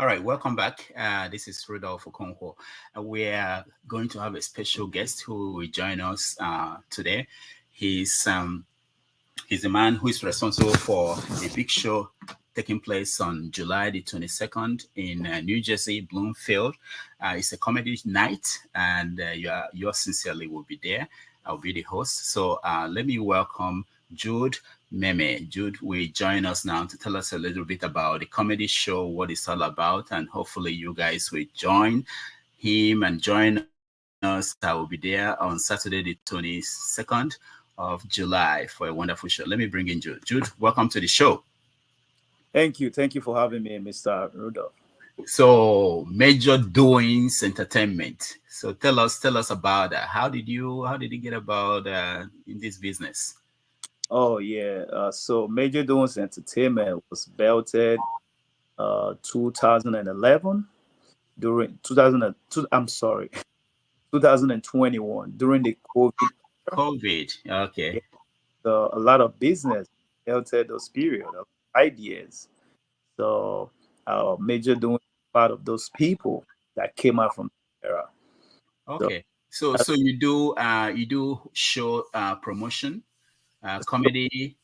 All right, welcome back. This is Rudolph Okonkwo. We are going to have a special guest who will join us today. He's he's the man who is responsible for a big show taking place on July the 22nd in New Jersey, Bloomfield. It's a comedy night, and yours sincerely will be there. I'll be the host. So let me welcome Jude Meme. Jude will join us now to tell us a little bit about the comedy show, what it's all about, and hopefully you guys will join him and join us. I will be there on Saturday, the 22nd of July for a wonderful show. Let me bring in Jude. Jude, welcome to the show. Thank you. Thank you for having me, Mr. Rudolph. So, Major Doings Entertainment. So tell us about that. How did you get about in this business? Oh yeah. So Major Doings Entertainment was belted 2011 during 2002. I'm sorry, 2021 during the COVID. COVID. Yeah, Okay. so a lot of business belted those period of ideas. So Major Doings part of those people that came out from the era. So Okay. So you do show promotion, comedy,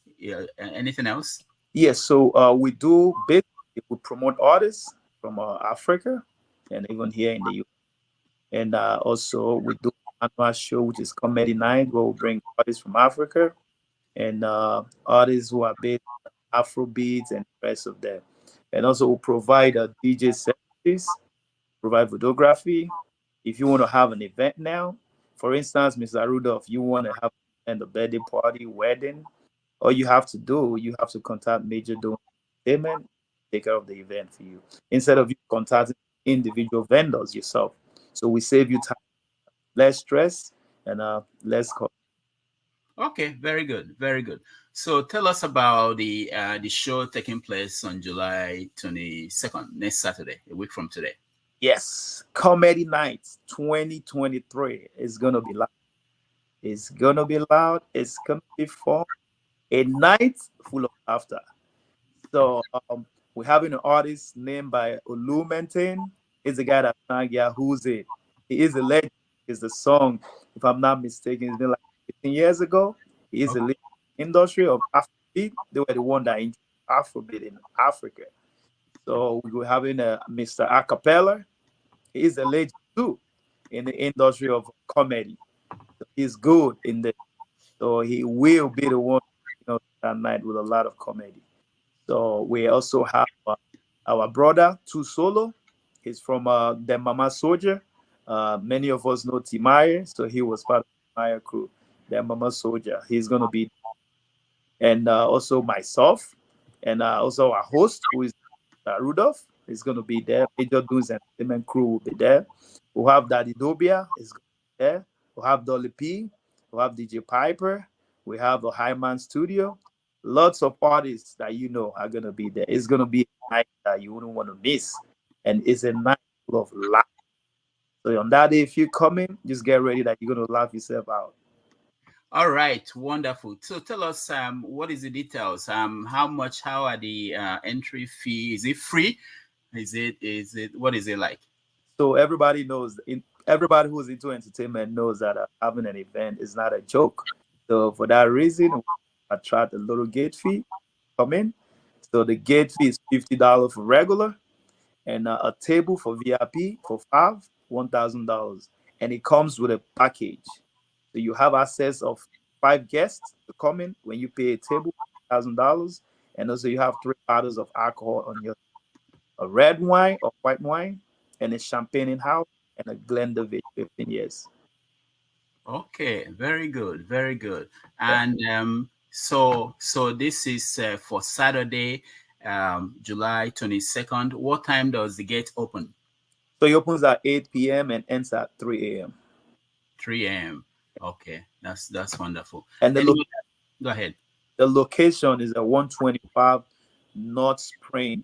anything else? yes, so we do basically we promote artists from Africa and even here in the US. And also we do annual show which is comedy night where we bring artists from Africa and artists who are based on Afro beats and the rest of them. And also we provide DJ services, provide photography. If you want to have an event now, for instance, Mr. Rudolph, you want to have a birthday party, wedding, all you have to do, you have to contact Major Donor Entertainment, take care of the event for you, instead of you contacting individual vendors yourself. So we save you time, less stress, and less cost. Okay, very good, very good. So tell us about the show taking place on July 22nd, next Saturday, a week from today. Yes, Comedy Nights 2023 is gonna be loud. It's gonna be loud. It's gonna be fun. A night full of laughter. So we're having an artist named by Olu Maintain. He's the guy that sang Yeah Who's It. He is a legend. It's the song, if I'm not mistaken, it's been like 15 years ago. He is a legend in the industry of Afrobeat. They were the one that introduced Afrobeat in Africa. So we were having a Mr. Acapella. He is a legend too in the industry of comedy. So he's good in the so he will be the one, that night with a lot of comedy. So we also have our brother Tu Solo. He's from the Mama Soldier. Many of us know Timaya, so he was part of the Timaya crew. The Mama Soldier. He's gonna be, and also myself, and also our host who is Rudolph is gonna be there. Major Dunes Entertainment crew will be there. We'll have Daddy Dobia is gonna be there. We'll have Dolly P. We'll have DJ Piper. We have the Highman Studio. Lots of artists that are gonna be there. It's gonna be a night that you wouldn't want to miss, and it's a night full of laugh. So on that day, if you come in, just get ready that you're gonna laugh yourself out. All right, wonderful. So tell us, what is the details? How are the entry fee? Is it free? Is it what is it like? So everybody knows, everybody who's into entertainment knows that having an event is not a joke. So for that reason, we attract a little gate fee come in. So the gate fee is $50 for regular, and a table for VIP for five, $1,000, and it comes with a package. So you have access of five guests to come in when you pay a table $1,000, and also you have 3 bottles of alcohol on your a red wine or white wine, and a champagne in house, and a Glenlivet 15 years. Okay, very good, very good. Yeah. And so this is for Saturday, July 22nd. What time does the gate open? So it opens at 8 p.m. and ends at 3 a.m. 3 a.m. Okay, that's wonderful. And Anyone? Go ahead. the location is at 125 North Spring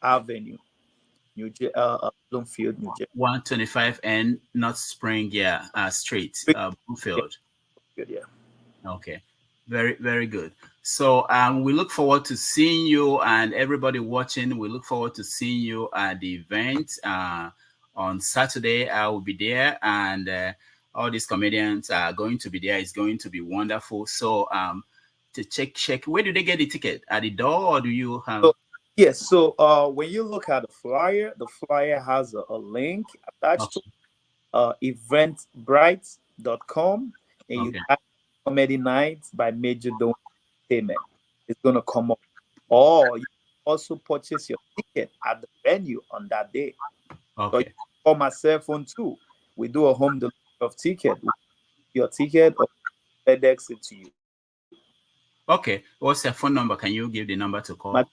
Avenue, Bloomfield, New Jersey. 125 and North Spring, yeah, Street, Spring- Bloomfield. Yeah. Okay, very very good. So we look forward to seeing you, and everybody watching. We look forward to seeing you at the event on Saturday. I will be there, and all these comedians are going to be there. It's going to be wonderful. So to check, where do they get the ticket? At the door, or do you have? So, yes. So when you look at the flyer has a link attached to eventbrite.com, and you Okay. type comedy night by Major Dome Payment. It's gonna come up. Or you can also purchase your ticket at the venue on that day. So you Okay. can call my cell phone too. We do a home delivery of ticket. Your ticket or FedEx it to you. Okay. What's your phone number? Can you give the number to My call?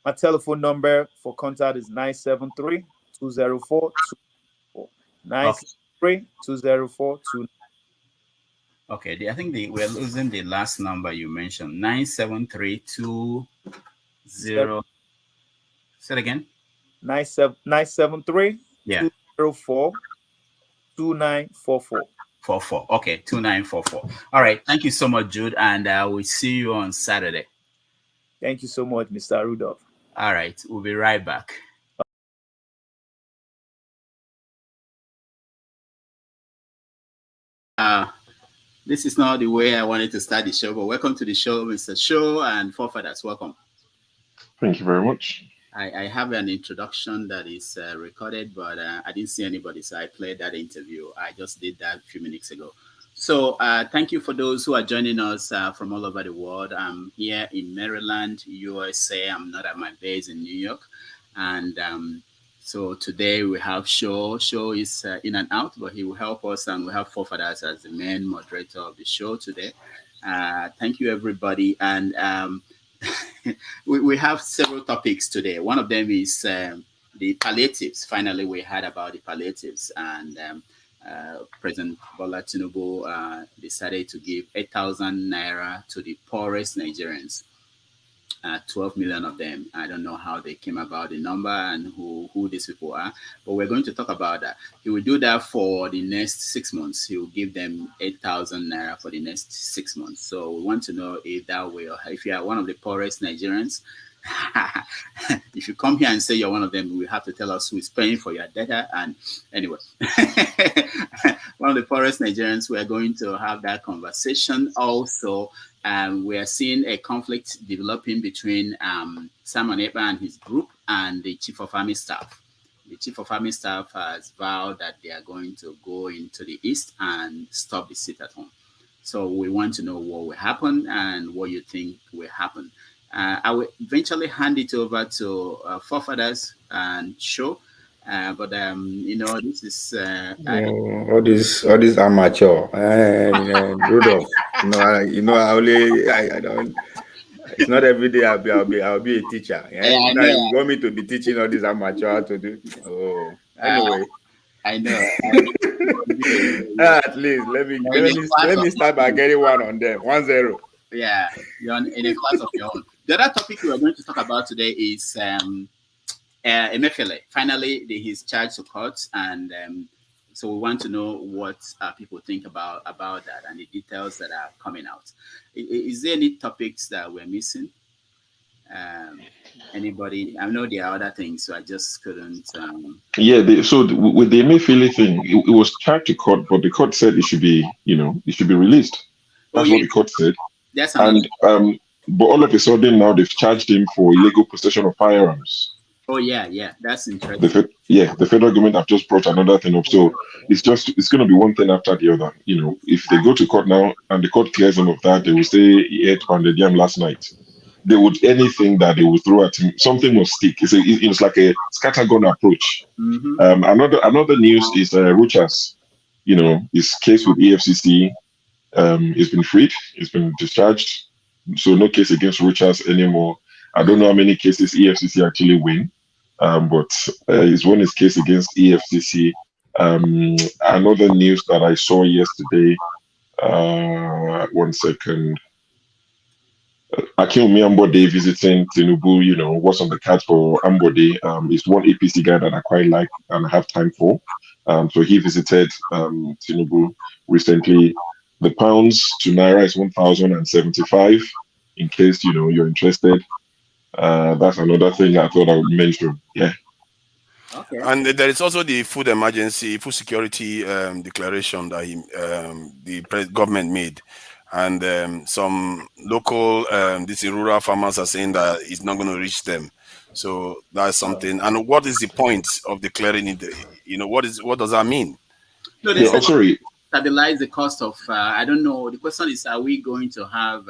my telephone number for contact is 973-204-294. Okay. 973-204-294. Okay. I think we're losing the last number you mentioned. 97320. Say it again. 973 Yeah. 204 2944. 44. Okay. 2944. All right. Thank you so much, Jude. And we'll see you on Saturday. Thank you so much, Mr. Rudolph. All right. We'll be right back. This is not the way I wanted to start the show, but welcome to the show, Mr. Show and forefathers. Welcome. Thank you very much. I have an introduction that is recorded, but I didn't see anybody, so I played that interview. I just did that a few minutes ago. So thank you for those who are joining us from all over the world. I'm here in Maryland, USA. I'm not at my base in New York. And so today we have Show. Show is in and out, but he will help us, and we have forefathers as the main moderator of the show today. Thank you, everybody. And we have several topics today. One of them is the palliatives. Finally, we heard about the palliatives, and President Bola Tinubu decided to give 8,000 naira to the poorest Nigerians. 12 million of them. I don't know how they came about the number and who these people are, but we're going to talk about that. He will do that for the next 6 months. He will give them 8,000 naira for the next 6 months. So we want to know if that way, or if you are one of the poorest Nigerians, if you come here and say you're one of them, we have to tell us who is paying for your data. And anyway, one of the poorest Nigerians, we are going to have that conversation. Also, we are seeing a conflict developing between Simon Ekpa and his group and the Chief of Army Staff. The Chief of Army Staff has vowed that they are going to go into the East and stop the sit at home. So we want to know what will happen and what you think will happen. I will eventually hand it over to forefathers and Show. But this is all these amateur Rudolph. I don't. It's not every day I'll be a teacher. Now you want me to be teaching all these amateur how to do. Oh, anyway. I know. At least let me start by getting one on them. 1-0. Yeah, you're in a class of your own. The other topic we are going to talk about today is Emefiele. Finally, he's charged to court, and so we want to know what people think about that and the details that are coming out. Is there any topics that we're missing? Anybody? I know there are other things, so I just couldn't. So with the Emefiele thing, it was charged to court, but the court said it should be released. That's what the court said. That's and but all of a sudden now they've charged him for illegal possession of firearms. Oh yeah, that's interesting. The federal government have just brought another thing up, so it's going to be one thing after the other. If they go to court now and the court clears them of that, they will say he ate pounded yam last night. They would anything that they would throw at him, something will stick. It's like a scattergun approach. Mm-hmm. Another news is Ruchas. His case with EFCC. He's been freed. He's been discharged. So no case against Ruchas anymore. I don't know how many cases EFCC actually win, but he's won his case against EFCC. Another news that I saw yesterday. 1 second. Akinwumi Ambode visiting Tinubu. What's on the cards for Ambode? He's one APC guy that I quite like and have time for. So he visited Tinubu recently. The pounds to naira is 1,075. in case you're interested. That's another thing I thought I would mention. Yeah. Okay. And there is also the food emergency, food security declaration that the government made, and some local, these rural farmers are saying that it's not going to reach them. So that's something. And what is the point of declaring it? What does that mean? No, they said sorry. Stabilize the cost of. I don't know. The question is, are we going to have?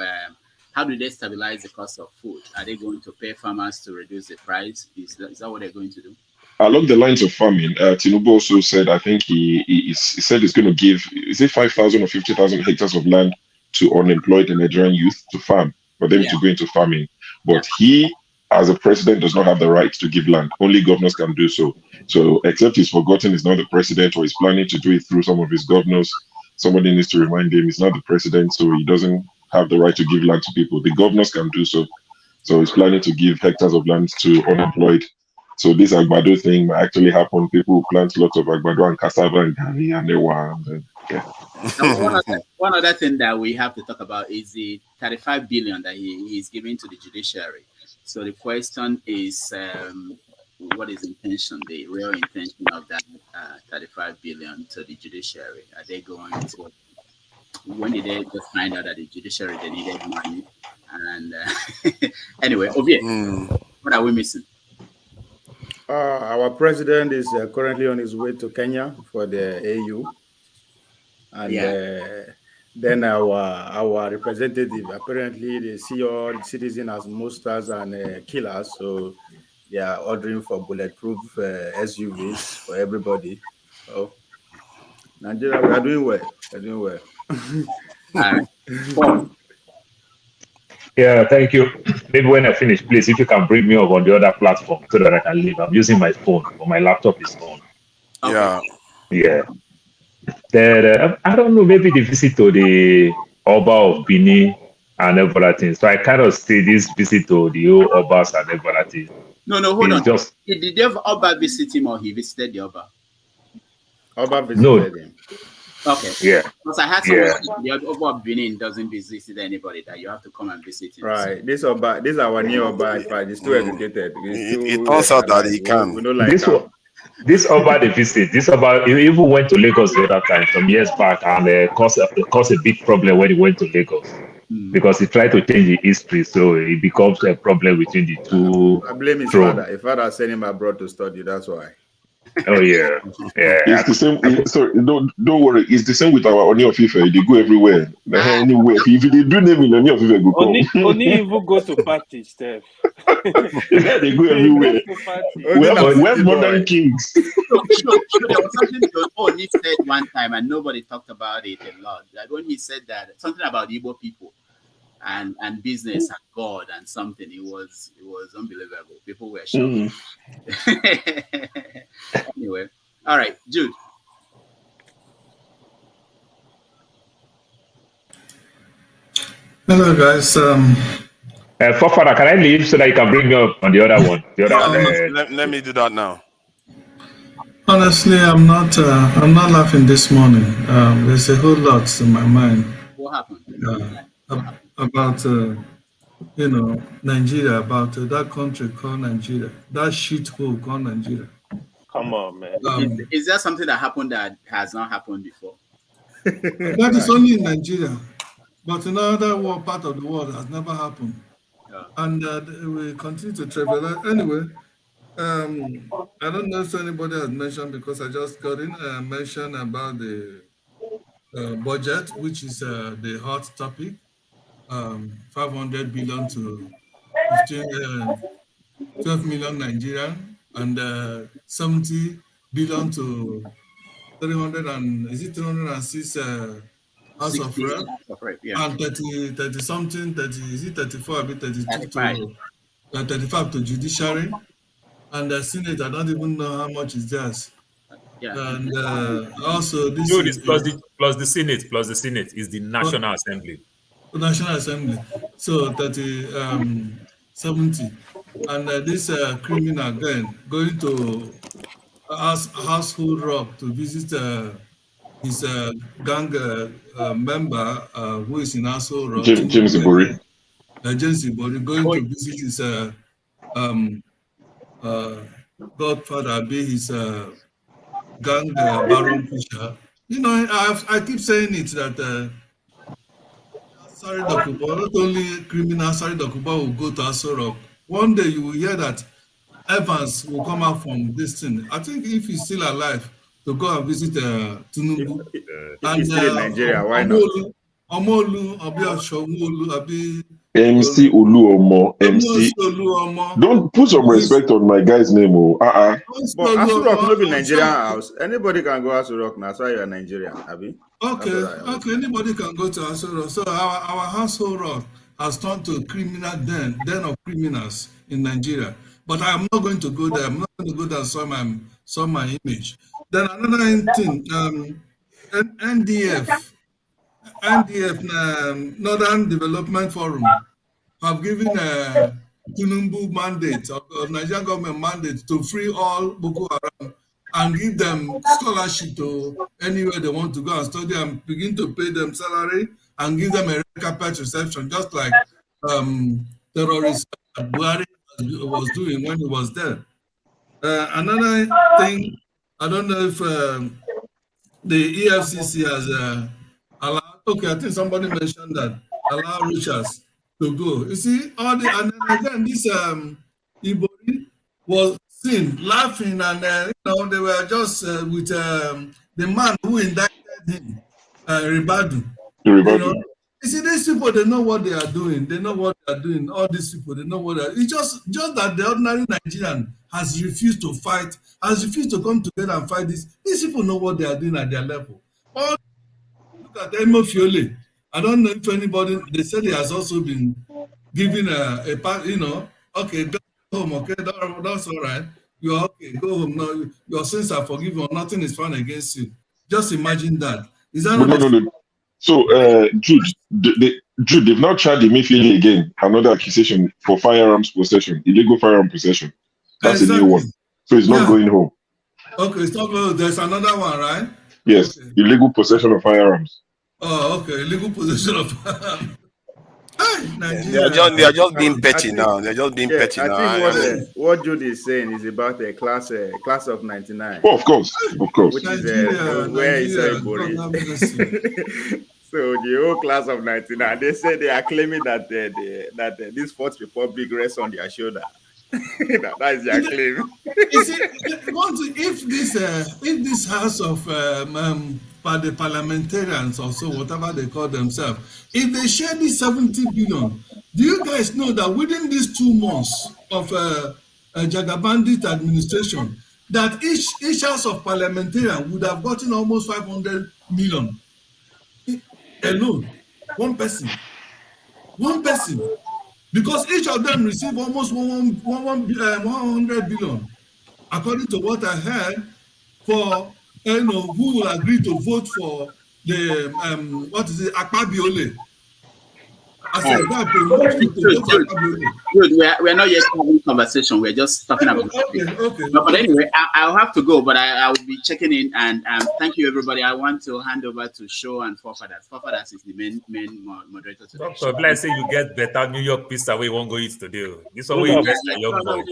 How do they stabilize the cost of food? Are they going to pay farmers to reduce the price? Is that what they're going to do? Along the lines of farming, Tinubu also said, I think he said he's going to give, is it 5,000 or 50,000 hectares of land to unemployed Nigerian youth to farm, for them to go into farming. But he, as a president, does not have the right to give land. Only governors can do so. So, except he's forgotten he's not the president, or he's planning to do it through some of his governors, somebody needs to remind him he's not the president, so he doesn't have the right to give land to people. The governors can do so. So he's planning to give hectares of land to unemployed. So this Agbado thing might actually happen. People plant lots of Agbado and cassava and gari and ewa. One other thing that we have to talk about is the 35 billion that he is giving to the judiciary. So the question is, what is intention, the real intention of that 35 billion to the judiciary? Are they going to, when did they just find out that the judiciary, they needed money? And anyway, what are we missing? Our president is currently on his way to Kenya for the AU, and then our representative, apparently they see all citizens as monsters and killers, so they are ordering for bulletproof SUVs for everybody. So Nigeria, we are doing well. We're doing well. Yeah, thank you. Maybe when I finish, please, if you can bring me up on the other platform so that I can leave. I'm using my phone, but my laptop is on. Yeah. Yeah. I don't know, maybe the visit to the Oba of Bini and everything. So I kind of see this visit to the Obas and everything. No, hold on. Did the Oba visit him or he visited the Oba? Oba visited him. Okay. Yeah. Because I had someone, the Oba of Benin doesn't visit anybody, that you have to come and visit him. Right. This is our new Oba. He's too educated. It turns out that he can. We don't like this Oba they visit. This Oba, he even went to Lagos the other time, some years back, and caused a big problem when he went to Lagos. Because he tried to change the history, so it becomes a problem between the two. I blame his father. His father sent him abroad to study. That's why. Oh yeah. It's the same. Sorry, don't worry. It's the same with our Oni of Ife. They go everywhere. Anywhere. If they do name in Oni of Ife, go come. Oni even go to parties, Steph. Yeah, they go everywhere. Where's modern kings? Sure. There was something Oni said one time, and nobody talked about it a lot. Like when he said that something about Igbo people and business and God and something, it was unbelievable. People were shocked. Anyway, all right, Jude. Hello, guys. Fofana, can I leave so that you can bring me up on the other one? Let me do that now. Honestly, I'm not laughing this morning. There's a whole lot in my mind. What happened? About Nigeria, about that country called Nigeria, that shithole called Nigeria. Come on, man. Is there something that happened that has not happened before? That is only in Nigeria, but in another part of the world has never happened. Yeah. And we continue to travel. Anyway, I don't know if anybody has mentioned, because I just got in mention about the budget, which is the hot topic. 500 billion to 12 million Nigerian, and 70 billion to 306 House of Rep, and 30 something, is it 34 or 32 to 35 to judiciary, and the Senate, I don't even know how much is theirs. And also this is plus the Senate is the National Assembly. National Assembly, so 70, and this criminal again going to household rob to visit his gang member who is in household rob. James Ibori. agency, but he's going to visit his godfather, be his gang baron pusher. You know, I keep saying it that Sorry Dokubo, not only criminal Sorry Dokubo will go to Aso Rock. One day you will hear that Evans will come out from this thing. I think if he's still alive, to go and visit Tinubu. If he's still in Nigeria, why not? Omolu, Abi MC Oluomo, MC. Don't put some respect on my guy's name. But Aso Rock no be Nigerian house. Anybody can go Aso Rock now. So you're Nigerian, Abi. Okay, anybody can go to Aso Rock. So our household rock has turned to a criminal den of criminals in Nigeria. But I'm not going to go there. I'm not going to go there and saw my image. Then another thing, NDF, Northern Development Forum, have given a Tinubu mandate, or Nigerian government mandate, to free all Boko Haram and give them scholarship to anywhere they want to go and study, and begin to pay them salary and give them a red carpet reception, just like terrorists Buhari was doing when he was there. Another thing, I don't know if the EFCC has allowed, okay, I think somebody mentioned that, allow Richards to go. You see, and then again, this Ibori was seen laughing, and they were just with the man who indicted him, Ribadu. You see, these people, they know what they are doing. They know what they are doing. All these people, they know what they are. It's just that the ordinary Nigerian has refused to fight, has refused to come together and fight this. These people know what they are doing at their level. Look at Emefiele. I don't know if anybody, they said he has also been given a part, okay, go home, okay, that's all right. You're okay, go home. No, your sins are forgiven. Nothing is found against you. Just imagine that. Is that no. So, Jude, they've now charged Emefiele again, another accusation for firearms possession, illegal firearm possession. That's exactly a new one. So he's not going home. Okay, it's not going. There's another one, right? Yes, okay. Illegal possession of firearms. Oh, okay, illegal possession of firearms. They are just being petty now. They're just being petty now. I think what Jude is saying is about a class of 99. Oh, of course. Which is where is everybody. So the whole class of 99, they say they are claiming that this Fourth Republic rests on their shoulder. That is their claim. You see, if this house of the parliamentarians or so, whatever they call themselves, if they share this 70 billion, do you guys know that within these 2 months of Jagabandit administration, that each house of parliamentarian would have gotten almost 500 million alone? One person, because each of them receive almost 100 billion, according to what I heard, for who will agree to vote for the Akpabiole. I said we're not yet having conversation. We're just talking about it. Okay. But anyway, I'll have to go, but I will be checking in, and thank you, everybody. I want to hand over to Show and Forefathers. Forefathers is the main moderator today. Doctor, let's say you get better New York pizza we won't go eat today. This one we invest in your boy.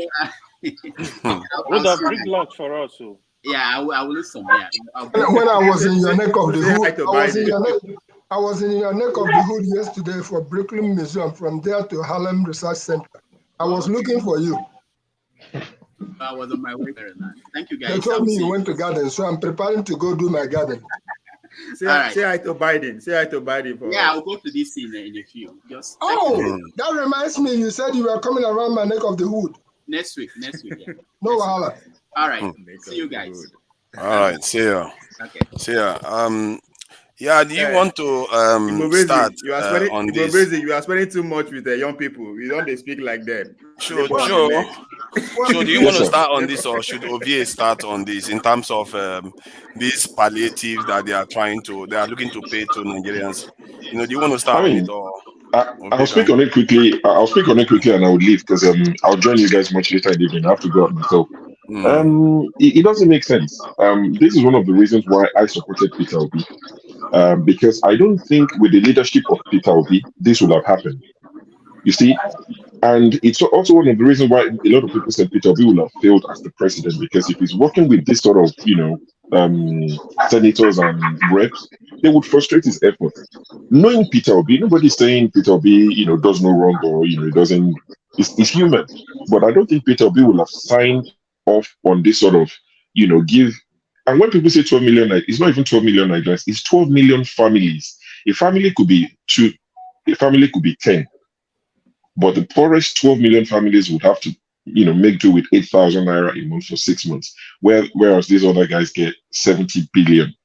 Would have big lunch for us, so. Yeah, I will listen. Yeah. When I was in your neck of the hood, I was in your neck of the hood yesterday for Brooklyn Museum, from there to Harlem Research Center. I was looking for you. I was on my way there. Thank you, guys. They told me you went to garden, so I'm preparing to go do my garden. Say hi to Biden. Say hi to Biden. I'll go to this in a few. That reminds me, you said you were coming around my neck of the hood. Next week, yeah. No wahala. All right. See you guys. All right. See ya. Okay. See ya. Do you want to start on this? You are spending too much with the young people. We don't speak like that. Sure. Do you want to start on this, or should OVA start on this in terms of these palliatives that they are looking to pay to Nigerians? Do you want to start on it, or? I'll speak on it quickly. And I would leave because I'll join you guys much later in the evening. I have to go out myself. It doesn't make sense. This is one of the reasons why I supported Peter Obi, because I don't think with the leadership of Peter Obi this would have happened. You see, and it's also one of the reasons why a lot of people said Peter Obi will have failed as the president, because if he's working with this sort of, senators and reps, they would frustrate his efforts. Knowing Peter Obi, nobody's saying Peter Obi, does no wrong, or he doesn't. He's human, but I don't think Peter Obi will have signed off on this sort of, give. And when people say 12 million, it's not even 12 million Nigerians, it's 12 million families. A family could be 2, a family could be 10. But the poorest 12 million families would have to, make do with 8,000 naira a month for 6 months, whereas these other guys get 70 billion,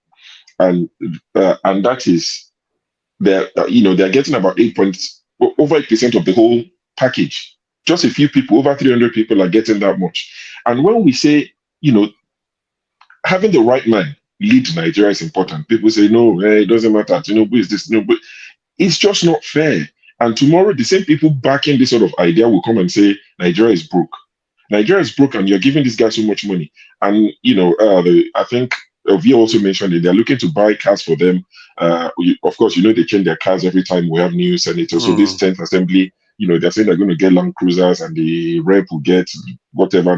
and that is they're getting about over 8% of the whole package. Just a few people, over 300 people, are getting that much. And when we say, having the right man lead Nigeria is important, people say no, it doesn't matter. Tinubu is this, but it's just not fair. And tomorrow, the same people backing this sort of idea will come and say, Nigeria is broke. Nigeria is broke, and you're giving this guy so much money. And, I think we also mentioned it. They're looking to buy cars for them. Of course, they change their cars every time we have new senators. So this 10th assembly, they're saying they're going to get Land Cruisers, and the rep will get whatever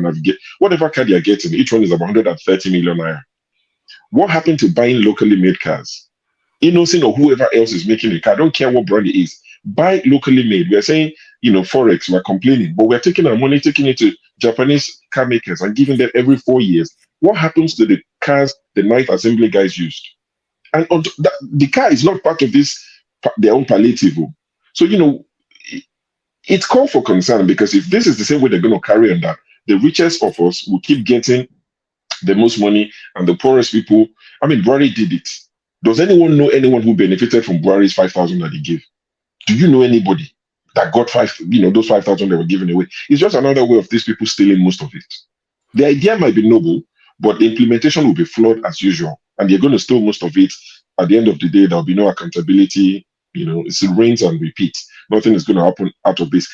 car they're getting. Each one is about 130 million naira. What happened to buying locally made cars? Innocent or whoever else is making a car, I don't care what brand it is. Buy locally made. We're saying, Forex, we're complaining, but we're taking our money, taking it to Japanese car makers and giving them every 4 years. What happens to the cars the 9th assembly guys used? And the car is not part of their own palliative. So, it's called for concern, because if this is the same way they're going to carry on, that the richest of us will keep getting the most money, and the poorest people, Buhari did it. Does anyone know anyone who benefited from Buhari's 5,000 that he gave? Do you know anybody that got those 5,000 they were giving away? It's just another way of these people stealing most of it. The idea might be noble, but the implementation will be flawed as usual, and they're going to steal most of it. At the end of the day, there'll be no accountability. It's rinse and repeat. Nothing is going to happen out of this.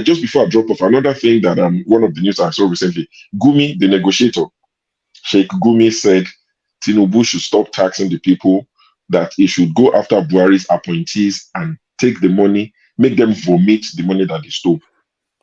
Just before I drop off, another thing that one of the news I saw recently, Gumi, the negotiator, Sheikh Gumi, said Tinubu should stop taxing the people, that he should go after Buhari's appointees and take the money, make them vomit the money that they stole.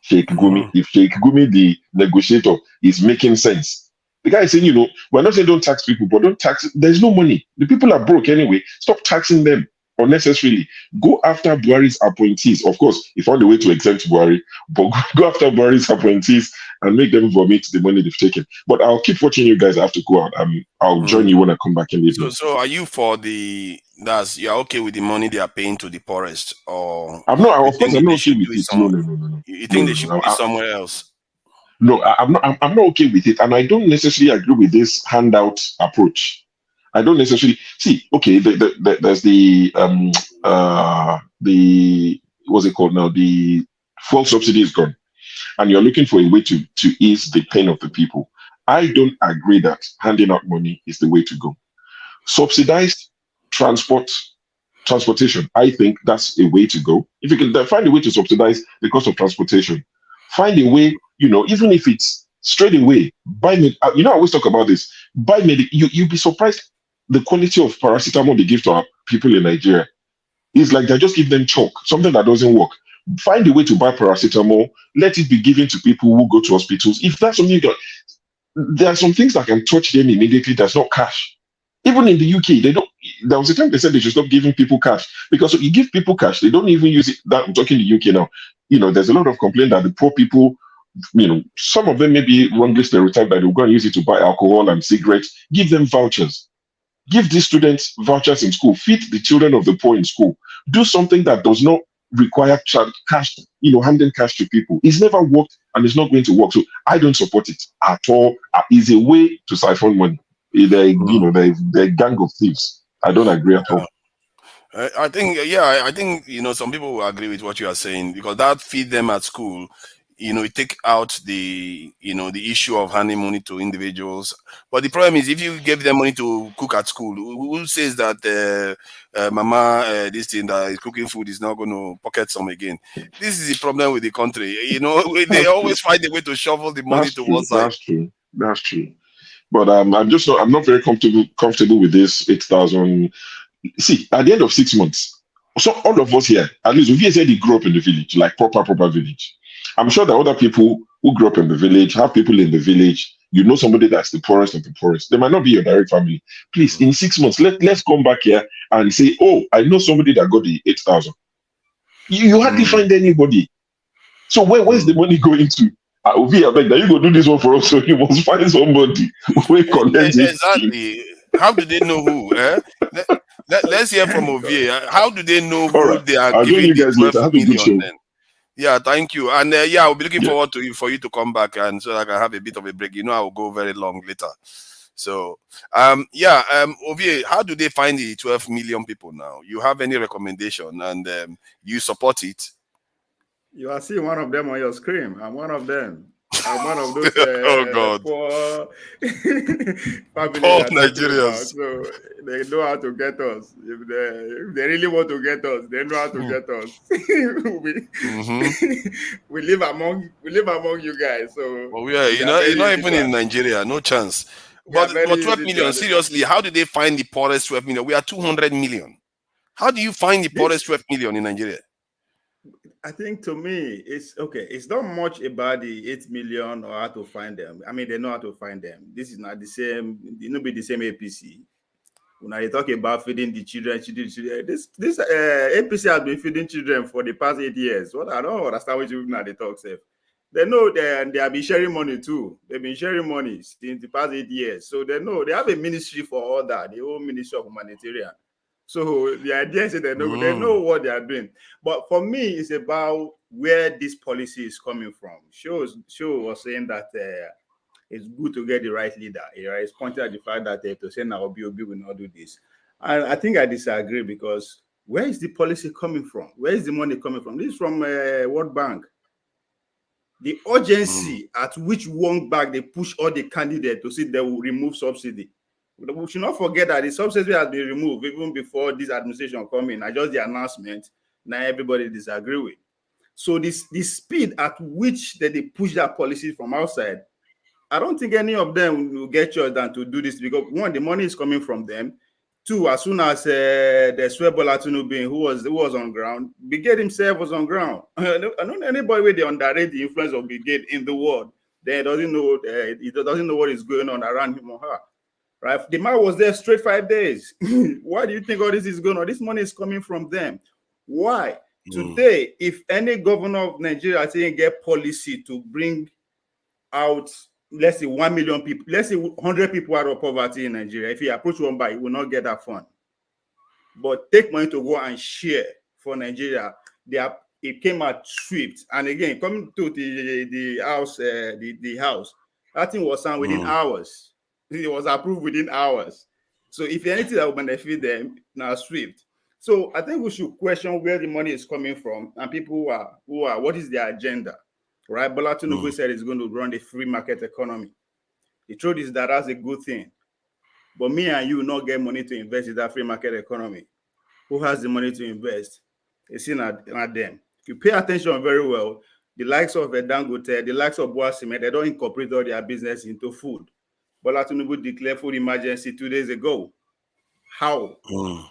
Sheikh Gumi, if Sheikh Gumi, the negotiator, is making sense. The guy is saying, we're not saying don't tax people, but don't tax. There's no money. The people are broke anyway. Stop taxing them unnecessarily. Go after Buhari's appointees. Of course, if on the way to exempt Buhari, but go after Buhari's appointees and make them vomit the money they've taken. But I'll keep watching you guys. I have to go out. I'll join you when I come back in the evening. So are you for you're okay with the money they are paying to the poorest? Or I'm not, of course, I'm not okay with it. No. You think they should be somewhere else? No, I'm not okay with it. And I don't necessarily agree with this handout approach. I don't necessarily see. Okay, there's the what's it called now? The fuel subsidy is gone, and you're looking for a way to ease the pain of the people. I don't agree that handing out money is the way to go. Subsidized transportation, I think that's a way to go. If you can find a way to subsidize the cost of transportation, find a way. Even if it's straight away, buy med. I always talk about this. Buy med. You'll be surprised. The quality of paracetamol they give to our people in Nigeria is like they just give them chalk, something that doesn't work. Find a way to buy paracetamol, let it be given to people who go to hospitals. If that's something there are some things that can touch them immediately, that's not cash. Even in the UK, there was a time they said they should stop giving people cash, because if you give people cash, they don't even use it. I'm talking the UK now. There's a lot of complaint that the poor people, some of them may be wrongly stereotyped that they'll go and use it to buy alcohol and cigarettes. Give them vouchers. Give these students vouchers in school. Feed the children of the poor in school. Do something that does not require cash, handing cash to people. It's never worked, and it's not going to work. So I don't support it at all. It's a way to siphon money. They're a gang of thieves. I don't agree at all. I think some people will agree with what you are saying, because that feed them at school, it take out the issue of handing money to individuals. But the problem is, if you give them money to cook at school, who says that mama this thing that is cooking food is not going to pocket some again? This is the problem with the country. They always find a way to shovel the money to one side. That's true. But I'm not very comfortable with this 8,000. See, at the end of 6 months, So all of us here, at least if you said he grew up in the village, like proper village. I'm sure that other people who grew up in the village have people in the village. You know somebody that's the poorest of the poorest. They might not be your direct family. Please, in 6 months, let's come back here and say, oh, I know somebody that got the 8,000. You hardly find anybody. So where's the money going to? Ovi, I beg that you go do this one for us, so you must find somebody who collects it. Exactly. How do they know who? Let's hear from Ovi. How do they know who Right. they are I'll join giving you the guys 12 later. Have a good show. million then? Yeah, thank you. And yeah, I'll be looking forward to for you to come back, and so I can have a bit of a break. You know, I will go very long later. So, Ovie, how do they find the 12 million people now? You have any recommendation, and you support it? You are seeing one of them on your screen. I'm one of them. I'm one of those oh God, poor poor Nigerians. So they know how to get us. If they really want to get us, they know how to get us. we live among you guys. So well, you're not even in Nigeria, no chance. But 12 million, seriously, how do they find the poorest 12 million? We are 200 million. How do you find the poorest 12 million in Nigeria? I think to me, it's okay. It's not much about the 8 million or how to find them. I mean, they know how to find them. This is not the same. It will be the same APC. When you talk about feeding the children, this APC has been feeding children for the past 8 years. What I don't understand what you now they talk safe. They know they have been sharing money too. They've been sharing money since the past 8 years. So they know they have a ministry for all that, the whole Ministry of Humanitarian. So the idea is that they know what they are doing. But for me, it's about where this policy is coming from. Show was saying that it's good to get the right leader. It's pointed at the fact that to say now Obi will not do this. And I think I disagree, because where is the policy coming from? Where is the money coming from? This is from World Bank. The urgency at which World Bank they push all the candidates to see they will remove subsidy. We should not forget that the subsidy has been removed even before this administration come in. Just the announcement, now everybody disagree with. So the speed at which they push that policy from outside, I don't think any of them will get choice than to do this, because one, the money is coming from them. Two, as soon as the swear Bola Tinubu, who was on ground, Brigade himself was on ground. I don't know anybody where they underrate the influence of Brigade in the world. They doesn't know what is going on around him or her. Right? The man was there straight 5 days. Why do you think all this is going on? This money is coming from them. Why? Today, if any governor of Nigeria saying get policy to bring out, let's say 1 million people, let's say 100 people out of poverty in Nigeria, if he approach one by, he will not get that fund. But take money to go and share for Nigeria, it came out swift. And again, coming to the house, the house, that thing was signed within hours. It was approved within hours. So if anything that will benefit them, now swift. So I think we should question where the money is coming from, and people who are what is their agenda, right? Bola Tinubu said he's going to run a free market economy. The truth is that that's a good thing. But me and you not get money to invest in that free market economy. Who has the money to invest? It's not them. If you pay attention very well, the likes of Dangote, the likes of Boa Cement, they don't incorporate all their business into food. Bola Tinubu declared food emergency 2 days ago. How?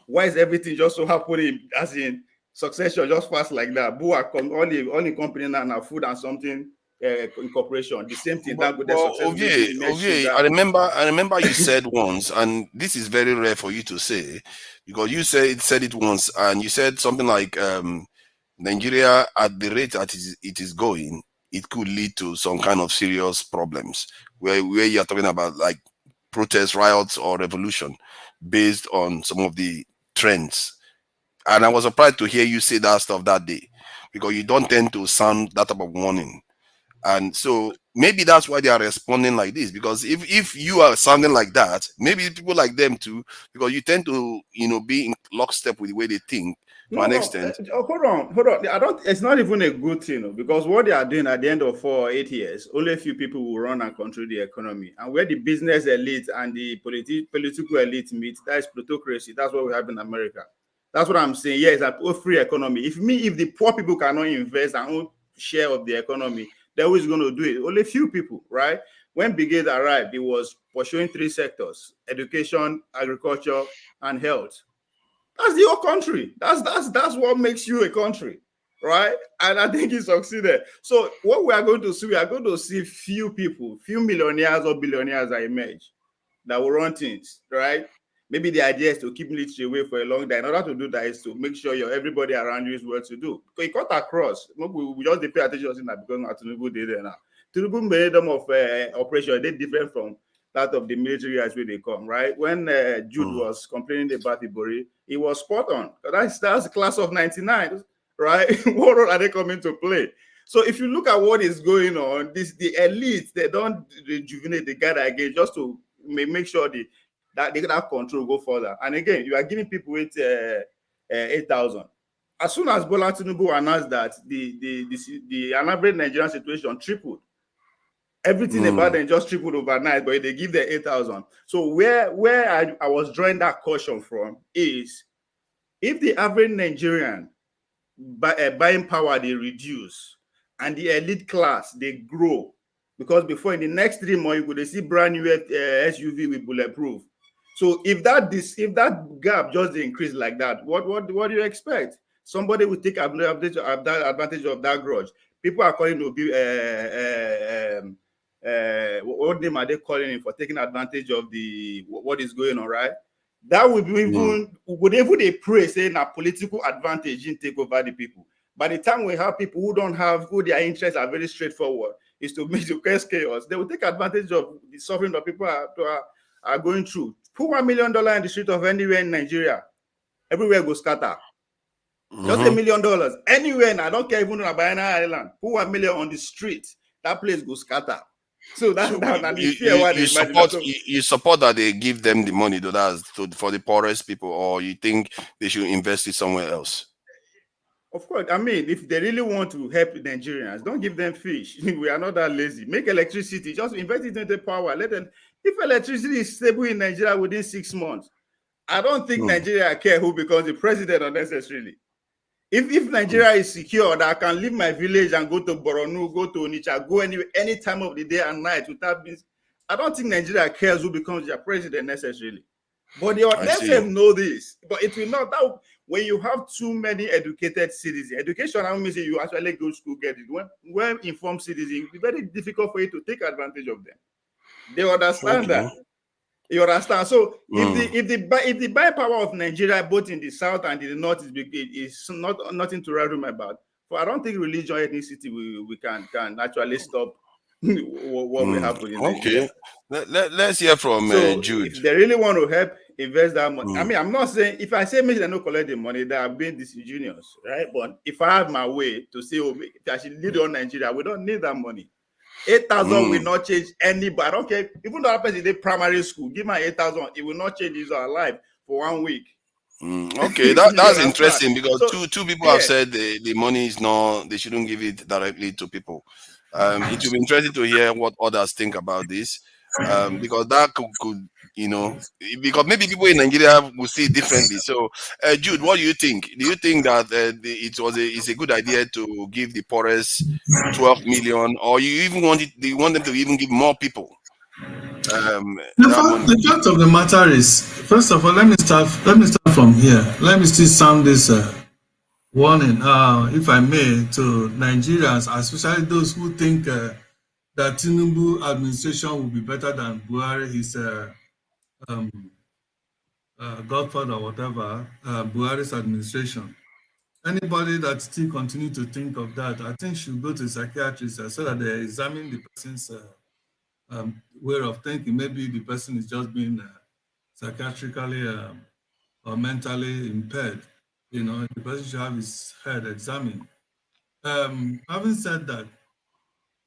Why is everything just so happening as in succession just fast like that? Only company now food and something incorporation. The same thing. I remember you said once, and this is very rare for you to say, because you said it once, and you said something like Nigeria at the rate that it is going, it could lead to some kind of serious problems where you're talking about like protest, riots, or revolution based on some of the trends. And I was surprised to hear you say that stuff that day, because you don't tend to sound that type of warning. And so maybe that's why they are responding like this, because if you are sounding like that, maybe people like them too, because you tend to be in lockstep with the way they think. To an extent. Hold on. It's not even a good thing, because what they are doing at the end of 4 or 8 years, only a few people will run and control the economy. And where the business elite and the political elite meet, that is plutocracy. That's what we have in America. That's what I'm saying. Yeah, it's a free economy. If the poor people cannot invest and own share of the economy, they're always going to do it. Only a few people, right? When Brigade arrived, it was pursuing 3 sectors: education, agriculture, and health. That's the whole country. That's what makes you a country, right? And I think he succeeded. So what we are going to see few people, few millionaires or billionaires that emerge that will run things, right? Maybe the idea is to keep military away for a long time. In order to do that is to make sure everybody around you is well to do. Because it cut across. We just pay attention to that because Tinubu did it now. Tinubu made them of operation. They different from that of the military as where they come, right? When Jude was complaining about Ibori, he was spot on. That's the class of 99, right? What role are they coming to play? So if you look at what is going on, the elites, they don't rejuvenate the gather again just to make sure that they can have control, go further. And again, you are giving people with 8,000. As soon as Bola Tinubu announced that the average Nigerian situation tripled, everything about them just tripled overnight, but they give them 8,000. So where I was drawing that caution from is if the average Nigerian buying power they reduce and the elite class they grow, because before in the next 3 months you could see brand new SUV with bulletproof. So if that gap just increase like that, what do you expect? Somebody will take advantage of that grudge. People are calling to be what name are they calling him for taking advantage of what is going on, right? That would be even they pray saying a political advantage in take over the people. By the time we have people who their interests are very straightforward, is to make the case chaos, they will take advantage of the suffering that people are going through. Put $1 million in the street of anywhere in Nigeria, everywhere go scatter. Just $1 million anywhere. I don't care even on a banana island. Put 1 million on the street, that place go scatter. So that's you support that they give them the money for the poorest people, or you think they should invest it somewhere else? Of course, I mean, if they really want to help Nigerians, don't give them fish. We are not that lazy. Make electricity, just invest it into power. If electricity is stable in Nigeria within 6 months, I don't think Nigeria care who becomes the president unnecessarily. If Nigeria is secure, that I can leave my village and go to Boronu, go to Onitsha, go any time of the day and night without being, I don't think Nigeria cares who becomes their president necessarily. But they themselves know this. But it will not. That when you have too many educated citizens, education, I don't mean say you actually go to school, get it. When informed citizens, it will be very difficult for you to take advantage of them. They understand that. You understand? So if the buying power of Nigeria, both in the south and in the north, is nothing to write home about. But I don't think religion or ethnicity we can actually stop what will happen in Nigeria. Let's hear from Jude. If they really want to help invest that money, I mean, I'm not saying if I say maybe they don't collect the money, they are being disingenuous, right? But if I have my way to say, if I should lead on Nigeria, we don't need that money. 8,000 will not change anybody. I don't care. Even though that person did primary school, give my 8,000, it will not change his life for 1 week. Okay, that's interesting because two people have said the money is not, they shouldn't give it directly to people. It will be interesting to hear what others think about this, because that could because maybe people in Nigeria will see it differently. So, Jude, what do you think? Do you think that it's a good idea to give the poorest 12 million, or do you want them to even give more people? The fact of the matter is, first of all, let me start from here. Let me still sound this warning, if I may, to Nigerians, especially those who think that Tinubu administration will be better than Buhari, his godfather or whatever, Buhari's administration. Anybody that still continue to think of that, I think should go to a psychiatrist so that they examine the person's way of thinking. Maybe the person is just being psychiatrically or mentally impaired. The person should have his head examined. Having said that,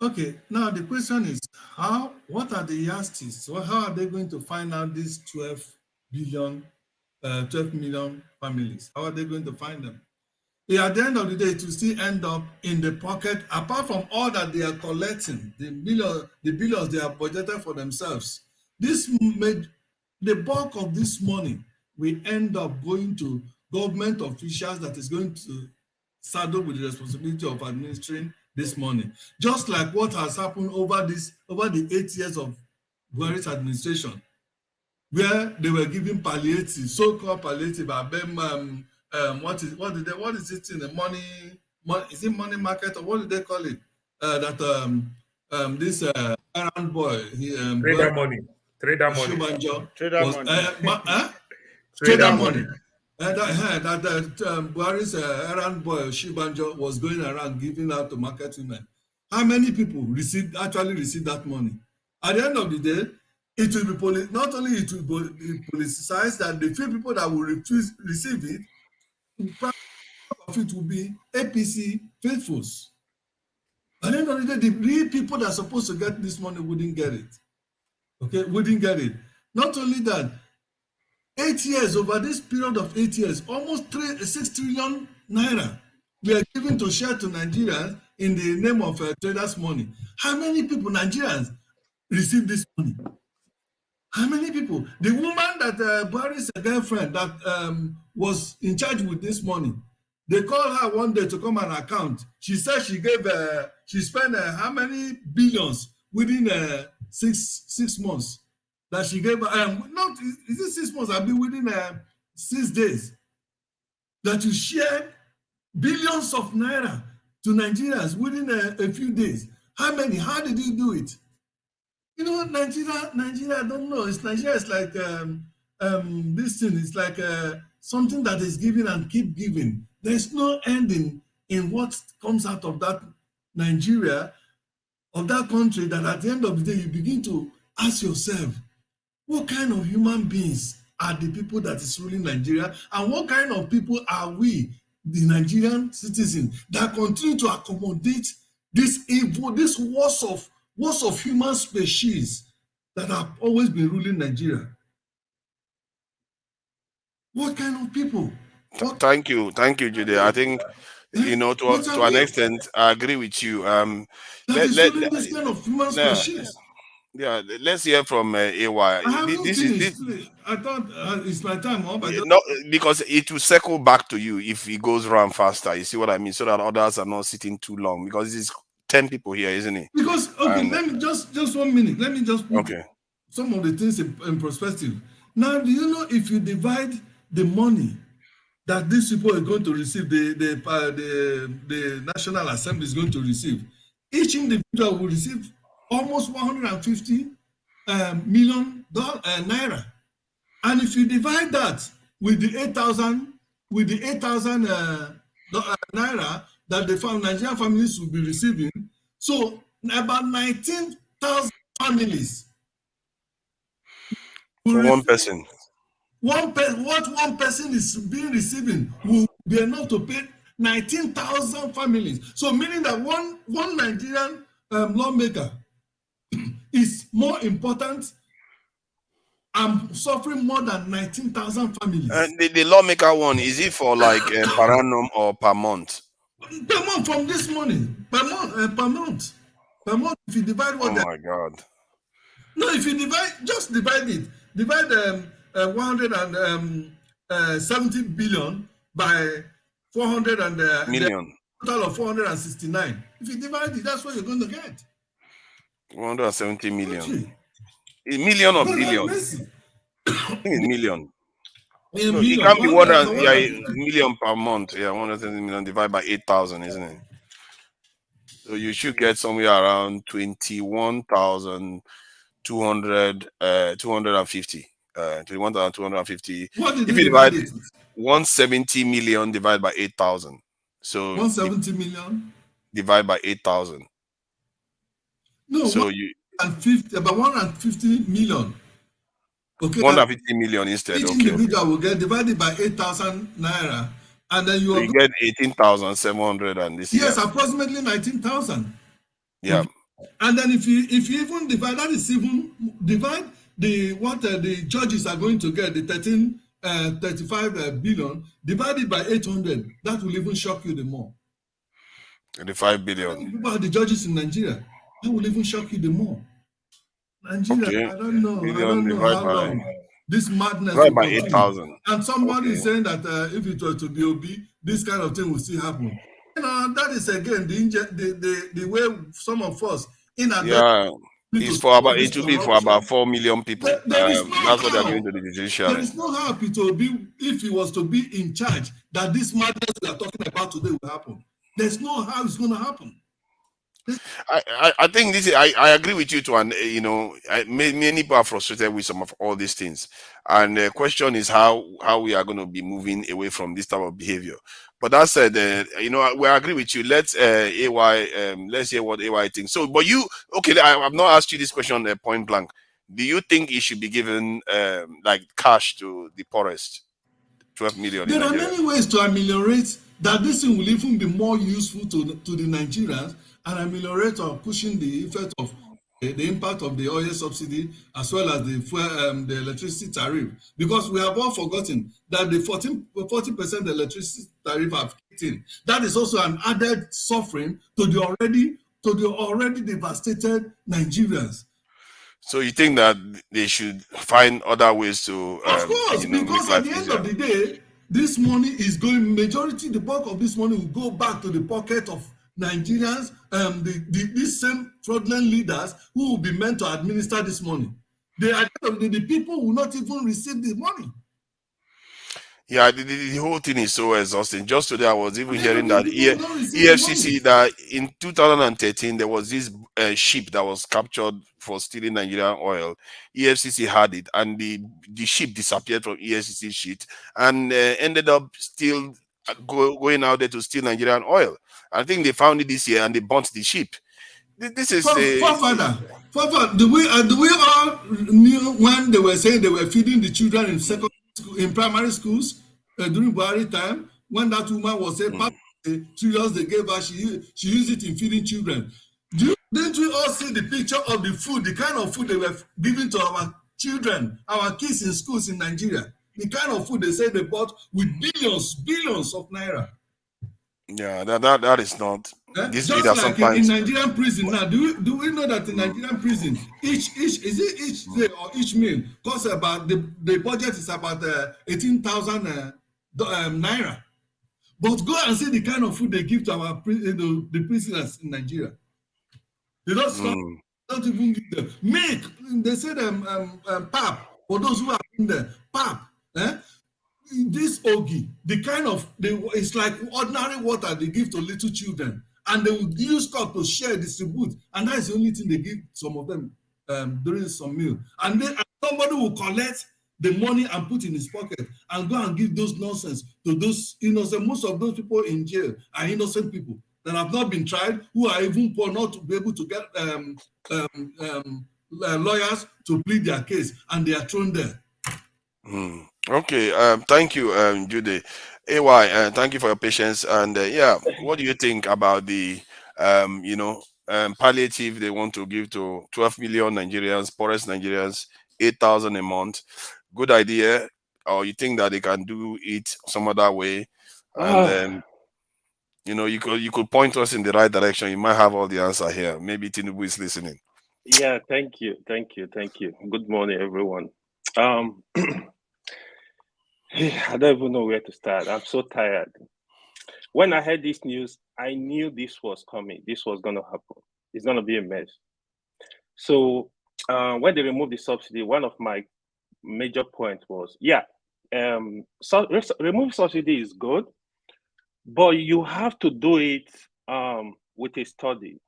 okay, now the question is, what are the yardsticks? How are they going to find out these 12 million families? How are they going to find them? At the end of the day, to still end up in the pocket, apart from all that they are collecting, the billions they have budgeted for themselves. The bulk of this money will end up going to government officials that is going to saddle with the responsibility of administering this money. Just like what has happened over the 8 years of Buhari's administration. where they were giving palliative, so-called palliative, what is it in the money, is it money market, or what do they call it? This errand boy, Trader money. Trader money. Trader money. Trader money. Buhari's errand boy Shibanjo was going around giving out to market women. How many people actually received that money? At the end of the day, it will be not only it will be politicized, that the few people that will receive it, part of it will be APC faithfuls. At the end of the day, the real people that are supposed to get this money wouldn't get it. Okay, wouldn't get it. Not only that, 8 years, over this period of 8 years, almost 6 trillion naira we are given to share to Nigerians in the name of traders' money. How many people, Nigerians, receive this money? How many people? The woman that Buhari's girlfriend that was in charge with this money, they called her one day to come and account. She said she gave, she spent how many billions within 6 months that she gave, not, is it 6 months? I've been within 6 days that you shared billions of naira to Nigerians within a few days. How many? How did you do it? You know, Nigeria, I don't know. Nigeria is like this thing. It's like something that is given and keep giving. There's no ending in what comes out of that Nigeria, of that country, that at the end of the day, you begin to ask yourself, what kind of human beings are the people that is ruling Nigeria? And what kind of people are we, the Nigerian citizens, that continue to accommodate this evil, this worst of human species that have always been ruling Nigeria? What kind of people? Thank you, Jude. I think, you know, to an extent, I agree with you. This kind of human species. Yeah, let's hear from AY. I thought it's my time. No, because it will circle back to you if it goes around faster. You see what I mean? So that others are not sitting too long, because it's 10 people here, isn't it? Because let me just 1 minute. Let me just put some of the things in perspective. Now, do you know, if you divide the money that these people are going to receive, the National Assembly is going to receive, each individual will receive almost 150 million naira. And if you divide that with the 8,000 naira that the Nigerian families will be receiving, so about 19,000 families. For one person. What one person is receiving will be enough to pay 19,000 families. So meaning that one Nigerian lawmaker is more important and suffering more than 19,000 families. The lawmaker one, is it for like per annum or per month? Per month, from this morning. Per month. If you divide what? Oh my God. No, if you just divide it. Divide 170 billion by 400 million. Total of 469. If you divide it, that's what you're going to get. 170 million. A million or billion? I think it's million. No, it can't be more than a million per month. Yeah, 170 million divided by 8,000, isn't it? So you should get somewhere around 21,250. 21,250. If you divide 170 million divided by 8,000. So 170 million divided by 8,000. No, so about 150 million. Okay, 150 million instead. Each individual will get divided by 8,000 naira, and then you get 18,700 and this. Yes, approximately 19,000. Yeah. Okay. And then if you even divide, that is even divide what the judges are going to get, the 35 billion divided by 800, that will even shock you the more. 35 billion. People are the judges in Nigeria. That will even shock you the more. Nigeria, I don't know how long this madness will by continue. 8,000. And somebody is saying that if it were to be OB, this kind of thing will still happen. You know, that is again the way some of us It's for about, it will be for about 4 million people. There is no that's what they're how. going to the judiciary. There is no how it will be, if he was to be in charge, that this madness we are talking about today will happen. There's no how it's going to happen. I think this is, I agree with you too, and many people are frustrated with some of all these things, and the question is how we are going to be moving away from this type of behavior. But that said, we agree with you. Let's let's hear what AY thinks. So, but you, okay, I have not asked you this question point blank. Do you think it should be given like cash to the poorest? 12 million. There are many ways to ameliorate that. This thing will even be more useful to the Nigerians and ameliorate or pushing the effect of the impact of the oil subsidy as well as the electricity tariff, because we have all forgotten that the 40% electricity tariff have kicked in. That is also an added suffering to the already devastated Nigerians. So you think that they should find other ways to of course, because at the end of the day, this money is going, the bulk of this money will go back to the pocket of Nigerians, these same fraudulent leaders who will be meant to administer this money. The people will not even receive the money. Yeah, the whole thing is so exhausting. Just today, I was even hearing that EFCC, that in 2013, there was this ship that was captured for stealing Nigerian oil. EFCC had it, and the ship disappeared from EFCC sheet and ended up still going out there to steal Nigerian oil. I think they found it this year and they burnt the ship. This is Father, the way all knew when they were saying they were feeding the children in in primary schools during Buhari time, when that woman was saying part of the cereals they gave her, she used it in feeding children. Didn't we all see the picture of the food, the kind of food they were giving to our children, our kids in schools in Nigeria? The kind of food they said they bought with billions of naira. Yeah, that is not. This just like in Nigerian prison now. Do we know that in Nigerian prison, each day or each meal costs about the budget is about 18,000 naira. But go and see the kind of food they give to our the prisoners in Nigeria. They don't stop, don't even give them milk. They say pap for those who are in there. Pap. This ogi, it's like ordinary water they give to little children, and they will use cup to share, distribute, and that is the only thing they give some of them during some meal. And then somebody will collect the money and put in his pocket and go and give those nonsense to those innocent. Most of those people in jail are innocent people that have not been tried, who are even poor, not to be able to get lawyers to plead their case, and they are thrown there. Okay, thank you, Jude. AY, thank you for your patience. And what do you think about the palliative they want to give to 12 million Nigerians, poorest Nigerians, 8,000 a month? Good idea, or you think that they can do it some other way? And you could point us in the right direction. You might have all the answer here. Maybe Tinubu is listening. Yeah, thank you. Good morning, everyone. I don't even know where to start. I'm so tired. When I heard this news, I knew this was coming. This was going to happen. It's going to be a mess. So when they removed the subsidy, one of my major points was, remove subsidy is good, but you have to do it with a study.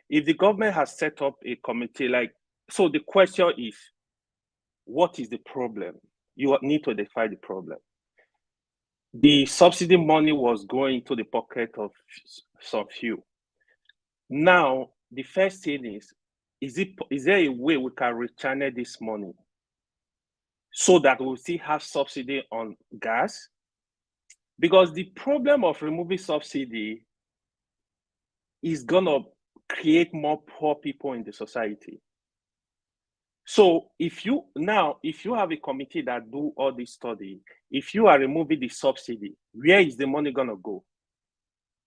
If the government has set up a committee, so the question is, what is the problem? You need to identify the problem. The subsidy money was going to the pocket of some few. Now, the first thing is there a way we can rechannel this money so that we'll still have subsidy on gas? Because the problem of removing subsidy is gonna create more poor people in the society. So if you have a committee that do all this study, if you are removing the subsidy, where is the money gonna go?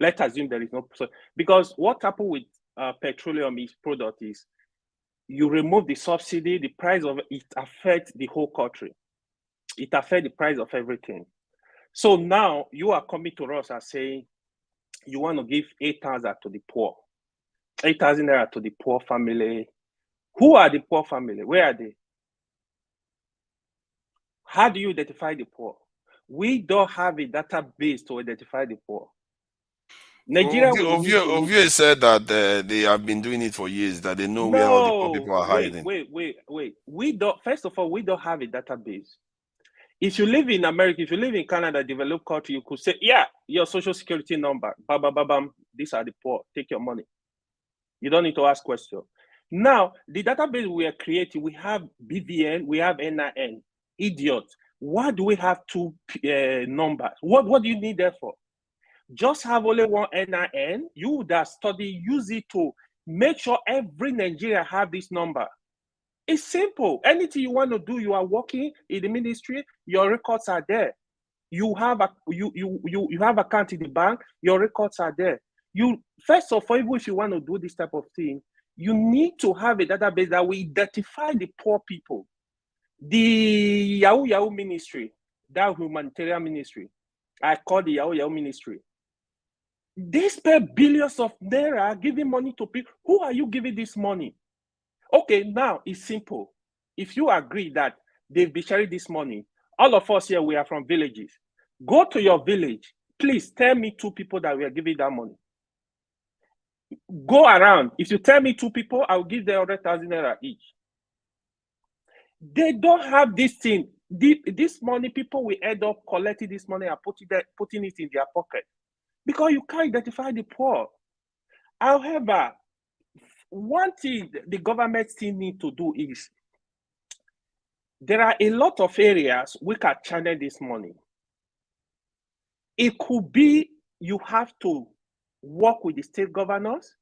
Let's assume there is no, because what happened with petroleum product is you remove the subsidy, the price of it affects the whole country. It affects the price of everything. So now you are coming to us and saying you want to give 8,000 to the poor, 8,000 naira to the poor family Who are the poor family? Where are they? How do you identify the poor? We don't have a database to identify the poor. Nigeria Ovie said that they have been doing it for years, that they know where all the poor people are hiding. Wait. We don't, first of all, we don't have a database. If you live in America, if you live in Canada, developed country, you could say, yeah, your social security number, bam, these are the poor, take your money. You don't need to ask questions. Now, the database we are creating, we have BVN, we have NIN. Idiot. Why do we have two numbers? What do you need that for? Just have only one NIN. You that study, use it to make sure every Nigerian have this number. It's simple. Anything you want to do, you are working in the ministry, your records are there. You have you have account in the bank, your records are there. You first of all, even if you want to do this type of thing, you need to have a database that will identify the poor people. The Yahoo ministry, that humanitarian ministry, I call the Yahoo ministry. They spend billions of naira giving money to people. Who are you giving this money? Okay, now it's simple. If you agree that they've been sharing this money, all of us here, we are from villages. Go to your village. Please tell me 2 people that we are giving that money. Go around. If you tell me 2 people, I'll give them 100,000 naira each. They don't have this thing. This money, people will end up collecting this money and putting it in their pocket because you can't identify the poor. However, one thing the government still need to do is there are a lot of areas we can channel this money. It could be you have to work with the state governors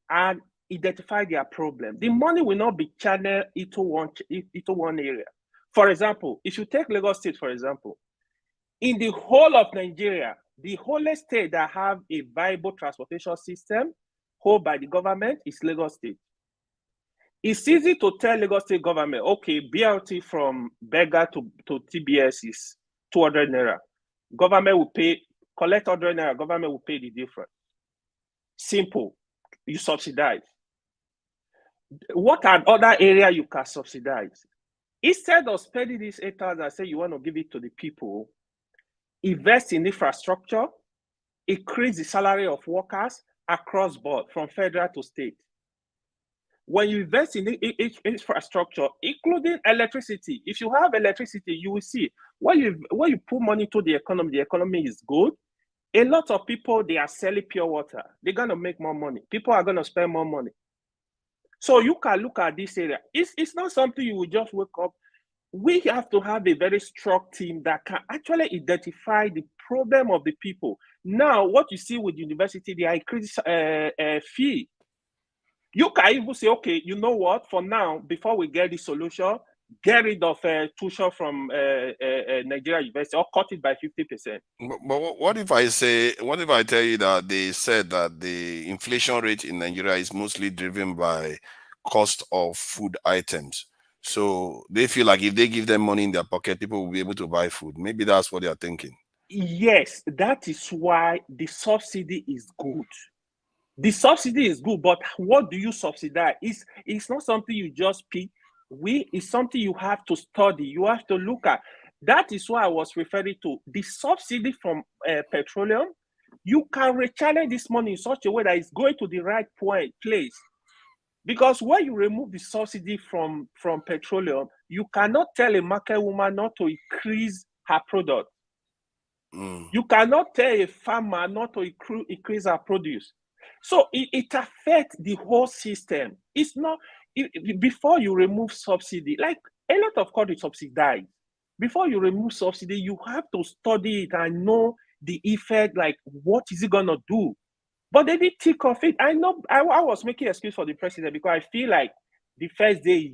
and identify their problem. The money will not be channeled into one area. For example, if you take Lagos State, for example, in the whole of Nigeria, the whole state that have a viable transportation system held by the government is Lagos State. It's easy to tell Lagos State government, okay, BRT from Berger to TBS is 200 naira. Government will pay, collect 100 naira, government will pay the difference. Simple, you subsidize. What are other areas you can subsidize? Instead of spending these 8,000 and say you want to give it to the people, invest in infrastructure, increase the salary of workers across board from federal to state. When you invest in infrastructure, including electricity, if you have electricity, you will see when you put money to the economy is good. A lot of people, they are selling pure water. They're going to make more money. People are going to spend more money. So you can look at this area. It's not something you will just wake up. We have to have a very strong team that can actually identify the problem of the people. Now, what you see with university, they are increasing fee. You can even say, okay, you know what? For now, before we get the solution, get rid of tuition from Nigeria University or cut it by 50%. But what if I tell you that they said that the inflation rate in Nigeria is mostly driven by cost of food items? So they feel like if they give them money in their pocket, people will be able to buy food. Maybe that's what they are thinking. Yes, that is why the subsidy is good. The subsidy is good, but what do you subsidize? It's not something you just pick. It's something you have to study. You have to look at. That is why I was referring to the subsidy from petroleum. You can rechannel this money in such a way that it's going to the right place. Because when you remove the subsidy from petroleum, you cannot tell a market woman not to increase her product. You cannot tell a farmer not to increase her produce. So it affects the whole system. It's not, before you remove subsidy, like a lot of countries subsidize. Before you remove subsidy, you have to study it and know the effect, like what is it gonna do? But they didn't think of it. I know I was making an excuse for the president because I feel like the first day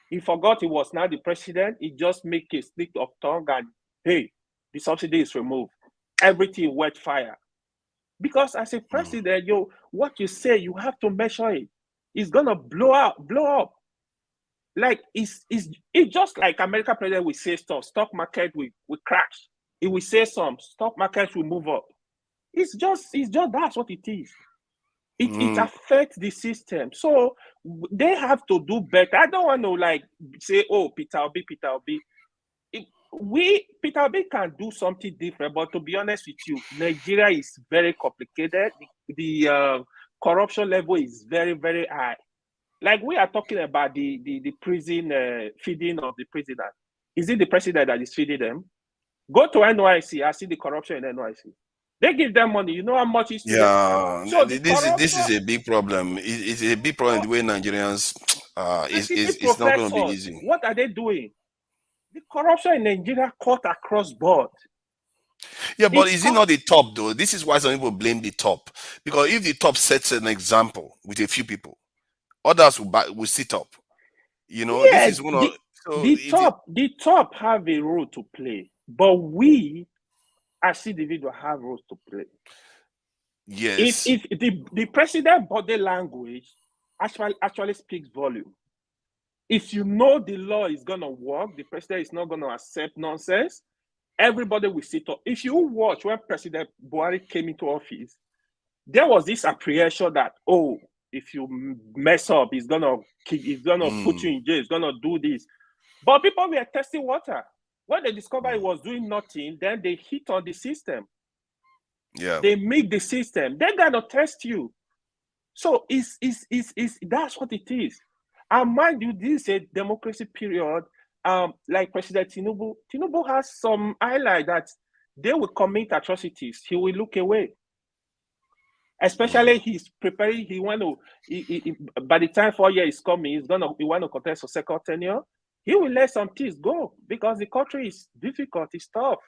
he forgot he was now the president. He just make a slip of tongue and hey, the subsidy is removed. Everything wet fire. Because as a president, what you say, you have to measure it. It's gonna blow up. Like it's just like American president will say stuff, stock market will crash. It will say some stock market will move up. It's just that's what it is. It affects the system. So they have to do better. I don't want to like say, oh, Peter Obi. Peter Obi can do something different, but to be honest with you, Nigeria is very complicated. The corruption level is very, very high. Like we are talking about the prison feeding of the president. Is it the president that is feeding them? Go to NYC. I see the corruption in NYC. They give them money. You know how much it's Yeah, so this is a big problem. It's a big problem the way Nigerians it's not going to be easy. What are they doing? The corruption in Nigeria cut across board. Yeah, but is it not the top though? This is why some people blame the top, because if the top sets an example with a few people, others will sit up. You know, yes, this is one of the top have a role to play, but we as individuals have roles to play. Yes. If the president body language actually speaks volume. If you know the law is gonna work, the president is not gonna accept nonsense. Everybody will sit up. If you watch when President Buhari came into office, there was this apprehension that, oh, if you mess up, he's gonna put you in jail, he's gonna do this. But people were testing water. When they discovered he was doing nothing, then they hit on the system. Yeah. They make the system. They're gonna test you. So that's what it is. And mind you, this is a democracy period. Like President Tinubu has some highlight that they will commit atrocities. He will look away. Especially he's preparing. By the time 4 years is coming, he want to contest a second tenure. He will let some things go because the country is difficult. It's tough.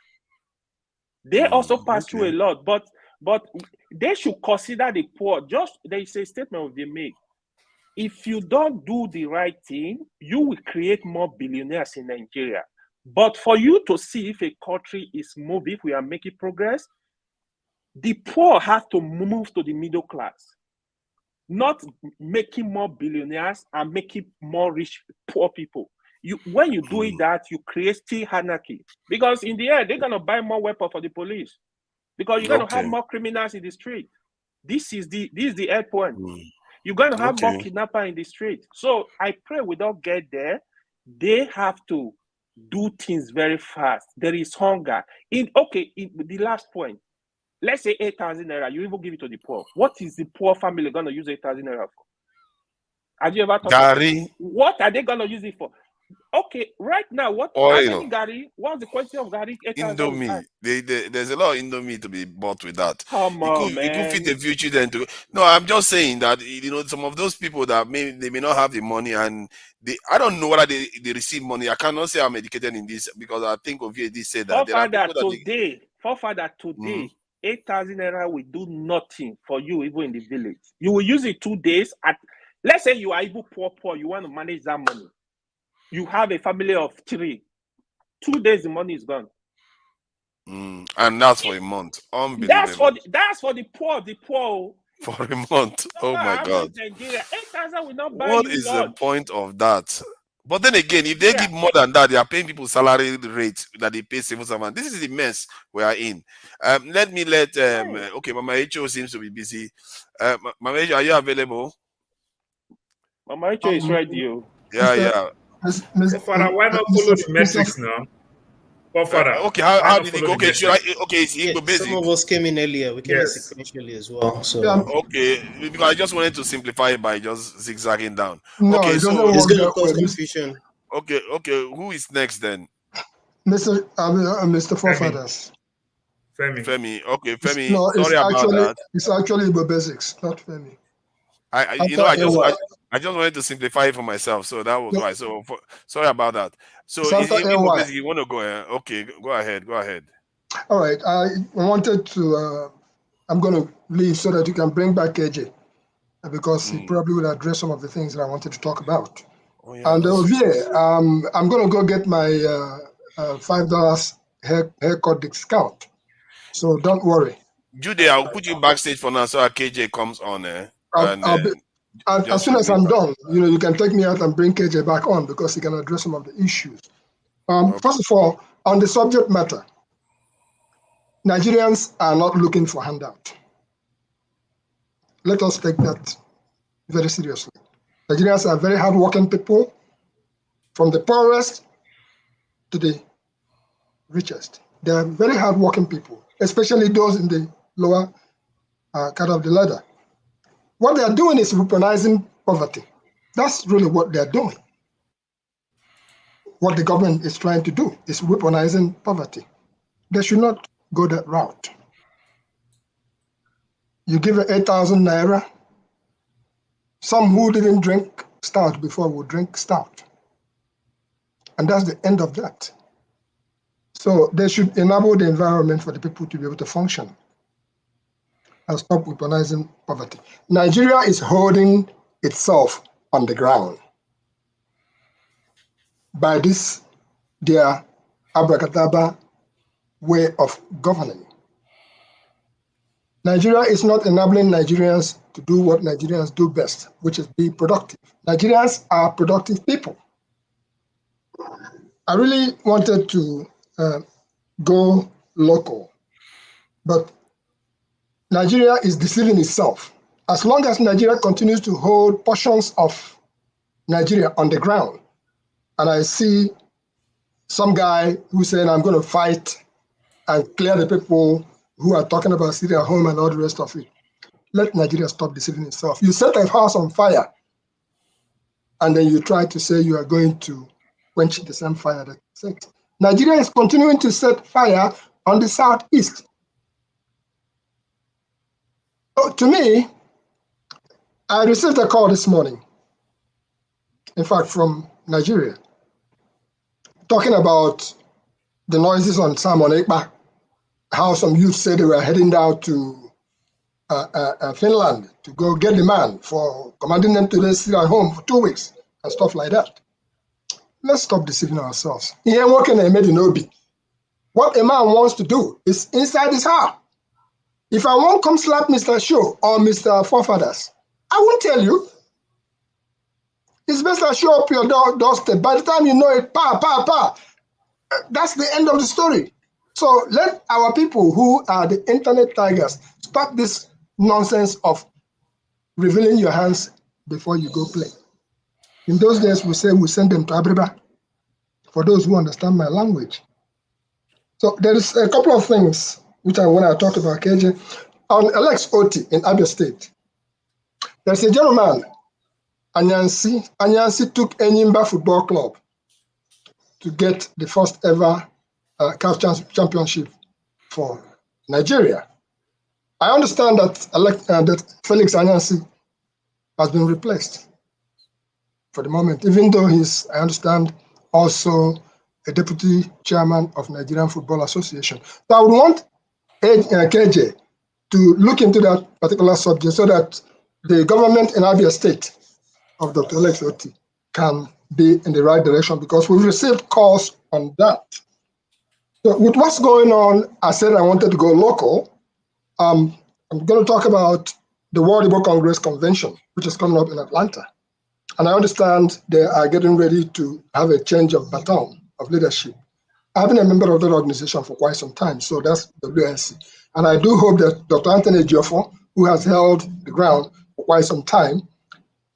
They also pass through a lot, but they should consider the poor. There is a statement they make. If you don't do the right thing, you will create more billionaires in Nigeria. But for you to see if a country is moving, if we are making progress, the poor have to move to the middle class, not making more billionaires and making more rich poor people. When you do that, you create still anarchy. Because in the end, they're going to buy more weapons for the police. Because you're going to have more criminals in the street. This is the end point. You're going to have more kidnappers in the street. So I pray we don't get there. They have to do things very fast. There is hunger. The last point. Let's say 8,000 naira. You even give it to the poor. What is the poor family going to use 8,000 naira for? Have you ever thought Gary? What are they going to use it for? Okay, right now, how many Gary? What's the quantity of Gary? Indomie. There's a lot of Indomie to be bought with that. Come on, man. It could fit the future then to. No, I'm just saying that some of those people that they may not have the money and I don't know whether they receive money. I cannot say I'm educated in this because I think OVAD said that. Forefather today, 8,000 naira will do nothing for you even in the village. You will use it 2 days. Let's say you are even poor. You want to manage that money. You have a family of 3. 2 days, the money is gone. And that's for a month. Unbelievable. That's for the poor. The poor. For a month. Oh my God. Nigeria, 8,000 will not buy. What is the point of that? But then again, if they give more than that, they are paying people salary rate that they pay civil servants. This is the mess we are in. Mama Echo seems to be busy. Mama Echo, are you available? Mama Echo is ready. Yeah. Father, why not follow the metrics now? Father. Okay, how did it go? Okay, it's Igbo basic. Some of us came in earlier. We came in sequentially as well. So okay, because I just wanted to simplify it by just zigzagging down. No, okay, so it's going to cause confusion. Okay. Who is next then? Mr. Forefathers. Femi. Okay, Femi. No, sorry about that. It's actually Igbo basics, not Femi. I just wanted to simplify it for myself, so that was why. So sorry about that. So if you want to go ahead, okay, go ahead. All right, I wanted to. I'm going to leave so that you can bring back KJ, because he probably will address some of the things that I wanted to talk about. Oh, yeah, and Olivier, I'm going to go get my $5 haircut discount, so don't worry. Jude, I'll put you backstage for now, so our KJ comes on. As soon as I'm done, you can take me out and bring KJ back on because he can address some of the issues. First of all, on the subject matter, Nigerians are not looking for handout. let us take that very seriously. Nigerians are very hardworking people, from the poorest to the richest. They are very hardworking people, especially those in the lower cut of the ladder. What they are doing is weaponizing poverty. That's really what they are doing. What the government is trying to do is weaponizing poverty. They should not go that route. You give 8,000 naira. Some who didn't drink stout before will drink stout. And that's the end of that. So they should enable the environment for the people to be able to function and stop weaponizing poverty. Nigeria is holding itself on the ground by this, their abracadabra way of governing. Nigeria is not enabling Nigerians to do what Nigerians do best, which is be productive. Nigerians are productive people. I really wanted to go local, but Nigeria is deceiving itself. As long as Nigeria continues to hold portions of Nigeria on the ground, and I see some guy who's saying, I'm going to fight and clear the people who are talking about sitting at home and all the rest of it. Let Nigeria stop deceiving itself. You set a house on fire, and then you try to say you are going to quench the same fire that you set. Nigeria is continuing to set fire on the southeast. So to me, I received a call this morning, in fact, from Nigeria, talking about the noises on Simon Ekpa, how some youth said they were heading down to Finland to go get the man for commanding them to stay at home for 2 weeks and stuff like that. Let's stop deceiving ourselves. What a man wants to do is inside his heart. If I won't come slap Mr. Show or Mr. Forefathers, I won't tell you. It's best I show up your doorstep. By the time you know it, that's the end of the story. So let our people who are the internet tigers stop this nonsense of revealing your hands before you go play. In those days, we say we send them to Abriba, for those who understand my language. So there is a couple of things which I want to talk about, KJ. On Alex Oti in Abia State, there's a gentleman, Anyansi took Enyimba Football Club to get the first ever CAF championship for Nigeria. I understand that that Felix Anyansi has been replaced for the moment, even though he's, I understand, also a deputy chairman of Nigerian Football Association. So I would want KJ to look into that particular subject so that the government in Abia State of Dr. Alex Oti can be in the right direction, because we've received calls on that. So with what's going on, I said I wanted to go local. I'm going to talk about the World Igbo Congress Convention, which is coming up in Atlanta. And I understand they are getting ready to have a change of baton of leadership. I've been a member of that organization for quite some time, so that's WNC. And I do hope that Dr. Anthony Giofo, who has held the ground for quite some time,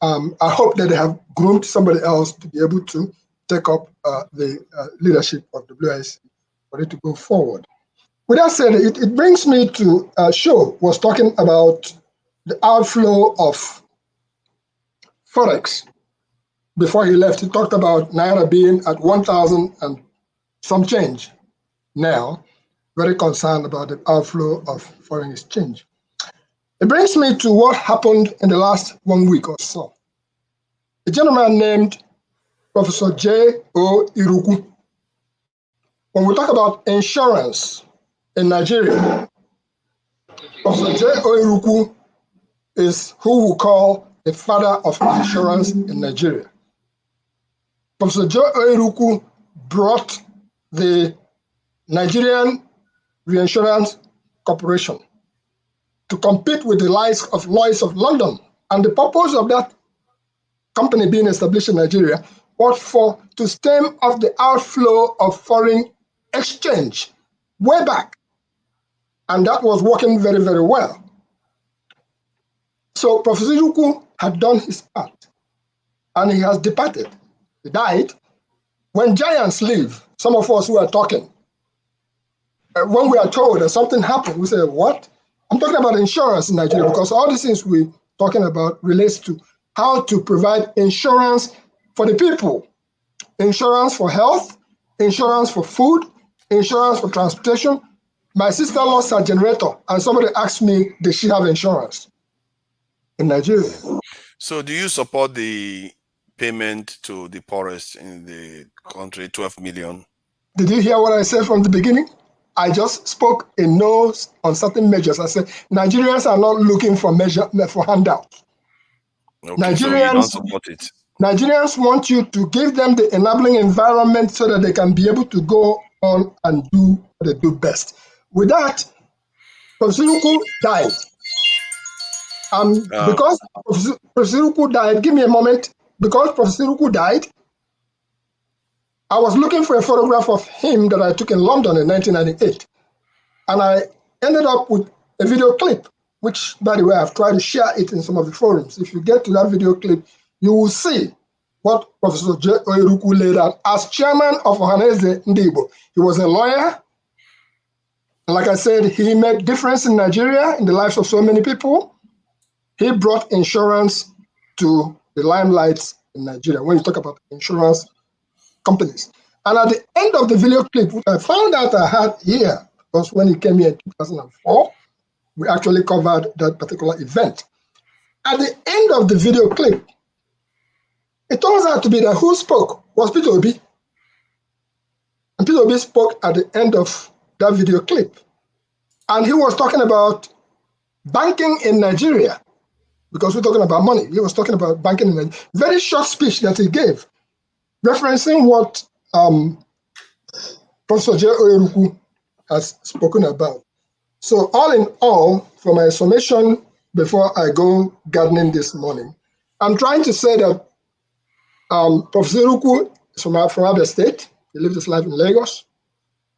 I hope that they have groomed somebody else to be able to take up the leadership of WNC for it to go forward. With that said, it brings me to Show was talking about the outflow of Forex. Before he left, he talked about Naira being at 1,000 and some change now, very concerned about the outflow of foreign exchange. It brings me to what happened in the last 1 week or so. A gentleman named Professor J.O. Iruku. When we talk about insurance in Nigeria, Professor J.O. Iruku is who we call the father of insurance in Nigeria. Professor J.O. Iruku brought the Nigerian Reinsurance Corporation to compete with the likes of Lloyd's of London. And the purpose of that company being established in Nigeria was to stem off the outflow of foreign exchange way back. And that was working very, very well. So Professor Iruku had done his part, and he has departed. He died. When giants leave, some of us who are talking, when we are told that something happened, we say, what? I'm talking about insurance in Nigeria, because all these things we're talking about relates to how to provide insurance for the people. Insurance for health, insurance for food, insurance for transportation. My sister lost her generator, and somebody asked me, did she have insurance in Nigeria? So do you support the payment to the poorest in the country, 12 million? Did you hear what I said from the beginning? I just spoke in no uncertain measures. I said Nigerians are not looking for handouts. Okay, so you don't support it. Nigerians want you to give them the enabling environment so that they can be able to go on and do what they do best. With that, Professor Iruku died. Because Professor Iruku died, give me a moment. Because Professor Iruku died, I was looking for a photograph of him that I took in London in 1998. And I ended up with a video clip, which, by the way, I've tried to share it in some of the forums. If you get to that video clip, you will see what Professor J. Iruku laid out as chairman of Ohaneze Ndibo. He was a lawyer. Like I said, he made difference in Nigeria, in the lives of so many people. He brought insurance to the limelight in Nigeria when you talk about insurance companies. And at the end of the video clip, which I found out I had here, because when he came here in 2004, we actually covered that particular event. At the end of the video clip, it turns out to be that who spoke was Peter Obi. And Peter Obi spoke at the end of that video clip. And he was talking about banking in Nigeria, because we're talking about money. He was talking about banking in Nigeria. Very short speech that he gave, referencing what Professor J. Iruku has spoken about. So all in all, for my summation before I go gardening this morning, I'm trying to say that Professor Iruku is from Abia State. He lived his life in Lagos.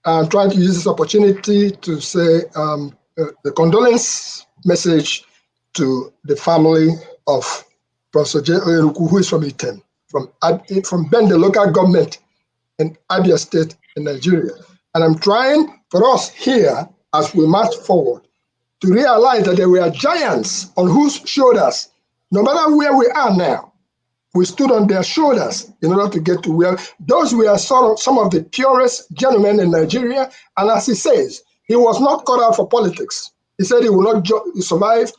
I'm trying to use this opportunity to say the condolence message to the family of Professor J. Iruku, who is from Item, from Bende local government in Abia State in Nigeria. And I'm trying for us here, as we march forward, to realize that there were giants on whose shoulders, no matter where we are now, we stood on their shoulders in order to get to where those were some of the purest gentlemen in Nigeria. And as he says, he was not cut out for politics. He said he will not survive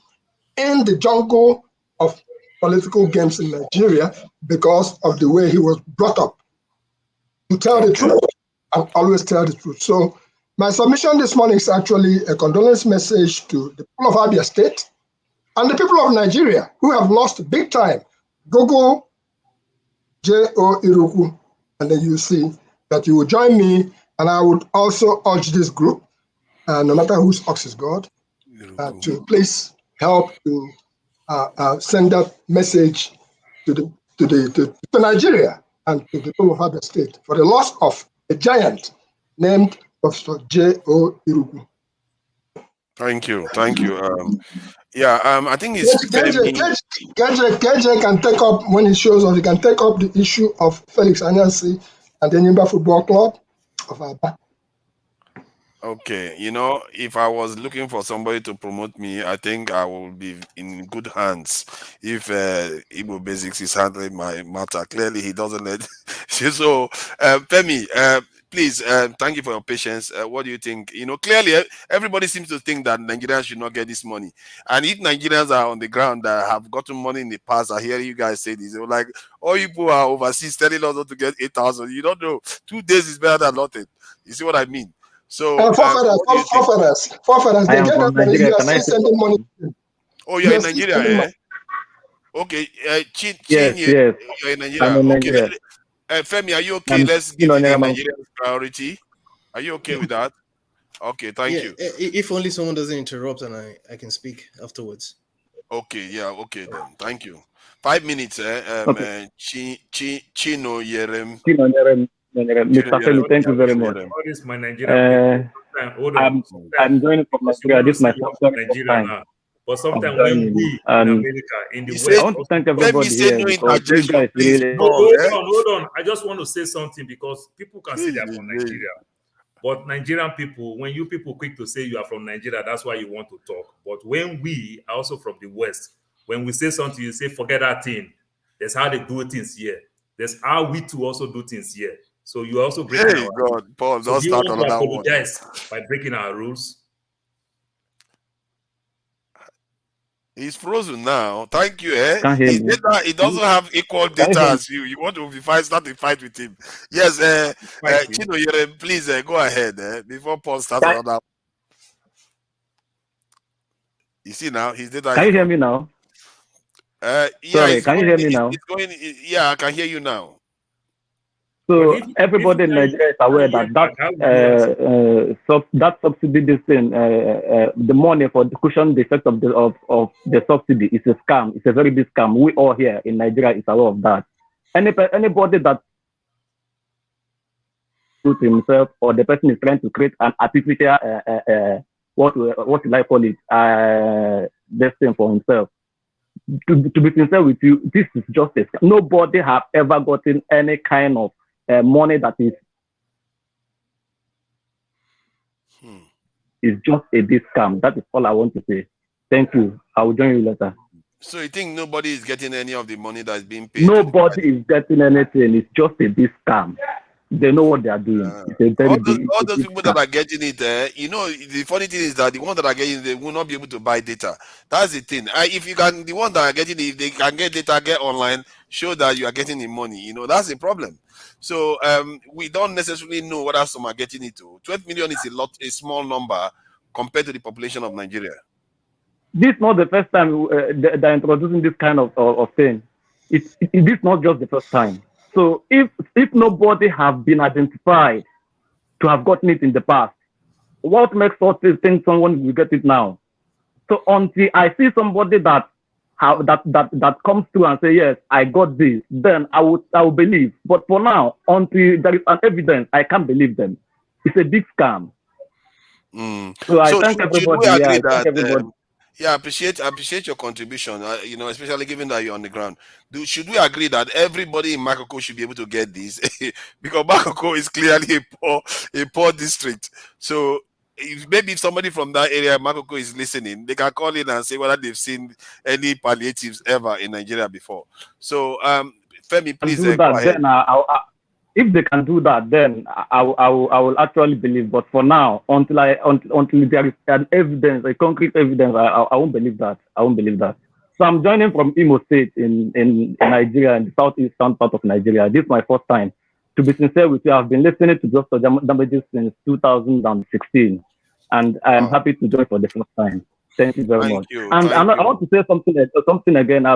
in the jungle of political games in Nigeria because of the way he was brought up to tell the truth and always tell the truth. So my submission this morning is actually a condolence message to the people of Abia State and the people of Nigeria who have lost big time. Google J.O. Iruku, and then you see that you will join me, and I would also urge this group, no matter whose ox is God, to please help to send that message to Nigeria and to the people of Abia State for the loss of a giant named Professor J.O. Iruku. Thank you. I think it's KJ can take up, when he shows up, he can take up the issue of Felix Anyansi and the Nimba Football Club of Aba. Okay, if I was looking for somebody to promote me, I think I will be in good hands if Igbo Basics is handling my matter. Clearly, he doesn't let. So, Femi, please, thank you for your patience. What do you think? Clearly, everybody seems to think that Nigerians should not get this money. And if Nigerians are on the ground that have gotten money in the past, I hear you guys say this. Like, all you people are overseas telling us not to get 8,000. You don't know. 2 days is better than nothing. You see what I mean? So, forefathers, they get that money. You are still sending money. Oh, you're in Nigeria, eh? Okay, yes. You're in Nigeria. I'm in Okay, Nigeria. Femi, are you okay? Let's give the Nigerians priority. Are you okay with that? Okay, thank you. If only someone doesn't interrupt and I can speak afterwards. Okay, okay then. Thank you. 5 minutes, Okay. Chino Yerem. Mr. Femi, thank you very much. This is my Nigerian I'm joining from Nigeria. This is my first time. But sometimes when we in America, in the West, I want to thank everybody here because you guys really. Hold on. I just want to say something because people can say they're from Nigeria. But Nigerian people, when you people quick to say you are from Nigeria, that's why you want to talk. But when we are also from the West, when we say something, you say, forget that thing. That's how they do things here. That's how we too also do things here. So you also breaking our rules. Paul, so you want to apologize by breaking our rules? He's frozen now. Thank you. Can't hear His me. data, he doesn't have equal data as you. You want to start a fight with him. Yes, Chino, please go ahead before Paul starts another. You see now, his data. Can you hear me now? Yeah, sorry, can you hear me now? Yeah, I can hear you now. So everybody in Nigeria is aware that that subsidy, this thing, the money for the cushion the effect of the subsidy is a scam. It's a very big scam. We all here in Nigeria is aware of that. Anybody that to himself or the person is trying to create an artificial what will I call it this thing for himself. To be sincere with you, this is just a scam. Nobody have ever gotten any kind of money that is just a big scam. That is all I want to say. Thank you. I will join you later. So you think nobody is getting any of the money that is being paid? Nobody is getting anything. It's just a big scam. They know what they are doing. It's a very all those people that are getting it, the funny thing is that the ones that are getting it, they will not be able to buy data. That's the thing. If you can, the ones that are getting it, if they can get data, get online, show that you are getting the money. That's the problem. So we don't necessarily know what else some are getting it to. 12 million is a small number compared to the population of Nigeria. This is not the first time they're introducing this kind of thing. This is not just the first time. So if nobody have been identified to have gotten it in the past, what makes us think someone will get it now? So until I see somebody that comes through and say, yes, I got this, then I will believe. But for now, until there is an evidence, I can't believe them. It's a big scam. So I thank everybody. I appreciate your contribution. Especially given that you're on the ground. Should we agree that everybody in Makoko should be able to get this? Because Makoko is clearly a poor district. So maybe if somebody from that area, Makoko, is listening, they can call in and say whether they've seen any palliatives ever in Nigeria before. So Femi, please go ahead. If they can do that, then I will actually believe. But for now, until there is an evidence, a concrete evidence, I won't believe that. So I'm joining from Imo State in Nigeria, in the southeastern part of Nigeria. This is my first time. To be sincere with you, I've been listening to Dr. Damages since 2016, and I am happy to join for the first time. Thank you very much. And I want to say something again.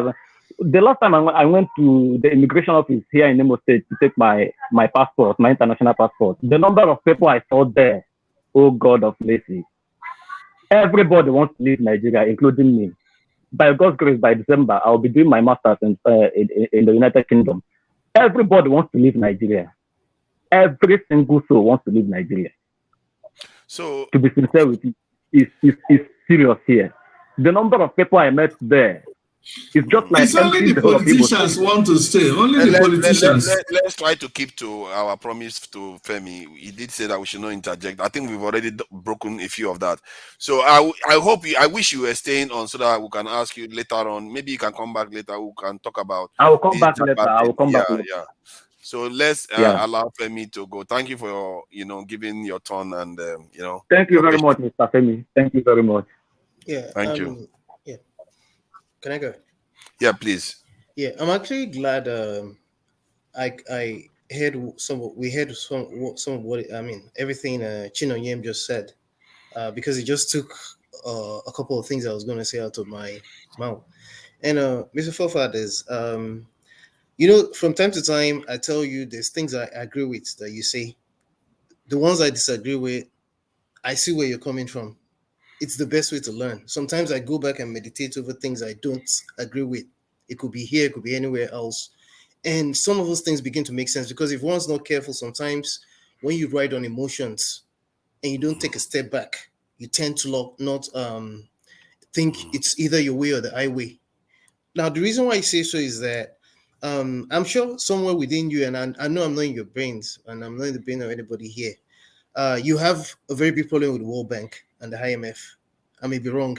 The last time I went to the immigration office here in Imo State to take my passport, my international passport, the number of people I saw there, oh God of mercy, everybody wants to leave Nigeria, including me. By God's grace, by December, I'll be doing my master's in the United Kingdom. Everybody wants to leave Nigeria. Every single soul wants to leave Nigeria. So, to be sincere with you, it's serious here. The number of people I met there, it's just like it's only the politicians want to stay. Only the politicians. Let's try to keep to our promise to Femi. He did say that we should not interject. I think we've already broken a few of that. So I wish you were staying on so that we can ask you later on. Maybe you can come back later. We can talk about. I will come back later. I will come back later. Yeah. So let's allow Femi to go. Thank you for giving your turn and Thank you very much, Mr. Femi. Thank you very much. Yeah. Thank you. Yeah. Can I go? Yeah, please. Yeah, I'm actually glad. I heard some of what everything Chino Yem just said, because it just took a couple of things I was going to say out of my mouth. And Mr. Fofathers, from time to time I tell you there's things I agree with that you say. The ones I disagree with, I see where you're coming from. It's the best way to learn. Sometimes I go back and meditate over things I don't agree with. It could be here, it could be anywhere else. And some of those things begin to make sense because if one's not careful, sometimes when you ride on emotions and you don't take a step back, you tend to not think it's either your way or the highway. Now, the reason why I say so is that I'm sure somewhere within you, and I know I'm not in your brains, and I'm not in the brain of anybody here, you have a very big problem with the World Bank and the IMF. I may be wrong.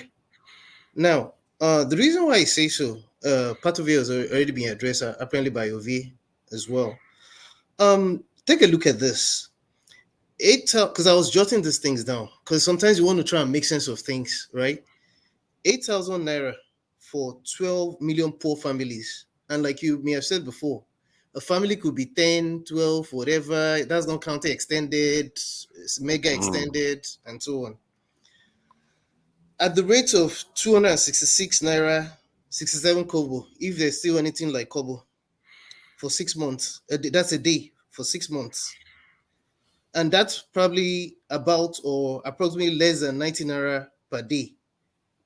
Now, the reason why I say so, part of it has already been addressed apparently by Ovi as well. Take a look at this. Because I was jotting these things down, because sometimes you want to try and make sense of things, right? 8,000 naira for 12 million poor families. And like you may have said before, a family could be 10, 12, whatever. That's not counting extended, mega extended, and so on. At the rate of 266 naira, 67 kobo, if there's still anything like kobo, for 6 months, that's a day for 6 months. And that's probably about or approximately less than 90 naira per day.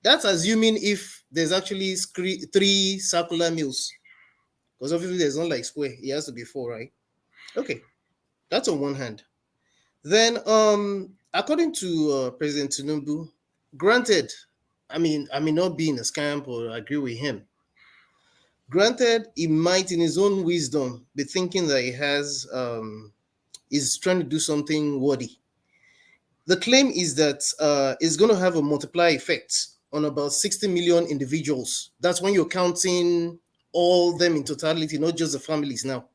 That's assuming if there's actually 3 circular meals, because obviously there's not like square, it has to be 4, right? Okay, that's on one hand. Then, according to President Tinubu, granted, I may not be in a scam or agree with him. Granted, he might, in his own wisdom, be thinking that he has is trying to do something worthy. The claim is that it's going to have a multiplier effect on about 60 million individuals. That's when you're counting all them in totality, not just the families now.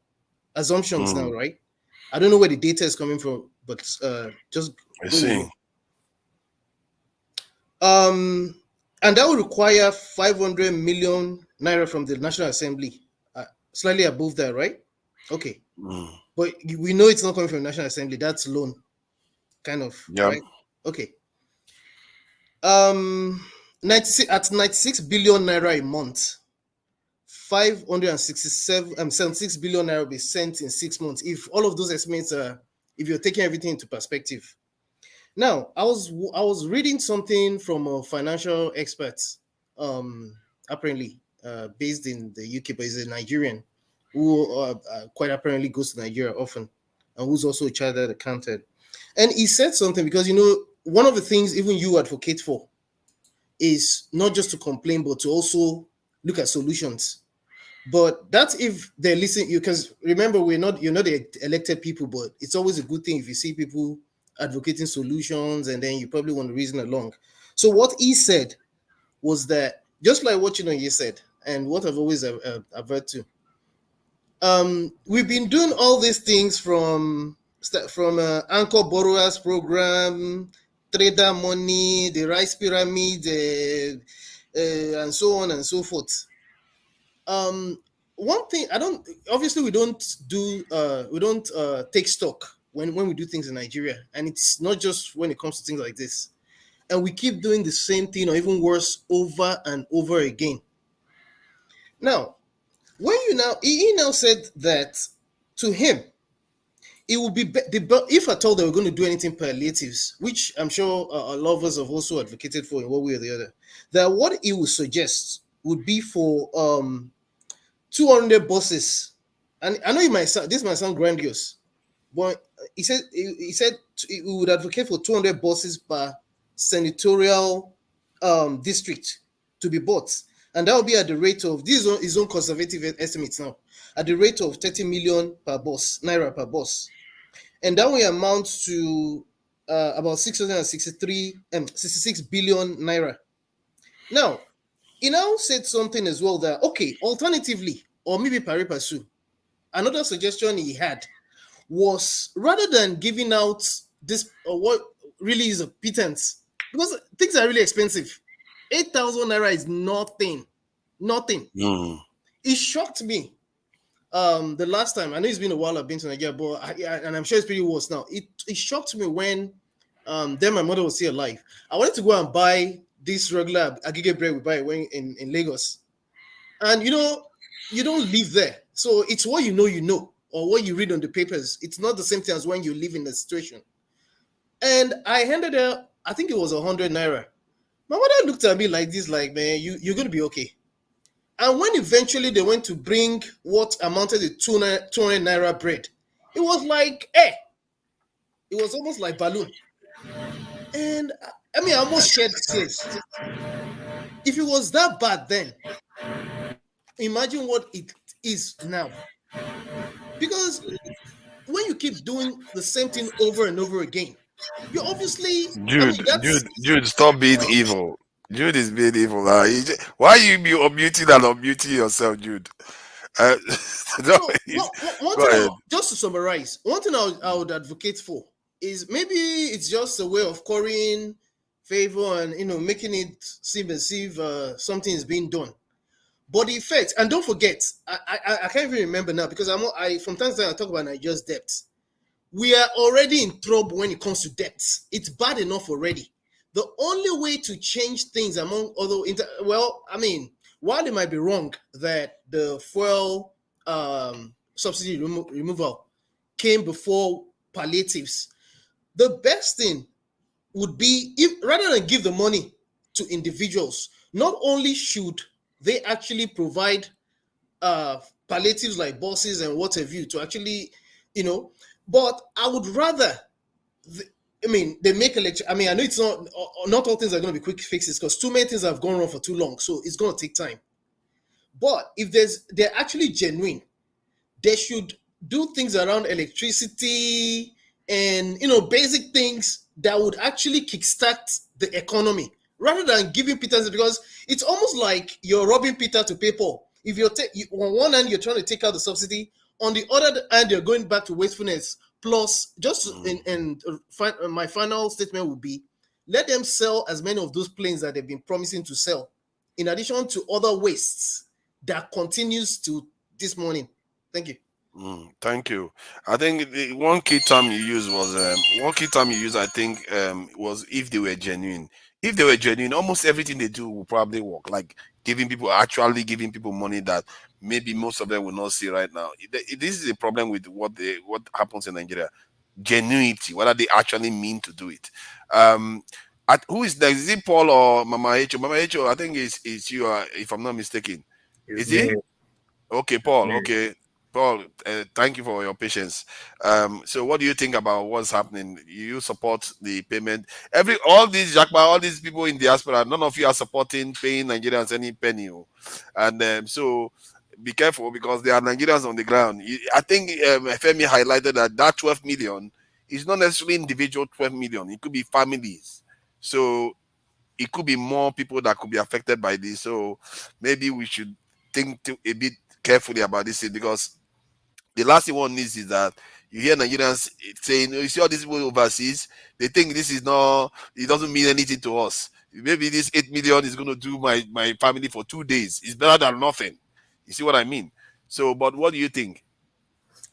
Assumptions now, right? I don't know where the data is coming from, but just I see. And that will require 500 million naira from the National Assembly, slightly above that, right? Okay. But we know it's not coming from the National Assembly. That's loan, kind of, right? Okay. 96 billion naira a month, 76 billion naira will be sent in 6 months. If all of those estimates are, if you're taking everything into perspective. Now, I was reading something from a financial expert, apparently based in the UK, but he's a Nigerian who quite apparently goes to Nigeria often, and who's also a chartered accountant. And he said something, because one of the things even you advocate for is not just to complain, but to also look at solutions. But that's if they're listening, because remember, you're not the elected people, but it's always a good thing if you see people advocating solutions, and then you probably want to reason along. So what he said was that, just like what you said, and what I've always averted to, we've been doing all these things from Anchor Borrowers Program, Trader Money, the Rice Pyramid, and so on and so forth. One thing we don't take stock when we do things in Nigeria, and it's not just when it comes to things like this, and we keep doing the same thing or even worse over and over again. Now, when he now said that to him, it would be if at all they were going to do anything palliatives, which I'm sure a lot of us have also advocated for in one way or the other, that what he would suggest would be for 200 buses. And I know this might sound grandiose, but he said he would advocate for 200 buses per senatorial district to be bought, and that will be at the rate of, this is his own conservative estimates now, at the rate of 30 million naira per bus, and that will amount to about 66 billion naira. Now, he now said something as well that, okay, alternatively, or maybe pari passu, another suggestion he had was, rather than giving out this, or what really is a pittance, because things are really expensive, 8,000 naira is nothing. It shocked me. The last time, I know it's been a while I've been to Nigeria, but and I'm sure it's pretty worse now. It shocked me when then my mother was still alive. I wanted to go and buy this regular agege bread we buy when in Lagos, and you don't live there, so it's what you know, or what you read on the papers. It's not the same thing as when you live in the situation. And I handed her, I think it was 100 naira. My mother looked at me like this, like, man, you're gonna be okay. And when eventually they went to bring what amounted to 200 naira bread, it was like, it was almost like balloon. And I almost shed tears. If it was that bad then, imagine what it is now. Because when you keep doing the same thing over and over again, you're obviously, Jude, stop being evil. Jude is being evil. Why you be unmuting and unmuting yourself, Jude? No, one go thing ahead. just to summarize, one thing I would advocate for is maybe it's just a way of currying favor and making it seem as if something is being done. But the effect, and don't forget, I can't even remember now because I from time to time I talk about Nigeria's debts. We are already in trouble when it comes to debts. It's bad enough already. The only way to change things among other, while it might be wrong that the fuel subsidy removal came before palliatives, the best thing would be, if rather than give the money to individuals, not only should they actually provide palliatives like buses and what have you to actually, but I would rather, they make election. I know it's not all things are going to be quick fixes because too many things have gone wrong for too long, so it's going to take time. But if they're actually genuine, they should do things around electricity and basic things that would actually kickstart the economy rather than giving Peter, because it's almost like you're robbing Peter to pay Paul. If on one hand you're trying to take out the subsidy, on the other hand you're going back to wastefulness. Plus, my final statement would be, let them sell as many of those planes that they've been promising to sell, in addition to other wastes that continues to this morning. Thank you. Thank you. I think the one key term you used was I think was if they were genuine. If they were genuine, almost everything they do will probably work. Like actually giving people money that maybe most of them will not see right now. This is a problem with what happens in Nigeria. Genuinity, whether they actually mean to do it. Who is next? Is it Paul or Mama Echo? Mama Echo, I think it's you, if I'm not mistaken. Is it? Okay, Paul. Okay. Paul, thank you for your patience. So what do you think about what's happening? You support the payment? All these people in diaspora, none of you are supporting paying Nigerians any penny. And so be careful because there are Nigerians on the ground. I think Femi highlighted that 12 million is not necessarily individual 12 million. It could be families. So it could be more people that could be affected by this. So maybe we should think a bit carefully about this because the last thing one needs is that you hear Nigerians saying, you see all these people overseas, they think this is it doesn't mean anything to us. Maybe this 8 million is going to do my family for 2 days. It's better than nothing. You see what I mean? So, but what do you think?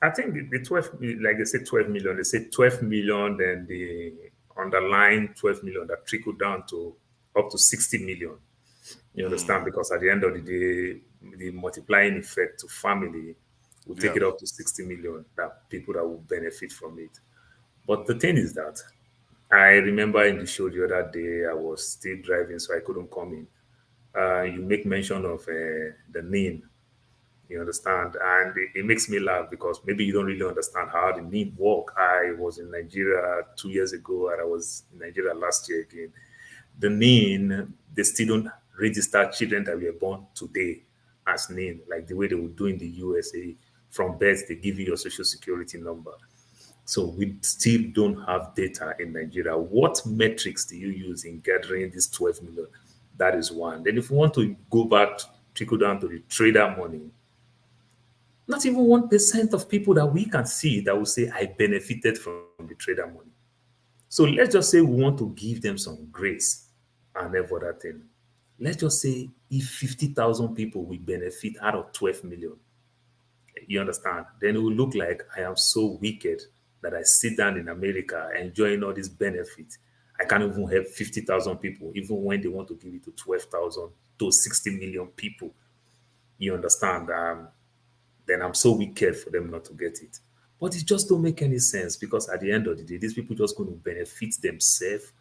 I think the 12, like they say 12 million, they say 12 million, then the underlying 12 million that trickle down to up to 60 million. You understand? Because at the end of the day, the multiplying effect to family will take it up to 60 million, that people that will benefit from it. But the thing is that I remember in the show the other day, I was still driving, so I couldn't come in. You make mention of the NIN, you understand? And it makes me laugh because maybe you don't really understand how the NIN work. I was in Nigeria 2 years ago, and I was in Nigeria last year again. The NIN, they still don't register children that were born today as NIN, like the way they would do in the USA. From birth, they give you your social security number. So we still don't have data in Nigeria. What metrics do you use in gathering this 12 million? That is one. Then if we want to go back, trickle down to the trader money, not even 1% of people that we can see that will say, I benefited from the trader money. So let's just say we want to give them some grace and every other thing. Let's just say if 50,000 people will benefit out of 12 million, you understand? Then it will look like I am so wicked that I sit down in America enjoying all these benefits. I can't even help 50,000 people, even when they want to give it to 12,000 to 60 million people. You understand? Then I'm so wicked for them not to get it. But it just don't make any sense because at the end of the day, these people just going to benefit themselves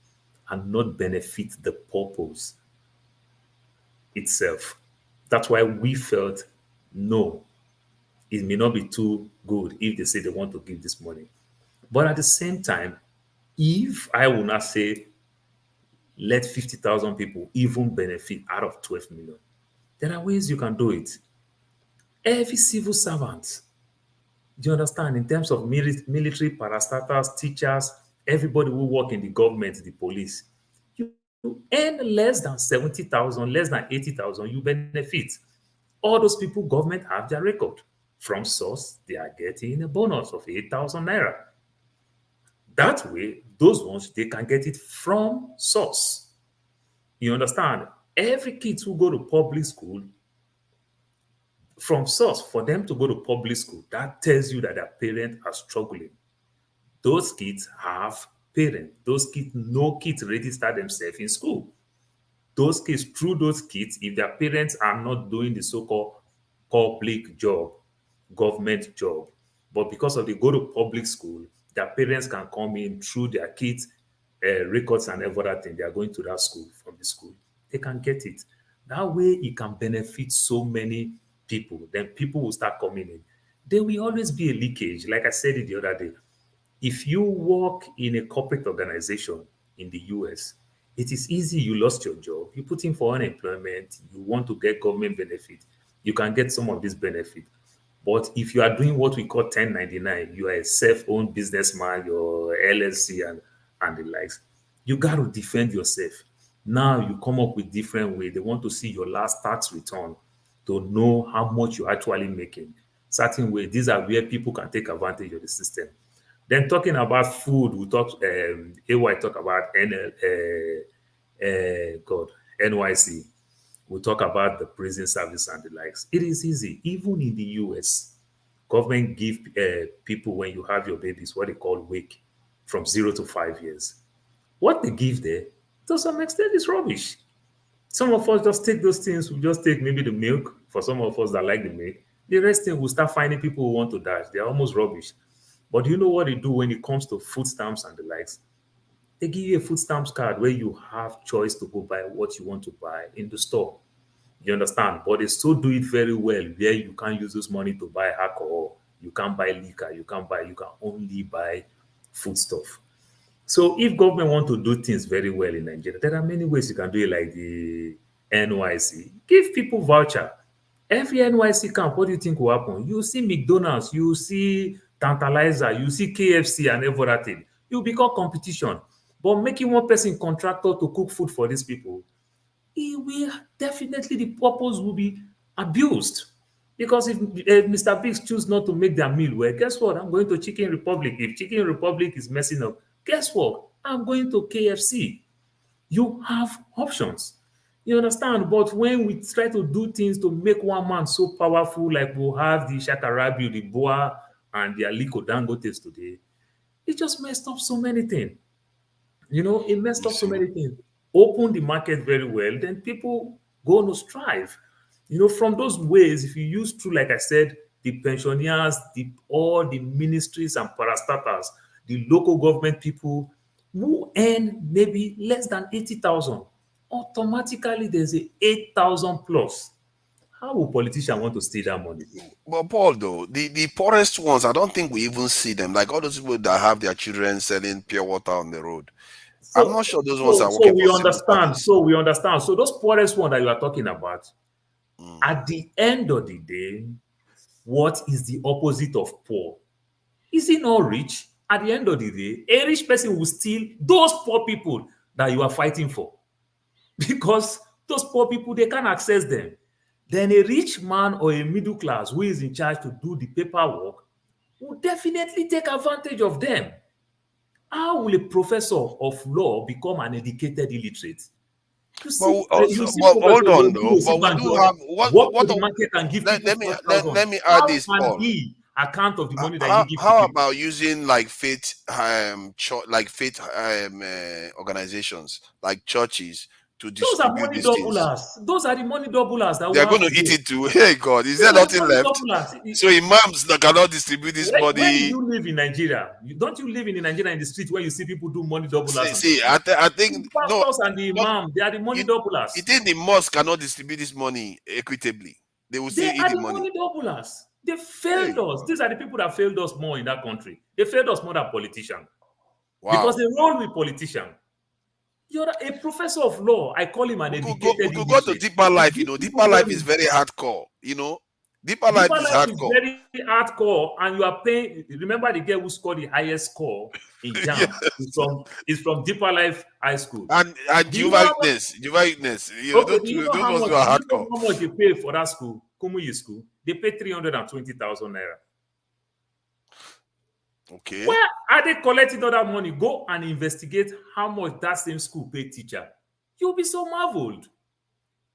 and not benefit the purpose itself. That's why we felt, no, it may not be too good if they say they want to give this money. But at the same time, if I will not say, let 50,000 people even benefit out of 12 million. There are ways you can do it. Every civil servant, do you understand, in terms of military, parastatals, teachers, everybody who work in the government, the police, you earn less than 70,000, less than 80,000, you benefit. All those people, government have their record. From source, they are getting a bonus of 8,000 naira. That way, those ones, they can get it from source. You understand? Every kid who go to public school, from source, for them to go to public school, that tells you that their parents are struggling. Those kids have parents. Those kids, no kids register themselves in school. Those kids, through those kids, if their parents are not doing the so-called public job, government job, but because of they go to public school, their parents can come in through their kids' records and everything. They are going to that school, from the school. They can get it. That way, it can benefit so many people. Then people will start coming in. There will always be a leakage. Like I said it the other day, if you work in a corporate organization in the US, it is easy. You lost your job. You put in for unemployment. You want to get government benefit. You can get some of this benefit. But if you are doing what we call 1099, you are a self-owned businessman, your LLC and the likes, you got to defend yourself. Now you come up with different ways. They want to see your last tax return to know how much you're actually making. Certain ways, these are where people can take advantage of the system. Then talking about food, we talked, AY talk about NYC. We talk about the prison service and the likes. It is easy. Even in the US, government give people, when you have your babies, what they call WAKE, from 0 to 5 years. What they give there, to some extent, is rubbish. Some of us just take those things. We just take maybe the milk, for some of us that like the milk. The rest thing, we'll start finding people who want to dash. They're almost rubbish. But you know what they do when it comes to food stamps and the likes? They give you a food stamps card where you have choice to go buy what you want to buy in the store. You understand? But they still do it very well, where you can't use this money to buy alcohol. You can't buy liquor. You can only buy food stuff. So if government want to do things very well in Nigeria, there are many ways you can do it, like the NYC. Give people voucher. Every NYC camp, what do you think will happen? You see McDonald's, you see Tantalizer, you see KFC and everything. You become competition. But making one person contractor to cook food for these people, it will definitely, the purpose will be abused. Because if Mr. Biggs choose not to make their meal, well, guess what? I'm going to Chicken Republic. If Chicken Republic is messing up, guess what? I'm going to KFC. You have options. You understand? But when we try to do things to make one man so powerful, like we'll have the Shakarabi, the Boa, and the Aliko Dangotes today, it just messed up so many things. You know, it messed up so many things. Open the market very well, then people go to strive. You know, from those ways, if you use through, like I said, the pensioners, all the ministries and parastatals, the local government people who earn maybe less than 80,000, automatically there's a 8,000 plus. How will politicians want to steal that money? But Paul, though, the poorest ones, I don't think we even see them. Like all those people that have their children selling pure water on the road. So, I'm not sure those ones are working. So we understand. So we understand. So those poorest ones that you are talking about, at the end of the day, what is the opposite of poor? Is he not rich? At the end of the day, a rich person will steal those poor people that you are fighting for. Because those poor people, they can't access them. Then a rich man or a middle class who is in charge to do the paperwork will definitely take advantage of them. How will a professor of law become an educated illiterate? You see, hold on, though. But we do have what the market can give. Let me add this, Paul. Account of the money that you give. How about using like faith, organizations like churches to distribute these things? Those are the money doublers. They are going to eat it too. Hey God, is there nothing left? So imams that cannot distribute this money. Where do you live in Nigeria? Don't you live in Nigeria in the street where you see people do money doublers? See, I think the pastors and the imam, they are the money doublers. You think the mosque cannot distribute this money equitably? They will still eat the money. Doublers. They failed us. These are the people that failed us more in that country. They failed us more than politicians. Wow. Because they roll with politicians. You're a professor of law. I call him an educated. We could go to deeper life. You know, deeper life is very hardcore. You know, deeper life is hardcore. Very hardcore, and you are paying. Remember the girl who scored the highest score in JAM is from Deeper Life High School. And Jehovah's Witness. You know, do you know how much they pay for that school, Kumuyi school? They pay 320,000 naira. Okay. Where are they collecting all that money? Go and investigate how much that same school pay teacher. You'll be so marveled.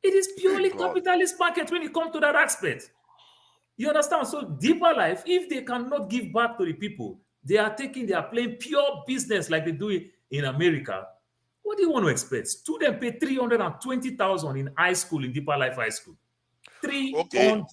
It is purely capitalist market when it comes to that aspect. You understand? So Deeper Life, if they cannot give back to the people, they are playing pure business like they do in America. What do you want to expect? Students pay 320,000 in high school, in Deeper Life High School. Okay,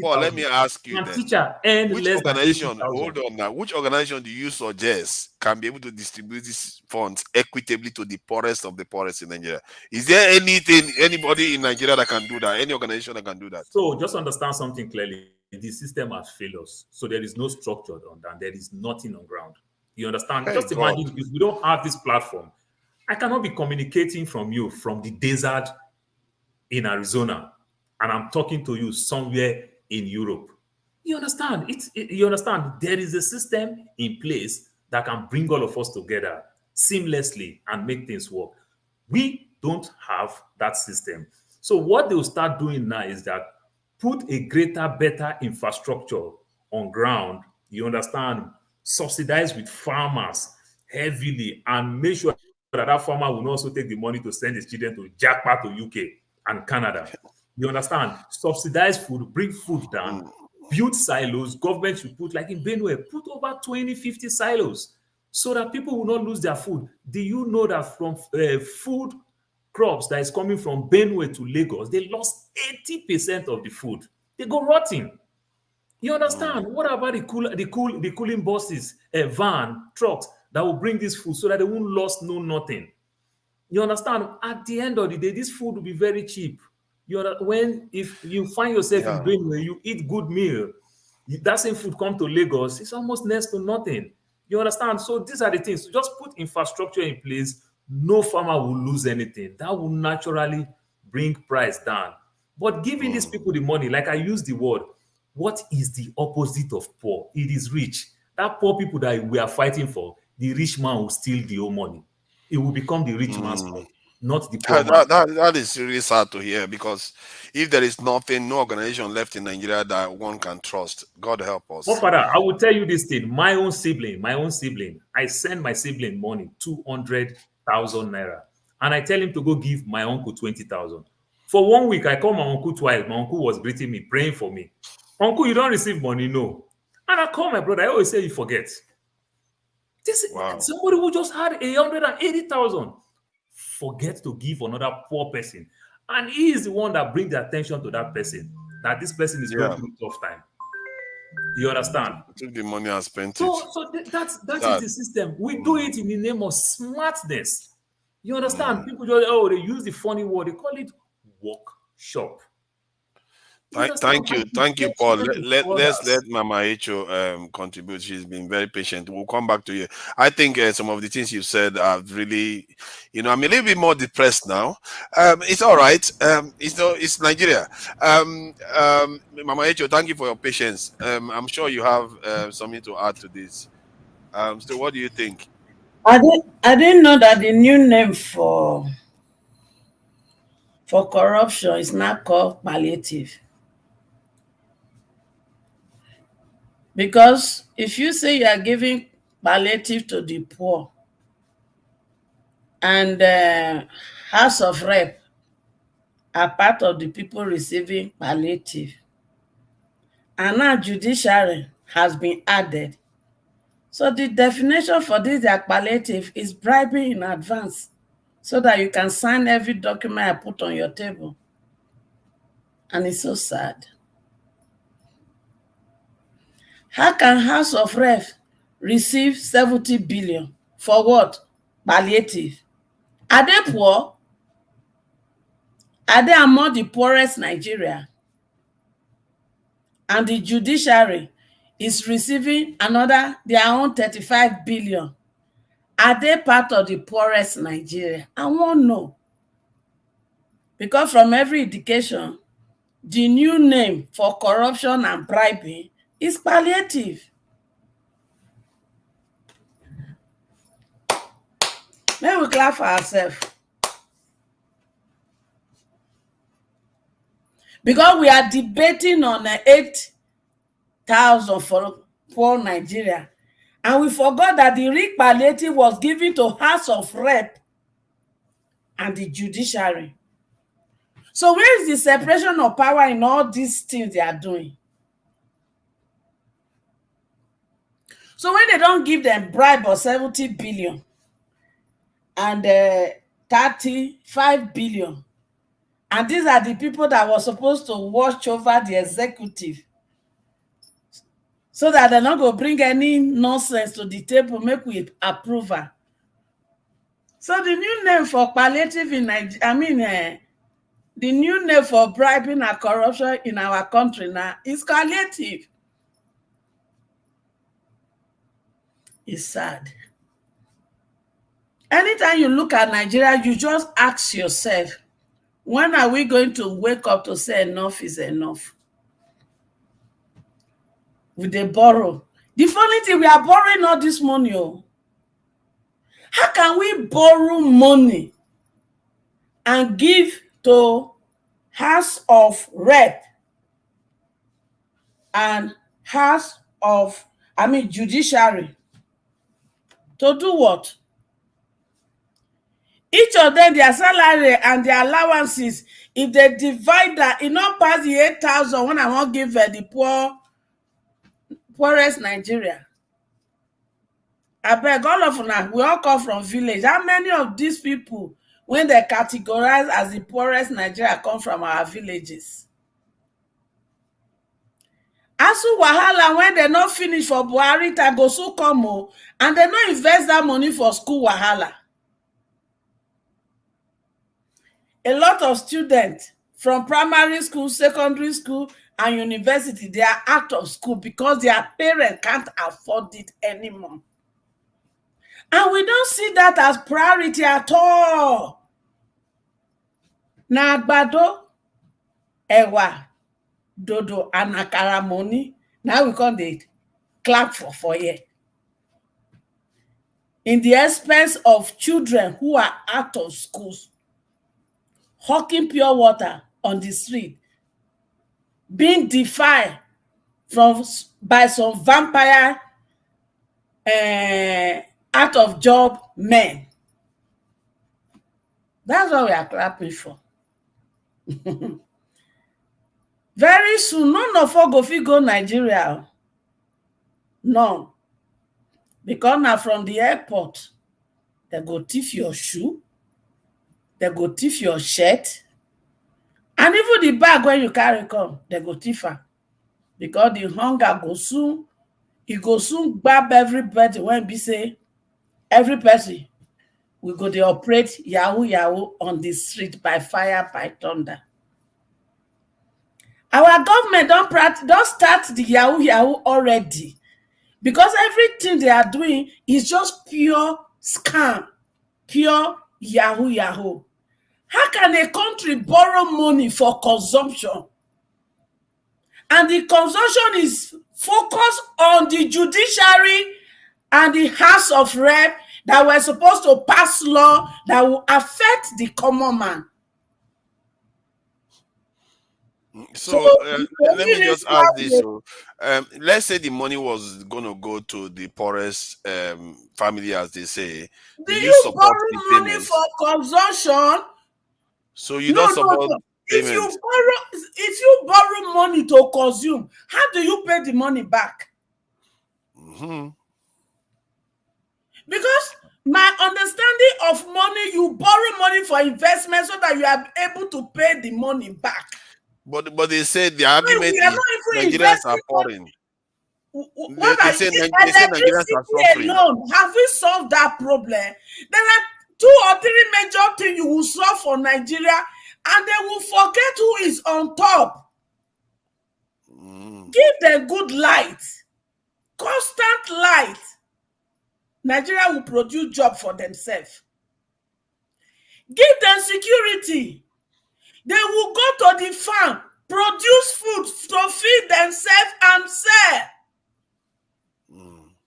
Paul, let me ask you then. Teacher which organization, hold on now, which organization do you suggest can be able to distribute these funds equitably to the poorest of the poorest in Nigeria? Is there anybody in Nigeria that can do that? Any organization that can do that? So just understand something clearly. The system has failed us. So there is no structure on that. There is nothing on ground. You understand? Just imagine if we don't have this platform. I cannot be communicating from you from the desert in Arizona, and I'm talking to you somewhere in Europe. You understand? You understand? There is a system in place that can bring all of us together seamlessly and make things work. We don't have that system. So what they'll start doing now is that put a greater, better infrastructure on ground. You understand? Subsidize with farmers heavily and make sure that farmer will also take the money to send his children to jackpot to UK and Canada. You understand? Subsidize food, bring food down, build silos. Government should put, like in Benue, put over 20, 50 silos so that people will not lose their food. Do you know that from food crops that is coming from Benue to Lagos, they lost 80% of the food? They go rotting. You understand? What about the cooling buses, van, trucks that will bring this food so that they won't lose nothing? You understand? At the end of the day, this food will be very cheap. If you find yourself in Benue, you eat good meal, that same food come to Lagos, it's almost next to nothing. You understand? So these are the things. Just put infrastructure in place. No farmer will lose anything. That will naturally bring price down. But giving these people the money, like I use the word, what is the opposite of poor? It is rich. That poor people that we are fighting for, the rich man will steal the old money. It will become the rich man's fault, not the poor man. That is really sad to hear, because if there is nothing, no organization left in Nigeria that one can trust, God help us. Oh, Father, I will tell you this thing. My own sibling, I send my sibling money, 200,000 naira. And I tell him to go give my uncle 20,000. For 1 week, I call my uncle twice. My uncle was greeting me, praying for me. Uncle, you don't receive money? No. And I call my brother. I always say you forget. Somebody who just had 180,000 forget to give another poor person, and he is the one that brings the attention to that person, that this person is going through a tough time. You understand? Took the money and spent it. So that is the system. We do it in the name of smartness. You understand? People just they use the funny word. They call it workshop. Thank you, Paul. Let's let Mama Echo contribute. She's been very patient. We'll come back to you. I think some of the things you said are really, I'm a little bit more depressed now. It's all right. It's Nigeria. Mama Echo, thank you for your patience. I'm sure you have something to add to this. So what do you think? I didn't know that the new name for corruption is now called palliative. Because if you say you are giving palliative to the poor, and House of Rep are part of the people receiving palliative, and now judiciary has been added. So the definition for this palliative is bribing in advance so that you can sign every document I put on your table. And it's so sad. How can House of Rep receive 70 billion for what? Palliative. Are they poor? Are they among the poorest Nigeria? And the judiciary is receiving their own 35 billion. Are they part of the poorest Nigeria? I won't know. Because from every indication, the new name for corruption and bribing is palliative. Then we clap for ourselves. Because we are debating on 8,000 for poor Nigeria. And we forgot that the real palliative was given to House of Rep and the judiciary. So where is the separation of power in all these things they are doing? So when they don't give them bribe of 70 billion and 35 billion, and these are the people that were supposed to watch over the executive, so that they're not going to bring any nonsense to the table, make we approve her. So the new name for palliative in Nigeria, the new name for bribing and corruption in our country now is palliative. It's sad. Anytime you look at Nigeria, you just ask yourself, when are we going to wake up to say enough is enough? Will they borrow? The funny thing, we are borrowing all this money. Oh. How can we borrow money and give to House of Rep and House of, Judiciary? To do what? Each of them, their salary and their allowances, if they divide that, it not pass the 8,000 when I want to give the poorest Nigeria. I beg all of us, we all come from village. How many of these people, when they categorize as the poorest Nigeria, come from our villages? Asu wahala, when they not finish for Buhari, go so come and they not invest that money for school wahala. A lot of students from primary school, secondary school, and university, they are out of school because their parents can't afford it anymore. And we don't see that as priority at all. Na agbado, ewa, dodo, and akara money. Now we can't clap for here. In the expense of children who are out of schools, hawking pure water on the street, being defied by some vampire out of job men. That's what we are clapping for. Very soon, none of us go fit go Nigeria. No. Because now from the airport, they go thief your shoe, they go thief your shirt, and even the bag when you carry come, they go thief her. Because the hunger go soon, it go soon grab everybody when we say, every person we go to operate yahoo on the street by fire, by thunder. Our government don't start the yahoo already, because everything they are doing is just pure scam, pure yahoo. How can a country borrow money for consumption, and the consumption is focused on the judiciary and the House of Rep that were supposed to pass law that will affect the common man? So let me just ask this. Let's say the money was going to go to the poorest family, as they say. Do you borrow money for consumption? So you don't support payments. If you borrow money to consume, how do you pay the money back? Because my understanding of money, you borrow money for investment so that you are able to pay the money back. But they say the argument is Nigerians are foreign. They say Nigerians are suffering. Alone, have we solved that problem? There are 2 or 3 major things you will solve for Nigeria, and they will forget who is on top. Give them good light, constant light. Nigeria will produce job for themselves. Give them security. They will go to the farm, produce food to feed themselves and sell.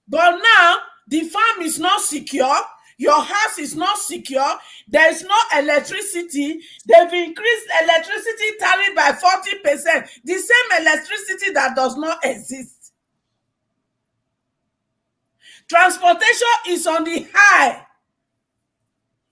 But now, the farm is not secure. Your house is not secure. There is no electricity. They've increased electricity tariff by 40%. The same electricity that does not exist. Transportation is on the high.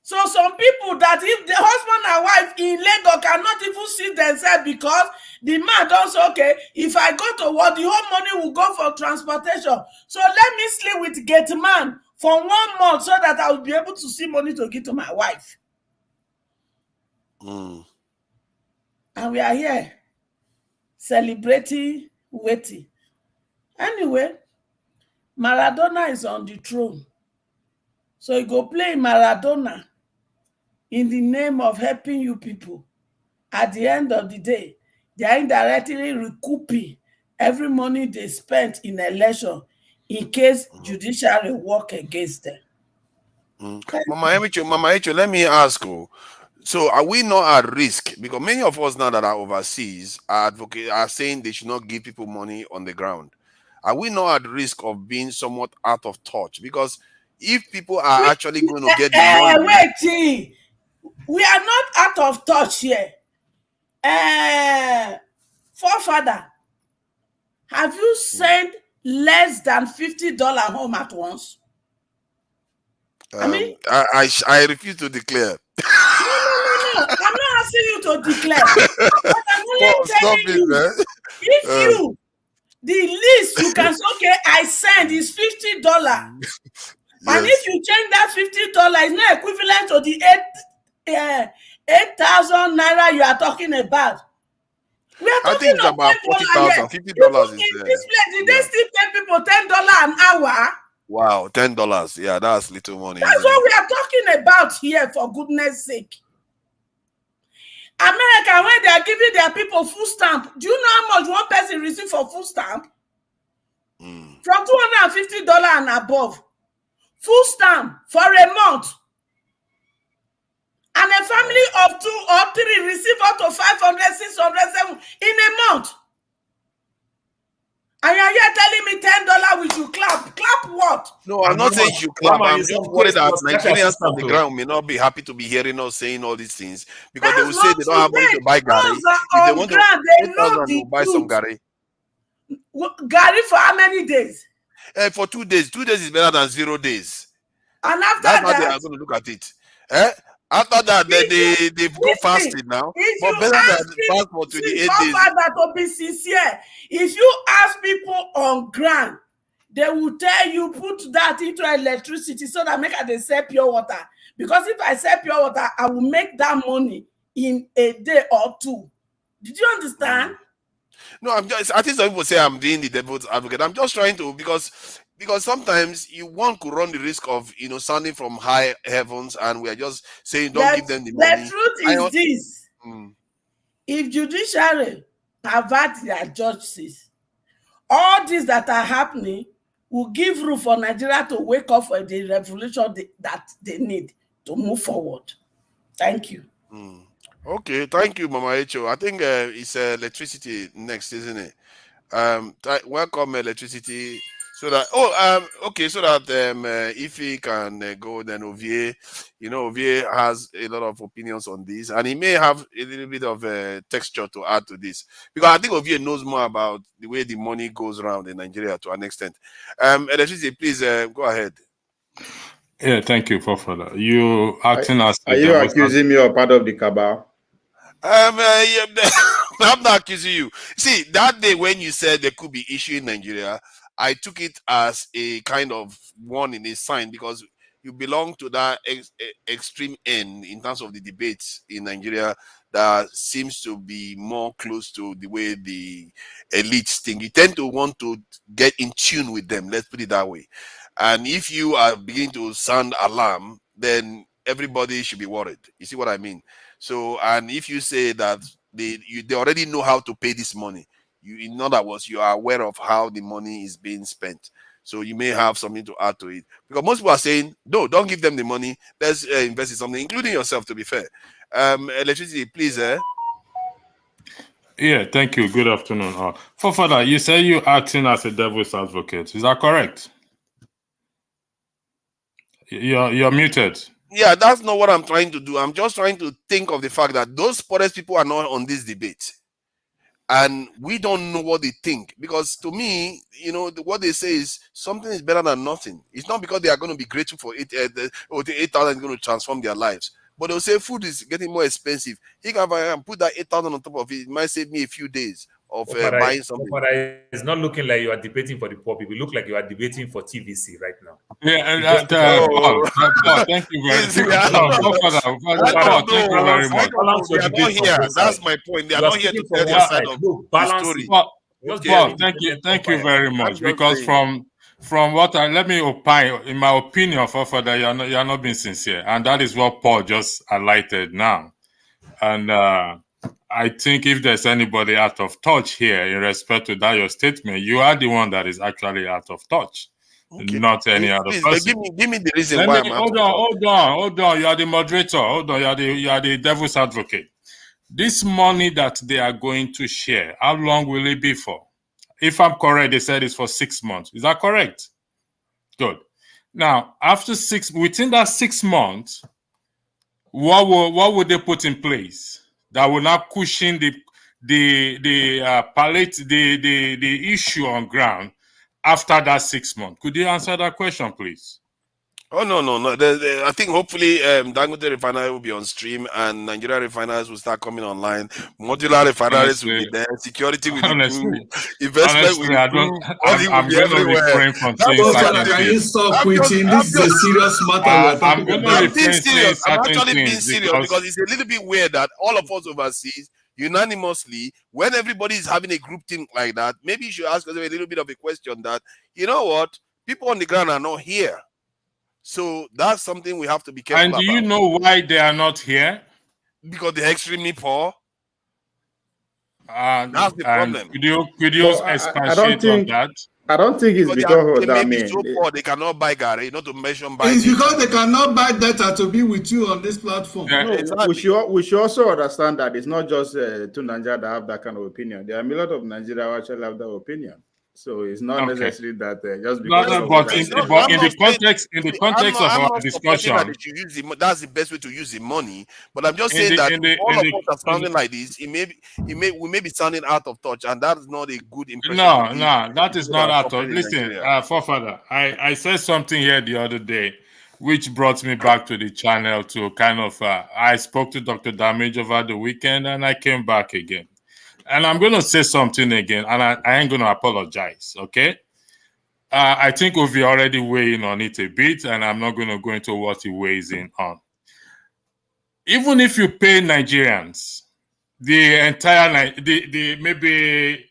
So some people that if the husband and wife in Lagos cannot even see themselves because the man does okay, if I go to work, the whole money will go for transportation. So let me sleep with gate man for 1 month so that I will be able to see money to give to my wife. And we are here celebrating, waiting. Anyway, Maradona is on the throne. So you go play Maradona in the name of helping you people. At the end of the day, they are indirectly recouping every money they spent in election in case judiciary work against them. Mama Echo, let me ask you. So are we not at risk? Because many of us now that are overseas are saying they should not give people money on the ground. Are we not at risk of being somewhat out of touch? Because if people are actually going to get the money... Wait, we are not out of touch here. Forefather, have you sent less than $50 home at once? I refuse to declare. No. I'm not asking you to declare. But I'm only telling you, if you, the least you can say, okay, I send is $50. And if you change that $50, it's not equivalent to the 8,000 naira you are talking about. We are talking, I think it's about $40,000. $50 is in this place, did they still pay people $10 an hour? Wow, $10. Yeah, that's little money. That's what we are talking about here, for goodness sake. America, when they are giving their people food stamp, do you know how much one person receives for food stamp? From $250 and above. Food stamp for a month. And a family of 2 or 3 receive up to 500, 600, 700 in a month. And you're here telling me $10 we should clap. Clap what? No, I'm not saying you clap. I'm just worried that Nigerians on the ground may not be happy to be hearing us saying all these things because they will say they don't have money to buy Gary. If they want to buy some Gary. Gary for how many days? For 2 days. 2 days is better than 0 days. And after that's that, how they are going to look at it. After that, they go fasted now. But better than fast for 28 days. To be sincere, if you ask people on ground, they will tell you put that into electricity so that make they sell pure water. Because if I sell pure water, I will make that money in a day or 2. Did you understand? No, I think some people say I'm being the devil's advocate. I'm just trying to because sometimes one could run the risk of sounding from high heavens, and we are just saying don't give them the money. The truth is this: if judiciary pervert their justice, all these that are happening will give room for Nigeria to wake up for the revolution that they need to move forward. Thank you. Okay, thank you, Mama Echo. I think it's electricity next, isn't it? Welcome, electricity. So that so that if he can go, then Ovie, Ovie has a lot of opinions on this, and he may have a little bit of texture to add to this because I think Ovie knows more about the way the money goes around in Nigeria to an extent. Electricity, please go ahead. Yeah, thank you, Forefather. You acting as are you accusing me of part of the cabal? I'm not accusing you. See, that day when you said there could be issue in Nigeria, I took it as a kind of warning, a sign, because you belong to that extreme end in terms of the debates in Nigeria that seems to be more close to the way the elites think. You tend to want to get in tune with them, let's put it that way. And if you are beginning to sound alarm, then everybody should be worried. You see what I mean? So, and if you say that they already know how to pay this money, in other words, you are aware of how the money is being spent. So you may have something to add to it. Because most people are saying, no, don't give them the money. Let's invest in something, including yourself, to be fair. Electricity, please. Yeah, thank you. Good afternoon. Fofada, you say you're acting as a devil's advocate. Is that correct? You're muted. Yeah, that's not what I'm trying to do. I'm just trying to think of the fact that those poorest people are not on this debate. And we don't know what they think. Because to me, what they say is something is better than nothing. It's not because they are going to be grateful for it, the 8,000 is going to transform their lives. But they'll say food is getting more expensive. If I can put that 8,000 on top of it, it might save me a few days of buying something. But it's not looking like you are debating for the poor people. It look like you are debating for TVC right now. Yeah, Paul, thank you very much. Thank you very much. They are not here. That's my point. They are not here to tell their side of the story. Paul, thank you very much. Because from what let me opine, in my opinion, Fofada, you're not being sincere, and that is what Paul just highlighted now. And I think if there's anybody out of touch here in respect to that your statement, you are the one that is actually out of touch, not any other person. Give me the reason why I'm hold on. You are the moderator. Hold on. You are the devil's advocate. This money that they are going to share, how long will it be for? If I'm correct, they said it's for 6 months. Is that correct? Good. Now, within that 6 months, what would they put in place that will not cushion the issue on ground after that 6 months? Could you answer that question, please? Oh, no. I think hopefully Dangote refinery will be on stream and Nigerian refineries will start coming online. Modular refineries will be there. Security will improve. Investment will improve. I'm going to refrain from saying certain things. Can you stop preaching? This is a serious matter. I'm going to refrain saying certain I'm actually being things serious because it's a little bit weird that all of us overseas unanimously, when everybody is having a group think like that, maybe you should ask us a little bit of a question that, you know what, people on the ground are not here. So that's something we have to be careful about. And do you know why they are not here? Because they're extremely poor. That's the problem. Could you expatiate on that? I don't think it's because of that. They may be so poor they cannot buy Gary, not to mention buy. It's because they cannot buy data to be with you on this platform. Yeah, no, exactly. we should also understand that it's not just to Nigeria that have that kind of opinion. There are a lot of Nigeria who actually have that opinion. So it's not necessary that just because. In the context of our discussion, that's the best way to use the money. But I'm just saying that all of us are sounding like this. We may be sounding out of touch, and that is not a good impression. No, that is not out of. Listen, forefather, I said something here the other day, which brought me back to the channel to kind of. I spoke to Dr. Damage over the weekend, and I came back again. And I'm going to say something again, and I ain't going to apologize, okay? I think we'll be already weighing on it a bit, and I'm not going to go into what he weighs in on. Even if you pay Nigerians, the entire, the maybe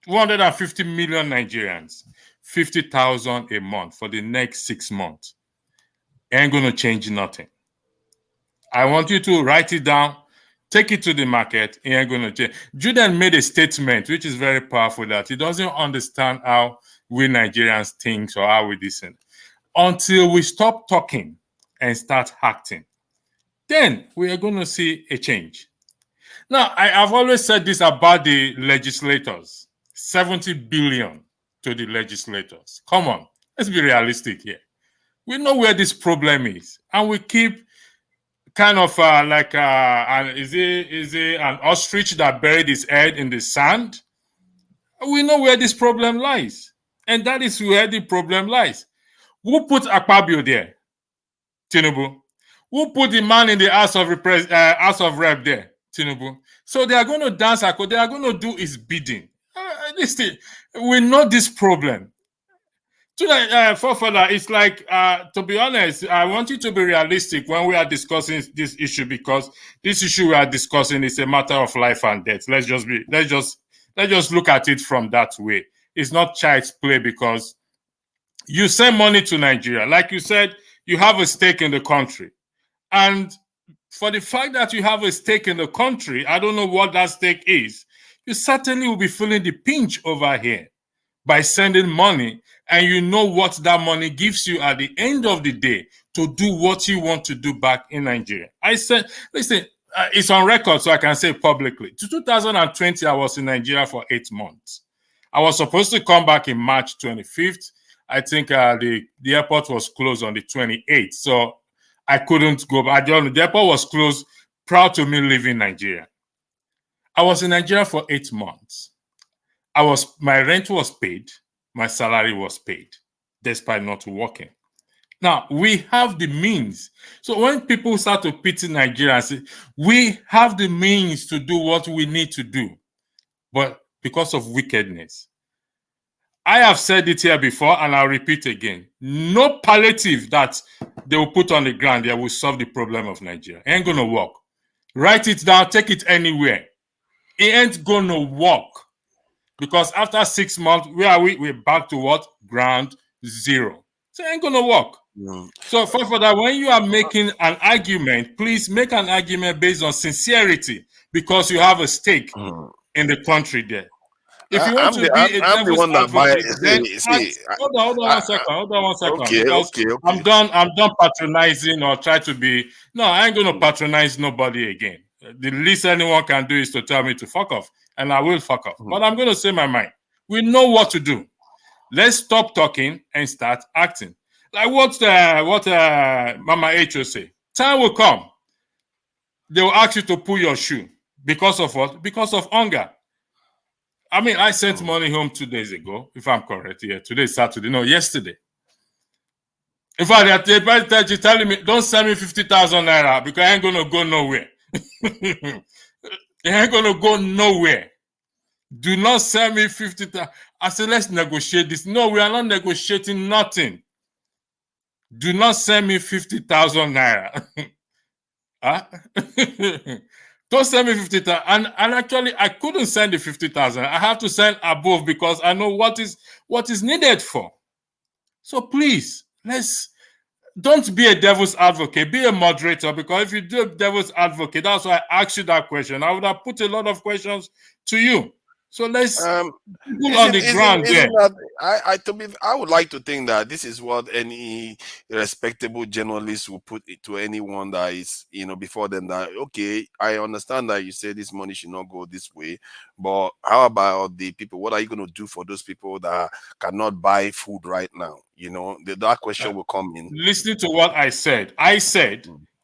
150 million Nigerians, 50,000 a month for the next 6 months, ain't going to change nothing. I want you to write it down. Take it to the market. He ain't going to change. Julian made a statement, which is very powerful, that he doesn't understand how we Nigerians think or how we listen. Until we stop talking and start acting, then we are going to see a change. Now, I've always said this about the legislators. 70 billion to the legislators. Come on, let's be realistic here. We know where this problem is, and we keep kind of is it an ostrich that buried his head in the sand? We know where this problem lies, and that is where the problem lies. Who put Akpabio there? Tinubu. Who put the man in the House of Rep there? Tinubu. So they are going to dance. They are going to do his bidding. Listen, we know this problem. Further, it's like, to be honest, I want you to be realistic when we are discussing this issue, because this issue we are discussing is a matter of life and death. Let's just look at it from that way. It's not child's play, because you send money to Nigeria. Like you said, you have a stake in the country. And for the fact that you have a stake in the country, I don't know what that stake is, you certainly will be feeling the pinch over here by sending money, and you know what that money gives you at the end of the day to do what you want to do back in Nigeria. I said, listen, it's on record, so I can say publicly. To 2020, I was in Nigeria for 8 months. I was supposed to come back in March 25th. I think the airport was closed on the 28th, so I couldn't go back. The airport was closed prior to me leaving Nigeria. I was in Nigeria for 8 months. My rent was paid, my salary was paid, despite not working. Now, we have the means. So when people start to pity Nigerians, we have the means to do what we need to do, but because of wickedness. I have said it here before, and I'll repeat again. No palliative that they will put on the ground there will solve the problem of Nigeria. It ain't going to work. Write it down, take it anywhere. It ain't going to work. Because after 6 months, where are we? We're back to what? Ground zero. So it ain't going to work. No. So for that, when you are making an argument, please make an argument based on sincerity, because you have a stake in the country there. If you want to be a devil's advocate, then hold on one second. Okay. I'm done patronizing or try to be. No, I ain't going to patronize nobody again. The least anyone can do is to tell me to fuck off, and I will fuck off. But I'm going to say my mind. We know what to do. Let's stop talking and start acting. Like what Mama H will say. Time will come. They will ask you to pull your shoe. Because of what? Because of hunger. I mean, I sent money home 2 days ago, if I'm correct. Yeah, today's Saturday. No, yesterday. In fact, they're telling me, don't send me 50,000 naira because I ain't going to go nowhere. It ain't going to go nowhere. Do not send me 50,000. I said, let's negotiate this. No, we are not negotiating nothing. Do not send me 50,000 naira. Huh? Don't send me 50,000. And actually, I couldn't send the 50,000. I have to send above because I know what is needed for. So please, don't be a devil's advocate. Be a moderator, because if you do a devil's advocate, that's why I asked you that question. I would have put a lot of questions to you. So let's put on the ground there. I would like to think that this is what any respectable journalist will put it to anyone that is, before them, that, okay, I understand that you say this money should not go this way, but how about the people? What are you going to do for those people that cannot buy food right now? That question will come in. Listening to what I said,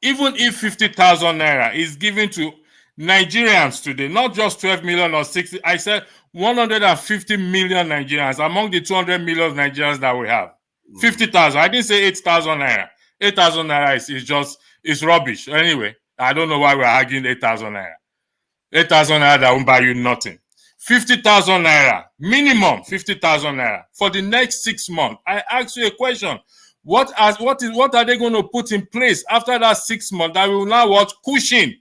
even if 50,000 naira is given to Nigerians today, not just 12 million or 60, I said 150 million Nigerians among the 200 million Nigerians that we have. 50,000. I didn't say 8,000 naira. 8,000 naira is rubbish. Anyway, I don't know why we're arguing 8,000 naira. 8,000 naira that won't buy you nothing. 50,000 naira, minimum 50,000 naira for the next 6 months. I asked you a question. What are they going to put in place after that 6 months that will now cushion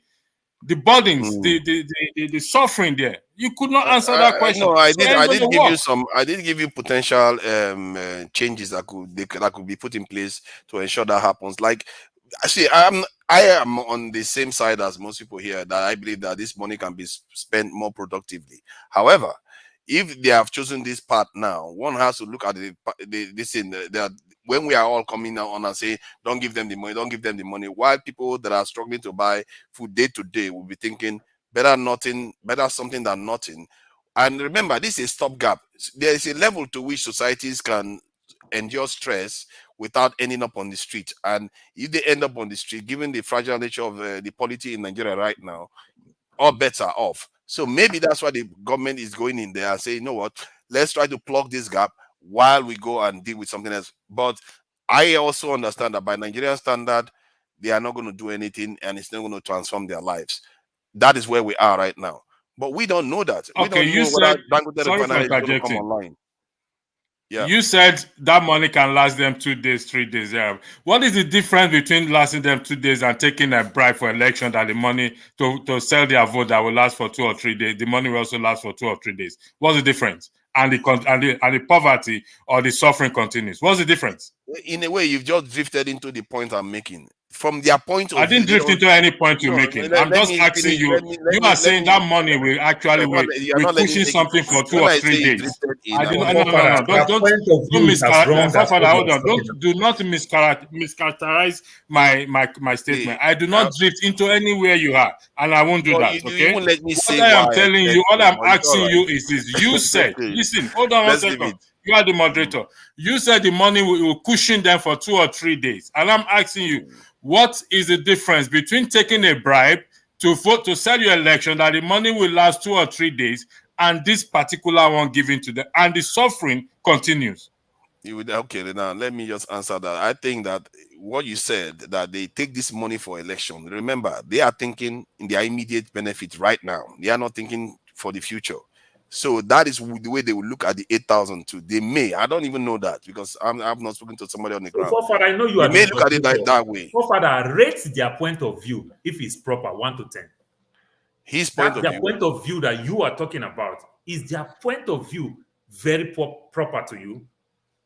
the burdens, the suffering there? You could not answer that question. No, I did give you potential changes that could be put in place to ensure that happens. Like, see, I am on the same side as most people here, that I believe that this money can be spent more productively. However, if they have chosen this path now, one has to look at this thing. When we are all coming on and saying, don't give them the money, while people that are struggling to buy food day to day will be thinking, better something than nothing. And remember, this is a stopgap. There is a level to which societies can endure stress without ending up on the street. And if they end up on the street, given the fragile nature of the polity in Nigeria right now, all bets are off. So maybe that's why the government is going in there and saying, you know what, let's try to plug this gap while we go and deal with something else. But I also understand that by Nigerian standard, they are not going to do anything, and it's not going to transform their lives. That is where we are right now. But we don't know that. Okay, we don't know whether Dangote Refinery is going to come online. Yeah. You said that money can last them 2 days, 3 days. Yeah. What is the difference between lasting them 2 days and taking a bribe for election, that the money to sell their vote that will last for 2 or 3 days? The money will also last for 2 or 3 days. What's the difference? And the poverty or the suffering continues. What's the difference? In a way, you've just drifted into the point I'm making. from their point of view. I didn't drift into any point you're making. I'm just asking you. You are saying that money will actually we're pushing something for 2 or 3 days. I did not. No. Do not mischaracterize my statement. I do not drift into anywhere you are, and I won't do that. Okay. What I am telling you, all I'm asking you is this: you said, listen, hold on one second. You are the moderator. You said the money will cushion them for 2 or 3 days. And I'm asking you, what is the difference between taking a bribe to vote to sell your election that the money will last 2 or 3 days and this particular one given to them and the suffering continues? Okay, now let me just answer that. I think that what you said, that they take this money for election, remember, they are thinking in their immediate benefit right now. They are not thinking for the future. So that is the way they will look at the 8,000 too. They may, I don't even know that because I've not spoken to somebody on the ground. Forefather, I know you they may look at it that way. Forefather rates their point of view if it's proper, 1 to 10. His point of view. Their point of view that you are talking about, is their point of view very proper to you?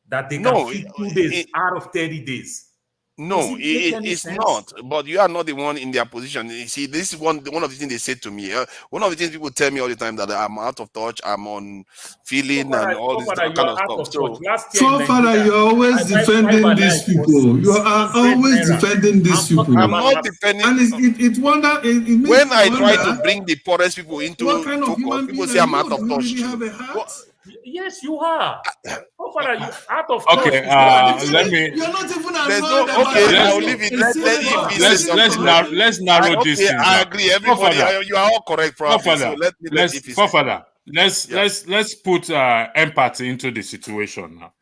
That they can feed 2 days out of 30 days. No, it's not. But you are not the one in their position. You see, this is one of the things they said to me. One of the things people tell me all the time that I'm out of touch, I'm on feeling and all this kind of stuff. So far, you're always defending these people. You are always defending these people. I'm not defending. And it wonder. When I try to bring the poorest people into focus, people say I'm out of touch. Yes, you are. How far are you out of okay, let me. You're not even I'll leave it. Let's narrow this thing. I agree. Everybody, you are all correct, probably. So let's put empathy into the situation now.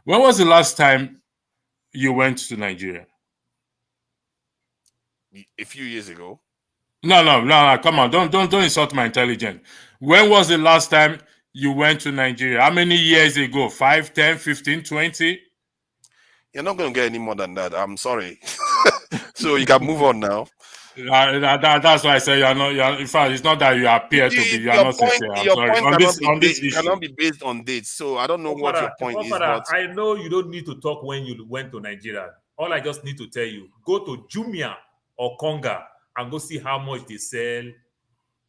When was the last time you went to Nigeria? A few years ago. No. Come on, don't insult my intelligence. When was the last time you went to Nigeria? How many years ago? 5, 10, 15, 20? You're not going to get any more than that. I'm sorry. So you can move on now. That's why I say you're not. In fact, it's not that you appear to be. You're not sincere. I'm sorry. On this issue cannot be based on dates. So I don't know what your point is. But I know you don't need to talk when you went to Nigeria. All I just need to tell you, go to Jumia or Konga and go see how much they sell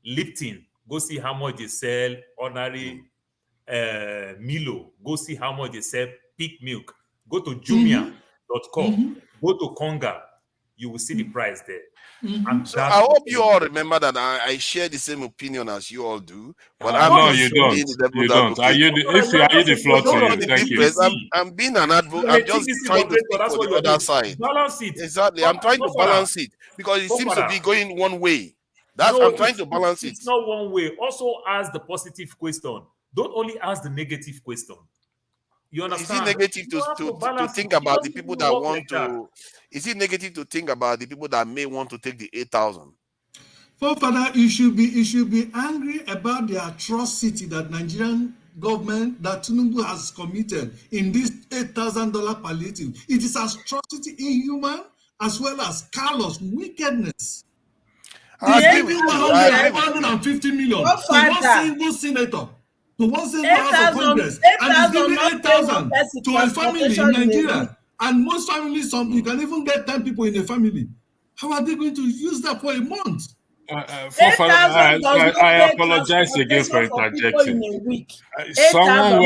Lipton. Go see how much they sell ordinary Milo. Go see how much they sell peak milk. Go to Jumia.com. Go to Konga. You will see the price there. So I hope you all remember that I share the same opinion as you all do. But no, you don't. You don't. Are you the floor to you? Thank you. I'm being an advocate. I'm just trying to speak for the other side. Balance it. Exactly. I'm trying to balance it because it seems to be going one way. I'm trying to balance it. It's not one way. Also ask the positive question. Don't only ask the negative question. You understand? Is it negative to think about the people that want to? Is it negative to think about the people that may want to take the 8,000? Forefather, you should be angry about the atrocity that Nigerian government, that Tinubu has committed in this $8,000 palliative. It is atrocity, inhuman, as well as callous wickedness. I agree with you. 150 million to one single senator, to one single House of Congress, and he's giving 8,000 to a family in Nigeria. And most families, you can I people in a family. How are they going to use that for a month? I apologize again for interjecting. Someone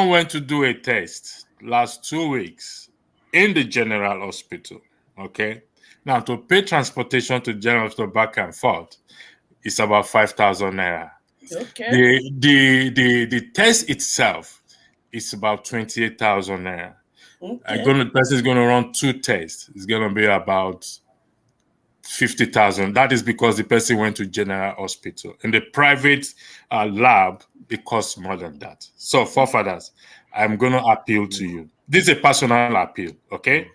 went to do a test last 2 weeks in the General Hospital. Okay. Now, to pay transportation to General Hospital back and forth is about 5,000 naira. Okay. The test itself is about 28,000 naira. Okay. The person is going to run 2 tests. It's going to be about 50,000. That is because the person went to General Hospital. In the private lab, it costs more than that. So, forefathers, I'm going to appeal to you. This is a personal appeal, okay?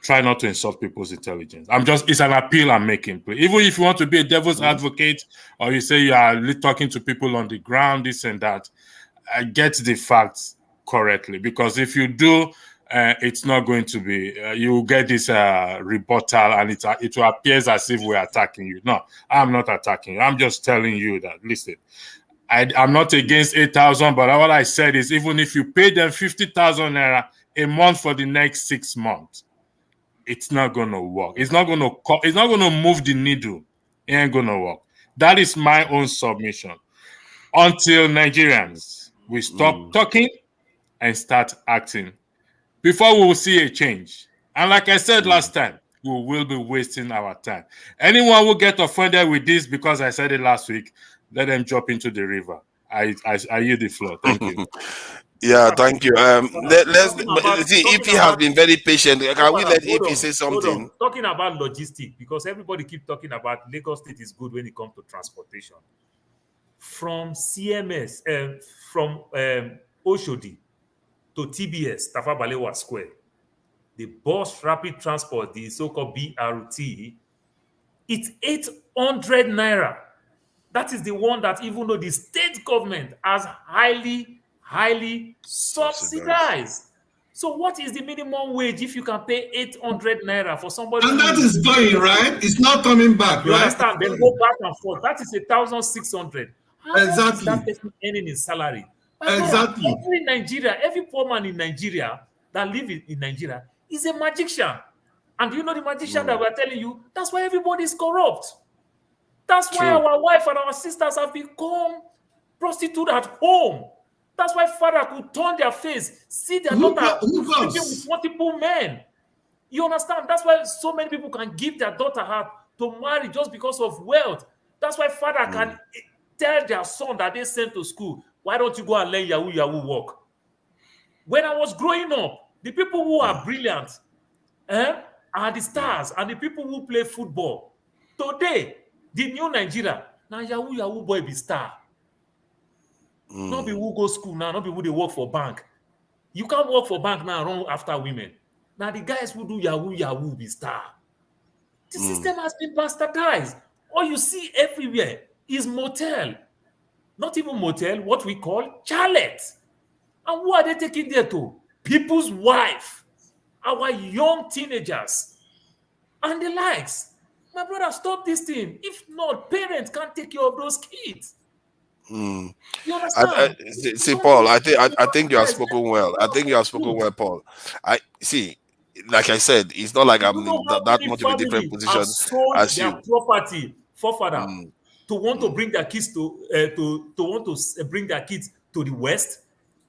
Try not to insult people's intelligence. It's an appeal I'm making. Even if you want to be a devil's advocate, or you say you are talking to people on the ground, this and that, get the facts correctly. Because if you do, it's not going to be, you will get this rebuttal, and it will appear as if we're attacking you. No, I'm not attacking you. I'm just telling you that, listen, I'm not against 8,000, but what I said is even if you pay them 50,000 naira a month for the next 6 months, it's not gonna work. It's not gonna move the needle. It ain't gonna work. That is my own submission. Until Nigerians we stop talking and start acting, before we will see a change. And like I said last time, we will be wasting our time. Anyone who get offended with this because I said it last week, let them drop into the river. I yield the floor. Thank you. Yeah, thank you. Let's see if he has been very patient. Can we let EP say something? Talking about logistics, because everybody keep talking about Lagos State is good when it comes to transportation. From CMS, from Oshodi to TBS, Tafa Balewa Square, the bus rapid transport, the so-called BRT, it's 800 naira. That is the one that even though the state government has highly subsidized. So what is the minimum wage if you can pay 800 naira for somebody? And that is going, right? It's not coming back, you right? understand? Then go back and forth. That is 1,600. How much is that person earning in salary? Exactly. Every Nigeria, every poor man in Nigeria that live in Nigeria is a magician. And you know the magician that we're telling you, that's why everybody is corrupt. That's why our wife and our sisters have become prostitutes at home. That's why father could turn their face, see their daughter sleeping with multiple men. You understand? That's why so many people can give their daughter her to marry just because of wealth. That's why father can tell their son that they sent to school, why don't you go and learn Yahoo work? When I was growing up, the people who are brilliant are the stars and the people who play football. Today, the new Nigeria, now Yahoo boy be star. Not be who go school now, not be who they work for bank. You can't work for bank now run after women. Now the guys who do Yahoo be star. The system has been bastardized. All you see everywhere is motel. Not even motel, what we call chalet. And who are they taking there to? People's wife, our young teenagers, and the likes. My brother, stop this thing. If not, parents can't take care of those kids. You understand? See, Paul, I think you have spoken well. I think you have spoken well, Paul. I see, like I said, it's not like I'm in that much of a different position as their you. Property, forefather, to want to bring their kids bring their kids to the West,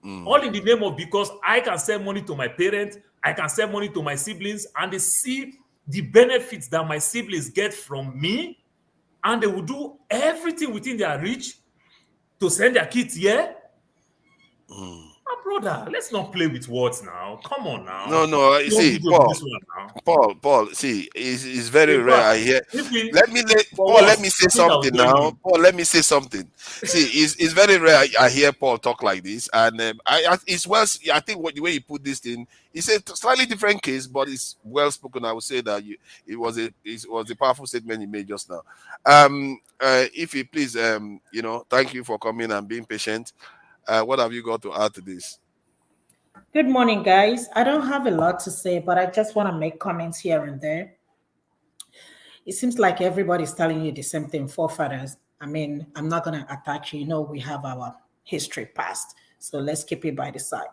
all in the name of because I can send money to my parents, I can send money to my siblings, and they see the benefits that my siblings get from me, and they will do everything within their reach to send their kids here. My brother, let's not play with words now. Come on now. No. See, Paul. See, it's very rare. I hear. Let me say something now. Paul, let me say something. See, it's very rare. I hear Paul talk like this, and it's well. I think the way he put this in, it's a slightly different case, but it's well spoken. I would say that it was a powerful statement he made just now. If you please, thank you for coming and being patient. What have you got to add to this? Good morning, guys. I don't have a lot to say, but I just want to make comments here and there. It seems like everybody's telling you the same thing, forefathers. I mean, I'm not going to attack you. You know, we have our history past, so let's keep it by the side.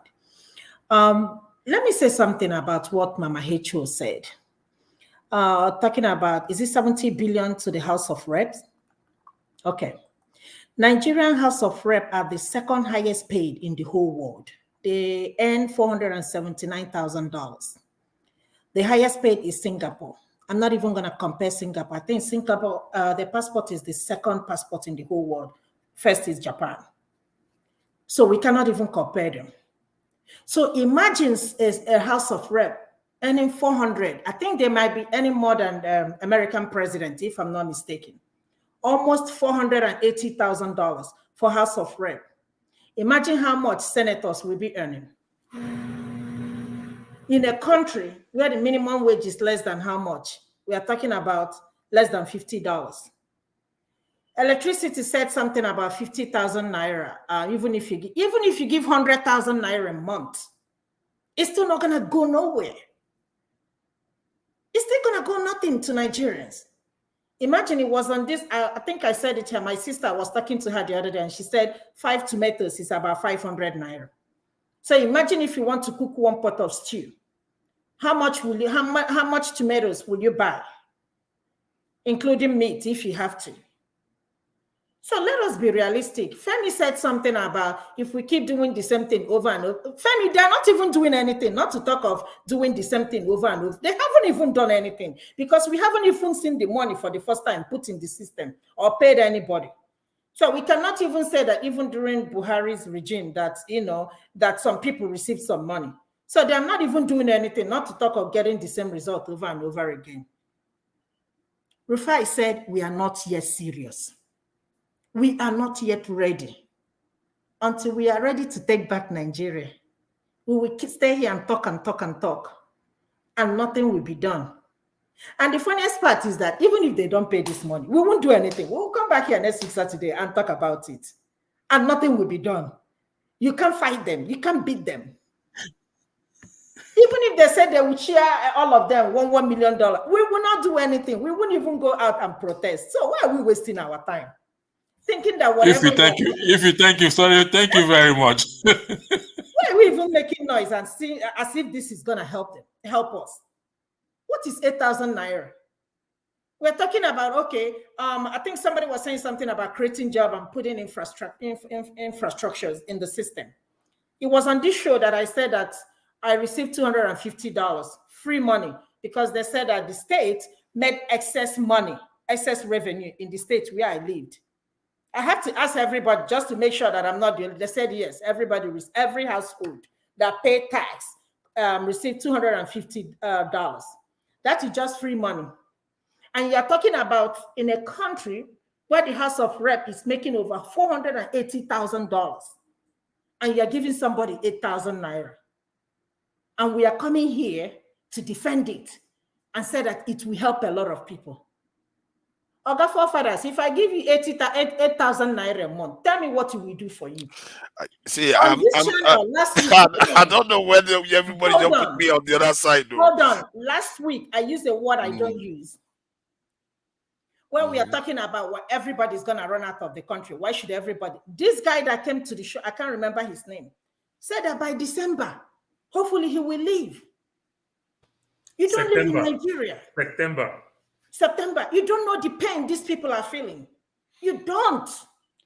Let me say something about what Mama H.O. said. Talking about, is it 70 billion to the House of Reps? Okay. Nigerian House of Rep are the second highest paid in the whole world. They earn $479,000. The highest paid is Singapore. I'm not even going to compare Singapore. I think Singapore, the passport is the second passport in the whole world. First is Japan. So we cannot even compare them. So imagine a House of Rep earning 400. I think they might be earning more than the American president, if I'm not mistaken. Almost $480,000 for House of Rep. Imagine how much senators will be earning. In a country where the minimum wage is less than how much? We are talking about less than $50. Electricity said something about 50,000 naira. Even if you give 100,000 naira a month, it's still not gonna go nowhere. It's still gonna go nothing to Nigerians. Imagine it was on this, I think I said it here, my sister was talking to her the other day and she said 5 tomatoes is about 500 naira. So imagine if you want to cook one pot of stew, How much how much tomatoes will you buy? Including meat if you have to. So let us be realistic. Femi said something about if we keep doing the same thing over and over. Femi, they're not even doing anything, not to talk of doing the same thing over and over. They haven't even done anything because we haven't even seen the money for the first time put in the system or paid anybody. So we cannot even say that even during Buhari's regime that, that some people received some money. So they're not even doing anything, not to talk of getting the same result over and over again. Rufai said, we are not yet serious. We are not yet ready. Until we are ready to take back Nigeria, we will stay here and talk and talk and talk, and nothing will be done. And the funniest part is that even if they don't pay this money, we won't do anything. We'll come back here next week Saturday and talk about it, and nothing will be done. You can't fight them. You can't beat them. Even if they said they would share all of them $1 million, we will not do anything. We won't even go out and protest. So why are we wasting our time? Thinking that whatever. Thank you very much. Why are we even making noise and seeing as if this is gonna help us? What is 8,000 naira? We're talking about I think somebody was saying something about creating job and putting infrastructures in the system. It was on this show that I said that I received $250 free money because they said that the state made excess revenue in the state where I lived. I have to ask everybody just to make sure that I'm not the only. They said yes, every household that paid tax received $250. That is just free money. And you're talking about in a country where the House of Rep is making over $480,000 and you're giving somebody 8,000 naira. And we are coming here to defend it and say that it will help a lot of people. Oga forefathers, if I give you 8,000 naira a month, tell me what it will do for you. See, I don't know whether everybody just put me on the other side. Though. Hold on. Last week, I used a word I don't use. When we are talking about what everybody's going to run out of the country, why should everybody? This guy that came to the show, I can't remember his name, said that by December, hopefully he will leave. You don't live in Nigeria. September. You don't know the pain these people are feeling. You don't.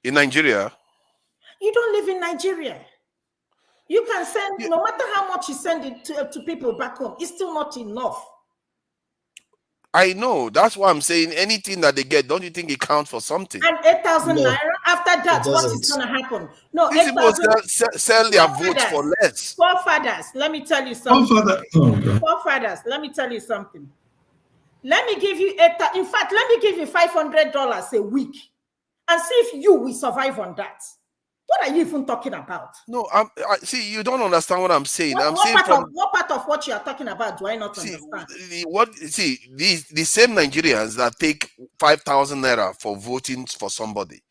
In Nigeria? You don't live in Nigeria. You can send, no matter how much you send it to people back home, it's still not enough. I know. That's why I'm saying anything that they get, don't you think it counts for something? And 8,000 naira, after that, what is going to happen? No, these people sell their votes for less. Forefathers, let me tell you something. Forefathers, let me tell you something. Let me give you in fact, let me give you $500 a week and see if you will survive on that. What are you even talking about? No, see, you don't understand what I'm saying. What part of what you are talking about do I not understand? The same Nigerians that take 5,000 naira for voting for somebody,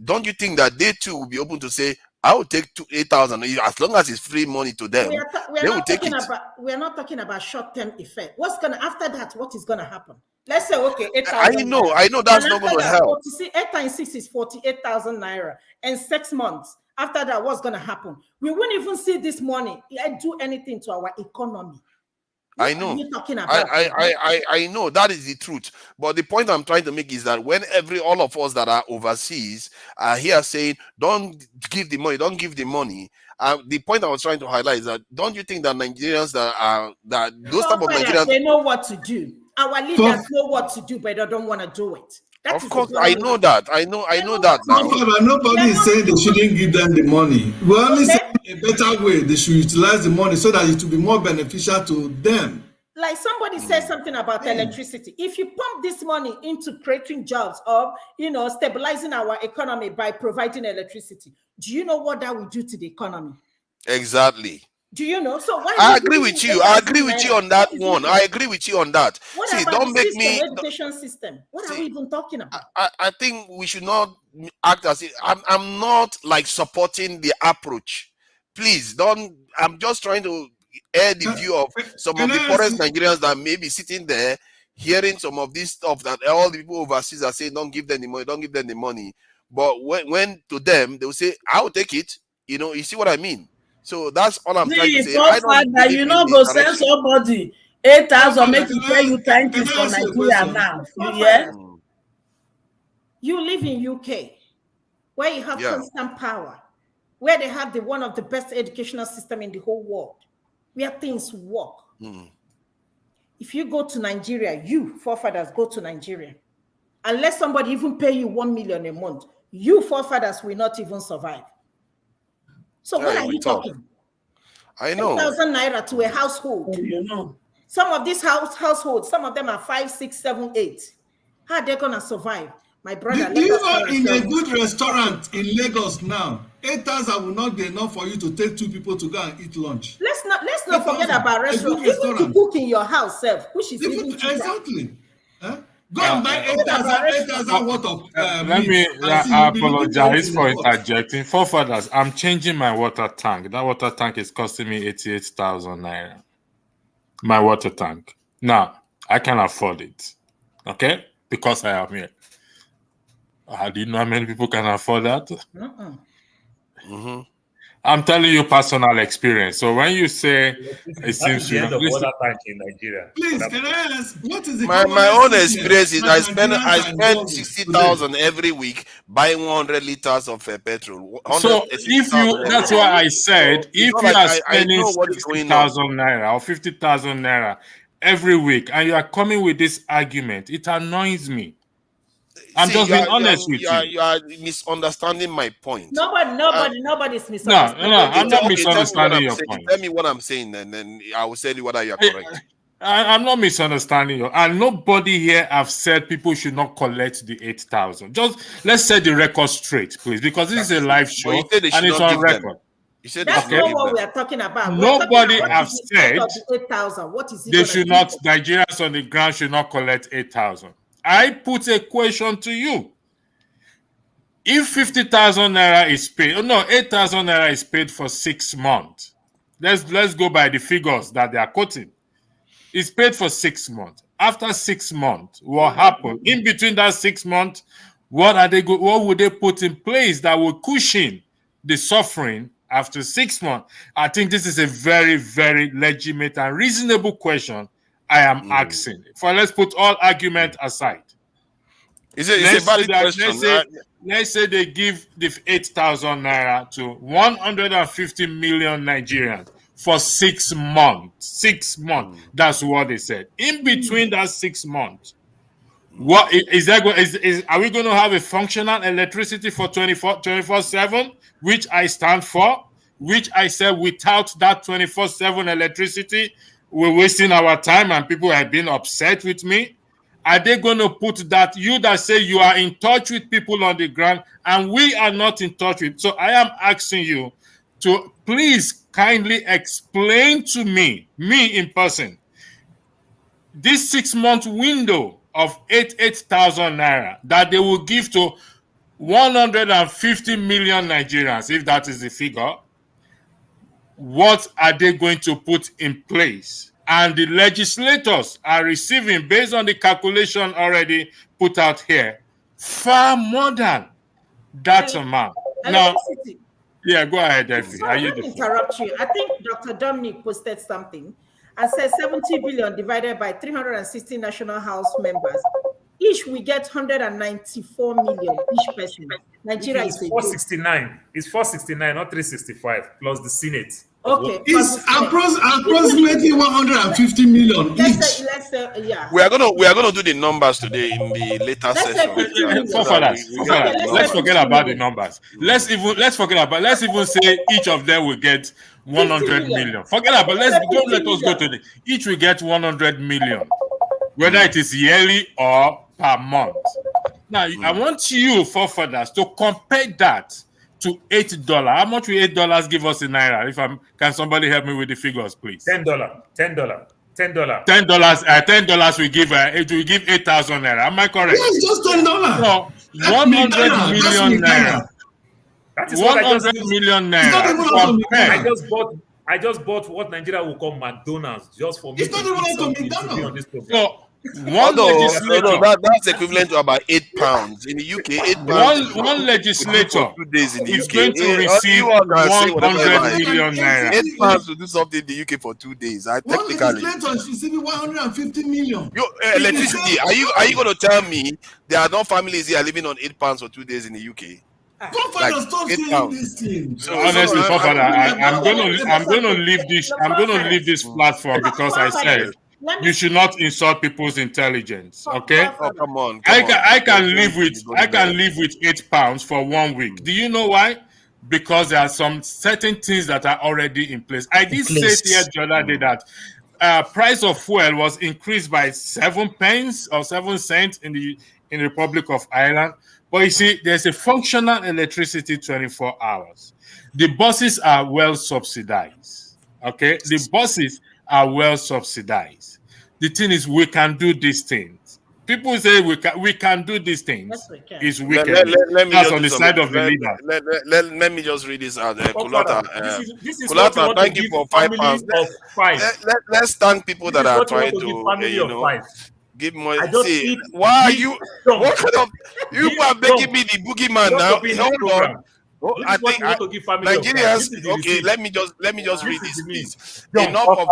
don't you think that they too will be open to say, I will take 8,000 as long as it's free money to them? They will take it. We are not talking about short-term effect. After that? What is gonna happen? Let's say 8,000. I know that's not going to help. 8 times 6 is 48,000 naira, and 6 months after that, what's gonna happen? We won't even see this money do anything to our economy. I know. I know that is the truth. But the point I'm trying to make is that when all of us that are overseas are here saying, don't give the money, the point I was trying to highlight is that don't you think that Nigerians those type of Nigerians, they know what to do. Our leaders know what to do, but they don't want to do it. Of course, I know that. I know that now. Nobody is saying they shouldn't give them the money. We're only saying a better way they should utilize the money so that it will be more beneficial to them. Like somebody said something about electricity. If you pump this money into creating jobs or stabilizing our economy by providing electricity, do you know what that will do to the economy? Exactly. Do you know? So why? I agree with you. I agree with you on that one. I agree with you on that. What about don't make me education system? What are we even talking about? I think we should not act as if I'm not like supporting the approach. Please don't. I'm just trying to air the view of some of the poorest Nigerians that may be sitting there hearing some of this stuff that all the people overseas are saying, don't give them the money, don't give them the money. But when to them, they will say, I will take it. You see what I mean? So that's all I'm trying to say. I don't believe you know, go send somebody 8,000 make you tell you thank you for Nigeria now. You live in UK, where you have constant power, where they have one of the best educational system in the whole world, where things work. If you go to Nigeria, you forefathers go to Nigeria, unless somebody even pay you 1 million a month, you forefathers will not even survive. So what are you talking? I know. 8,000 naira to a household. You know. Some of these households, some of them are 5, 6, 7, 8. How are they gonna survive? My brother. Do you are in a good restaurant in Lagos now? 8,000 will not be enough for you to take 2 people to go and eat lunch. Let's not forget about restaurants. Even to cook in your house, self, which is even exactly. Go and buy 8,000 worth of let me I apologize for interjecting. Forefathers, I'm changing my water tank. That water tank is costing me 88,000 naira. My water tank. Now, I can afford it. Okay? Because I am here. I didn't know how many people can afford that. I'm telling you personal experience. So when you say it seems the end of water tank in Nigeria. Please, can I ask what is the my own experience is I spend 60,000 every week buying 100 liters of petrol. So if you, that's why I said, if you are spending 60,000 naira or 50,000 naira every week and you are coming with this argument, it annoys me. I'm just being honest with you. You are misunderstanding my point. Nobody's misunderstanding. No, I'm not misunderstanding your point. Tell me what I'm saying, and then I will tell you whether you are correct. I'm not misunderstanding you. And nobody here have said people should not collect the 8,000. Just let's set the record straight, please, because this is a live show and it's on record. That's not what we are talking about. Nobody have said 8,000. What is it? They should not. Nigerians on the ground should not collect 8,000. I put a question to you. If 50,000 naira is paid, 8,000 naira is paid for 6 months. Let's go by the figures that they are quoting. It's paid for 6 months. After 6 months, what happened? In between that 6 months, what would they put in place that will cushion the suffering after 6 months? I think this is a very, very legitimate and reasonable question I am asking. Let's put all argument aside. It's a valid question. Let's say they give the 8,000 naira to 150 million Nigerians for 6 months. 6 months. That's what they said. In between that 6 months, what is that? Are we going to have a functional electricity for 24/7, which I stand for? Which I said without that 24/7 electricity, we're wasting our time and people have been upset with me. Are they going to put that, you that say you are in touch with people on the ground and we are not in touch with? So I am asking you to please kindly explain to me in person, this 6 month window of 8,000 naira that they will give to 150 million Nigerians, if that is the figure. What are they going to put in place? And the legislators are receiving, based on the calculation already put out here, far more than that amount. Now, yeah, go ahead, Effie. Sorry, let me interrupt you. I think Dr. Dominic posted something and said 70 billion divided by 360 National House members. Each we get 194 million each person. Nigeria is 469. It's 469, not 365, plus the Senate. Okay. It's approximately 150 million. Let's say, yeah. We are gonna do the numbers today in the later session. Let's forget about the numbers. Let's even say each of them will get 100 million. Forget about. Don't let us go to the. Each will get 100 million, whether it is yearly or per month. Now, I want you, forefathers, to compare that to $8. How much will $8 give us in naira? Can somebody help me with the figures, please? $10. $10 will give 8,000 naira. Am I correct? Yes, just $10. No, 100 million naira. That is what 100 million naira. I just bought what Nigeria will call McDonald's just for me. It's not even on McDonald's. So One legislator. That's equivalent to about £8 in the UK. £8. One legislator for 2 days in the is UK. going to receive 100 million naira. £8 to do something in the UK for 2 days. One legislator is receiving 150 million. Electricity. Are you going to tell me there are no families here living on £8 for 2 days in the UK? Forefather, stop saying this thing. So honestly, Forefather, I'm gonna leave this platform because I said you should not insult people's intelligence. Okay? Oh, come on. I can live with £8 for 1 week. Do you know why? Because there are some certain things that are already in place. I did say here the other day that price of fuel was increased by 7 pence or 7 cents in the Republic of Ireland. But you see, there's a functional electricity 24 hours. The buses are well subsidized. Okay? The buses are well subsidized. The thing is, we can do these things. People say we can do these things. Yes, we can. It's wicked. That's on the side of the leader. Let me just read this out. Kulata, this is Kulata, thank you for £5. Let's thank people that are trying to give more. Why are you? What kind of? You are making me the boogeyman now. Hold on. I think Nigerians. Okay, let me just read this, please. Enough of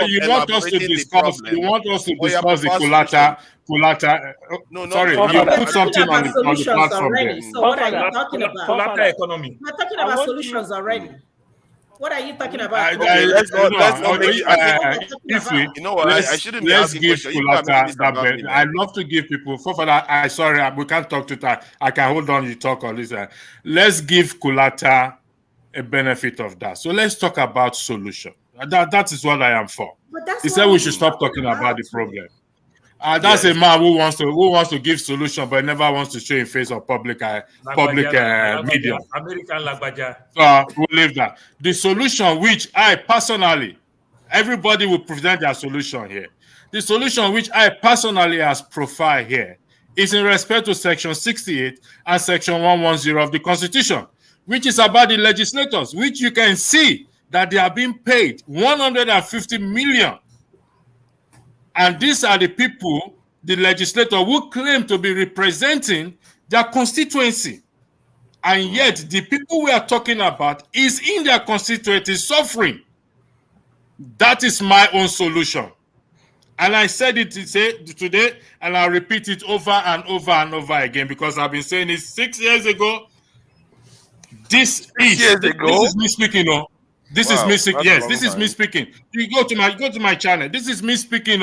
you want us to discuss. You want us to discuss the Kulata. No, sorry, you put something on the platform there. So what are you talking about? Kulata economy. We're talking about solutions already. What are you talking about? Let's you know what? I shouldn't be asking questions. I love to give people. Sorry, we can't talk to that. I can hold on. You talk or listen. Let's give Kulata a benefit of that. So let's talk about solution. That is what I am for. He said we should stop talking about the problem. That's a man who wants to give solution, but never wants to show in face of public media. American Lagbaja. We'll leave that. The solution which I personally, everybody will present their solution here. The solution which I personally has profiled here is in respect to Section 68 and Section 110 of the Constitution, which is about the legislators, which you can see that they are being paid 150 million. And these are the people, the legislator, who claim to be representing their constituency. And yet, the people we are talking about is in their constituency suffering. That is my own solution. And I said it today, and I'll repeat it over and over and over again, because I've been saying it 6 years ago. This is me speaking. This is me speaking. Yes, this is me speaking. You go to my channel. This is me speaking.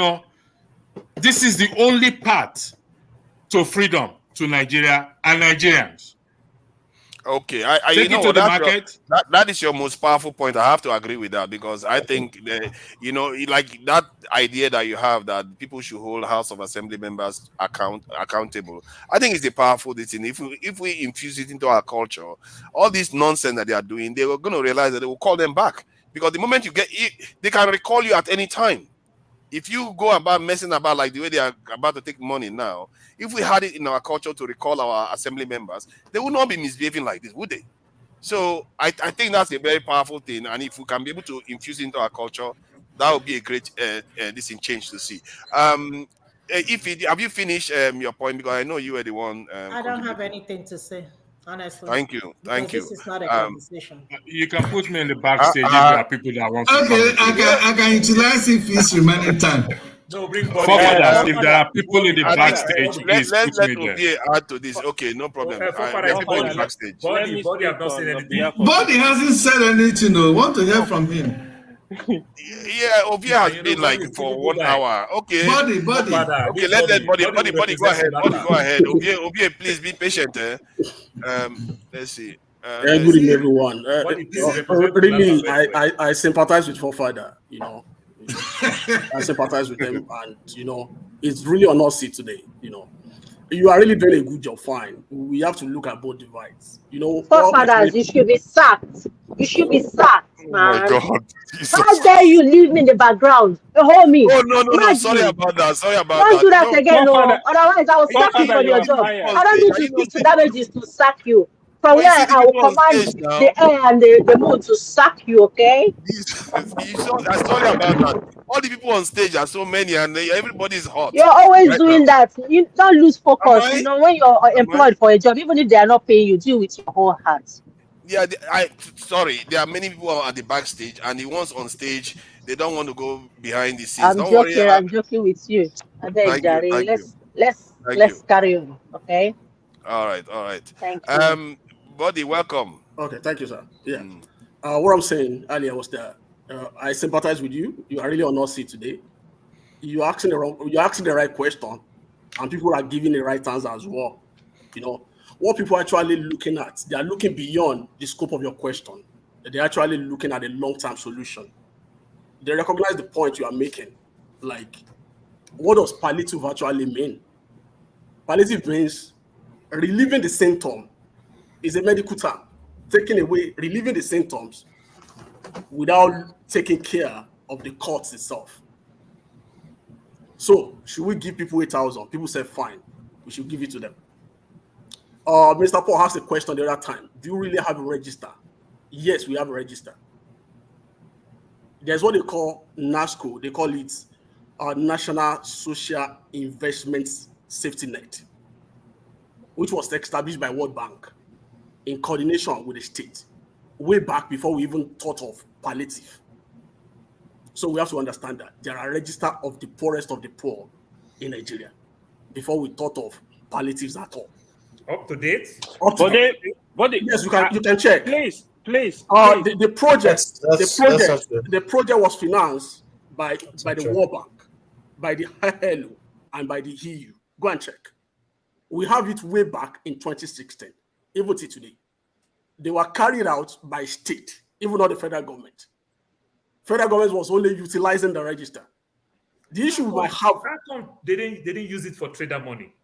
This is the only path to freedom to Nigeria and Nigerians. Okay, that is your most powerful point. I have to agree with that, because I think like that idea that you have that people should hold House of Assembly members accountable. I think it's a powerful thing. If we infuse it into our culture, all this nonsense that they are doing, they were going to realize that they will call them back, because the moment you get it, they can recall you at any time. If you go about messing about like the way they are about to take money now, if we had it in our culture to recall our assembly members, they would not be misbehaving like this, would they? So I think that's a very powerful thing. And if we can be able to infuse it into our culture, that would be a great change to see. Have you finished your point? Because I know you were the one. I don't have anything to say, honestly. Thank you. This is not a conversation. You can put me in the backstage if there are people that want to. Okay, I can utilize if it's remaining time. No, bring if there are people in the backstage, please put me there. Add to this. Okay, no problem. People in the backstage. Body have not said anything. Body hasn't said anything. No, want to hear from him. Yeah, Ovia has been like for 1 hour. Okay. Body. Okay, let that body go ahead. Body go ahead. Ovia, please be patient. Let's see. Good evening, everyone. Really, I sympathize with Forefather. I sympathize with them, and it's really on us today. You are really doing a good job. Fine. We have to look at both divides. Forefathers, you should be sacked. You should be sacked, man. Oh my God. How dare you leave me in the background? Hold me. Oh no. Sorry about that. Don't do that again, no. Otherwise, I will sack you from your job. I don't need to speak to damages to sack you. From where I will command the air and the moon to sack you, okay? I'm sorry about that. All the people on stage are so many, and everybody's hot. You're always right doing now. that. You don't lose focus. Am I? You know, when you're employed for a job, even if they are not paying you, do it with your whole heart. Yeah, sorry. There are many people at the backstage, and the ones on stage, they don't want to go behind the scenes. Don't worry. I'm joking with you. I beg, Thank you. Jare. Thank you. Let's carry on, okay? All right. Thank you. Buddy, welcome. Okay, thank you, sir. Yeah. What I'm saying earlier was that I sympathize with you. You are really on our seat today. You're asking the right question, and people are giving the right answer as well. You know what people are actually looking at. They are looking beyond the scope of your question. They're actually looking at a long-term solution. They recognize the point you are making. Like, what does palliative actually mean? Palliative means relieving the symptom. Is a medical term. Relieving the symptoms without taking care of the cause itself. So, should we give people 8,000? People say, fine, we should give it to them. Mr. Paul asked a question the other time. Do you really have a register? Yes, we have a register. There's what they call NASCO. They call it National Social Investment Safety Net, which was established by World Bank in coordination with the state, way back before we even thought of palliative. So we have to understand that there are registers of the poorest of the poor in Nigeria before we thought of palliatives at all. Up to date? Yes, you can check. Please. The project was financed by the World Bank, by the HELO, and by the EU. Go and check. We have it way back in 2016, even till today. They were carried out by state, even not the federal government. Federal government was only utilizing the register. The issue we might have. How come they didn't use it for trader money?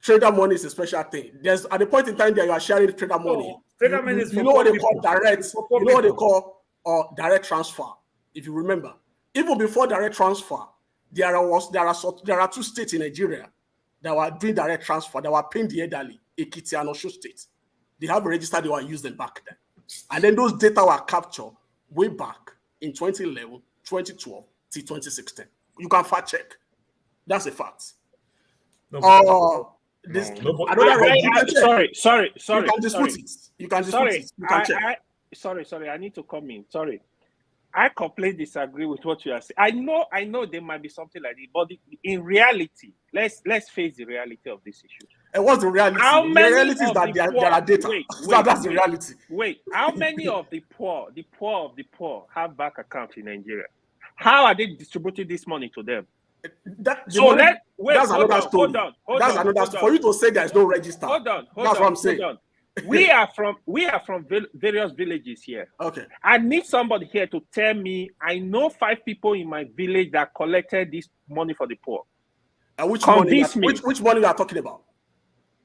Trader money is a special thing. There's at the point in time that you are sharing trader money. Trader money is you know what they call direct. You know what they call direct transfer. If you remember, even before direct transfer, there are two states in Nigeria that were doing direct transfer. That were paying the elderly, Ekiti and Osho State. They have a register they were using back then, and then those data were captured way back in 2011, 2012 till 2016. You can fact check. That's a fact. Sorry. You can dispute it. You can dispute it. You can check. Sorry. I need to come in. Sorry. I completely disagree with what you are saying. I know there might be something like this, but in reality, let's face the reality of this issue. And what's the reality? The reality is that there are data. That's the reality. Wait, how many of the poor have bank accounts in Nigeria? How are they distributing this money to them? That's another story. For you to say there is no register. That's what I'm saying. We are from various villages here. Okay. I need somebody here to tell me. I know 5 people in my village that collected this money for the poor. Which money you are talking about?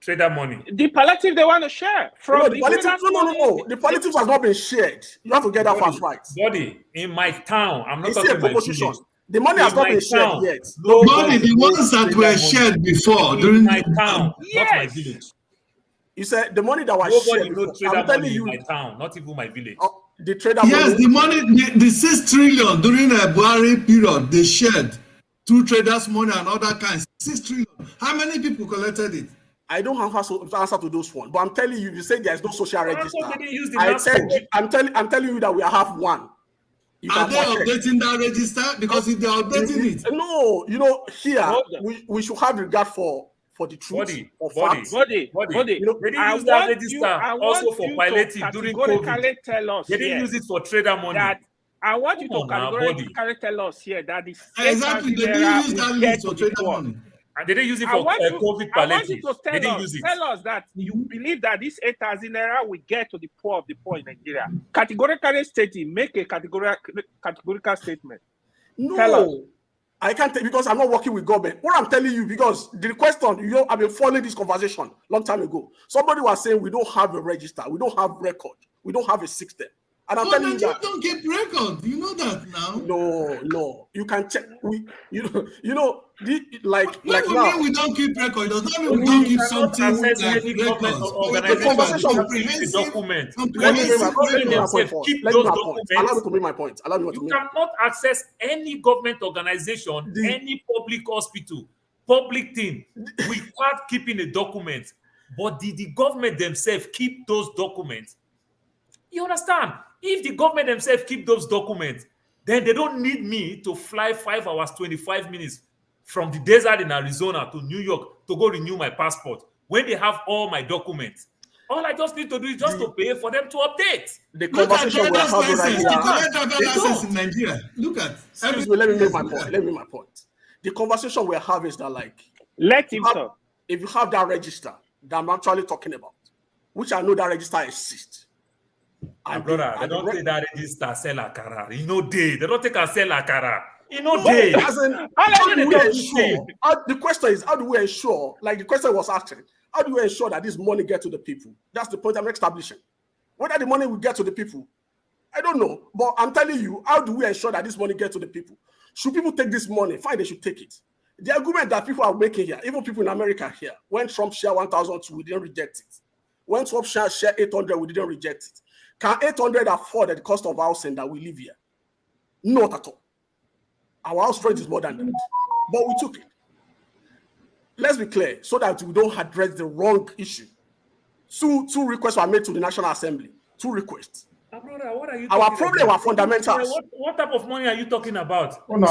Trader money. The palliative they want to share. No. The palliative has not been shared. You have to get that fast right. Buddy, in my town, I'm not talking about proposition. The money has not been shared yet. Buddy, the ones that were shared before during my town, not my village. You said the money that was shared before. I'm telling you, my town, not even my village. The trader the money, the 6 trillion during the Buhari period, they shared through traders' money and other kinds. 6 trillion. How many people collected it? I don't have answer to those ones, but I'm telling you, you say there is no social register. I'm telling you that we have one. Are they updating that register? Because if they're updating it, no, here we should have regard for the truth. Body. They didn't use that register also for palliative during COVID. Tell us they didn't use it for trader money. I want you to categorically tell us here that the exactly they didn't use that list for trader money. And they didn't use it for COVID palliative. They didn't use it. Tell us that you believe that this 8,000 naira will get to the poor of the poor in Nigeria. Categorically stating, make a categorical statement. No, tell us. I can't tell because I'm not working with government. What I'm telling you, because the question, I've been following this conversation long time ago. Somebody was saying we don't have a register, we don't have record, we don't have a system. And I'm telling you that don't keep record. You know that now. No, you can check. Like now, we don't keep records. Does not mean we don't keep something access like any government records. organization to keep the document. Let me make my point. You cannot access any government organization, any public hospital, public thing without keeping a document. But did the government themselves keep those documents? You understand? If the government themselves keep those documents, then they don't need me to fly 5 hours, 25 minutes from the desert in Arizona to New York to go renew my passport when they have all my documents. All I just need to do is just to pay for them to update. The conversation we're having right here. In Nigeria. Look at. Excuse me, let me make my point. The conversation we're having is that, like, let him talk. If you have that register that I'm actually talking about, which I know that register exists. My brother, they don't take that register sell akara. You know they don't take a sell akara. You know they. The question is, how do we ensure? Like the question was asking, how do we ensure that this money gets to the people? That's the point I'm establishing. Whether the money will get to the people, I don't know. But I'm telling you, how do we ensure that this money gets to the people? Should people take this money? Fine, they should take it. The argument that people are making here, even people in America here, when Trump shared 1,002, we didn't reject it. When Trump shared 800, we didn't reject it. Can 800 afford the cost of housing that we live here? Not at all. Our house rent is more than that. But we took it. Let's be clear, so that we don't address the wrong issue. Two requests were made to the National Assembly. 2 requests. Brother, what are you Our problem are fundamentals. What type of money are you talking about? Oh, no,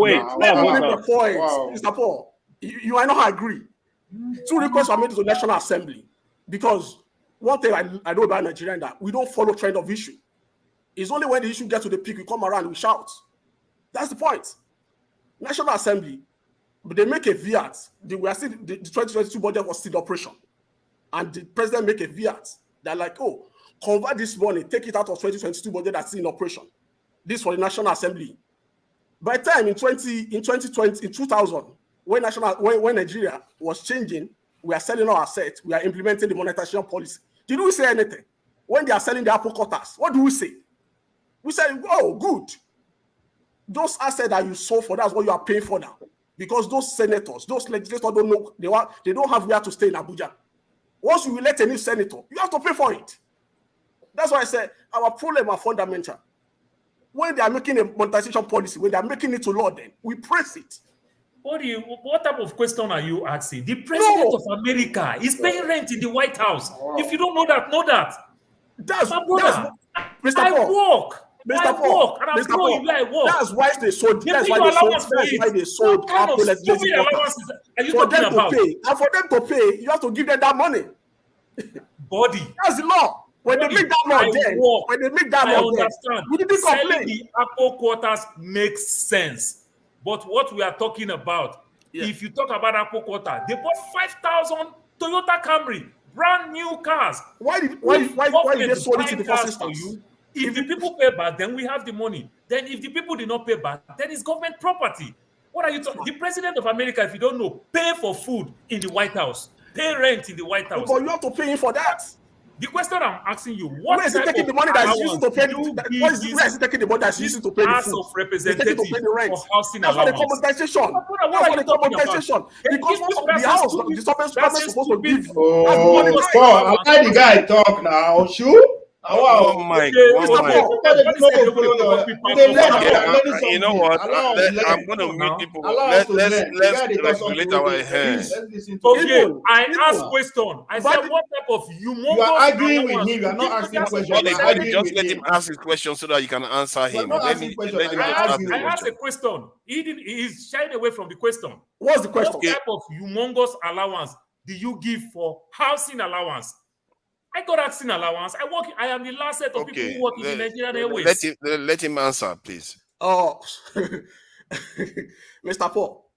wait. Mr. Paul, you might not agree. 2 requests were made to the National Assembly because one thing I know about Nigerian that we don't follow trend of issue. It's only when the issue gets to the peak, we come around, we shout. That's the point. National Assembly, but they make a fiat. The 2022 budget was still in operation. And the president make a fiat. They're like, oh, convert this money, take it out of 2022 budget that's still in operation. This for the National Assembly. By the time in 2000, when Nigeria was changing, we are selling our assets, we are implementing the monetization policy. Did we say anything? When they are selling the apple quarters, what do we say? We say, oh, good. Those assets that you sold for, that's what you are paying for now. Because those senators, those legislators don't know, they don't have where to stay in Abuja. Once you elect a new senator, you have to pay for it. That's why I said our problem are fundamental. When they are making a monetization policy, when they are making it to law, then we press it. What type of question are you asking? The president of America is paying rent in the White House. If you don't know that, know that. That's I Paul. work. I work, and I'm growing where I work. That's why they sold. That's why they sold our legislative workers. For them to pay, and for them to pay, you have to give them that money. Body. That's the law. When they make that law, we didn't complain. Selling the apple quarters makes sense. But what we are talking about, if you talk about apple quarter, they bought 5,000 Toyota Camry, brand new cars. Why did they sold it in the first instance? If the people pay back, then we have the money. Then if the people did not pay back, then it's government property. What are you talking? The president of America, if you don't know, pay for food in the White House, pay rent in the White House. But you have to pay him for that. The question I'm asking you, what where is he taking the money that's used to pay where is he taking the money that's used to pay the food? Of representative for housing that's for the compensation. That's for the compensation. Because the house, the government is supposed to give. Oh, Paul, I like the guy talk now. Sure. Oh my God. You know what? I'm going to meet people. Let's regulate our hands. Okay, I asked question. I said, what type of humongous... You are arguing with him. You are not asking questions. Just let him ask his question so that you can answer him. I asked a question. He's shying away from the question. What's the question? What type of humongous allowance do you give for housing allowance? I got housing allowance. I am the last set of people who work in the Nigerian Airways. Let him answer, please. Oh, Mr. Paul,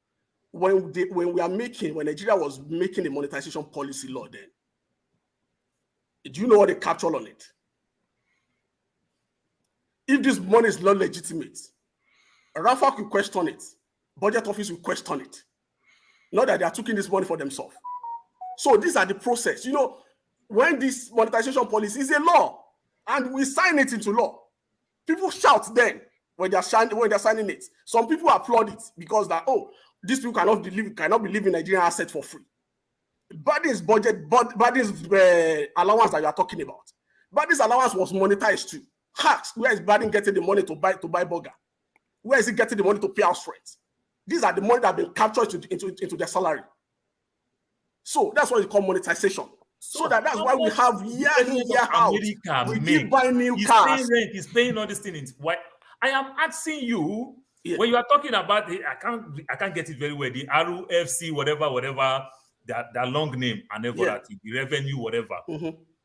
when Nigeria was making the monetization policy law, then do you know what they captured on it? If this money is not legitimate, Rafa will question it. Budget office will question it. Not that they are taking this money for themselves. So these are the process. You know, when this monetization policy is a law and we sign it into law, people shout then when they're signing it. Some people applaud it because that, oh, these people cannot be living Nigerian assets for free. Buddy's budget, Buddy's allowance that you are talking about. Buddy's allowance was monetized too. Hacks, where is Buddy getting the money to buy burger? Where is he getting the money to pay house rent? These are the money that have been captured into their salary. So that's what we call monetization. So that's why we have year in, year out. We keep buying new cars. Paying rent, he's paying all these things. Why? I am asking you, when you are talking about the, I can't get it very well, the RUFC, whatever, that long name and everything, the revenue, whatever.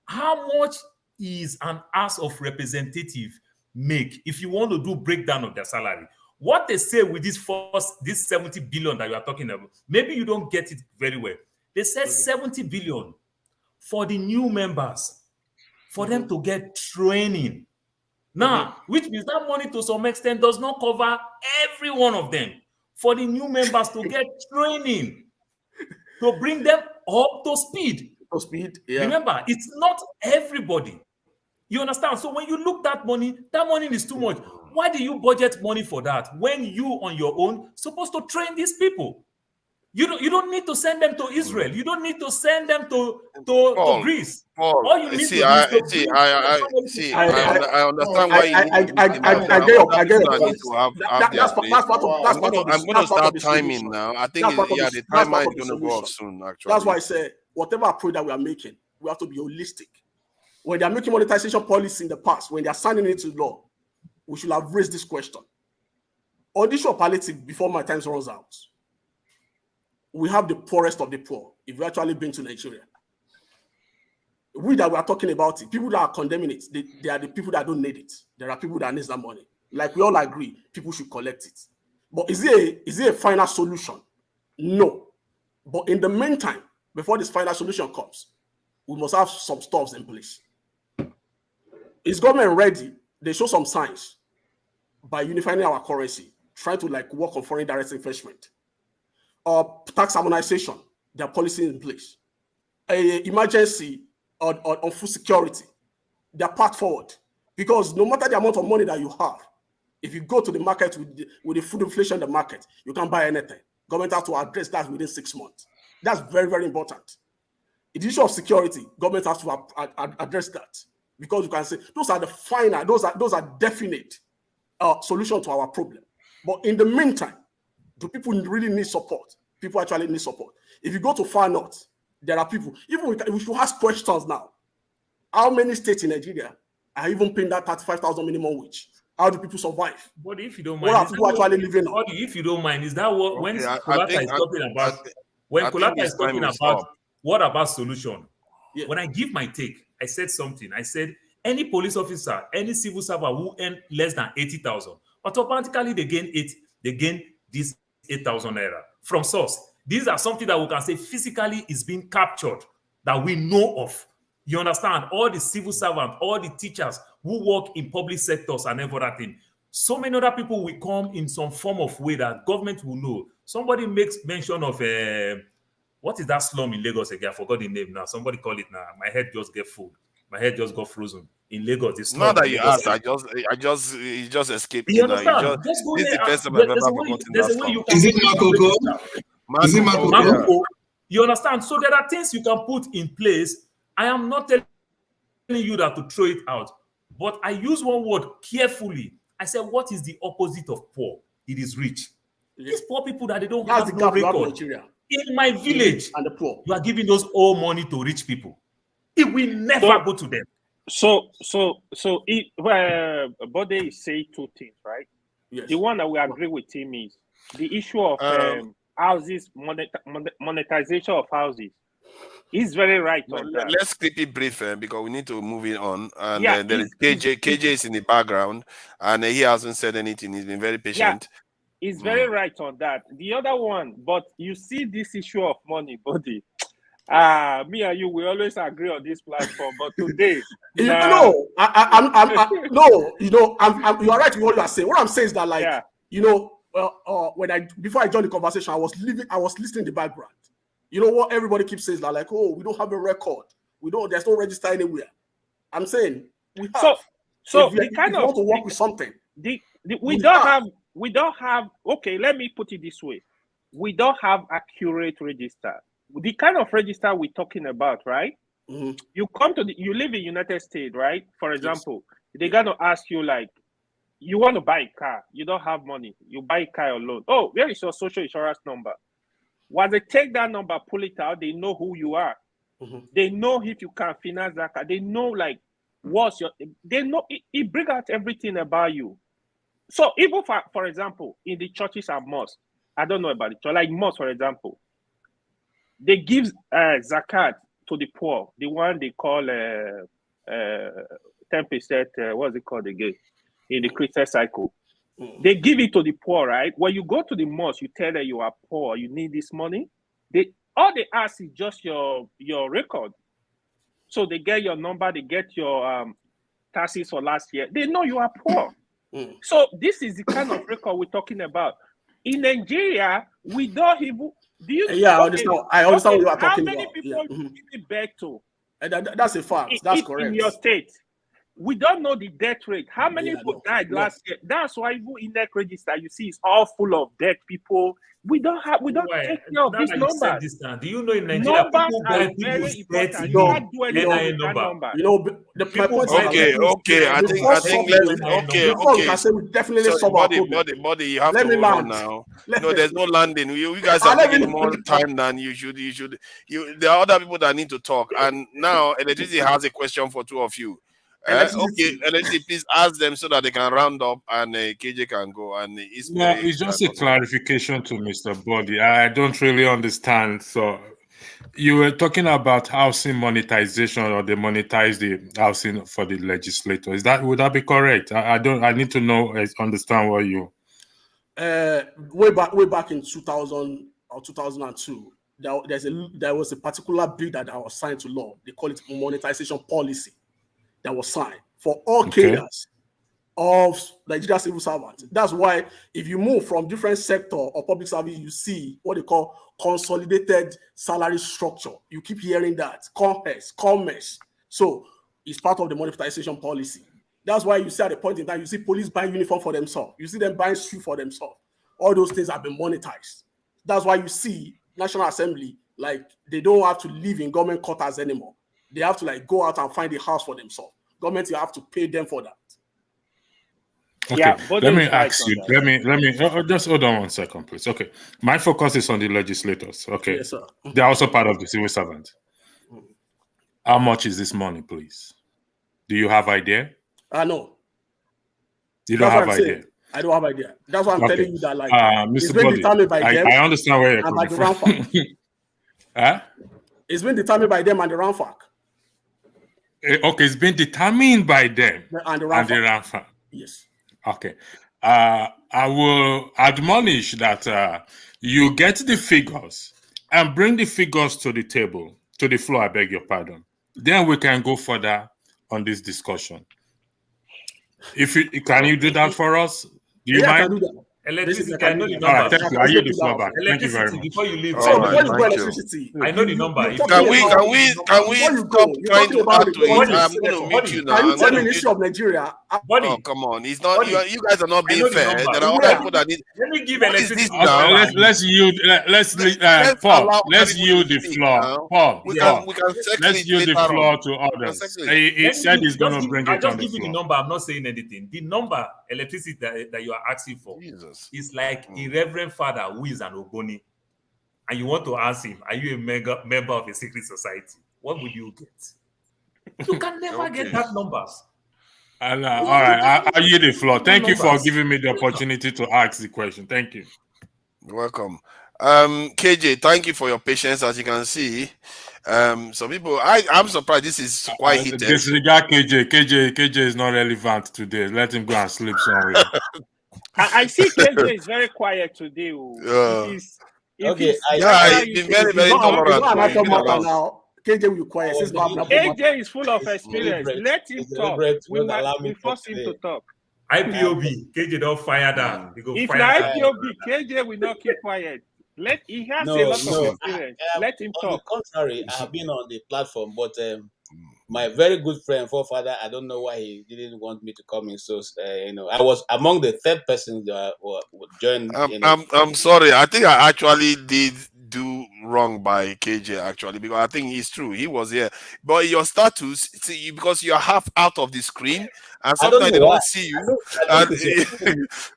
How much is an House of Representative make if you want to do breakdown of their salary? What they say with this 70 billion that you are talking about, maybe you don't get it very well. They said 70 billion for the new members, for them to get training. Now, which means that money to some extent does not cover every one of them. For the new members to get training, to bring them up to speed. Remember, it's not everybody. You understand? So when you look that money is too much. Why do you budget money for that when you on your own supposed to train these people? You don't need to send them to Israel. You don't need to send them to Greece. All you need I understand why you need I'm going to start timing now. I think the timer is going to go off soon, actually. That's why I say whatever approach that we are making, we have to be holistic. When they are making monetization policy in the past, when they are signing it to law, we should have raised this question. On the issue of palliative, before my time runs out, we have the poorest of the poor. If you actually been to Nigeria, we are talking about it, people that are condemning it, they are the people that don't need it. There are people that need that money. Like we all agree, people should collect it. But is it a final solution? No. But in the meantime, before this final solution comes, we must have some stuffs in place. Is government ready? They show some signs by unifying our currency, trying to work on foreign direct investment. Tax harmonization, their policy in place. Emergency on food security, their path forward. Because no matter the amount of money that you have, if you go to the market with the food inflation in the market, you can't buy anything. Government has to address that within 6 months. That's very, very important. The issue of security, government has to address that. Because you can say those are the final, those are definite solutions to our problem. But in the meantime, do people really need support? People actually need support. If you go to far north, there are people. Even we should ask questions now. How many states in Nigeria are even paying that 35,000 minimum wage? How do people survive? But if you don't mind, what are people actually living on? If you don't mind, is that what when Kolata is talking about? When Kolata is talking about what about solution? Yeah. When I give my take, I said something. I said any police officer, any civil servant who earn less than 80,000, automatically they gain this 8,000 naira from source. These are something that we can say physically is being captured that we know of. You understand? All the civil servants, all the teachers who work in public sectors and everything. So many other people will come in some form of way that government will know. Somebody makes mention of what is that slum in Lagos again? I forgot the name now. Somebody call it now. My head just get full. My head just got frozen. In Lagos, this now that you asked, it just escaped. You understand? Just go there. Is it Makoko? Is it Makoko? You understand? So there are things you can put in place. I am not telling you that to throw it out, but I use one word carefully. I said, what is the opposite of poor? It is rich. These poor people that they don't have no record. In my village, and the poor, you are giving those old money to rich people. It will never go to them. So Bode is saying two things, right? Yes. The one that we agree with him is the issue of houses, monetization of houses. He's very right on that. Let's keep it brief because we need to move it on. And there is KJ. KJ is in the background, and he hasn't said anything. He's been very patient. Yeah, he's very right on that. The other one, but you see this issue of money, Bode. Me and you, we always agree on this platform, but today, you are right with what you are saying. What I'm saying is that, before I joined the conversation, I was listening in the background. You know what everybody keeps saying that, we don't have a record. There's no register anywhere. I'm saying we have. So if you want to work with something. We don't have. Okay, let me put it this way. we don't have accurate register. The kind of register we're talking about, right? Mm-hmm. You live in United States, right? For example, they're gonna ask you like, you want to buy a car, you don't have money, you buy a car alone. Oh, where is your social insurance number? Once they take that number, pull it out, they know who you are. Mm-hmm. They know if you can finance that car. They know like they know it brings out everything about you. So even for example, in the churches and mosques, I don't know about it, so like mosques, for example, they give zakat to the poor, the one they call 10%, what's it called again, in the Christian cycle. They give it to the poor, right? When you go to the mosque, you tell them you are poor, you need this money. All they ask is just your record. So they get your number, they get your taxes for last year. They know you are poor. So this is the kind of record we're talking about. In Nigeria, we don't even. Do you? Yeah, I understand what you are talking about. How many people give it back to? That's a fact. That's correct. In your state, we don't know the death rate. How many people died last year? That's why even in that register, you see, it's all full of dead people. We don't take care of these numbers. Do you know in Nigeria people buy people's death NIN number? My point is okay. I think before we can say we definitely solve our problem. Body, you have to hold on now. No, there's no landing. You guys are taking more time than you should. There are other people that need to talk. And now Electricity has a question for two of you. Okay, Electricity, please ask them so that they can round up and KJ can go. And it's just a clarification to Mr. Body. I don't really understand. So you were talking about housing monetization, or they monetize the housing for the legislator. Would that be correct? I need to understand what you. Way back in 2000 or 2002, there was a particular bill that was signed to law. They call it monetization policy. That was signed for all cadres of Nigeria civil servants. That's why if you move from different sector or public service, you see what they call consolidated salary structure. You keep hearing that commerce. So it's part of the monetization policy. That's why you see at the point in time, you see police buying uniform for themselves. You see them buying shoe for themselves. All those things have been monetized. That's why you see National Assembly, like they don't have to live in government quarters anymore. They have to like go out and find a house for themselves. Government, you have to pay them for that. Okay, let me ask you. Let me just hold on 1 second, please. Okay, my focus is on the legislators. Okay, yes, sir. They're also part of the civil servants. How much is this money, please? Do you have idea? No. You don't have idea. I don't have idea. That's why I'm telling you that, like, Mr. it's been determined by them. I understand where you're coming from. It's been determined by them and the RANFAC. Okay, it's been determined by them and the RANFAC. Yes. Okay. I will admonish that you get the figures and bring the figures to the table, to the floor, I beg your pardon. Then we can go further on this discussion. Can you do that for us? Do you mind? I can do that. Electricity, I know the number. All right, thank you. I yield the floor back. Thank you very much. Before you leave, electricity. I know the number. Can we stop trying to add to it? I'm going to meet you now. Can you tell me the issue of Nigeria? Oh, come on. It's not. You guys are not being fair. There are other people that need. Let me give electricity now. Let's yield. Paul. Let's yield the floor. Paul. We can let's yield the floor to others. He said he's going to bring it on the floor. I'll just give you the number. I'm not saying anything. The number electricity that you are asking for. It's like a reverend father who is an Ogoni, and you want to ask him, are you a member of a secret society? What would you get? You can never get that numbers. All right, I'll yield the floor. Thank you for giving me the opportunity to ask the question. Thank you. You're welcome. KJ, thank you for your patience. As you can see, some people, I'm surprised this is quite heated. Disregard KJ. KJ is not relevant today. Let him go and sleep somewhere. I see KJ is very quiet today. He's been very, very tolerant. KJ will be quiet. KJ is full of experience. Let him talk. We force him to talk. IPOB, KJ don't fire that. If not IPOB, KJ will not keep quiet. He has a lot of experience. Let him talk. On the contrary, I have been on the platform, but my very good friend, forefather, I don't know why he didn't want me to come in. So, I was among the third person that join. I'm sorry. I think I actually did do wrong by KJ actually, because I think it's true. He was here, but your status, see, because you're half out of the screen, and I don't sometimes know they why. don't see you, I think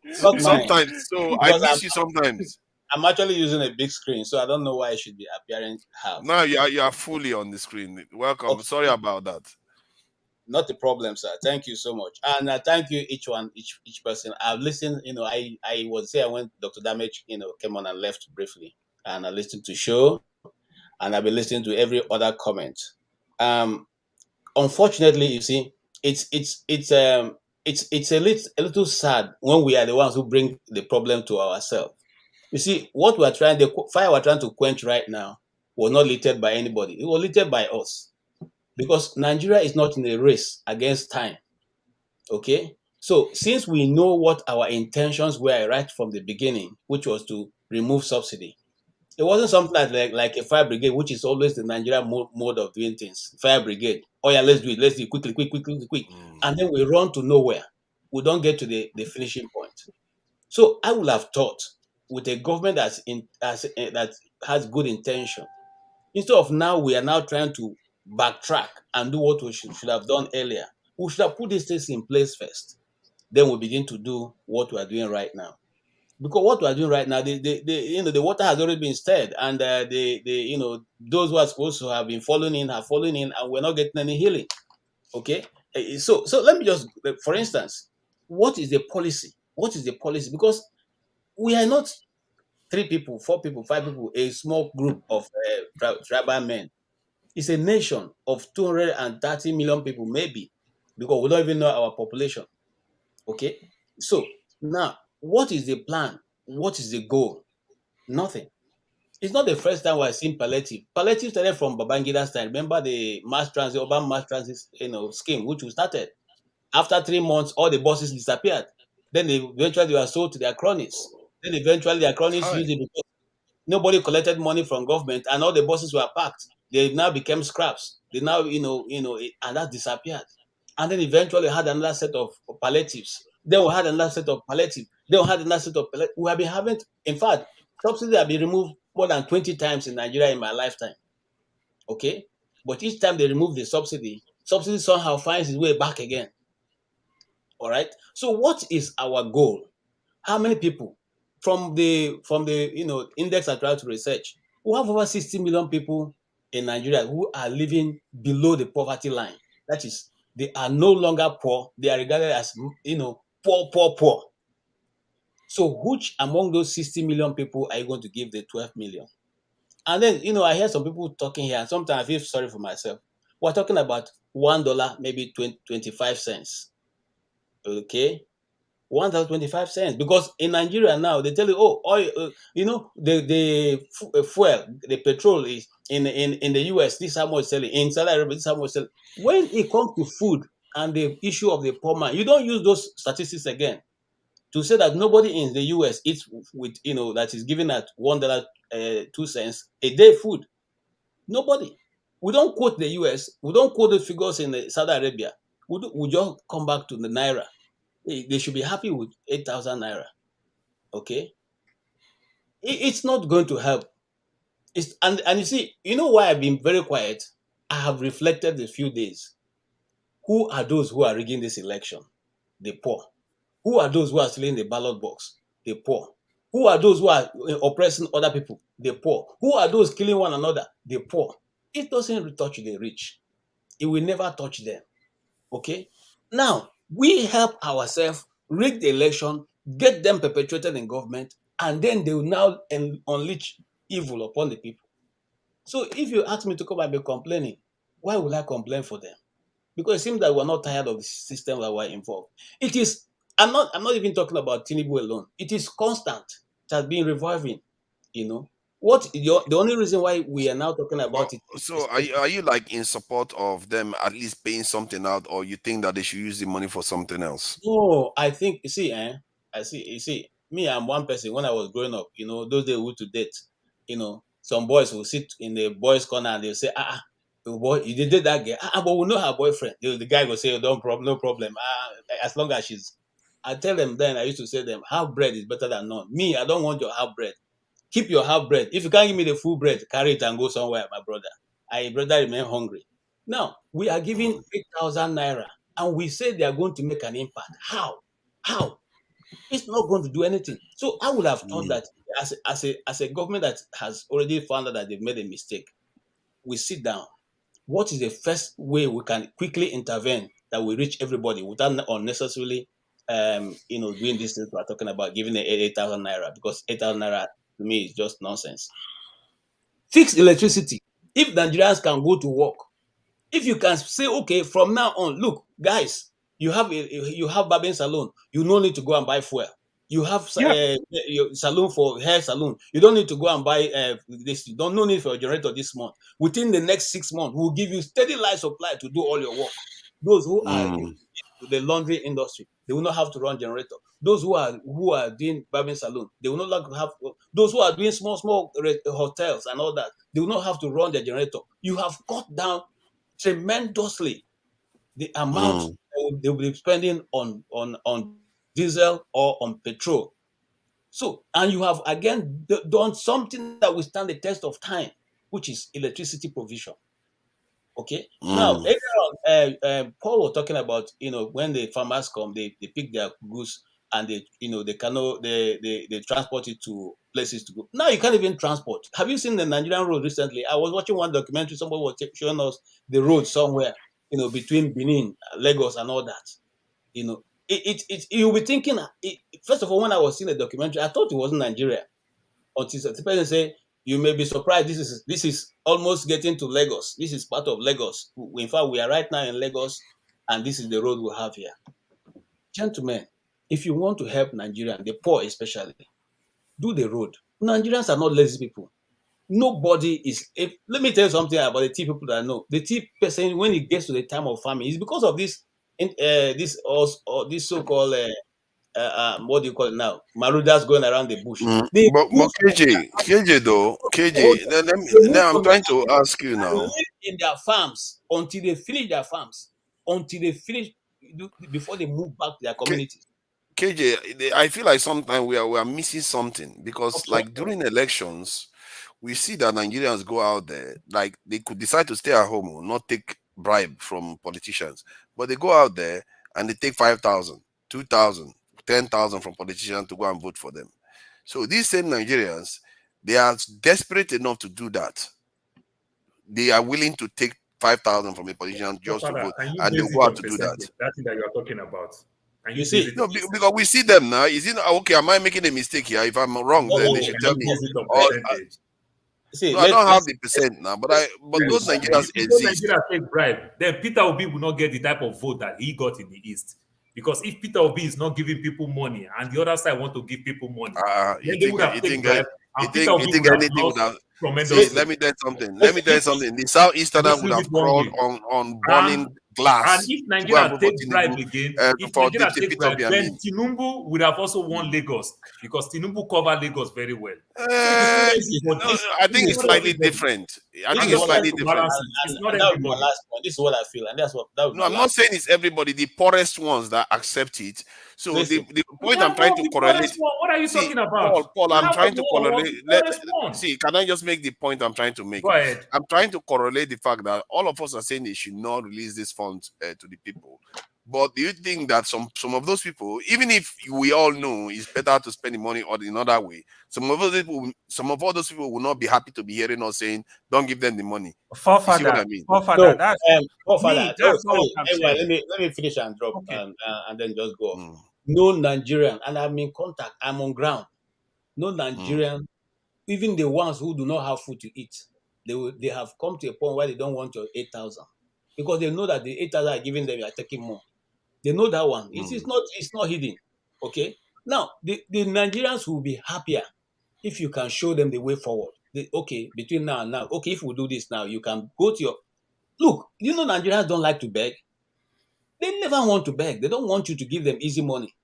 it's not mine. sometimes. So I Because miss you sometimes. I'm actually using a big screen, so I don't know why it should be appearing half. Now you are fully on the screen. Welcome. Okay. Sorry about that. Not a problem, sir. Thank you so much, and thank you each person. I've listened. I was here when Dr. Damage came on and left briefly, and I listened to show, and I've been listening to every other comment. Unfortunately, you see, it's a little sad when we are the ones who bring the problem to ourselves. You see, what we are trying, the fire we're trying to quench right now was not lit by anybody. It was lit by us. Because Nigeria is not in a race against time. Okay? So since we know what our intentions were right from the beginning, which was to remove subsidy, it wasn't something like a fire brigade, which is always the Nigerian mode of doing things. Fire brigade. Oh yeah, let's do it quickly. And then we run to nowhere. We don't get to the finishing point. So I would have thought with a government that has good intention, instead of now we are now trying to backtrack and do what we should have done earlier. We should have put these things in place first. Then we begin to do what we are doing right now. Because what we are doing right now, the water has already been stirred, and those who are supposed to have been falling in have fallen in, and we're not getting any healing. Okay, so let me just, for instance, what is the policy? What is the policy? Because we are not 3 people, 4 people, 5 people, a small group of tribal men. It's a nation of 230 million people, maybe, because we don't even know our population. Okay? So, now, what is the plan? What is the goal? Nothing. It's not the first time we're seeing palliative. Palliative started from Babangida's time. Remember the urban mass transit scheme, which we started. After 3 months, all the buses disappeared. Then eventually they were sold to their cronies. Then eventually their cronies used it because nobody collected money from government, and all the buses were packed. They now became scraps. They now, and that disappeared. And then eventually had another set of palliatives. Then we had another set of palliative. Then we had another set of palliative. We have been having, in fact, subsidy have been removed more than 20 times in Nigeria in my lifetime. Okay? But each time they remove the subsidy somehow finds its way back again. All right? So what is our goal? How many people from the index I tried to research? We have over 60 million people in Nigeria who are living below the poverty line. That is, they are no longer poor. They are regarded as poor. So which among those 60 million people are you going to give the 12 million? And then I hear some people talking here, and sometimes I feel sorry for myself. We're talking about $1, maybe 25 cents. Okay. $1.25, because in Nigeria now they tell you, oil, the fuel, the petrol is in the US, this is how much selling, in Saudi Arabia, this is how much selling. When it comes to food and the issue of the poor man, you don't use those statistics again to say that nobody in the US eats with that is given at $1.02 a day food. Nobody. We don't quote the US, we don't quote the figures in Saudi Arabia. We just come back to the naira. They should be happy with 8,000 naira. Okay? It's not going to help. And you see, why I've been very quiet? I have reflected a few days. Who are those who are rigging this election? The poor. Who are those who are stealing the ballot box? The poor. Who are those who are oppressing other people? The poor. Who are those killing one another? The poor. It doesn't touch the rich. It will never touch them. Okay? Now, we help ourselves rig the election, get them perpetuated in government, and then they will now unleash evil upon the people. So if you ask me to come and be complaining, why would I complain for them? Because it seems that we're not tired of the system that we're involved. It is, I'm not even talking about Tinubu alone. It is constant. It has been reviving, the only reason why we are now talking about it. So are you like in support of them at least paying something out, or you think that they should use the money for something else? No, I think you see, me, I'm one person. When I was growing up, those days we to date, some boys will sit in the boys' corner and they'll say, boy, you did that girl. But we know her boyfriend. The guy will say, no problem. As long as she's. I tell them then, I used to say to them, half bread is better than none. Me, I don't want your half bread. Keep your half bread. If you can't give me the full bread, carry it and go somewhere, my brother. I brother remain hungry. Now, we are giving 8,000 naira and we say they are going to make an impact. How? How? It's not going to do anything. So I would have thought that as a government that has already found out that they've made a mistake, we sit down. What is the first way we can quickly intervene that will reach everybody without unnecessarily, doing this thing we're talking about, giving the 8,000 naira, because 8,000 naira to me is just nonsense. Fix electricity. If Nigerians can go to work, if you can say, okay, from now on, look, guys, you have barbering salon, you no need to go and buy fuel. You have your salon for hair salon. You don't need to go and buy this. You don't no need for a generator this month. Within the next 6 months, we'll give you steady light supply to do all your work. Those who are in the laundry industry, they will not have to run generator. Those who are doing barbering salon, they will not have. Those who are doing small hotels and all that, they will not have to run the generator. You have cut down tremendously the amount they will be spending on diesel or on petrol. So, and you have again done something that will stand the test of time, which is electricity provision. Okay. Now, Paul was talking about, when the farmers come, they pick their goods and they transport it to places to go. Now you can't even transport. Have you seen the Nigerian road recently? I was watching one documentary. Somebody was showing us the road somewhere, between Benin, Lagos, and all that. You'll be thinking. First of all, when I was seeing the documentary, I thought it wasn't Nigeria. Until the person say, you may be surprised. This is almost getting to Lagos. This is part of Lagos. In fact, we are right now in Lagos, and this is the road we have here. Gentlemen, if you want to help Nigerians, the poor especially, do the road. Nigerians are not lazy people. Nobody is. Let me tell you something about the tea people that I know. The tea person, when it gets to the time of famine, it's because of this so-called what do you call it now? Marauders going around the bush. But KJ though, now I'm trying to ask you now. They live in their farms until they finish their farms, before they move back to their communities. KJ, I feel like sometimes we are missing something, because like during elections, we see that Nigerians go out there, like they could decide to stay at home or not take bribe from politicians, but they go out there and they take 5,000, 2,000, 10,000 from politicians to go and vote for them. So these same Nigerians, they are desperate enough to do that. They are willing to take 5,000 from a politician just to vote, and they'll go out to do that. That thing that you're talking about. And you see, no, because we see them now. Is it okay? Am I making a mistake here? If I'm wrong, then they should tell me. No, I don't have the percent now, but those Nigerians exist. Nigerians take bribe, then Peter Obi will not get the type of vote that he got in the East. Because if Peter Obi is not giving people money and the other side want to give people money, you think anything would have? See, let me tell you something. The Southeasterner would have crawled on burning glass. And if Nigeria takes bribe again, then Tinubu would have also won Lagos, because Tinubu covered Lagos very well. I think it's slightly different. It's not everybody. This is what I feel, and that's what. No, I'm not saying it's everybody. The poorest ones that accept it. So the point I'm trying to correlate. What are you talking about? Paul, I'm trying to correlate. See, can I just make the point I'm trying to make? Go ahead. I'm trying to correlate the fact that all of us are saying they should not release this funds to the people. But do you think that some of those people, even if we all know it's better to spend the money or in another way, some of all those people will not be happy to be hearing us saying, "Don't give them the money." Forefather, you see what I mean? Forefather, let me finish and drop, and then just go off. No Nigerian, and I'm in contact. I'm on ground. No Nigerian, even the ones who do not have food to eat, they have come to a point where they don't want your 8,000, because they know that the 8,000 are giving them, you are taking more. They know that one. It's not hidden. Okay. Now the Nigerians will be happier if you can show them the way forward. Between now and now, if we do this now, you can go to your look. Nigerians don't like to beg. They never want to beg. They don't want you to give them easy money.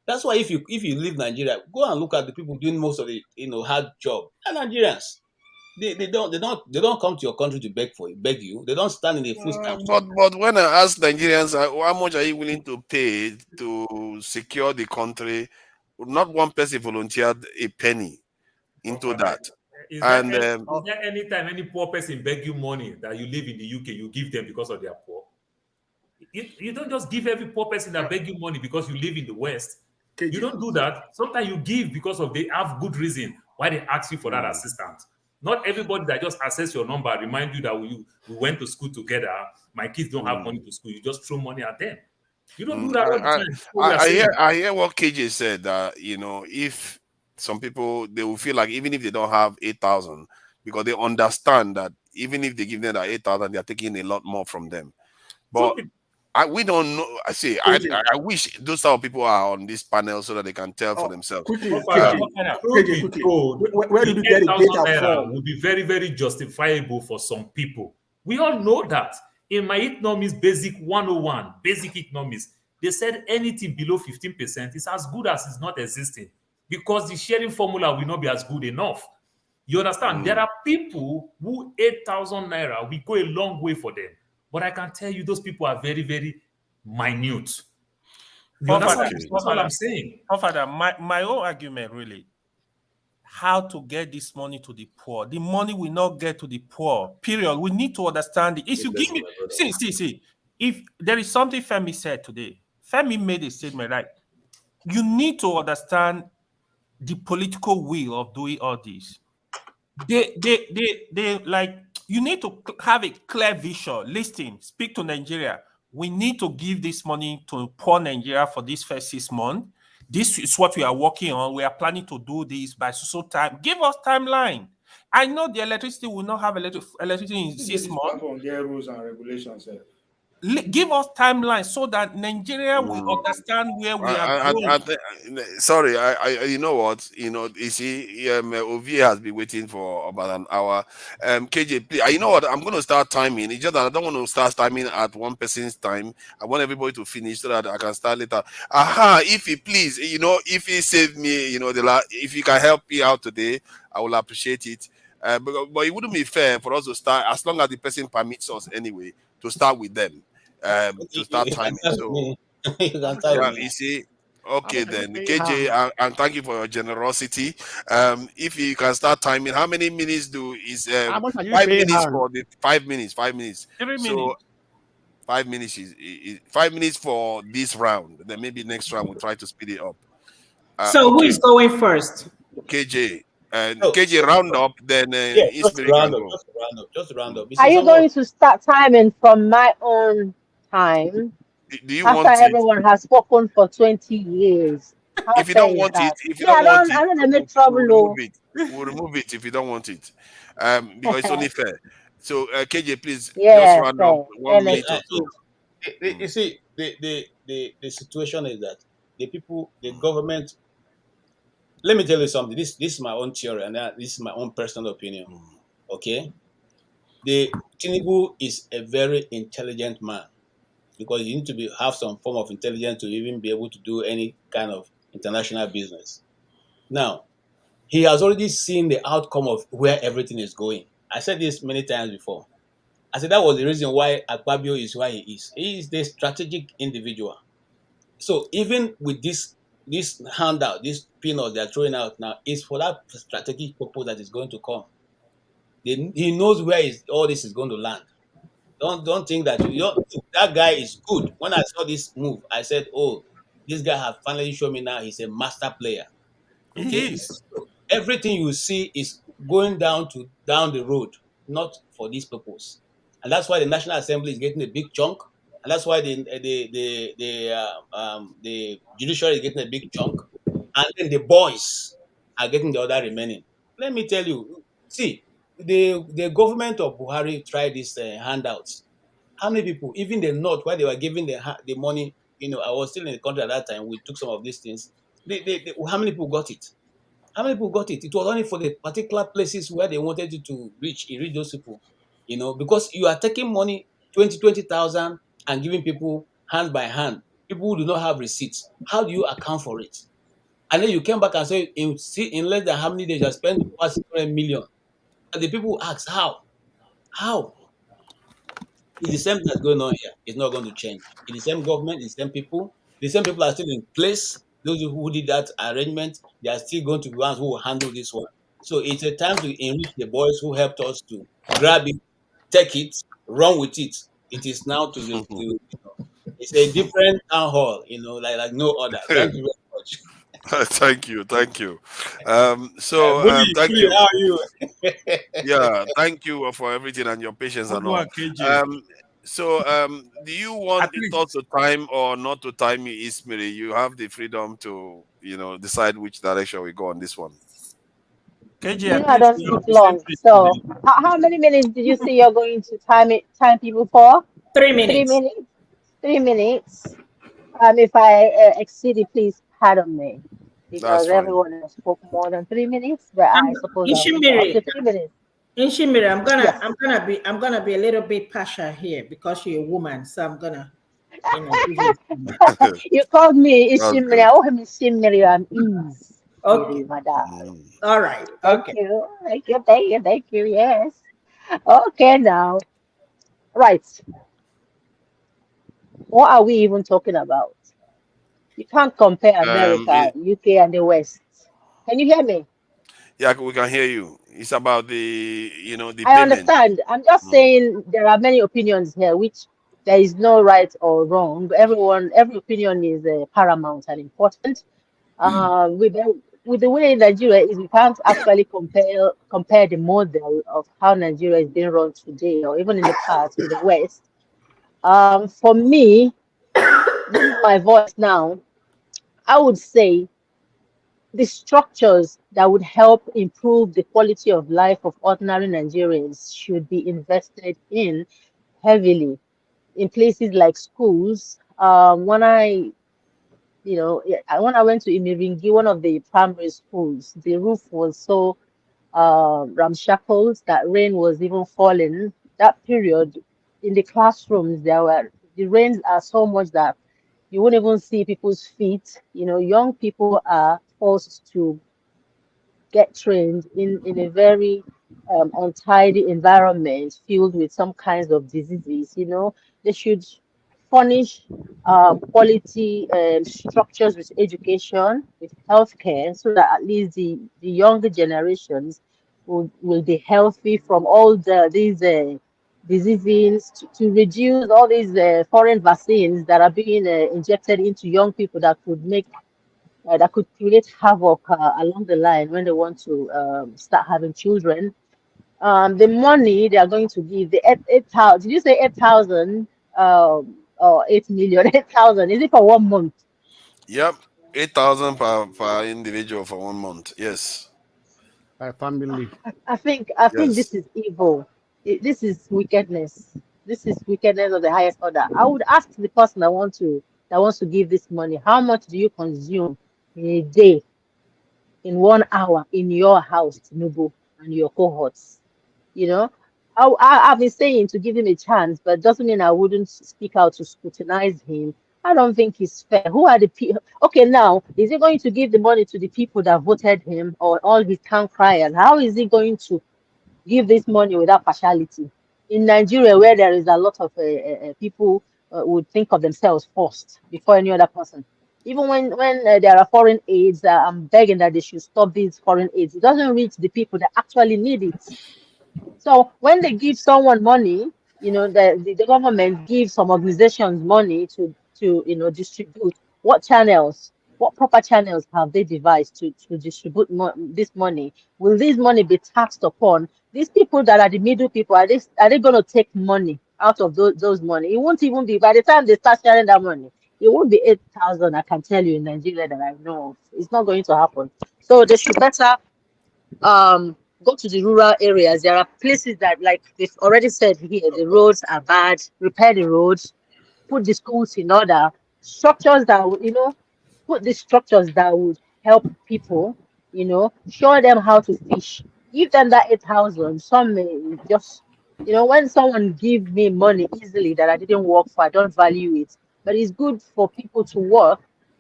That's why if you leave Nigeria, go and look at the people doing most of the hard job. They're Nigerians. They don't come to your country to beg you. They don't stand in the food stamps. But when I ask Nigerians how much are you willing to pay to secure the country, not one person volunteered a penny into that. Is And there any time any poor person beg you money that you live in the UK, you give them because of their poor? You don't just give every poor person that beg you money because you live in the West. You don't do that. Sometimes you give because of they have good reason why they ask you for that assistance. Not everybody that just access your number remind you that we went to school together. My kids don't have money to school. You just throw money at them. You don't do that all the time. I hear what KJ said that if some people they will feel like even if they don't have 8,000 because they understand that even if they give them that 8,000 they are taking a lot more from them. But we don't know. I wish those type of people are on this panel so that they can tell for themselves. Quickly. Where did you get the data from? Would be very, very justifiable for some people. We all know that. In my economics basic 101, basic economics, they said anything below 15% is as good as it's not existing because the sharing formula will not be as good enough. You understand? There are people who 8,000 naira will go a long way for them. But I can tell you those people are very, very minute. That's what I'm saying. Father, my own argument really, how to get this money to the poor. The money will not get to the poor, period. We need to understand it. If you give me, see, if there is something Femi said today, Femi made a statement, right? You need to understand the political will of doing all this. They like, you need to have a clear vision. Listen, speak to Nigeria. We need to give this money to poor Nigeria for this first 6 months. This is what we are working on. We are planning to do this by so time. Give us timeline. I know the electricity will not have electricity in 6 months. On their rules and regulations. Give us timeline so that Nigeria will understand where we are going. Sorry, you know what? You see, OV has been waiting for about an hour. KJ, please, you know what? I'm going to start timing. It's just that I don't want to start timing at one person's time. I want everybody to finish so that I can start later. If you please, if you save me, if you can help me out today, I will appreciate it. But it wouldn't be fair for us to start, as long as the person permits us anyway, to start with them. To start timing. So you see, okay then, KJ, and thank you for your generosity. If you can start timing, how many minutes is 5 minutes for the 5 minutes? 5 minutes. 3 minutes. So 5 minutes is 5 minutes for this round. Then maybe next round we'll try to speed it up. So who is going first? KJ. KJ round up, then just round up. Are you going to start timing from my own time? Do you after want everyone has spoken for 20 years? How if you don't want that? it, if you don't want it, I don't make trouble. We'll remove it if you don't want it. Because it's only fair. So KJ, please just round up 1 minute or so. You see, the situation is that the government. Let me tell you something. This is my own theory, and this is my own personal opinion. Okay, the Tinubu is a very intelligent man because you need to have some form of intelligence to even be able to do any kind of international business. Now, he has already seen the outcome of where everything is going. I said this many times before. I said that was the reason why Akpabio is why he is. He is the strategic individual. So even with this handout, this peanut they're throwing out now, is for that strategic purpose that is going to come. He knows where all this is going to land. Don't think that that guy is good. When I saw this move, I said, "Oh, this guy has finally shown me now he's a master player." Okay? He is. So everything you see is going down the road, not for this purpose, and that's why the National Assembly is getting a big chunk, and that's why the judiciary is getting a big chunk, and then the boys are getting the other remaining. Let me tell you, see, the government of Buhari tried these handouts. How many people, even the North, where they were giving the money, I was still in the country at that time, we took some of these things. How many people got it? How many people got it? It was only for the particular places where they wanted you to reach those people, because you are taking money, 20,000 and giving people hand by hand. People who do not have receipts. How do you account for it? And then you came back and say, in less than how many days you have spent over 600 million. And the people ask, how? How? It's the same thing that's going on here. It's not going to change. It's the same government, it's the same people. The same people are still in place. Those who did that arrangement, they are still going to be ones who will handle this one. So it's a time to enrich the boys who helped us to grab it, take it, run with it. It is now it's a different town hall, like no other. Thank you very much. Thank you. Thank you, Bully, how are you? yeah, thank you for everything and your patience and all. Do you want it all to time or not to time you, Ismiri? You have the freedom to, decide which direction we go on this one. I don't speak long. So, how many minutes did you say you're going to time people for? 3 minutes. 3 minutes. 3 minutes. If I exceed it, please pardon me, because everyone has spoken more than 3 minutes. But I suppose I'll up to 3 minutes. Ishimiri, I'm gonna be a little bit partial here because you're a woman, so I'm gonna, You called me Ishimiri. Oh, I'm Ishimiri. I'm ease. Okay, madam. All right. Okay. Thank you. Yes. Okay, now. Right. What are we even talking about? You can't compare America, UK, and the West. Can you hear me? Yeah, we can hear you. It's about the I payment. understand. I'm just saying there are many opinions here, which there is no right or wrong. Every opinion is paramount and important. With the way Nigeria is, we can't actually compare the model of how Nigeria is being run today, or even in the past, with the West. For me, this is my voice now. I would say the structures that would help improve the quality of life of ordinary Nigerians should be invested in heavily in places like schools. When I went to Imiringi, one of the primary schools, the roof was so ramshackles that rain was even falling. That period in the classrooms, the rains are so much that you won't even see people's feet. Young people are forced to get trained in a very untidy environment filled with some kinds of diseases. They should furnish quality structures with education, with healthcare, so that at least the younger generations will be healthy from all these diseases, to reduce all these foreign vaccines that are being injected into young people that could create havoc along the line when they want to start having children. The money they are going to give, the 8,000, did you say 8,000 or 8 million? 8,000, is it for 1 month? Yep, 8,000 per individual for 1 month. Yes. Per family. I think this is evil. This is wickedness. This is wickedness of the highest order. I would ask the person that wants to give this money, how much do you consume in a day, in 1 hour, in your house, Tinubu, and your cohorts? I've been saying to give him a chance, but doesn't mean I wouldn't speak out to scrutinize him. I don't think it's fair. Who are the people? Okay, now, is he going to give the money to the people that voted him, or all his town criers? How is he going to give this money without partiality? In Nigeria, where there is a lot of people would think of themselves first before any other person. Even when there are foreign aids, I'm begging that they should stop these foreign aids. It doesn't reach the people that actually need it. So when they give someone money, the government gives some organizations money to distribute. What proper channels have they devised to distribute this money? Will this money be taxed upon these people that are the middle people? Are they going to take money out of those money? It won't even be, by the time they start sharing that money, it won't be 8,000. I can tell you, in Nigeria, that I know of. It's not going to happen. So they should better go to the rural areas. There are places that, like they've already said here, the roads are bad. Repair the roads, put the schools in order, structures that would, put the structures that would help people, show them how to fish. Give them that 8,000. Some may just, when someone give me money easily that I didn't work for, I don't value it. But it's good for people to work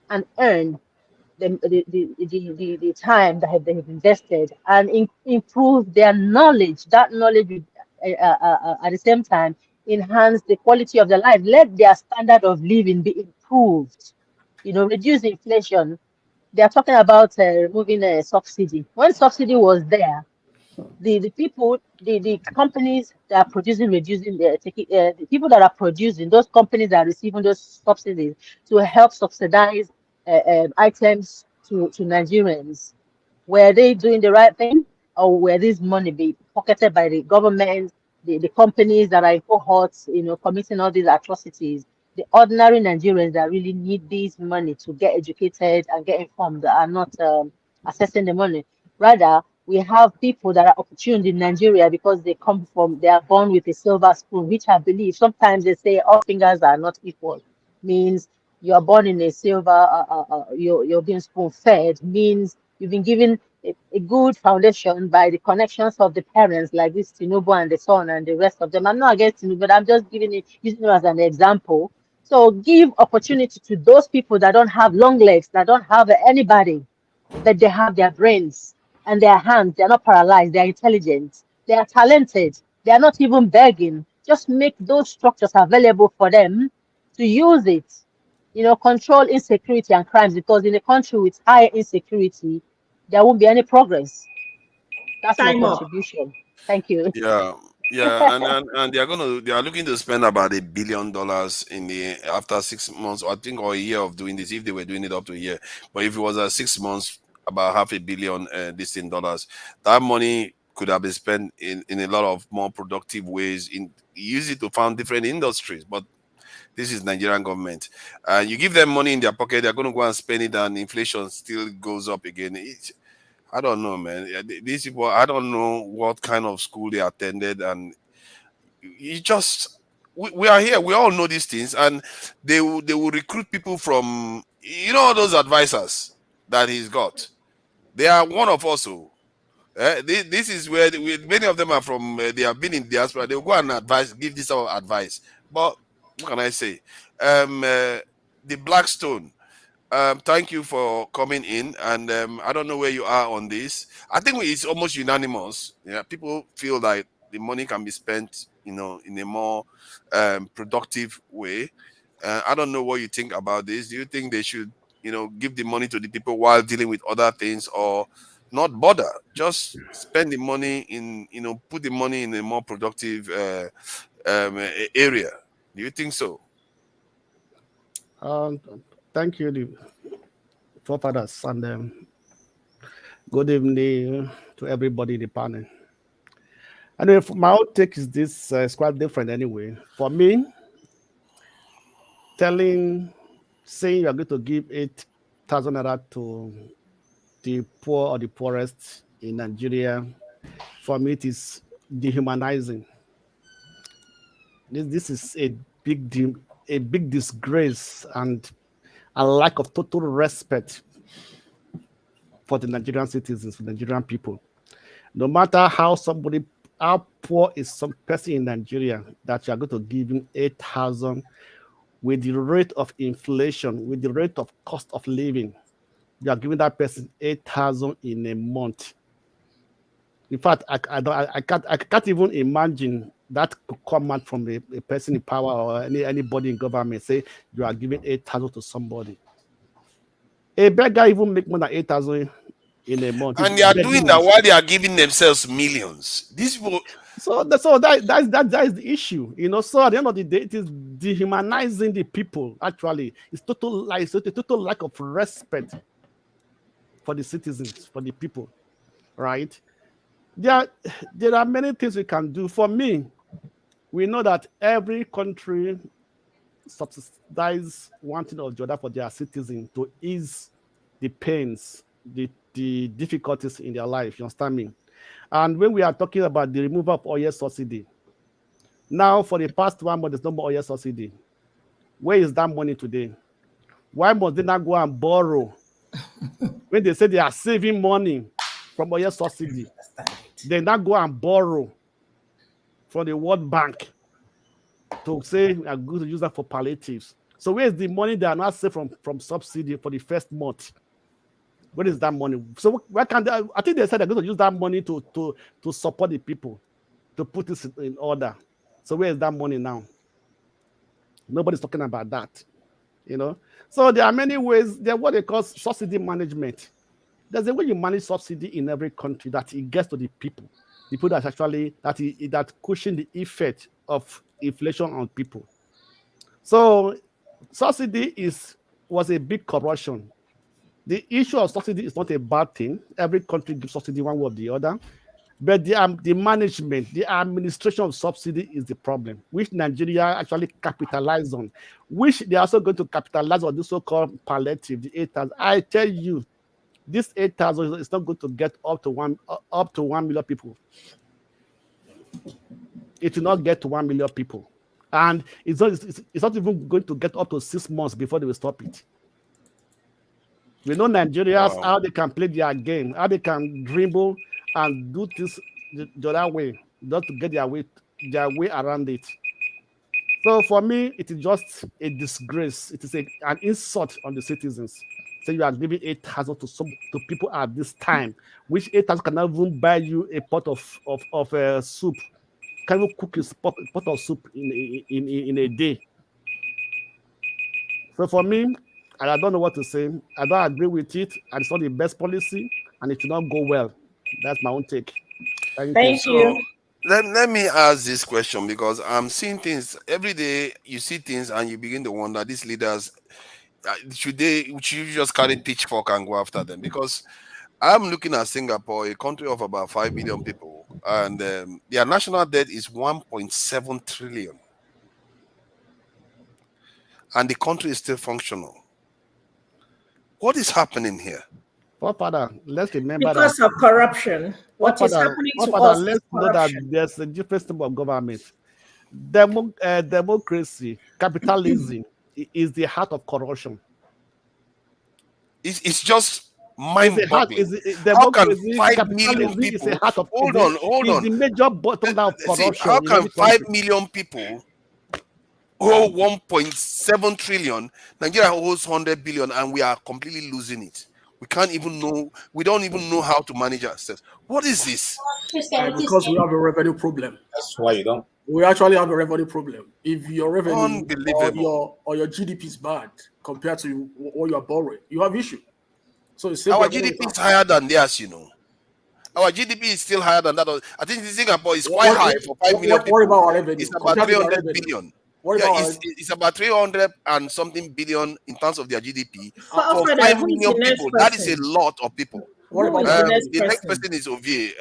and earn the time that they have invested and improve their knowledge. That knowledge will, at the same time, enhance the quality of their life. Let their standard of living be improved. Reduce inflation. They are talking about removing a subsidy. When subsidy was there, the people, the companies that are producing, reducing the people that are producing, those companies that are receiving those subsidies to help subsidize items to Nigerians. Were they doing the right thing, or were this money be pocketed by the government, the companies that are in cohorts, committing all these atrocities? The ordinary Nigerians that really need this money to get educated and get informed are not accessing the money. Rather, we have people that are opportune in Nigeria because they are born with a silver spoon, which I believe sometimes they say all fingers are not equal. Means you are born in a silver, you're being spoon fed, means you've been given a good foundation by the connections of the parents, like this Tinubu and the son and the rest of them. I'm not against Tinubu, but I'm just using it as an example. So give opportunity to those people that don't have long legs, that don't have anybody, that they have their brains and their hands. They're not paralyzed. They're intelligent. They are talented. They are not even begging. Just make those structures available for them to use it. Control insecurity and crimes, because in a country with high insecurity, there won't be any progress. That's my contribution. Thank you. Yeah, and they are looking to spend about $1 billion after 6 months, I think, or a year of doing this, if they were doing it up to a year. But if it was 6 months, about $500 million dollars, that money could have been spent in a lot of more productive ways. Use it to found different industries. But this is Nigerian government. You give them money in their pocket, they're going to go and spend it, and inflation still goes up again. I don't know, man. These people, I don't know what kind of school they attended, and we are here. We all know these things, and they will recruit people from all those advisors that he's got. They are one of us. This is where many of them are from. They have been in diaspora. They will go and give this sort of advice. But what can I say? The Blackstone. Thank you for coming in, and I don't know where you are on this. I think it's almost unanimous. Yeah, people feel like the money can be spent, in a more productive way. I don't know what you think about this. Do you think they should, give the money to the people while dealing with other things, or not bother? Just spend the money put the money in a more productive area. Do you think so? Thank you, the forefathers, and good evening to everybody in the panel. Anyway, my own take is this is quite different anyway. For me, saying you are going to give 8,000 naira to the poor or the poorest in Nigeria, for me, it is dehumanizing. This is a big disgrace and a lack of total respect for the Nigerian citizens, for the Nigerian people. No matter how poor is some person in Nigeria, that you are going to give him 8,000 with the rate of inflation, with the rate of cost of living, you are giving that person 8,000 in a month. In fact, I can't even imagine that could come out from a person in power or anybody in government. Say you are giving 8,000 to somebody. A beggar even make more than 8,000 in a month. And they are doing that while they are giving themselves millions. These people. So that is the issue, So at the end of the day, it is dehumanizing the people. Actually, it's a total lack of respect for the citizens, for the people, right? There are many things we can do. For me, we know that every country subsidize one thing or the other for their citizens to ease the pains, the difficulties in their life. You understand me? And when we are talking about the removal of oil subsidy, now for the past 1 month, there's no more oil subsidy. Where is that money today? Why must they not go and borrow when they say they are saving money from oil subsidy? They not go and borrow from the World Bank to say we are going to use that for palliatives. So where is the money they are not saved from subsidy for the first month? Where is that money? So where can they, I think they said they're going to use that money to support the people, to put this in order. So where is that money now? Nobody's talking about that, you know. So there are many ways. There's what they call subsidy management. There's a way you manage subsidy in every country that it gets to the people that actually that cushion the effect of inflation on people. So subsidy was a big corruption. The issue of subsidy is not a bad thing. Every country gives subsidy one way or the other. But the management, the administration of subsidy is the problem, which Nigeria actually capitalized on, which they are also going to capitalize on this so-called palliative, the 8,000. I tell you, this 8,000 is not going to get up to 1 million people. It will not get to 1 million people. And it's not even going to get up to 6 months before they will stop it. We know Nigerians, how they can play their game, how they can dribble and do this the other way, just to get their way around it. So for me, it is just a disgrace. It is an insult on the citizens. So you are giving 8,000 to people at this time, which 8,000 cannot even buy you a pot of soup. Can you cook a pot of soup in a day? So for me, I don't know what to say. I don't agree with it, and it's not the best policy, and it should not go well. That's my own take. Thank you. Let me ask this question, because I'm seeing things every day. You see things and you begin to wonder, these leaders, should you just carry pitchfork and go after them? Because I'm looking at Singapore, a country of about 5 million people, and their national debt is 1.7 trillion. And the country is still functional. What is happening here? Father, let's remember because of corruption. What is happening to us let's know that there's a different type of government. Democracy, capitalism is the heart of corruption. It's just mind-boggling. How can 5 million people? Hold on. The major bottom of corruption. How can 5 million people owe 1.7 trillion? Nigeria owes 100 billion, and we are completely losing it. We can't even know. We don't even know how to manage ourselves. What is this? Because we have a revenue problem. That's why you don't. We actually have a revenue problem. If your revenue or your GDP is bad compared to what you are borrowing, you have issue. So our GDP is higher than theirs, you know. Our GDP is still higher than that. I think Singapore is quite high for 5 million people. What about our revenue? It's about 300 billion. It's about 300 and something billion in terms of their GDP for 5 million people. That is a lot of people. The next person is Ovie.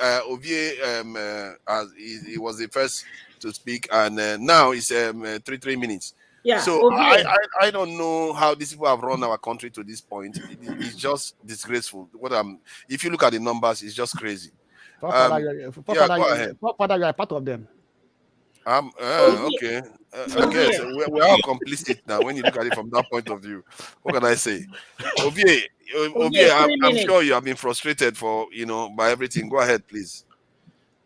He was the first to speak, and now it's 3 minutes. Yeah. So I don't know how these people have run our country to this point. It's just disgraceful. If you look at the numbers, it's just crazy. Father, go ahead. Father, you are part of them. Okay. I guess we're all complicit now when you look at it from that point of view. What can I say? Ovie, I'm sure you have been frustrated by everything. Go ahead, please.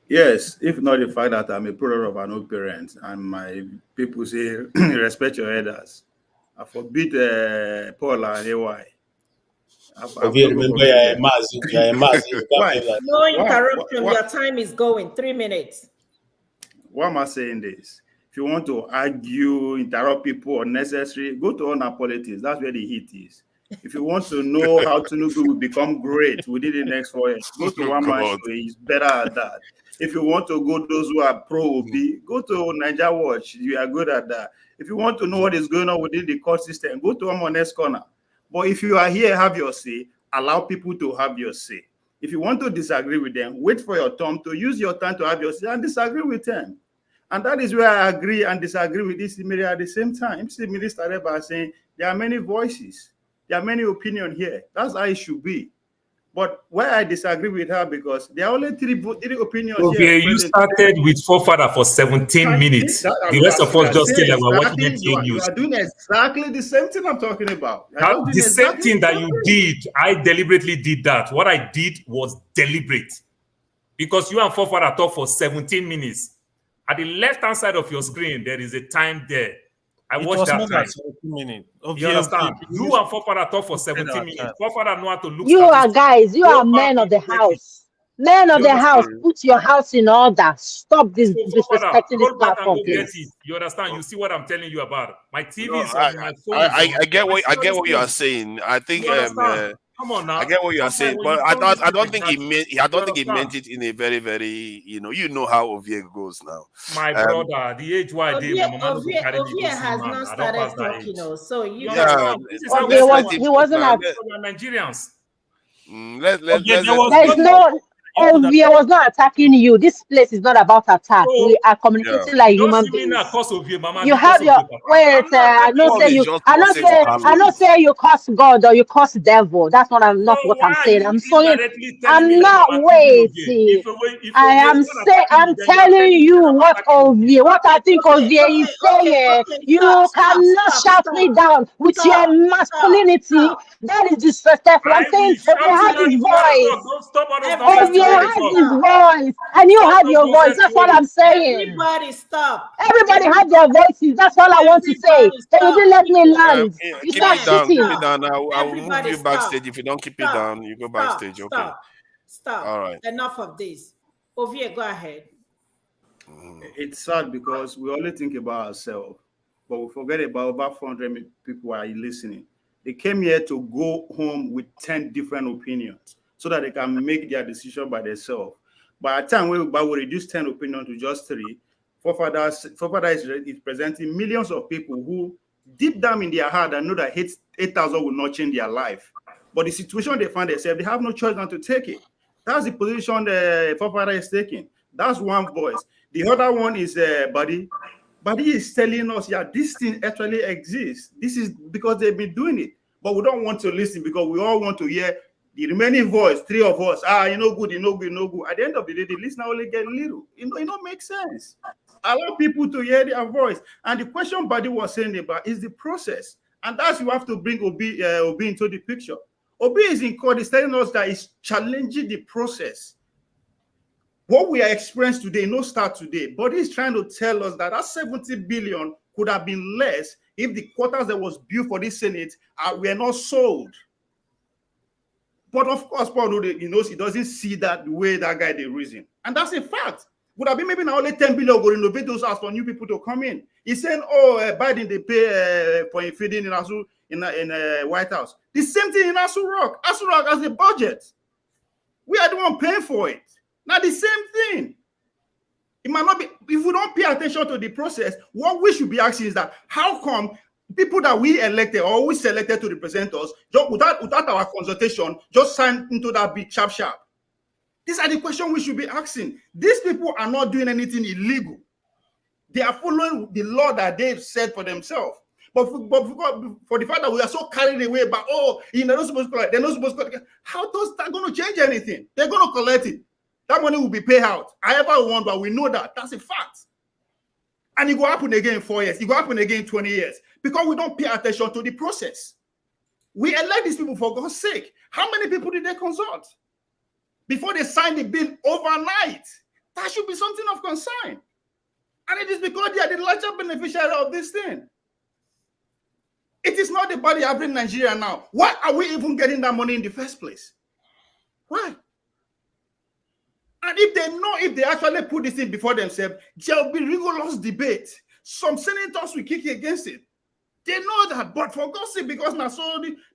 Yes, if not the fact that I'm a product of an old parent and my people say respect your elders. I forbid Paula and AY. Remember, you're a Mazi. No interruption. Your time is going. 3 minutes. Why am I saying this? If you want to argue, interrupt people unnecessary, go to Palliatives. That's where the heat is. If you want to know how Tinubu will become great within the next 4 years, go to one man show. He's better at that. If you want to go those who are pro-OB, go to Niger Watch. You are good at that. If you want to know what is going on within the court system, go to Amones Corner. But if you are here, have your say, allow people to have your say. If you want to disagree with them, wait for your turn to use your time to have your say and disagree with them. And that is where I agree and disagree with this Minister at the same time. Minister Ekpa saying there are many voices, there are many opinions here. That's how it should be. But where I disagree with her, because there are only three opinions here. You started with forefather for 17 minutes. The rest of us just say that we're watching NTA News. You are doing exactly the same thing I'm talking about. The same thing that you did, I deliberately did that. What I did was deliberate. Because you and forefather talked for 17 minutes. At the left-hand side of your screen, there is a time there. I watched that time. 17 minutes. You understand? You and Forefather talk for 17 minutes. Forefather know how to look. You are guys. You are men of the house. Men of the house, put your house in order. Stop this disrespecting this platform, please. You understand? You see what I'm telling you about? My TV is No, on, my phone I get what you are saying. I think come on now. I get what you are saying, but I don't think he meant it in a very, very, you know how Ovie goes now. My brother, the age why Ovie has not started talking, so you he wasn't at Nigerians. There's no Ovie was not attacking you. This place is not about attack. We are communicating like human beings. You have your wait. I not say you curse God or you curse devil. That's not what I'm saying. I'm saying I'm not waiting. I'm telling you what I think Ovie is saying. You cannot shout me down with your masculinity. That is disrespectful. I'm saying Ovie has his voice. Ovie has his voice, and you have your voice. That's what I'm saying. Everybody stop. Everybody have their voices. That's all I want to say. They didn't let me land. You start shitting. Keep it down. I will move you backstage. If you don't keep it down, you go backstage. Okay. Stop. All right. Enough of this. Ovie, go ahead. It's sad because we only think about ourselves, but we forget about over 400 people are listening. They came here to go home with 10 different opinions, so that they can make their decision by themselves. By the time we reduce 10 opinions to just 3, Forefather is presenting millions of people who deep down in their heart and know that 8,000 will not change their life. But the situation they find themselves, they have no choice than to take it. That's the position the Forefather is taking. That's one voice. The other one is Buddy. Buddy is telling us, yeah, this thing actually exists. This is because they've been doing it. But we don't want to listen because we all want to hear the remaining voice, 3 of us, you know good. At the end of the day, the listener only get little. It don't make sense. Allow people to hear their voice. And the question Buddy was saying about is the process. And that's you have to bring Obi into the picture. Obi is in court, is telling us that he's challenging the process. What we are experiencing today, no start today, but he's trying to tell us that 70 billion could have been less if the quarters that was built for this Senate were not sold. But of course, Paul, he knows he doesn't see that the way that guy they reason. And that's a fact. Would have been maybe now only 10 billion go renovate those houses for new people to come in. He's saying, Biden, they pay for feeding in White House. The same thing in Asu Rock. Asu Rock has a budget. We are the one paying for it. Now the same thing. It might not be, if we don't pay attention to the process, what we should be asking is that how come people that we elected or we selected to represent us, just without our consultation, just sign into that big sharp. These are the questions we should be asking. These people are not doing anything illegal. They are following the law that they've set for themselves. But for the fact that we are so carried away by, they're not supposed to collect, they're not supposed to collect. How does that going to change anything? They're going to collect it. That money will be paid out. However we want, but we know that. That's a fact. And it will happen again in 4 years. It will happen again in 20 years. Because we don't pay attention to the process. We elect these people for God's sake. How many people did they consult? Before they signed the bill overnight. That should be something of concern. And it is because they are the larger beneficiary of this thing. It is not the body having Nigeria now. Why are we even getting that money in the first place? Why? And if they actually put this in before themselves, there will be rigorous debate. Some senators will kick against it. They know that, but for God's sake, because now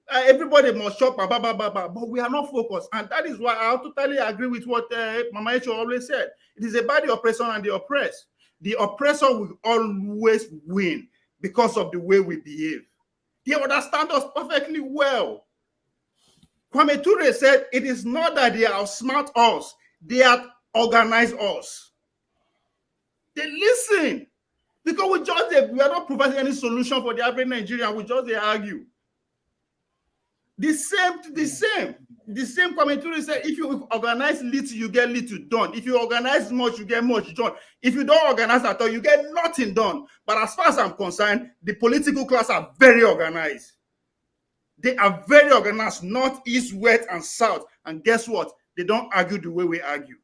everybody must shop, but we are not focused. And that is why I totally agree with what Mama Echo always said. It is about the oppressor and the oppressed. The oppressor will always win because of the way we behave. They understand us perfectly well. Kwame Ture said, it is not that they outsmart us, they have organized us. They listen. Because we are not providing any solution for the average Nigerian. We just argue. The same commentary said, if you organize little, you get little done. If you organize much, you get much done. If you don't organize at all, you get nothing done. But as far as I'm concerned, the political class are very organized. They are very organized, north, east, west, and south. And guess what? They don't argue the way we argue.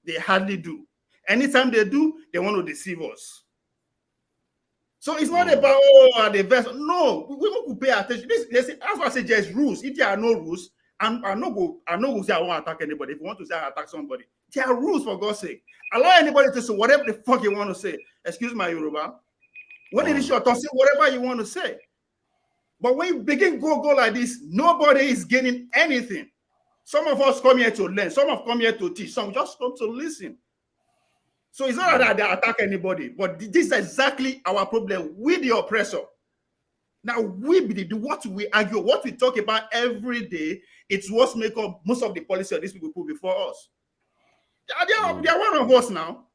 They hardly do. Anytime they do, they want to deceive us. So it's not about the vessel. No, we will pay attention. That's why I say there's rules. If there are no rules, I'm not go say I want to attack anybody. If you want to say I attack somebody, there are rules, for God's sake. Allow anybody to say whatever the fuck you want to say. Excuse my Yoruba. When it is your turn, say whatever you want to say. But when you begin go like this, nobody is gaining anything. Some of us come here to learn. Some have come here to teach. Some just come to listen. So it's not that they attack anybody, but this is exactly our problem with the oppressor. Now, what we argue, what we talk about every day, it's what makes up most of the policy of these people put before us. They are one of us now.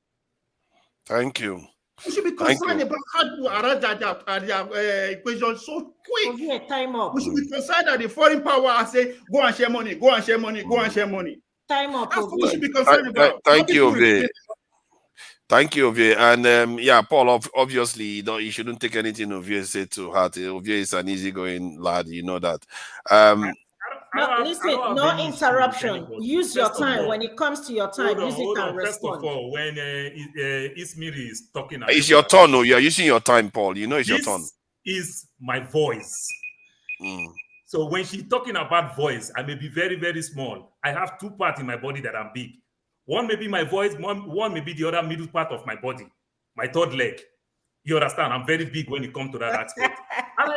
Thank you. We should be concerned about how to arrange their equation so quick. Time up. We should be concerned that the foreign power say, go and share money, go and share money, go and share money. Time up. That's what we should be concerned about. Thank you, Ovie. Thank you, Ovie. And yeah, Paul, obviously, you shouldn't take anything Ovie said to heart. Ovie is an easygoing lad, you know that. Listen, no interruption. Use your time. When it comes to your time, use it and respond. First of all, when Ismiri is talking... It's your turn, no? You are using your time, Paul. You know it's your turn. This is my voice. So when she's talking about voice, I may be very, very small. I have two parts in my body that I'm big. One may be my voice, one may be the other middle part of my body, my third leg. You understand? I'm very big when it comes to that aspect. And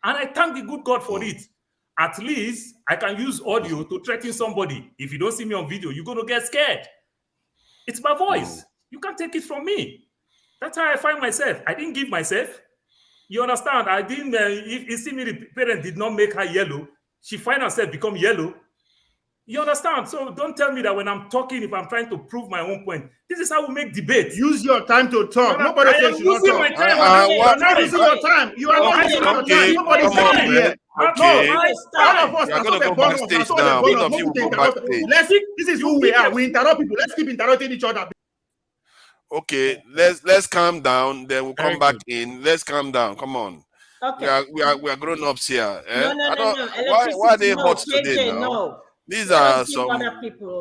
I thank the good God for it. At least I can use audio to threaten somebody. If you don't see me on video, you're going to get scared. It's my voice. You can't take it from me. That's how I find myself. I didn't give myself. You understand? I didn't, if you see me, the parents did not make her yellow. She find herself become yellow. You understand? So don't tell me that when I'm talking, if I'm trying to prove my own point, this is how we make debate. Use your time to talk. Nobody says you using my time. You are not using your time. You are not using your time. Nobody's saying here. Okay. All of us are going to go backstage now. Both of you will go backstage. This is who we are. We interrupt people. Let's keep interrupting each other. Okay, let's calm down. Then we'll come back in. Let's calm down. Come on. Okay. We are grown ups here. No. Why are they hot today now? No. These are some.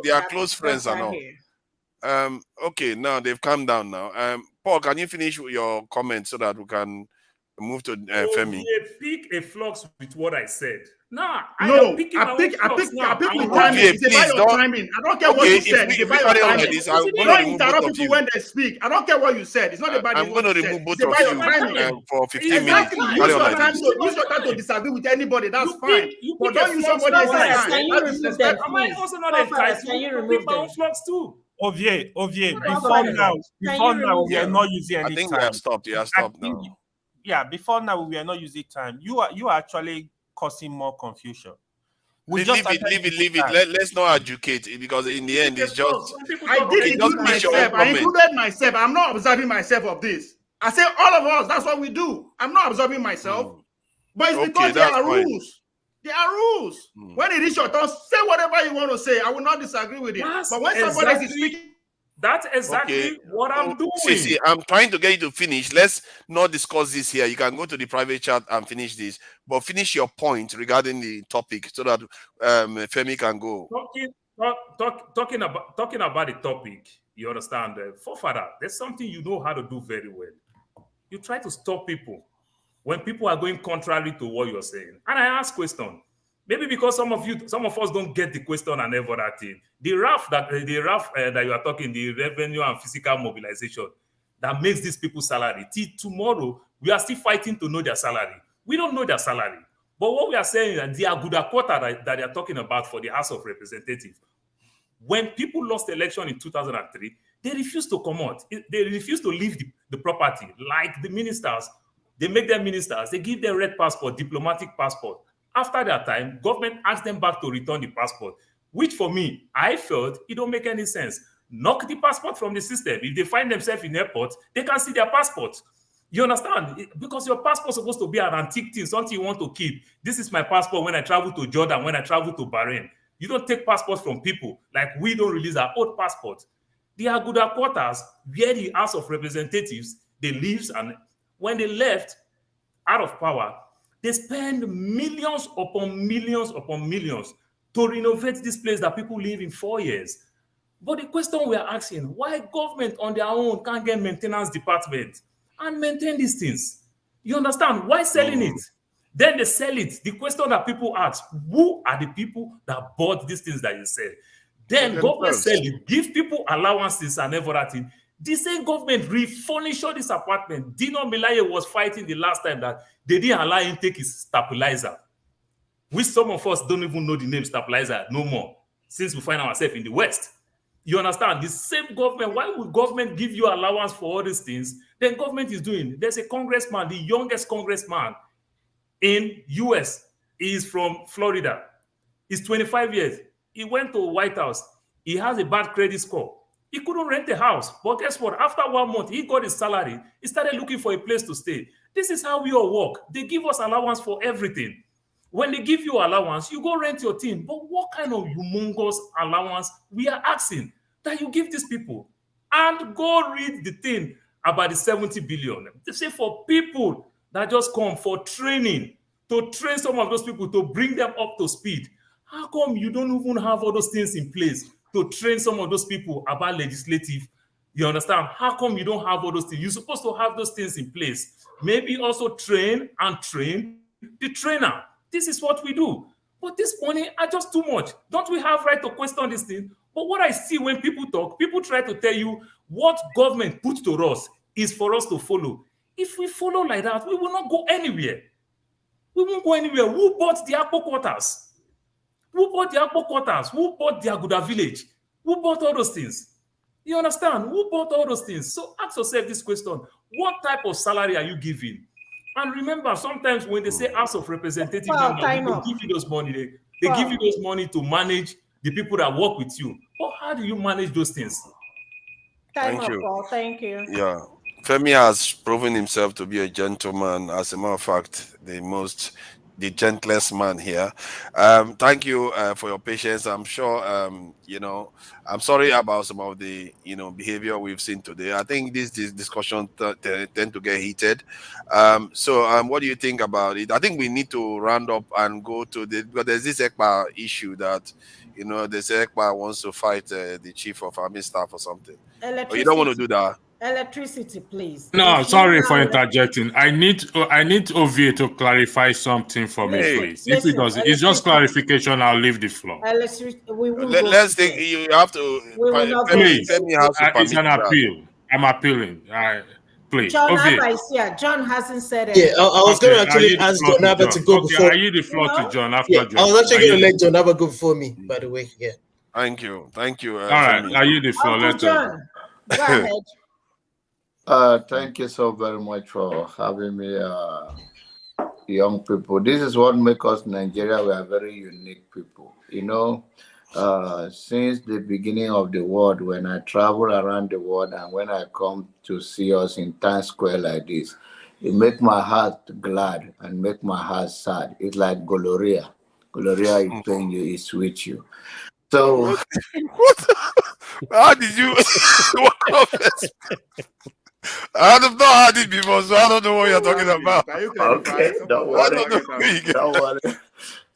They are close friends and all. Okay, now they've calmed down now. Paul, can you finish your comment so that we can move to Femi? You pick a flux with what I said. Nah, I pick with timing. It's about your timing. I don't care what you said. It's about your timing. You don't interrupt people when they speak. I don't care what you said. It's not about I'm going to remove both of you for 15 minutes. Use your time to disagree with anybody. That's fine. But don't use somebody else's time. Can you remove them? Am I also not entitled to pick my own flux too? Ovie, before now, we are not using any time. I think we have stopped. You have stopped now. Yeah, before now, we are not using time. You are actually causing more confusion. Leave it. Let's not educate it, because in the end, it's just. I did include myself. I included myself. I'm not observing myself of this. I say all of us. That's what we do. I'm not observing myself, but it's because there are rules. There are rules. When it is your turn, say whatever you want to say. I will not disagree with it. But when somebody else is speaking. That's exactly what I'm doing. See, I'm trying to get you to finish. Let's not discuss this here. You can go to the private chat and finish this. But finish your point regarding the topic so that Femi can go. Talking about the topic, you understand? Forefather, there's something you know how to do very well. You try to stop people when people are going contrary to what you're saying. And I ask question. Maybe because some of us don't get the question and every other thing. The RAF that you are talking, the revenue and physical mobilization, that makes these people's salary. Till tomorrow, we are still fighting to know their salary. We don't know their salary. But what we are saying is that the Aguda quota that they are talking about for the House of Representatives, when people lost the election in 2003, they refused to come out. They refused to leave the property. Like the ministers, they make them ministers. They give them red passport, diplomatic passport. After that time, government asked them back to return the passport, which for me, I felt it don't make any sense. Knock the passport from the system. If they find themselves in airport, they can see their passport. You understand? Because your passport is supposed to be an antique thing, something you want to keep. This is my passport when I travel to Jordan, when I travel to Bahrain. You don't take passports from people like we don't release our old passport. The Aguda quarters, where the House of Representatives, they leave, and when they left out of power, they spend millions upon millions upon millions to renovate this place that people live in 4 years. But the question we are asking, why government on their own can't get maintenance department? and maintain these things. You understand? Why selling it? Then they sell it. The question that people ask, who are the people that bought these things that you sell? Then government sell it, give people allowances and everything. The same government refurnish all this apartment. Dino Melaye was fighting the last time that they didn't allow him take his stabilizer, which some of us don't even know the name stabilizer no more, since we find ourselves in the West. You understand? The same government, why would government give you allowance for all these things? Then government is doing. There's a congressman, the youngest congressman in US. He is from Florida. He's 25 years. He went to White House. He has a bad credit score. He couldn't rent a house. But guess what? After 1 month, he got his salary. He started looking for a place to stay. This is how we all work. They give us allowance for everything. When they give you allowance, you go rent your thing. But what kind of humongous allowance we are asking that you give these people? And go read the thing about the 70 billion. They say for people that just come for training, to train some of those people, to bring them up to speed. How come you don't even have all those things in place to train some of those people about legislative? You understand? How come you don't have all those things? You're supposed to have those things in place. Maybe also train the trainer. This is what we do. But this money are just too much. Don't we have right to question this thing? But what I see when people talk, people try to tell you what government put to us is for us to follow. If we follow like that, we will not go anywhere. We won't go anywhere. Who bought the Akpo quarters? Who bought the Akpo quarters? Who bought the Aguda village? Who bought all those things? You understand? Who bought all those things? So ask yourself this question. What type of salary are you giving? And remember, sometimes when they say House of Representatives, they give you those money. They give you those money to manage the people that work with you. But how do you manage those things? Thank you, Paul. Thank you. Yeah. Femi has proven himself to be a gentleman. As a matter of fact, the gentlest man here. Thank you for your patience. I'm sure, I'm sorry about some of the, behavior we've seen today. I think this discussion tend to get heated. So what do you think about it? I think we need to round up and go to because there's this Ekpa issue that, this Ekpa wants to fight the chief of army staff or something. But you don't want to do that. Electricity, please. No, sorry for interjecting. I need Ovie to clarify something for me, please. If he does, it's just clarification. I'll leave the floor. Let's think. You have to. Please, it's an appeal. I'm appealing. Please, John hasn't said it. Yeah, I was going to actually ask John Abba to go before. I yield the floor to John after John. I was actually going to let John Abba go before me, by the way. Yeah. Thank you. All right, I yield the floor. Uncle John, go ahead. Thank you so very much for having me, young people. This is what makes us Nigeria. We are very unique people. Since the beginning of the world, when I travel around the world and when I come to see us in Times Square like this, it makes my heart glad and make my heart sad. It's like gonorrhea. Gonorrhea is pain you, it's with you. So, what? How did you? I have not heard it before, so I don't know what you're talking about. Okay, don't worry. Don't worry.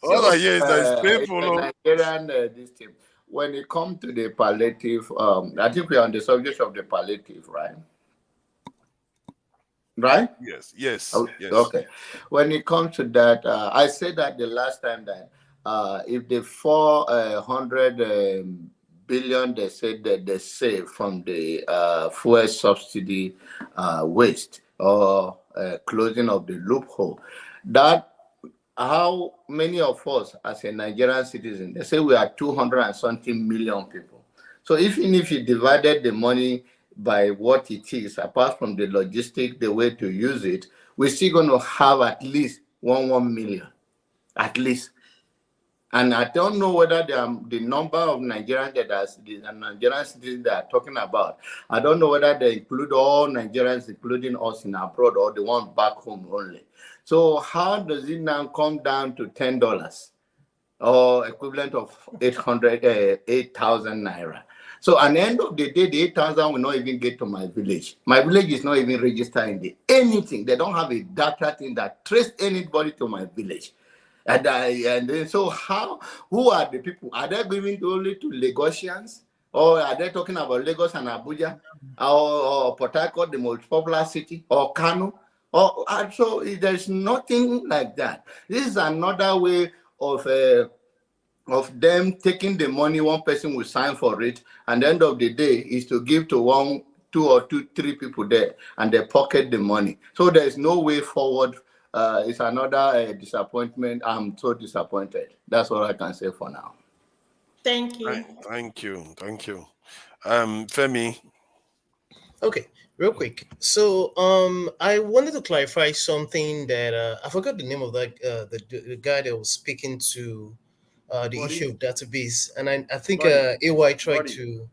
All I hear is that it's painful. Nigerian, this thing. When it comes to the palliative, I think we are on the subject of the palliative, right? Right? Yes. Okay. When it comes to that, I said that the last time that if the 400 billion they said that they save from the fuel subsidy waste or closing of the loophole, that how many of us as a Nigerian citizen, they say we are 200 and something million people. So even if you divided the money by what it is, apart from the logistic, the way to use it, we're still going to have at least 1 million, at least. And I don't know whether the number of Nigerians Nigerian citizens they are talking about, I don't know whether they include all Nigerians, including us in abroad, or the ones back home only. So how does it now come down to $10 or equivalent of 8,000 naira? So at the end of the day, the 8,000 will not even get to my village. My village is not even registered in anything. They don't have a data thing that trace anybody to my village. And then, so who are the people? Are they giving only to Lagosians? Or are they talking about Lagos and Abuja? Or Port Harcourt, the most popular city? Or Kano? Or so there's nothing like that. This is another way of them taking the money. One person will sign for it, and the end of the day is to give to one, two or two, three people there, and they pocket the money. So there's no way forward. It's another disappointment. I'm so disappointed. That's all I can say for now. Thank you. Thank you. Femi. Okay, real quick. So I wanted to clarify something that I forgot the name of that the guy that was speaking to the issue of database, and I think AY tried to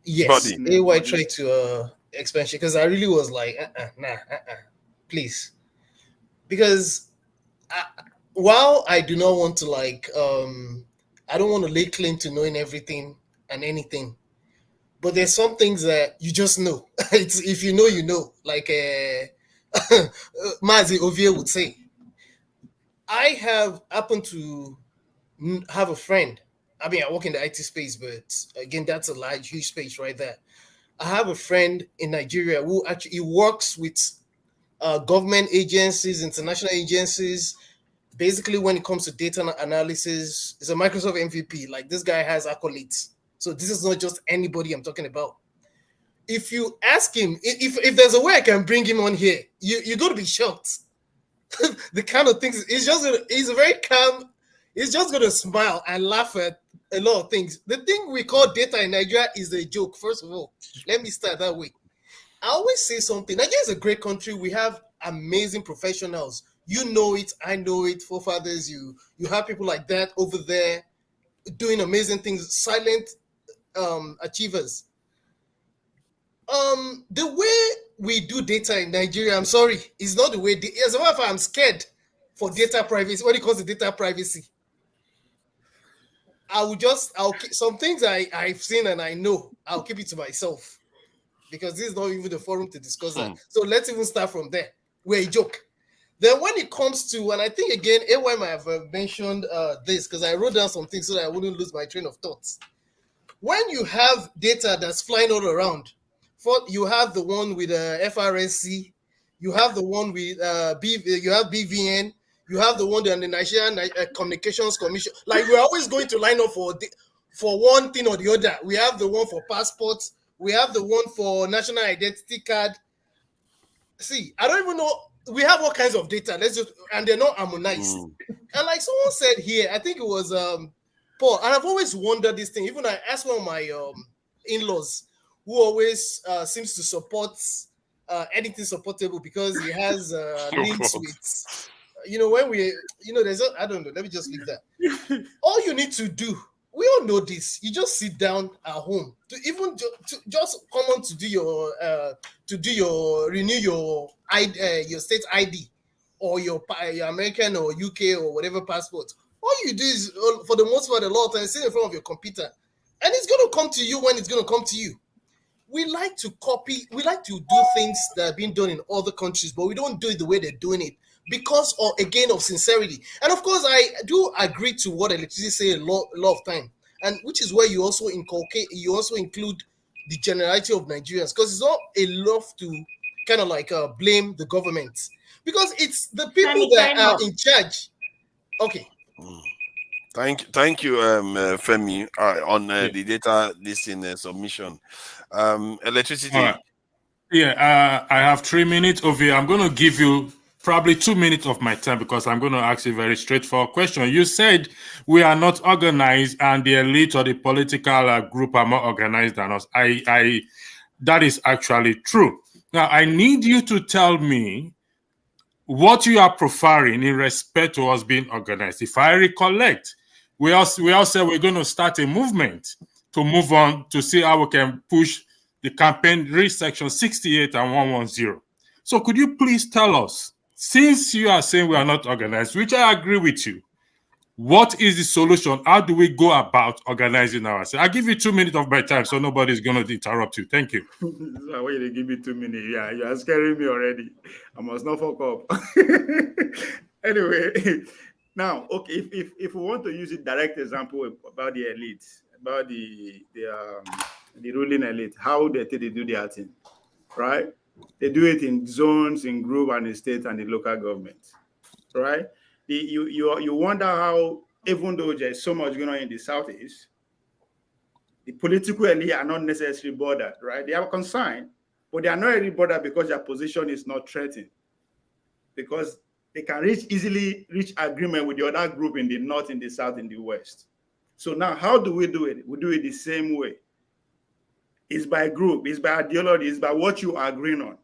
AY tried to expansion, because I really was like please, because while I do not want to I don't want to lay claim to knowing everything and anything, but there's some things that you just know. It's if you know, you know. Like Mazi Ovie would say. I have happened to have a friend. I mean, I work in the IT space, but again, that's a large, huge space right there. I have a friend in Nigeria who actually works with government agencies, international agencies. Basically, when it comes to data analysis, it's a Microsoft MVP. Like, this guy has accolades. So this is not just anybody I'm talking about. If you ask him, if there's a way I can bring him on here, you're going to be shocked. The kind of things, he's very calm. He's just going to smile and laugh at a lot of things. The thing we call data in Nigeria is a joke, first of all. Let me start that way. I always say something. Nigeria is a great country. We have amazing professionals. You know it. I know it. Forefathers, you have people like that over there doing amazing things, silent achievers. The way we do data in Nigeria, I'm sorry, is not the way. As a matter of fact, I'm scared for data privacy. When it comes to data privacy, some things I've seen and I know, I'll keep it to myself, because this is not even the forum to discuss that. So let's even start from there. We're a joke. Then when it comes to, and I think again, AY might have mentioned this, because I wrote down some things so that I wouldn't lose my train of thoughts. When you have data that's flying all around, you have the one with FRSC, you have the one with you have BVN, you have the one on the Nigerian Communications Commission. Like, we're always going to line up for one thing or the other. We have the one for passports, we have the one for national identity card. See, I don't even know. We have all kinds of data. And they're not harmonized. And like someone said here, I think it was Paul, and I've always wondered this thing. Even I asked one of my in-laws, who always seems to support anything supportable, because he has links with, when there's I don't know. Let me just leave that. All you need to do, we all know this. You just sit down at home to even just come on to renew your state ID, or your American or UK or whatever passport. All you do is, for the most part, a lot of times, sit in front of your computer, and it's going to come to you when it's going to come to you. We like to copy, we like to do things that have been done in other countries, but we don't do it the way they're doing it, because of sincerity. And of course, I do agree to what electricity say a lot of time, and which is where you also include the generality of Nigerians, because it's not enough to kind of blame the government, because it's the people that are in charge. Okay. Thank you, Femi, on the data listing submission. Electricity. Right. Yeah, I have 3 minutes over here. I'm going to give you probably 2 minutes of my time, because I'm going to ask you a very straightforward question. You said we are not organized, and the elite or the political group are more organized than us. That is actually true. Now, I need you to tell me what you are preferring in respect to us being organized. If I recollect, we all said we're going to start a movement to move on to see how we can push the campaign reach section 68 and 110. So could you please tell us, since you are saying we are not organized, which I agree with you, what is the solution? How do we go about organizing ourselves? I'll give you 2 minutes of my time, so nobody's going to interrupt you. Thank you. So why you give me 2 minutes? Yeah, you are scaring me already. I must not fuck up. Anyway, now, okay, if we want to use a direct example about the elites, about the ruling elite, how they do their thing, right? They do it in zones, in group, and in state and the local government, right? You wonder how, even though there's so much going on in the southeast, the political elite are not necessarily bothered, right? They are concerned, but they are not really bothered because their position is not threatened, because they can easily reach agreement with the other group in the north, in the south, in the west. So now, how do we do it? We do it the same way. It's by group, it's by ideology, it's by what you are agreeing on.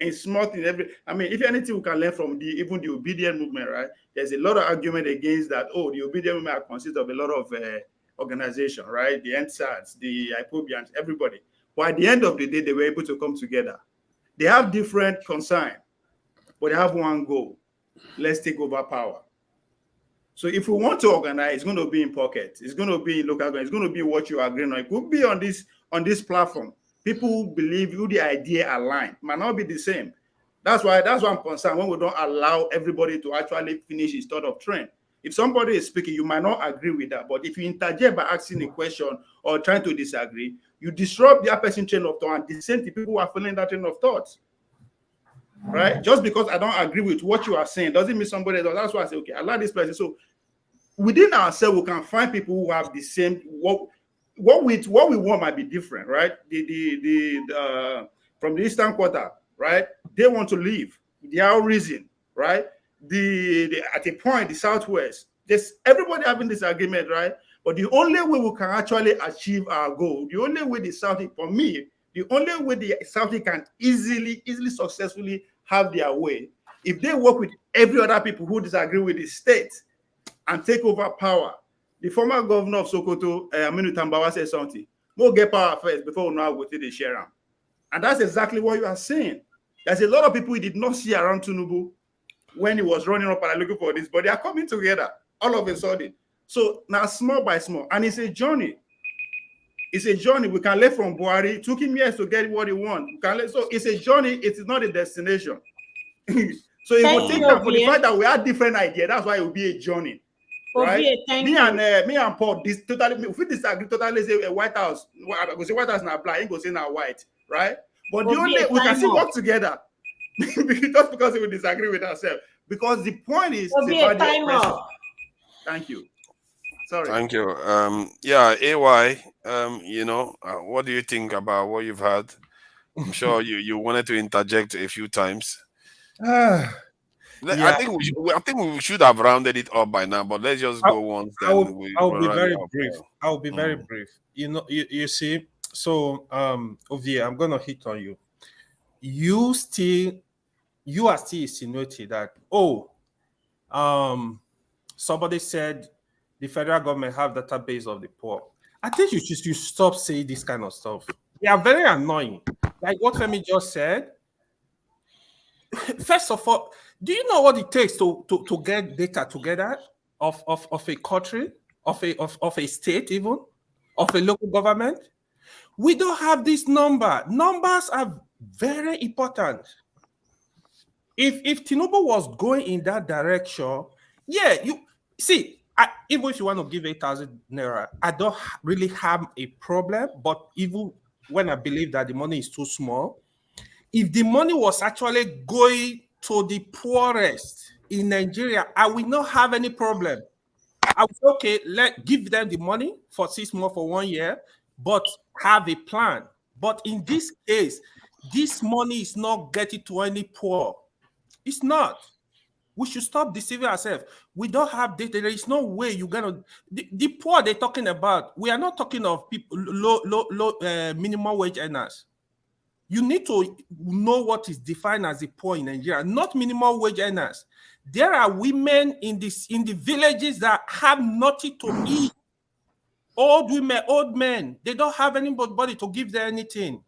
And it's not in every, I mean, if anything we can learn from even the obedient movement, right? There's a lot of argument against that. Oh, the obedient movement consists of a lot of organization, right? The NSAS, the IPOBians, everybody. But at the end of the day, they were able to come together. They have different concerns, but they have one goal. Let's take over power. So if we want to organize, it's going to be in pockets. It's going to be in local government. It's going to be what you agree on. It could be on this platform. People who believe who the idea align might not be the same. That's why I'm concerned when we don't allow everybody to actually finish his thought of trend. If somebody is speaking, you might not agree with that. But if you interject by asking a question or trying to disagree, you disrupt the person's train of thought, and the same people who are following that train of thought. Right? Just because I don't agree with what you are saying doesn't mean somebody else. That's why I say, okay, I like this person. So within ourselves, we can find people who have the same what we want might be different, right? From the Eastern Quarter, right? They want to leave. Their reason, right? At a point, the Southwest, there's everybody having this agreement, right? But the only way we can actually achieve our goal, the only way the South, for me, the only way the South can easily, successfully have their way, if they work with every other people who disagree with the state and take over power. The former governor of Sokoto, Aminu Tambawa, said something. We'll get power first before we know how we take the share. And that's exactly what you are saying. There's a lot of people we did not see around Tinubu when he was running up and looking for this, but they are coming together all of a sudden. So now, small by small, and it's a journey. It's a journey. We can learn from Buhari. It took him years to get what he wants. So it's a journey. It is not a destination. So it will take time for the fact that we have different ideas. That's why it will be a journey. Right? Me and Paul, this totally, if we disagree totally, say a White House, because the White House not black, he goes in our white, right? But the only we can still work together just because we disagree with ourselves. Because the point is, thank you. Sorry. Thank you. Yeah, AY. What do you think about what you've had? I'm sure you wanted to interject a few times. Yeah. I think we should have rounded it up by now, but let's just go once. I'll be very brief. I'll be very brief. You see. So, Ovie, I'm gonna hit on you. You are still insinuating that somebody said the federal government have database of the poor. I think you should stop saying this kind of stuff. They are very annoying. Like what Femi just said. First of all, do you know what it takes to get data together of a country, of a state, even of a local government? We don't have this number. Numbers are very important. If Tinubu was going in that direction, yeah, you see, even if you want to give 8,000 naira, I don't really have a problem. But even when I believe that the money is too small, if the money was actually going to the poorest in Nigeria, I will not have any problem. I would say, okay, give them the money for 6 months, for 1 year, but have a plan. But in this case, this money is not getting to any poor. It's not. We should stop deceiving ourselves. We don't have data. There is no way you're gonna. The poor they're talking about. We are not talking of people low minimum wage earners. You need to know what is defined as the poor in Nigeria, not minimum wage earners. There are women in the villages that have nothing to eat. Old women, old men, they don't have anybody to give them anything.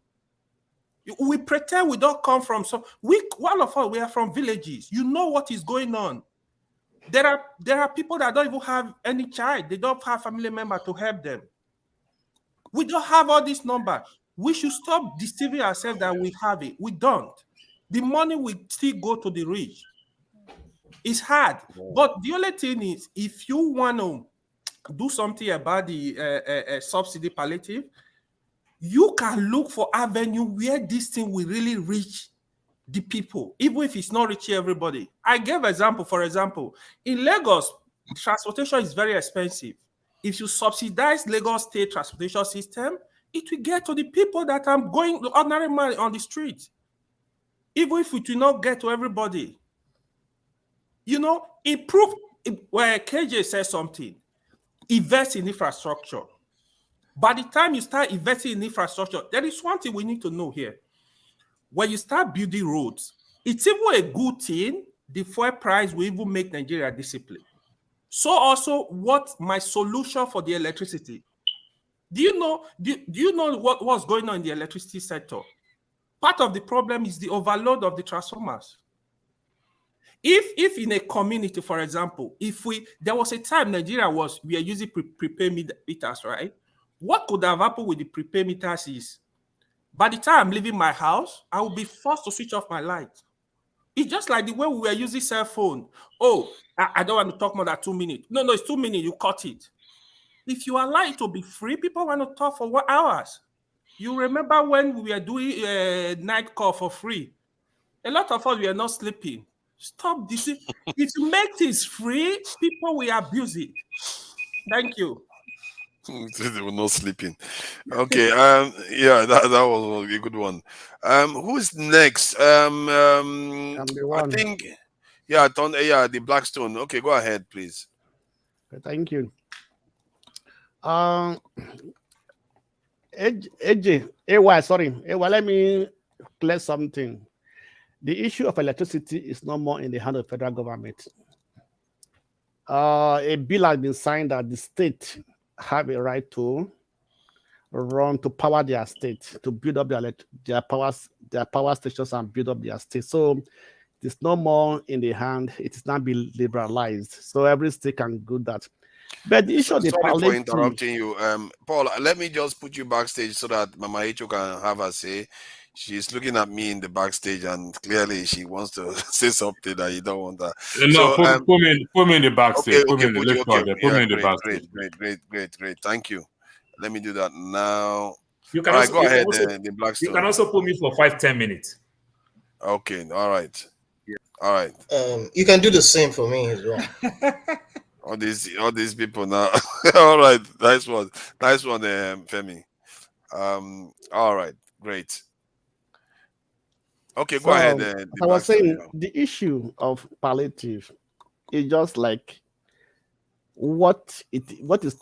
We pretend we don't come from one of us, we are from villages. You know what is going on. There are people that don't even have any child. They don't have family member to help them. We don't have all this number. We should stop deceiving ourselves that we have it. We don't. The money will still go to the rich. It's hard. But the only thing is, if you want to do something about the subsidy palliative, you can look for avenue where this thing will really reach the people, even if it's not reaching everybody. I gave example, for example, in Lagos, transportation is very expensive. If you subsidize Lagos state transportation system, it will get to the people that are going, the ordinary man on the street. Even if it will not get to everybody. You know, improve, where KJ says something, invest in infrastructure. By the time you start investing in infrastructure, there is one thing we need to know here. When you start building roads, it's even a good thing. The fuel price will even make Nigeria disciplined. So also, what my solution for the electricity? Do you know what's going on in the electricity sector? Part of the problem is the overload of the transformers. If in a community, for example, there was a time Nigeria we are using prepaid meters, right? What could have happened with the prepaid meters is, by the time I'm leaving my house, I will be forced to switch off my light. It's just like the way we were using cell phone. Oh, I don't want to talk more than 2 minutes. No, it's 2 minutes, you cut it. If you allow it to be free, people want to talk for 1 hour. You remember when we were doing a night call for free? A lot of us were not sleeping. Stop this. If you make things free, people will abuse it. Thank you. They were not sleeping. Okay. Yeah, that was a good one. Who's next? I think, the Blackstone. Okay, go ahead, please. Thank you. Let me clear something. The issue of electricity is no more in the hand of the federal government. A bill has been signed that the state have a right to power their state, to build up their power stations and build up their state. So it's no more in the hand. It is not being liberalized. So every state can do that. But the issue of the Sorry for interrupting you. Paul, let me just put you backstage so that Mama Echo can have her say. She's looking at me in the backstage and clearly she wants to say something that you don't want that. No, put me in the backstage. Okay, put me in the backstage. Great. Thank you. Let me do that now. You can all also, right, go ahead, also, the Blackstone. You can also put me for 5-10 minutes. Okay, all right. All right. You can do the same for me as well. all these people now. All right, nice one, Femi. All right, great. Okay, go ahead. I was saying the issue of palliative is just like what is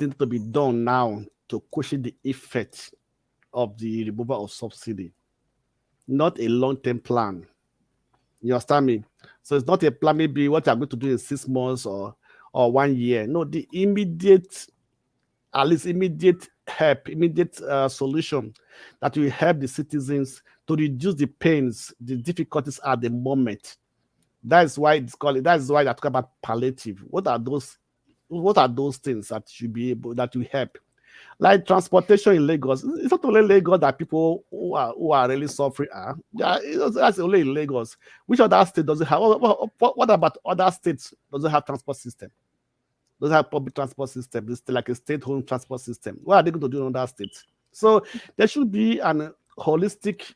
needed to be done now to cushion the effect of the removal of subsidy, not a long-term plan. You understand me? So it's not a plan, maybe what I'm going to do in 6 months or 1 year. No, the immediate help, immediate solution that will help the citizens to reduce the pains, the difficulties at the moment. That is why it's called. That is why I talk about palliative. What are those things that will help? Like transportation in Lagos. It's not only Lagos that people who are really suffering are. Yeah, that's only in Lagos. Which other state does it have? What about other states? Does it have transport system? Does it have public transport system? It's like a state-owned transport system. What are they going to do in other states? So there should be an holistic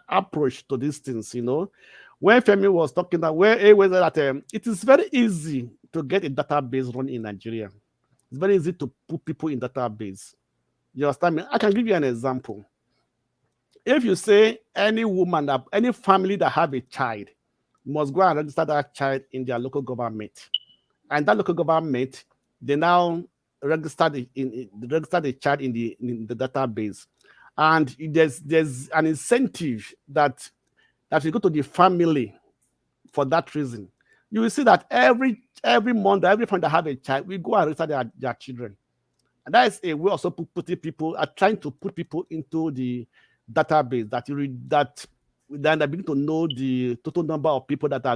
approach to these things. You know, when Femi was talking that it is very easy to get a database run in Nigeria. It's very easy to put people in database. You understand me? I can give you an example. If you say any family that have a child must go and register that child in their local government, and that local government, they now register the child in the database, and there's an incentive that you go to the family for that reason. You will see that every month, every family that have a child, we go and register their children. And that is a way also trying to put people into the database that then they begin to know the total number of people that are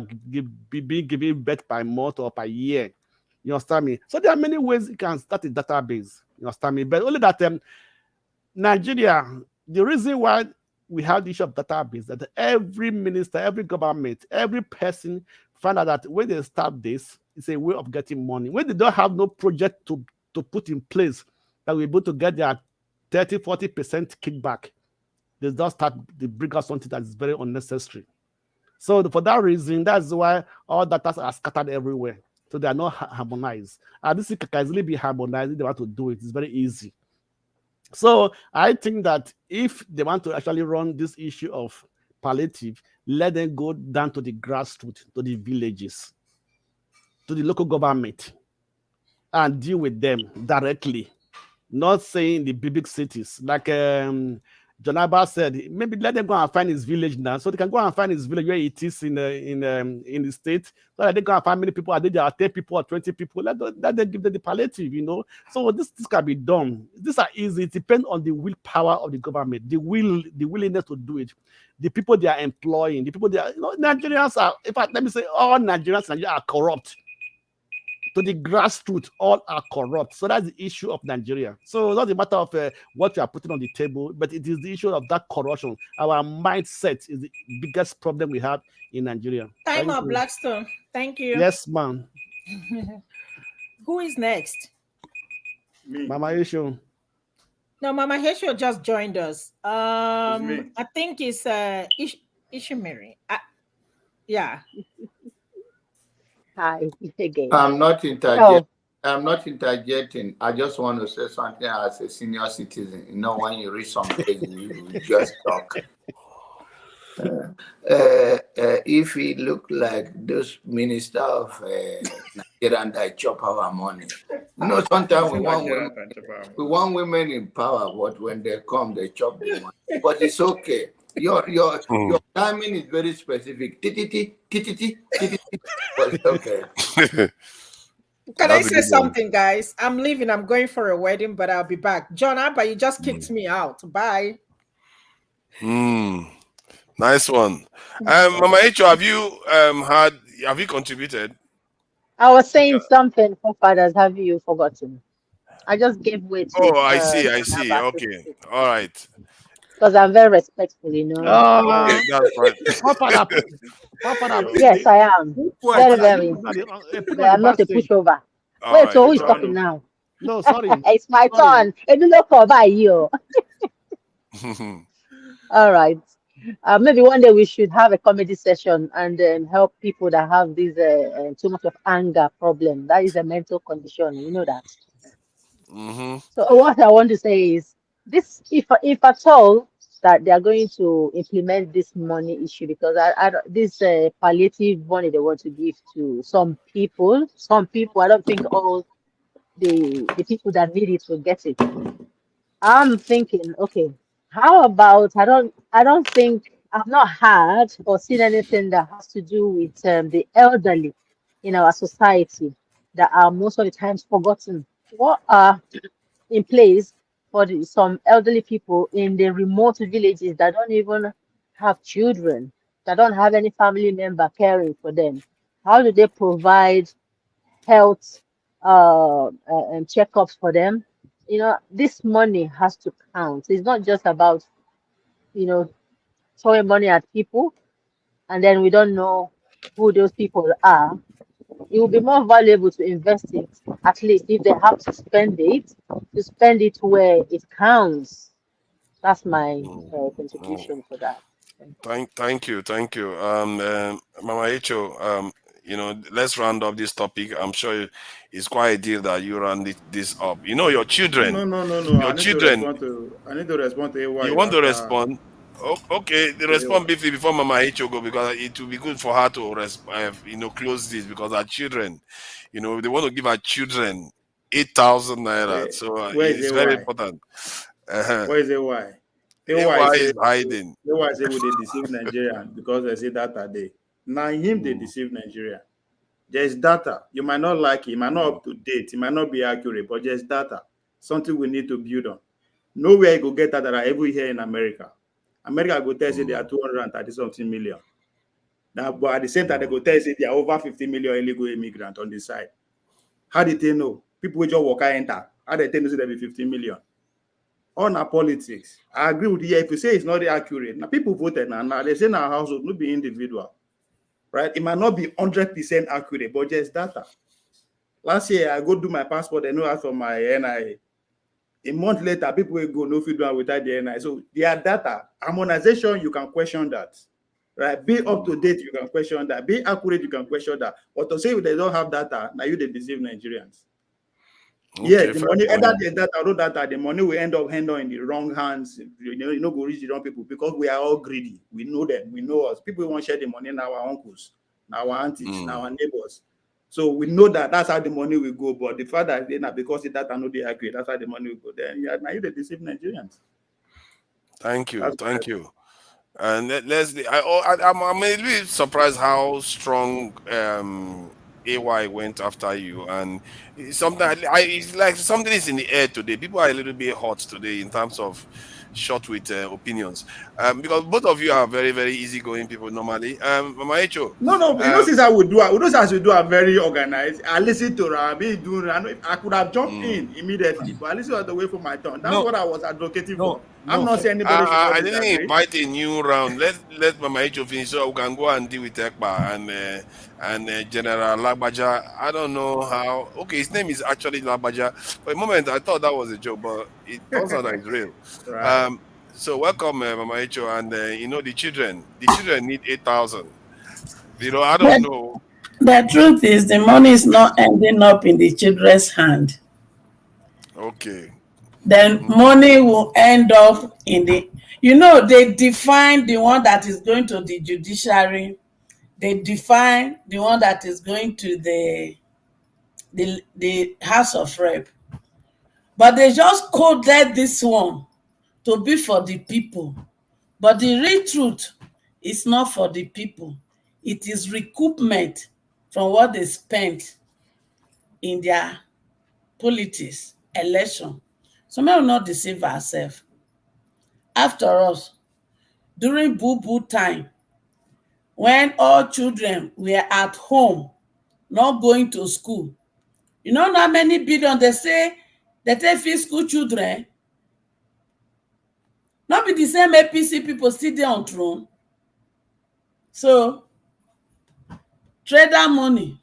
being given birth by month or per year. You understand me? So there are many ways you can start a database. You understand me? But only that Nigeria, the reason why we have the issue of database, that every minister, every government, every person find out that when they start this, it's a way of getting money. When they don't have no project to put in place that we're able to get their 30-40% kickback, they just start to bring us something that is very unnecessary. So for that reason, that's why all data are scattered everywhere. So they are not harmonized. And this can easily be harmonized if they want to do it. It's very easy. So I think that if they want to actually run this issue of palliative, let them go down to the grassroots, to the villages, to the local government, and deal with them directly. Not saying the big cities. Like John Abba said, maybe let them go and find his village now, so they can go and find his village where it is in the state. So that they go and find many people. I think there are 10 people or 20 people. Let them give them the palliative, you know. So this can be done. These are easy. It depends on the willpower of the government, the willingness to do it, the people they are employing, the people they are. You know, Nigerians are. In fact, let me say, all Nigerians are corrupt. To the grassroots, all are corrupt. So that's the issue of Nigeria. So it's not a matter of what you are putting on the table, but it is the issue of that corruption. Our mindset is the biggest problem we have in Nigeria. Time up, Blackstone. Thank you. Yes, ma'am. Who is next? Me. Mama Isho. No, Mama Hesho just joined us. I think it's Ishimiri. Yeah. Hi again. I'm not interjecting. I'm not interjecting. I just want to say something as a senior citizen. You know, when you reach some age, you just talk. If he look like those minister of Nigerian that chop our money, you know, sometimes we want women in power, but when they come, they chop the money. But it's okay. Your timing is very specific. But it's okay. Can I say something, guys? I'm leaving. I'm going for a wedding, but I'll be back. John Abba, you just kicked me out. Bye. Nice one. Mama Echo, have you contributed? I was saying something for fathers. Have you forgotten? I just gave way to. Oh, I see. Okay. All right. Because I'm very respectful, you know. Okay, that's fine. Yes, I am. Very. I'm not a pushover. Wait, so who is talking now? No, sorry. It's my turn. All right. Maybe one day we should have a comedy session and help people that have this too much of anger problem. That is a mental condition. You know that. So what I want to say is this: if at all that they are going to implement this money issue, because this palliative money they want to give to some people. I don't think all the people that need it will get it. I'm thinking, okay, how about I don't think I've not heard or seen anything that has to do with the elderly in our society that are most of the times forgotten. What are in place for some elderly people in the remote villages that don't even have children, that don't have any family member caring for them? How do they provide health and checkups for them? You know, this money has to count. It's not just about, you know, throwing money at people and then we don't know who those people are. It will be more valuable to invest it, at least if they have to spend it where it counts. That's my contribution for that. Thank you. Mama Echo, you know, let's round up this topic. I'm sure it's quite a deal that you round this up. You know, your children. No. Your children. I need to respond to AY. You want to respond? Okay, the respond briefly before Mama Echo go, because it will be good for her to close this, because our children, you know, they want to give our children 8,000 naira. So it's very important. Where is AY? AY is hiding. AY say they deceive Nigerian because they say data day. Now him they deceive Nigeria. There's data. You might not like it, it might not up to date, it might not be accurate, but there's data. Something we need to build on. Nowhere you go get that are every here in America. America go tell you they are 230 something million. Now, but at the same time, they go tell you they are over 50 million illegal immigrants on this side. How did they know? People with your worker enter. How did they know there be 50 million? On our politics, I agree with you. If you say it's not accurate, now people voted now they say in our household, not be individual, right? It might not be 100% accurate, but just data. Last year, I go do my passport, they no ask for my NIA. A month later, people will go, no fit do it without the NIA. So their data, harmonization, you can question that. Right? Be up to date, you can question that. Be accurate, you can question that. But to say if they don't have data, now you they deceive Nigerians. Okay, yeah, the money, either the data or no data, the money will end up in the wrong hands. You know, go reach the wrong people because we are all greedy. We know them, we know us. People won't share the money now, our uncles, now our aunties, now our neighbors. So we know that that's how the money will go. But the fact that they not because the data no they accurate, that's how the money will go. Then yeah, now you they deceive Nigerians. Thank you, thank you. And Leslie, I'm a little bit surprised how strong AY went after you, and sometimes it's like something is in the air today. People are a little bit hot today in terms of short with opinions, because both of you are very, very easygoing people normally. Mama Echo. No, you know, since I would do, those as we do are very organized. I listen to Rabi doing. I could have jumped in immediately, but I listen all the way for my turn. That's what I was advocating for. I'm not saying anybody should I didn't invite a new round. Let Mama Echo finish so we can go and deal with Ekpa and General Lagbaja. I don't know how. Okay, his name is actually Lagbaja. For a moment, I thought that was a joke, but it turns out that it's real. Right. So welcome, Mama Echo, and you know the children need 8,000. You know, I don't know. The truth is, the money is not ending up in the children's hand. Okay. Then money will end up in the, you know, they define the one that is going to the judiciary. They define the one that is going to the House of Rep. But they just coded this one to be for the people. But the real truth is not for the people. It is recoupment from what they spent in their politics, election. So may we not deceive ourselves. After us, during boo-boo time, when all children were at home, not going to school, you know how many billion they say they take feed school children? Not be the same APC people still there on throne. So, trader money.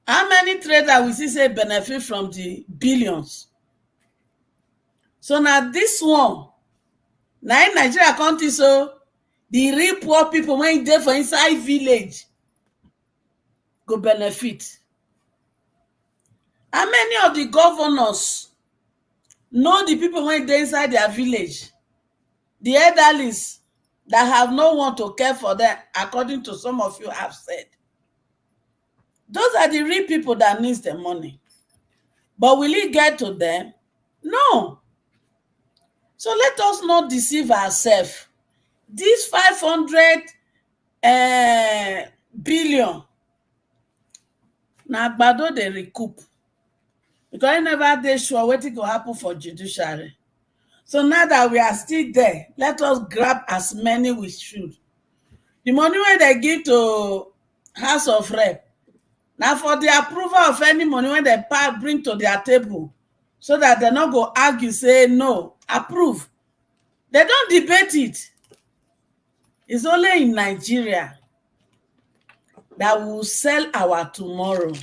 How many traders we see say benefit from the billions? So now this one, now in Nigeria country, so the real poor people when they for inside village go benefit. How many of the governors know the people when they inside their village? The elderlies that have no one to care for them, according to some of you have said. Those are the real people that needs the money. But will it get to them? No. So let us not deceive ourselves. This 500 billion, now Agbado they recoup. Because never they sure what will happen for judiciary. So now that we are still there, let us grab as many we should. The money when they give to House of Rep, now for the approval of any money when they bring to their table, so that they not go argue, say no, approve. They don't debate it. It's only in Nigeria that we will sell our tomorrow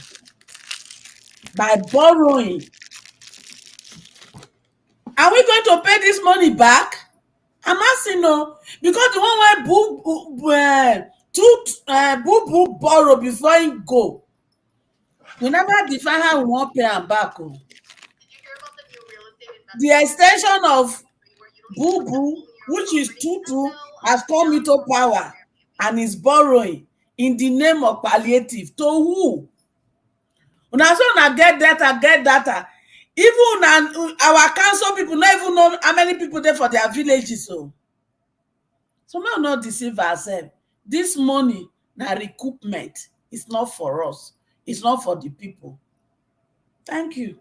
by borrowing. Are we going to pay this money back? I'm asking no, because the one where boo borrow before he go, we never define how we want pay him back. Oh. The extension of boo, which is Tutu, has come into power and is borrowing in the name of palliative. To who? Una so na get data. Even our council people don't even know how many people there for their villages. So we will not deceive ourselves. This money, na recoupment. It's not for us. It's not for the people. Thank you.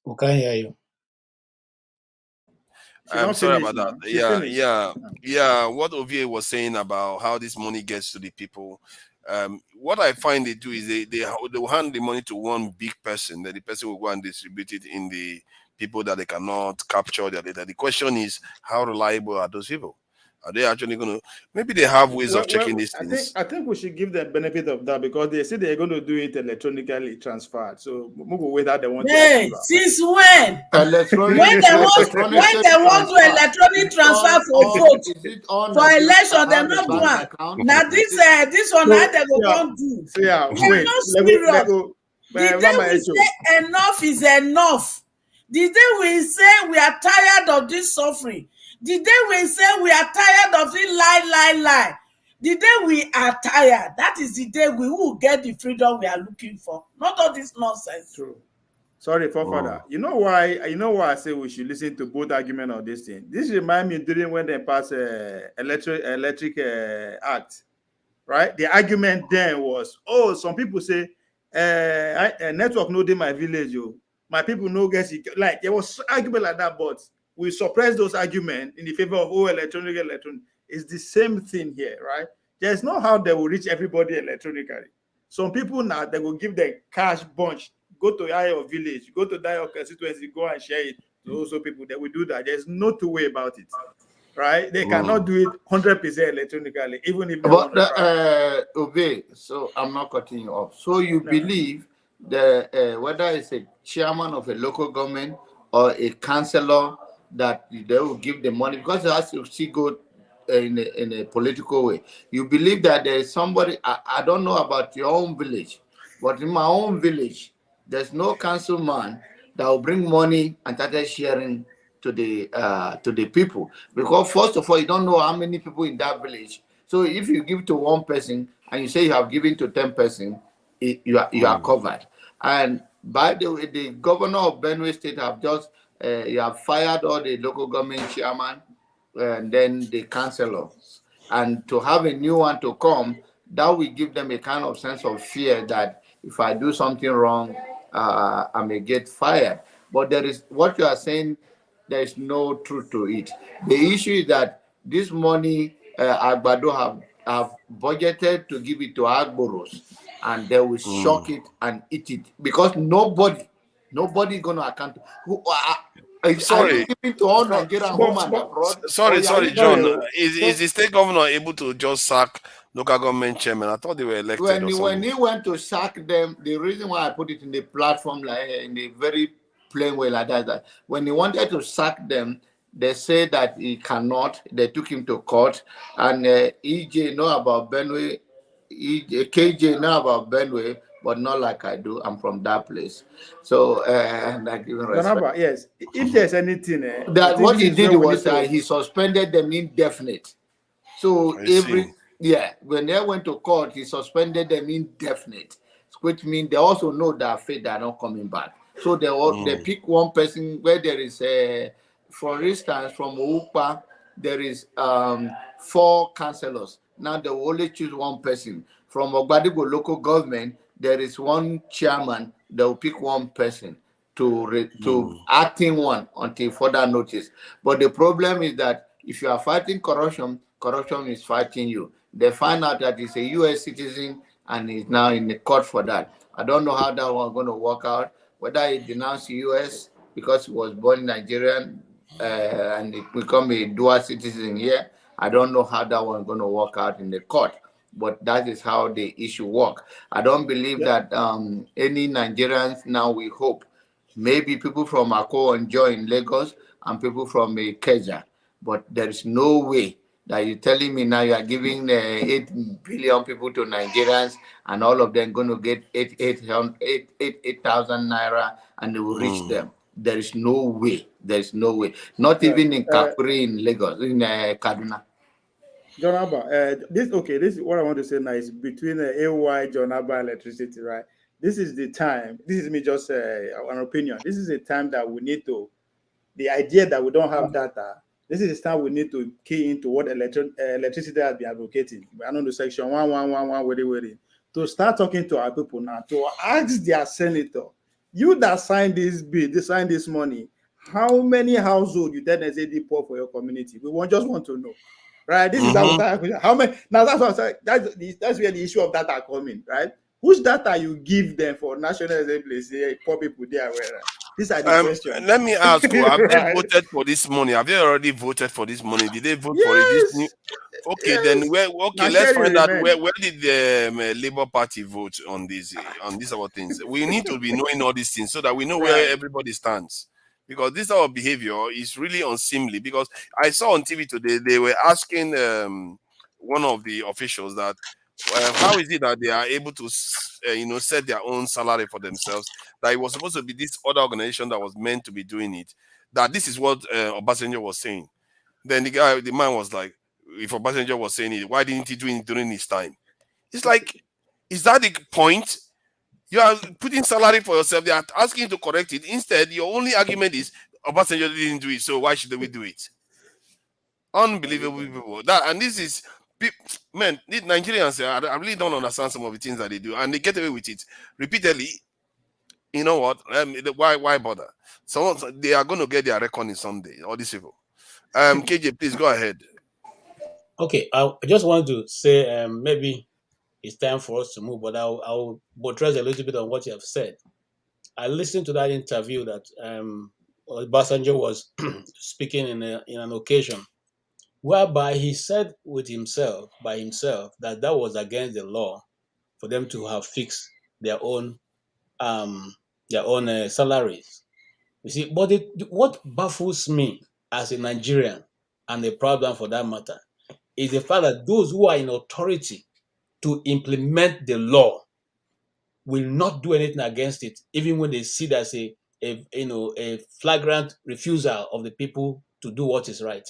We can't hear you. I'm sorry about that. Yeah. What Ovie was saying about how this money gets to the people. What I find they will hand the money to one big person, that the person will go and distribute it in the people that they cannot capture their data. The question is, how reliable are those people? Are they actually going to? Maybe they have ways of checking these things. I think we should give them benefit of that because they say they're going to do it electronically transferred. So move away that they want. Hey, since when? When they want to electronic transfer for vote for election, they're not doing. Now this one I they go don't do. Yeah, wait. The day we say enough is enough. The day we say we are tired of this suffering. The day we say we are tired of it, lie. The day we are tired, that is the day we will get the freedom we are looking for. Not all this nonsense. True. Sorry, forefather. You know why I say we should listen to both arguments on this thing. This reminds me during when they passed electric act, right? The argument then was, some people say network no dey my village, my people no get it. Like there was argument like that, but we suppress those arguments in the favor of electronic. It's the same thing here, right? There's no how they will reach everybody electronically. Some people now, they will give them cash bunch, go to your village, go to your constituency, go and share it to also people that will do that. There's no two way about it, right? They cannot do it 100% electronically, even if they want to try. Obey, so I'm not cutting you off. So you believe that whether it's a chairman of a local government or a councillor, that they will give the money because it has to see go in a political way. You believe that there is somebody, I don't know about your own village, but in my own village, there's no councilman that will bring money and start sharing to the people. Because first of all, you don't know how many people in that village. So if you give to one person and you say you have given to 10 persons, you are covered. And by the way, the governor of Benue State have just you have fired all the local government chairman and then the councillors. And to have a new one to come, that will give them a kind of sense of fear that if I do something wrong, I may get fired. But there is what you are saying, there is no truth to it. The issue is that this money Agbado have budgeted to give it to Agboros, and they will shock it and eat it because nobody going to account. Sorry, to all Nigerian home and abroad. Sorry, John. Is the state governor able to just sack local government chairman? I thought they were elected. When he went to sack them, the reason why I put it in the platform like in a very plain way like that when he wanted to sack them, they said that he cannot. They took him to court, and EJ know about Benue, KJ know about Benue, but not like I do. I'm from that place. So, and I give him respect. Yes, if there's anything... that what he did was he suspended them indefinite. So, when they went to court, he suspended them indefinite, which means they also know that fate are not coming back. So, they pick one person where there is, for instance, from Ukpa, there is 4 councillors. Now, they will only choose one person. From Ogbadigo local government, there is one chairman. They will pick one person to acting one until further notice. But the problem is that if you are fighting corruption, corruption is fighting you. They find out that he's a U.S. citizen and he's now in the court for that. I don't know how that one's going to work out. Whether he denounced the U.S. because he was born Nigerian and he become a dual citizen here. I don't know how that one's going to work out in the court. But that is how the issue works. I don't believe that any Nigerians now, we hope, maybe people from Akko and Joy in Lagos and people from Ikeja, but there is no way that you're telling me now you are giving 8 billion people to Nigerians and all of them going to get 8,000 naira and they will reach them. There is no way. There is no way. Not even in Kakuri in Lagos, in Kaduna. John Abba, this is what I want to say now is between AY, John Abba, electricity, right? This is the time. This is me just an opinion. This is a time that we need to, the idea that we don't have data, this is the time we need to key into what electricity has been advocating. I know the section 1111, to start talking to our people now, to ask their senator, you that signed this bill, they signed this money, how many households you then say they pour for your community? We just want to know. Right, this is how many. Now that's what I'm saying. That's where the issue of data come in, right? Whose data you give them for National Assembly? Say poor people there, These are the questions. Let me ask you, have they Right. voted for this money? Have they already voted for this money? Did they vote for it? This new... Yes. Okay, Yes. then where? Okay, Now, let's Sherry find out remain. where did the Labour Party vote on these other things. We need to be knowing all these things so that we know where everybody stands. Because this our behavior is really unseemly. Because I saw on TV today they were asking one of the officials that how is it that they are able to set their own salary for themselves? That it was supposed to be this other organization that was meant to be doing it. That this is what Obasanjo was saying. Then the man was like, if Obasanjo was saying it, why didn't he do it during his time? It's like, is that the point? You are putting salary for yourself. They are asking you to correct it. Instead, your only argument is Obasanjo didn't do it, so why should we do it? Unbelievable people. And this is, man, these Nigerians, I really don't understand some of the things that they do, and they get away with it repeatedly. You know what? Why bother? So they are going to get their reckoning someday. All these people. KJ, please go ahead. Okay, I just want to say maybe it's time for us to move, but I'll buttress a little bit on what you have said. I listened to that interview that Obasanjo was speaking in an occasion whereby he said by himself that was against the law for them to have fixed their own salaries. You see, but what baffles me as a Nigerian and a proud one for that matter is the fact that those who are in authority to implement the law will not do anything against it, even when they see there's a flagrant refusal of the people to do what is right.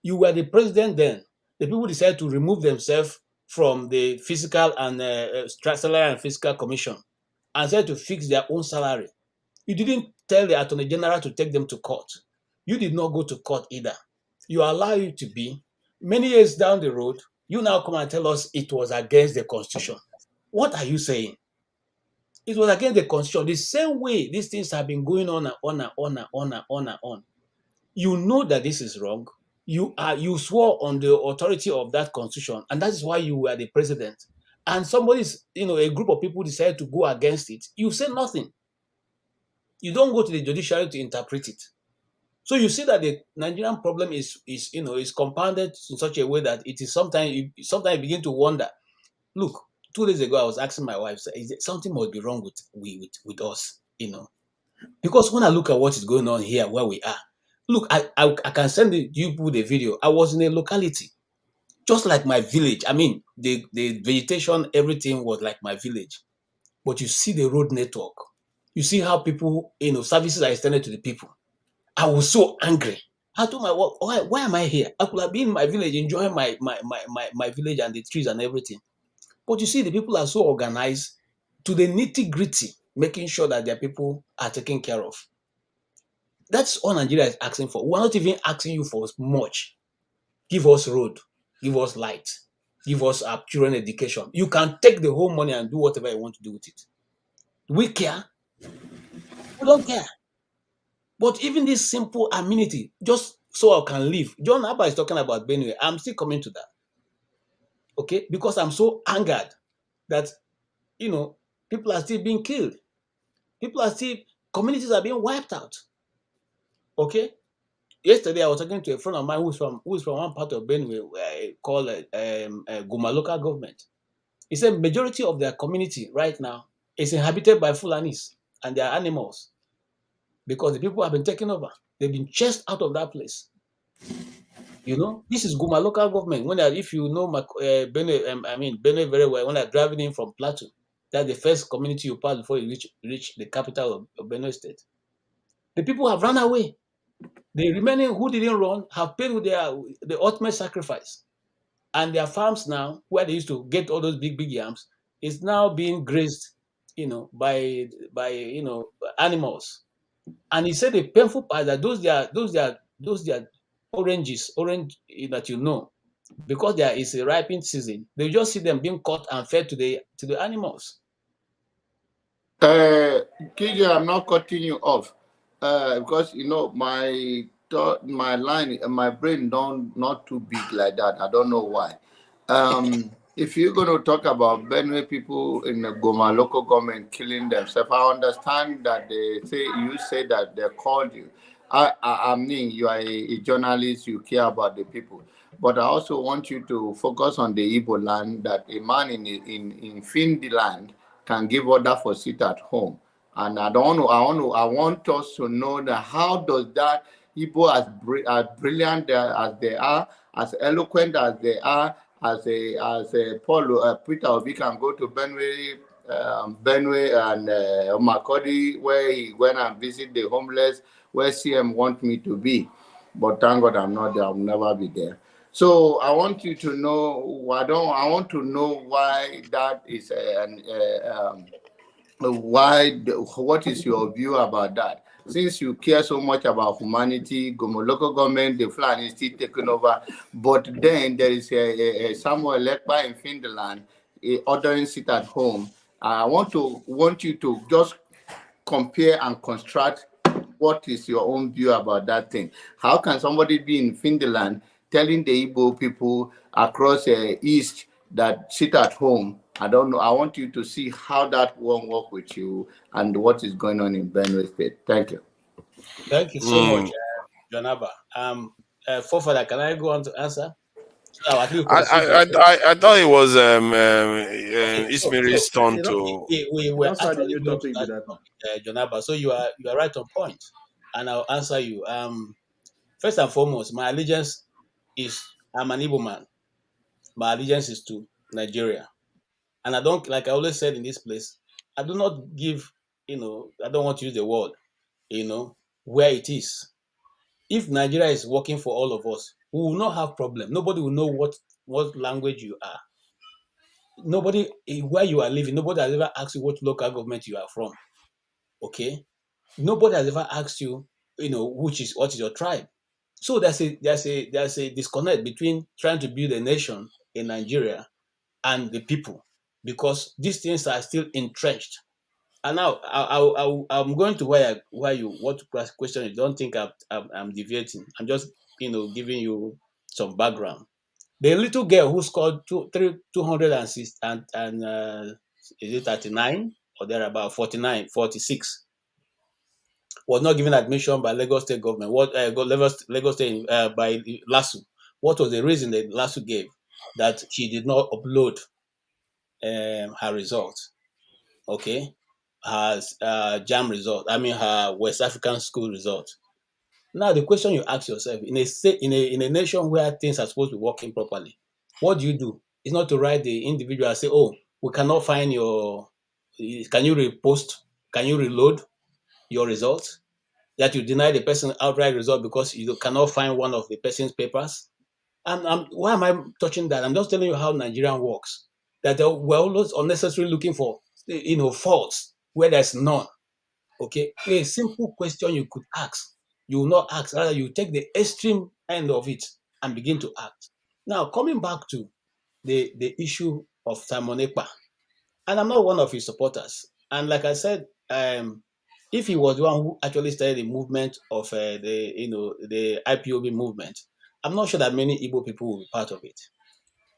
You were the president then. The people decided to remove themselves from the fiscal and salary and fiscal commission and said to fix their own salary. You didn't tell the Attorney General to take them to court. You did not go to court either. You allow it to be. Many years down the road, you now come and tell us it was against the Constitution. What are you saying? It was against the Constitution. The same way these things have been going on and on and on and on and on and on. You know that this is wrong. You swore on the authority of that Constitution, and that is why you were the president. And a group of people decided to go against it. You say nothing. You don't go to the judiciary to interpret it. So you see that the Nigerian problem is compounded in such a way that it is sometimes you begin to wonder. Look, 2 days ago I was asking my wife, something must be wrong with us, because when I look at what is going on here where we are, look, I can send you the video. I was in a locality, just like my village. I mean, the vegetation, everything was like my village, but you see the road network. You see how people, services are extended to the people. I was so angry. I told my wife, why am I here? I could have been in my village enjoying my village and the trees and everything. But you see, the people are so organized to the nitty-gritty, making sure that their people are taken care of. That's all Nigeria is asking for. We're not even asking you for much. Give us road, give us light, give us our children education. You can take the whole money and do whatever you want to do with it. We care. We don't care. But even this simple amenity, just so I can live. John Abba is talking about Benue. I'm still coming to that. Okay? Because I'm so angered that, people are still being killed. Communities are being wiped out. Okay? Yesterday, I was talking to a friend of mine who's from one part of Benue called Guma local government. He said majority of their community right now is inhabited by Fulanis and their animals because the people have been taken over. They've been chased out of that place. This is Guma local government. If you know Benue very well, when they're driving in from Plateau, that's the first community you pass before you reach the capital of Benue State. The people have run away. The remaining who didn't run have paid with the ultimate sacrifice. And their farms now, where they used to get all those big yams, is now being grazed, by animals. And he said the painful part that those are orange that because there is a ripening season, they just see them being caught and fed to the animals. KJ, I'm not cutting you off because my line, my brain not too big like that. I don't know why. if you're going to talk about Benue people in the Goma local government killing themselves, I understand that you say that they called you. I mean, you are a journalist, you care about the people. But I also want you to focus on the Igbo land, that a man in Finland can give order for sit at home. And I want us to know that how does that Igbo, as brilliant as they are, as eloquent as they are, as Peter Obi can go to Benue and Makodi, where he went and visit the homeless, where CM want me to be. But thank God I'm not there. I'll never be there. So I want you to know. I want to know why that is what is your view about that? Since you care so much about humanity, local government, the Fulani is still taking over. But then there is a Samuel Ekpa in Finland ordering sit at home. I want you to just compare and construct what is your own view about that thing. How can somebody be in Finland telling the Igbo people across East that sit at home? I don't know. I want you to see how that won't work with you and what is going on in Benue State. Thank you. Thank you so much, John Abba. Forefather, can I go on to answer? I thought it was Ismail's turn to. We were actually going to that, John Abba. So you are right on point, and I'll answer you. First and foremost, my allegiance is I'm an Igbo man. My allegiance is to Nigeria, and I don't, like I always said in this place, I do not give. I don't want to use the word. Where it is. If Nigeria is working for all of us, we will not have problem. Nobody will know what language you are. Nobody, where you are living, nobody has ever asked you what local government you are from. Okay? Nobody has ever asked you, what is your tribe. So there's a disconnect between trying to build a nation in Nigeria and the people, because these things are still entrenched. And now I'm going to what question you don't think I'm deviating. I'm just giving you some background. The little girl who scored 206 and is it 39 or thereabout 46 was not given admission by Lagos State government. What Lagos State by LASU? What was the reason that LASU gave that she did not upload her results? Okay, her JAM result. I mean her West African school result. Now the question you ask yourself in a nation where things are supposed to be working properly, what do? It's not to write the individual and say, oh, we cannot find your. Can you repost? Can you reload your results? That you deny the person outright result because you cannot find one of the person's papers. And why am I touching that? I'm just telling you how Nigerian works. That we're always unnecessarily looking for faults where there's none. Okay, a simple question you could ask, you will not ask. Rather, you take the extreme end of it and begin to act. Now, coming back to the issue of Simon Ekpa, and I'm not one of his supporters. And like I said, if he was the one who actually started the movement of the IPOB movement, I'm not sure that many Igbo people will be part of it.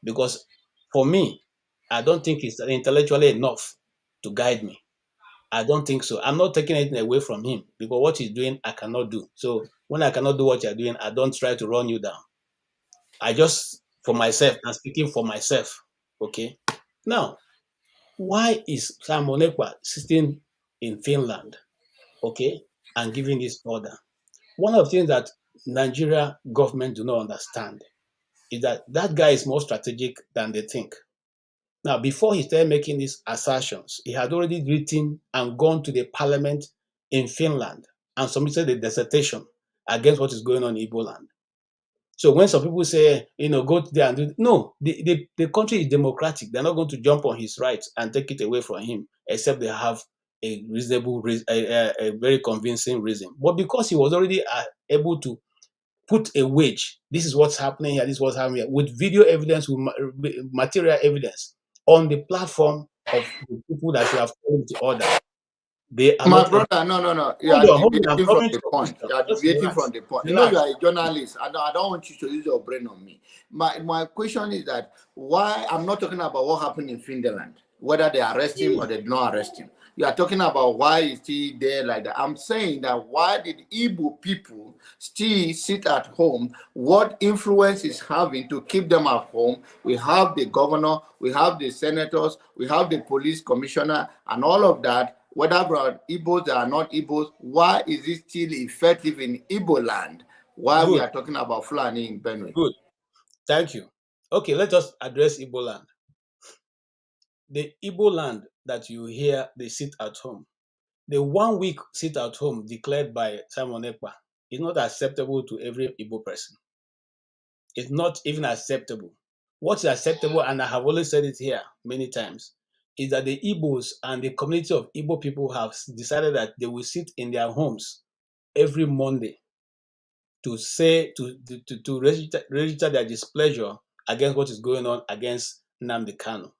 Because for me, I don't think it's intellectually enough to guide me. I don't think so. I'm not taking anything away from him because what he's doing, I cannot do. So when I cannot do what you're doing, I don't try to run you down. I just, for myself, I'm speaking for myself. Okay. Now, why is Simon Ekpa sitting in Finland, okay, and giving this order? One of the things that Nigeria government do not understand is that guy is more strategic than they think. Now, before he started making these assertions, he had already written and gone to the parliament in Finland and submitted a dissertation against what is going on in Igbo land. So when some people say, go there and do, no, the country is democratic. They're not going to jump on his rights and take it away from him, except they have a reasonable, a very convincing reason. But because he was already able to put a wage, this is what's happening here, this is what's happening here, with video evidence, with material evidence on the platform of the people that you have called to order. They are My not. brother, no. You Hold are on, hold on. I'm deviating from coming to the your point. question. You are Just deviating relax. from the point. You know, you Relax. are a journalist. I don't want you to use your brain on me. My question is that why I'm not talking about what happened in Finland, whether they arrest him or they did not arrest him. You are talking about why is he there like that. I'm saying that why did Igbo people still sit at home? What influence is having to keep them at home? We have the governor, we have the senators, we have the police commissioner, and all of that. Whether Igbos are not Igbos, why is it still effective in Igbo land? Why we Good. are talking about Fulani in Benue? Good. Thank you. Okay, let us address Igbo land. The Igbo land that you hear, they sit at home. The 1 week sit at home declared by Simon Ekpa is not acceptable to every Igbo person. It's not even acceptable. What is acceptable, and I have always said it here many times, is that the Igbos and the community of Igbo people have decided that they will sit in their homes every Monday to say to register their displeasure against what is going on against Nnamdi Kanu.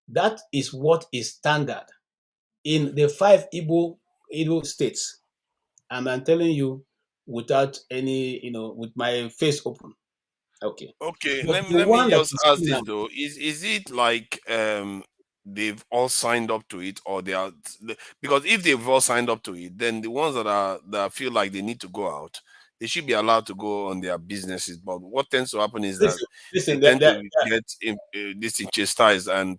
That is what is standard in the 5 Igbo states. And I'm telling you without any, with my face open. Okay. Okay, But the let me one that just is ask still this though. Is it like they've all signed up to it, or they are, because if they've all signed up to it, then the ones that feel like they need to go out, they should be allowed to go on their businesses. But what tends to happen is that listen, they tend to get this thing chastised and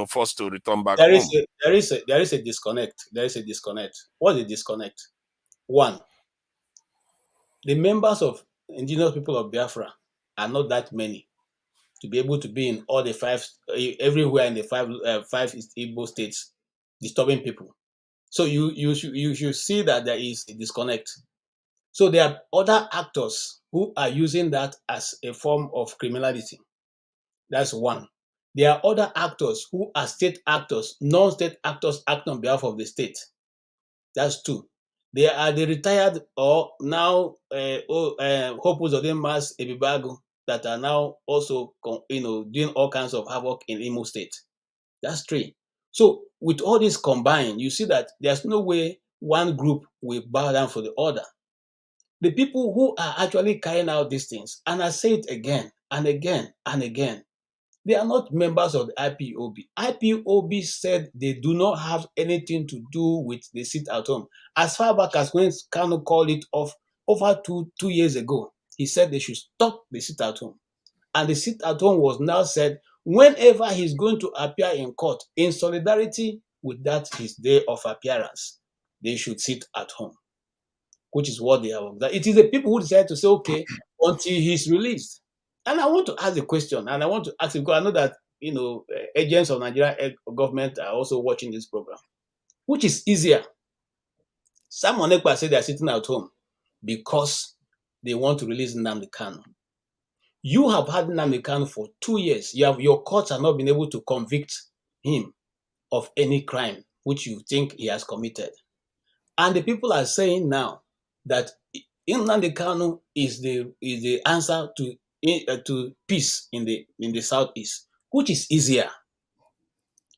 forced to return back home. there is a disconnect. There is a disconnect. What's the disconnect? One, the members of indigenous people of Biafra are not that many to be able to be in all the 5, everywhere in the 5 Igbo states, disturbing people. So you should see that there is a disconnect. So there are other actors who are using that as a form of criminality. That's one. There are other actors who are state actors, non-state actors acting on behalf of the state. That's 2. There are the retired or now Hopus of the Mass Ebibago that are now also doing all kinds of havoc in Imo State. That's 3. So with all this combined, you see that there's no way one group will bow down for the other. The people who are actually carrying out these things, and I say it again and again and again, they are not members of the IPOB. IPOB said they do not have anything to do with the sit at home. As far back as when Kanu called it off over two years ago, he said they should stop the sit at home. And the sit at home was now said whenever he's going to appear in court in solidarity with that his day of appearance, they should sit at home, which is what they have. It is the people who decide to say, okay, until he's released. And I want to ask a question, and I want to ask, because I know that agents of Nigerian government are also watching this program. Which is easier? Simon Ekpa said they're sitting at home because they want to release Nnamdi Kanu. You have had Nnamdi Kanu for 2 years. Your courts have not been able to convict him of any crime which you think he has committed. And the people are saying now that Nnamdi Kanu is the answer to peace in the southeast. Which is easier?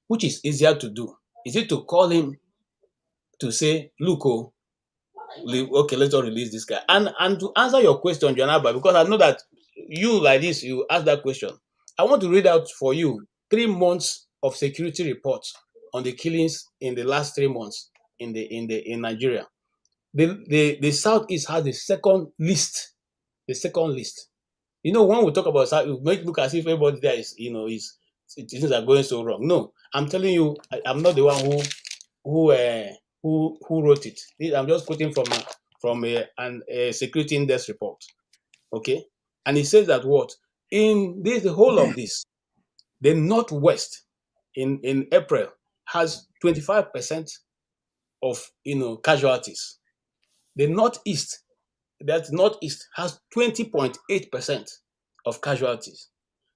Which is easier to do? Is it to call him to say, look, okay, let's not release this guy? And to answer your question, Janaba, because I know that you like this, you ask that question. I want to read out for you 3 months of security reports on the killings in the last 3 months in Nigeria. The southeast has the second list. The second list. When we talk about South, we make look as if everybody there is, things are going so wrong. No, I'm telling you, I'm not the one who wrote it. I'm just quoting from a security index report. Okay, and it says that what in the whole of this, the northwest in April has 25% of casualties. The northeast has 20.8% of casualties.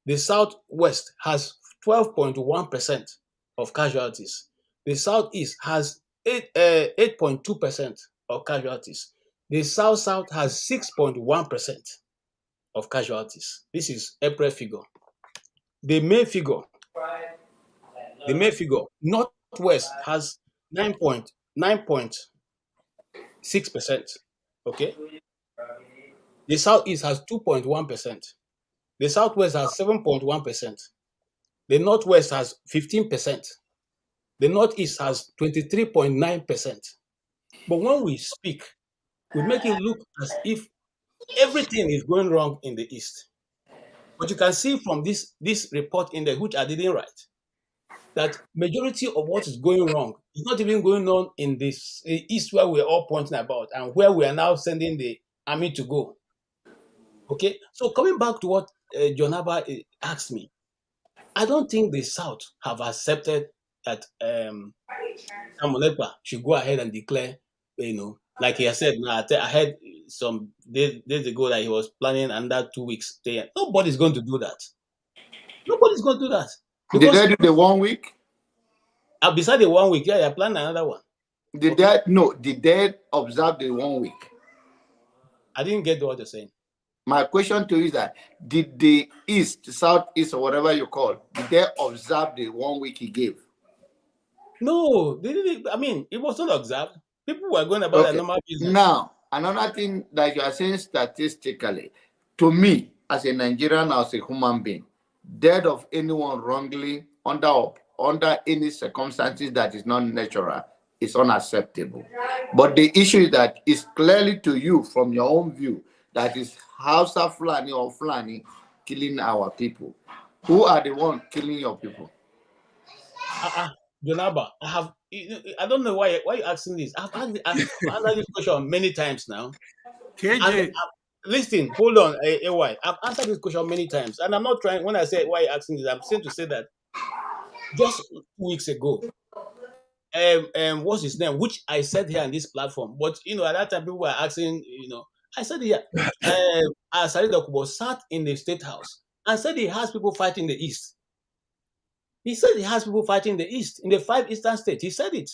The southwest has 12.1% of casualties. The southeast has 8.2% of casualties. The south has 6.1% of casualties. This is April figure. The May figure, northwest has 9.8%. 9.6%. Okay. The Southeast has 2.1%. The Southwest has 7.1%. The Northwest has 15%. The Northeast has 23.9%. But when we speak, we make it look as if everything is going wrong in the East. But you can see from this report in there, which I didn't write, that majority of what is going wrong is not even going on in this East where we're all pointing about and where we are now sending the army to go. Okay, so coming back to what John Abba asked me, I don't think the South have accepted that Simon Ekpa should go ahead and declare, like he has said. Now, I heard some days ago that he was planning under 2 weeks stay. Nobody's going to do that. Nobody's going to do that. Did they do the 1 week? Beside the 1 week, yeah, I planned another one. Did they observe the 1 week? I didn't get what you're saying. My question to you is that did the East, Southeast, or whatever you call, did they observe the 1 week he gave? No, they didn't. I mean, it was not observed. People were going about their normal business. Now, another thing that you are saying statistically, to me, as a Nigerian, as a human being, death of anyone wrongly under any circumstances that is not natural is unacceptable. But the issue is that it's clearly to you from your own view that is Hausa Fulani or Fulani killing our people. Who are the ones killing your people? Jonaba, I don't know why you're asking this. I've answered this question many times now. KJ. Listen, hold on, AY. I've answered this question many times, and I'm not trying. When I say why you're asking this, I'm saying to say that just 2 weeks ago, what's his name? Which I said here on this platform, but at that time people were asking. I said here, Taoreed Lagbaja sat in the State House and said he has people fighting in the East. He said he has people fighting in the East, in the 5 eastern states. He said it.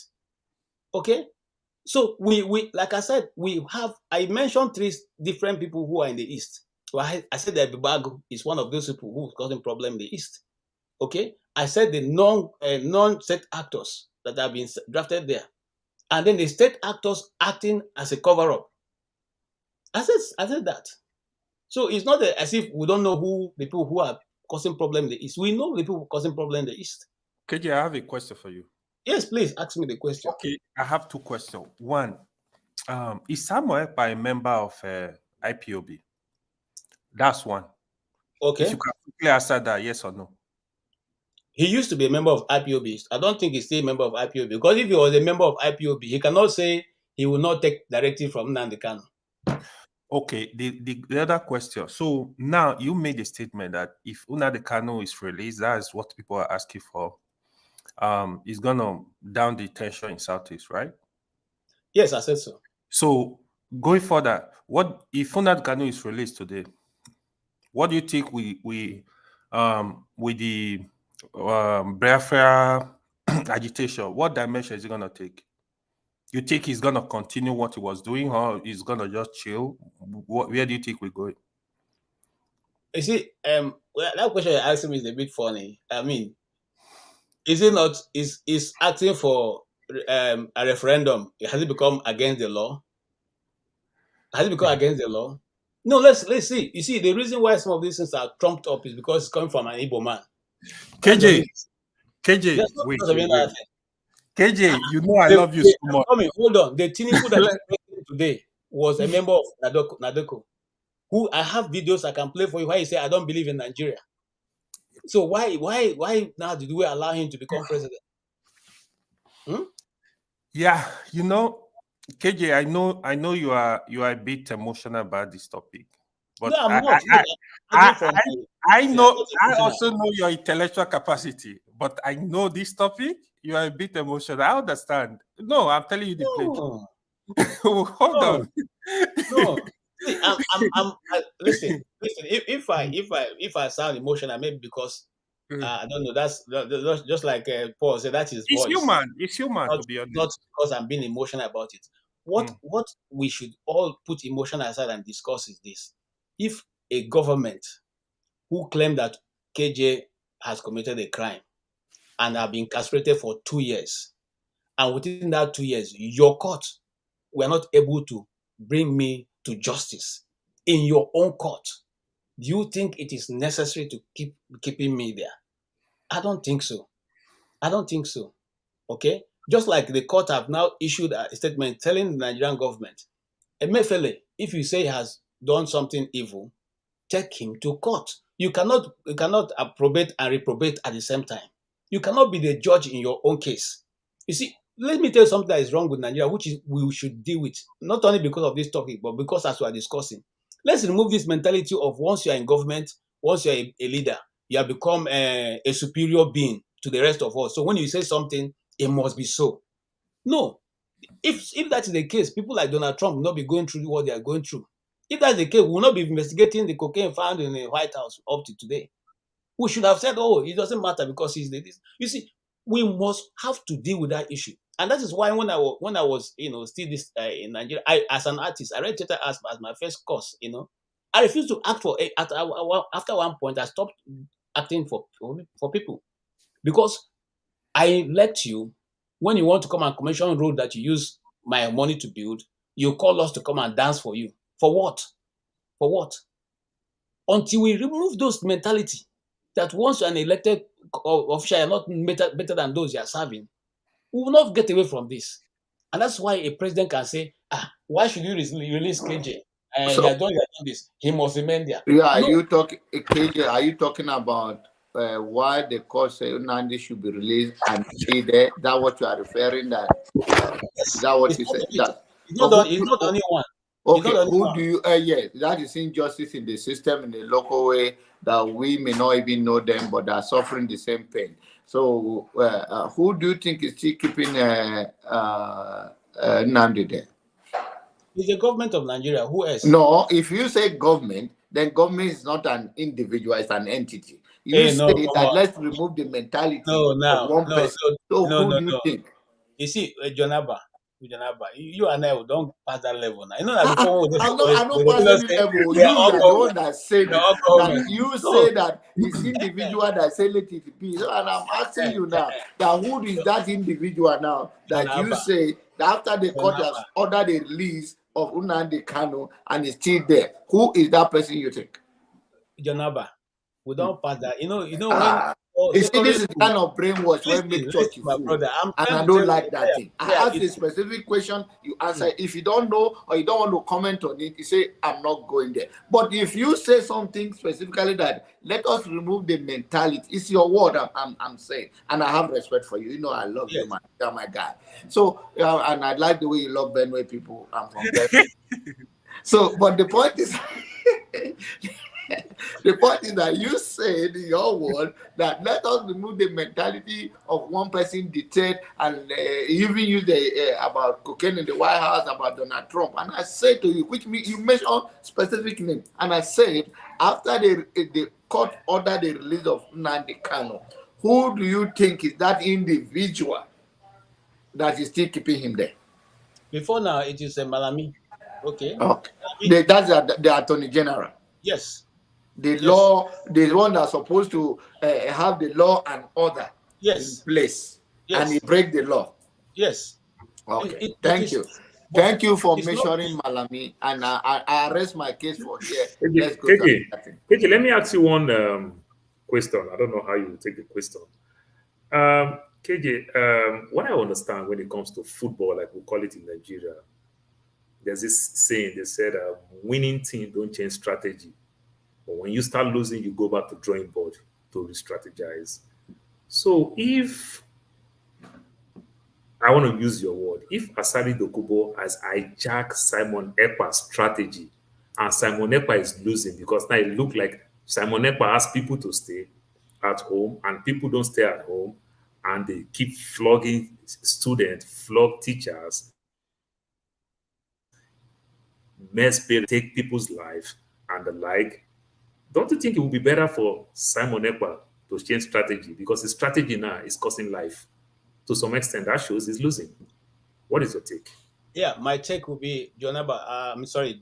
Okay? So we like I said, I mentioned 3 different people who are in the East. So I said that Bibago is one of those people who is causing problem in the East. Okay? I said the non-state actors that have been drafted there. And then the state actors acting as a cover-up. I said that. So it's not as if we don't know who the people who are causing problem in the East. We know the people causing problem in the East. KJ, I have a question for you. Yes, please ask me the question. Okay, I have 2 questions. One, is Simon Ekpa a member of IPOB? That's one. Okay. If you can quickly answer that, yes or no. He used to be a member of IPOB. I don't think he's still a member of IPOB, because if he was a member of IPOB, he cannot say he will not take directive from Nnamdi Kanu. Okay, the other question. So now you made a statement that if Nnamdi Kanu is released, that is what people are asking for. It's gonna down the tension in Southeast, right? Yes, I said so. So going further, what if Nnamdi Kanu is released today? What do you think we with the Biafra agitation, what dimension is it gonna take? You think he's gonna continue what he was doing, or he's gonna just chill? Where do you think we're going? You see, that question you're asking me is a bit funny. I mean, is it not? Is acting for a referendum? Has it become against the law? Has it become against the law? No. Let's see. You see, the reason why some of these things are trumped up is because it's coming from an Igbo man. KJ, wait. KJ, you know I love you so much. Hold on. The Tinubu that is president today was a member of Nadeko, who I have videos I can play for you where he said, I don't believe in Nigeria. So why now did we allow him to become president? Yeah, KJ, I know you are a bit emotional about this topic. But no, I'm not. I know. I also know your intellectual capacity, but I know this topic. You are a bit emotional. I understand. No, I'm telling you the truth. Hold on. No. See, listen. If I sound emotional, maybe because I don't know. That's just like Paul said. That is voice. It's human. Not, to be honest. Not because I'm being emotional about it. What we should all put emotion aside and discuss is this: if a government who claim that KJ has committed a crime and have been incarcerated for 2 years, and within that 2 years, your court were not able to bring me to justice in your own court, do you think it is necessary to keep keeping me there? I don't think so. I don't think so. Okay? Just like the court have now issued a statement telling the Nigerian government, Emefiele, if you say he has done something evil, take him to court. You cannot approbate and reprobate at the same time. You cannot be the judge in your own case. You see, let me tell you something that is wrong with Nigeria, which is we should deal with, not only because of this topic, but because as we are discussing. Let's remove this mentality of once you are in government, once you are a leader, you have become a superior being to the rest of us. So when you say something, it must be so. No. If that is the case, people like Donald Trump will not be going through what they are going through. If that's the case, we will not be investigating the cocaine found in the White House up to today. We should have said, oh, it doesn't matter because he's this. You see, we must have to deal with that issue. And that is why when I was still this in Nigeria, as an artist, I read theater as my first course, I refused to act for after one point, I stopped acting for people. Because I let you, when you want to come and commission road that you use my money to build, you call us to come and dance for you. For what? For what? Until we remove those mentality that once you're an elected official, you're not better than those you are serving, we will not get away from this. And that's why a president can say, why should you release KJ? He has done this. He must remain there. Yeah, are you talking, KJ, are you talking about why the court say Nandi should be released and stay there? Is that what you are referring that? Is that what you said? He's not the only one. Okay, who do you, yes, that is injustice in the system in a local way that we may not even know them, but are suffering the same pain. So, who do you think is still keeping Nandi there? It's the government of Nigeria. Who else? No, if you say government, then government is not an individual, it's an entity. You say that let's remove the mentality of one person. So who do you think? You see, Jonaba, you and I don't pass that level now. You know that before I'm not passing the level. You are the one that said that you say that it's individual that say let it be. So, and I'm asking you now that who is that individual now that you say that after the court has ordered the release of Nnamdi Kanu and is still there? Who is that person you think? Jonaba, we don't pass that. You know when this is the kind of brainwash when make church fool, and I don't like that thing. I ask a specific question, you answer. If you don't know or you don't want to comment on it, you say, I'm not going there. But if you say something specifically that let us remove the mentality, it's your word I'm saying, and I have respect for you. You know I love you, man. You're my guy. So, and I like the way you love Benway people. I'm from Benway. So, but the point is... The point is that you said in your word that let us remove the mentality of one person detained, and even use the about cocaine in the White House, about Donald Trump. And I said to you, which means you mentioned specific name, and I said after the court ordered the release of Nnamdi Kanu, who do you think is that individual that is still keeping him there? Before now, it is Malami. Okay. That's the Attorney General. Yes. The law, the one that's supposed to have the law and order in place, and he break the law. Yes. Okay. Thank you. Thank you for measuring Malami, and I arrest my case for here. Let's go. KJ, let me ask you one question. I don't know how you will take the question. KJ, what I understand when it comes to football, like we call it in Nigeria, there's this saying, they said, winning team don't change strategy. But when you start losing, you go back to drawing board to re-strategize. So if, I want to use your word, if Asari Dokubo has hijacked Simon Ekpa's strategy, and Simon Ekpa is losing because now it looks like Simon Ekpa asks people to stay at home and people don't stay at home, and they keep flogging students, flog teachers, mess parents, take people's life and the like. Don't you think it would be better for Simon Ekpa to change strategy? Because his strategy now is costing life. To some extent, that shows he's losing. What is your take? Yeah, my take would be Jonaba. I'm sorry,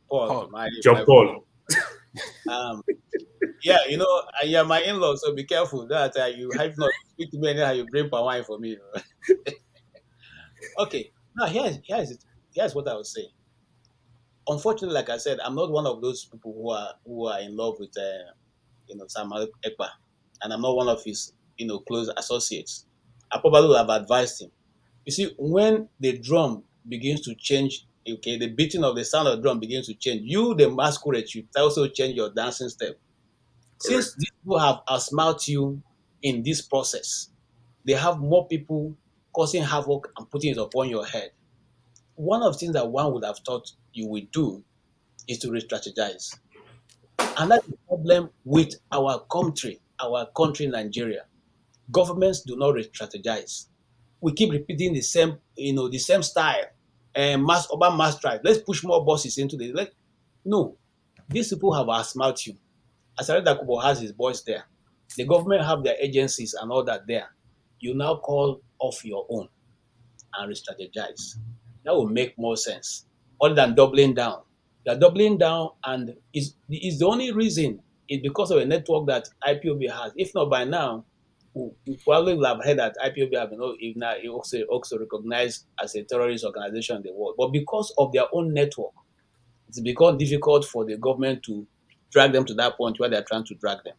Paul. John Paul. Yeah, you're my in-law, so be careful that you have not speak to me anyhow. You bring palm wine for me. Okay, now here's what I would say. Unfortunately, like I said, I'm not one of those people who are in love with Simon Ekpa, and I'm not one of his close associates. I probably would have advised him. You see, when the drum begins to change, okay, the beating of the sound of the drum begins to change, you, the masquerade, should also change your dancing step. Since these people have outsmarted you in this process, they have more people causing havoc and putting it upon your head. One of the things that one would have thought you would do is to re-strategize. And that's the problem with our country, Nigeria. Governments do not re-strategize. We keep repeating the same style. And urban mass drive. Let's push more buses into the. No, these people have outsmarted you. Asareda Kubo has his boys there. The government have their agencies and all that there. You now call off your own and re-strategize. That will make more sense. Other than doubling down. They're doubling down, and is the only reason is because of a network that IPOB has. If not by now, we probably will have heard that IPOB have also recognized as a terrorist organization in the world. But because of their own network, it's become difficult for the government to drag them to that point where they're trying to drag them.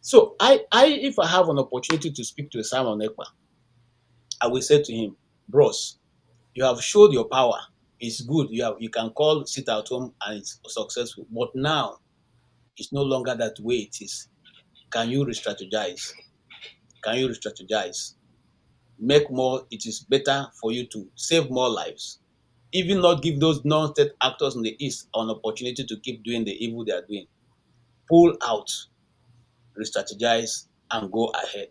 So if I have an opportunity to speak to Simon Ekpa, I will say to him, bros, you have showed your power. It's good. You can call, sit at home, and it's successful. But now, it's no longer that way it is. Can you re-strategize? Can you re-strategize? Make more. It is better for you to save more lives. Even not give those non-state actors in the East an opportunity to keep doing the evil they are doing. Pull out, re-strategize, and go ahead.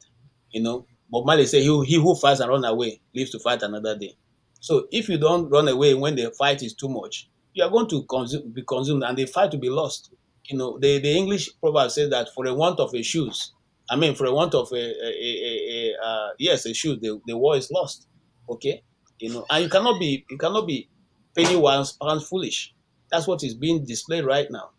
But Mali say, he who fights and run away lives to fight another day. So if you don't run away when the fight is too much, you are going to be consumed and the fight will be lost. The English proverb says that for a want of a shoes, for a want of a shoe, the war is lost. Okay, and you cannot be penny wise pound foolish. That's what is being displayed right now.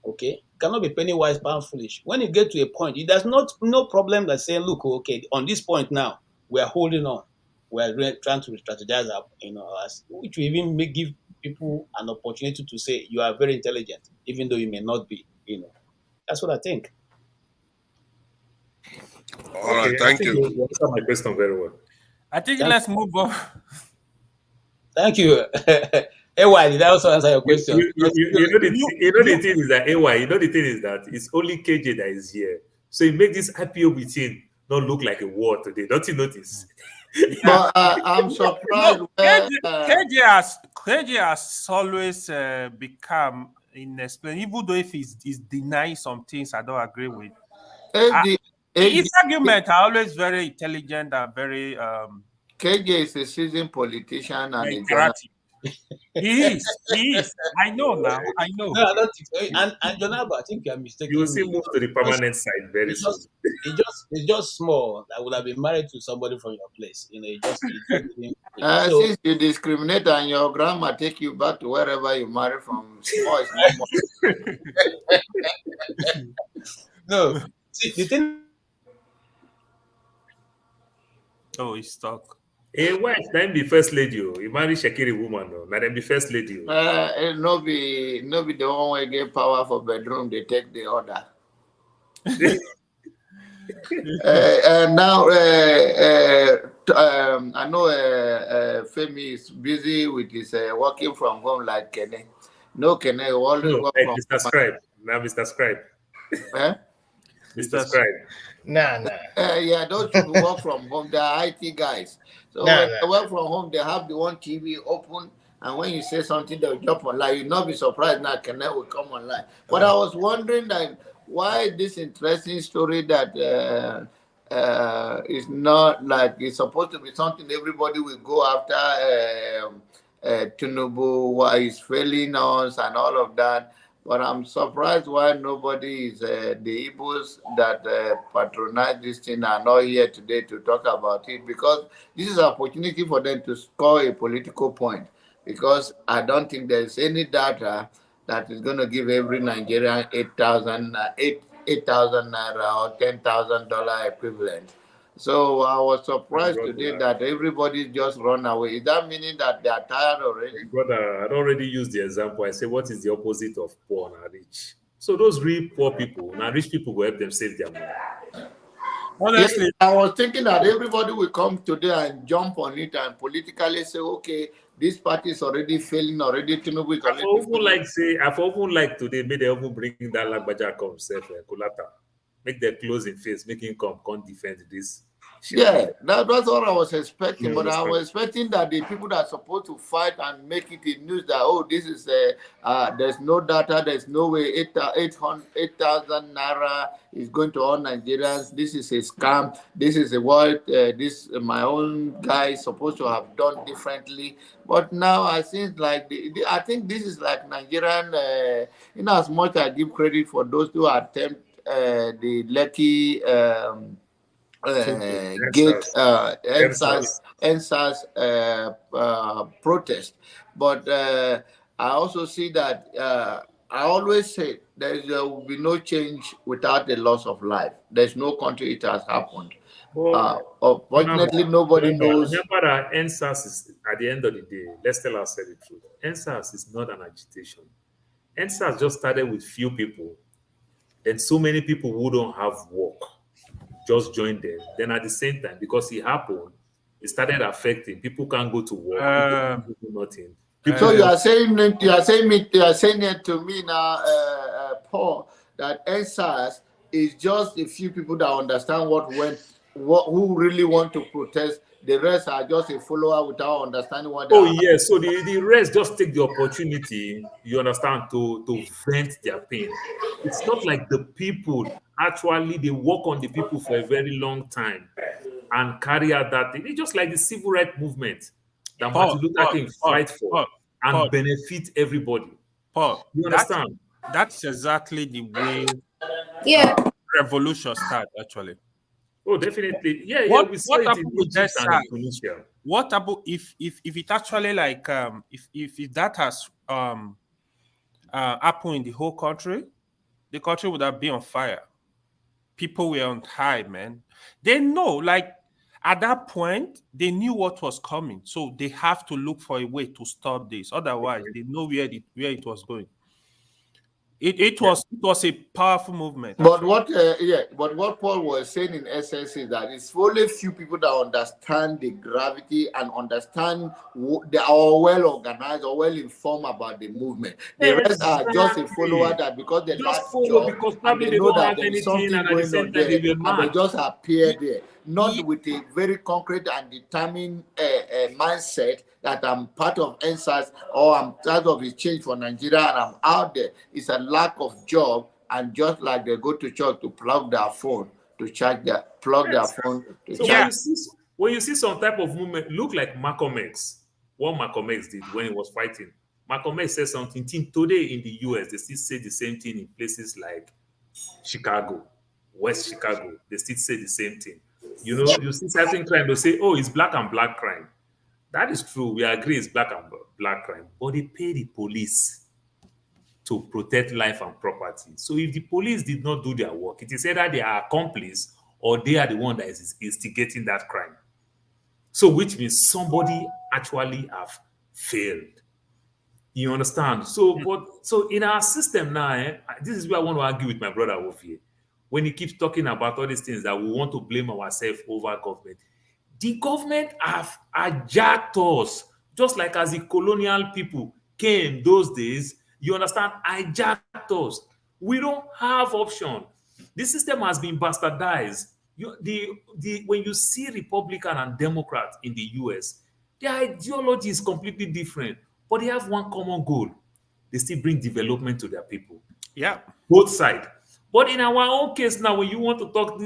Okay, cannot be penny wise pound foolish. When you get to a point, there's no problem that saying, look, okay, on this point now, we are holding on. We are trying to strategize which will even give people an opportunity to say you are very intelligent, even though you may not be. That's what I think. All right, thank you. You answered my question very well. I think let's move on. Thank you. AY, did I also answer your question? The thing is that AY, the thing is that it's only KJ that is here. So you make this IPOB thing not look like a war today. Don't you notice? But I'm surprised. KJ has always become inexplainable, even though if he's denying some things I don't agree with. His arguments are always very intelligent and very. KJ is a seasoned politician and interactive. He is. I know now. I know. No, I don't think so. And Jonaba, I think you are mistaken. You will see move to the permanent side very soon. It's just small. I would have been married to somebody from your place. Since you discriminate and your grandma take you back to wherever you marry from, small is no more. No. See, the thing. Oh, he's stuck. A wife, then be first lady. You marry Shakiri woman, no? Now then be first lady. No be the one way get power for bedroom. They take the order. Now, I know Femi is busy with his working from home like Kene. No, Kene always work from Mr. Scribe. Now, Mr. Scribe. Mr. Scribe. Nah. Yeah, those people work from home. They are IT guys. So when they work from home, they have the one TV open. And when you say something, they'll jump online. You'll not be surprised now Kenneth will come online. But I was wondering that why this interesting story that is not like it's supposed to be something everybody will go after Tinubu, why he's failing us and all of that. But I'm surprised why nobody is the Igbos that patronize this thing are not here today to talk about it, because this is an opportunity for them to score a political point. Because I don't think there's any data that is going to give every Nigerian 8,000 naira or $10,000 equivalent. So I was surprised today that everybody just run away. Is that meaning that they are tired already? Brother, I'd already used the example. I say, what is the opposite of poor and rich? So those real poor people, now rich people will help them save their money. Honestly, I was thinking that everybody will come today and jump on it and politically say, okay, this party is already failing, already Tinubu is already failing. I've often like today, may they even bring that Lagbaja come self Kulata. Make their closing face, make him come defend this. Yeah, that's what I was expecting. But I was expecting that the people that are supposed to fight and make it in news that, oh, this is there's no data, there's no way 8,000 naira is going to all Nigerians. This is a scam. This is what this my own guy is supposed to have done differently. But now I think like I think this is like Nigerian. In as much I give credit for those who attempt the Lekki. Gate NSAS protest, but I also see that I always say there will be no change without the loss of life. There's no country it has happened. Unfortunately, nobody knows. Remember that NSAS is, at the end of the day, let's tell ourselves the truth. NSAS is not an agitation. NSAS just started with few people, and so many people who don't have work just joined them. Then at the same time, because it happened, it started affecting. People can't go to work. People do nothing. So you are saying it to me now, Paul, that NSAS is just a few people that understand who really want to protest. The rest are just a follower without understanding what they are. Yes. So the rest just take the opportunity, you understand, to vent their pain. It's not like the people actually they work on the people for a very long time and carry out that thing. It's just like the civil rights movement that Martin Luther King fight for and benefit everybody. You understand? That's exactly the way revolution starts, actually. Oh, definitely. Yeah, What we saw it in happened with Egypt that and in side? Tunisia. What about if it actually like if that has happened in the whole country, the country would have been on fire. People were on high, man. They know, like at that point, they knew what was coming, so they have to look for a way to stop this. Otherwise, they know where it was going. It was a powerful movement. But what Paul was saying in essence is that it's only few people that understand the gravity and understand they are well organized or well informed about the movement. The rest are just a follower that because they lack job because and probably they they know don't that have there is anything, something and at the going same on time there, they were and they mad. just appear there, not with a very concrete and determined mindset that I'm part of NSAS or I'm part of the change for Nigeria and I'm out there. It's a lack of job, and just like they go to church to plug their phone to charge their phone to So charge. when you see some type of movement, look like Malcolm X, what Malcolm X did when he was fighting. Malcolm X said something. Today in the US, they still say the same thing in places like Chicago, West Chicago. They still say the same thing. You know, you see certain crime, they say, oh, it's black and black crime. That is true. We agree it's black and black crime. But they pay the police to protect life and property. So if the police did not do their work, it is either they are accomplice or they are the one that is instigating that crime. So which means somebody actually have failed. You understand? So, so in our system now, this is where I want to argue with my brother Wofie. When he keeps talking about all these things that we want to blame ourselves over government. The government have hijacked us, just like as the colonial people came those days, you understand, hijacked us. We don't have option. The system has been bastardized. When you see Republican and Democrat in the US, their ideology is completely different, but they have one common goal. They still bring development to their people. Yeah. Both sides. But in our own case now, when you want to talk,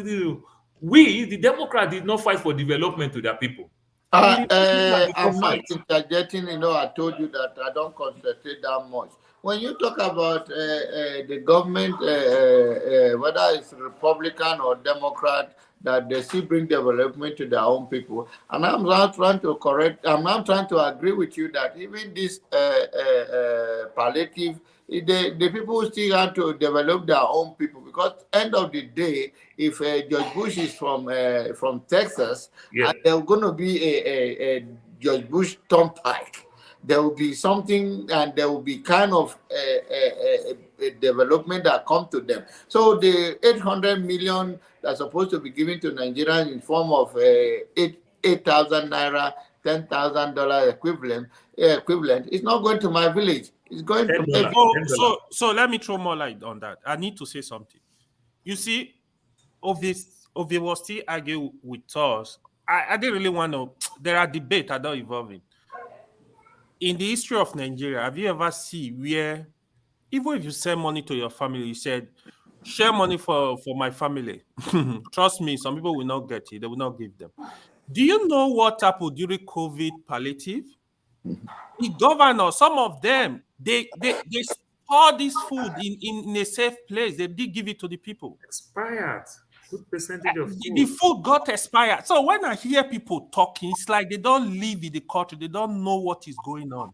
we, the Democrats, did not fight for development to their people. I'm not interjecting, I told you that I don't concentrate that much. When you talk about the government, whether it's Republican or Democrat, that they still bring development to their own people. And I'm not trying to agree with you that even this palliative the people still have to develop their own people, because end of the day, if George Bush is from Texas, Yeah. and there's going to be a George Bush turnpike, there will be something, and there will be kind of a development that come to them. So the 800 million that's supposed to be given to Nigerians in form of 8,000 naira, $10,000 equivalent, is not going to my village. It's going to so let me throw more light on that. I need to say something. You see, Ovie was still argue with us. I didn't really want to. There are debates that are evolving. In the history of Nigeria, have you ever seen where, even if you send money to your family, you said, share money for my family. Trust me, some people will not get it. They will not give them. Do you know what happened during COVID palliative? The governor, some of them, they store this food in a safe place. They did give it to the people. Expired. Good percentage of food. The food got expired. So when I hear people talking, it's like they don't live in the country. They don't know what is going on.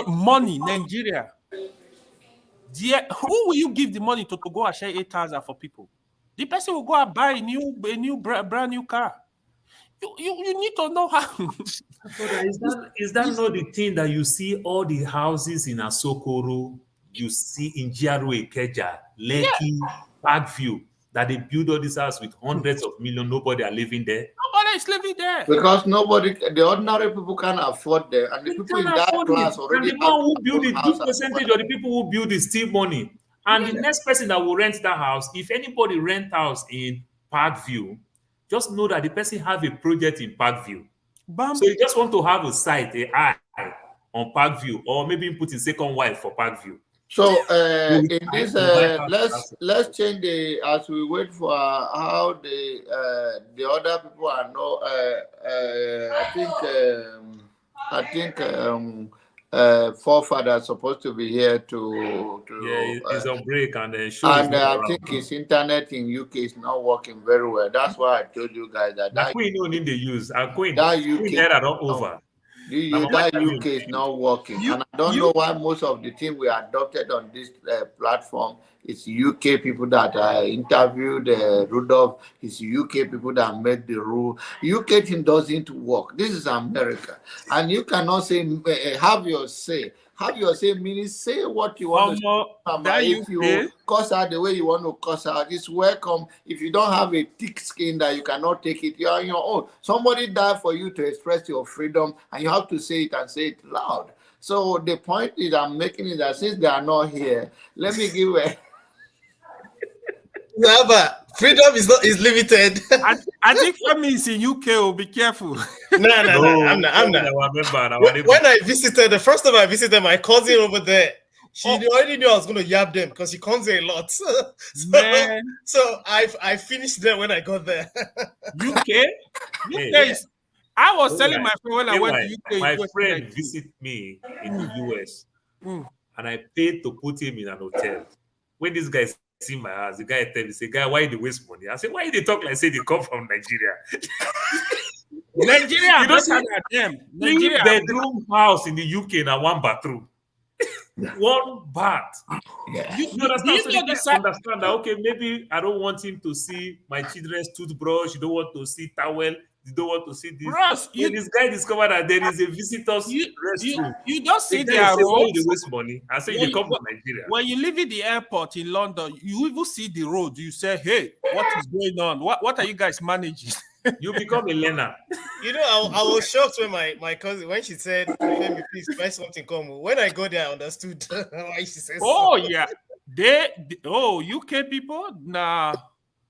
Money, Nigeria. Who will you give the money to go and share 8,000 for people? The person will go and buy a brand new car. You need to know how. Is that not the thing that you see all the houses in Asokoro, you see in GRA, Keja, Lekki, Parkview, that they build all these houses with hundreds of millions, nobody are living there? Nobody is living there. Because the ordinary people can't afford them, and the people in that class already. And the one who build it, good percentage of the people who build it steal money. And the next person that will rent that house, if anybody rent house in Parkview, just know that the person have a project in Parkview. So you just want to have a site, an eye on Parkview, or maybe put in second wife for Parkview. So in this, let's change as we wait for how the other people are. I think forefather supposed to be here to he's on break, and I think his internet in UK is not working very well. That's why I told you guys that Queen don't need the use. Queen UK era not over. That UK is not working, and I don't know why most of the team we adopted on this platform is UK people that I interviewed. Rudolph is UK people that made the rule. UK team doesn't work. This is America, and you cannot say have your say. Have your say meaning say what you want to say. If you cuss out the way you want to cuss out, it's welcome. If you don't have a thick skin that you cannot take it, you're on your own. Somebody died for you to express your freedom, and you have to say it and say it loud. So the point is I'm making is that since they are not here, let me give a freedom is limited. I think Femi is in UK. Oh, be careful. No, I'm not. When I visited, the first time I visited my cousin over there, she already knew I was going to yab them because she comes here a lot. So I finished there when I got there. UK is. I was telling my friend when I went to UK. My friend visited me in the US, and I paid to put him in an hotel. When this guy see my house, the guy tell me, say, "Guy, why you waste money?" I say, "Why they talk like say they come from Nigeria?" Nigeria, you don't see them. Nigeria bedroom house in the UK now one bathroom, one bath. You understand? So understand that? Okay, maybe I don't want him to see my children's toothbrush. You don't want to see towel. You don't want to see this. Bros, this guy discovered that there is a visitor's restroom. You don't see their roads. They waste money and say they come from Nigeria. When you live in the airport in London, you even see the road. You say, "Hey, what is going on? What are you guys managing?" You become a learner. You know, I was shocked when my cousin, when she said, "Femi, please buy something common." When I got there, I understood why she said. Oh so. Yeah, UK people, nah.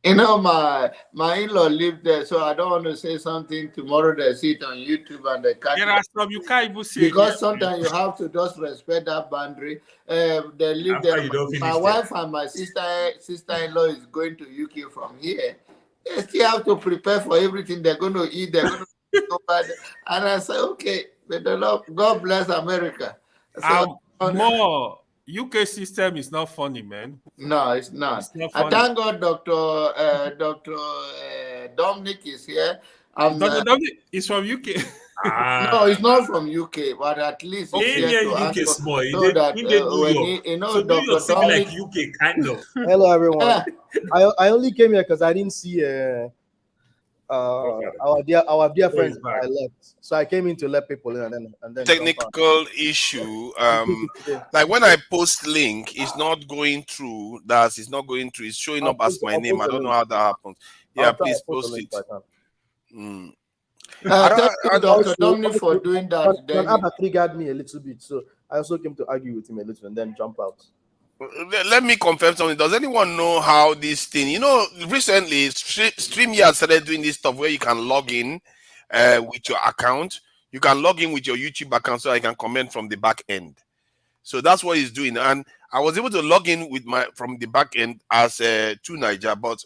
You know, my in-law lived there, so I don't want to say something tomorrow. They see it on YouTube and they catch there are some you can't even see because sometimes you have to just respect that boundary. They live there. My wife and my sister-in-law is going to UK from here. They still have to prepare for everything they're going to eat. They're going to and I say, okay, may the Lord, God bless America. So, more. UK system is not funny, man. No, it's not. I thank God Dr. Dominic is here. It's from UK. No, it's not from UK, but at least it's here to UK answer small. so that In the New when York. So New Dr. York seems like Dominic, UK, kind of. Hello, everyone. I only came here because I didn't see our dear friends I left, so I came in to let people in and then technical issue. Like when I post link, it's not going through. It's not going through. It's showing up as my name. I don't know how that happens. Yeah, please post it. thank you, Dr. Dominic, for doing that. Abba triggered me a little bit, so I also came to argue with him a little and then jump out. Let me confirm something. Does anyone know how this thing? Recently, StreamYard started doing this stuff where you can log in with your account. You can log in with your YouTube account so I can comment from the back end. So that's what he's doing. And I was able to log in with from the back end as to Niger, but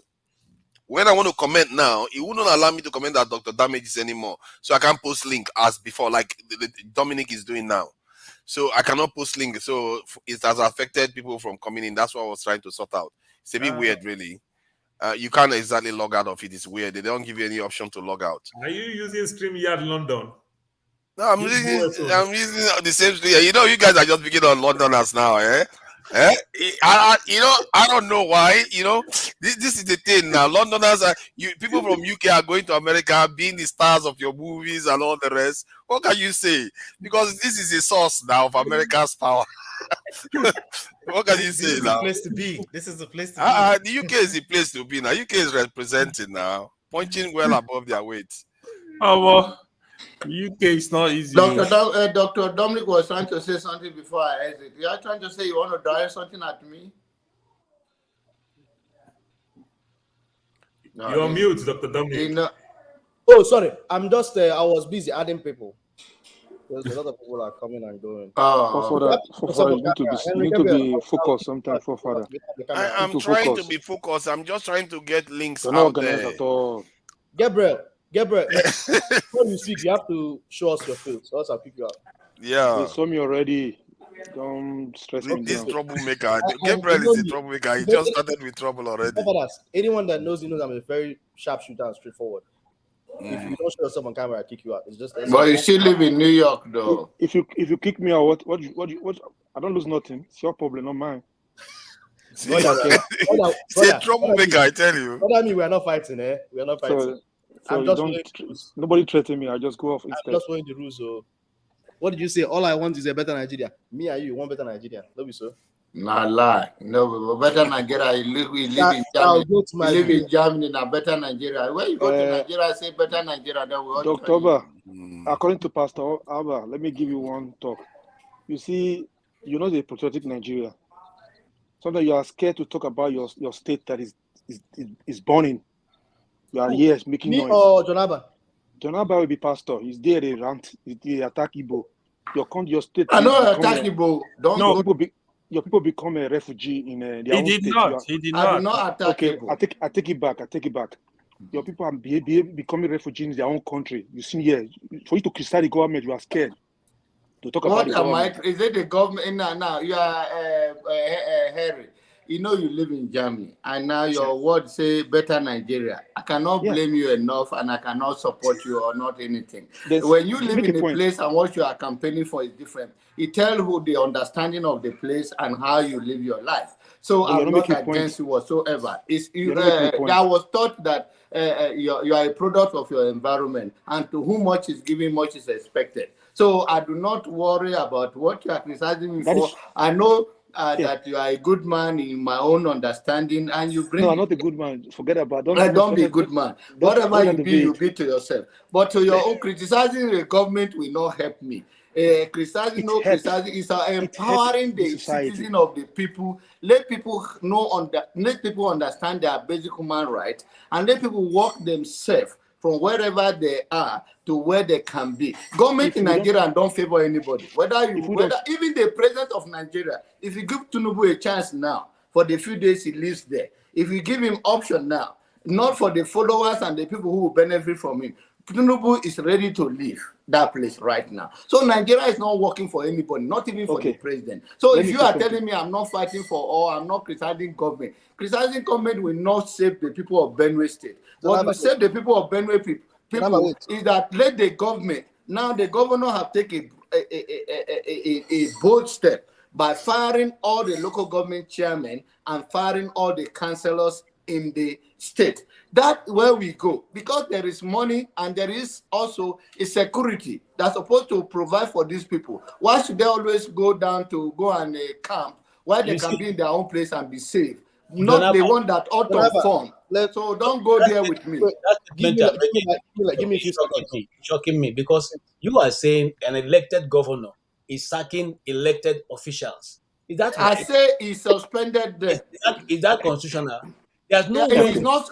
when I want to comment now, it wouldn't allow me to comment that Dr. Damages anymore. So I can't post link as before, like Dominic is doing now. So I cannot post link. So it has affected people from coming in. That's what I was trying to sort out. It's a bit weird, really. You can't exactly log out of it. It's weird. They don't give you any option to log out. Are you using StreamYard London? No, I'm using the same thing. You guys are just picking on Londoners now, eh? I don't know why. This is the thing now. Londoners people from UK are going to America, being the stars of your movies and all the rest. What can you say? Because this is a source now of America's power. What can you say now? This is the place to be. This is the place to be. The UK is the place to be now. UK is representing now, punching well above their weight. Oh well. UK is not easy. Dr. Dominic was trying to say something before I exit. You are trying to say you want to direct something at me? No, you're on mute, Dr. Dominic. Oh, sorry. I'm just, I was busy adding people. There's a lot of people are coming and going. You need to be focused sometimes, Father. I'm trying to be focused. I'm just trying to get links out there. At all. Gabriel, when you speak, you have to show us your face, or else I'll pick you up. Yeah. They saw me already. Don't stress me. This troublemaker. Gabriel is a troublemaker. He just started with trouble already. Anyone that knows I'm a very sharpshooter and straightforward. If you don't show yourself on camera, I kick you out. It's just. But you still live in New York, though. If you kick me out, what? I don't lose nothing. It's your problem, not mine. Say troublemaker, I tell you. What I mean, we are not fighting, eh? We are not fighting. Nobody threaten me. I just go off instead. I'm just following the rules. So, what did you say? All I want is a better Nigeria. Me and you want better Nigeria. Don't be so. Nah, lie. No, better Nigeria. We live in Germany. We live in Germany. Now, better Nigeria. When you go to Nigeria, say better Nigeria. Then we Dr. Abba, according to Pastor Abba, let me give you one talk. You see, the patriotic Nigeria. Sometimes you are scared to talk about your state that is burning. You are here making noise. Or John Abba? John Abba will be pastor. He's there, they rant, they attack Igbo. Your state. I know attack Igbo. Your people become a refugee in their own state. He did not. I did not attack Igbo. I take it back. Your people are becoming refugees in their own country. You see here, for you to criticize the government, you are scared to talk about the government. Is it the government? Now you are Harry. You live in Germany, and now your words say better Nigeria. I cannot blame you enough, and I cannot support you or not anything. When you live in a place and what you are campaigning for is different, it tells who the understanding of the place and how you live your life. So I'm not against you whatsoever. I was taught that you are a product of your environment, and to whom much is given, much is expected. So I do not worry about what you are criticizing me for. I know that you are a good man in my own understanding, and you bring. No, I'm not a good man. Forget about. Don't be a good man. Whatever you be to yourself. But to your own, criticizing the government will not help me. Criticizing is empowering the citizen of the people. Let people let people understand their basic human rights, and let people work themselves from wherever they are to where they can be. Government in Nigeria don't favor anybody. Even the president of Nigeria, if you give Tinubu a chance now, for the few days he lives there, if you give him option now, not for the followers and the people who will benefit from him, Tinubu is ready to leave that place right now. So Nigeria is not working for anybody, not even for the president. So if you are telling me I'm not fighting for or I'm not criticizing government will not save the people of Benue State. What will save the people of Benue people is that let the government, now the governor have taken a bold step by firing all the local government chairmen and firing all the councillors in the state. That's where we go, because there is money and there is also a security that's supposed to provide for these people. Why should they always go down to go and camp where they can be in their own place and be safe? Not the one that ought to form. So don't go there with me. Give me a few seconds. Shocking me because you are saying an elected governor is sacking elected officials. Is that right? I say he suspended them. Is that constitutional? There's no way. way. It's not,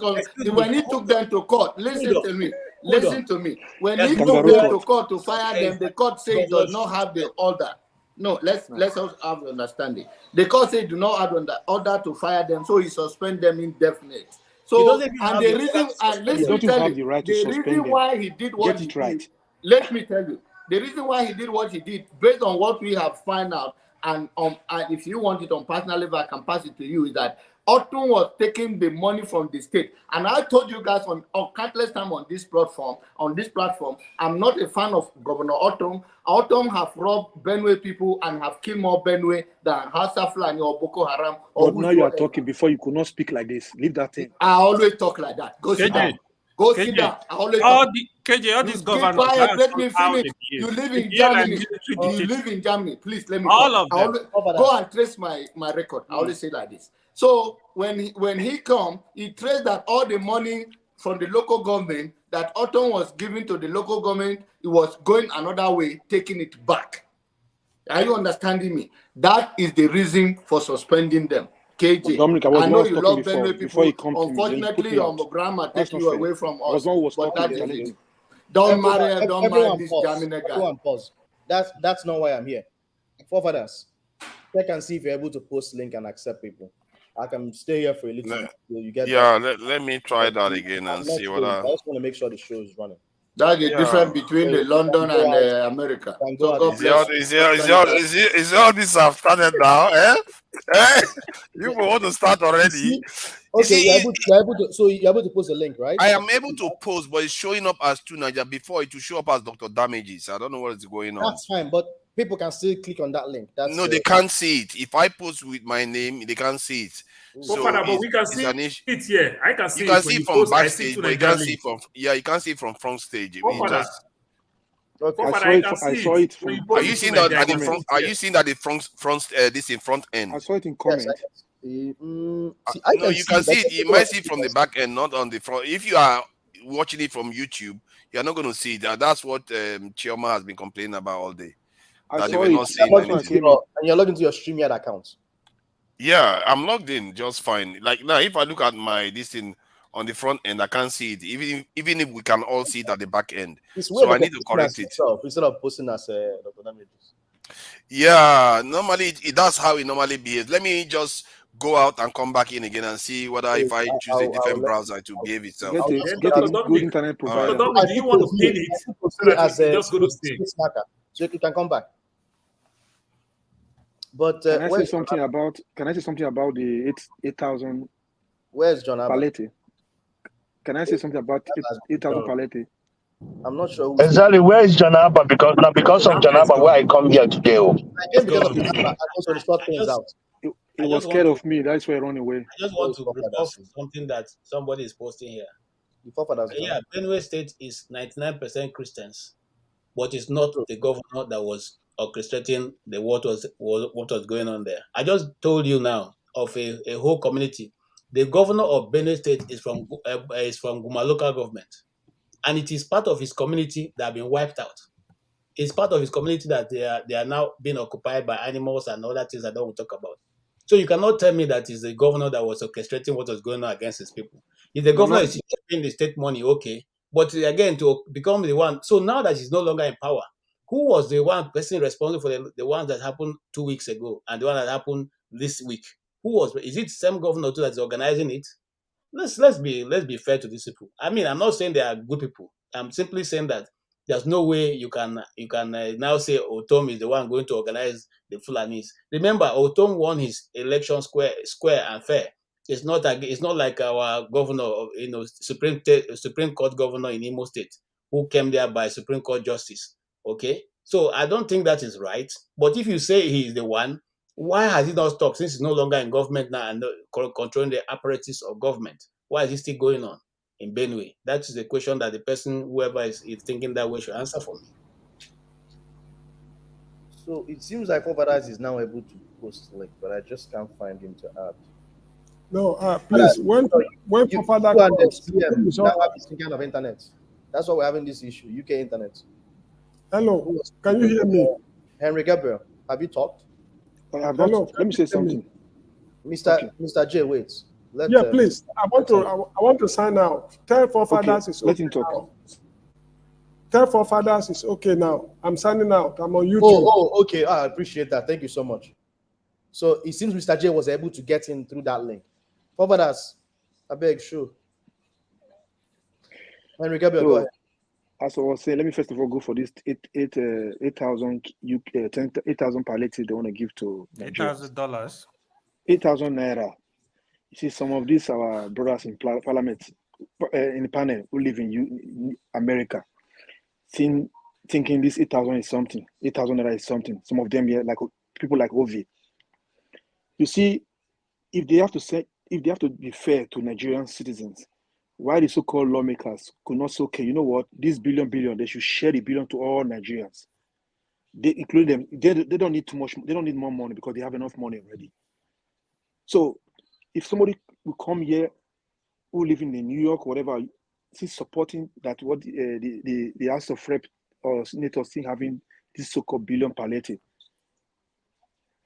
when he took them to court, listen to me. Listen to me. When he There's took them to court to fire them, the court said he does not have the order. No, let's also have understanding. The court said do not have the order to fire them, so he suspend them indefinite. So and the reason, and let me tell you, the reason why he did what he did. Let me tell you, the reason why he did what he did, based on what we have found out, and if you want it on personal level, I can pass it to you, is that Otum was taking the money from the state. And I told you guys on countless time on this platform, I'm not a fan of Governor Otum. Otum have robbed Benue people and have killed more Benue than Hausa Fulani or Boko Haram. But now you are talking before you could not speak like this. Leave that thing. I always talk like that. Go sit down. Go sit down. I always all these governors. Quiet, let me finish. You live in Germany. You live in Germany. Please let me all of them. Go and trace my record. I always say like this. So when he come, he traced that all the money from the local government that Otom was giving to the local government, it was going another way, taking it back. Are you understanding me? That is the reason for suspending them. KJ, Dominic, I know you love Benue people. Unfortunately, your grandma takes you away from us. But that is it. Don't marry this Jamina guy. Everyone pause. That's not why I'm here. Forefathers, check and see if you're able to post link and accept people. I can stay here for a little bit till you get let me try that again and see what I just want to make sure the show is running. That's the difference between the London and America. So God bless. Is all this have started now? You want to start already? Okay, you're able to post a link, right? I am able to post, but it's showing up as 2 Niger. Before it will show up as Dr. Damages. I don't know what is going on. That's fine, but people can still click on that link. No, they can't see it. If I post with my name, they can't see it. So but we can see it here. I can see you can see from backstage, but you can't see from you can't see from front stage. I saw it from. Are you seeing that at the front? Are you seeing that the front this in front end? I saw it in comment. No, you can see it. You might see it from the back end, not on the front. If you are watching it from YouTube, you're not going to see that. That's what Chioma has been complaining about all day. That they were not seeing anything. And you're logged into your StreamYard account. Yeah, I'm logged in just fine. Like now, if I look at my this thing on the front end, I can't see it. Even if we can all see it at the back end, so I need to correct it instead of posting as Dr. Damages. Yeah, normally that's how it normally behaves. Let me just go out and come back in again and see whether if I choose a different browser to behave itself. Get a good internet provider. Do you want to pin it so that just go to sleep? So you can come back. But can I say something about the 8,000? Where's John Palliative? Can I say something about 8,000 Palliative? I'm not sure. Exactly. Where is John Abba? Because of John Abba, where I come here today. I came because of John Abba. I also to sort things out. He was scared of me. That's why I run away. I just want to report something that somebody is posting here. Yeah, Benue State is 99% Christians, but it's not the governor that was orchestrating what was going on there. I just told you now of a whole community. The governor of Benue State is from Guma local government, and it is part of his community that have been wiped out. It's part of his community that they are now being occupied by animals and other things I don't want to talk about. So you cannot tell me that it's the governor that was orchestrating what was going on against his people. If the governor is taking the state money, okay, but again to become the one. So now that he's no longer in power, who was the one person responsible for the ones that happened 2 weeks ago and the one that happened this week? Who was? Is it the same governor too that's organizing it? Let's be fair to these people. I mean, I'm not saying they are good people. I'm simply saying that there's no way you can now say Otom is the one going to organize the Fulanis. Remember, Otom won his election square and fair. It's not like our governor, Supreme Court governor in Imo State, who came there by Supreme Court justice. Okay, so I don't think that is right. But if you say he is the one, why has he not stopped since he's no longer in government now and controlling the apparatus of government? Why is he still going on in Benue? That is the question that the person, whoever is thinking that way, should answer for me. So it seems like Fofadas is now able to post link, but I just can't find him to add. No, please, when Fofada comes, comes, now have this kind of internet. That's why we're having this issue. UK internet. Hello, can you hear me? Henry Gabriel, have you talked? Hello, let me say something. Mr. J, wait. Please. I want to sign out. Tell Fofadas it's okay. Let him talk. Now. Tell Fofadas it's okay now. I'm signing out. I'm on YouTube. Oh, okay. I appreciate that. Thank you so much. So it seems Mr. J was able to get in through that link. Fofadas, I beg, sure. Henry Gabriel, go ahead. As I was saying, let me first of all go for this 8,000 palliatives they want to give to $8,000. 8,000 naira. You see, some of these our brothers in parliament, in the panel who live in America, thinking this 8,000 is something. 8,000 naira is something. Some of them here, like people like Ovi. You see, if they have to be fair to Nigerian citizens, why the so-called lawmakers could not say, okay, you know what, this billion, they should share the billion to all Nigerians. They include them. They don't need too much. They don't need more money because they have enough money already. So if somebody will come here who live in New York, whatever, is supporting that what the House of Rep or senators think having this so-called billion palliative,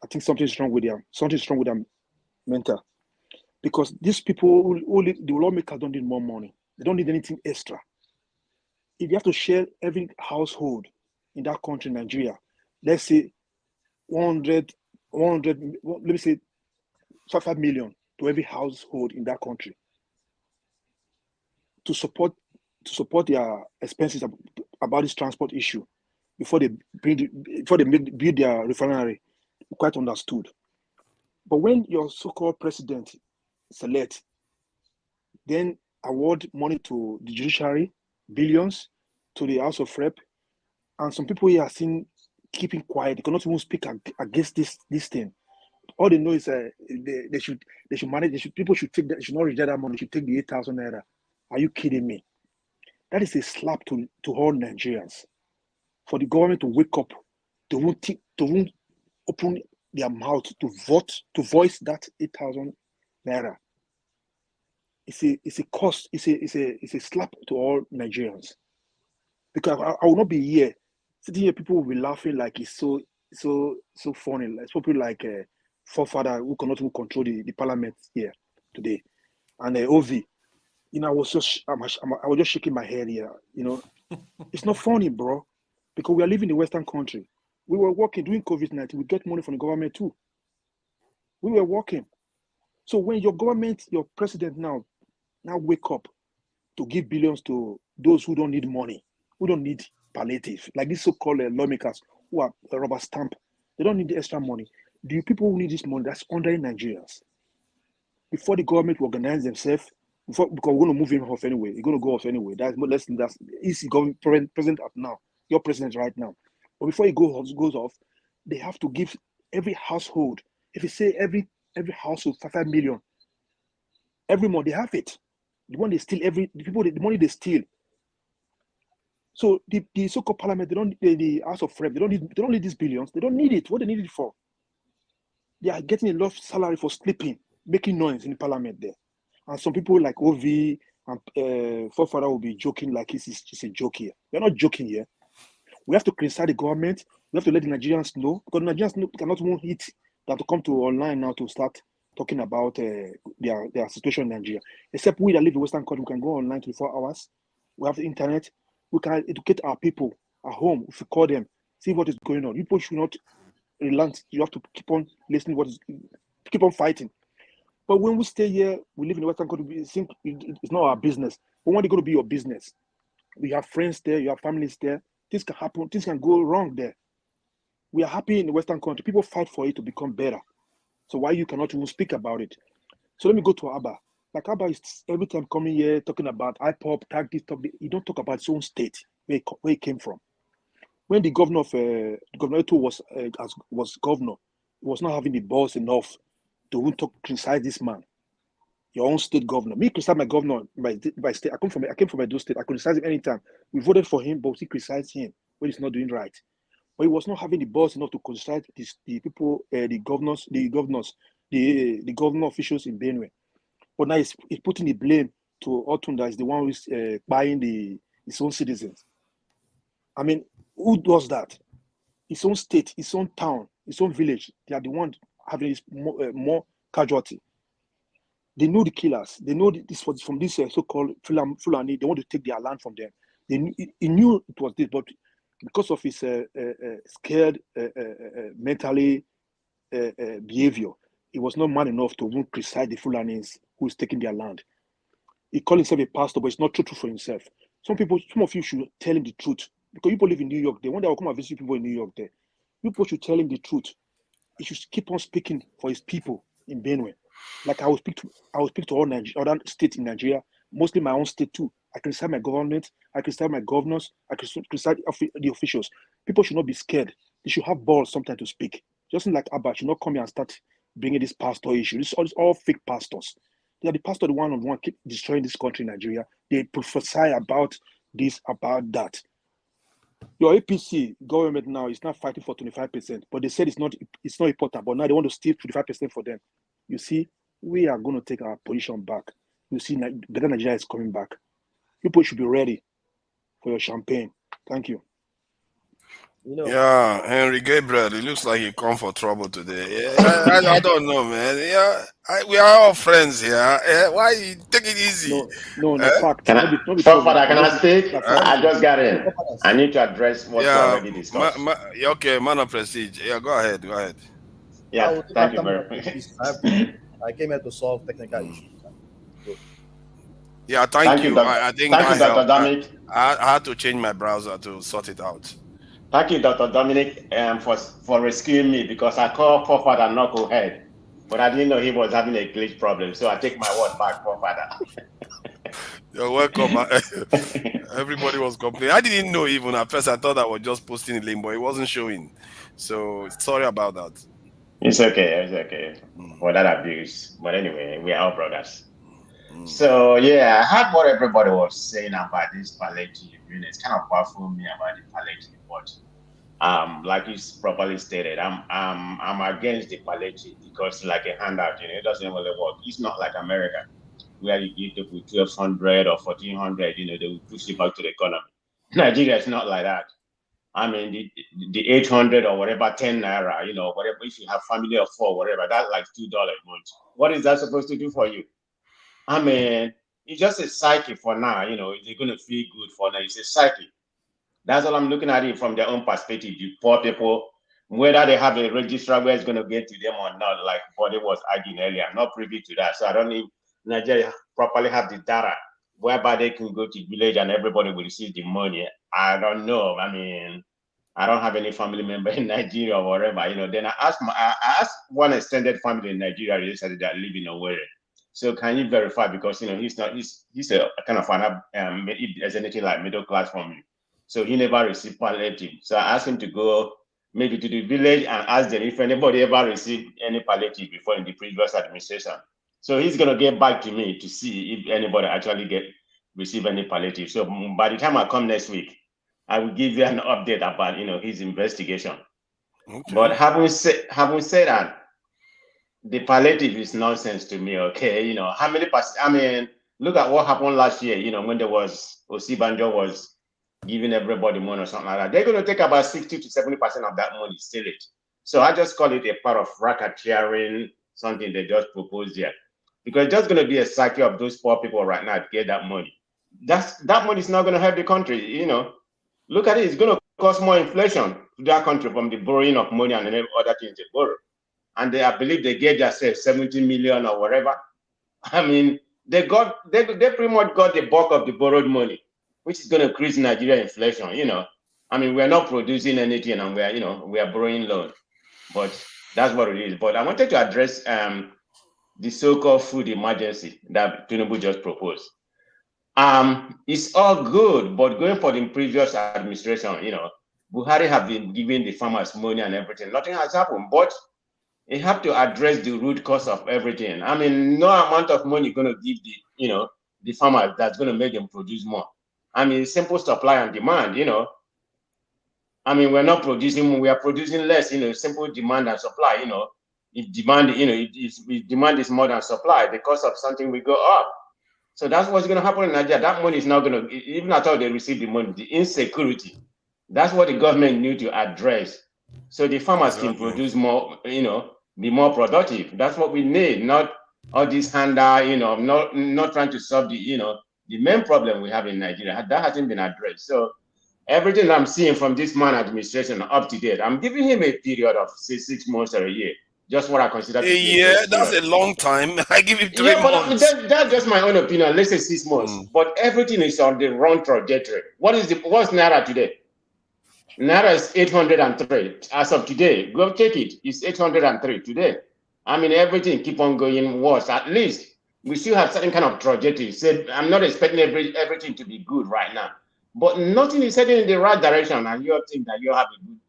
I think something's wrong with them. Something's wrong with them mental. Because these people the lawmakers don't need more money. They don't need anything extra. If you have to share every household in that country, Nigeria, let's say 100, let me say 5 million to every household in that country to support their expenses about this transport issue before they build their refinery, quite understood. But when your so-called president select, then award money to the judiciary, billions to the House of Rep, and some people here are seen keeping quiet. They cannot even speak against this thing. All they know is they should manage. People should take that. They should not reject that money. They should take the 8,000 naira. Are you kidding me? That is a slap to all Nigerians. For the government to wake up, to open their mouth to voice that 8,000 naira. It's a cost. It's a slap to all Nigerians. Because I will not be here sitting here. People will be laughing like it's so funny. Like people like forefather who cannot even control the parliament here today, and Ovi. You know, I was just shaking my head here. You know, it's not funny, bro, because we are living in the Western country. We were working during COVID-19. We get money from the government too. We were working. So when your government, your president now wake up to give billions to those who don't need money, who don't need palliative, like these so-called lawmakers who are rubber stamp, they don't need the extra money. The people who need this money, that's under Nigerians. Before the government will organize themselves, because we're going to move him off anyway, you're going to go off anyway. That's easy government president up now, your president right now. But before he goes off, they have to give every household. If you say every household 5 million, every month they have it. The money they steal, the money they steal. So the so-called parliament, the House of Rep, they don't need these billions. They don't need it. What they need it for? They are getting a lot of salary for sleeping, making noise in the parliament there. And some people like OV and forefather will be joking like it's just a joke here. We're not joking here. We have to criticize the government. We have to let the Nigerians know, because the Nigerians cannot even hit that to come to online now to start talking about their situation in Nigeria. Except we that live in Western country, we can go online 24 hours. We have the internet. We can educate our people at home. If we call them, see what is going on. People should not relent. You have to keep on listening. Keep on fighting. But when we stay here, we live in the Western country. We think it's not our business. But when it's going to be your business, we have friends there. You have families there. Things can happen. Things can go wrong there. We are happy in the Western country. People fight for it to become better. So why you cannot even speak about it? So let me go to Abba. Like Abba is every time coming here talking about IPOP, tag this, talk. He don't talk about his own state. where it came from. When the governor of Governor Eto was governor, he was not having the balls enough to criticize this man. Your own state governor. Me criticize my governor by state. I came from Edo State. I could criticize him anytime. We voted for him, but we criticized him when he's not doing right. But he was not having the balls enough to criticize the people, the governor officials in Benue. But now he's putting the blame to Otunda is the one who's buying his own citizens. I mean, who does that? His own state, his own town, his own village. They are the ones having more casualty. They know the killers. They know this was from this so-called Fulani. They want to take their land from them. He knew it was this, but because of his scared mentally behavior, he was not man enough to even criticize the Fulanis who is taking their land. He called himself a pastor, but it's not true for himself. Some of you should tell him the truth. Because people live in New York, one day I'll come and visit people in New York there. People should tell him the truth. He should keep on speaking for his people in Benue. Like I will speak to all other states in Nigeria, mostly my own state too. I criticize my government, I criticize my governors, I criticize the officials. People should not be scared. They should have balls sometimes to speak. Just like Abba should not come here and start bringing this pastor issue. This is all fake pastors. They are the pastor, the one keep destroying this country, Nigeria. They prophesy about this, about that. Your APC government now is not fighting for 25%, but they said it's not important. But now they want to steal 25% for them. You see, we are going to take our position back. You see, better Nigeria is coming back. People should be ready for your champagne. Thank you. Yeah, Henry Gabriel, it looks like he come for trouble today. Yeah, I don't know, man. Yeah, we are all friends here. Why you take it easy? No, fact. Can I speak? I just got in. I need to address what we already discussed. Okay, man of prestige. Yeah, go ahead. Yeah, thank you very much. I came here to solve technical issues. Yeah, thank you. I think thank you, Dr. Dominic. I had to change my browser to sort it out. Thank you, Dr. Dominic, for rescuing me, because I called forefather knucklehead, but I didn't know he was having a glitch problem. So I take my word back, forefather. You're welcome. Everybody was complaining. I didn't know even at first. I thought I was just posting a link, but it wasn't showing. So sorry about that. It's okay. For that abuse. But anyway, we are all brothers. So yeah, I heard what everybody was saying about this palliative. It's kind of baffled me about the palliative, but like you properly stated, I'm against the palliative because like a handout, it doesn't really work. It's not like America, where you give people 1,200 or 1,400, they will push it back to the economy. Nigeria is not like that. I mean, the 800 or whatever, 10 naira, whatever. If you have family of 4, whatever, that's like $2 a month. What is that supposed to do for you? I mean, it's just a psyche for now, they're going to feel good for now. It's a psyche. That's all I'm looking at it from their own perspective. The poor people, whether they have a registrar where it's going to get to them or not, like Body was arguing earlier, I'm not privy to that. So I don't think Nigeria properly have the data whereby they can go to village and everybody will receive the money. I don't know. I mean, I don't have any family member in Nigeria or whatever, Then I asked one extended family in Nigeria recently that live in Owerri. So can you verify, because he's a kind of if there's anything like middle class family. So he never received palliative. So I asked him to go maybe to the village and ask them if anybody ever received any palliative before in the previous administration. So he's gonna get back to me to see if anybody actually receive any palliative. So by the time I come next week, I will give you an update about his investigation. Okay. But having said that, the palliative is nonsense to me. Okay, how many? I mean, look at what happened last year. When there was Osibanjo was giving everybody money or something like that. They're going to take about 60 to 70% of that money, steal it. So I just call it a part of racketeering, something they just proposed here, because it's just going to be a cycle of those poor people right now to get that money. That money is not going to help the country. Look at it. It's going to cause more inflation to that country from the borrowing of money and other things they borrow. And I believe they get themselves 70 million or whatever. I mean, they pretty much got the bulk of the borrowed money, which is going to increase Nigeria inflation. I mean, we're not producing anything, and we are borrowing loan, but that's what it is. But I wanted to address the so-called food emergency that Tinubu just proposed. It's all good, but going for the previous administration, Buhari have been giving the farmers money and everything. Nothing has happened, but you have to address the root cause of everything. I mean, no amount of money going to give the farmers that's going to make them produce more. I mean, simple supply and demand, I mean, we're not producing, we are producing less, simple demand and supply, if demand, if demand is more than supply, the cost of something will go up. So that's what's going to happen in Nigeria. That money is not going to, even after they receive the money, the insecurity, that's what the government need to address. So the farmers can produce more, be more productive. That's what we need, not all this handout, not trying to solve the main problem we have in Nigeria. That hasn't been addressed. So everything I'm seeing from this man administration up to date, I'm giving him a period of 6 months or a year. Just what I consider to be a year. That's a long time. I give him 3 months. But that's just my own opinion. Let's say 6 months. But everything is on the wrong trajectory. What's Naira today? Naira is 803 as of today. Go check it. It's 803 today. I mean, everything keep on going worse. At least we still have certain kind of trajectory. So I'm not expecting everything to be good right now. But nothing is heading in the right direction, and you think that you have a good,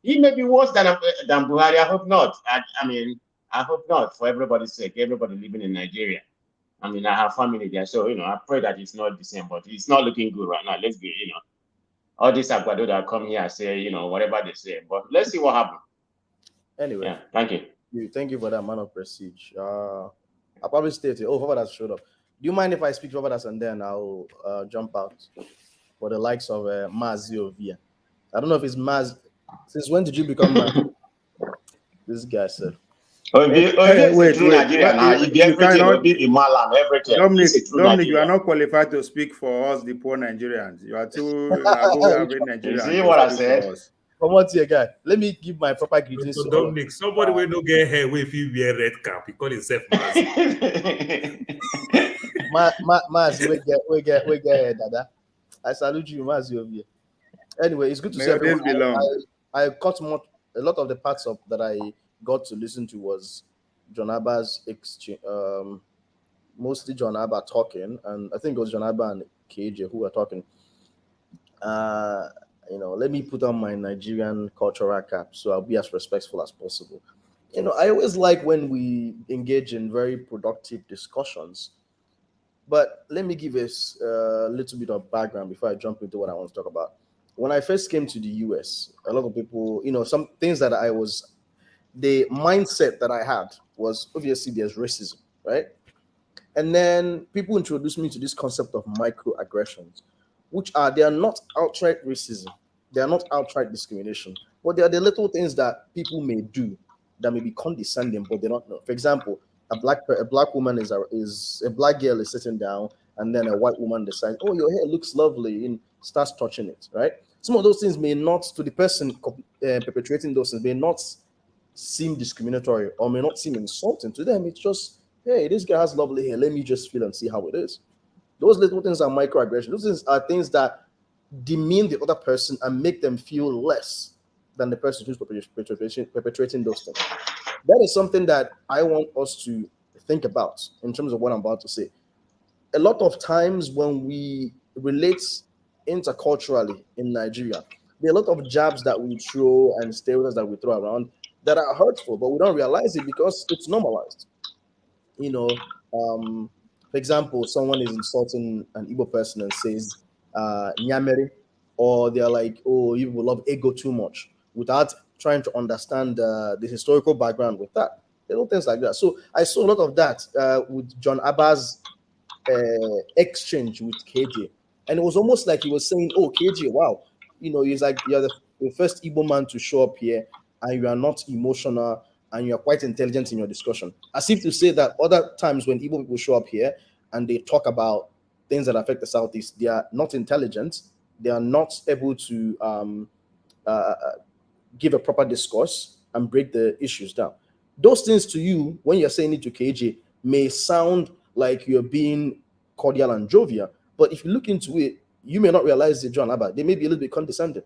it may be worse than Buhari. I hope not. I mean, I hope not, for everybody's sake, everybody living in Nigeria. I mean, I have family there, so, I pray that it's not the same, but it's not looking good right now. Let's be, all these Aguado that come here say, whatever they say, but let's see what happens. Anyway. Yeah, thank you. Thank you for that, man of prestige. I'll probably stay here. Oh, Fafadas showed up. Do you mind if I speak Fafadas and then I'll jump out for the likes of Mazi Ovia? I don't know if it's Maz. Since when did you become Maz? This guy said. Wait. Dominic, you are not qualified to speak for us, the poor Nigerians. You are too average Nigerians. See what I said? Come on, here, guy. Let me give my proper greetings. So Dominic, somebody will not get hair if you wear red cap. He call himself Maz. Maz, we get here, Dada. I salute you, Maz. Anyway, it's good to see everyone. I caught a lot of the parts of that I got to listen to was John Abba's exchange, mostly John Abba talking, and I think it was John Abba and KJ who were talking. Let me put on my Nigerian cultural cap so I'll be as respectful as possible. I always like when we engage in very productive discussions, but let me give us a little bit of background before I jump into what I want to talk about. When I first came to the US, a lot of people, some things that the mindset that I had was obviously there's racism, right? And then people introduced me to this concept of microaggressions, they are not outright racism, they are not outright discrimination, but they are the little things that people may do that may be condescending, but they don't know. For example, a black woman is a black girl is sitting down, and then a white woman decides, "Oh, your hair looks lovely," and starts touching it, right? Some of those things may not, to the person perpetrating those things, may not seem discriminatory or may not seem insulting to them. It's just, hey, this guy has lovely hair. Let me just feel and see how it is. Those little things are microaggressions. Those things are things that demean the other person and make them feel less than the person who's perpetrating those things. That is something that I want us to think about in terms of what I'm about to say. A lot of times when we relate interculturally in Nigeria, there are a lot of jabs that we throw and stereotypes that we throw around that are hurtful, but we don't realize it because it's normalized. For example, someone is insulting an Igbo person and says, Nyamere, or they're like, oh, you will love ego too much, without trying to understand the historical background with that. Little things like that. So I saw a lot of that with John Abba's exchange with KJ. And it was almost like he was saying, oh, KJ, wow, he's like, you're the first Igbo man to show up here, and you are not emotional, and you are quite intelligent in your discussion. As if to say that other times when Igbo people show up here and they talk about things that affect the Southeast, they are not intelligent, they are not able to give a proper discourse and break the issues down. Those things to you, when you're saying it to KJ, may sound like you're being cordial and jovial, but if you look into it, you may not realize the John Abba. They may be a little bit condescending.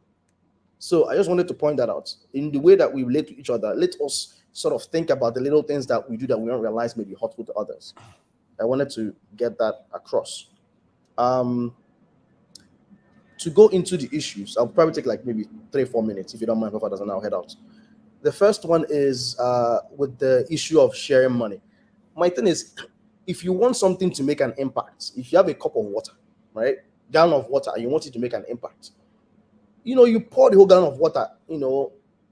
So I just wanted to point that out. In the way that we relate to each other, let us sort of think about the little things that we do that we don't realize may be hurtful to others. I wanted to get that across. To go into the issues, I'll probably take like maybe 3-4 minutes if you don't mind, before doesn't now head out. The first one is with the issue of sharing money. My thing is, if you want something to make an impact, if you have a cup of water, right, gallon of water, and you want it to make an impact, you pour the whole gallon of water,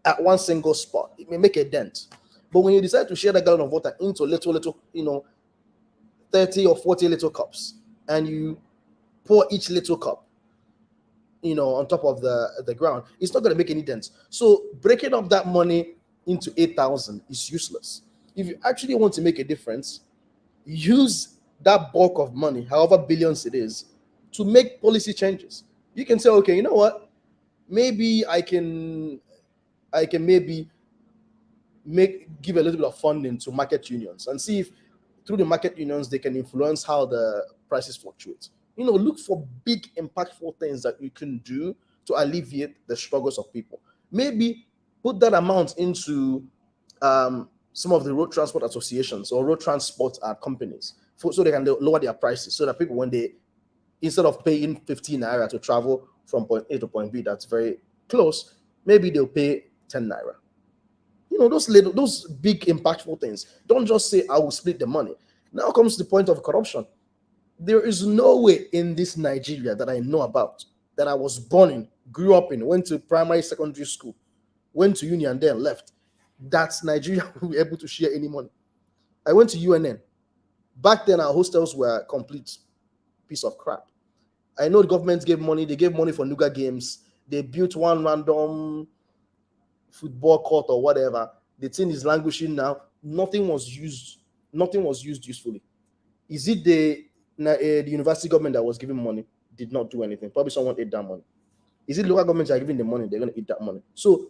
at one single spot, it may make a dent. But when you decide to share that gallon of water into little, 30 or 40 little cups, and you pour each little cup, on top of the ground, it's not going to make any dents. So breaking up that money into 8,000 is useless. If you actually want to make a difference, use that bulk of money, however billions it is, to make policy changes. You can say, okay, you know what? Maybe I can maybe give a little bit of funding to market unions and see if through the market unions they can influence how the prices fluctuate. Look for big, impactful things that you can do to alleviate the struggles of people. Maybe put that amount into some of the road transport associations or road transport companies so they can lower their prices, so that people, when they, instead of paying 15 naira to travel from point A to point B, that's very close, maybe they'll pay 10 naira. Those big, impactful things. Don't just say, I will split the money. Now comes the point of corruption. There is no way in this Nigeria that I know about, that I was born in, grew up in, went to primary, secondary school, went to uni and then left, that Nigeria will be able to share any money. I went to UNN. Back then, our hostels were a complete piece of crap. I know the government gave money. They gave money for Nuga games. They built one random football court or whatever. The thing is languishing now. Nothing was used usefully. Is it the university government that was giving money? Did not do anything. Probably someone ate that money. Is it local governments that are giving the money? They're going to eat that money. So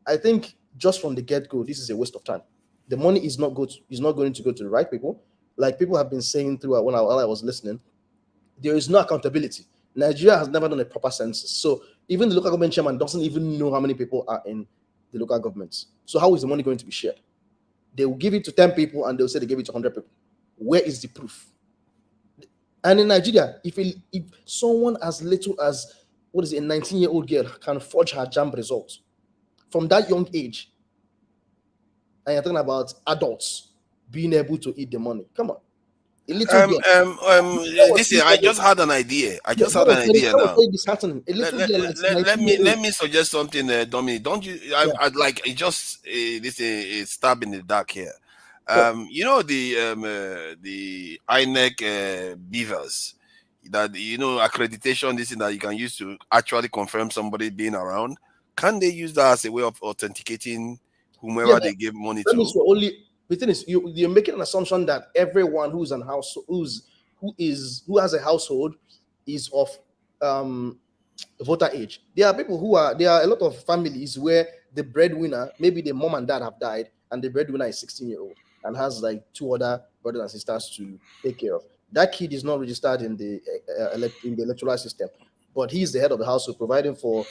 I think just from the get-go, this is a waste of time. The money is not going to go to the right people. Like people have been saying throughout while I was listening, there is no accountability. Nigeria has never done a proper census. So even the local government chairman doesn't even know how many people are in the local governments. So how is the money going to be shared? They will give it to 10 people and they'll say they gave it to 100 people. Where is the proof? And in Nigeria, if someone as little as, a 19-year-old girl can forge her JAMB results from that young age, and you're talking about adults being able to eat the money. Come on. Listen, I just had an idea. Now. Let me suggest something, Dominic. Don't you? I'd like just this a stab in the dark here. The INEC beavers that accreditation, this thing that you can use to actually confirm somebody being around. Can they use that as a way of authenticating whomever they give money to? The thing is, you're making an assumption that everyone who has a household is of voter age. There are a lot of families where the breadwinner, maybe the mom and dad have died, and the breadwinner is 16-year-old and has like 2 other brothers and sisters to take care of. That kid is not registered in the electoral system, but he's the head of the household, providing for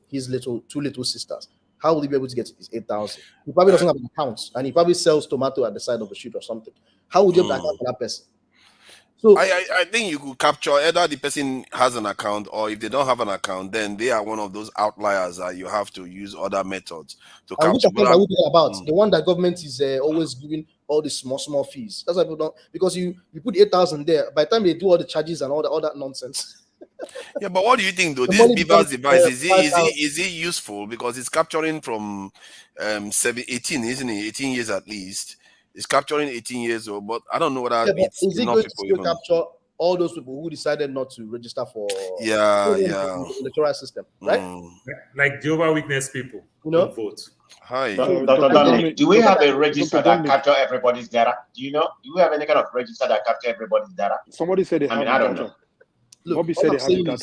his 2 little sisters. How will he be able to get his 8,000? He probably doesn't have an account, and he probably sells tomato at the side of the street or something. How would you back up for that person? So I think you could capture either the person has an account, or if they don't have an account, then they are one of those outliers that you have to use other methods to capture. Which account are we talking about? The one that government is always giving all the small fees. That's why people don't, because you put 8,000 there. By the time they do all the charges and all that nonsense. Yeah, but what do you think though? This beaver's device, is it useful? Because it's capturing from 18, isn't it? 18 years at least. It's capturing 18 years old, but I don't know whether it's is it enough going people to capture all those people who decided not to register for the electoral system, right? Like Jehovah Witness people who vote. Hi, Dr. Dominic, do we have a register that capture everybody's data? Do we have any kind of register that capture everybody's data? Somebody said they have I don't know. Look,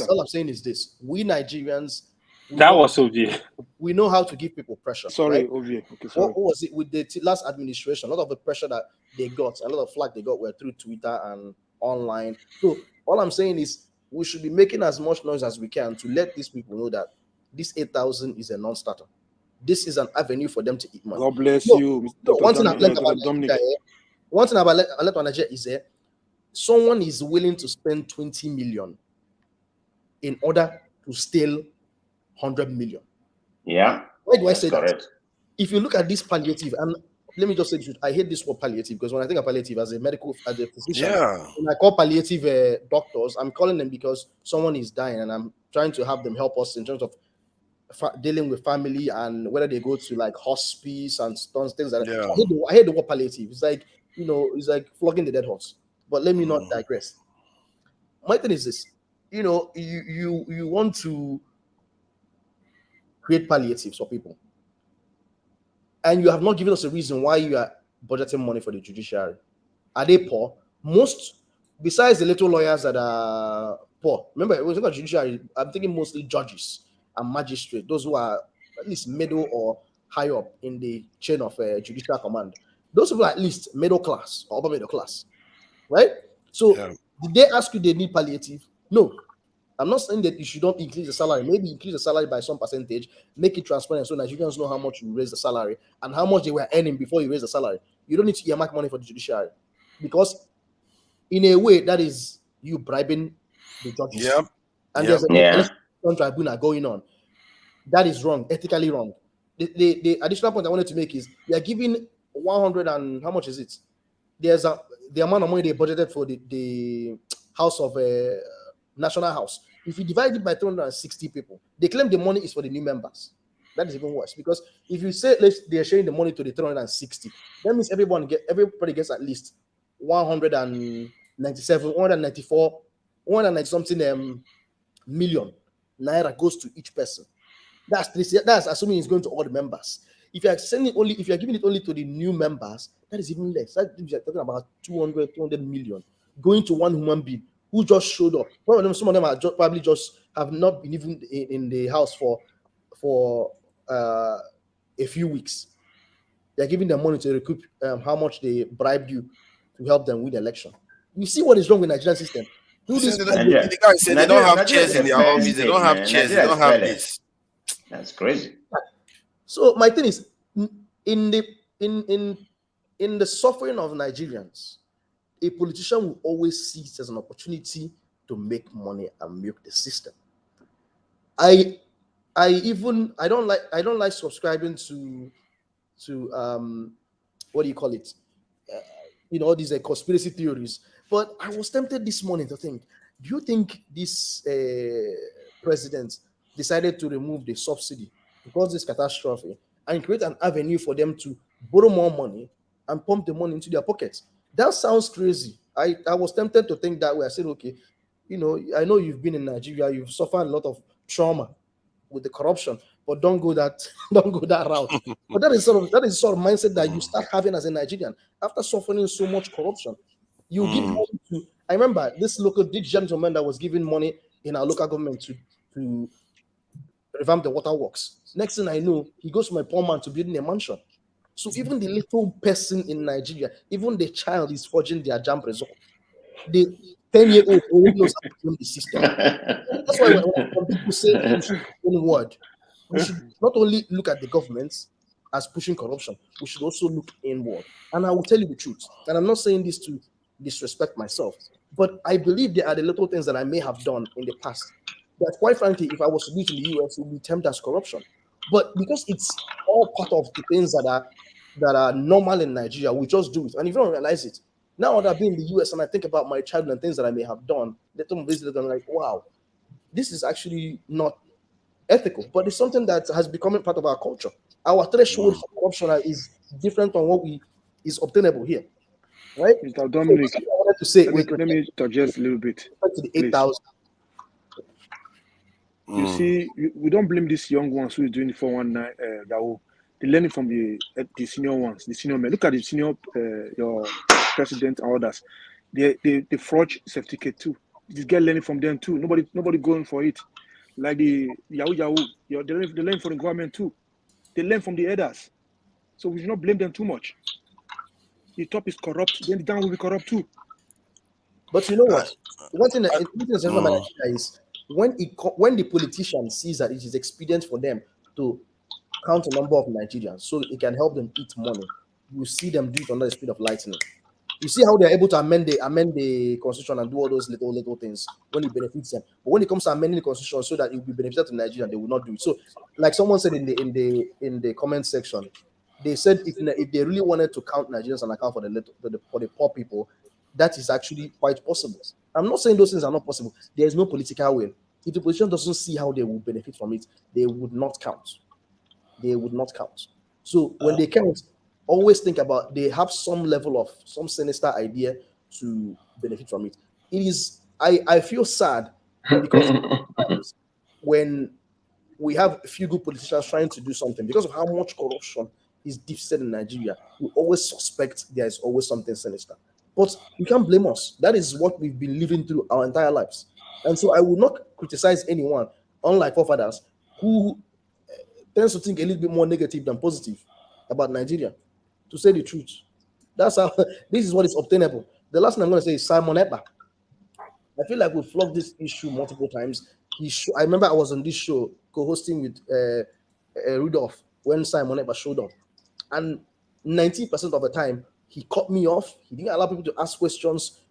all I'm saying is this: we Nigerians, we know how to give people pressure. Sorry, right? Okay, sorry. What was it with the last administration? A lot of the pressure that they got, a lot of flack they got, were through Twitter and online. So all I'm saying is we should be making as much noise as we can to let these people know that this 8,000 is a non-starter. This is an avenue for them to eat money. God bless you, One thing about Nigeria is someone is willing to spend 20 million in order to steal 100 million. Yeah. Why do I That's say correct. that? If you look at this palliative, and let me just say the truth, I hate this word palliative because when I think of palliative as a physician, when I call palliative doctors, I'm calling them because someone is dying and I'm trying to have them help us in terms of dealing with family and whether they go to like hospice and things like that. Yeah. I hate the word palliative. It's like, it's like flogging the dead horse. But let me not digress. My thing is this, you want to create palliatives for people, and you have not given us a reason why you are budgeting money for the judiciary. Are they poor? Most, besides the little lawyers that are poor. Remember, when we talk about judiciary, I'm thinking mostly judges and magistrates, those who are at least middle or high up in the chain of judicial command. Those people are at least middle class or upper middle class, right? So, did they ask you they need palliative? No. I'm not saying that you should not increase the salary. Maybe increase the salary by some percentage, make it transparent so Nigerians know how much you raise the salary and how much they were earning before you raise the salary. You don't need to earmark money for the judiciary because, in a way, that is you bribing the judges. Yep. And there's an election tribunal going on. That is wrong, ethically wrong. The additional point I wanted to make is we are giving 100 and how much is it? There's the amount of money they budgeted for the House of National House. If you divide it by 360 people, they claim the money is for the new members. That is even worse because if you say they are sharing the money to the 360, that means everybody gets at least 197, 194, 190 something million naira goes to each person. That's assuming it's going to all the members. If you are giving it only to the new members, that is even less. You're talking about 200 million going to one human being who just showed up. Some of them are probably just have not been even in the house for a few weeks. They're giving them money to recoup how much they bribed you to help them win the election. You see what is wrong with the Nigerian system? The guy said they don't have chairs in their office. They don't have chairs. They don't have this. That's crazy. So my thing is, in the suffering of Nigerians, a politician will always see it as an opportunity to make money and milk the system. I don't like subscribing to what do you call it? All these conspiracy theories. But I was tempted this morning to think, do you think this president decided to remove the subsidy because this catastrophe and create an avenue for them to borrow more money and pump the money into their pockets? That sounds crazy. I was tempted to think that way. I said, okay, I know you've been in Nigeria, you've suffered a lot of trauma with the corruption, but don't go that route. But that is sort of mindset that you start having as a Nigerian after suffering so much corruption. You give money to. I remember this gentleman that was giving money in our local government to revamp the waterworks. Next thing I know, he goes from a poor man to building a mansion. So even the little person in Nigeria, even the child is forging their jump result. The 10-year-old already knows how to game the system. That's why when people say we should inward, we should not only look at the governments as pushing corruption, we should also look inward. And I will tell you the truth. And I'm not saying this to disrespect myself, but I believe there are the little things that I may have done in the past that, quite frankly, if I was to do it in the US, it would be termed as corruption. But because it's all part of the things that are normal in Nigeria, we just do it. And if you don't realize it, now that I've been in the US and I think about my childhood and things that I may have done, I'm like, wow, this is actually not ethical, but it's something that has become part of our culture. Our threshold for corruption is different from what is obtainable here, right? Mr. Dominic, so I wanted to say, let me suggest a little bit. To the 8,000. You see, we don't blame these young ones who is doing the 419. They're learning from the senior ones, the senior men. Look at the senior, your president and others. They forge certificate too. This guy learning from them too. Nobody going for it. Like the Yahoo, they learn from the government too. They learn from the others. So we should not blame them too much. The top is corrupt, then the down will be corrupt too. But you know what? One thing that is when the politician sees that it is expedient for them to count a number of Nigerians so it can help them eat money, you see them do it under the speed of lightning. You see how they're able to amend the constitution and do all those little things when it benefits them. But when it comes to amending the constitution so that it will be beneficial to Nigeria, they will not do it. So, like someone said in the comment section, they said if they really wanted to count Nigerians and account for the poor people, that is actually quite possible. I'm not saying those things are not possible. There is no political will. If the politician doesn't see how they will benefit from it, they would not count. They would not count. So when they count, always think about they have some level of some sinister idea to benefit from it. It is I feel sad because sometimes when we have a few good politicians trying to do something because of how much corruption is deep set in Nigeria, we always suspect there is always something sinister. But you can't blame us. That is what we've been living through our entire lives. And so I will not criticize anyone, unlike forefathers, who tends to think a little bit more negative than positive about Nigeria. To say the truth, that's how this is what is obtainable. The last thing I'm going to say is Simon Ekpa. I feel like we've flogged this issue multiple times. I remember I was on this show co-hosting with Rudolph when Simon Ekpa showed up, and 90% of the time he cut me off. He didn't allow people to ask questions.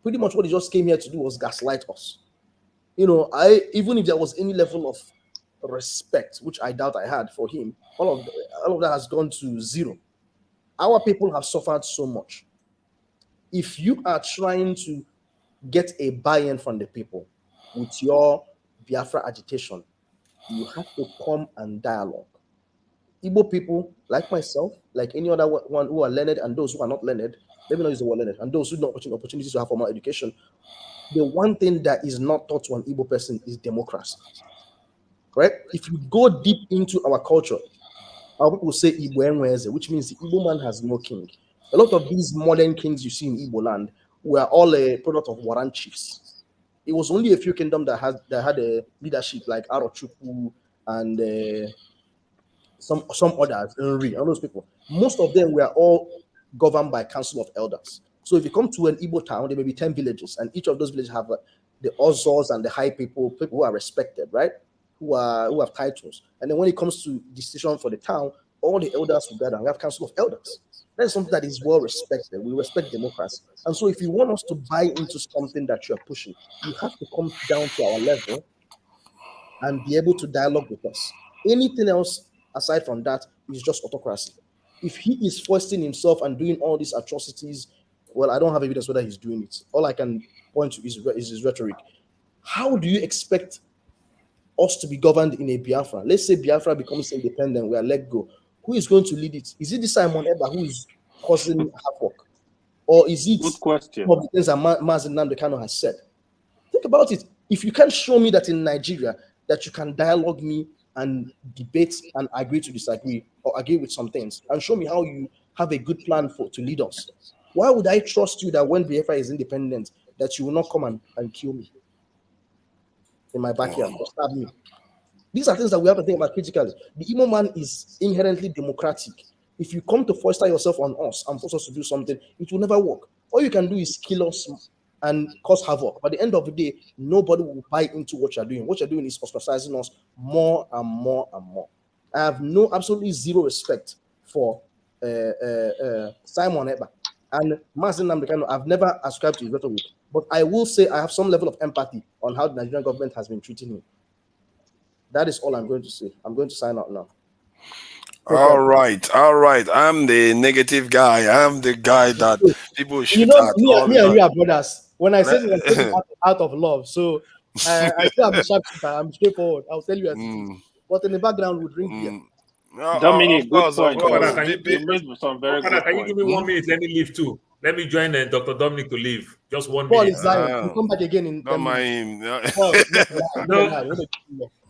Pretty much what he just came here to do was gaslight us. Even if there was any level of respect, which I doubt I had for him, all of that has gone to zero. Our people have suffered so much. If you are trying to get a buy-in from the people with your Biafra agitation, you have to come and dialogue. Igbo people, like myself, like any other one who are learned and those who are not learned, let me not use the word learned, and those who don't have opportunities to have formal education, the one thing that is not taught to an Igbo person is democracy. Right? If you go deep into our culture, our people say Igbo Enweze, which means the Igbo man has no king. A lot of these modern kings you see in Igbo land were all a product of Waran chiefs. It was only a few kingdoms that had a leadership like Arochukwu and some others, all those people. Most of them were all governed by council of elders. So if you come to an Igbo town, there may be 10 villages, and each of those villages have the Ozors and the high people who are respected, right? Who have titles. And then when it comes to decision for the town, all the elders will gather and we have council of elders. That is something that is well respected. We respect democracy. And so if you want us to buy into something that you're pushing, you have to come down to our level and be able to dialogue with us. Anything else aside from that is just autocracy. If he is foisting himself and doing all these atrocities, well, I don't have evidence whether he's doing it. All I can point to is his rhetoric. How do you expect us to be governed in a Biafra? Let's say Biafra becomes independent, we are let go. Who is going to lead it? Is it the Simon Ekpa who is causing havoc? Or is it good question? Some of the things that Mazen Namdekano has said? Think about it. If you can't show me that in Nigeria that you can dialogue me and debate and agree to disagree or agree with some things, and show me how you have a good plan to lead us, why would I trust you that when Biafra is independent that you will not come and kill me in my backyard or stab me? These are things that we have to think about critically. The Imo man is inherently democratic. If you come to foster yourself on us and force us to do something, it will never work. All you can do is kill us and cause havoc. But at the end of the day, nobody will buy into what you're doing. What you're doing is ostracizing us more and more and more. I have absolutely zero respect for Simon Ekpa. And Mazen Namdekano, I've never ascribed to his rhetoric. But I will say I have some level of empathy on how the Nigerian government has been treating him. That is all I'm going to say. I'm going to sign out now. All right. I'm the negative guy. I'm the guy that people shoot at. Me and you are brothers. When I said it out of love, so I still have a sharp shooter. I'm straightforward. I'll tell you as it is. But in the background, we drink beer. Dominic, good point. You made some very good Can you give me 1 minute? Let me leave too. Let me join Dr. Dominic to leave. Just 1 minute. Paul is lying. You come back again in 10 minutes.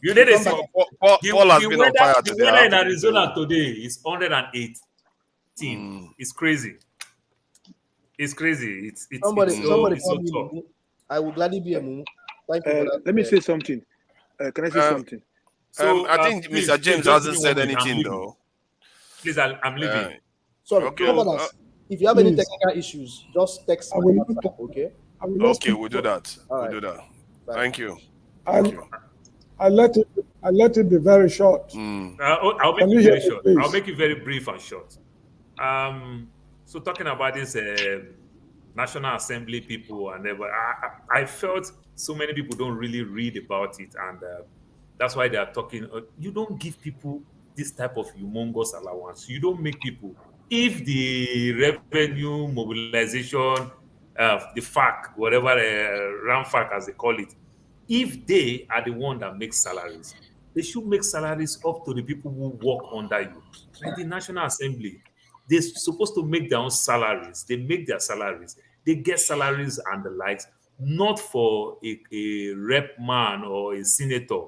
You did it. Paul has been on fire today. The weather in Arizona today is 118. It's crazy. It's crazy. It's somebody so tough. I will gladly be a move. Thank you. Let me say something. Can I say something? So I think Mr. James hasn't said anything though. Please, I'm leaving. Sorry, okay. If you have any technical issues, just text me. Okay. Okay, we'll do that. We'll do that. Thank you. I'll let it be very short. I'll make it very short. I'll make it very brief and short. So talking about this National Assembly people and never. I felt so many people don't really read about it, and that's why they are talking. You don't give people this type of humongous allowance. You don't make people. If the revenue mobilization, the FAC, whatever RAM FAC as they call it, if they are the one that makes salaries, they should make salaries up to the people who work under you. Like the National Assembly, they're supposed to make their own salaries. They make their salaries. They get salaries and the likes, not for a rep man or a senator.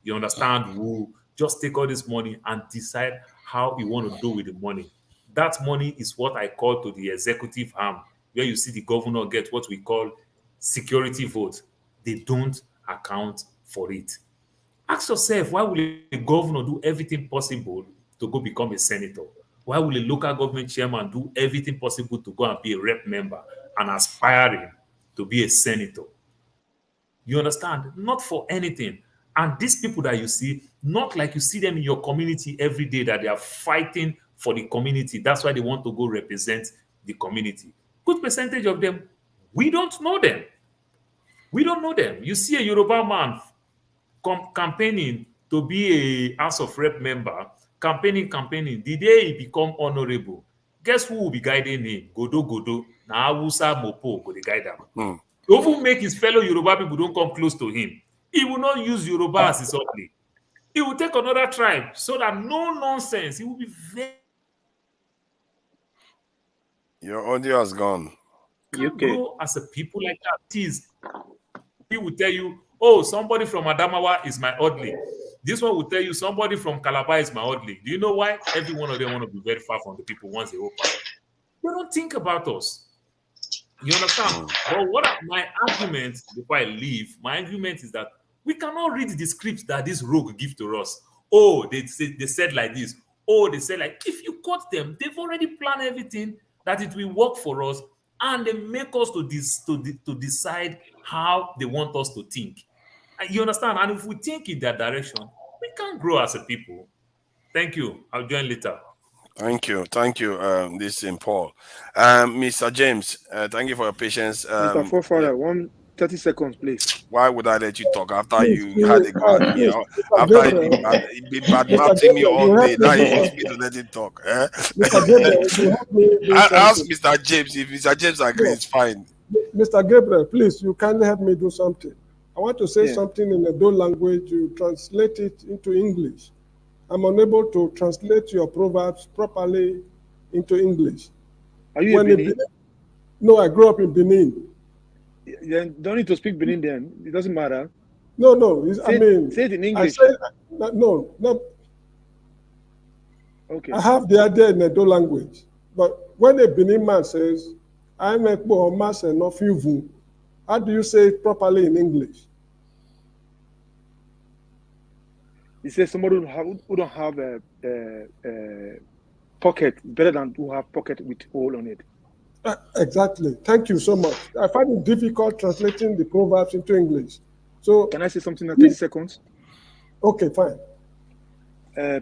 You understand? Who just take all this money and decide how you want to do with the money. That money is what I call to the executive arm, where you see the governor get what we call security vote. They don't account for it. Ask yourself, why will a governor do everything possible to go become a senator? Why will a local government chairman do everything possible to go and be a rep member and aspiring to be a senator? You understand? Not for anything. And these people that you see, not like you see them in your community every day that they are fighting for the community. That's why they want to go represent the community. Good percentage of them, we don't know them. We don't know them. You see a Yoruba man campaigning to be a House of Rep member, campaigning. The day he become honorable, guess who will be guiding him? Godo. Na Hausa Mopo go dey guide him. To even make his fellow Yoruba people don't come close to him. He will not use Yoruba as his only. He will take another tribe so that no nonsense. He will be very. Your audio has gone. You can grow as a people like that. He will tell you, oh, somebody from Adamawa is my oddly. This one will tell you somebody from Calabar is my oddly. Do you know why? Every one of them want to be very far from the people once they open. They don't think about us. You understand? But my argument, before I leave, my argument is that we cannot read the scripts that this rogue give to us. Oh, they said like this. Oh, they said like, if you quote them, they've already planned everything that it will work for us, and they make us to decide how they want us to think. You understand? And if we think in that direction, we can grow as a people. Thank you. I'll join later. Thank you. This is St. Paul. Mr. James, thank you for your patience. Mr. Forefather, 30 seconds, please. Why would I let you talk after you had a go at me? After you've been bad-mouthing me all day, now you want me to let him talk. Eh? Ask Mr. James. If Mr. James agrees, it's fine. Mr. Gabriel, please, you kindly help me do something. I want to say something in the Edo language. You translate it into English. I'm unable to translate your proverbs properly into English. Are you in Benin? No, I grew up in Benin. You don't need to speak Benin then. It doesn't matter. No. Say it in English. No. Okay. I have the idea in the Edo language. But when a Benin man says, I'm Ekpa or Mas enough you, how do you say it properly in English? He says somebody who don't have a pocket better than who have pocket with hole on it. Exactly. Thank you so much. I find it difficult translating the proverbs into English. So can I say something in 30 seconds? Okay, fine.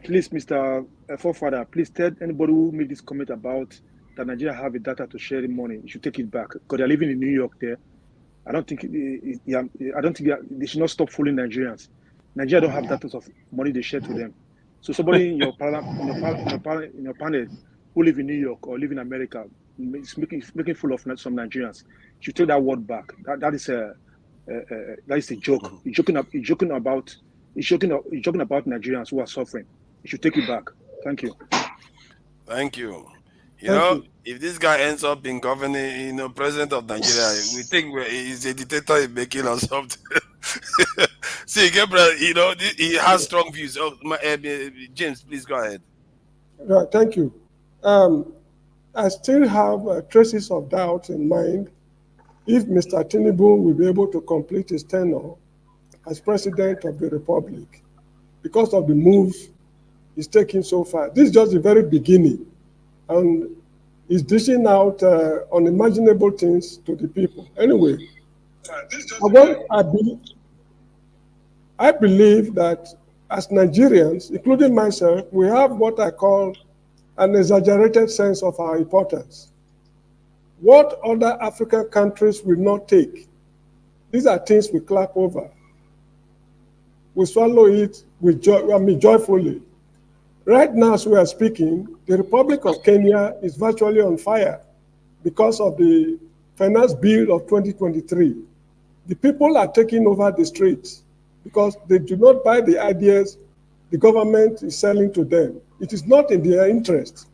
Please, Mr. Forefather, please tell anybody who made this comment about that Nigeria have a data to share the money. You should take it back because they're living in New York there. I don't think they should not stop fooling Nigerians. Nigeria don't have data of money they share to them. So somebody in your panel who live in New York or live in America is making fool of some Nigerians. You should take that word back. That is a joke. You're joking about Nigerians who are suffering. You should take it back. Thank you. Thank you. If this guy ends up in governing, president of Nigeria, we think he's a dictator in making or something. See, Gabriel, he has strong views. James, please go ahead. Right, thank you. I still have traces of doubt in mind if Mr. Tinubu will be able to complete his tenure as president of the Republic because of the moves he's taking so far. This is just the very beginning. And he's dishing out unimaginable things to the people. Anyway, I believe that as Nigerians, including myself, we have what I call an exaggerated sense of our importance. What other African countries will not take? These are things we clap over. We swallow it with joyfully. Right now, as we are speaking, the Republic of Kenya is virtually on fire because of the finance bill of 2023. The people are taking over the streets because they do not buy the ideas the government is selling to them. It is not in their interest.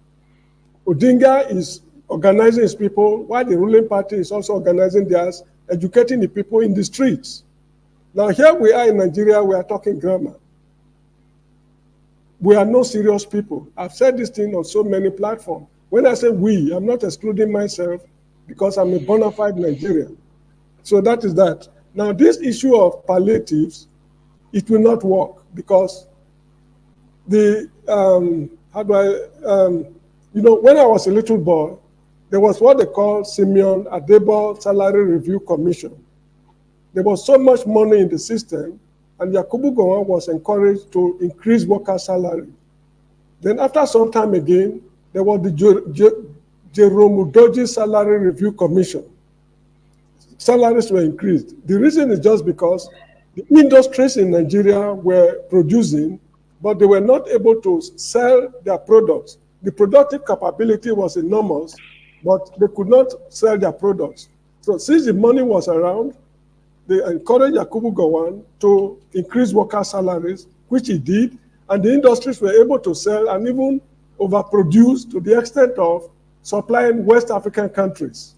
Odinga is organizing his people while the ruling party is also organizing theirs, educating the people in the streets. Now here we are in Nigeria, we are talking grammar. We are no serious people. I've said this thing on so many platforms. When I say we, I'm not excluding myself because I'm a bona fide Nigerian. So that is that. Now this issue of palliatives, it will not work because the, when I was a little boy, there was what they call Simeon Adebo Salary Review Commission. There was so much money in the system, and Yakubu Gowon was encouraged to increase worker salary. Then after some time again, there was the Jerome Udoji Salary Review Commission. Salaries were increased. The reason is just because the industries in Nigeria were producing, but they were not able to sell their products. The productive capability was enormous, but they could not sell their products. So since the money was around, they encouraged Yakubu Gowon to increase worker salaries, which he did, and the industries were able to sell and even overproduce to the extent of supplying West African countries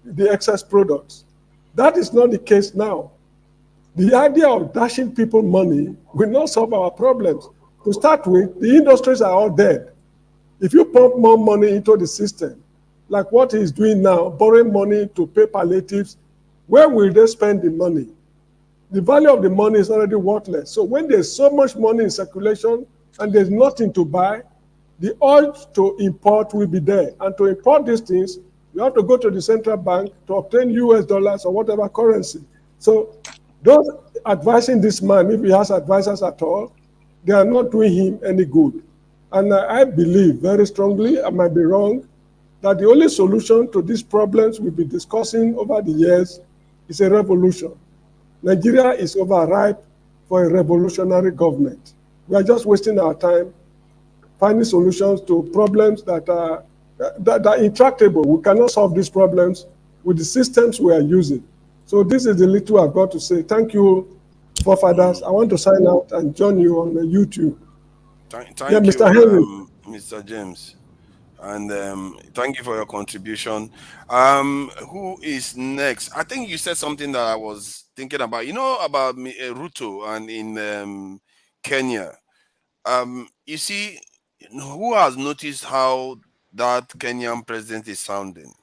the excess products. That is not the case now. The idea of dashing people money will not solve our problems. To start with, the industries are all dead. If you pump more money into the system, like what he's doing now, borrowing money to pay palliatives, where will they spend the money? The value of the money is already worthless. So when there's so much money in circulation and there's nothing to buy, the urge to import will be there. And to import these things, you have to go to the central bank to obtain US dollars or whatever currency. So those advising this man, if he has advisors at all, they are not doing him any good. And I believe very strongly, I might be wrong, that the only solution to these problems we've been discussing over the years is a revolution. Nigeria is overripe for a revolutionary government. We are just wasting our time finding solutions to problems that are intractable. We cannot solve these problems with the systems we are using. So this is the little I've got to say. Thank you, forefathers. I want to sign out and join you on YouTube. Thank Mr. you, Henry. Mr. James. And thank you for your contribution. Who is next? I think you said something that I was thinking about. You know about Ruto and in Kenya. You see, who has noticed how that Kenyan president is sounding?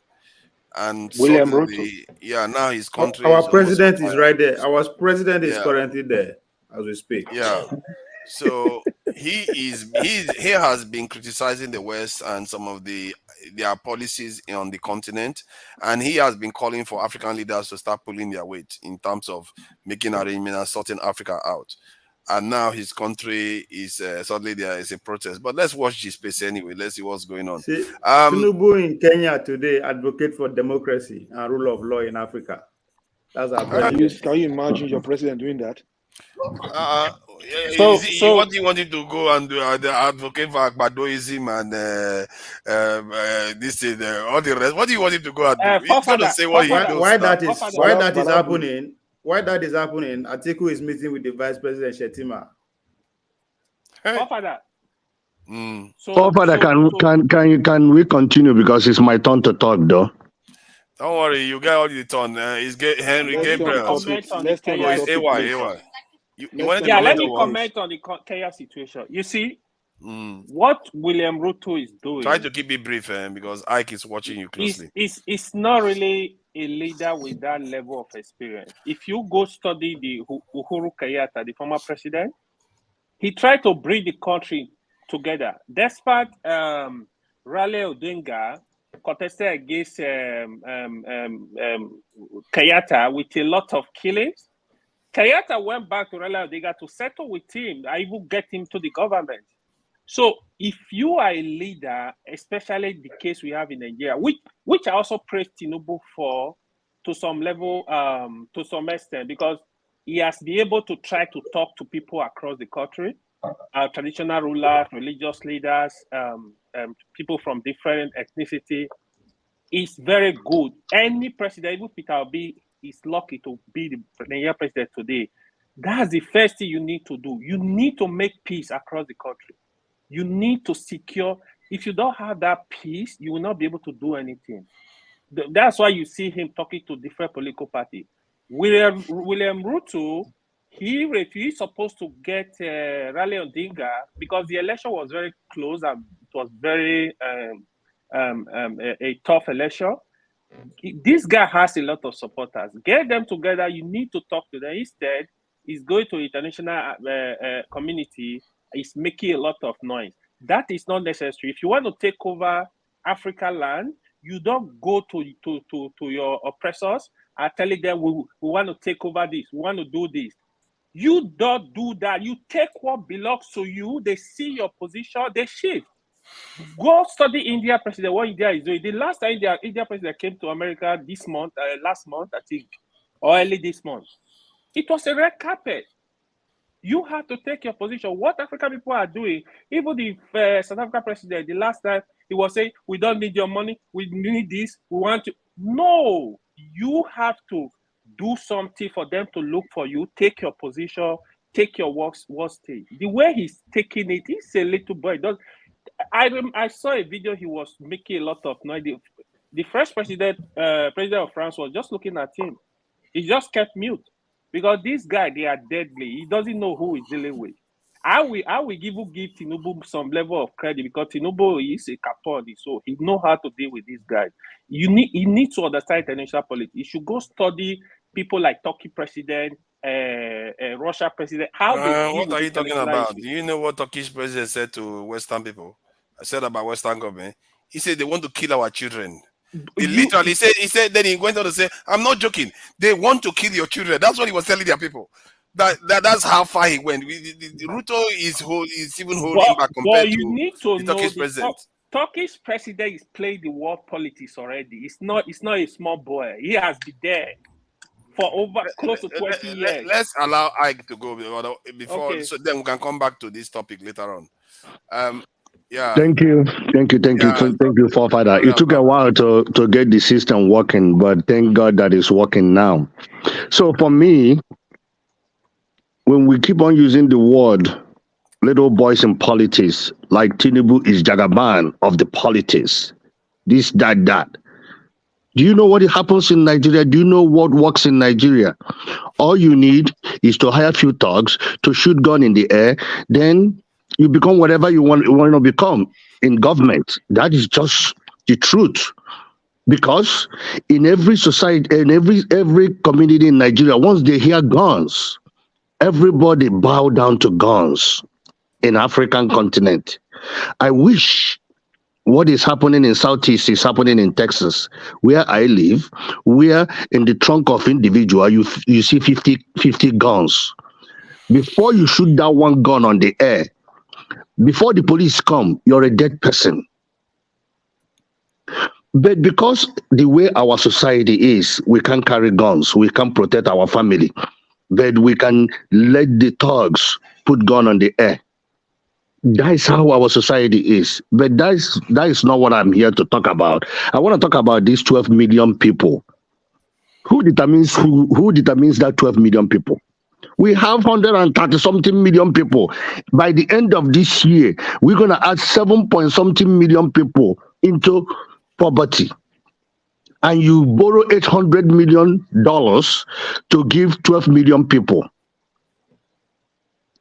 And William suddenly, yeah, now his country Our is almost on president is fire. right there. Our president is Yeah. currently there as we speak. Yeah. So he has been criticizing the West and some of their policies on the continent, and he has been calling for African leaders to start pulling their weight in terms of making arrangements and sorting Africa out. And now his country is suddenly there is a protest. But let's watch this space anyway. Let's see what's going on. See, Tinubu in Kenya today advocate for democracy and rule of law in Africa. That's our president. Can you imagine your president doing that? What do you want him to go and do? Advocate for Agbadoism and this all the rest. What do you want him to go and do? He's going to say what he knows. Why that is happening? Why that is happening? Atiku is meeting with the Vice President Shetima. Father. Father, can we continue because it's my turn to talk though? Don't worry, you get all the turn. It's Henry Gabriel. Let me comment on the Kenya situation. You see, what William Ruto is doing. Try to keep it brief, because Ike is watching you closely. It's not really a leader with that level of experience. If you go study the Uhuru Kenyatta, the former president, he tried to bring the country together. Despite Rale Odinga contested against Kenyatta with a lot of killings, Kenyatta went back to Rale Odinga to settle with him. I even get him to the government. So if you are a leader, especially the case we have in Nigeria, which I also praise Tinubu for to some level, to some extent, because he has been able to try to talk to people across the country, traditional rulers, religious leaders, people from different ethnicity. It's very good. Any president, even Peter Obi, is lucky to be the Nigerian president today. That's the first thing you need to do. You need to make peace across the country. You need to secure. If you don't have that peace, you will not be able to do anything. That's why you see him talking to different political parties. William Ruto, he refused, supposed to get Rally Odinga because the election was very close and it was very a tough election. This guy has a lot of supporters. Get them together. You need to talk to them. Instead, he's going to international community. He's making a lot of noise. That is not necessary. If you want to take over Africa land, you don't go to your oppressors and telling them we want to take over this, we want to do this. You don't do that. You take what belongs to you. They see your position, they shift. Go study India president, what India is doing. The last time India president came to America this month, last month, I think, or early this month, it was a red carpet. You have to take your position. What African people are doing, even the South African president, the last time he was saying, we don't need your money, we need this, we want to. No, you have to do something for them to look for you, take your position, take your work stage. The way he's taking it, he's a little boy. I saw a video, he was making a lot of noise. The first president of France was just looking at him. He just kept mute. Because this guy, they are deadly. He doesn't know who he's dealing with. I will give Tinubu some level of credit because Tinubu is a capone, so he knows how to deal with this guy. You need to understand international politics. You should go study people like Turkey president, Russia president. What are you talking about? Do you know what Turkish president said to Western people? I said about Western government. He said they want to kill our children. He literally said, then he went on to say, I'm not joking. They want to kill your children. That's what he was telling their people. That's how far he went. Ruto is even holding back compared to the Turkish president. Turkish president is playing the world politics already. It's not a small boy. He has been there for over close to 20 years. Let's allow Ike to go before, so then we can come back to this topic later on. Yeah. Thank you, forefather. It took a while to get the system working, but thank God that it's working now. So for me, when we keep on using the word little boys in politics, like Tinubu is Jagaban of the politics, this, that. Do you know what happens in Nigeria? Do you know what works in Nigeria? All you need is to hire a few thugs to shoot gun in the air, then you become whatever you want to become in government. That is just the truth. Because in every society, in every community in Nigeria, once they hear guns, everybody bow down to guns in African continent. I wish what is happening in Southeast is happening in Texas, where I live, where in the trunk of individual, you see 50 guns. Before you shoot that one gun on the air, before the police come, you're a dead person. But because the way our society is, we can't carry guns, we can't protect our family, but we can let the thugs put gun on the air. That is how our society is. But that is not what I'm here to talk about. I want to talk about these 12 million people. Who determines that 12 million people? We have 130-something million people. By the end of this year, we're going to add 7-point-something million people into poverty. And you borrow $800 million to give 12 million people.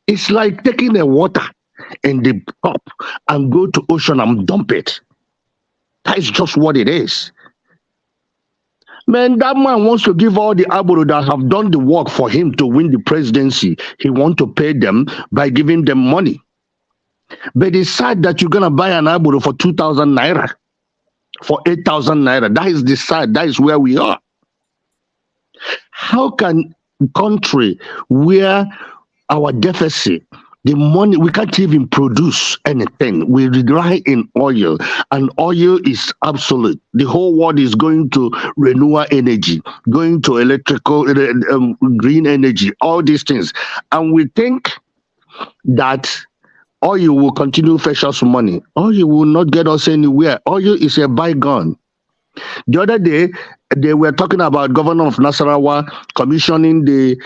It's like taking the water in the cup and go to ocean and dump it. That is just what it is. Man, that man wants to give all the Abuja that have done the work for him to win the presidency. He wants to pay them by giving them money. But it's sad that you're going to buy an Abuja for 2,000 naira, for 8,000 naira. That is the sad. That is where we are. How can a country where our deficit The money, we can't even produce anything. We rely in oil, and oil is absolute. The whole world is going to renewable energy, going to electrical, green energy, all these things. And we think that oil will continue to fetch us money. Oil will not get us anywhere. Oil is a bygone. The other day, they were talking about governor of Nasarawa commissioning they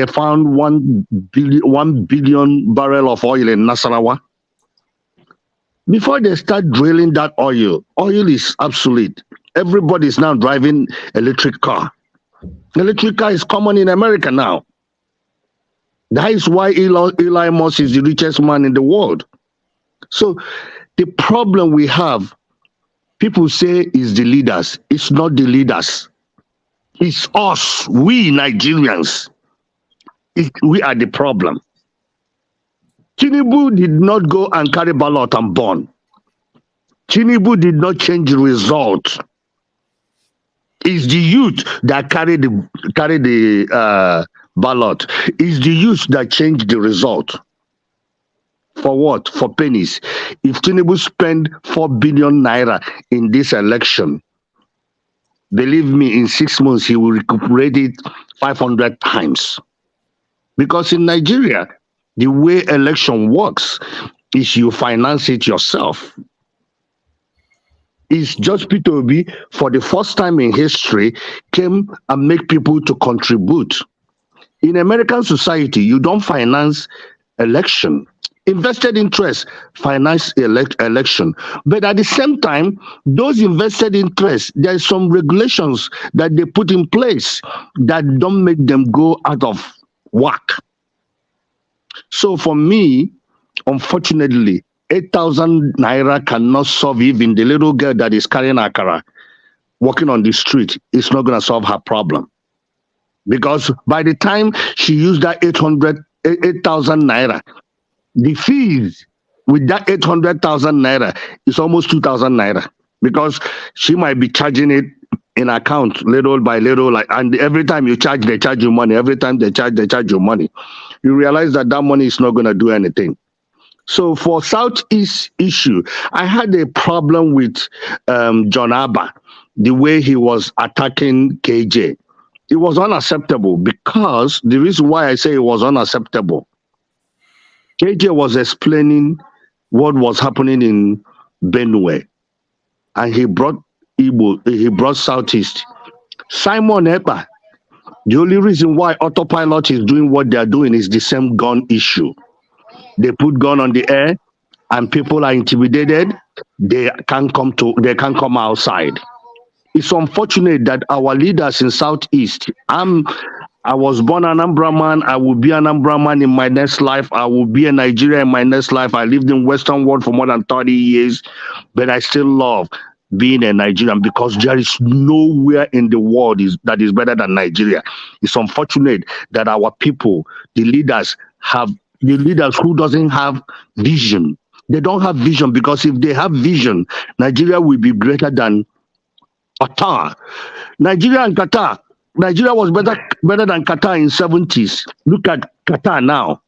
found 1 billion barrel of oil in Nasarawa. Before they start drilling that oil is obsolete. Everybody is now driving electric car. Electric car is common in America now. That is why Elon Musk is the richest man in the world. So the problem we have, people say is the leaders. It's not the leaders. It's us, we Nigerians. We are the problem. Tinubu did not go and carry ballot and burn. Tinubu did not change the result. It's the youth that carry the ballot. It's the youth that changed the result. For what? For pennies. If Tinubu spend 4 billion naira in this election, believe me, in 6 months he will recuperate it 500 times. Because in Nigeria, the way election works is you finance it yourself. It's just Peter Obi, for the first time in history, came and make people to contribute. In American society, you don't finance election. Invested interest finance election. But at the same time, those invested interests, there's some regulations that they put in place that don't make them go out of whack. So for me, unfortunately, 8,000 naira cannot solve even the little girl that is carrying akara, walking on the street. It's not going to solve her problem. Because by the time she used that 8,000 naira, the fees with that 800,000 naira is almost 2,000 naira. Because she might be charging it in account little by little, and every time you charge, they charge you money. Every time they charge you money. You realize that money is not going to do anything. So for Southeast issue, I had a problem with John Abba, the way he was attacking KJ. It was unacceptable, because the reason why I say it was unacceptable, KJ was explaining what was happening in Benue, and he brought Southeast. Simon Ekpa, the only reason why autopilot is doing what they are doing is the same gun issue. They put gun on the air, and people are intimidated. They can't come outside. It's unfortunate that our leaders in Southeast. I was born an Anambra man. I will be an Anambra man in my next life. I will be a Nigerian in my next life. I lived in Western world for more than 30 years, but I still love being a Nigerian, because there is nowhere in the world that is better than Nigeria. It's unfortunate that our people, the leaders who doesn't have vision. They don't have vision, because if they have vision, Nigeria will be greater than Qatar. Nigeria and Qatar. Nigeria was better than Qatar in 70s. Look at Qatar now.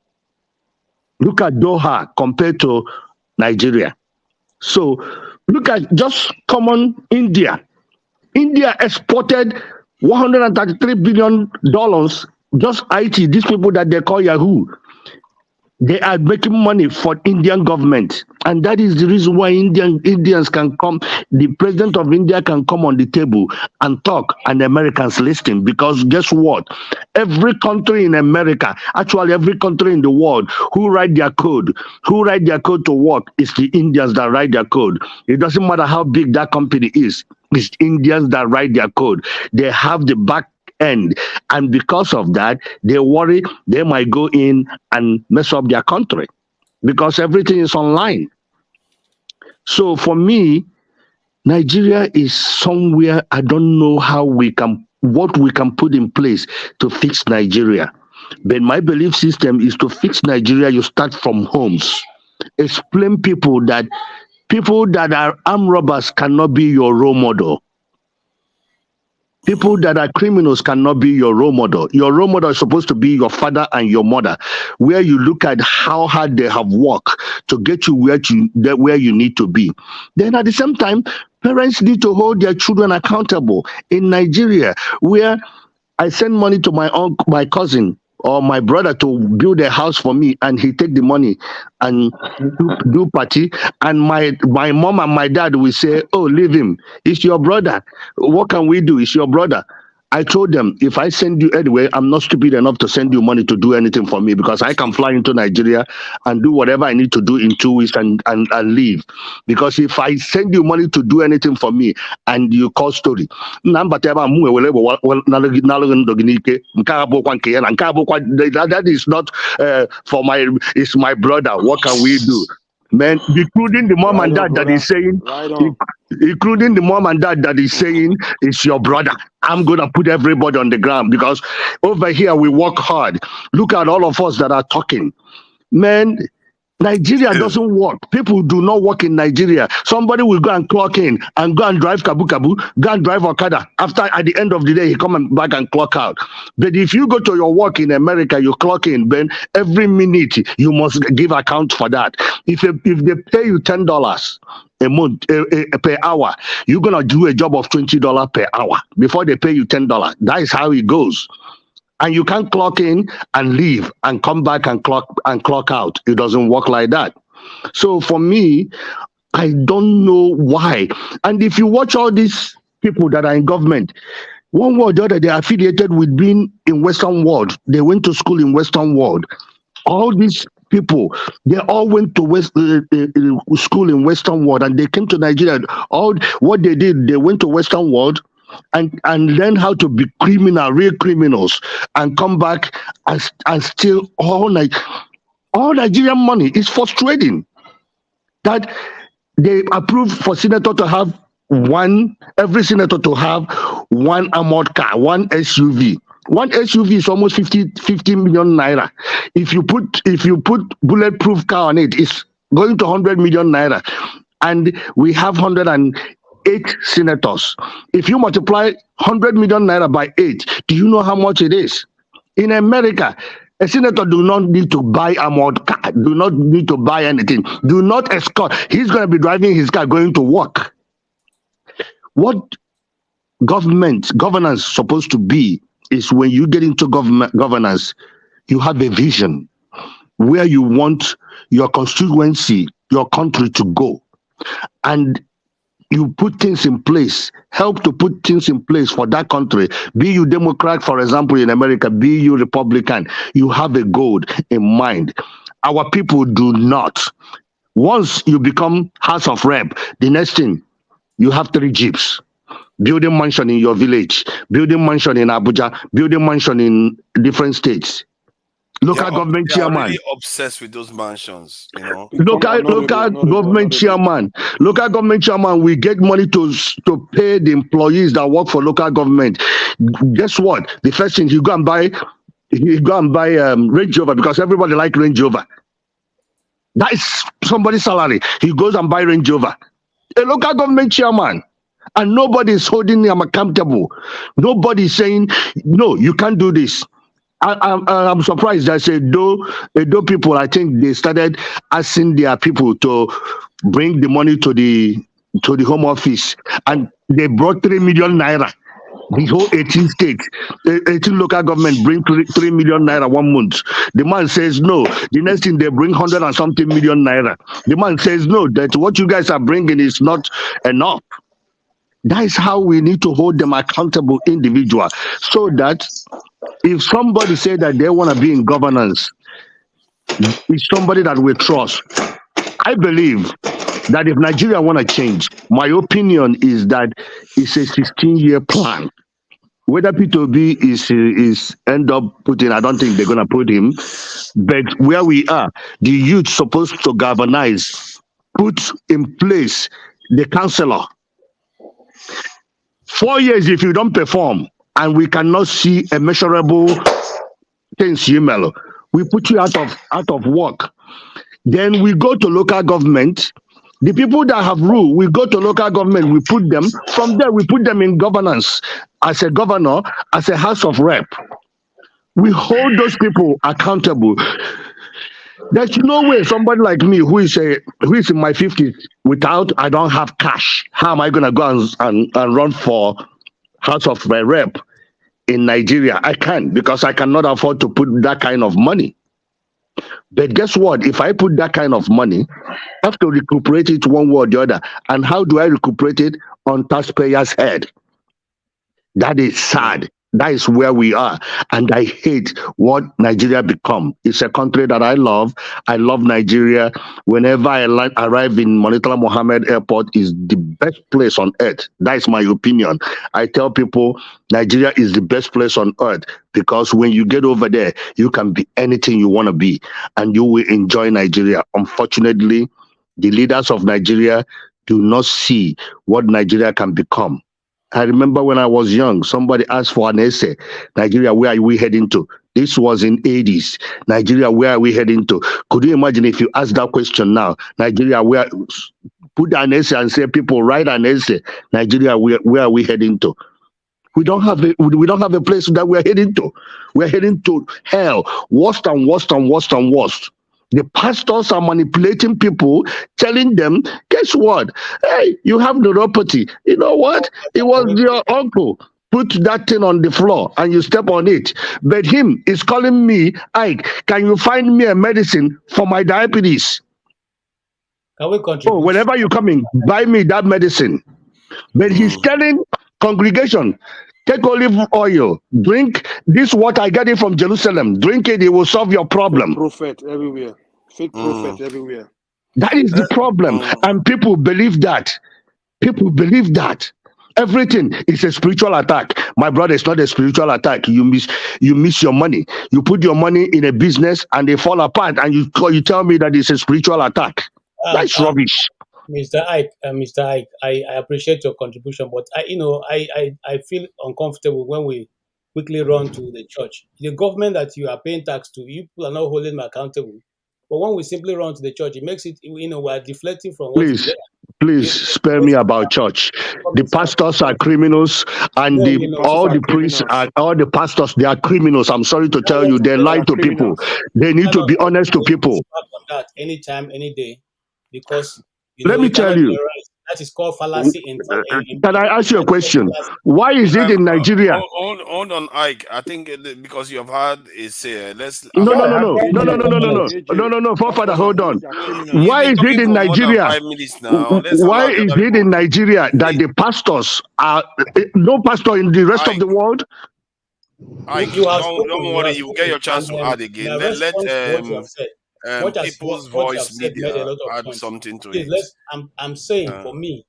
Look at Doha compared to Nigeria. So look at just common India. India exported $133 billion, just IT, these people that they call Yahoo. They are making money for Indian government. And that is the reason why Indians can come, the president of India can come on the table and talk, and Americans listen. Because guess what? Every country in America, actually every country in the world, who write their code to work is the Indians that write their code. It doesn't matter how big that company is. It's Indians that write their code. They have the back end, and because of that, they worry they might go in and mess up their country, because everything is online. So for me, Nigeria is somewhere I don't know what we can put in place to fix Nigeria. But my belief system is to fix Nigeria, you start from homes. Explain people that are armed robbers cannot be your role model. People that are criminals cannot be your role model. Your role model is supposed to be your father and your mother, where you look at how hard they have worked to get you where you need to be. Then at the same time, parents need to hold their children accountable. In Nigeria, where I send money to my cousin or my brother to build a house for me, and he take the money and do party, and my mom and my dad will say, "Oh, leave him. It's your brother. What can we do? It's your brother." I told them, if I send you anyway, I'm not stupid enough to send you money to do anything for me, because I can fly into Nigeria and do whatever I need to do in 2 weeks and leave. Because if I send you money to do anything for me and you call story, that is not for my, it's my brother. What can we do? Man, including the mom and dad that is saying, including the mom and dad that is saying, it's your brother. I'm going to put everybody on the ground, because over here we work hard. Look at all of us that are talking. Man, Nigeria doesn't work. People do not work in Nigeria. Somebody will go and clock in and go and drive kabu, go and drive Okada. After, at the end of the day, he come back and clock out. But if you go to your work in America, you clock in, then every minute you must give account for that. If they pay you $10 a month per hour, you're gonna do a job of $20 per hour before they pay you $10. That is how it goes. And you can't clock in and leave and come back and clock out. It doesn't work like that. So for me, I don't know why. And if you watch all these people that are in government, one way or the other, they are affiliated with being in Western world. They went to school in Western world. All these people, they all went to school in Western world, and they came to Nigeria. All what they did, they went to Western world and learn how to be real criminals, and come back and steal all Nigerian money. It's frustrating that they approve for senator to have every senator to have one armored car, one SUV. One SUV is almost 50 million naira. If you put bulletproof car on it, it's going to 100 million naira. And we have 108 senators. If you multiply 100 million naira by 8, do you know how much it is? In America, a senator do not need to buy a armored car, do not need to buy anything, do not escort. He's going to be driving his car going to work. What governance supposed to be is, when you get into governance, you have a vision where you want your constituency, your country to go. And you put things in place, help to put things in place for that country. Be you Democrat, for example, in America, be you Republican, you have a goal in mind. Our people do not. Once you become House of Rep, the next thing, you have 3 jeeps. Building mansion in your village, building mansion in Abuja, building mansion in different states. Local government chairman. Really obsessed with those mansions, you know. Local government chairman. Local government chairman. We get money to pay the employees that work for local government. Guess what? The first thing, he go and buy Range Rover, because everybody like Range Rover. That is somebody's salary. He goes and buy Range Rover. A local government chairman. And nobody is holding him accountable. Nobody is saying, no, you can't do this. I'm surprised that Edo people, I think they started asking their people to bring the money to the home office, and they brought 3 million naira. The whole 18 states, 18 local government bring 3 million naira 1 month. The man says no. The next thing, they bring 100 and something million naira. The man says no, that what you guys are bringing is not enough. That is how we need to hold them accountable individual, so that if somebody say that they want to be in governance, it's somebody that we trust. I believe that if Nigeria want to change, my opinion is that it's a 16-year plan. Whether P2B is end up putting, I don't think they're going to put him, but where we are, the youth supposed to galvanize, put in place the councillor. 4 years, if you don't perform, and we cannot see a measurable things, we put you out of work. Then we go to local government. The people that have rule, we go to local government, we put them, from there we put them in governance as a governor, as a house of rep. We hold those people accountable. There's no way somebody like me who is in my 50s I don't have cash. How am I gonna go and run for house of rep in Nigeria? I can't, because I cannot afford to put that kind of money. But guess what? If I put that kind of money, I have to recuperate it one way or the other. And how do I recuperate it? On taxpayers' head. That is sad. That is where we are. And I hate what Nigeria become. It's a country that I love. I love Nigeria. Whenever I arrive in Murtala Mohammed Airport, is the best place on earth. That is my opinion. I tell people Nigeria is the best place on earth, because when you get over there, you can be anything you want to be, and you will enjoy Nigeria. Unfortunately, the leaders of Nigeria do not see what Nigeria can become. I remember when I was young, somebody asked for an essay. Nigeria, where are we heading to? This was in 80s. Nigeria, where are we heading to? Could you imagine if you ask that question now? Nigeria, put an essay and say, people, write an essay. Nigeria, where are we heading to? We don't have a place that we're heading to. We're heading to hell. Worst and worst and worst and worst. The pastors are manipulating people, telling them, guess what? Hey, you have neuropathy. You know what? It was your uncle. Put that thing on the floor and you step on it. But him is calling me, Ike, can you find me a medicine for my diabetes? Can we contribute? Oh, whenever you come in, buy me that medicine. But he's telling congregation, take olive oil, drink this water, I get it from Jerusalem. Drink it, it will solve your problem. Fake prophet everywhere. Fake prophet everywhere. That is the problem. And people believe that. People believe that. Everything is a spiritual attack. My brother, it's not a spiritual attack. You miss your money. You put your money in a business and they fall apart, and you tell me that it's a spiritual attack. That's rubbish. Mr. Ike, I appreciate your contribution, but I feel uncomfortable when we quickly run to the church. The government that you are paying tax to, you people are not holding me accountable. But when we simply run to the church, it makes it, we're deflecting from what is there. Please spare me about church. The pastors are criminals, and all the priests and all the pastors, they are criminals. I'm sorry to tell you, they lie to people. They need to be honest to people. That anytime, any day, because let me tell you. That is called fallacy. Can I ask you a question? Why is it in Nigeria? Hold on, Ike. I think because you have had a say. Let's. No, Forefather, hold on. Why is it in Nigeria? Why is it in Nigeria that the pastors are no pastor in the rest of the world? Ike, don't worry. You will get your chance to add again. Let People's Voice Media add something to it. I'm saying, for me,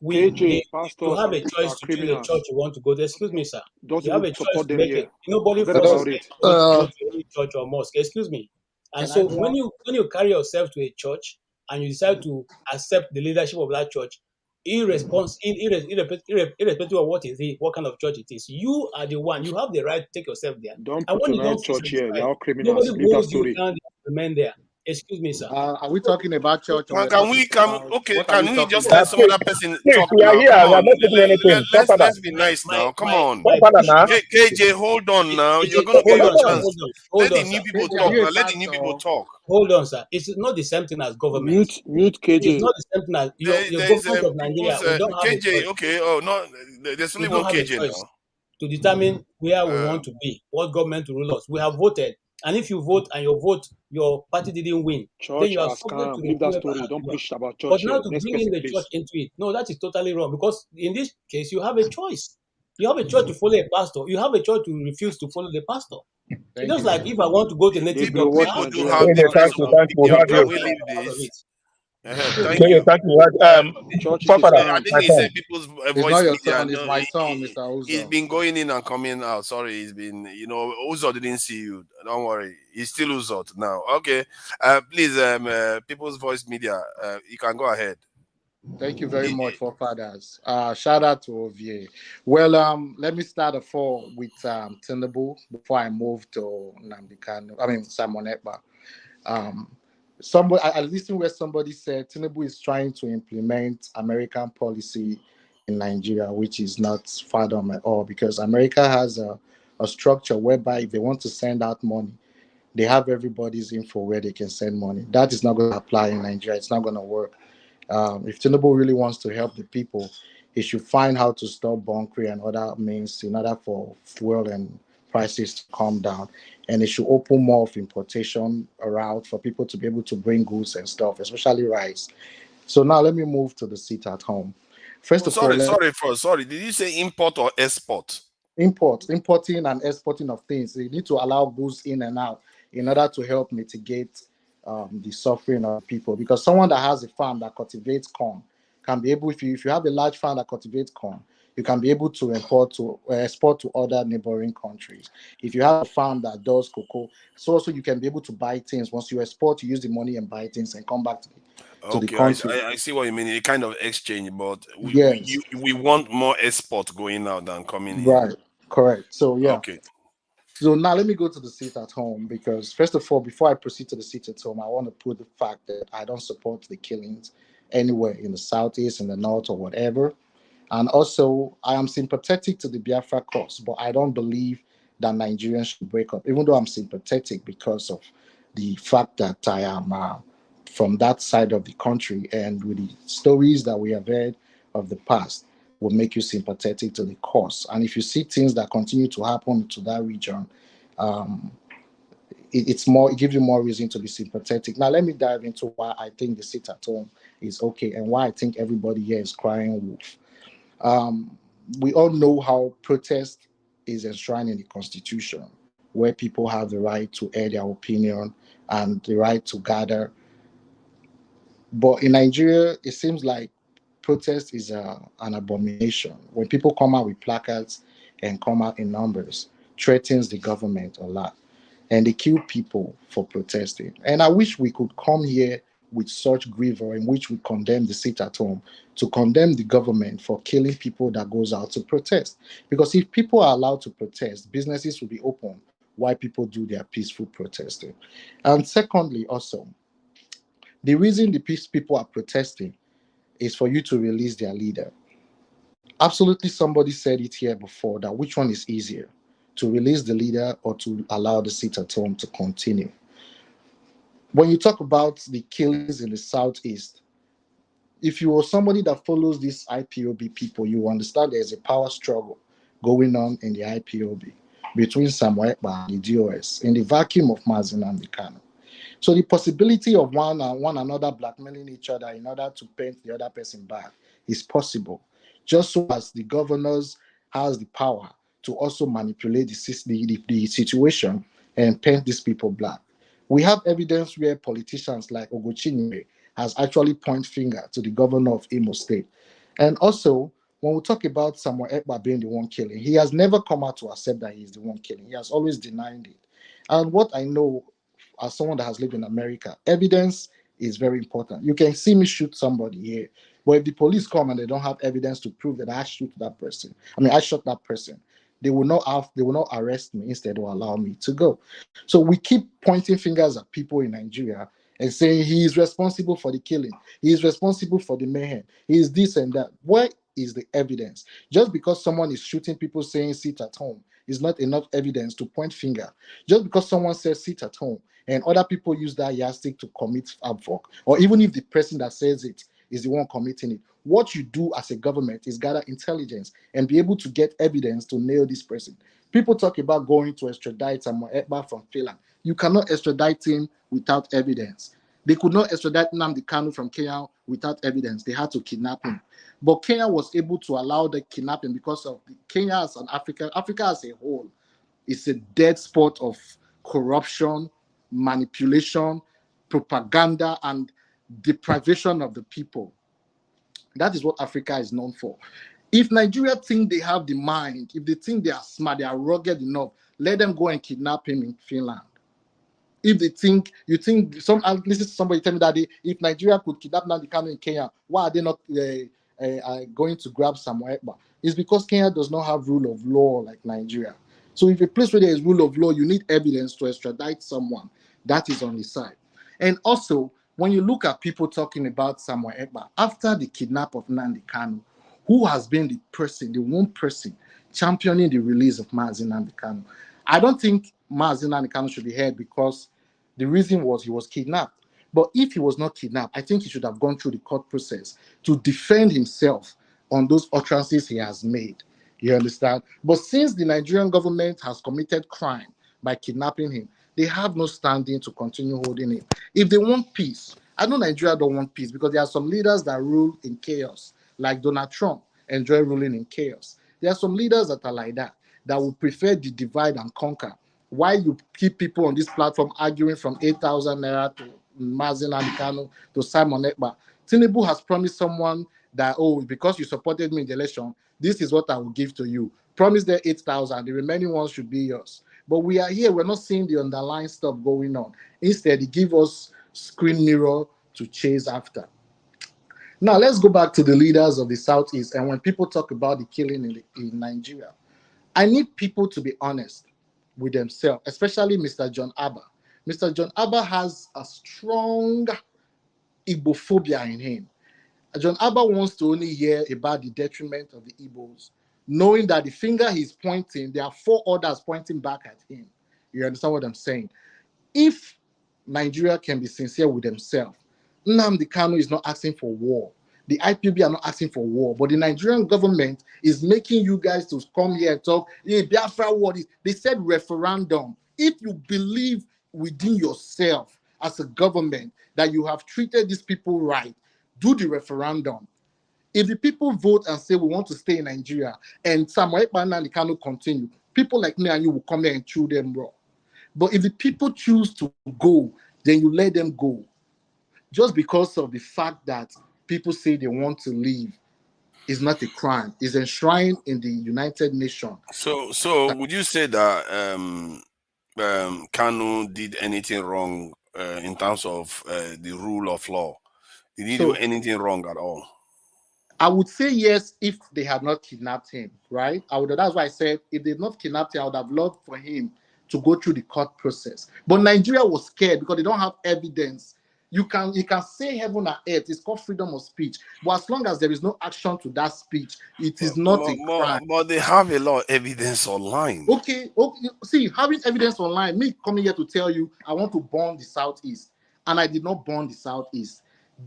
to have a choice to choose a church you want to go to. Excuse me, sir. You have a choice to make it. Nobody forces you to go to any church or mosque. Excuse me. And so when you carry yourself to a church and you decide to accept the leadership of that church, irrespective of what kind of church it is, you are the one. You have the right to take yourself there. Don't put your church here. You're all criminals. Nobody Leave that goes story. you down remain there. Excuse me, sir. Are we talking about church? Can we just let some other person talk we are now? here. Come we are on. not taking anything. Let's be nice now. Come on. KJ, hold on now. You're going to get your chance. Let the new people talk now. Let the new people talk. Hold on, sir. It's not the same thing as government. Mute KJ. It's not the same thing as your government of Nigeria. We don't have KJ, okay. Oh, no. There's only one KJ now. To determine where we want to be, what government to rule us. We have voted. And if you vote and your party didn't win, then you are subject to leave that story. Don't push about church. But now to bring in the church into it, no, that is totally wrong. Because in this case, you have a choice. You have a choice to follow a pastor. You have a choice to refuse to follow the pastor. It's just like if I want to go to native doctor, people do have different opinions. Can we leave this? Thank you. Thank you. I think he said People's Voice Media. It's my son, Mr. Uzo. He's been going in and coming out. Sorry, he's been, Uzo didn't see you. Don't worry. He's still Uzo now. Okay. Please, People's Voice Media, you can go ahead. Thank you very much, forefathers. Shout out to Ovie. Well, let me start with Tinubu before I move to Simon Ekpa. somebody I listened where somebody said Tinubu is trying to implement American policy in Nigeria, which is not fathom at all, because America has a structure whereby if they want to send out money, they have everybody's info where they can send money. That is not going to apply in Nigeria. It's not going to work. If Tinubu really wants to help the people, he should find how to stop bunkering and other means in order for fuel and prices to come down. And it should open more of importation route for people to be able to bring goods and stuff, especially rice. So now let me move to the seat at home. First of all, sorry. Did you say import or export? Importing and exporting of things. You need to allow goods in and out in order to help mitigate the suffering of people. Because someone that has a farm that cultivates corn can be able, if you have a large farm that cultivates corn, you can be able to export to other neighboring countries. If you have a farm that does cocoa, so also you can be able to buy things. Once you export, you use the money and buy things and come back to the country. I see what you mean. A kind of exchange, but Yes. we want more export going out than coming in. Right. Correct. So yeah. Okay. So now let me go to the seat at home, because first of all, before I proceed to the seat at home, I want to put the fact that I don't support the killings anywhere in the southeast, in the north, or whatever. And also, I am sympathetic to the Biafra cause, but I don't believe that Nigerians should break up, even though I'm sympathetic because of the fact that I am from that side of the country, and with the stories that we have heard of the past will make you sympathetic to the cause. And if you see things that continue to happen to that region, it gives you more reason to be sympathetic. Now, let me dive into why I think the sit at home is okay and why I think everybody here is crying wolf. We all know how protest is enshrined in the Constitution, where people have the right to air their opinion and the right to gather. But in Nigeria, it seems like protest is an abomination. When people come out with placards and come out in numbers, threatens the government a lot. And they kill people for protesting. And I wish we could come here with such grievor in which we condemn the sit at home, to condemn the government for killing people that goes out to protest. Because if people are allowed to protest, businesses will be open while people do their peaceful protesting. And secondly, also, the reason the peace people are protesting is for you to release their leader. Absolutely, somebody said it here before, that which one is easier, to release the leader or to allow the sit at home to continue. When you talk about the killings in the southeast, if you are somebody that follows these IPOB people, you understand there's a power struggle going on in the IPOB between Simon Ekpa and the DOS in the vacuum of Mazi Nnamdi Kanu. So the possibility of one another blackmailing each other in order to paint the other person bad is possible, just so as the governors has the power to also manipulate the situation and paint these people black. We have evidence where politicians like Ogochinyere has actually pointed finger to the governor of Imo State. And also, when we talk about Samuel Ekpa being the one killing, he has never come out to accept that he is the one killing. He has always denied it. And what I know, as someone that has lived in America, evidence is very important. You can see me shoot somebody here, but if the police come and they don't have evidence to prove that I shot that person, they will not arrest me. Instead, they will allow me to go. So we keep pointing fingers at people in Nigeria and saying he is responsible for the killing, he is responsible for the mayhem, he is this and that. Where is the evidence? Just because someone is shooting people saying sit at home is not enough evidence to point finger. Just because someone says sit at home and other people use that yardstick to commit havoc, or even if the person that says it is the one committing it, what you do as a government is gather intelligence and be able to get evidence to nail this person. People talk about going to extradite Simon Ekpa from Finland. You cannot extradite him without evidence. They could not extradite Nnamdi Kanu from Kenya without evidence. They had to kidnap him. But Kenya was able to allow the kidnapping because of Kenya as an Africa as a whole is a dead spot of corruption, manipulation, propaganda, and deprivation of the people. That is what Africa is known for. If Nigeria think they have the mind, if they think they are smart, they are rugged enough, let them go and kidnap him in Finland. If they think, listen to somebody tell me that if Nigeria could kidnap Nnamdi Kanu in Kenya, why are they not going to grab Samuel Ekpa? It's because Kenya does not have rule of law like Nigeria. So if a place where there is rule of law, you need evidence to extradite someone that is on his side. And also, when you look at people talking about Simon Ekpa, after the kidnap of Nnamdi Kanu, who has been the person, the one person championing the release of Mazi Nnamdi Kanu? I don't think Mazi Nnamdi Kanu should be heard because the reason was he was kidnapped. But if he was not kidnapped, I think he should have gone through the court process to defend himself on those utterances he has made. You understand? But since the Nigerian government has committed crime by kidnapping him, they have no standing to continue holding him. If they want peace, I know Nigeria don't want peace because there are some leaders that rule in chaos, like Donald Trump enjoy ruling in chaos. There are some leaders that are like that would prefer the divide and conquer. Why you keep people on this platform arguing from 8,000 naira to Mazi Nnamdi Kanu to Simon Ekpa? Tinubu has promised someone that, oh, because you supported me in the election, this is what I will give to you. Promise them 8,000. The remaining ones should be yours. But we are here. We're not seeing the underlying stuff going on. Instead, they give us screen mirror to chase after. Now, let's go back to the leaders of the Southeast. And when people talk about the killing in Nigeria, I need people to be honest with themselves, especially Mr. John Abba. Mr. John Abba has a strong Igbophobia in him. John Abba wants to only hear about the detriment of the Igbos, knowing that the finger he's pointing, there are 4 others pointing back at him. You understand what I'm saying? If Nigeria can be sincere with themselves, Nnamdi Kanu is not asking for war. The IPB are not asking for war, but the Nigerian government is making you guys to come here and talk, hey, Biafra war. They said referendum. If you believe within yourself as a government that you have treated these people right, do the referendum. If the people vote and say we want to stay in Nigeria and Samuel Ekpa and Nnamdi Kanu continue, people like me and you will come here and chew them raw. But if the people choose to go, then you let them go. Just because of the fact that people say they want to leave is not a crime. It's enshrined in the United Nations. So would you say that Kanu did anything wrong in terms of the rule of law? Did he do anything wrong at all? I would say yes if they had not kidnapped him, right? That's why I said if they had not kidnapped him, I would have loved for him to go through the court process. But Nigeria was scared because they don't have evidence. You can say heaven and earth. It's called freedom of speech. But as long as there is no action to that speech, it is not a crime. But they have a lot of evidence online. Okay. See, having evidence online, me coming here to tell you I want to burn the Southeast, and I did not burn the Southeast.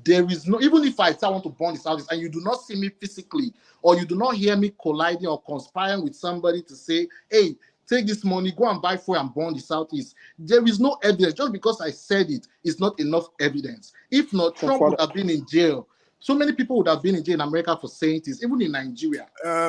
There is no, even if I say I want to burn the Southeast and you do not see me physically, or you do not hear me colliding or conspiring with somebody to say, hey, take this money, go and buy fuel and burn the Southeast. There is no evidence. Just because I said it is not enough evidence. If not, Trump would have been in jail. So many people would have been in jail in America for saying things, even in Nigeria.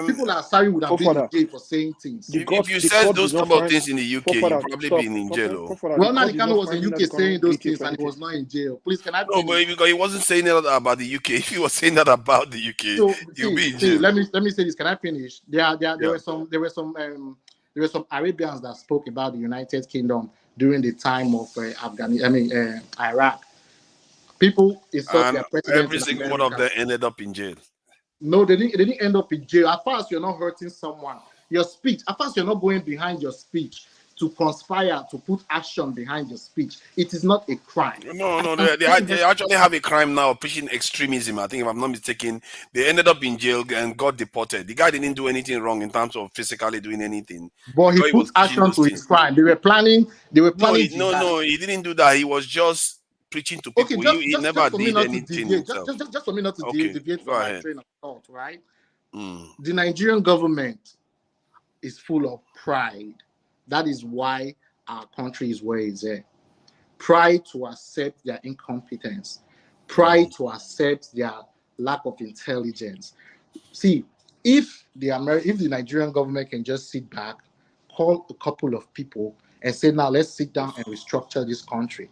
People that are sorry would have been in jail for saying things. If you said those type of things in the UK, you'd probably be in jail. Well, Nnamdi Kanu was in UK saying those things and he was not in jail. Please, can I finish? No, but because he wasn't saying that about the UK. If he was saying that about the UK, he'll be in jail. Let me say this. Can I finish? There were some Arabians that spoke about the United Kingdom during the time of Iraq. People insult their president. Every single one of them ended up in jail. No, they didn't end up in jail. At first, you're not hurting someone. Your speech, at first, you're not going behind your speech to conspire, to put action behind your speech. It is not a crime. No, they actually have a crime now, pushing extremism. I think, if I'm not mistaken, they ended up in jail and got deported. The guy didn't do anything wrong in terms of physically doing anything. But he put action to his crime. They were planning. No, he didn't do that. He was just preaching to people. Okay, he never did anything himself. Just for me not to deviate from my train of thought, right? The Nigerian government is full of pride. That is why our country is where it's at. Pride to accept their incompetence. Pride to accept their lack of intelligence. See, if the Nigerian government can just sit back, call a couple of people and say, now let's sit down and restructure this country.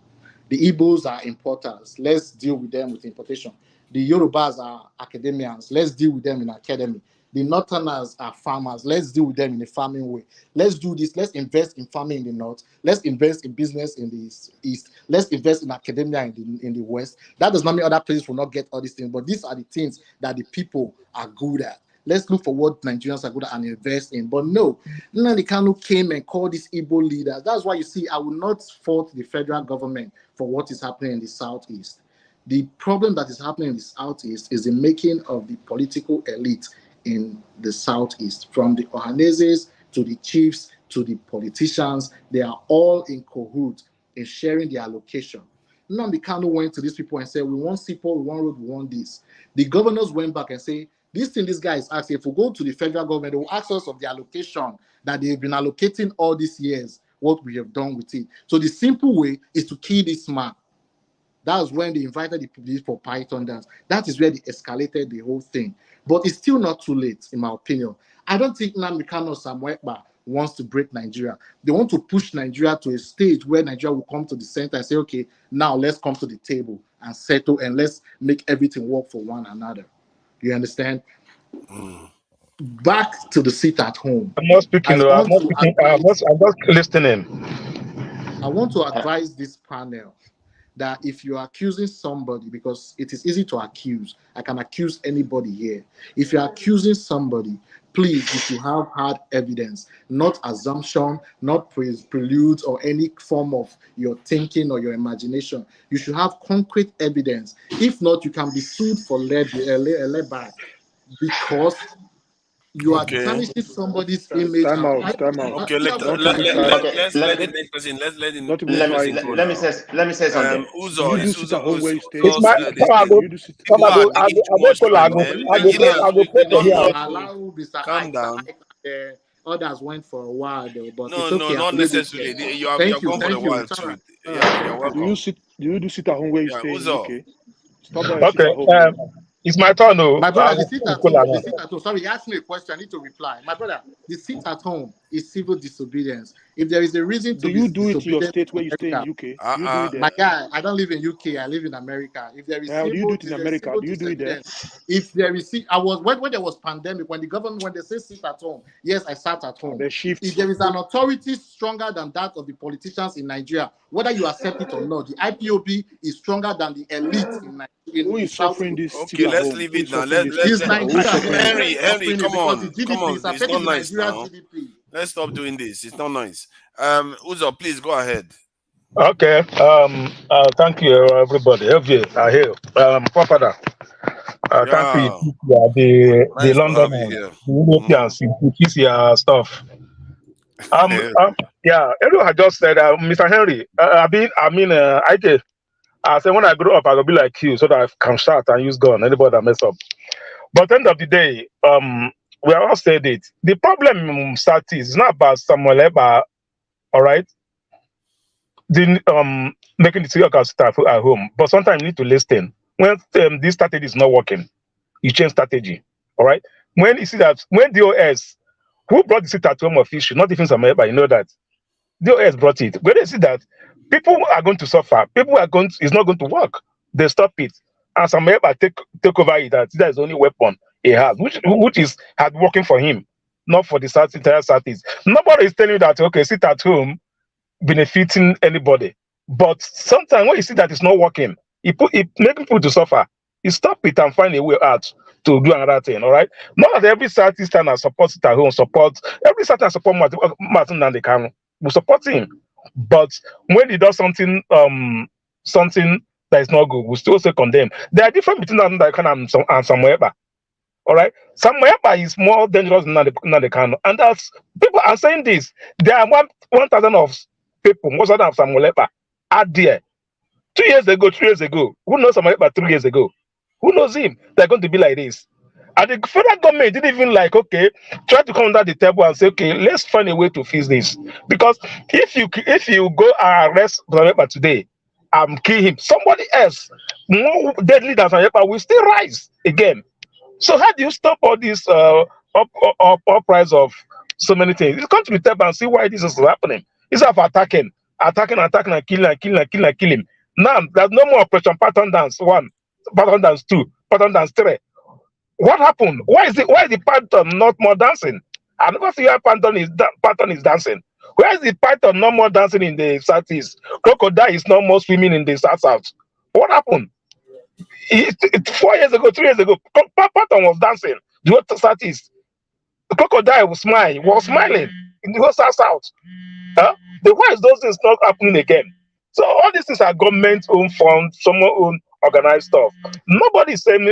The Igbos are importers. Let's deal with them with importation. The Yorubas are academians. Let's deal with them in academy. The Northerners are farmers. Let's deal with them in a farming way. Let's do this. Let's invest in farming in the North. Let's invest in business in the East. Let's invest in academia in the West. That does not mean other places will not get all these things, but these are the things that the people are good at. Let's look for what Nigerians are good at and invest in. But no, Nnamdi Kanu came and called these Igbo leaders. That's why you see, I will not fault the federal government for what is happening in the Southeast. The problem that is happening in the Southeast is the making of the political elite in the Southeast, from the Ohaneses to the chiefs to the politicians. They are all in cahoots in sharing the allocation. Nnamdi Kanu went to these people and said, we want SIPO, we want road, we want this. The governors went back and say, this thing this guy is asking, if we go to the federal government, they will ask us of the allocation that they've been allocating all these years, what we have done with it. So the simple way is to kill this man. That was when they invited the police for Python dance. That is where they escalated the whole thing. But it's still not too late, in my opinion. I don't think Nnamdi Kanu or Simon Ekpa wants to break Nigeria. They want to push Nigeria to a stage where Nigeria will come to the center and say, okay, now let's come to the table and settle and let's make everything work for one another. You understand? Back to the seat at home. I'm not speaking. I'm just listening. I want to advise this panel that if you're accusing somebody, because it is easy to accuse, I can accuse anybody here. If you're accusing somebody, please, if you have hard evidence, not assumption, not preludes or any form of your thinking or your imagination, you should have concrete evidence. If not, you can be sued for libel because you are tarnishing somebody's image. Time out. Okay, let's let the next person. Let me say something. Uzo, calm down. Others went for a while though, but no, it's okay. Not necessarily. You're gone for a while too. Yeah, you're welcome. Do you sit at home where you stay? Uzo. Okay. Stop by. It's my turn. My brother, the seat at home. Sorry, you asked me a question. I need to reply. My brother, the seat at home is civil disobedience. If there is a reason to do it in your state where you stay in UK? My guy, I don't live in UK. I live in America. If there is do you do it in America? Do you do it there? If there is, when there was pandemic, when the government, when they say sit at home, yes, I sat at home. If there is an authority stronger than that of the politicians in Nigeria, whether you accept it or not, the IPOB is stronger than the elite in Nigeria. Who is suffering this? Okay, let's leave it now. Henry, come on. It's not nice now. Let's stop doing this. It's not nice. Uzo, please go ahead. Okay. Thank you, everybody. I hear. Father. Thank you. The London, the Europeans, kiss your stuff. Everyone had just said, Mr. Henry. I said when I grow up, I will be like you, so that I can shout and use gun. Anybody that mess up. But at the end of the day, we all said it. The problem in Southeast is not about Samuel Ekpa, all right? Making the serious staff at home. But sometimes you need to listen. When this strategy is not working, you change strategy, all right? When you see that, when DOS, who brought the seat at home official, not even Samuel Ekpa, you know that. DOS brought it. When they see that, people are going to suffer. It's not going to work. They stop it. And Samuel Ekpa take over it. That is the only weapon he has, which is hard working for him, not for the entire Southeast. Nobody is telling you that, okay, sit at home, benefiting anybody. But sometimes when you see that it's not working, it makes people to suffer. You stop it and find a way out to do another thing, all right? Not that every Southeasterner supports it at home, every Southeasterner support Martin Nnamdi Kanu. We support him. But when he does something that is not good, we still say condemn. There are difference between Nnamdi Kanu and Samuel Ekpa. All right, Samuel Ekpa is more dangerous than Nnamdi Kanu, and that's people are saying this. There are 1,000 of people, most of them Samuel Ekpa out there. 3 years ago, who knows Samuel Ekpa 3 years ago? Who knows him? They're going to be like this. And the federal government didn't even try to come under the table and say, okay, let's find a way to fix this. Because if you go and arrest Samuel Ekpa today and kill him, somebody else more deadly than Samuel Ekpa will still rise again. So how do you stop all this uprise of so many things? It's come to the table and see why this is happening. Instead of attacking and killing. Now there's no more Operation Pattern Dance 1, Pattern Dance 2, Pattern Dance 3. What happened? Why is the pattern not more dancing? I never see how pattern is dancing. Where is the pattern not more dancing in the Southeast? Crocodile is not more swimming in the South. What happened? 4 years ago, 3 years ago, pattern was dancing. The whole Southeast. The crocodile was smiling in the whole South. Why is those things not happening again? So all these things are government-owned funds, someone-owned organized stuff. Nobody is saying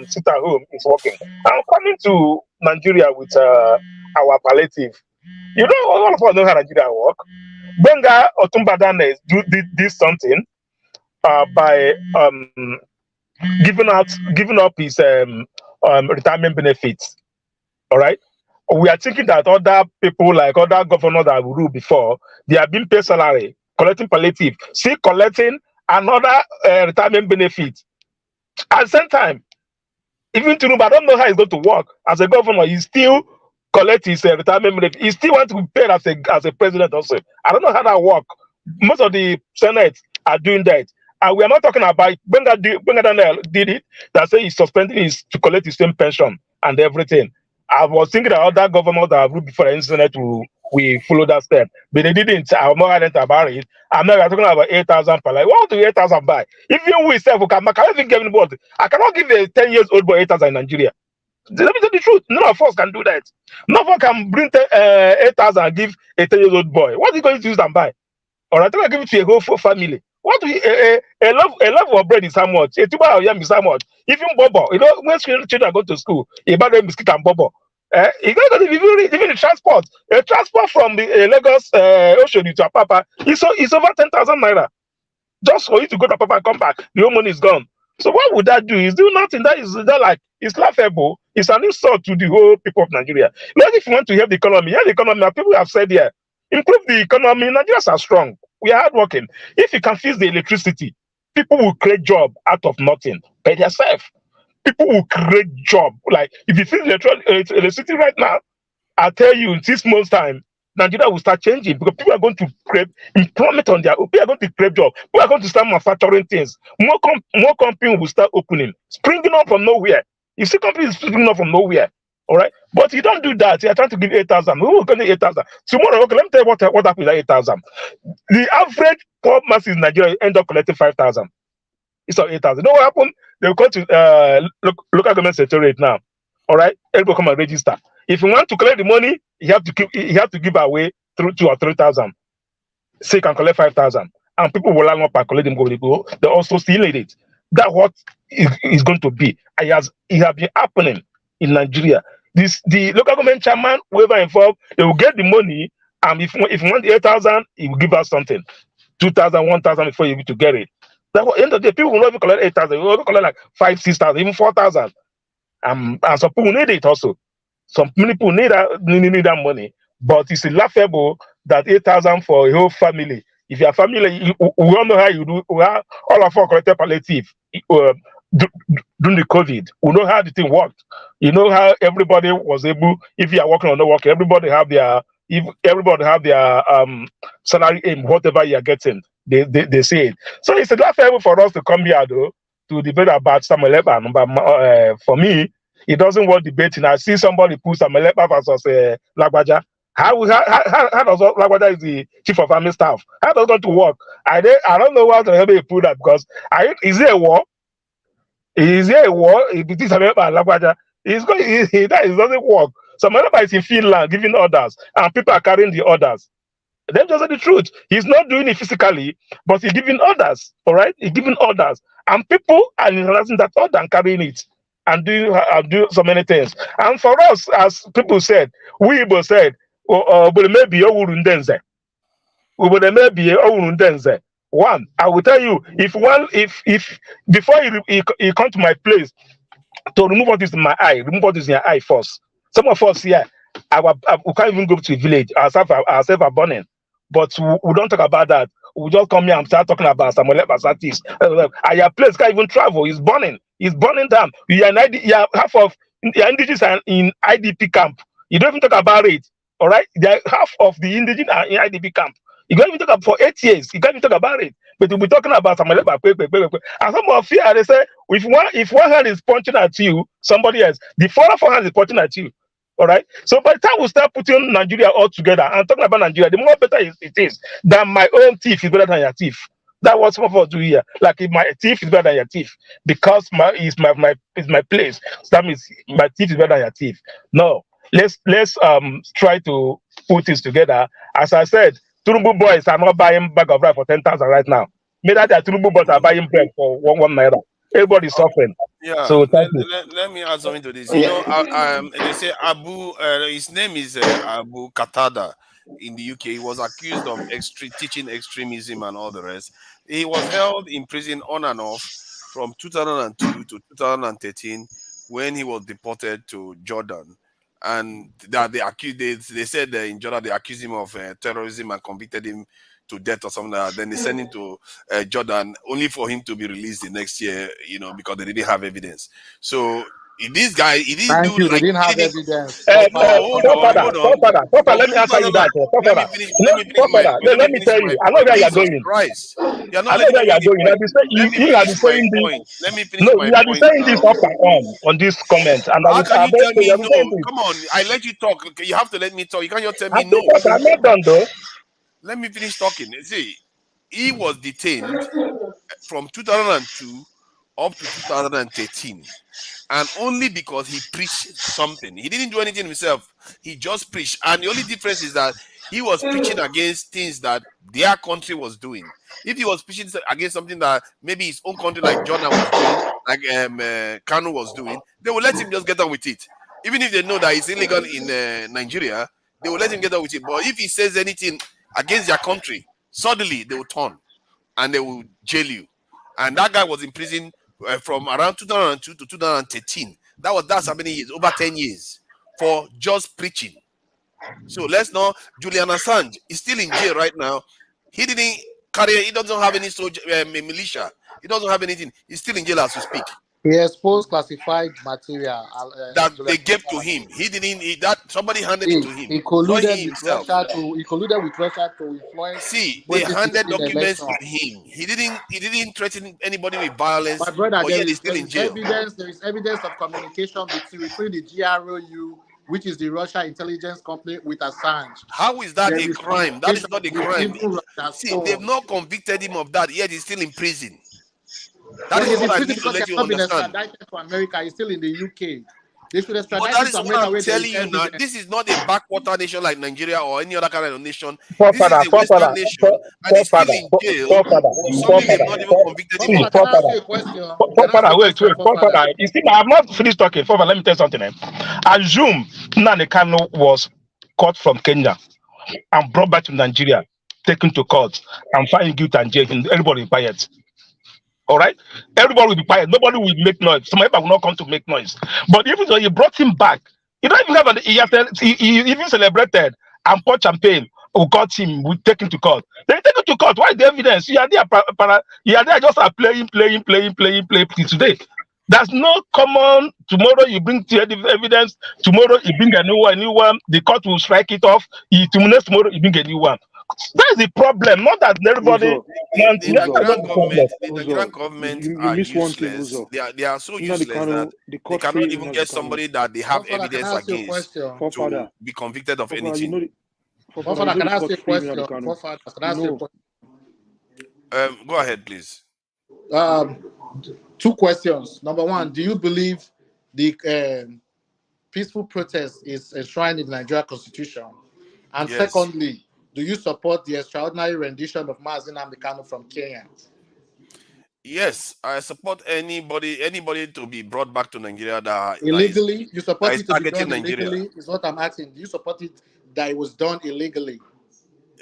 sit at home is working. I'm coming to Nigeria with our palliative. You know, all of us know how Nigeria work. Benga Otumbadane did something by giving up his retirement benefits. All right. We are thinking that other people, like other governors that we ruled before, they have been paid salary, collecting palliative, still collecting another retirement benefit. At the same time, even Tinubu, I don't know how it's going to work. As a governor, he still collect his retirement benefit. He still wants to be paid as a president also. I don't know how that works. Most of the Senate are doing that. And we are not talking about Benga Daniel did it, that say he's suspending his to collect his same pension and everything. I was thinking that other governors that have ruled before the Senate will follow that step, but they didn't. I'm not about it. I'm not talking about 8,000 per life. What do 8,000 buy? Even we self, I cannot even give anybody. I cannot give a 10-year-old boy 8,000 in Nigeria. Let me tell the truth. None of us can do that. None of us can bring 8,000 and give a 10-year-old boy. What are you going to use and buy? All right, I give it to a whole family. What do a love of bread is how much? A tuber of yam is how much? Even bobo, you know, when children go to school, you buy them biscuit and bobo. You got to even the transport. A transport from the Lagos Ocean to Apapa is over 10,000 naira. Just for you to go to Apapa and come back, the whole money is gone. So what would that do? Is do nothing. That is that like it's laughable. It's an insult to the whole people of Nigeria. Like if you want to help the economy, people have said here, improve the economy. Nigerians are strong. We are hardworking. If you can fix the electricity, people will create job out of nothing by themselves. People will create job. Like if you fix the electricity right now, I tell you, in 6 months' time, Nigeria will start changing because people are going to create employment on their own. People are going to create job. People are going to start manufacturing things. More companies will start opening, springing up from nowhere. You see companies springing up from nowhere. All right, but you don't do that. You are trying to give 8,000. Who will get 8,000 tomorrow? Okay, let me tell you what happened with 8,000. The average poor masses in Nigeria end up collecting 5,000. It's not 8,000. You know what happened? They will go to local government secretariat now. All right, everybody come and register. If you want to collect the money, you have to give away 2,000 or 3,000. So you can collect 5,000, and people will line up and collect them. They also steal it. That's what is going to be. It has been happening in Nigeria. The local government chairman, whoever involved, they will get the money, and if you want 8,000, he will give us something, 2,000, 1,000 before you need to get it. At the end of the day, people will not even collect 8,000. They will only collect like 5,000, 6,000, even 4,000. And some people need it also. Some people need that money, but it's laughable that 8,000 for a whole family. If your family, we all know how you do. All of us collected palliative during the COVID. We know how the thing worked. You know how everybody was able. If you are working or not working, everybody have their salary aim, whatever you are getting. They say it. So it's laughable for us to come here though to debate about Simon Ekpa. But for me, it doesn't worth debating. I see somebody put Simon Ekpa versus Lagbaja. How does Lagbaja is the chief of army staff? How does that work? I don't know how to help you put that because is there a war? Is there a war between Simon Ekpa and Lagbaja? It doesn't work. Simon Ekpa is in Finland giving orders, and people are carrying the orders. That's just the truth. He's not doing it physically, but he's giving orders. All right, he's giving orders, and people are realizing that order and carrying it. And do so many things. And for us, as people said, we both said, maybe one, I will tell you, if before you come to my place to remove what is in my eye, remove what is in your eye first. Some of us here, we can't even go to a village. Ourselves are burning, but we don't talk about that. We just come here and start talking about some facilities. And your place can't even travel. It's burning. It's burning down. You are half of your indigenous are in IDP camp. You don't even talk about it. All right? Half of the indigenous are in IDP camp. You can't even talk about for 8 years. You can't even talk about it. But we'll be talking about some. And some of you, they say, if one hand is punching at you, somebody else, the other hand is punching at you. All right. So by the time we start putting Nigeria all together and talking about Nigeria, the more better it is that my own teeth is better than your teeth. That's what some of us do here. Like if my teeth is better than your teeth, because it's my place. So that means my teeth is better than your teeth. No, let's try to put this together. As I said, Tinubu boys are not buying bag of rice for 10,000 right now. Maybe that Tinubu boys are buying bread for one naira. Everybody's suffering. Yeah, So thank you. let me add something to this. You know, they say his name is Abu Qatada in the UK. He was accused of teaching extremism and all the rest. He was held in prison on and off from 2002 to 2013 when he was deported to Jordan. And that they said in Jordan they accused him of terrorism and convicted him to death or something like that. Then they sent him to Jordan only for him to be released the next year, you know, because they didn't have evidence. So this guy, he didn't Thank do you. like They didn't have he didn't. evidence. Hold on. From Let me answer you 2000, that. let me finish Let me tell you. I know where you're Jesus going. Christ. You're not I know letting where me make you're the going. point. Let me You have been finish my saying point. this. Let me finish No, my you have been point saying now. this up and on this comment, and I How will can you avoid tell to you. me Have been saying no? this. Come on, I let you talk. Okay, you have to let me talk. You can't just tell me I'm no. not done though. Let me finish talking. See, he was detained from 2002 up to 2013, and only because he preached something. He didn't do anything himself. He just preached, and the only difference is that he was preaching against things that their country was doing. If he was preaching against something that maybe his own country, like Jordan, was doing, like Kanu was doing, they will let him just get on with it. Even if they know that it's illegal in Nigeria, they will let him get on with it. But if he says anything against their country, suddenly they will turn and they will jail you. And that guy was in prison from around 2002 to 2013. That's how many years? Over 10 years for just preaching. So let's know Julian Assange is still in jail right now. He doesn't have any militia. He doesn't have anything. He's still in jail as we speak. He exposed classified material That they gave to him. Somebody handed it to him. He Not colluded he with himself. Russia to influence. See, they handed documents to him. He didn't threaten anybody with violence. My brother, but yet he's still in jail. There is evidence of communication between the GROU, which is the Russia intelligence company, with Assange. How is that a crime? That is not a crime. See, they've not convicted him of that, yet he's still in prison. That is what I need to let you understand. To America, he's still in the UK. They should extradite that him is to what America. I'm telling you now. This is not a backwater nation like Nigeria or any other kind of nation. This Forefather, is a Western nation, and he's still in jail for something they've not even convicted him of. Wait. Forefather, you see, I have not finished talking. Forefather, let me tell you something. Assume Nnamdi Kanu was caught from Kenya and brought back to Nigeria, taken to court, and found guilty and jailed. Everybody will be quiet. All right? Everybody will be quiet. Nobody will make noise. Somebody will not come to make noise. But even though you brought him back, you don't even have he even celebrated and poured champagne. Who got him? We take him to court. They take him to court. Why the evidence? You are there just playing today. There's no common. Tomorrow you bring the evidence. Tomorrow you bring a new one. The court will strike it off. Tomorrow you bring a new one. That's the problem. Not that everybody. The Nigerian government are useless. They are so useless that they cannot even get somebody that they have evidence against to be convicted of anything. Can I ask you a question? Go ahead, please. 2 questions. Number 1, do you believe the peaceful protest is enshrined in the Nigerian Constitution? And Yes. Secondly, do you support the extraordinary rendition of Mazi Nnamdi Kanu from Kenya? Yes, I support anybody to be brought back to Nigeria that illegally. You support that it to be done Nigeria. illegally? Is what I'm asking. Do you support it that it was done illegally?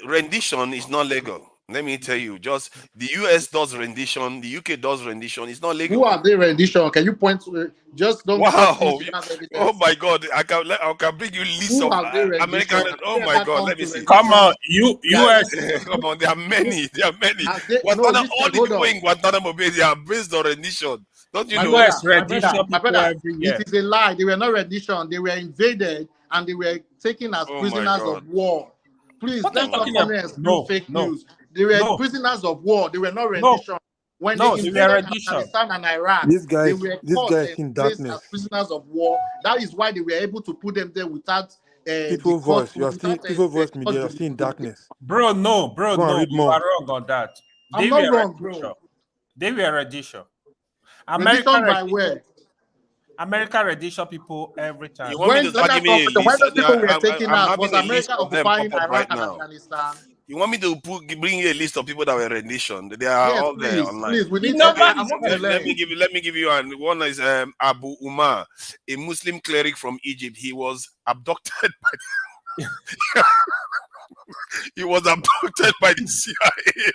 Rendition is not legal. Let me tell you, just the US does rendition, the UK does rendition. It's not legal. Who are they rendition? Can you point to just don't? Wow! Oh my God! I can bring you lists of American. Oh my God! Let me see. Come on, US. Come on, there are many. There are many. All the people in Guantanamo Bay, they are based on rendition. Don't you know? US rendition my brother, every year. it is a lie. They were not rendition. They were invaded and they were taken as prisoners of war. Please, let's not come here and spew fake news. They were prisoners of war. They were not rendition. When they invaded Afghanistan and Iraq, they were caught and placed as prisoners of war. That is why they were able to put them there without People voice. You're still people voice media. You're still in darkness. Bro, no, you are wrong on that. I'm not wrong, bro. They were rendition. Rendition by where? American rendition people every time. You want me to give me a list? When those people were taken I'm out, having was a list America of them occupying pop up Iraq right and now. Afghanistan? You want me to bring you a list of people that were rendition? They are Yes, all there online. please. We need. Let me give you one is Abu Umar, a Muslim cleric from Egypt. He was abducted by he was abducted by the CIA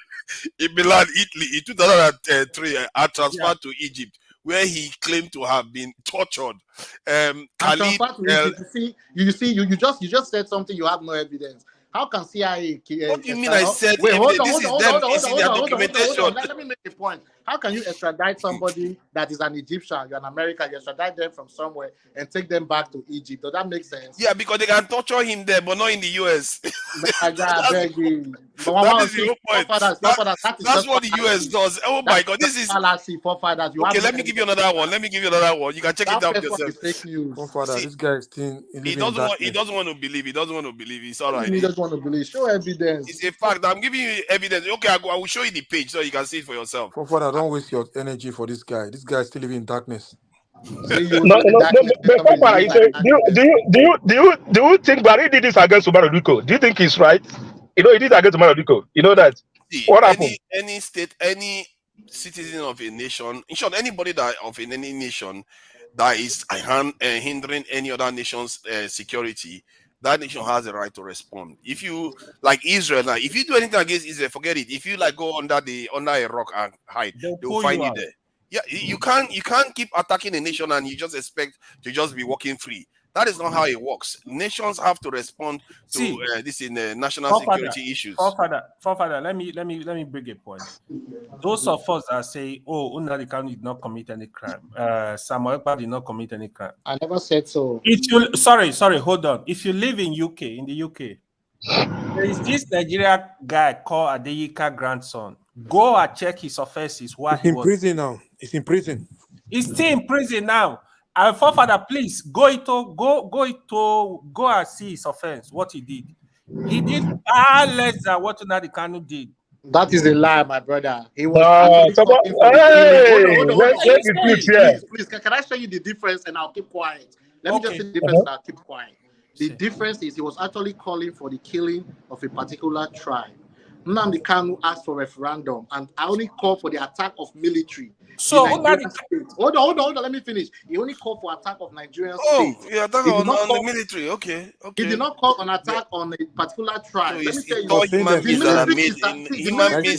in Milan, Italy in 2003 and transferred to Egypt, where he claimed to have been tortured. Khalid, you just said something you have no evidence. How can CIA? What do you mean? I said wait, hold on. Let me make a point. How can you extradite somebody that is an Egyptian? You're an American. You extradite them from somewhere and take them back to Egypt. Does that make sense? Yeah, because they can torture him there, but not in the US. That's the whole point. That's what the US does. Oh my God, this is fallacy. Forefathers. Okay, let me give you another one. You can check it out yourself. Fake news. Forefather, this guy is still. He doesn't want to believe. He doesn't want to believe. It's all right. He doesn't want to believe. Show evidence. It's a fact. I'm giving you evidence. Okay, I will show you the page so you can see it for yourself. Forefather, don't waste your energy for this guy. This guy is still living in darkness. Do you think Barry did this against Umaruduko? Do you think he's right? He did against Umaruduko. You know that. What happened? Any state, any citizen of a nation, in short, anybody that of any nation that is hindering any other nation's security, that nation has a right to respond. If you like Israel now, if you do anything against Israel, forget it. If you like go under a rock and hide, they'll find you there. Yeah, you can't keep attacking a nation and you just expect to just be walking free. That is not how it works. Nations have to respond to this in national security issues. Forefather, let me bring a point. Those of us that say, "Oh, Nnamdi Kanu did not commit any crime," Simon Ekpa did not commit any crime. I never said so. Sorry, hold on. If you live in the UK, there is this Nigerian guy called Adeyika grandson. Go and check his offenses. He's in prison now. He's in prison. He's still in prison now. And forefather, please go and see his offense. What he did. He did far less than what Nnamdi Kanu did. That is a lie, my brother. He was. Please, can I show you the difference? And I'll keep quiet. Let me just say the difference. And I'll keep quiet. The difference is he was actually calling for the killing of a particular tribe. Nnamdi Kanu asked for referendum, and I only called for the attack of military. So hold on, let me finish. He only called for attack of Nigerian state. Yeah, attack on the military. Okay. He did not call on attack on a particular tribe. Let me tell you, human beings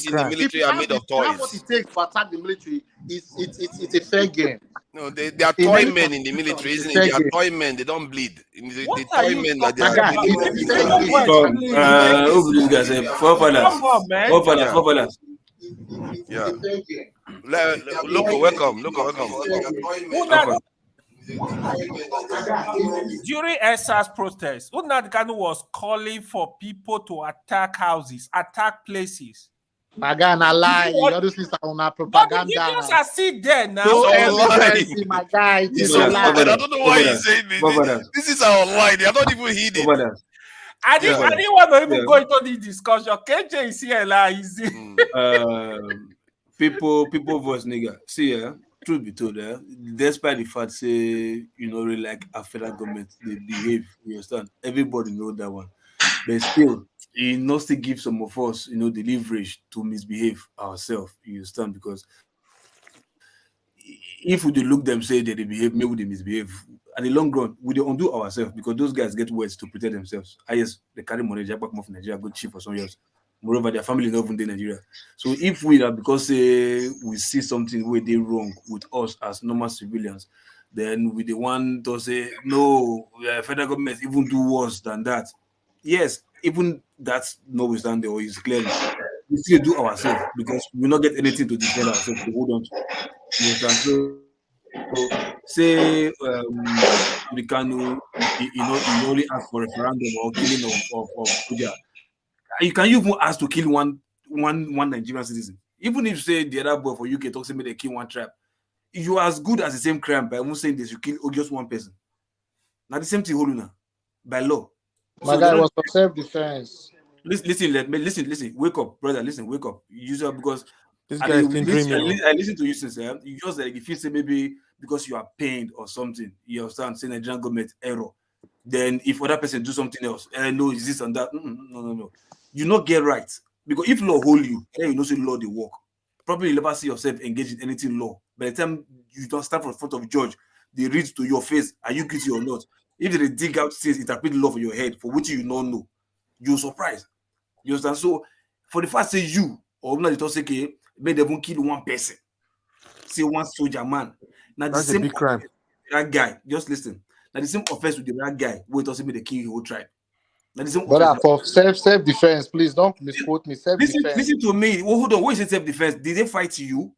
in the military are made of toys. What it takes to attack the military is it's a fair game. No, they are toy men in the military, isn't it? They are toy men. They don't bleed. The toy men that they are. Who these guys say? Forefathers. Yeah. Loco, welcome. During ESA's protest, Nnamdi Kanu was calling for people to attack houses, attack places. My guy, I lie. You always listen on our propaganda. You just are sitting there now. My guy, it is a lie. I don't know why he's saying this. This is our line. I don't even hear it. I didn't want to even go into this discussion. KJ is here, like, people voice nigga. See, truth be told, despite the fact say really like a federal government they behave, you understand? Everybody know that one, but still, it still give some of us, the leverage to misbehave ourselves. You understand? Because if we look them say that they behave, maybe they misbehave. At the long run, we don't undo ourselves because those guys get words to protect themselves. Yes, they carry money, they back from Nigeria, go cheap for some years. Moreover, their family not even in Nigeria. So if we are because we see something where they wrong with us as normal civilians, then we the one to say no, federal government even do worse than that. Yes, even that's notwithstanding, or is clearly we still do ourselves because we not get anything to defend ourselves to hold on to. So say we can only ask for referendum or killing of Abuja. You can even ask to kill one Nigerian citizen. Even if say the other boy for UK talks about they kill one tribe, you are as good as the same crime by almost saying this you kill just one person. Now the same thing Holuna by law. My guy was for self-defense. Listen. Wake up, brother. Listen, wake up. Usually because this guy is dreaming. I listen to you since you just like if you say maybe because you are pained or something, you understand saying Nigerian government error. Then if other person do something else, no, is this and that? No. you not get right. Because if law hold you, then you know say law they work. Probably you never see yourself engaged in anything law. By the time you don't stand in front of judge, they read to your face, are you guilty or not? If they dig out things, interpret law for your head, for which you don't know, you're surprised. You understand? So for the fact say you or not, you say okay, may they won't kill one person, say one soldier man. Now the That's a same big crime. that guy, just listen. Now the same offense with the that guy, who also made the kill the whole tribe. Now the same But offense. for self-defense, please don't misquote me. Self-defense. Listen to me. Oh, hold on. What is self-defense? Did they fight you?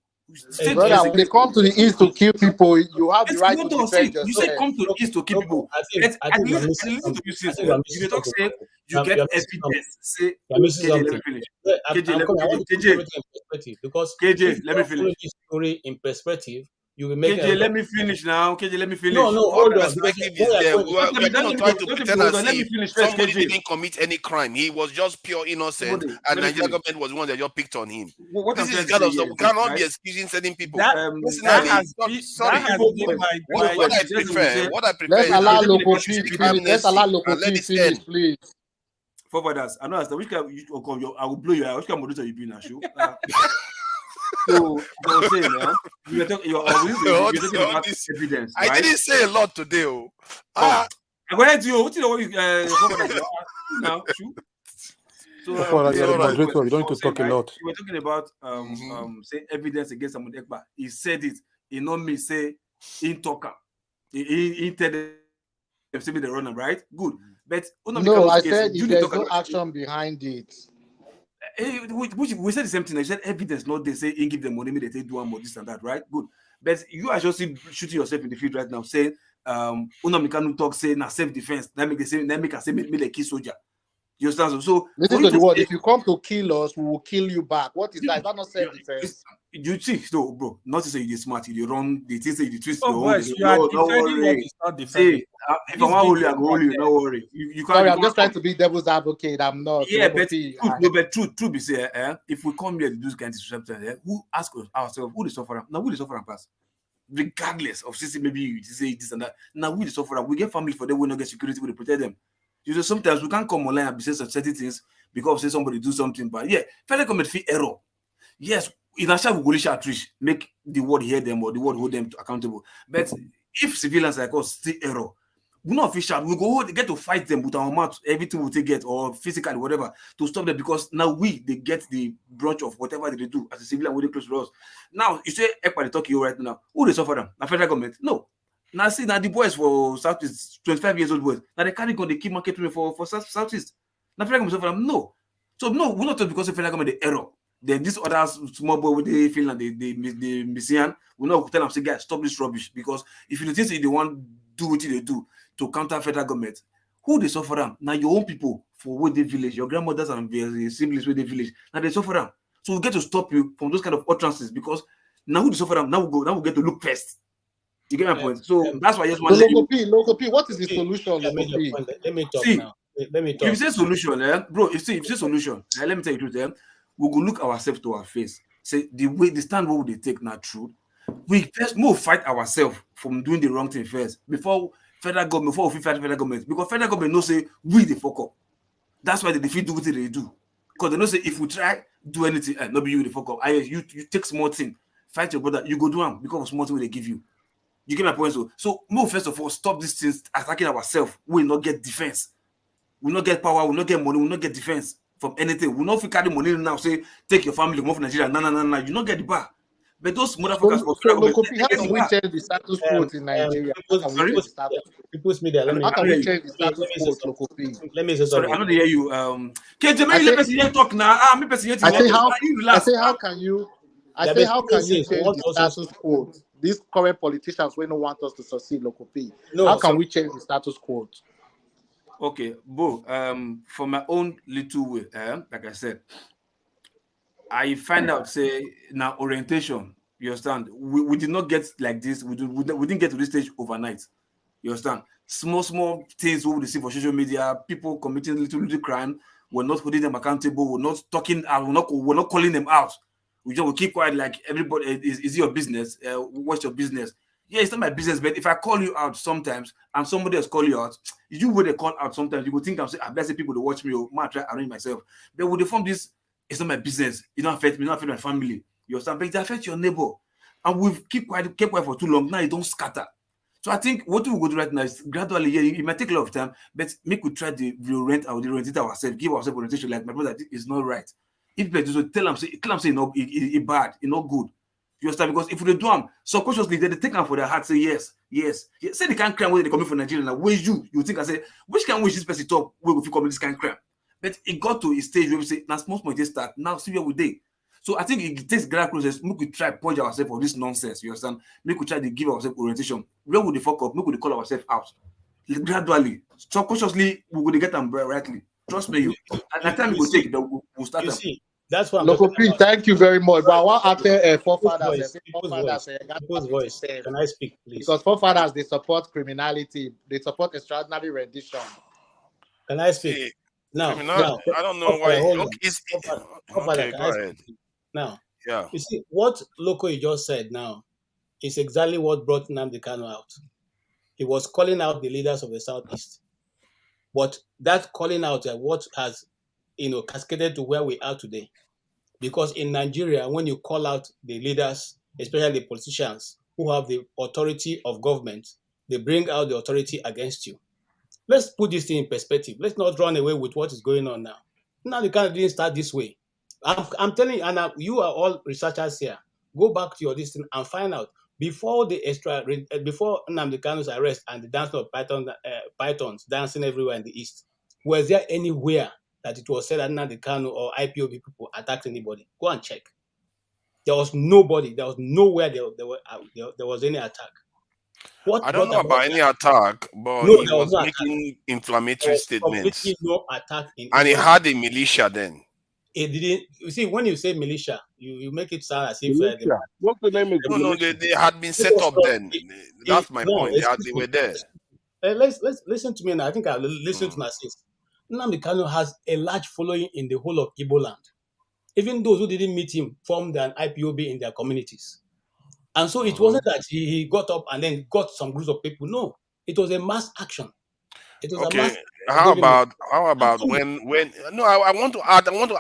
Brother, when they come to the east to kill people, you have the right to defend yourself. You said come to the east to kill people. Listen to you, sis. You talk say you get evidence. Say KJ, let me finish. KJ, let me finish. This story in perspective. You will make KJ, let me finish now. KJ, let me finish. No, hold on. Perspective is there. We're going to try to pretend as if somebody didn't commit any crime. He was just pure innocent, and Nigerian government was the one that just picked on him. This is kind of stuff. We cannot be excusing certain people. What I prefer. Let's allow local people. Let's allow local people finish, please. Forwarders, I know as which kind I will blow your eye. Which kind of moderator you be in a show? So I was saying, you're talking about evidence. I didn't say a lot today. I'm going to you. What you now? So you're moderator. You don't need to talk a lot. We were talking about say evidence against Simon Ekpa. He said it. He not me say in talker. He tell them say me the runner, right? Good. But no, I said if there's no action behind it. We said the same thing. I said evidence, not they say in give them money, they take do one more this and that, right? Good. But you are just shooting yourself in the feet right now, saying Unamikanu talk say na self-defense. That make say me like key soldier. You understand? So listen to the word. If you come to kill us, we will kill you back. What is that? Is that not self-defense? You see, no, bro. Not to say you smart, you run. They think say you twist. Oh, boys, you are defending what is not defending. If I want to hold you, I go hold you. No worry. You can't. Sorry, I'm just trying to be devil's advocate. I'm not. Yeah, but truth be say, if we come here to do this kind of something, who ask ourselves who the sufferer? Now who the sufferer pass? Regardless of system, maybe you say this and that. Now we the sufferer. We get family for them. We not get security. We protect them. You know, sometimes we can't come online and be saying certain things because say somebody do something, but yeah, federal government fee error. Yes, in a shall we make the word hear them or the word hold them accountable. But if civilians like us see error, we not official, we go get to fight them with our mouth, everything we take get or physically, whatever, to stop them because now they get the brunt of whatever they do as a civilian within close to us. Now you say Ekpa they talk you right now. Who they suffer them? The federal government? No. Now see now the boys for Southeast, 25 years old boys. Now they carry on the key market for Southeast. Now federal government suffer them? No. So no, we're not talking because of federal government the error. Then this other small boy with the Finland, the Messian, we not tell them say guys stop this rubbish because if you think they want do what they do to counter federal government, who they suffer them? Now your own people for where they village, your grandmothers and their siblings where they village. Now they suffer them. So we get to stop you from those kind of utterances because now who they suffer them? Now we get to look first. You get my point? So that's why I just want to Local P, what is the solution? Let me talk now. Let me talk. If you say solution, bro, if you say solution, let me tell you the truth, we go look ourselves to our face. Say the stand what they take not true. We first move fight ourselves from doing the wrong thing first before federal government, before we fight federal government. Because federal government knows say we the fuck up. That's why they defeat do what they do. Because they know say if we try do anything, not be you the fuck up. You take small thing, fight your brother, you go do them because of small thing they give you. You get my point? So move first of all, stop these things attacking ourselves. We will not get defense. We will not get power, we will not get money, we will not get defense from anything. We will not carry money now, say, take your family, move to Nigeria. No. You not get the bar. But those motherfuckers how can we change the status quo in Nigeria? How can we change the status quo, Local P? Let me say sorry, I don't hear you. KJ, talk now. I say how can you change the status quo? These current politicians will not want us to succeed, Local P. How can we change the status quo? Okay, Bo, for my own little way, like I said, I find out, say, now orientation, you understand? We did not get like this, we didn't get to this stage overnight, you understand? Small things we will see for social media, people committing little crime, we're not holding them accountable, we're not talking out, we're not calling them out. We just will keep quiet like everybody, is your business, what's your business? Yeah, it's not my business, but if I call you out sometimes and somebody else call you out, you would call out sometimes. You would think I'm saying, I say people to watch me or might try arrange myself. But would they form this? It's not my business. It don't affect me, not affect my family. You understand? But it affects your neighbor. And we've kept quiet for too long. Now it don't scatter. So I think what we go do right now is gradually, yeah, it might take a lot of time, but make we try to reorient it ourselves, give ourselves orientation. Like my brother, it's not right. If people do tell them, say it bad, it's not good. You understand? Because if they do them subconsciously, they take them for their heart, say yes. Say they can't crime when they come from Nigeria. Now, where you think I say, which can wish this person talk where we come this kind of crime? But it got to a stage where we say, now small point start, now see where we did. So I think it takes gradual process. Make we try purge ourselves of this nonsense. You understand? Make we try to give ourselves orientation. Where would they fuck up? Make we call ourselves out. Gradually, subconsciously, we will get them rightly. Trust me, and the time we will take, we'll start them. That's what I'm Local talking about. Thank you very much. But what after forefathers? People's voice. Can I speak, please? Because forefathers, they support criminality. They support extraordinary rendition. Can I speak? Now, I don't know why. Okay, can go ahead. Now, yeah. You see, what Loco you just said now is exactly what brought Nnamdi Kanu out. He was calling out the leaders of the Southeast. But that calling out what has, cascaded to where we are today. Because in Nigeria, when you call out the leaders, especially the politicians who have the authority of government, they bring out the authority against you. Let's put this thing in perspective. Let's not run away with what is going on now. Now the kind didn't start this way. I'm telling you, and you are all researchers here. Go back to your distance and find out before Nnamdi Kanu's arrest and the dancing of pythons dancing everywhere in the East. Was there anywhere that it was said that Nnamdi Kanu or IPOB people attacked anybody? Go and check. There was nobody. There was nowhere there was any attack. I don't know about any attack, but he was making inflammatory statements. No attack and he had a militia then. It didn't. You see, when you say militia, you make it sound as if what's the name of no, they had been set up then. That's my point. They were there. Let's listen to me now. I think I'll listen to my sis. Nnamdi Kanu has a large following in the whole of Igbo land. Even those who didn't meet him formed an IPOB in their communities. And so it wasn't that he got up and then got some groups of people. No, it was a mass action. It was a mass. How about when no, I want to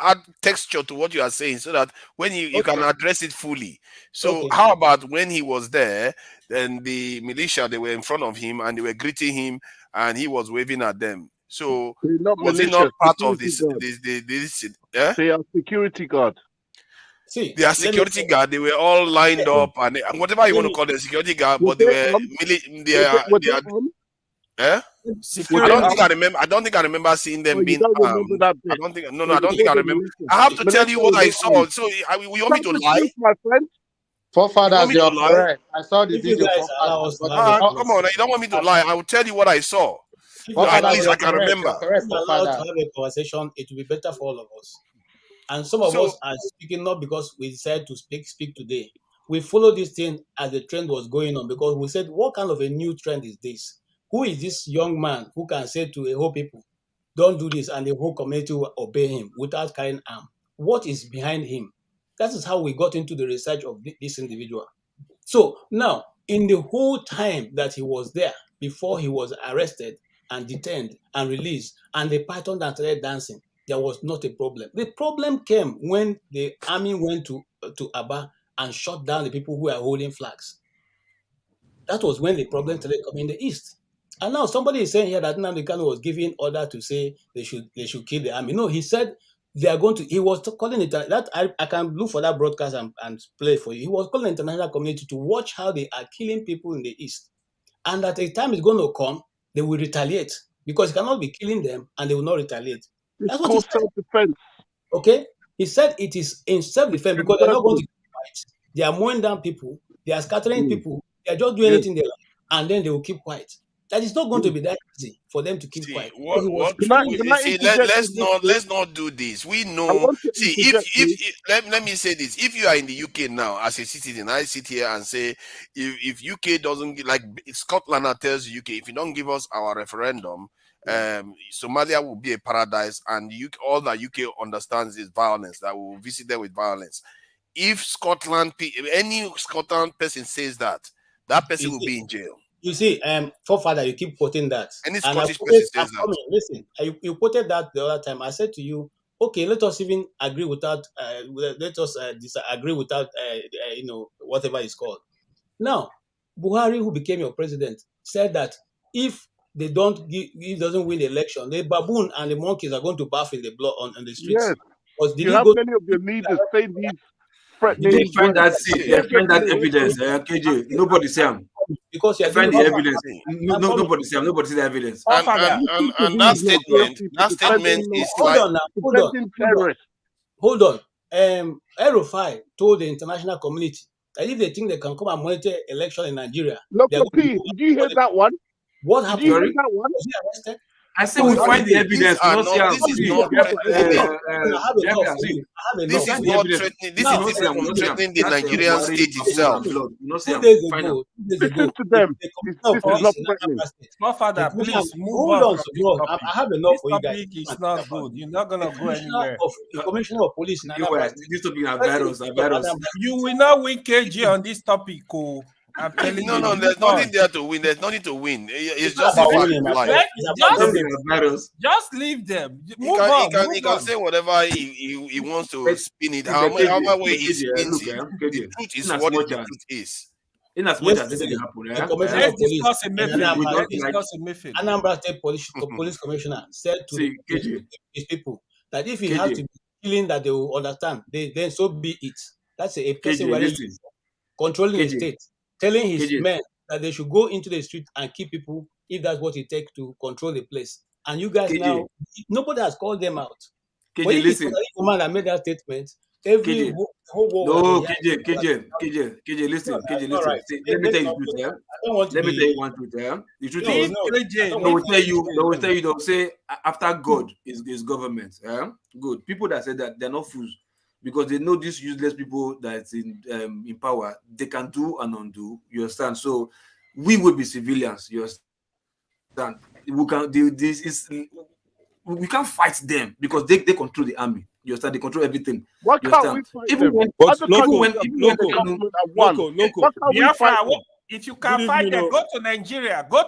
add texture to what you are saying so that when you can address it fully. So how about when he was there, then the militia, they were in front of him and they were greeting him and he was waving at them. So was he not part of this? They are security guard. See, they are security guard. They were all lined up and whatever you want to call them, security guard, but they were I don't think I remember seeing them being armed. I don't think I remember. I have to tell you what I saw. So you want me to lie? My friend? Forefathers, you're correct. I saw the video. Come on, you don't want me to lie. I will tell you what I saw. At least I can remember. If we're allowed to have a conversation, it will be better for all of us. And some of us are speaking not because we decided to speak today. We followed this thing as the trend was going on because we said, what kind of a new trend is this? Who is this young man who can say to a whole people, don't do this, and the whole community will obey him without carrying arm? What is behind him? That is how we got into the research of this individual. So now, in the whole time that he was there, before he was arrested and detained and released, and the python that started dancing, there was not a problem. The problem came when the army went to Aba and shot down the people who were holding flags. That was when the problem started coming in the East. And now somebody is saying here that Nnamdi Kanu was giving order to say they should kill the army. No, he said they are going to. He was calling it that. I can look for that broadcast and play for you. He was calling the international community to watch how they are killing people in the East, and that a time is going to come they will retaliate because he cannot be killing them and they will not retaliate. That's what he said. Self-defense. Okay, he said it is in self-defense because they're not going to fight. They are mowing down people. They are scattering people. They are just doing anything they like, and then they will keep quiet. That is not going to be that easy for them to keep quiet. Let's not do this. We know. See, if let me say this: if you are in the UK now as a citizen, I sit here and say, if UK doesn't like Scotland tells UK, if you don't give us our referendum, Somalia will be a paradise, and all that UK understands is violence. That we will visit them with violence. If Scotland, any Scotland person says that, that person will be in jail. You see, forefather, you keep quoting that. Any And Scottish person says that. listen, you quoted that the other time. I said to you, okay, let us even agree without, let us disagree without, whatever it's called. Now, Buhari, who became your president, said that if they don't, he doesn't win the election, the baboon and the monkeys are going to bath in the blood on the streets. Yes. You have many of your leaders say these threatening. They find that evidence. KJ, nobody say them. Because you find the evidence. Nobody say them. Nobody see the evidence. And that statement is Hold on. El-Rufai told the international community that if they think they can come and monitor election in Nigeria, Local P, did you hear that one? What happened? Did you hear that one? Was he arrested? I said we find the evidence. This is not threatening the Nigerian state itself. 2 days ago, listen to them. This is not threatening. Father, please move on. I have enough for you guys. This topic is not good. You're not gonna go anywhere. The Commissioner of Police. This topic is virus. You will not win KG on this topic, I'm telling you. No, there's nothing there to win. There's nothing to win. It's just a fact. Just leave them. Move on. He can say whatever he wants to spin it. However way he spins it. The truth is what the truth is. In as much as this is happening, let's discuss Emefiele. Anambra State Police Commissioner said to his people that if he has to be killing that they will understand, then so be it. That's a person controlling the state, telling his men that they should go into the street and kill people if that's what it takes to control the place. And you guys now, nobody has called them out. But if the man that made that statement, every whole world. No, KJ, listen. Right. Let me tell you the truth. Let me tell you one truth. The truth is, they will tell you, they'll say, after God is government. Good. People that say that, they're not fools. Because they know these useless people that's in power, they can do and undo. You understand? So we will be civilians. You understand? We can't fight them because they control the army. You understand? They control everything. What can't we fight them? Biafra, if you can fight them, go to Nigeria. Go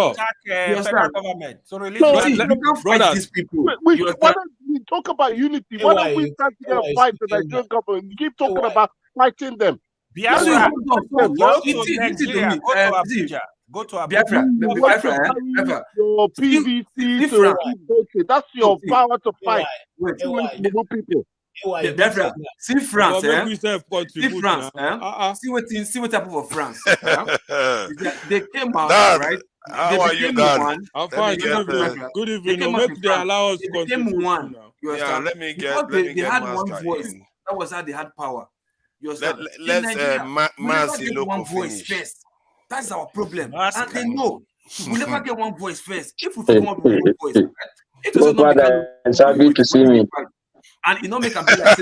attack federal government. So we can't fight these people. Why don't we talk about unity? Why don't we start to fight the Nigerian government? You keep talking about fighting them. Biafra, go to Nigeria. Go to Abuja. Biafra. Your PVC, that's your power to fight. People. Biafra, see France, see what happened for France. They came out, right? How are you, God? I'm fine. Good evening. Make they allow us to continue. Let me get they had one voice. That was how they had power. Let's get one voice first. That's our problem. And they know we'll never get one voice first. If we come up with one voice, right? It does not it's happy to see me. And you know, make a be like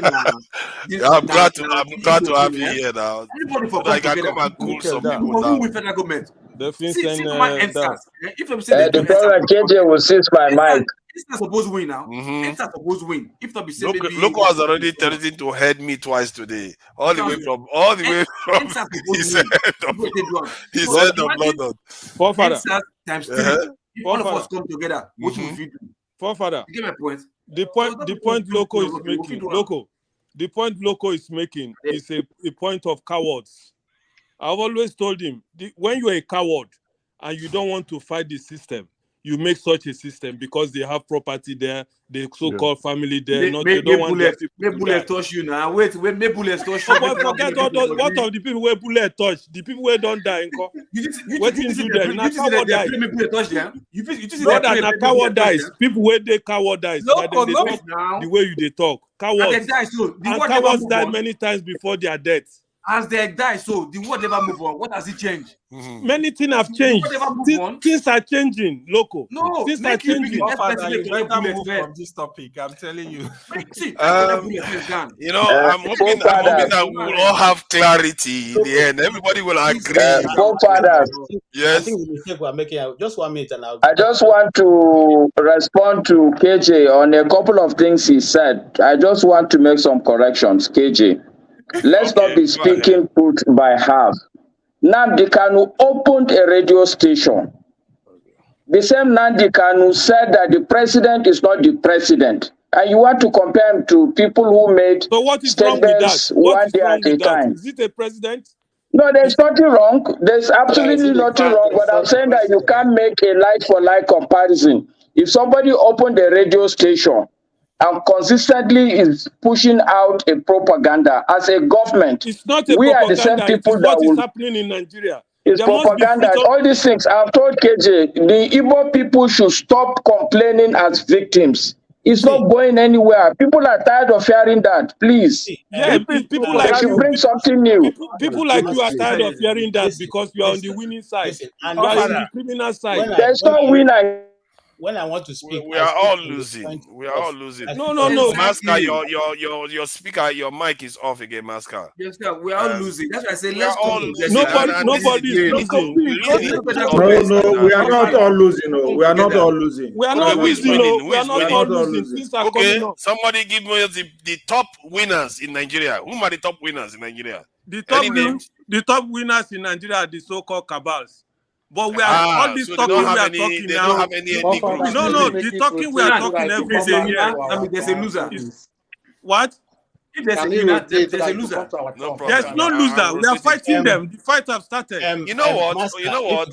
I'm glad to have you here now. Everybody for I can come and cool some people down. With federal government. The problem KJ will seize my mic. It's not supposed to win now. It's not supposed to win. If not be said, Loco has already threatened to head me twice today. All the way from his head of London. Forefather. Times 3. If all of us come together, what will we do? Forefather. You get my point? The point Loco is making is a point of cowards. I've always told him, when you're a coward and you don't want to fight the system, you make such a system because they have property there, the so-called family there. They don't want their people to bullet touch you now. Wait, make bullets touch you. Forget all those. What of the people where bullet touch? The people where don't die. What did you do there? Now coward dies. Brother, now coward dies. People where they coward dies. The way they talk. Cowards. And cowards die many times before their death. As they die, so the world never move on. What has it changed? Many things have changed. Things are changing, Loco. No, things are changing. You better move from this topic. I'm telling you. I'm hoping that we will all have clarity in the end. Everybody will agree. Yes. I think the mistake we're making. Just 1 minute, and I just want to respond to KJ on a couple of things he said. I just want to make some corrections, KJ. Let's not be speaking truth by half. Nnamdi Kanu opened a radio station. The same Nnamdi Kanu said that the president is not the president. And you want to compare him to people who made So what is wrong with that? statements What one is day wrong at a with that? time. Is it a president? No, there's nothing wrong. There's absolutely nothing wrong. But I'm saying that you can't make a like-for-like comparison. If somebody opened a radio station and consistently is pushing out a propaganda as a government, It's not a we are the same propaganda. It people is that what is will. happening in Nigeria. It's There must be propaganda. freedom. All these things. I've told KJ, the Igbo people should stop complaining as victims. It's not going anywhere. People are tired of hearing that. Please. Yeah, people like They should you. bring something new. People like you are tired of hearing that because you are on the winning side. Listen, You are in the criminal side. There's no winner. When I want to speak, We are all losing. We are all losing. No. Masker, your speaker, your mic is off again, Masker. Yes, sir. We are all losing. That's why I say We let's are all come losing. Nobody is losing. No, we are not all losing. No, we are not all losing. We are not losing. No, we are not all losing. losing. Things are coming up. Somebody give me the top winners in Nigeria. Who are the top winners in Nigeria? The top winners in Nigeria are the so-called cabals. But we are all this so talking we are talking they now. don't have any ethnic groups. No, the talking we are talking every day here. I mean, there's a loser. What? If there's a winner, there's a loser. No problem. There's no loser. We are fighting them. The fight have started. You know what?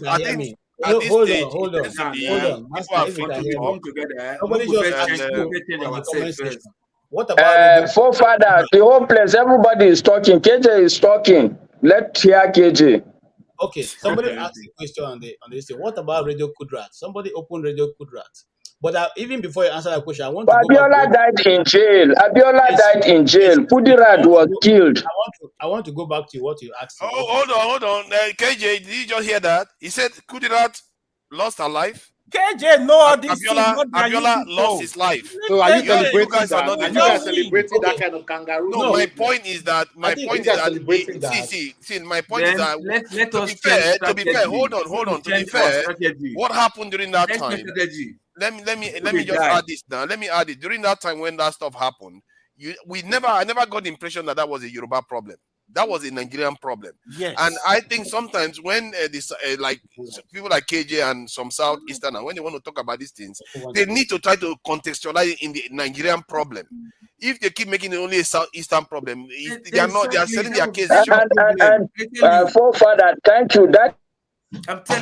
I think at this stage, hold on. people are free to talk. Nobody just asked what about Forefather, the whole place, everybody is talking. KJ is talking. Let's hear KJ. Okay, somebody asked a question on this. What about Radio Kudrat? Somebody opened Radio Kudrat. But even before you answer that question, I want to Abiola died in jail. Abiola died in jail. Kudirat was killed. I want to go back to what you asked. Hold on. KJ, did you just hear that? He said Kudirat lost her life. KJ, no, this Abiola lost his life. So are you celebrating that? Are you guys celebrating that kind of kangaroo? No, my point is that my point is that to be fair, hold on. To be fair, what happened during that time? Let me just add this now. Let me add it. During that time when that stuff happened, I never got the impression that was a Yoruba problem. That was a Nigerian problem. Yes. And I think sometimes when like people like KJ and some Southeastern, when they want to talk about these things, they need to try to contextualize it in the Nigerian problem. If they keep making it only a Southeastern problem, they are selling their case. Forefather, thank you. That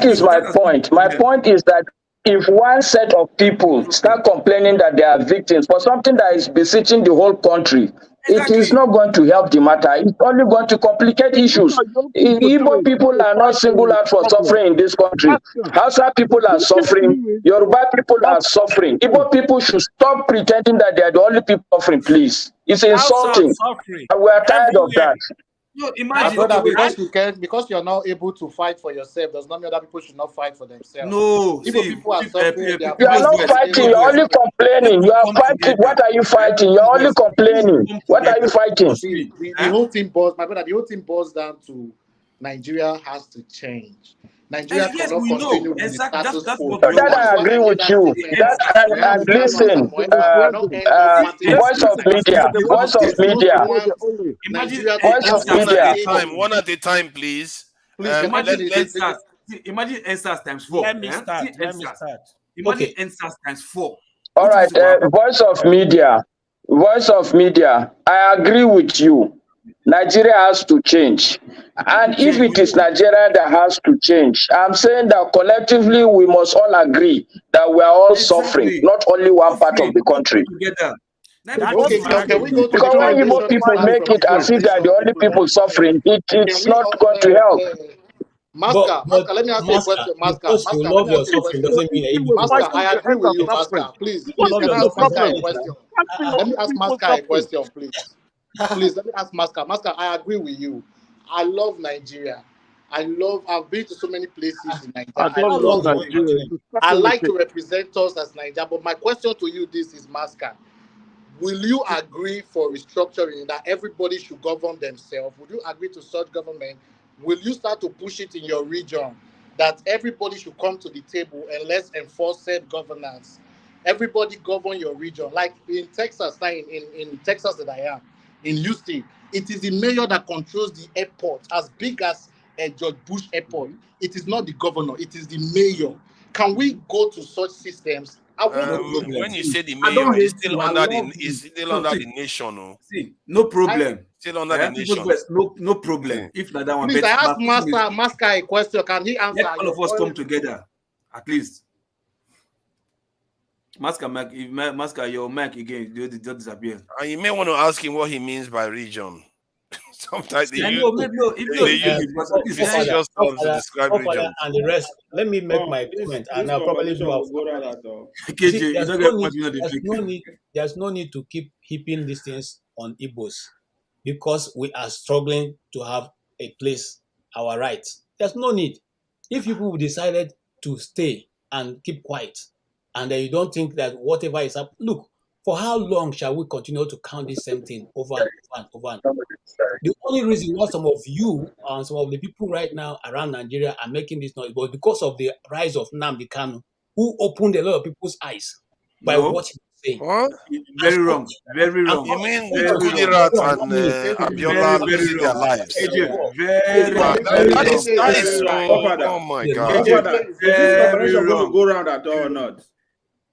is my point. My point is that if one set of people start complaining that they are victims for something that is beseeching the whole country, it is not going to help the matter. It's only going to complicate issues. Igbo people are not singled out for suffering in this country. Hausa people are suffering. Yoruba people are suffering. Igbo people should stop pretending that they are the only people suffering, please. It's insulting. And we are tired of that. No, imagine brother, because you're not able to fight for yourself does not mean other people should not fight for themselves. No, people are suffering. You are not fighting, you're only complaining. You are fighting. What are you fighting? You're only complaining. What are you fighting? The whole thing boils, my brother, the whole thing boils down to Nigeria has to change. Nigeria cannot continue with the status quo. That I agree with you. And listen, voice of media. One at a time, please. Imagine NSAS times 4. Let me start. Imagine NSAS times 4. All right, voice of media. I agree with you. Nigeria has to change. And if it is Nigeria that has to change, I'm saying that collectively we must all agree that we are all suffering, not only one part of the country. Because when Igbo people make it as if they are the only people suffering, it's not going to help. Master, let me ask you a question. Master, I agree with you, Master. Please, can I ask Master a question? Let me ask Master a question, please. Please, let me ask Master. Master, I agree with you. I love Nigeria. I've been to so many places in Nigeria. I like to represent us as Nigeria. But my question to you is, Master, will you agree for restructuring that everybody should govern themselves? Would you agree to such government? Will you start to push it in your region that everybody should come to the table and let's enforce said governance? Everybody govern your region. Like in Texas, in Texas that I am, in Houston, it is the mayor that controls the airport, as big as George Bush Airport, it is not the governor, it is the mayor. Can we go to such systems? I want to know. When you say the I don't mayor, it's hate still you. I under love the you. the nation. Oh. See, no problem. Still under the People nation. verse, no problem. If not that one, Please, I asked but Master a question. Can he answer? let all of us come together, at least. Masker, your mic again, just disappear. And you may want to ask him what he means by region. Sometimes they use facetious terms to describe region. And the rest. Let me make my comment, and I'll probably do off. See, there's no need to keep heaping these things on Igbos because we are struggling to have a place, our rights. There's no need. If people decided to stay and keep quiet, and then you don't think that whatever is up, look, for how long shall we continue to count this same thing over and over and over and over? The only reason why some of you and some of the people right now around Nigeria are making this noise was because of the rise of Nnamdi Kanu, who opened a lot of people's eyes by what he was saying. What? Very wrong. Very wrong. You mean with Kudirat and Abiola losing their lives? That is so. Oh my God. Very wrong. Go around at all or not?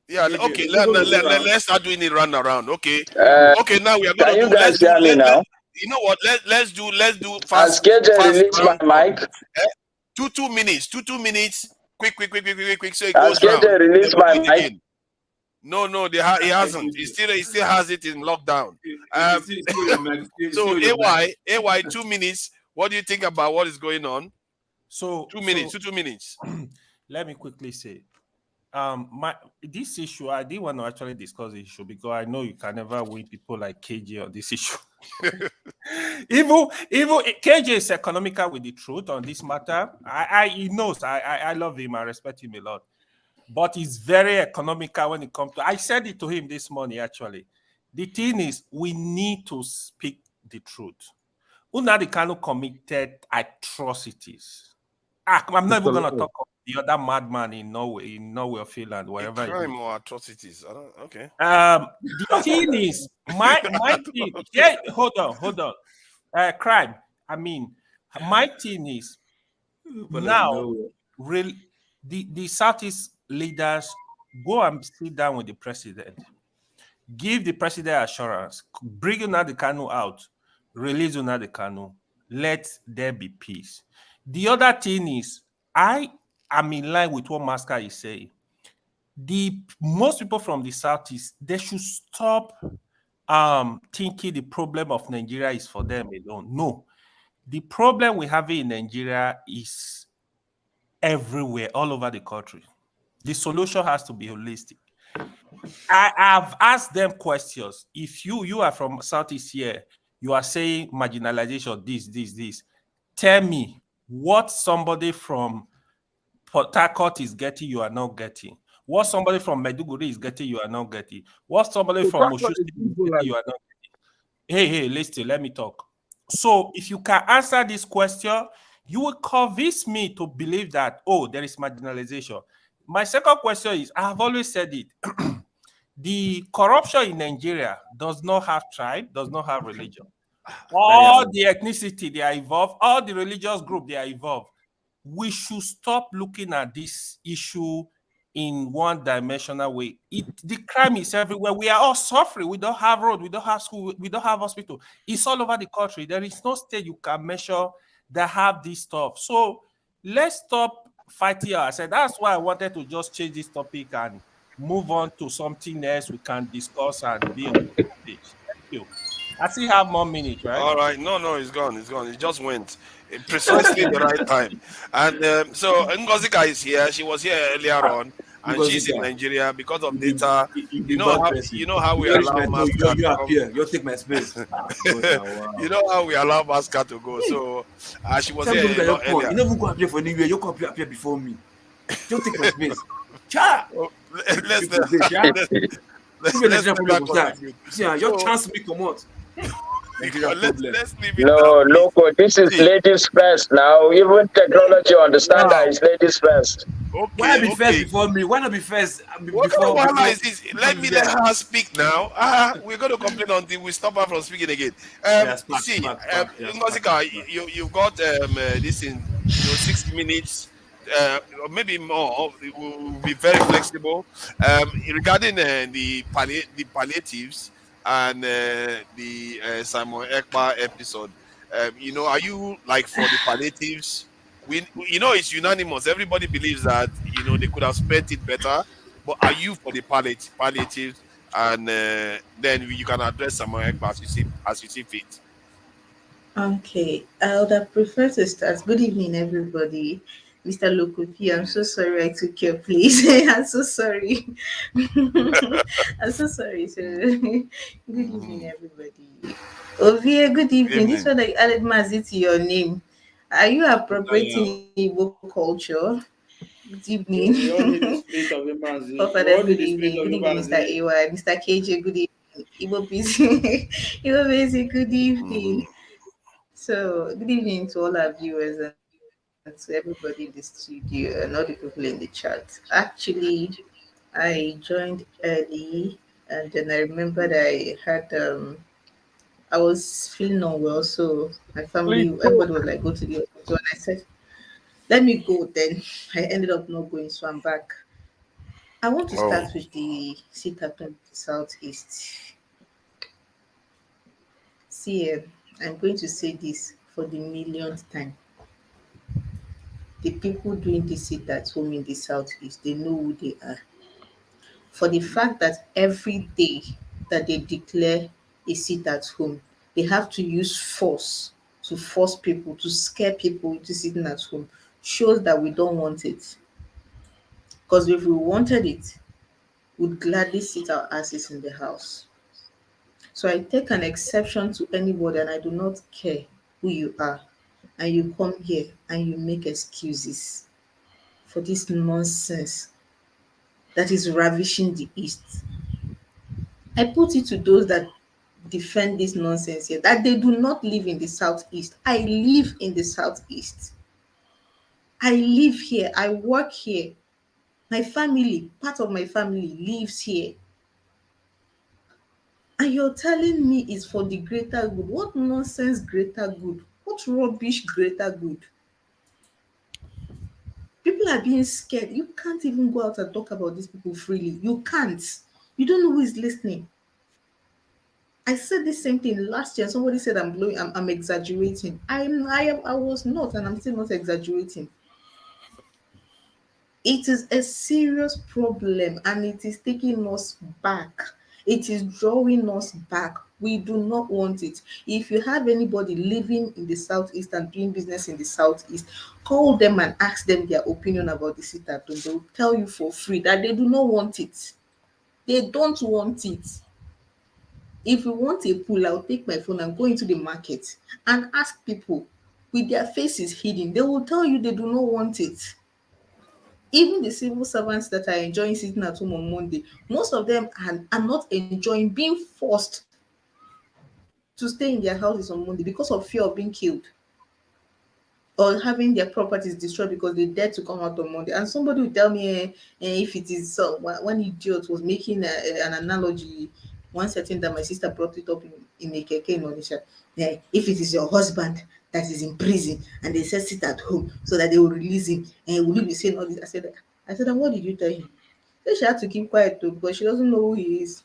Yeah. Okay. Let's start doing it round around. Okay. Okay. Now we are going to do. Guys hear me now? You know what? Let's do fast. Has KJ released my mic? 2 minutes. 2 minutes. Quick. So it Has goes round. KJ released my mic? No, he hasn't. He still has it in lockdown. So AY, 2 minutes. What do you think about what is going on? So 2 minutes. 2 minutes. Let me quickly say, this issue, I didn't want to actually discuss the issue because I know you can never win people like KJ on this issue. even KJ is economical with the truth on this matter. He knows I love him, I respect him a lot. But he's very economical when it comes to. I said it to him this morning, actually. The thing is, we need to speak the truth. Nnamdi Kanu committed atrocities. I'm not even going to talk about the other madman in Norway or Finland, wherever. Crime or atrocities? Okay. The thing is, my thing. Yeah, hold on. Crime. I mean, my thing is now. Really, the Southeast leaders go and sit down with the president, give the president assurance, bring Nnamdi Kanu out, release Nnamdi Kanu, let there be peace. The other thing is, I am in line with what Masker is saying. Most people from the Southeast, they should stop thinking the problem of Nigeria is for them alone. No, the problem we have in Nigeria is everywhere, all over the country. The solution has to be holistic. I have asked them questions. If you are from Southeast here, you are saying marginalization, this. Tell me what somebody from Port Harcourt is getting, you are not getting. What somebody from Maiduguri is getting, you are not getting. What somebody from Moshu is getting, you are not getting. Hey, listen, let me talk. So if you can answer this question, you will convince me to believe that, there is marginalization. My second question is, I have always said it. The corruption in Nigeria does not have tribe, does not have religion. All the ethnicity, they are involved. All the religious group, they are involved. We should stop looking at this issue in one-dimensional way. The crime is everywhere. We are all suffering. We don't have road. We don't have school. We don't have hospital. It's all over the country. There is no state you can measure that have this stuff. So let's stop fighting ourselves. That's why I wanted to just change this topic and move on to something else we can discuss and be on the page. Thank you. I still have more minutes, right? All right. No, it's gone. It just went precisely the right time. And so Ngozika is here. She was here earlier on, and she's in Nigeria because of data. You know how we allow Masker to come. You take my space. You know how we allow Masker to go. So she was here earlier. You never go appear for anywhere. You come appear before me. You take my space. Let's your chance me come out. Nigeria problem. Let's leave it now, No, please. loco, this is See, ladies first now. Even technology understand that now, it's ladies first. Why not be first okay. before me? Why not be first What kind of wahala before is this? Let her speak now. We're going to complain until we stop her from speaking again. Yeah, See, yeah, Ngozika, you've got this in 6 minutes, or maybe more. We'll be very flexible. Regarding the palliatives and the Simon Ekpa episode, are you like for the palliatives? It's unanimous. Everybody believes that they could have spent it better. But are you for the palliatives? And then you can address Samuel Ekpa as you see fit. Okay, I would have preferred to start. Good evening, everybody. Mr. Lokopi, I'm so sorry I took your place. I'm so sorry. I'm so sorry. So, good evening, everybody. Ovie, good evening. This one I added Mazi to your name. Are you appropriating Igbo culture? Good evening. We all need the spirit of Imanzi. Fathers, good evening. Good evening, Mr. AY. Mr. KJ, good evening. Igbo busy. Igbo busy, good evening. So, good evening to all our viewers and to everybody in the studio and all the people in the chat. Actually, I joined early and then I remembered I had I was feeling unwell, so my family, everybody was like, go to the hospital. And I said, let me go then. I ended up not going, so I'm back. I want to start with the sit at home Southeast. See, I'm going to say this for the millionth time. The people doing this sit at home in the Southeast, they know who they are. For the fact that every day that they declare a sit at home, they have to use force to force people, to scare people into sitting at home, shows that we don't want it. Because if we wanted it, we'd gladly sit our asses in the house. So I take an exception to anybody and I do not care who you are. And you come here and you make excuses for this nonsense that is ravishing the East. I put it to those that defend this nonsense here, that they do not live in the Southeast. I live in the Southeast. I live here. I work here. My family, part of my family lives here. And you're telling me it's for the greater good. What nonsense greater good? What rubbish greater good? People are being scared. You can't even go out and talk about these people freely. You can't. You don't know who is listening. I said the same thing last year. Somebody said I'm exaggerating. I was not, and I'm still not exaggerating. It is a serious problem and it is taking us back. It is drawing us back. We do not want it. If you have anybody living in the Southeast and doing business in the Southeast, call them and ask them their opinion about the sit-at-home. They will tell you for free that they do not want it. They don't want it. If you want a pool, I'll take my phone and go into the market and ask people with their faces hidden. They will tell you they do not want it. Even the civil servants that are enjoying sitting at home on Monday, most of them are not enjoying being forced to stay in their houses on Monday because of fear of being killed or having their properties destroyed because they dared to come out on Monday. And somebody will tell me if it is so. One idiot was making an analogy one certain that my sister brought it up in a keke in Onisha. If it is your husband that is in prison and they said sit at home so that they will release him, and will you be saying all this? I said, and what did you tell him? So she had to keep quiet too because she doesn't know who he is.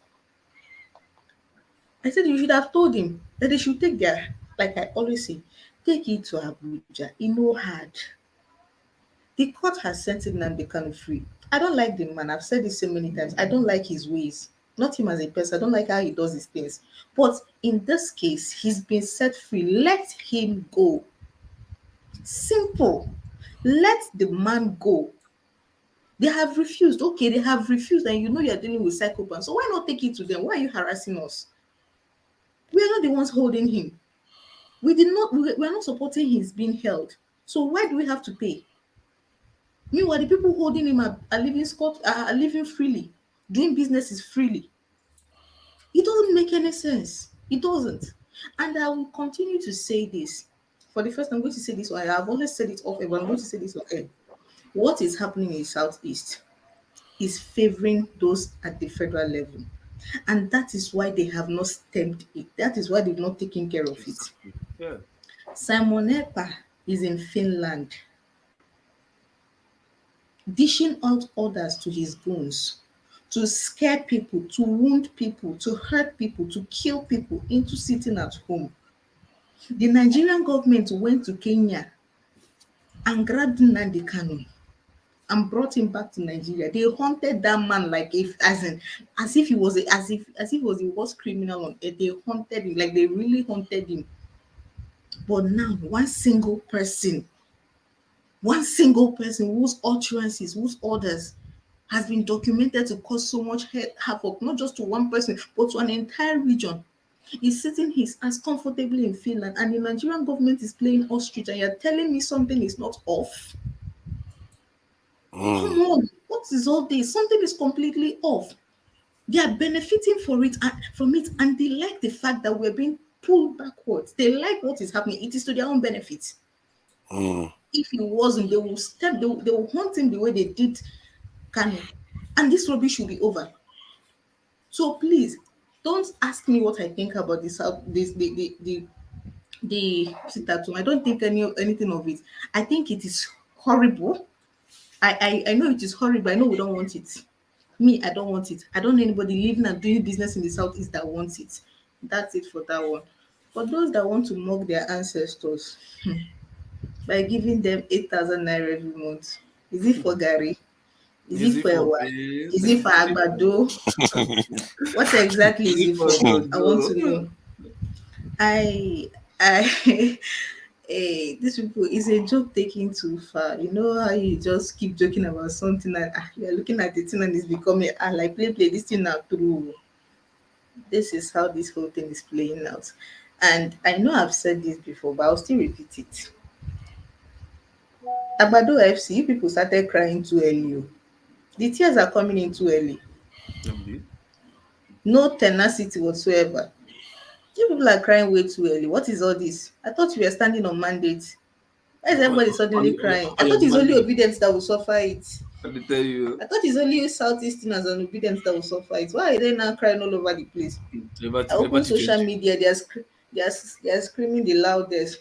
I said you should have told him that they should take their, like I always say, take it to Abuja. It no hard. The court has sent him and they can free. I don't like the man. I've said this so many times. I don't like his ways. Not him as a person. I don't like how he does his things. But in this case, he's been set free. Let him go. Simple. Let the man go. They have refused. Okay, they have refused, and you know you're dealing with psychopaths. So why not take it to them? Why are you harassing us? We are not the ones holding him. We are not supporting his being held. So why do we have to pay? Meanwhile, the people holding him are living freely, doing businesses freely. It doesn't make any sense. It doesn't. And I will continue to say this. For the first, I'm going to say this, or I've always said it off, but I'm going to say this okay. What is happening in Southeast is favoring those at the federal level. And that is why they have not stemmed it. That is why they've not taken care of it. Yeah. Simon Ekpa is in Finland, dishing out orders to his goons to scare people, to wound people, to hurt people, to kill people into sitting at home. The Nigerian government went to Kenya and grabbed Nnamdi Kanu and brought him back to Nigeria. They hunted that man like as if he was he was the worst criminal on earth. They hunted him like they really hunted him. But now one single person whose utterances, whose orders has been documented to cause so much havoc, not just to one person, but to an entire region. He's sitting his ass comfortably in Finland, and the Nigerian government is playing ostrich, and you're telling me something is not off? Come on, what is all this? Something is completely off. They are benefiting from it, and they like the fact that we're being pulled backwards. They like what is happening. It is to their own benefit. If he wasn't, they will hunt him the way they did Kanu, and this rubbish will be over. So please don't ask me what I think about this. The sit-at-home. I don't think anything of it. I think it is horrible. I know it is horrible. I know we don't want it. Me, I don't want it. I don't know anybody living and doing business in the Southeast that wants it. That's it for that one. But those that want to mock their ancestors by giving them 8,000 naira every month, is it for Gary? Is it for what? Is it for Agbado? What exactly is it for? I want to know. These people, is a joke taking too far. You know how you just keep joking about something and you're looking at the thing and it's becoming like play this thing now through. This is how this whole thing is playing out. And I know I've said this before, but I'll still repeat it. Agbado FC, you people started crying too early. The tears are coming in too early. No tenacity whatsoever. You people are crying way too early. What is all this? I thought you were standing on mandate. Why is everybody suddenly crying? I thought it's only obedience that will suffer it. Let me tell you. I thought it's only Southeasterners and obedience that will suffer it. Why are they now crying all over the place? I open social media, they are screaming the loudest.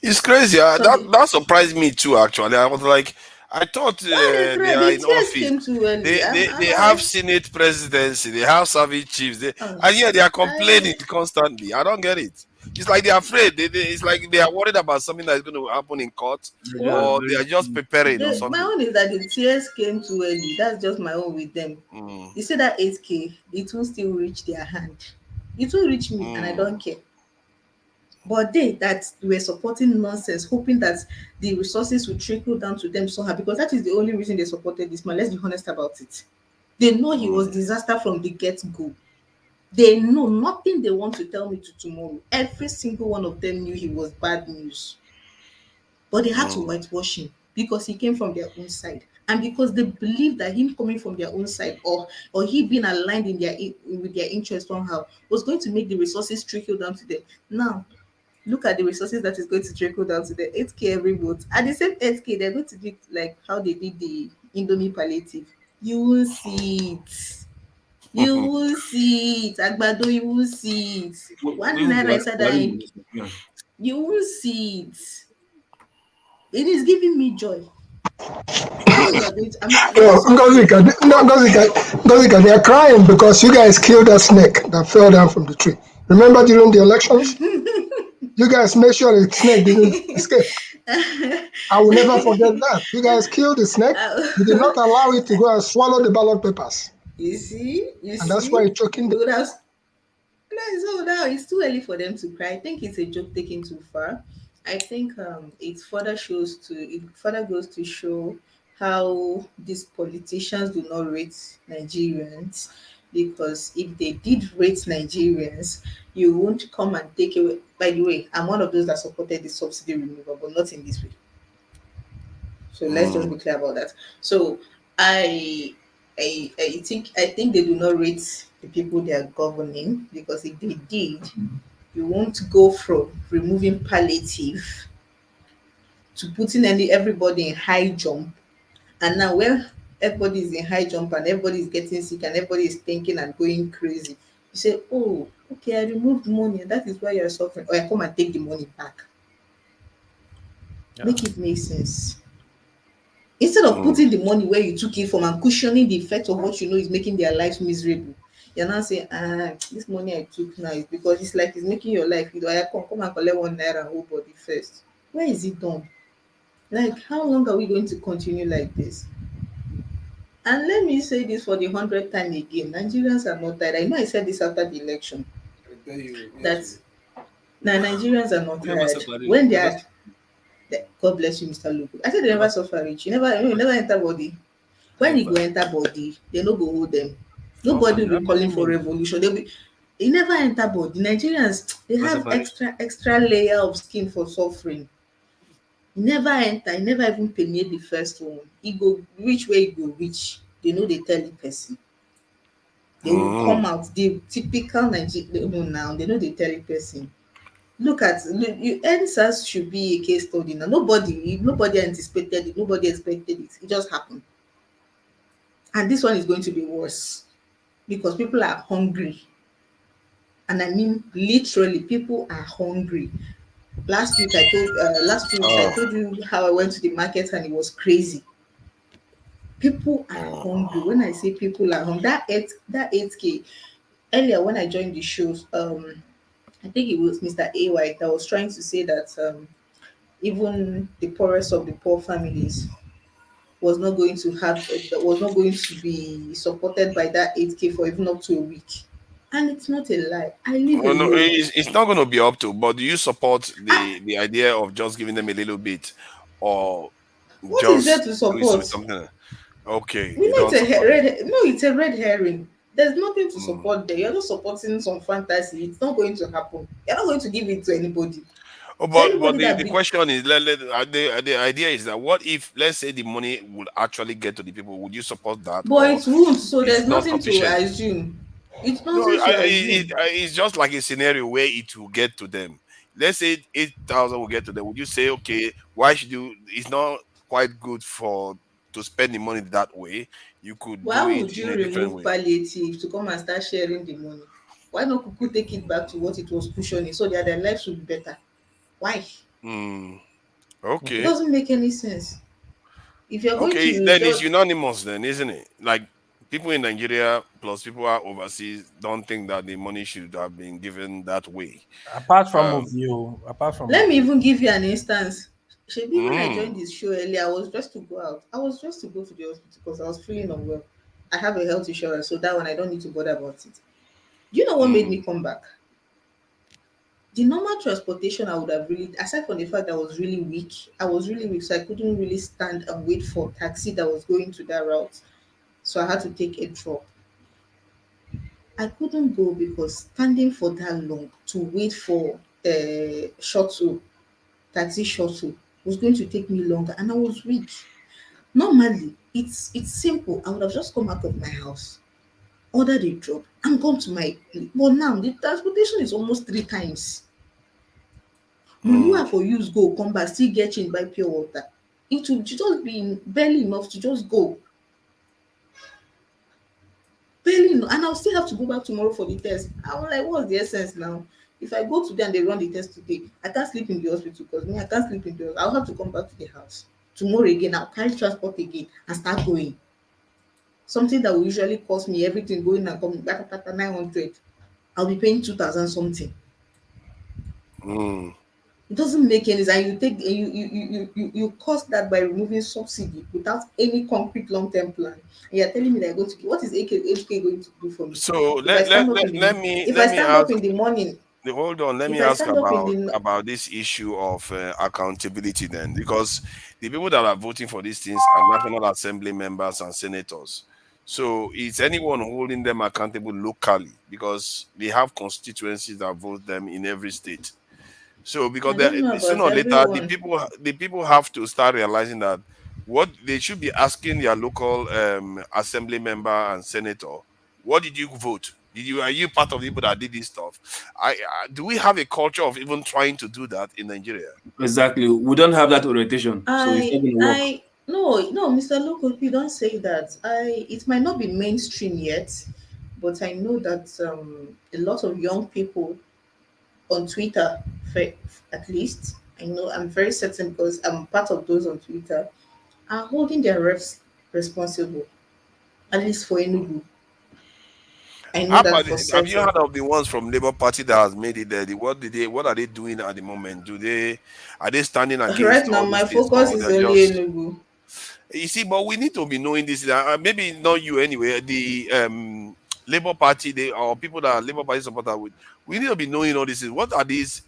It's crazy. That surprised me too. Actually, I was like, I thought they are in office. They have Senate presidency. They have service chiefs. And yeah, they are complaining constantly. I don't get it. It's like they're afraid. It's like they are worried about something that is going to happen in court, or they are just preparing or something. My own is that the tears came too early. That's just my own with them. You see that 8K, it will still reach their hand. It will reach me, and I don't care. But they that were supporting nonsense, hoping that the resources would trickle down to them somehow, because that is the only reason they supported this man. Let's be honest about it. They know he was disaster from the get-go. They know nothing they want to tell me to tomorrow. Every single one of them knew he was bad news. But they had to whitewash him because he came from their own side. And because they believed that him coming from their own side or he being aligned with their interest somehow was going to make the resources trickle down to them. Now, look at the resources that is going to trickle down to the 8K every month. At the same 8K, they're going to do like how they did the Indomie Palliative. You will see it. You will see it. Agbado, you will see it. One naira inside you will see it. It is giving me joy. Ngozika, they are crying because you guys killed that snake that fell down from the tree. Remember during the elections? You guys made sure the snake didn't escape. I will never forget that. You guys killed the snake. You did not allow it to go and swallow the ballot papers. You see? And that's why it's choking them. So now it's too early for them to cry. I think it's a joke taken too far. I think it further goes to show how these politicians do not rate Nigerians, because if they did rate Nigerians, you won't come and take away. By the way, I'm one of those that supported the subsidy removal, but not in this way. So let's just be clear about that. So I think they do not rate the people they are governing, because if they did, You won't go from removing palliative to putting everybody in high jump. And now when everybody is in high jump and everybody is getting sick and everybody is thinking and going crazy, you say, oh, okay, I removed money and that is why you're suffering. Or I come and take the money back. Yeah. Make it make sense. Instead of putting the money where you took it from and cushioning the effect of what you know is making their lives miserable, you're now saying, this money I took now is because it's like it's making your life. I come and collect 1 naira whole body first. Where is it done? Like, how long are we going to continue like this? And let me say this for the 100th time again: Nigerians are not tired. I know I said this after the election that now Nigerians are not tired. When they are, God bless you, Mr. Lugu. I said they never suffer rich. You never enter body. When you go enter body, they no go hold them. Nobody will be calling for revolution. They never enter body. Nigerians, they have extra layer of skin for suffering. Never enter, never even permeate the first one. He go reach where he go reach. They know they tell the person. They will come out. The typical Nigerian now, they know they tell the person. Look, NSAS should be a case study now. Nobody anticipated it, nobody expected it. It just happened. And this one is going to be worse because people are hungry. And I mean literally, people are hungry. Last week I told you how I went to the market and it was crazy. People are hungry. When I say people are hungry, that 8K earlier when I joined the shows, I think it was Mr. A White that was trying to say that even the poorest of the poor families was not going to be supported by that 8K for even up to a week. And it's not a lie. I live No, alone. it's not going to be up to. But do you support the idea of just giving them a little bit, or What is there just to doing support? something? Okay, We you know don't support it. it's a red herring. There's nothing to support there. You're not supporting some fantasy. It's not going to happen. You're not going to give it to anybody. Oh, So but anybody the question is, the idea is that what if, let's say, the money would actually get to the people? Would you support that, but or it won't. So is there's it not nothing to sufficient? assume. It's No, nothing to assume. it's just like a scenario where it will get to them. Let's say 8,000 will get to them. Would you say, okay, why should you? It's not quite good for to spend the money that way. You could Why do it would in you a different remove way. palliative to come and start sharing the money? Why not Kuku take it back to what it was cushioning so that their lives would be better? Why? It Okay. doesn't make any sense. If you're going Okay, to then it's just unanimous then, isn't it? Like people in Nigeria plus people who are overseas don't think that the money should have been given that way. Apart from let me you. even give you an instance. Shebi, when I joined Mm, this show earlier, I was just to go out. I was just to go to the hospital because I was feeling unwell. I have a health insurance, so that one I don't need to bother about it. Do you know what made me come back? The normal transportation I would have really, aside from the fact that I was really weak, so I couldn't really stand and wait for taxi that was going to that route. So I had to take a drop. I couldn't go because standing for that long to wait for shuttle, taxi shuttle, was going to take me longer and I was weak. Normally, it's simple. I would have just come out of my house, ordered a drop, and gone to my place. But now the transportation is almost 3 times. Money wey I for use go come back, still get change buy pure water. It will just be barely enough to just go. Barely enough. And I'll still have to go back tomorrow for the test. I'm like, what's the essence now? If I go today and they run the test today, I can't sleep in the hospital because me, I can't sleep in the hospital. I'll have to come back to the house. Tomorrow again, I'll carry transport again and start going. Something that will usually cost me everything going and coming back at 900. I'll be paying 2,000 something. It doesn't make any sense. You cost that by removing subsidy without any concrete long-term plan. And you're telling me that I go to what is HK going to do for me? so If I stand up in the if I stand up ask. in the morning, Hold on, let if me I ask stand up in the about this issue of accountability then, because the people that are voting for these things are National Assembly members and senators. So is anyone holding them accountable locally? Because they have constituencies that vote them in every state. So because I don't know sooner about or later everyone. the people have to start realizing that what they should be asking their local assembly member and senator, what did you vote? Are you part of the people that did this stuff? Do we have a culture of even trying to do that in Nigeria? Exactly. We don't have that orientation, so it's not going to work. No, Mr. Loco, you don't say that. It might not be mainstream yet, but I know that a lot of young people on Twitter, at least, I know I'm very certain because I'm part of those on Twitter, are holding their refs responsible, at least for Enugu. I know that for Have you certain. heard of the ones from Labour Party that has made it there? What are they doing at the moment? Are they standing Right against now, all my these things, focus or is they're only just? Enugu. You see, but we need to be knowing this. Maybe not you anyway. The Labour Party, or people that are Labour Party supporters, we need to be knowing all this. What are these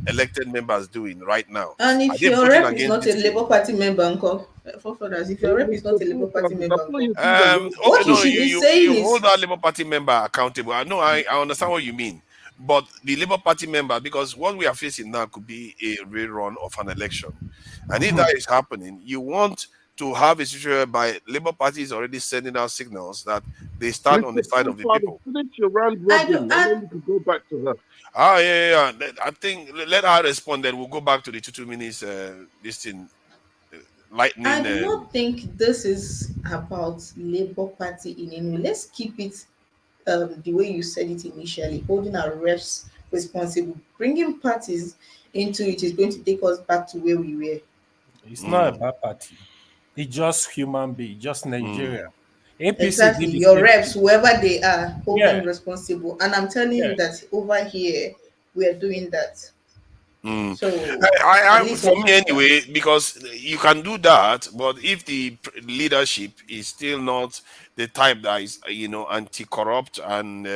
elected members doing right now? And Are if they your voting rep is against not a this thing? Labour Party member, uncle, for others, if your rep is not a Labour Party member, uncle, Okay, what you no, should be saying you is hold that Labour Party member accountable. I understand what you mean, but the Labour Party member, because what we are facing now could be a rerun of an election, and if that is happening, you want to have a situation whereby Labour Party is already sending out signals that they stand on the Mr. side of the Father, people. finish your round I do. robin, and then we can go back to her. Yeah. I think let her respond. Then we'll go back to the 2 minutes. This thing, I lightning. do not think this is about Labour Party in any way. Let's keep it the way you said it initially, holding our refs responsible. Bringing parties into it is going to take us back to where we were. It's not about party. It's just human being, just Nigeria. APC Exactly. did the Your same reps, thing. whoever they are, hold Yeah, them responsible. And I'm telling yeah. you that over here, we are doing that. Mm. So, at least For on me Twitter. anyway, because you can do that, but if the leadership is still not the type that is, anti-corrupt and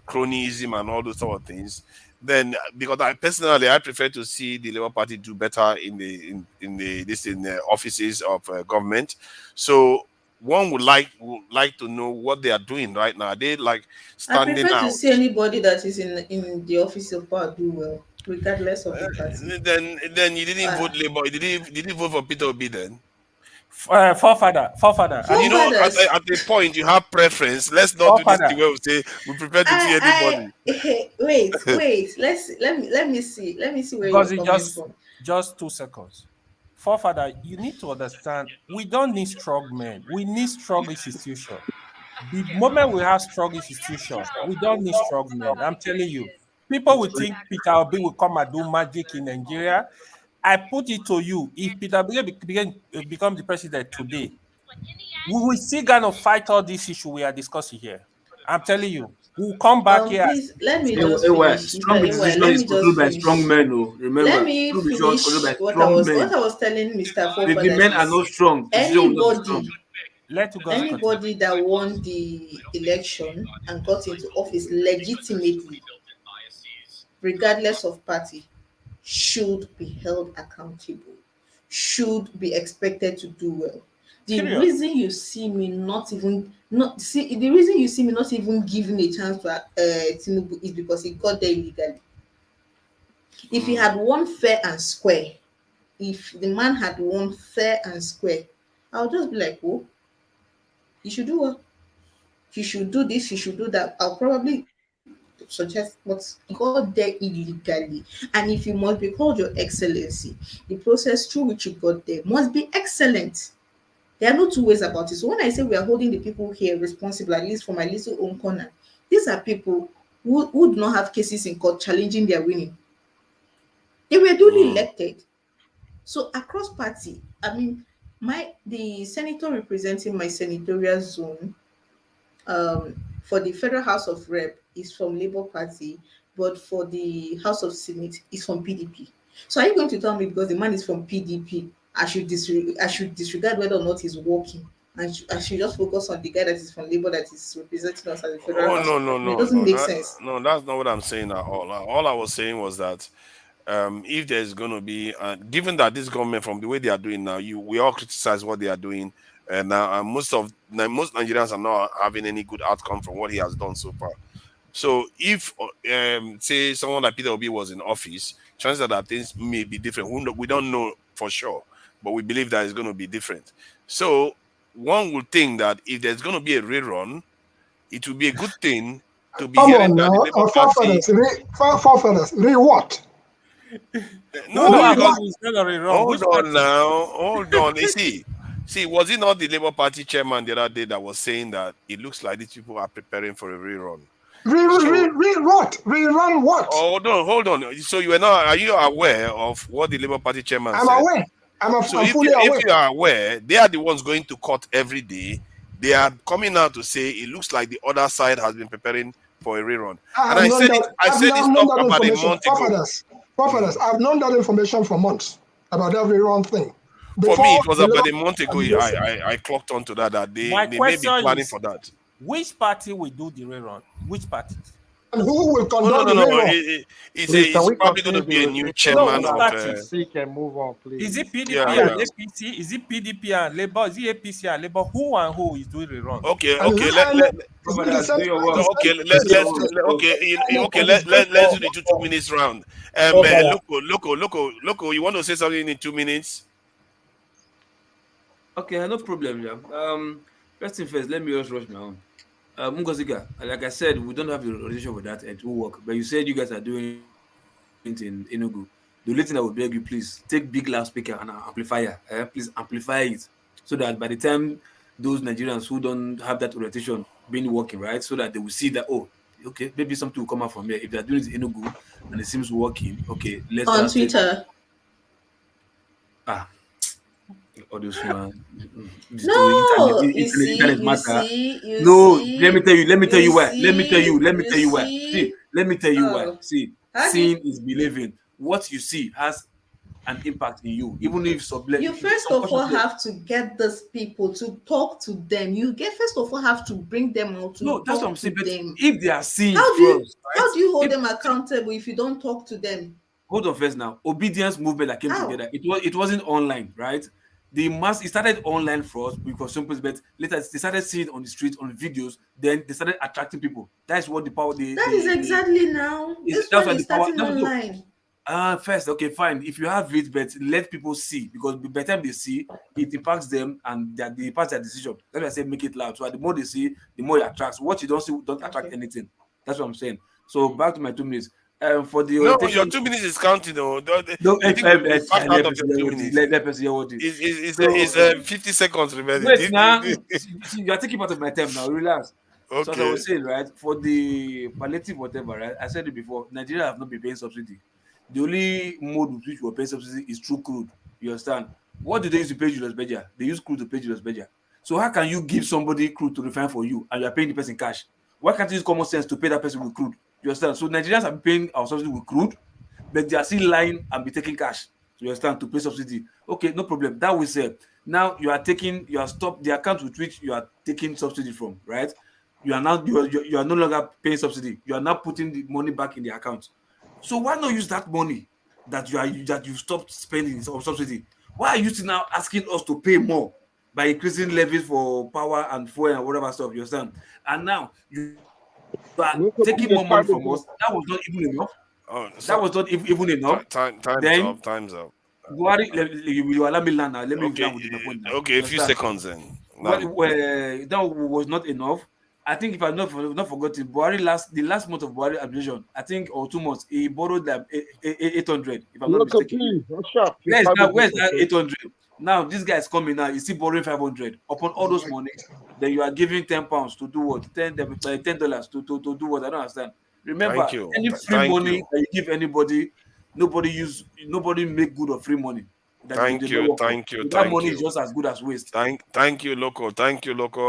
cronyism and all those sort of things, then because I personally prefer to see the Labour Party do better in the offices of government. So one would like to know what they are doing right now. Are they like I standing prefer to out? see anybody that is in the office of power do well, regardless of the party. Then you didn't vote Labour. You didn't vote for Peter Obi then. Forefather. And Forefathers. at the point you have preference. Let's not do this thing Forefather. where we say we prefer to see anybody. Wait. Let me see where you're Because it coming from. just 2 seconds. Forefather, you need to understand we don't need strong men. We need strong institution. The moment we have strong institution, we don't need strong men. I'm telling you. People will think Peter Obi will come and do magic in Nigeria. I put it to you, if Peter Obi become the president today, we will still gonna fight all these issues we are discussing here. I'm telling you, we'll come back here. Please let me just finish, Mr. Strong AY. decision Let is me just controlled by strong finish. men. Oh, Let remember, me strong decision is controlled finish by what I strong was men. what I was telling Mr. If the Forefathers men are is not strong, decision will not be strong. anybody that won the election and got into office legitimately, regardless of party, should be held accountable, should be expected to do well. The Period. reason you see me not even giving a chance to Tinubu is because he got there illegally. If he had won fair and square, if the man had won fair and square, I'll just be like, oh, he should do what? He should do this, he should do that. I'll probably suggest, but he got there illegally. And if you must be called your excellency, the process through which you got there must be excellent. There are no two ways about it. So when I say we are holding the people here responsible, at least for my little own corner, these are people who do not have cases in court challenging their winning. They were duly elected. So across party, I mean, the senator representing my senatorial zone for the Federal House of Rep is from Labour Party, but for the House of Senate is from PDP. So are you going to tell me because the man is from PDP, I should disregard whether or not he's working, and I should just focus on the guy that is from Labour that is representing us at the Federal Oh House no of no Rep? It no doesn't no make sense. no, that's not what I'm saying at all. All I was saying was that if there's going to be, given that this government, from the way they are doing now, we all criticize what they are doing now, and most Nigerians are not having any good outcome from what he has done so far. So if say someone like Peter Obi was in office, chances are that things may be different. We don't know for sure, but we believe that it's going to be different. So one would think that if there's going to be a rerun, it will be a good thing to be Come hearing on that now, the Labour our Party. forefathers, what? No, because because it's very wrong. hold Which on party? now, hold on. You see, was it not the Labour Party chairman the other day that was saying that it looks like these people are preparing for a rerun? Rerun what? Hold on. So are you aware of what the Labour Party chairman I'm said? aware. I'm If fully aware. you are aware, they are the ones going to court every day. They are coming out to say it looks like the other side has been preparing for a rerun. And I said this known up that about a information. month ago. Forefathers, I've known that information for months about every wrong thing. For me, Before it was the about Labour a month ago. I clocked onto that My they may be question planning is, for that. which party will do the rerun? Which parties? And who will Oh, conduct the no. rerun? It's probably going to be a new chairman which of. parties? Can move on, please. Is it PDP Yeah. and APC? Is it PDP and Labour? Is it APC and Labour? Who and who is doing rerun? Okay. And Let's do the 2 minutes round. Loco, you want to say something in 2 minutes? Okay, no problem, yeah. First thing first, let me just rush my own. Mungosiga, like I said, we don't have the organization for that, and it will work. But you said you guys are doing it in Enugu. The only thing I would beg you, please take big loudspeaker and an amplifier. Please amplify it so that by the time those Nigerians who don't have that orientation been working, right, so that they will see that, oh, okay, maybe something will come out from here. If they're doing it in Enugu and it seems working, okay, let's on just Twitter. All this one. No, Internet matter. Let me tell you why. See, seeing is believing. What you see has an impact in you, even if you first of all have to get these people to talk to them. You first of all have to bring them out to that's what I'm talk saying. to them. If they are seeing how do you hold if, them accountable if you don't talk to them? Hold on first now. Obedience movement that came together. It wasn't online, right? It started online for us because simple, but later they started seeing it on the street, on videos. Then they started attracting people. That's what the power. That is exactly now. This one is starting online. First, okay, fine. If you have it, but let people see, because by the time they see, it impacts them and they impacts their decision. That's why I say make it loud. So the more they see, the more it attracts. What you don't see don't attract anything. That's what I'm saying. So back to my 2 minutes. For the your 2 minutes is counting though. It's 5 out of your 2 minutes. It's 50 seconds remaining. Wait, now you are taking part of my time now. Relax. Okay. So as I was saying, right, for the palliative whatever, right? I said it before. Nigeria have not been paying subsidy. The only mode with which we're paying subsidy is through crude. You understand? What do they use to pay Julius Berger? They use crude to pay Julius Berger. So how can you give somebody crude to refine for you and you are paying the person cash? Why can't you use common sense to pay that person with crude? You understand? So Nigerians have been paying our subsidy with crude, but they are still lying and be taking cash. You understand? To pay subsidy. Okay, no problem. That we say. Now you are stopped the account with which you are taking subsidy from, right? You are no longer paying subsidy. You are now putting the money back in the account. So why not use that money that you've stopped spending on subsidy? Why are you still now asking us to pay more by increasing levies for power and fuel and whatever stuff? You understand? And now you are taking more money from us. That was not even enough. That was not even enough. Time's up. You allow me land now. Let me land with the point now. Okay, a few seconds then. That was not enough. I think if I'm not forgotten, Buhari the last month of Buhari administration, I think, or 2 months, he borrowed like 800. If I'm not mistaken. Where's that 800? Now this guy is coming now. He's still borrowing 500 upon all those money. Then you are giving £10 to do what? $10 to do what? I don't understand. Remember, any free money that you give anybody, nobody make good of free money. Thank you. That money is just as good as waste. Thank you, Loco.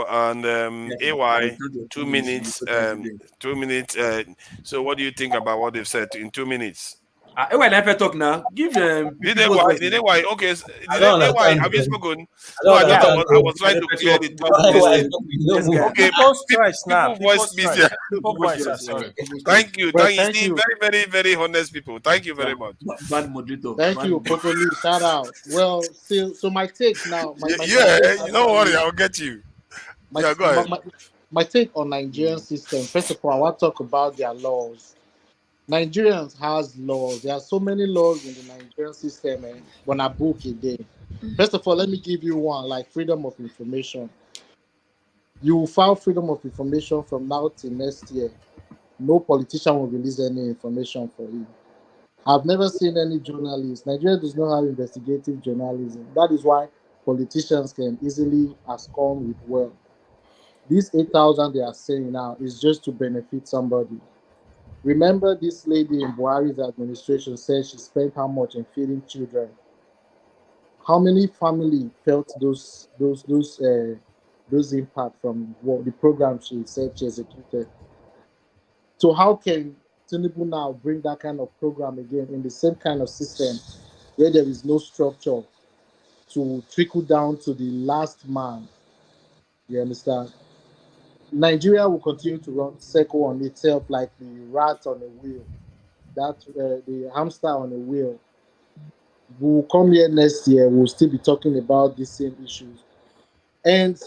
And AY, 2 minutes. 2 minutes. So what do you think about what they've said in 2 minutes? When I talk now, give them. Did they why? Okay. Have you spoken? No, I was trying to clear the top. Okay, people voice me. Thank you. Thank you. Very, very, very honest people. Thank you very much. Bad moderator. Thank you, Popoli. Shout out. Well, so my take now. You don't worry, I'll get you. Go ahead. My take on Nigerian system. First of all, I want to talk about their laws. Nigerians has laws. There are so many laws in the Nigerian system, when I book a day. First of all, let me give you one, like freedom of information. You will file freedom of information from now till next year. no politician will release any information for you. I've never seen any journalist. Nigeria does not have investigative journalism. That is why politicians can easily abscond with wealth. These 8,000 they are saying now is just to benefit somebody. Remember, this lady in Buhari's administration said she spent how much in feeding children. How many family felt those impact from what the program she said she executed? So how can Tinubu now bring that kind of program again in the same kind of system where there is no structure to trickle down to the last man? You understand? Nigeria will continue to run circle on itself like the rat on a wheel, that the hamster on a wheel. We'll come here next year. We'll still be talking about these same issues. And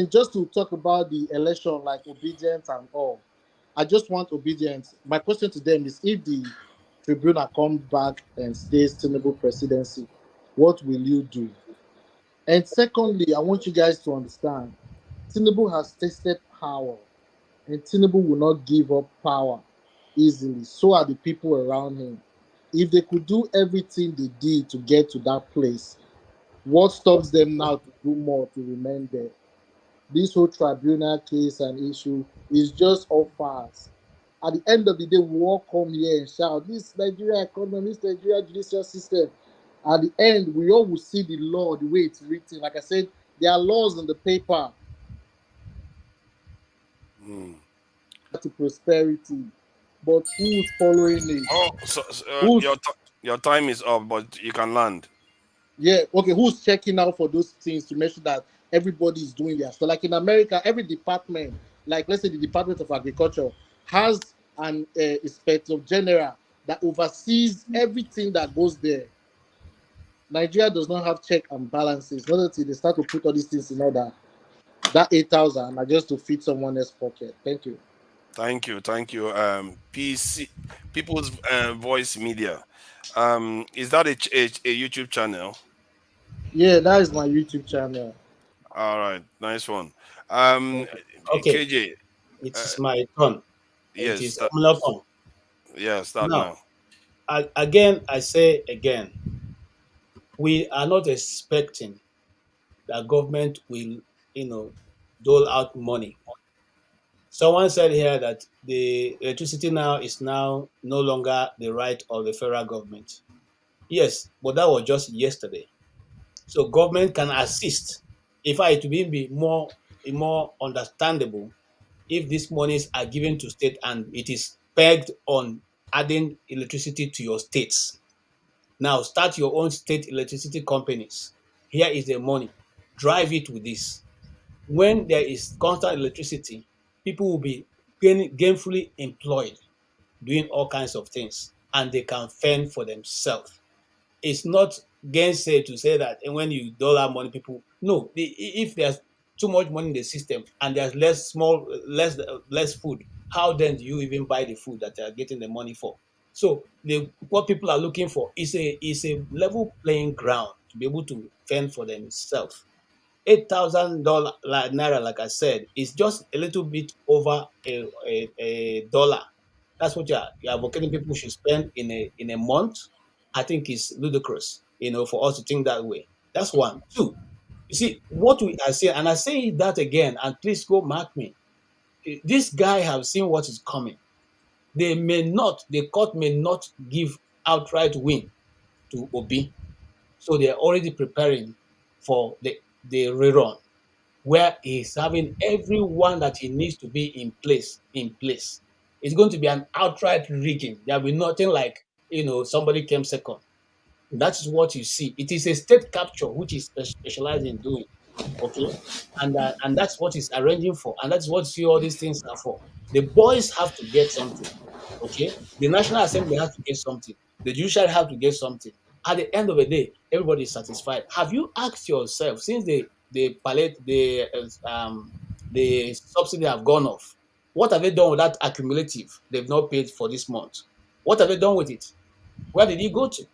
just to talk about the election, like obedience and all, I just want obedience. My question to them is: if the tribunal comes back and stays Tinubu presidency, what will you do? And secondly, I want you guys to understand: Tinubu has tasted power, and Tinubu will not give up power easily. So are the people around him. If they could do everything they did to get to that place, what stops them now to do more to remain there? This whole tribunal case and issue is just all farce. At the end of the day, we all come here and shout, this Nigeria economy, this Nigeria judicial system. At the end, we all will see the law the way it's written. Like I said, there are laws on the paper to prosperity, but who's following it? Oh, your time is up, but you can land. Yeah, okay, who's checking out for those things to make sure that everybody is doing their stuff? Like in America, every department, like let's say the Department of Agriculture, has an inspector general that oversees everything that goes there. Nigeria does not have check and balances. Not until they start to put all these things in order. That 8,000 are just to feed someone else's pocket. Thank you. Thank you. People's Voice Media. Is that a YouTube channel? Yeah, that is my YouTube channel. All right, nice one. Okay, KJ, it's my turn. It yes, is Omlopon. start Now, now. I say again, we are not expecting that government will, dole out money. Someone said here that the electricity now is now no longer the right of the federal government. Yes, but that was just yesterday. So government can assist. In fact, it will be more understandable if these monies are given to state and it is pegged on adding electricity to your states. Now start your own state electricity companies. Here is the money. Drive it with this. When there is constant electricity, people will be gainfully employed doing all kinds of things and they can fend for themselves. It's not gainsay to say that when you dollar money, people no. If there's too much money in the system and there's less food, how then do you even buy the food that they are getting the money for? So what people are looking for is a level playing ground to be able to fend for themselves. $8,000 naira, like I said, is just a little bit over a dollar. That's what you're advocating people should spend in a month. I think is ludicrous, for us to think that way. That's one. Two, you see what we are saying, and I say that again, and please go mark me. This guy have seen what is coming. The court may not give outright win to Obi, so they are already preparing for the rerun, where he's having everyone that he needs to be in place. It's going to be an outright rigging. There will be nothing like, somebody came second. That is what you see. It is a state capture, which is specialized in doing. Okay, and that's what he's arranging for, and that's what you see all these things are for. The boys have to get something. Okay, the National Assembly has to get something. The judiciary have to get something. At the end of the day, everybody is satisfied. Have you asked yourself since the subsidy have gone off, what have they done with that accumulative they've not paid for this month? What have they done with it? Where did it go to?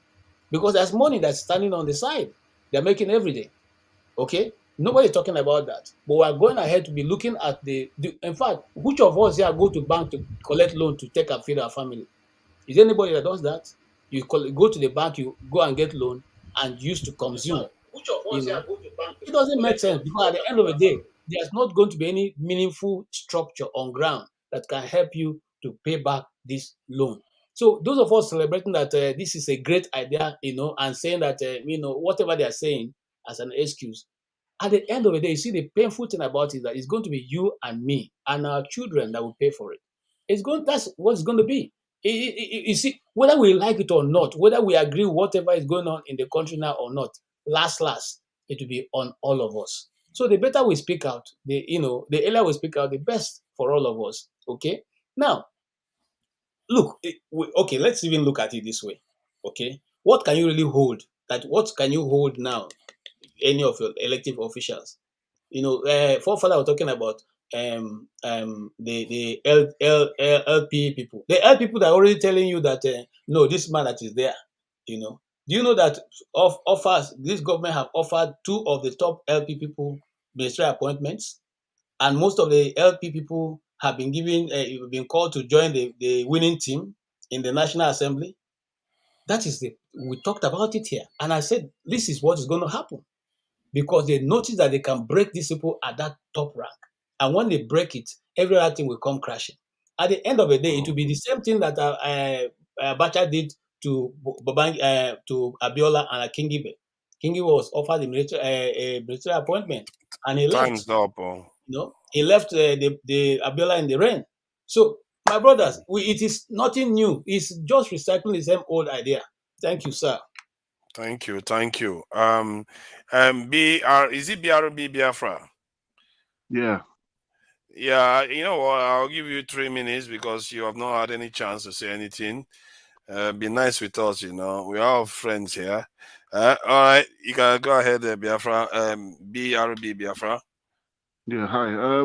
Because there's money that's standing on the side. They're making every day. Okay? Nobody talking about that. But we are going ahead to be looking at in fact, which of us here go to bank to collect loan to take and feed our family? Is there anybody that does that? You go to the bank, you go and get loan and use to consume. Which of us here go to bank It doesn't make sense because at the end of the day, there's not going to be any meaningful structure on ground that can help you to pay back this loan. So those of us celebrating that this is a great idea, and saying that whatever they are saying as an excuse, at the end of the day, you see the painful thing about it is that it's going to be you and me and our children that will pay for it. That's what it's going to be. You see, whether we like it or not, whether we agree with whatever is going on in the country now or not, last, it will be on all of us. So the better we speak out, the earlier we speak out, the best for all of us. Okay. Now, look, okay, let's even look at it this way. Okay. What can you really hold? What can you hold now? Any of your elective officials? Forefather were talking about the LP people. The LP people are already telling you that no, this man that is there, do you know that this government have offered 2 of the top LP people ministerial appointments, and most of the LP people have been been called to join the winning team in the National Assembly? We talked about it here, and I said this is what is going to happen, because they notice that they can break these people at that top rank. And when they break it, every other thing will come crashing. At the end of the day, it will be the same thing that Abacha did to Abiola and Kingibe. Kingibe was offered a military appointment, and he left. Time's up. He left the Abiola in the rain. So, my brothers, it is nothing new. It's just recycling the same old idea. Thank you, sir. Thank you. Is it BRB Biafra? Yeah. Yeah, you know what? I'll give you 3 minutes because you have not had any chance to say anything. Be nice with us, we are all friends here. All right, you can go ahead, Biafra. BRB Biafra. Yeah, hi. I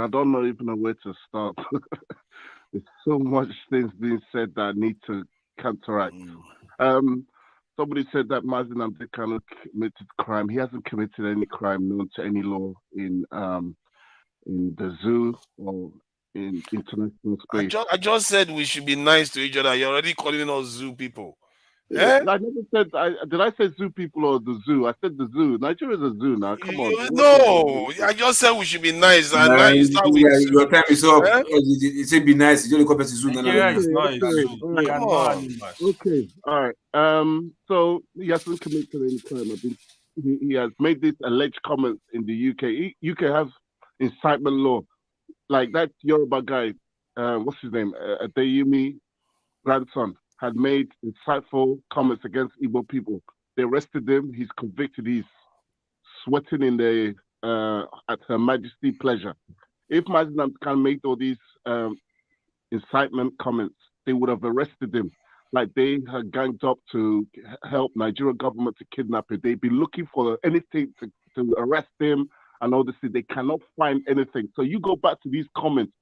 don't know even where to start. There's so much things being said that I need to counteract. Somebody said that Mazi Nnamdi Kanu committed crime. He hasn't committed any crime known to any law in the zoo or in international space. I just said we should be nice to each other. You're already calling us zoo people. I never said. Did I say zoo people or the zoo? I said the zoo. Nigeria is a zoo now. Come on. No, I just said we should be nice. And now you start with zoo. Your time is up. You say be nice. You don't call person zoo. Nigeria is not a zoo. We are not animals. Okay. All right. So he hasn't committed any crime. I think he has made this alleged comments in the UK. UK has incitement law. Like that Yoruba guy, what's his name? Adeyemi grandson had made insightful comments against Igbo people. They arrested him. He's convicted. He's sweating in at Her Majesty's pleasure. If Mazi Nnamdi Kanu made all these incitement comments, they would have arrested him. Like they had ganged up to help Nigerian government to kidnap him. They'd be looking for anything to arrest him, and obviously they cannot find anything. So you go back to these comments,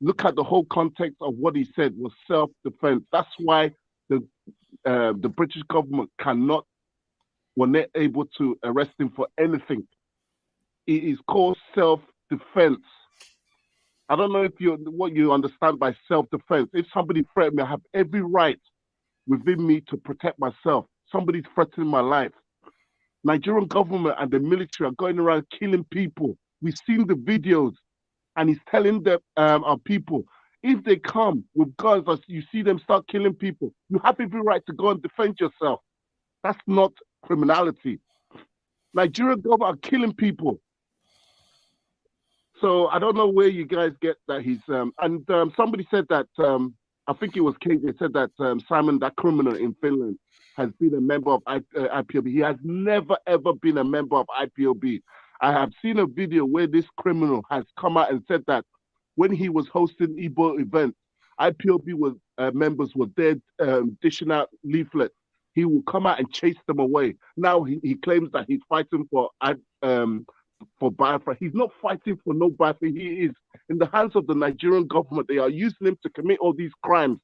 look at the whole context of what he said was self-defense. That's why the British government were not able to arrest him for anything. It is called self-defense. I don't know what you understand by self-defense. If somebody threatens me, I have every right within me to protect myself. Somebody's threatening my life. Nigerian government and the military are going around killing people. We've seen the videos, and he's telling them, our people, if they come with guns, as you see them start killing people, you have every right to go and defend yourself. That's not criminality. Nigerian government are killing people. So I don't know where you guys get that he's somebody said that I think it was KJ said that Simon, that criminal in Finland, has been a member of IPOB. He has never ever been a member of IPOB. I have seen a video where this criminal has come out and said that when he was hosting Igbo events, IPOB members were there dishing out leaflets. He will come out and chase them away. Now he claims that he's fighting for Biafra. He's not fighting for no Biafra. He is in the hands of the Nigerian government. They are using him to commit all these crimes.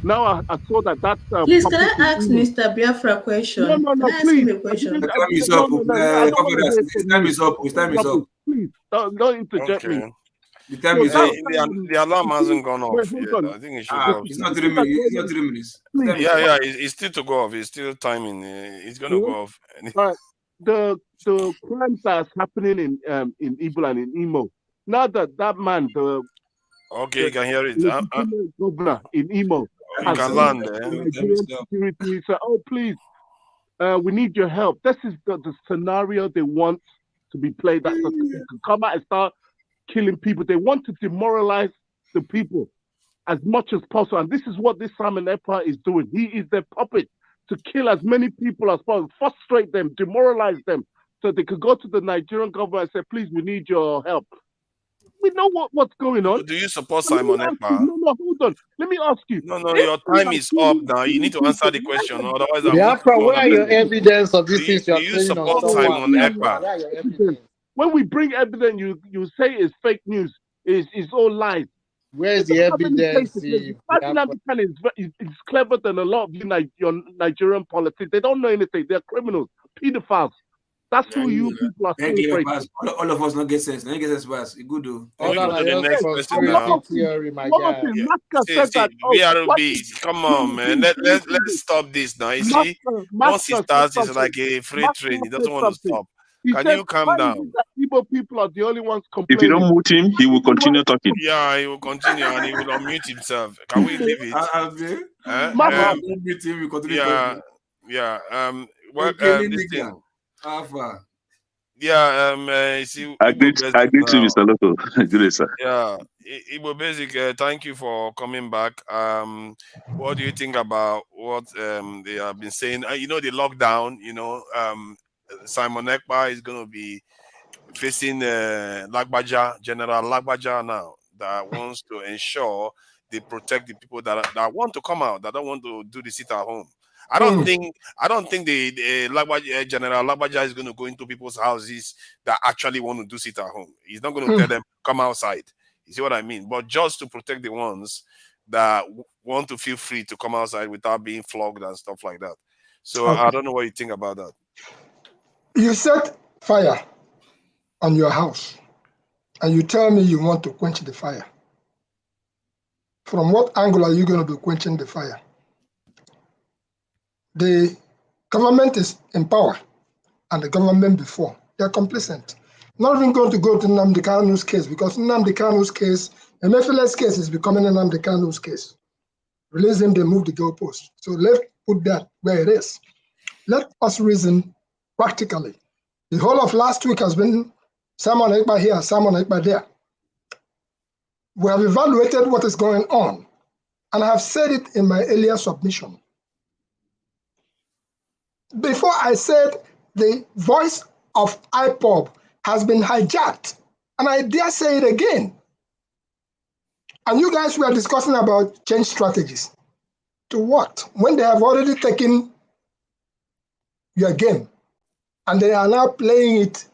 Now I saw that that's Please, can public I in ask email. Mr. Biafra a question? No, Can I ask please. him a question? I Time is no, up. I don't want to hear from Time you. is up. Time is up. Please, don't interject me. Okay. The time So is that's up. The alarm hasn't gone wait, off hold yet. on. I think it should go off It's soon. not 3 minutes. It's not 3 minutes. Please. Time is up. Yeah, it's still to go off. It's still timing. It's gonna go off. The crimes that's happening in Igbo and in Imo. Now that man, Okay, you can hear it. the governor in Imo, You can land there. Nigerian security said, "Oh, please, we need your help." This is the scenario they want to be played. That they can come out and start killing people. They want to demoralize the people as much as possible. And this is what this Simon Ekpa is doing. He is their puppet to kill as many people as possible, frustrate them, demoralize them, so they could go to the Nigerian government and say, please, we need your help. We know what's going on. Do you support Simon Ekpa? No, hold on. Let me ask you. No, your time is up now. You need to answer the question. Otherwise, I won't Biafra, where are your evidence of Do this things you are you saying on support Simon Ekpa? Where are your evidence? When we bring evidence, you say it's fake news. It's all lies. Where is the evidence? Is clever than a lot of your Nigerian politics. They don't know anything. They're criminals, pedophiles. That's who you people are celebrating. All of us not get sense. Not get sense pass. It good though. Can we go to the next question now? Theory, my guy. BRB, come on, man. Let's stop this now. You see, once he starts, it's like a freight train. He doesn't want to stop. Can you calm down? Igbo people are the only ones complaining. If you don't mute him, he will continue talking. Yeah, he will continue and he will unmute himself. Can we leave it? Well, this thing. Yeah, see, I agree to Mr. Loco. Good, sir. Yeah, Igbo Basic, thank you for coming back. What do you think about what they have been saying? The lockdown, Simon Ekpa is going to be facing Lagbaja, General Lagbaja now, that wants to ensure they protect the people that want to come out, that don't want to do the sit at home. I don't think the Lagbaja, General Lagbaja is going to go into people's houses that actually want to do sit at home. He's not going to tell them come outside. You see what I mean? But just to protect the ones that want to feel free to come outside without being flogged and stuff like that. So I don't know what you think about that. You set fire on your house and you tell me you want to quench the fire. From what angle are you going to be quenching the fire? The government is in power and the government before, they're complicit. Not even going to go to Nnamdi Kanu's case because Nnamdi Kanu's case, Emefiele's case is becoming Nnamdi Kanu's case. Release him, they move the goalpost. So let's put that where it is. Let us reason practically. The whole of last week has been Simon Ekpa here, Simon Ekpa there. We have evaluated what is going on, and I have said it in my earlier submission. Before I said the voice of IPOB has been hijacked, and I dare say it again. And you guys were discussing about change strategies. To what? When they have already taken your game, and they are now playing it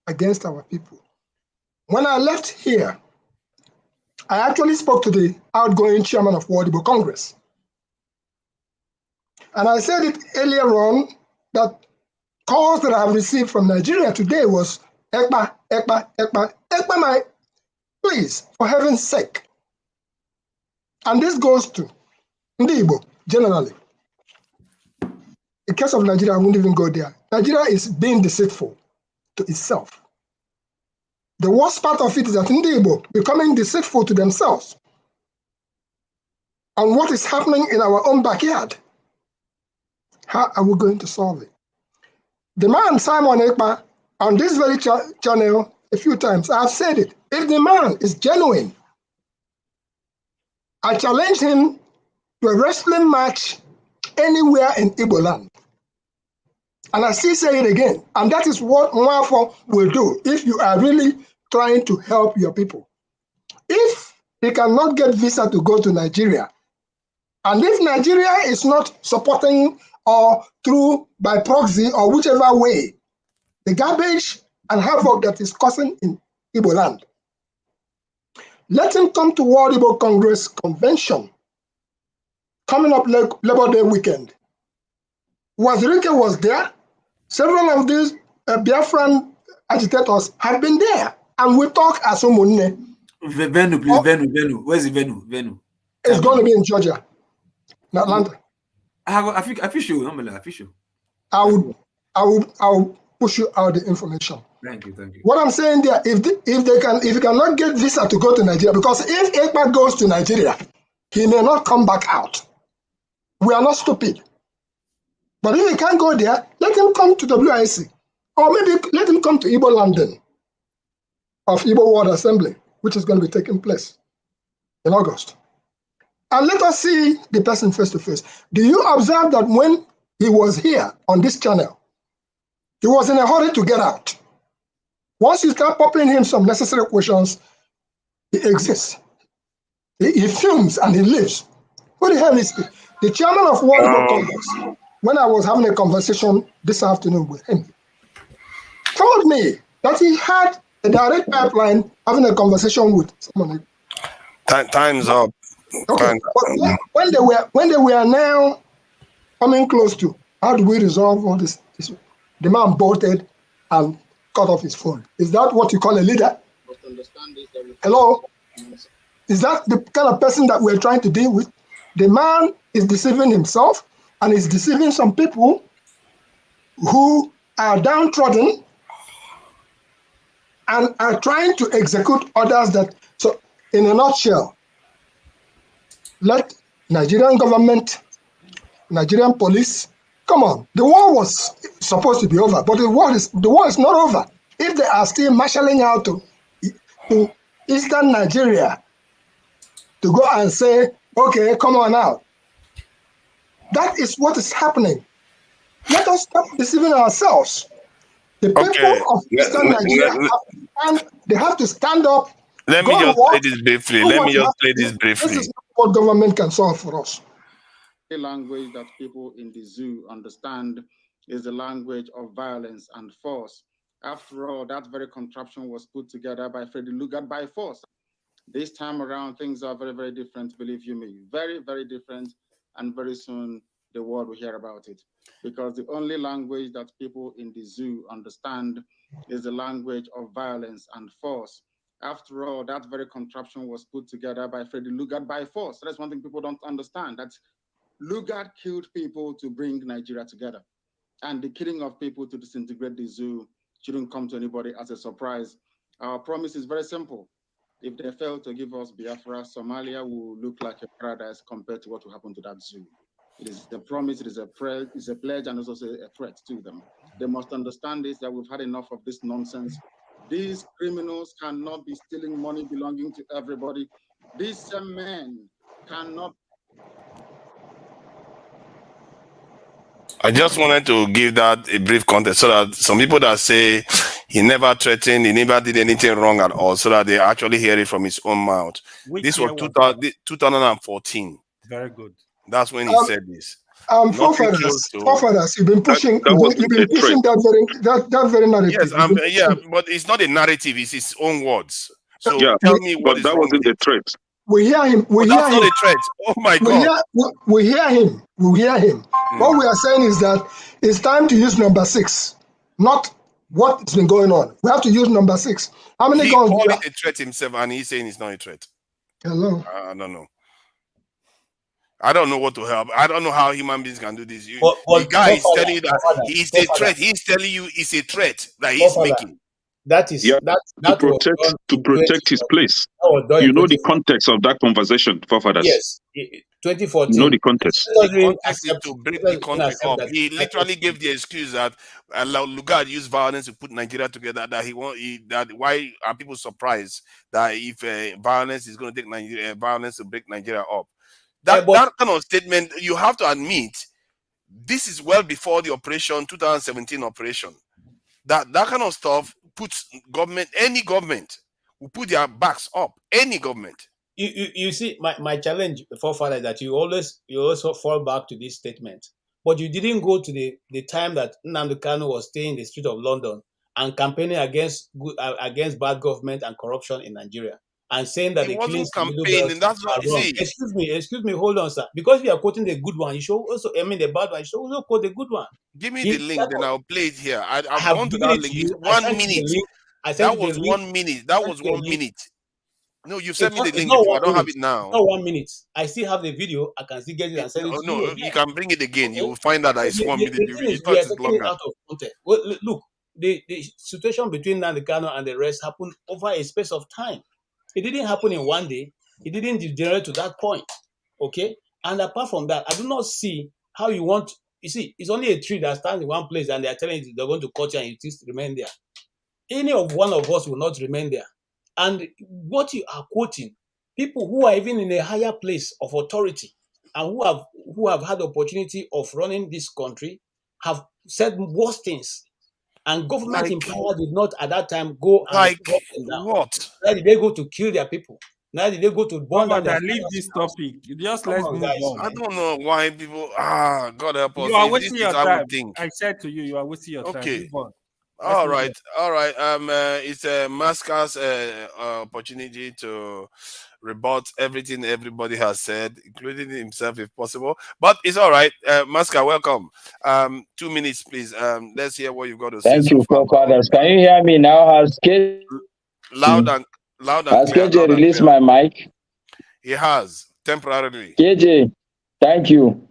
against our people. When I left here, I actually spoke to the outgoing chairman of World Igbo Congress. And I said it earlier on that calls that I have received from Nigeria today was Ekpa, my, please, for heaven's sake. And this goes to Ndi Igbo, generally. In case of Nigeria, I won't even go there. Nigeria is being deceitful to itself. The worst part of it is that Ndi Igbo becoming deceitful to themselves. And what is happening in our own backyard? How are we going to solve it? The man, Simon Ekpa, on this very channel a few times, I've said it. If the man is genuine, I challenge him to a wrestling match anywhere in Igbo land. And I still say it again. And that is what Mwafo will do if you are really trying to help your people. If he cannot get visa to go to Nigeria, and if Nigeria is not supporting or through by proxy or whichever way, the garbage and havoc that is causing in Igbo land, let him come to World Igbo Congress Convention coming up Labor Day weekend. Wazirike was there. Several of these Biafran agitators have been there. And we talk as Omunne. Venue, please, venue. Where's the venue? It's going to be in Georgia, in Atlanta. I feel sure. Normally, I feel sure. I'll push you out the information. Thank you. What I'm saying there, if you cannot get visa to go to Nigeria, because if Ekpa goes to Nigeria, he may not come back out. We are not stupid. But if he can't go there, let him come to WIC. Or maybe let him come to Igbo London of Igbo World Assembly, which is going to be taking place in August. And let us see the person face to face. Do you observe that when he was here on this channel, he was in a hurry to get out? Once you start popping him some necessary questions, he exists. He films and he lives. Who the hell is he? The chairman of World Book Congress, when I was having a conversation this afternoon with him, told me that he had a direct pipeline having a conversation with someone. Time's up. Okay. But when they were now coming close to how do we resolve all this, the man bolted and cut off his phone. Is that what you call a leader? Hello? Is that the kind of person that we're trying to deal with? The man is deceiving himself and is deceiving some people who are downtrodden and are trying to execute others that, so in a nutshell, let Nigerian government, Nigerian police, come on, the war was supposed to be over, but the war is not over. If they are still marshalling out to eastern Nigeria to go and say, okay, come on out. That is what is happening. Let us stop deceiving ourselves. The people of eastern Nigeria, they have to stand up. Let me just play this briefly. This is not what government can solve for us. The language that people in the zoo understand is the language of violence and force. After all, that very contraption was put together by Freddy Lugard by force. This time around, things are very, very different, believe you me. Very, very different, and very soon the world will hear about it. Because the only language that people in the zoo understand is the language of violence and force. After all, that very contraption was put together by Freddy Lugard by force. That's one thing people don't understand, that Lugard killed people to bring Nigeria together. And the killing of people to disintegrate the zoo shouldn't come to anybody as a surprise. Our promise is very simple. If they fail to give us Biafra, Somalia will look like a paradise compared to what will happen to that zoo. It is a promise, it is a pledge, and it's also a threat to them. They must understand this, that we've had enough of this nonsense. These criminals cannot be stealing money belonging to everybody. These men cannot. I just wanted to give that a brief context so that some people that say he never threatened, he never did anything wrong at all, so that they actually hear it from his own mouth. This was 2014. Very good. That's when he said this. Forefathers, you've been pushing that very narrative. Yes, but it's not a narrative, it's his own words. So tell me what is that wrong wasn't a threat. We hear him. That's not a threat. Oh my God. We hear him. What we are saying is that it's time to use number 6, not what's been going on. We have to use number 6. How many guns? He called it a threat himself, and he's saying it's not a threat. Hello. I don't know. I don't know what to help. I don't know how human beings can do this. The guy is telling you that he's a threat. He's telling you it's a threat that he's making. That is to protect his place. You know the context of that conversation, forefathers. Yes, 2014. You know the context. The context is to break the country up. He literally gave the excuse that Lugard used violence to put Nigeria together. That why are people surprised that if violence is going to take violence to break Nigeria up? That kind of statement, you have to admit, this is well before the 2017 operation. That kind of stuff puts any government will put their backs up. Any government. You see, my challenge, forefather, that you also fall back to this statement, but you didn't go to the time that Nnamdi Kanu was staying in the street of London and campaigning against bad government and corruption in Nigeria. and saying that It the killings wasn't in Middle Belt campaigning. That's are not, you wrong. see. Excuse me, hold on, sir. Because we are quoting the good one, you should also, I mean, the bad one, you should also quote the good one. Give me the link, then I'll play it here. I I've have gone to given that it to link. It's you. I 1 sent you the minute. link. I sent That you the was link. 1 minute. That was 1 minute. No, you sent me the It's link not before. 1 I don't have minute. it now. It's not 1 minute. I still have the video. I can still get it and send it to you No, again. you can bring it again. Okay? You will find out that So it's 1 minute. the thing You is, thought we are it's taking it longer. out of context. Well, look, the situation between Nnamdi Kanu and the rest happened over a space of time. It didn't happen in 1 day. It didn't degenerate to that point. Okay? And apart from that, I do not see how you want. You see, it's only a tree that stands in one place and they are telling you they're going to cut you and you just remain there. Any of one of us will not remain there. And what you are quoting, people who are even in a higher place of authority and who have had the opportunity of running this country have said worse things. And government in power did not at that time go and cut them down. What? Now did they go to kill their people? Now did they go to burn down their Commander, leave this topic. Just Come let's on, move guys, on. I don't know why people. God help us. You are If this wasting is your how we time. think. I said to you, you are wasting your time. Okay. Move on. All right. It's Masca's opportunity to rebut everything everybody has said, including himself if possible. But it's all right. Masca, welcome. 2 minutes, please. Let's hear what you've got to say. Thank you, forefathers. Can you hear me now? Has Loud and Has clear. KJ released my mic? He has temporarily. KJ, thank you.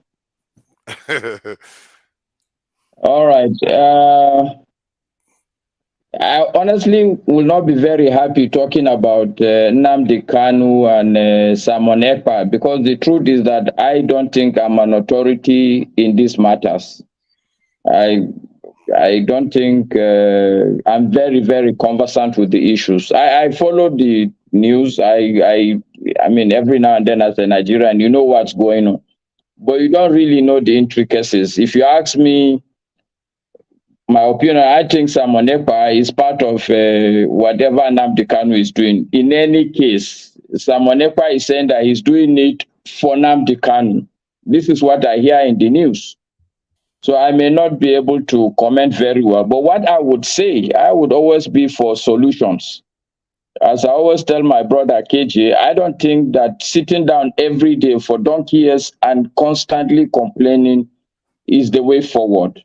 All right. I honestly will not be very happy talking about Nnamdi Kanu and Simon Ekpa, because the truth is that I don't think I'm an authority in these matters. I don't think I'm very, very conversant with the issues. I follow the news. I mean, every now and then as a Nigerian, you know what's going on, but you don't really know the intricacies. If you ask me, my opinion, I think Simon Ekpa is part of whatever Nnamdi Kanu is doing. In any case, Simon Ekpa is saying that he's doing it for Nnamdi Kanu. This is what I hear in the news. So I may not be able to comment very well. But what I would say, I would always be for solutions. As I always tell my brother KJ, I don't think that sitting down every day for donkey years and constantly complaining is the way forward.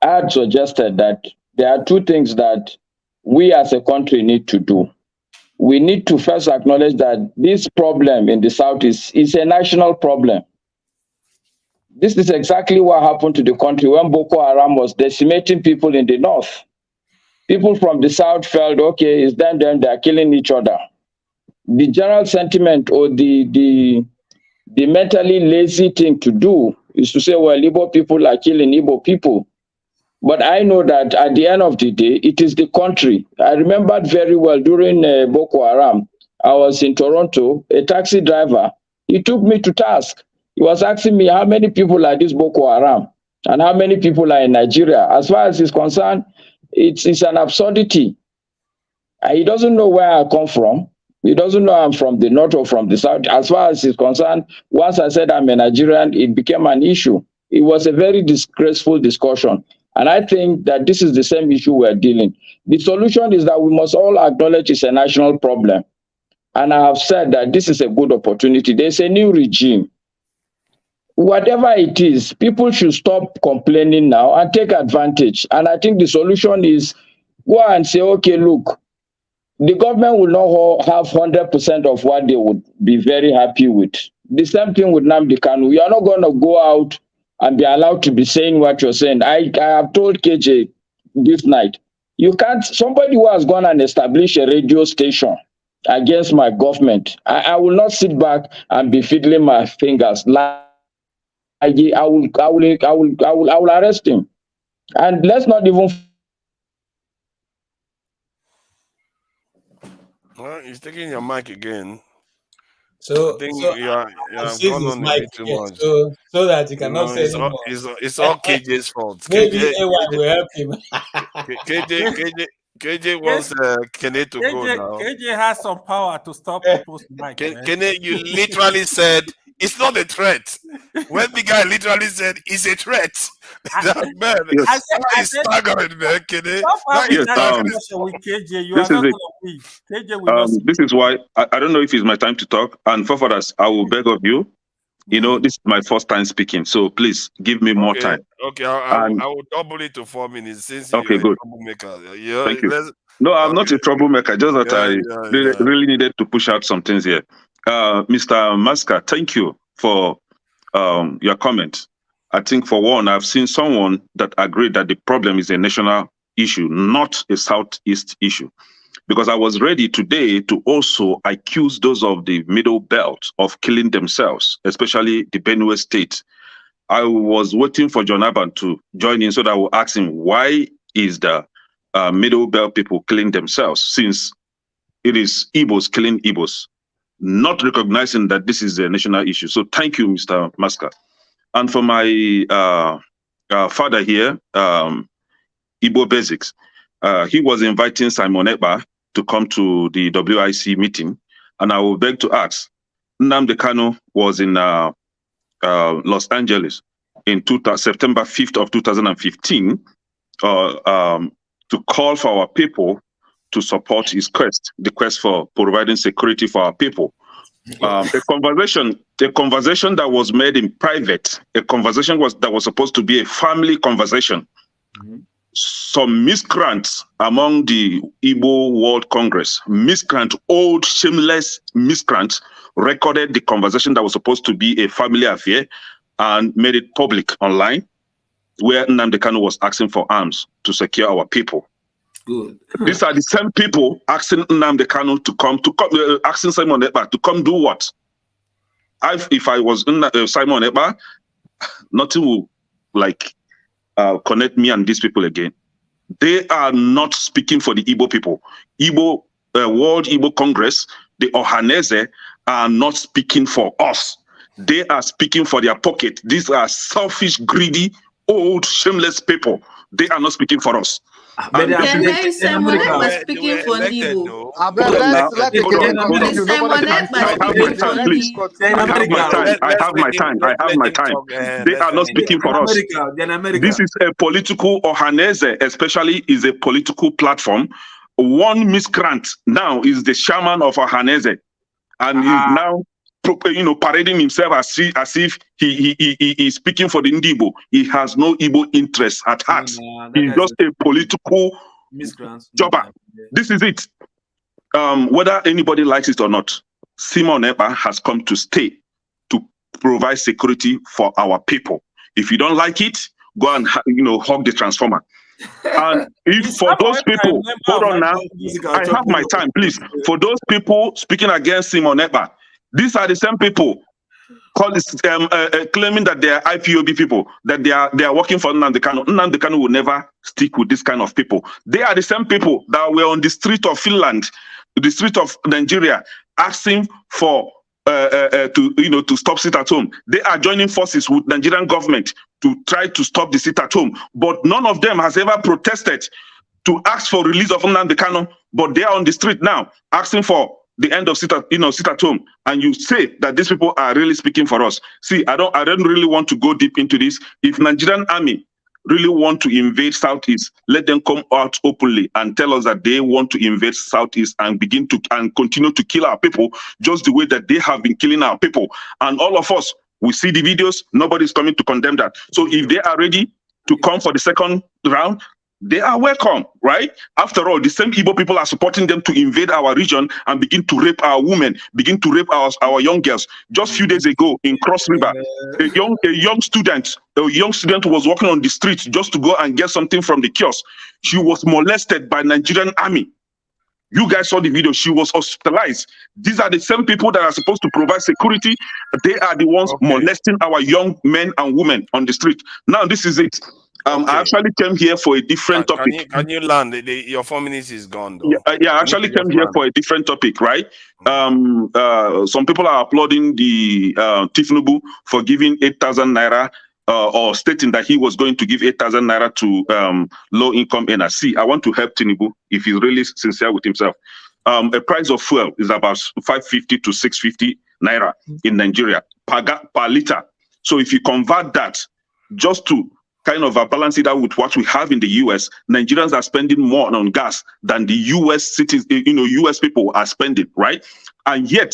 I had suggested that there are two things that we as a country need to do. We need to first acknowledge that this problem in the South is a national problem. This is exactly what happened to the country when Boko Haram was decimating people in the North. People from the South felt, okay, it's them, they're killing each other. The general sentiment or the mentally lazy thing to do is to say, well, Igbo people are killing Igbo people. But I know that at the end of the day, it is the country. I remembered very well during Boko Haram, I was in Toronto, a taxi driver, he took me to task. He was asking me how many people are this Boko Haram and how many people are in Nigeria. As far as he's concerned, it's an absurdity. He doesn't know where I come from. He doesn't know I'm from the north or from the south. As far as he's concerned, once I said I'm a Nigerian, it became an issue. It was a very disgraceful discussion. And I think that this is the same issue we're dealing. The solution is that we must all acknowledge it's a national problem. And I have said that this is a good opportunity. There's a new regime. Whatever it is, people should stop complaining now and take advantage. And I think the solution is go and say, okay, look, the government will not have 100% of what they would be very happy with. The same thing with Nnamdi Kanu. You are not going to go out and be allowed to be saying what you're saying. I have told KJ this night, you can't, somebody who has gone and established a radio station against my government, I will not sit back and be fiddling my fingers. I will arrest him. And let's not even. Well, he's taking your mic again. So I think so you have gone on a bit too much. so that he cannot say it's anymore. it's all KJ's fault. Maybe KJ A1 will help him. KJ wants Kene to go now. KJ has some power to stop people's mic. Kene, you literally said it's not a threat. When the guy literally said it's a threat. Man, I said, staggering, man, Kene. Stop having that discussion with KJ. You are not going to This is why I don't know if it's my time to talk. And forefathers, I will beg of you. You know, this is my first time speaking, so please give me more time. Okay, I will double it to 4 minutes since you're Okay, good. a troublemaker. Yeah, Thank you. No, I'm not a troublemaker. Just that I really needed to push out some things here. Mr. Maska, thank you for your comment. I think for one, I've seen someone that agreed that the problem is a national issue, not a Southeast issue. Because I was ready today to also accuse those of the middle belt of killing themselves, especially the Benue State. I was waiting for John Aban to join in so that I will ask him, why is the middle belt people killing themselves, since it is Igbos killing Igbos, not recognizing that this is a national issue. So thank you, Mr. Maska. And for my father here, Igbo Basics, he was inviting Simon Ekpa to come to the WIC meeting. And I will beg to ask, Nnamdi Kanu was in Los Angeles in September 5th of 2015 to call for our people to support his quest, the quest for providing security for our people. A conversation that was made in private, a conversation that was supposed to be a family conversation. Some miscreants among the Igbo World Congress, old shameless miscreants, recorded the conversation that was supposed to be a family affair and made it public online, where Nnamdi Kanu was asking for arms to secure our people. Good. These are the same people asking Nnamdi Kanu to come, asking Simon Ekpa to come do what? If I was Simon Ekpa, nothing will connect me and these people again. They are not speaking for the Igbo people. World Igbo Congress, the Ohanese, are not speaking for us. They are speaking for their pocket. These are selfish, greedy, old, shameless people. They are not speaking for us. Simon Ekpa was speaking for Igbo. I have my time. They are not speaking for us. This is a political Ohanese, especially is a political platform. One miscreant now is the chairman of Ohanese, and is now parading himself as if he is speaking for the Igbo. He has no Igbo interest at heart. He's just a political jobber. This is it. Whether anybody likes it or not, Simon Ekpa has come to stay to provide security for our people. If you don't like it, go and hug the transformer. And if for those people, hold on now, I have my time, please. For those people speaking against Simon Ekpa, these are the same people claiming that they are IPOB people, that they are working for Nnamdi Kanu. Nnamdi Kanu will never stick with this kind of people. They are the same people that were on the street of Finland, the street of Nigeria, asking for to stop sit at home. They are joining forces with Nigerian government to try to stop the sit at home. But none of them has ever protested to ask for release of Nnamdi Kanu. But they are on the street now asking for the end of sit at home, and you say that these people are really speaking for us. See, I don't really want to go deep into this. If Nigerian army really want to invade Southeast, let them come out openly and tell us that they want to invade Southeast and continue to kill our people just the way that they have been killing our people. And all of us, we see the videos, nobody's coming to condemn that. So if they are ready to come for the second round, they are welcome, right? After all, the same Igbo people are supporting them to invade our region and begin to rape our women, begin to rape our young girls. Just a few days ago in Cross River, a young student was walking on the street just to go and get something from the kiosk. She was molested by Nigerian army. You guys saw the video. She was hospitalized. These are the same people that are supposed to provide security. They are the ones molesting our young men and women on the street. Now, this is it. I actually came here for a different topic. Can you land? Your 4 minutes is gone, though. Yeah, I actually came here for a different topic, right? Some people are applauding the Tinubu for giving 8,000 naira or stating that he was going to give 8,000 naira to low-income earners. See, I want to help Tinubu if he's really sincere with himself. A price of fuel is about 550 to 650 naira in Nigeria per liter. So if you convert that just to kind of balance it out with what we have in the US, Nigerians are spending more on gas than the US cities, US people are spending, right? And yet,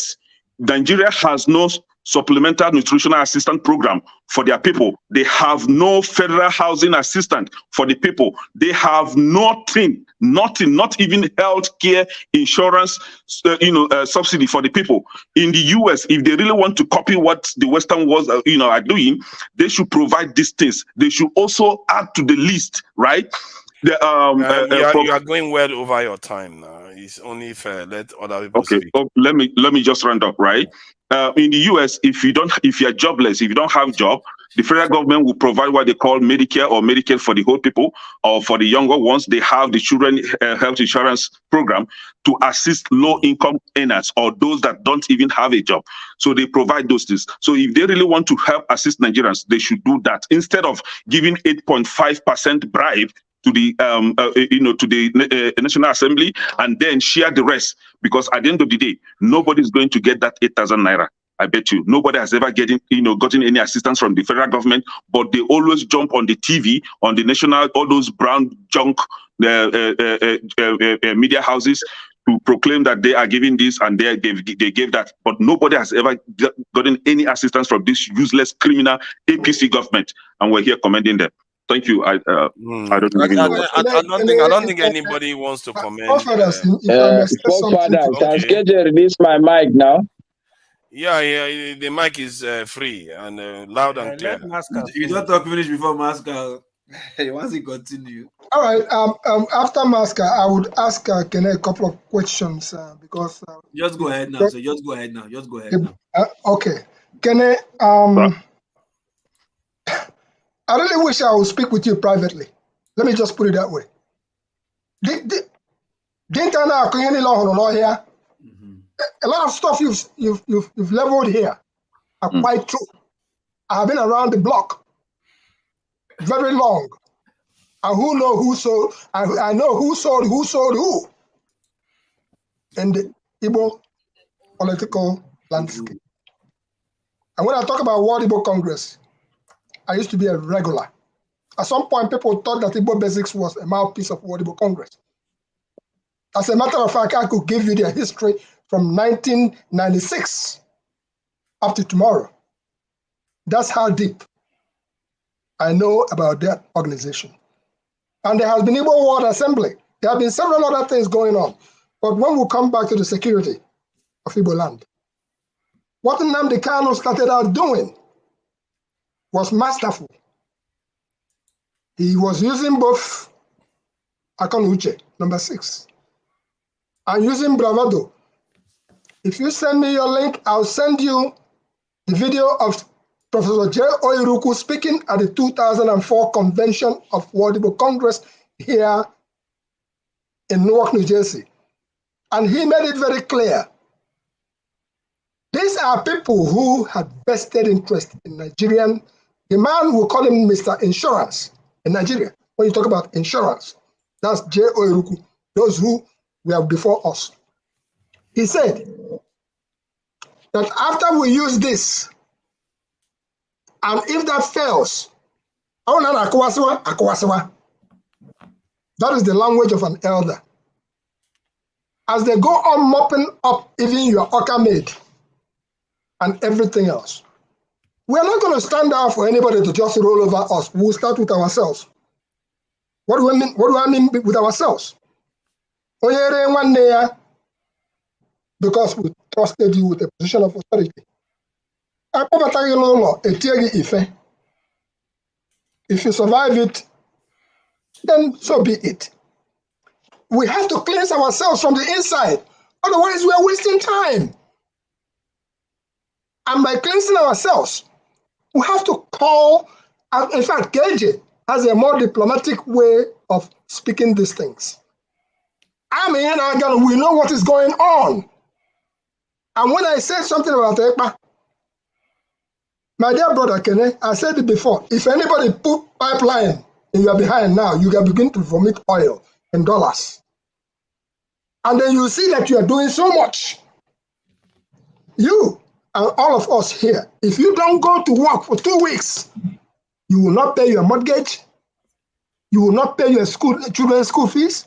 Nigeria has no supplemental nutritional assistance program for their people. They have no federal housing assistance for the people. They have nothing, not even health care insurance, subsidy for the people. In the US, if they really want to copy what the Western world, are doing, they should provide these things. They should also add to the list, right? You are going well over your time now. It's only fair. Let other people speak. Let me just round up, right? In the US, if you're jobless, if you don't have job, the federal government will provide what they call Medicare or Medicaid for the whole people, or for the younger ones, they have the children health insurance program to assist low-income earners or those that don't even have a job. So they provide those things. So if they really want to help assist Nigerians, they should do that instead of giving 8.5% bribe to the National Assembly and then share the rest, because at the end of the day, nobody's going to get that 8,000 naira. I bet you nobody has ever gotten any assistance from the federal government, but they always jump on the TV, on the national, all those brown junk media houses to proclaim that they are giving this and they gave that, but nobody has ever gotten any assistance from this useless criminal APC government, and we're here commending them. Thank you. I don't think anybody wants to comment. Forefathers, has KJ released my mic now? Yeah, the mic is free and loud and clear. You don't talk finish before Masca. He wants to continue. All right. After Masca, I would ask Kene a couple of questions because. Just go ahead now. So just go ahead now. Okay, Kene. I really wish I would speak with you privately. Let me just put it that way. A lot of stuff you've leveled here are quite true. I've been around the block very long. And who know who sold? I know who sold who in the Igbo political landscape. And when I talk about World Igbo Congress, I used to be a regular. At some point, people thought that Igbo Basics was a mouthpiece of World Igbo Congress. As a matter of fact, I could give you their history from 1996 up to tomorrow. That's how deep I know about that organization. And there has been Igbo World Assembly. There have been several other things going on. But when we come back to the security of Igbo land, what Nnamdi Kanu started out doing was masterful. He was using both Akanuche, number 6, and using bravado. If you send me your link, I'll send you the video of Professor J. Oiruku speaking at the 2004 convention of World Igbo Congress here in Newark, New Jersey. And he made it very clear. These are people who had vested interest in Nigerian. The man, will call him Mr. Insurance in Nigeria. When you talk about insurance, that's J. Oiruku, those who were before us. He said that after we use this, and if that fails, that is the language of an elder. As they go on mopping up even your Oka maid and everything else, we are not going to stand out for anybody to just roll over us. We'll start with ourselves. What do I mean with ourselves? Because we trusted you with a position of authority. If you survive it, then so be it. We have to cleanse ourselves from the inside. Otherwise, we are wasting time. And by cleansing ourselves, we have to call, in fact, KJ has a more diplomatic way of speaking these things. I mean, we know what is going on. And when I say something about Ekpa, my dear brother Kene, I said it before, if anybody put pipeline in your behind now, you can begin to vomit oil in dollars. And then you see that you are doing so much. You and all of us here, if you don't go to work for 2 weeks, You will not pay your mortgage. You will not pay your children's school fees.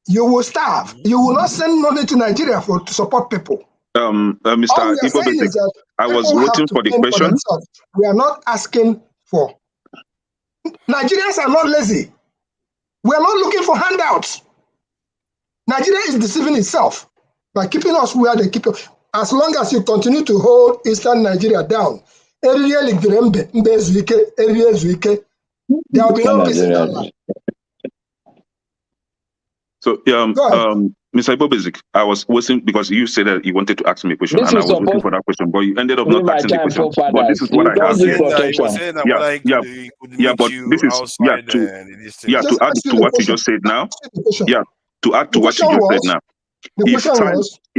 You will starve. You will not send money to Nigeria to support people. Mr. All we are saying is that I was people waiting have to for the think for question. themselves. We are not asking for. Nigerians are not lazy. We are not looking for handouts. Nigeria is deceiving itself by keeping us where they keep us. As long as you continue to hold Eastern Nigeria down, there will be no peace in that land. So, Mr. Ibobesic, I was waiting because you said that you wanted to ask me a question, and I was waiting for that question, but you ended up not asking the question. But this is what I have here. He was saying that whether he could meet but you this is outside to this add to what you just said now. Yeah, to add to what you just said now.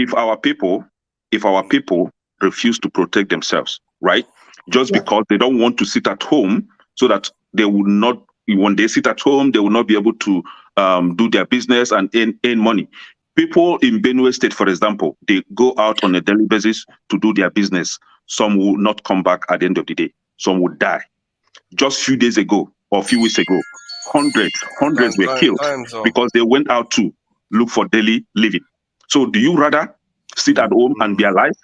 If our people refuse to protect themselves, right? Just because they don't want to sit at home, so that they will not. When they sit at home, they will not be able to do their business and earn money. People in Benue State, for example, they go out on a daily basis to do their business. Some will not come back at the end of the day. Some will die. Just a few days ago or a few weeks ago, hundreds were killed because they went out to look for daily living. So do you rather sit at home and be alive,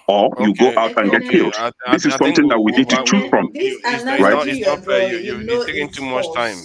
or you go out and get killed? This is something that we need to choose from. It's not fair. You're taking too much time.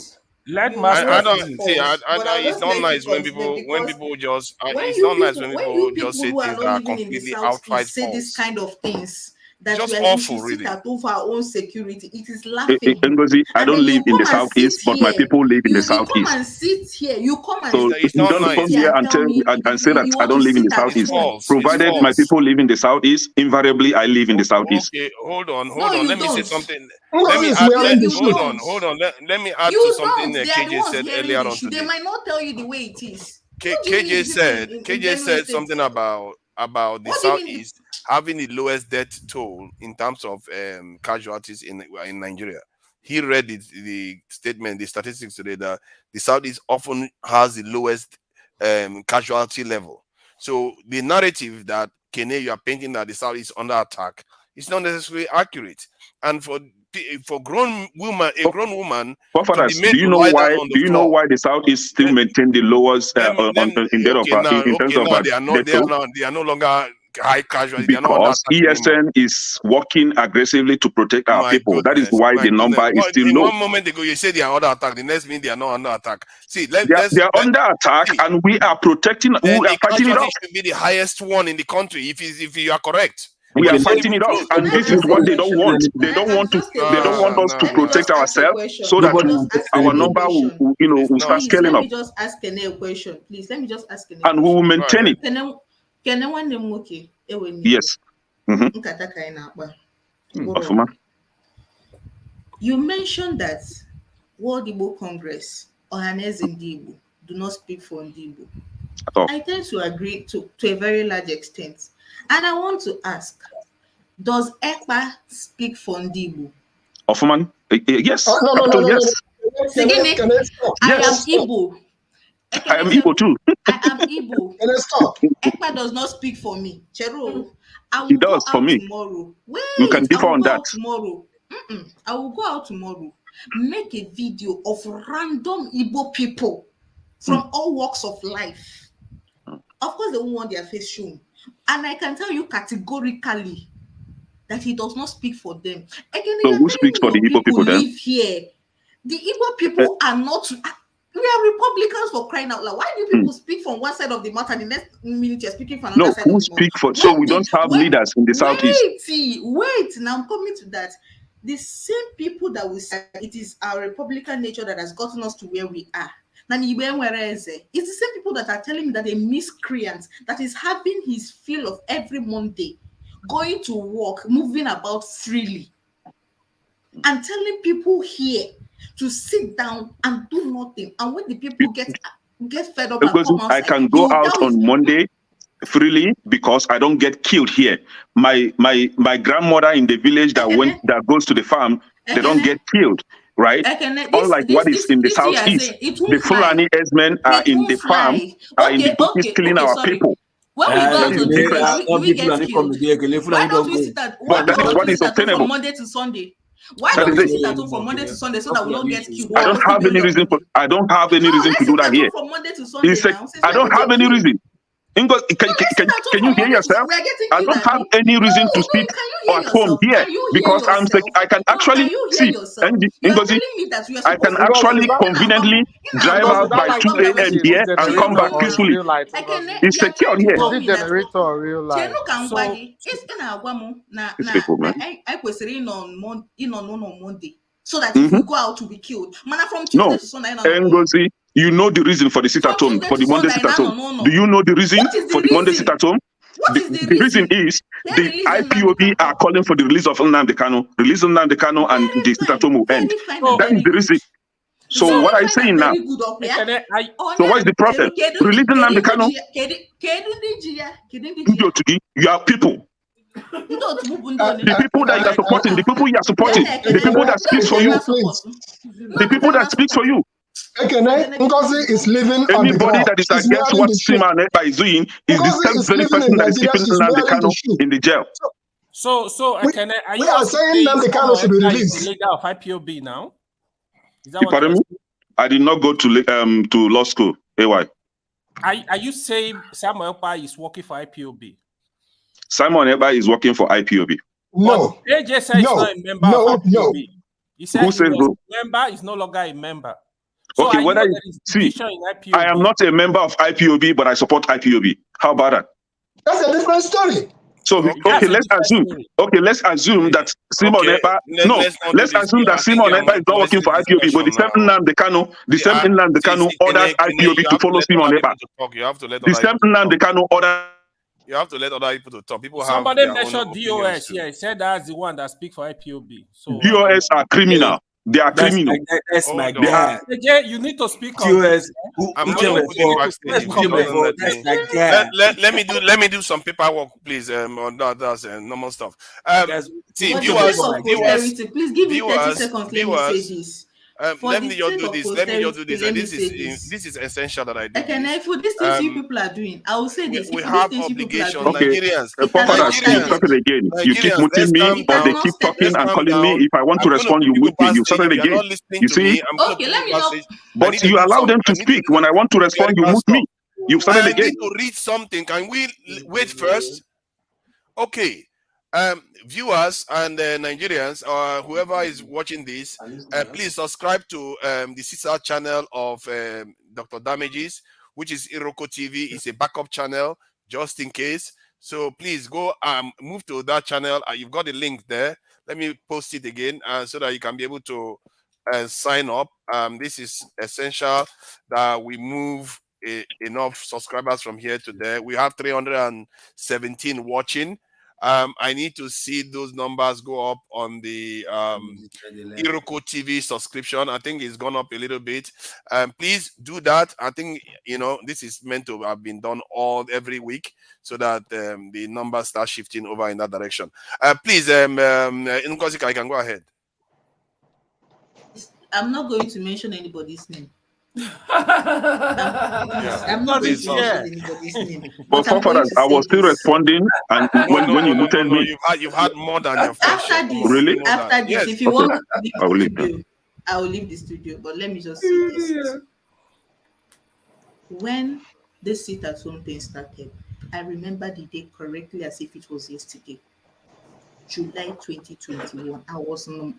Let I don't see. It's not nice when people just. It's not nice when people just say things that are completely outright false. This kind of things that just we are awful, really. Sit at home for our own security. It is laughable. Ngozi, I don't live in the southeast, but my people live in the southeast. You come and sit here. You come and so sit you don't come here and tell me and say that I don't live in the southeast. Provided my people live in the southeast, invariably I live in the southeast. Okay, hold on. Let me say something. Let me add. Hold on. Let me add to something that KJ said earlier on today. They might not tell you the way it is. KJ said something about the southeast having the lowest death toll in terms of casualties in Nigeria. He read the statement, the statistics today, that the southeast often has the lowest casualty level. So the narrative that Kene, you are painting that the southeast is under attack is not necessarily accurate. And for grown woman, a grown woman, do you know why? Do you know why the southeast still maintain the lowest in terms of they are no longer high casualty? Because ESN is working aggressively to protect our people. That is why the number is still low. 1 moment ago, you said they are under attack. The next minute, they are not under attack. See, they are under attack, and we are protecting. We are fighting it off. Should be the highest one in the country. If you are correct. We are fighting it off, and this is what they don't want. They don't want us to protect ourselves, so that our number will start scaling up. Let me just ask a question, please. Let me just ask and we will maintain it. Yes. You mentioned that World Igbo Congress or Hanes Ndibo do not speak for Ndibo. I tend to agree to a very large extent. And I want to ask, does Ekpa speak for Ndibo? Offerman? Yes. No. Yes. I am Igbo. I am Igbo too. I am Igbo. Ekpa does not speak for me. Chero, he does for me. Tomorrow. You can differ on that. Tomorrow. I will go out tomorrow. Make a video of random Igbo people from all walks of life. Of course, they won't want their face shown. And I can tell you categorically that he does not speak for them. Again, so who speaks for the Igbo people then? Live here. The Igbo people are not. We are Republicans, for crying out loud. Why do people speak from one side of the mouth and the next minute you're speaking from another side of the mouth? No, who speak for? So we don't have leaders in the southeast. Wait. Now I'm coming to that. The same people that we say it is our Republican nature that has gotten us to where we are. It's the same people that are telling me that a miscreant that is having his fill of every Monday, going to work, moving about freely, and telling people here to sit down and do nothing. And when the people get fed up, because and come outside, I can go out on Monday freely because I don't get killed here. My grandmother in the village that goes to the farm, they don't get killed. Right? Unlike what is in the southeast, the Fulani herdsmen are in the farm, are in the bushes killing our people. When we go to the we get killed. Why don't we sit at but that is what is obtainable from Monday to Sunday? Why That don't is we it. sit at home from Monday to Sunday so that we don't get killed? I don't have any reason for. I don't have any reason Let's to do sit that at here. home from Monday to Sunday It's a, now. Since I we're don't have getting any killed. reason. Ingo, Let's sit at home can you from hear Monday to yourself? we're getting I killed, don't have Abby. any reason to No, speak can you hear at home yourself? here Can you hear because yourself? I can No, actually can you hear see. yourself? And You are Ngozi, telling me that you are I supposed can to actually be conveniently drive out by 2 a.m. here and come back peacefully. It's secure here. Is it generator or real life? it's in our na These people, man. I kwesịrị ịnọ on Monday so that if Mm-hmm. we go out to be killed. Mana from Tuesday No, to Sunday Ngozi, you know the reason for the sit at home, for the Monday sit at home. Do you know the reason for the Monday sit at home? The reason is the IPOB are calling for the release of Nnamdi Kanu. Release Nnamdi Kanu and the sit at home will end. That is the reason. So what are you saying now? So what's the problem? Releasing Nnamdi Kanu. You are people. The people that you are supporting, the people you are supporting, the people that speaks for you, the people that speaks for you. Ngozi is living on the Anybody ground. that is She's against wearing what the shoe. Simon Ekpa is doing is the Ngozi same is very living person in that is Nigeria. keeping She's Nnamdi wearing the Kanu shoe. in the jail. So Ekene, are we you are saying Nnamdi Kanu should be released. the leader of IPOB now? Is that You what pardon me? I did not go to law school. AY. Are you saying Simon Ekpa is working for IPOB? Simon Ekpa is working for IPOB. No. But AJ said he's not a member of IPOB. He said Who says he was so? a member, he's no longer a member. So Okay, I whether know there is division in IPOB. I am not a member of IPOB, but I support IPOB. How about that? That's a different story. So okay, let's assume. Okay, let's assume that Simon Ekpa. No, let's assume that Simon Ekpa is not working for IPOB, but the same Nnamdi Kanu, the same Nnamdi Kanu orders IPOB to follow Simon Ekpa. You have to let The same Nnamdi Kanu order. You have to let other people to talk. People Somebody have mentioned DOS. Yeah, he said that's the one that speaks for IPOB. So DOS are criminal. They are criminal. That's my guy. Again, you need to speak on DOS. Let me do some paperwork, please. On that's normal stuff. See, viewers, please give me 30 seconds. Let me say this. Let me just do this. Let me just do this. And this is essential that I do. Okay, for these things you people are doing, I will say this. We have obligations. Okay. Nigerians. You started again. You keep muting me, or they keep talking and calling me. If I want to respond, you mute me. You started again. You see? Okay, let me know. But you allow them to speak. When I want to respond, you mute me. You started again. I need to read something. Can we wait first? Okay. Viewers and Nigerians or whoever is watching this, please subscribe to the sister channel of Dr. Damages, which is Iroko TV. It's a backup channel just in case. So please go move to that channel. You've got the link there. Let me post it again so that you can be able to sign up. This is essential that we move enough subscribers from here to there. We have 317 watching. I need to see those numbers go up on the Iroko TV subscription. I think it's gone up a little bit. Please do that. I think this is meant to have been done every week so that the numbers start shifting over in that direction. Please, Nkosi, I can go ahead. I'm not going to mention anybody's name. I'm not going to mention anybody's name. But forefathers, I was still responding, and when you muted me, you've had more than your first. After this, really? After this, if you want to leave I will the leave studio, I will leave the studio. But let me just say this: when the sit at home thing started, I remember the day correctly as if it was yesterday, July 2021. I was in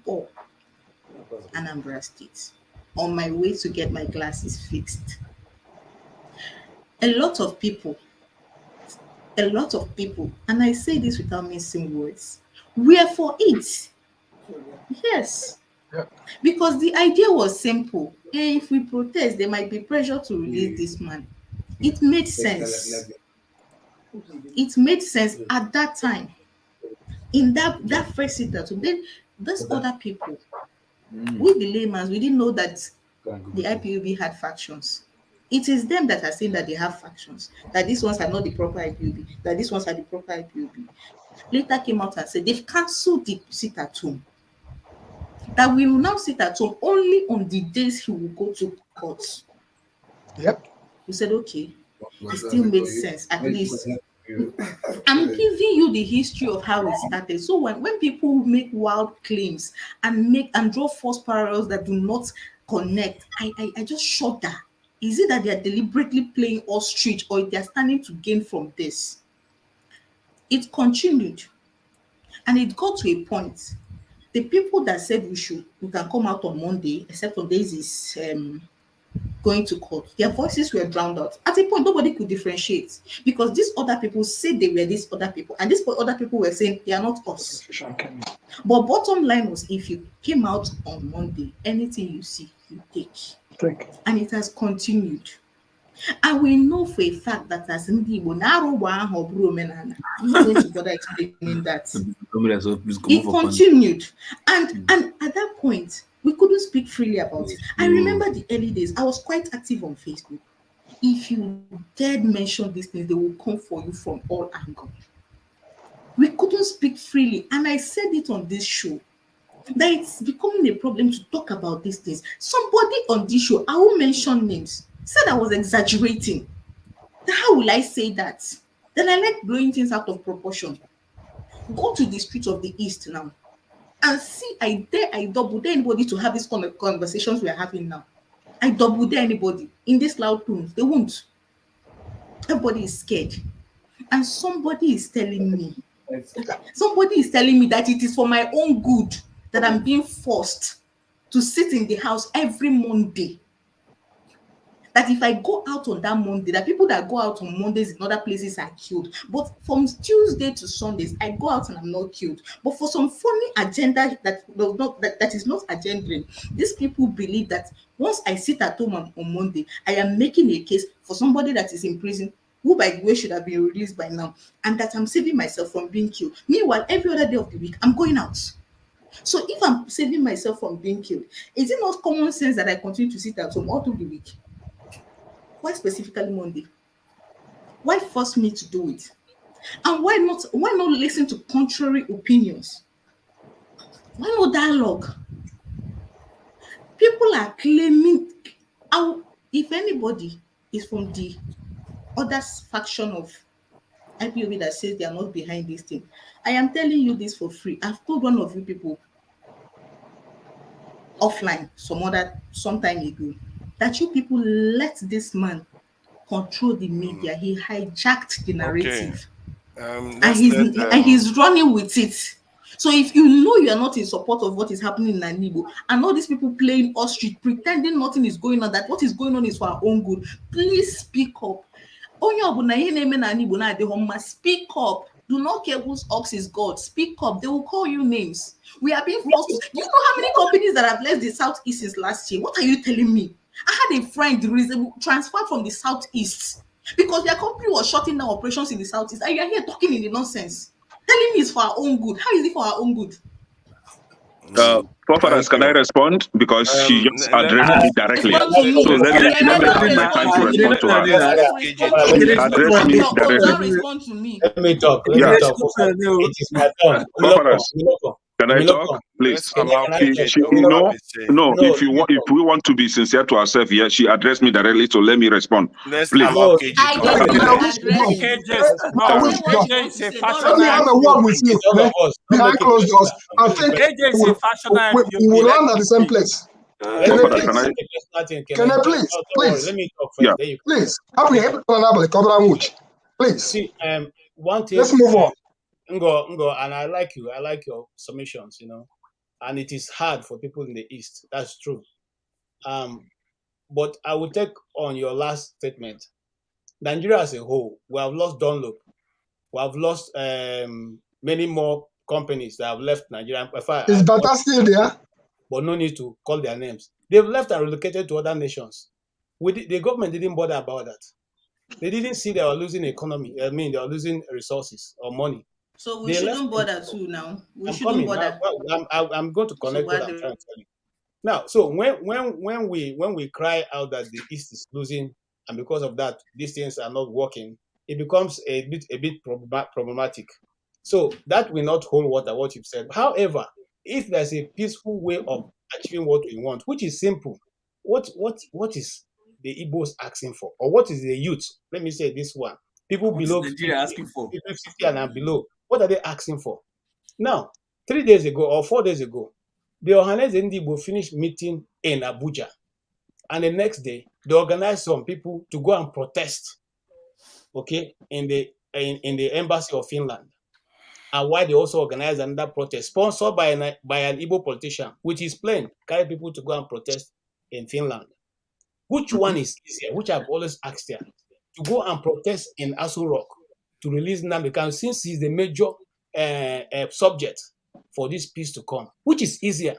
Anambra State, on my way to get my glasses fixed. A lot of people, and I say this without mincing words, were for it. Yes. Yeah. Because the idea was simple. And if we protest, there might be pressure to release this man. It made sense. It made sense at that time. In that first sit-at-home, then those other people, we the laymen, we didn't know that the IPOB had factions. It is them that are saying that they have factions, that these ones are not the proper IPOB, that these ones are the proper IPOB. Later came out and said they've cancelled the sit-at-home. That we will now sit at home only on the days he will go to court. Yep. We said, okay, it still makes sense. At least I'm giving you the history of how it started. So when people make wild claims and draw false parallels that do not connect, I just shudder. Is it that they are deliberately playing ostrich or they are standing to gain from this? It continued and it got to a point. The people that said we can come out on Monday, except on days is going to court, their voices were drowned out. At a point, nobody could differentiate because these other people said they were these other people, and these other people were saying they are not us. But bottom line was, if you came out on Monday, anything you see, you take. And it has continued. And we know for a fact that as Igbo, I'm not going to bother explaining that. It continued. And at that point, we couldn't speak freely about it. I remember the early days. I was quite active on Facebook. If you dared mention these things, they will come for you from all angles. We couldn't speak freely. And I said it on this show, that it's becoming a problem to talk about these things. Somebody on this show, I won't mention names, said I was exaggerating. How will I say that? Then I like blowing things out of proportion. Go to the streets of the East now and see, I double dare anybody to have these kind of conversations we are having now. I double dare anybody in this loud tone. They won't. Everybody is scared. And somebody is telling me that it is for my own good that I'm being forced to sit in the house every Monday. That if I go out on that Monday, that people that go out on Mondays in other places are killed. But from Tuesday to Sundays, I go out and I'm not killed. But for some funny agenda that is not agendering, these people believe that once I sit at home on Monday, I am making a case for somebody that is in prison, who by the way should have been released by now, and that I'm saving myself from being killed. Meanwhile, every other day of the week, I'm going out. So if I'm saving myself from being killed, is it not common sense that I continue to sit at home all through the week? Why specifically Monday? Why force me to do it? And why not listen to contrary opinions? Why no dialogue? People are claiming, if anybody is from the other faction of IPOB that says they are not behind this thing, I am telling you this for free. I've told one of you people offline some time ago that you people let this man control the media. He hijacked the narrative. And he's running with it. So if you know you are not in support of what is happening in Nanibo, and all these people playing ostrich, pretending nothing is going on, that what is going on is for our own good, please speak up. Speak up. Do not care whose ox is God. Speak up. They will call you names. We are being forced. Do you know how many companies that have left the Southeast since last year? What are you telling me? I had a friend transferred from the Southeast because their company was shutting down operations in the Southeast. And you are here talking in the nonsense, telling me it's for our own good. How is it for our own good? Forefathers, can I respond? Because she just addressed me directly. So let me take my time to respond to her. She addressed me directly. Respond to me. Let me talk. It is my turn. Forefathers, can I talk, please? If we want to be sincere to ourselves, yeah, she addressed me directly, so let me respond. Please. Let me have a word with you behind closed doors. I think we will land at the same place. Can I please? Let me talk first. Yeah. Please. Please. See, one thing. Let's move on. Ngo, and I like you. I like your submissions, and it is hard for people in the East. That's true. But I will take on your last statement. Nigeria as a whole, we have lost Dunlop. We have lost many more companies that have left Nigeria. Is Bata still there? But no need to call their names. They've left and relocated to other nations. The government didn't bother about that. They didn't see they were losing economy. I mean, they were losing resources or money. So we shouldn't bother too now. We shouldn't bother. I'm going to connect what I'm trying to tell you. Now, so when we cry out that the East is losing, and because of that, these things are not working, it becomes a bit problematic. So that will not hold water, what you've said. However, if there's a peaceful way of achieving what we want, which is simple, what is the Igbos asking for? Or what is the youth? Let me say this one. People below 50, asking for? people 50 and below. What are they asking for? Now, 3 days ago or 4 days ago, the Ohanese Ndibo finished meeting in Abuja. And the next day, they organized some people to go and protest, okay, in the embassy of Finland. And why they also organized another protest sponsored by an Igbo politician, which is plain, carry people to go and protest in Finland. Which one is easier? Which I've always asked here, to go and protest in Aso Rock to release Nnamdi Kanu, since he's the major subject for this peace to come. Which is easier?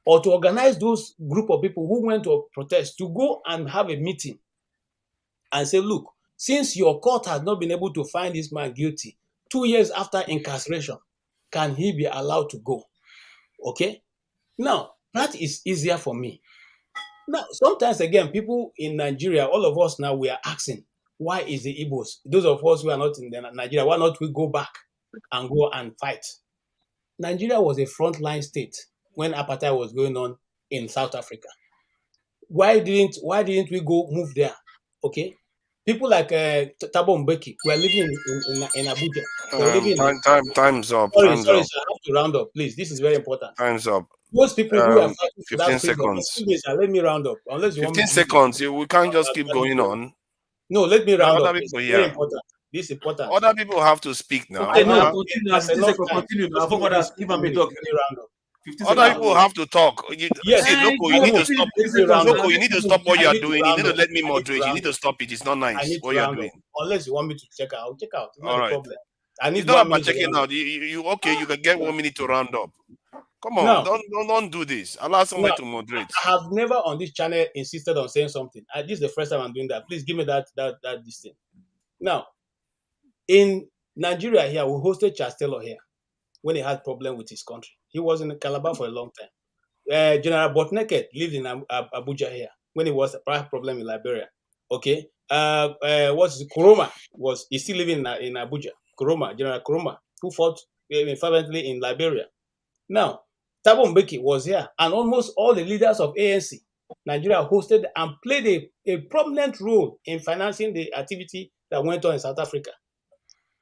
Or to organize those group of people who went to protest to go and have a meeting and say, look, since your court has not been able to find this man guilty 2 years after incarceration, can he be allowed to go? Okay? Now, that is easier for me. Now, sometimes again, people in Nigeria, all of us now, we are asking, why is the Igbos, those of us who are not in Nigeria, why not we go back and go and fight? Nigeria was a frontline state when apartheid was going on in South Africa. Why didn't we go move there? Okay, people like Thabo Mbeki were living in Abuja. Time's up. Sorry, sir, I have to round up, please. This is very important. Time's up. Those people who are fighting for 15 that freedom, seconds. let me round up. Unless you 15 want me to seconds. We can't just keep going on. No, let me round Other up. people, It's very important. This is important. Other people have to speak now. Okay, no, continue. Give them a talk. Other people have to talk. Yes. See, Loco, you need to stop. Loco, you need to stop what you are doing. You need to let me I need to moderate. You round need to stop it. It's not I nice need what to you are round doing. up. Unless you want me to check out, I'll check out. It's All not a right. problem. I need It's not 1 about minute to checking round out. You okay? You can get 1 minute to round up. Come on, Now, don't do this. Allow somebody now, to moderate. I have never on this channel insisted on saying something. This is the first time I'm doing that. Please give me that this thing. Now, in Nigeria here, we hosted Charles Taylor here when he had problem with his country. He was in Calabar for a long time. General Botneket lived in Abuja here when he was a problem in Liberia. Okay. Kuroma is still living in Abuja. General Kuroma, who fought fervently in Liberia. Now, Thabo Mbeki was here, and almost all the leaders of ANC, Nigeria hosted and played a prominent role in financing the activity that went on in South Africa.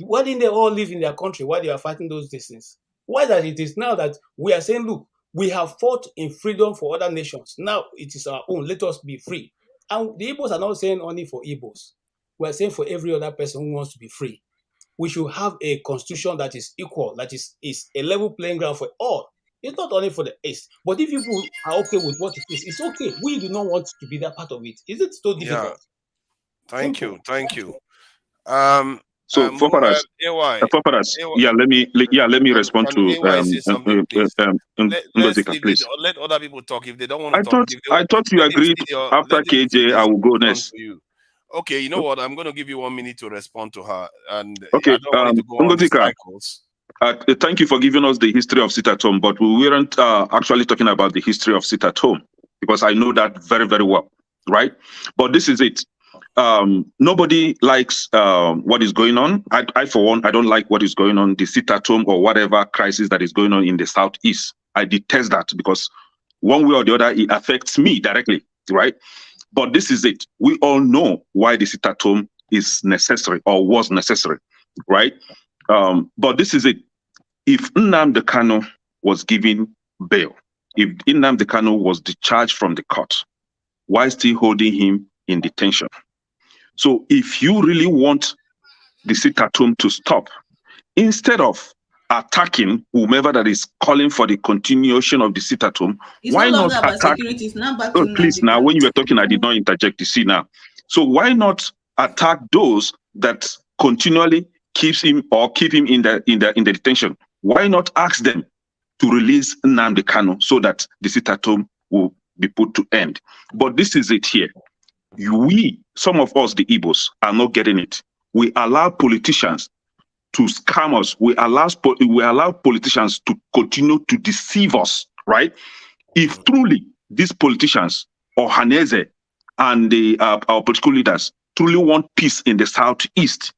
Why didn't they all live in their country while they were fighting those things? Why that it is now that we are saying, look, we have fought in freedom for other nations. Now it is our own. Let us be free. And the Igbos are not saying only for Igbos. We are saying for every other person who wants to be free. We should have a constitution that is equal, that is a level playing ground for all. It's not only for the East. But if people are okay with what it is, it's okay. We do not want to be that part of it. Is it so difficult? Thank you. So, Foparas, yeah, let me respond to Ngozika, please. Let other people talk if they don't want to talk. I thought you agreed after KJ, I will go next. Okay, you know what? I'm going to give you 1 minute to respond to her. And okay, I don't want you to go on these cycles. Thank you for giving us the history of sit at home, but we weren't actually talking about the history of sit at home because I know that very, very well, right? But this is it. Nobody likes what is going on. I, for one, I don't like what is going on, the sit at home or whatever crisis that is going on in the Southeast. I detest that because one way or the other, it affects me directly, right? But this is it. We all know why the sit at home is necessary or was necessary, right? But this is it. If Nnamdi Kanu was given bail, if Nnamdi Kanu was discharged from the court, why still holding him in detention? So if you really want the sit at home to stop, instead of attacking whomever that is calling for the continuation of the sit at home, why not attack? Please, now when you were talking, I did not interject. You see now, so why not attack those that continually keep him in the detention? Why not ask them to release Nnamdi Kanu so that the sit at home will be put to end? But this is it here. Some of us, the Igbos, are not getting it. We allow politicians to scam us. We allow politicians to continue to deceive us, right? If truly these politicians, or Haneze and our political leaders, truly want peace in the Southeast,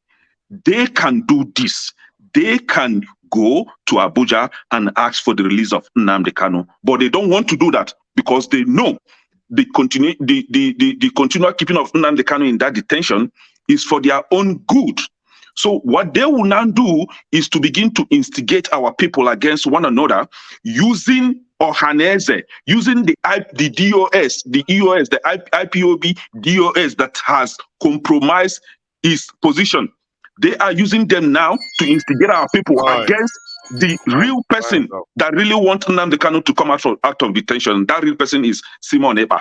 they can do this. They can go to Abuja and ask for the release of Nnamdi Kanu, but they don't want to do that because they know the continual keeping of Nnamdi Kanu in that detention is for their own good. So what they will now do is to begin to instigate our people against one another using Ohaneze, using the DOS, the EOS, the IPOB DOS that has compromised his position. They are using them now to instigate our people against the real person that really wants Nnamdi Kanu to come out of detention. That real person is Simon Ekpa.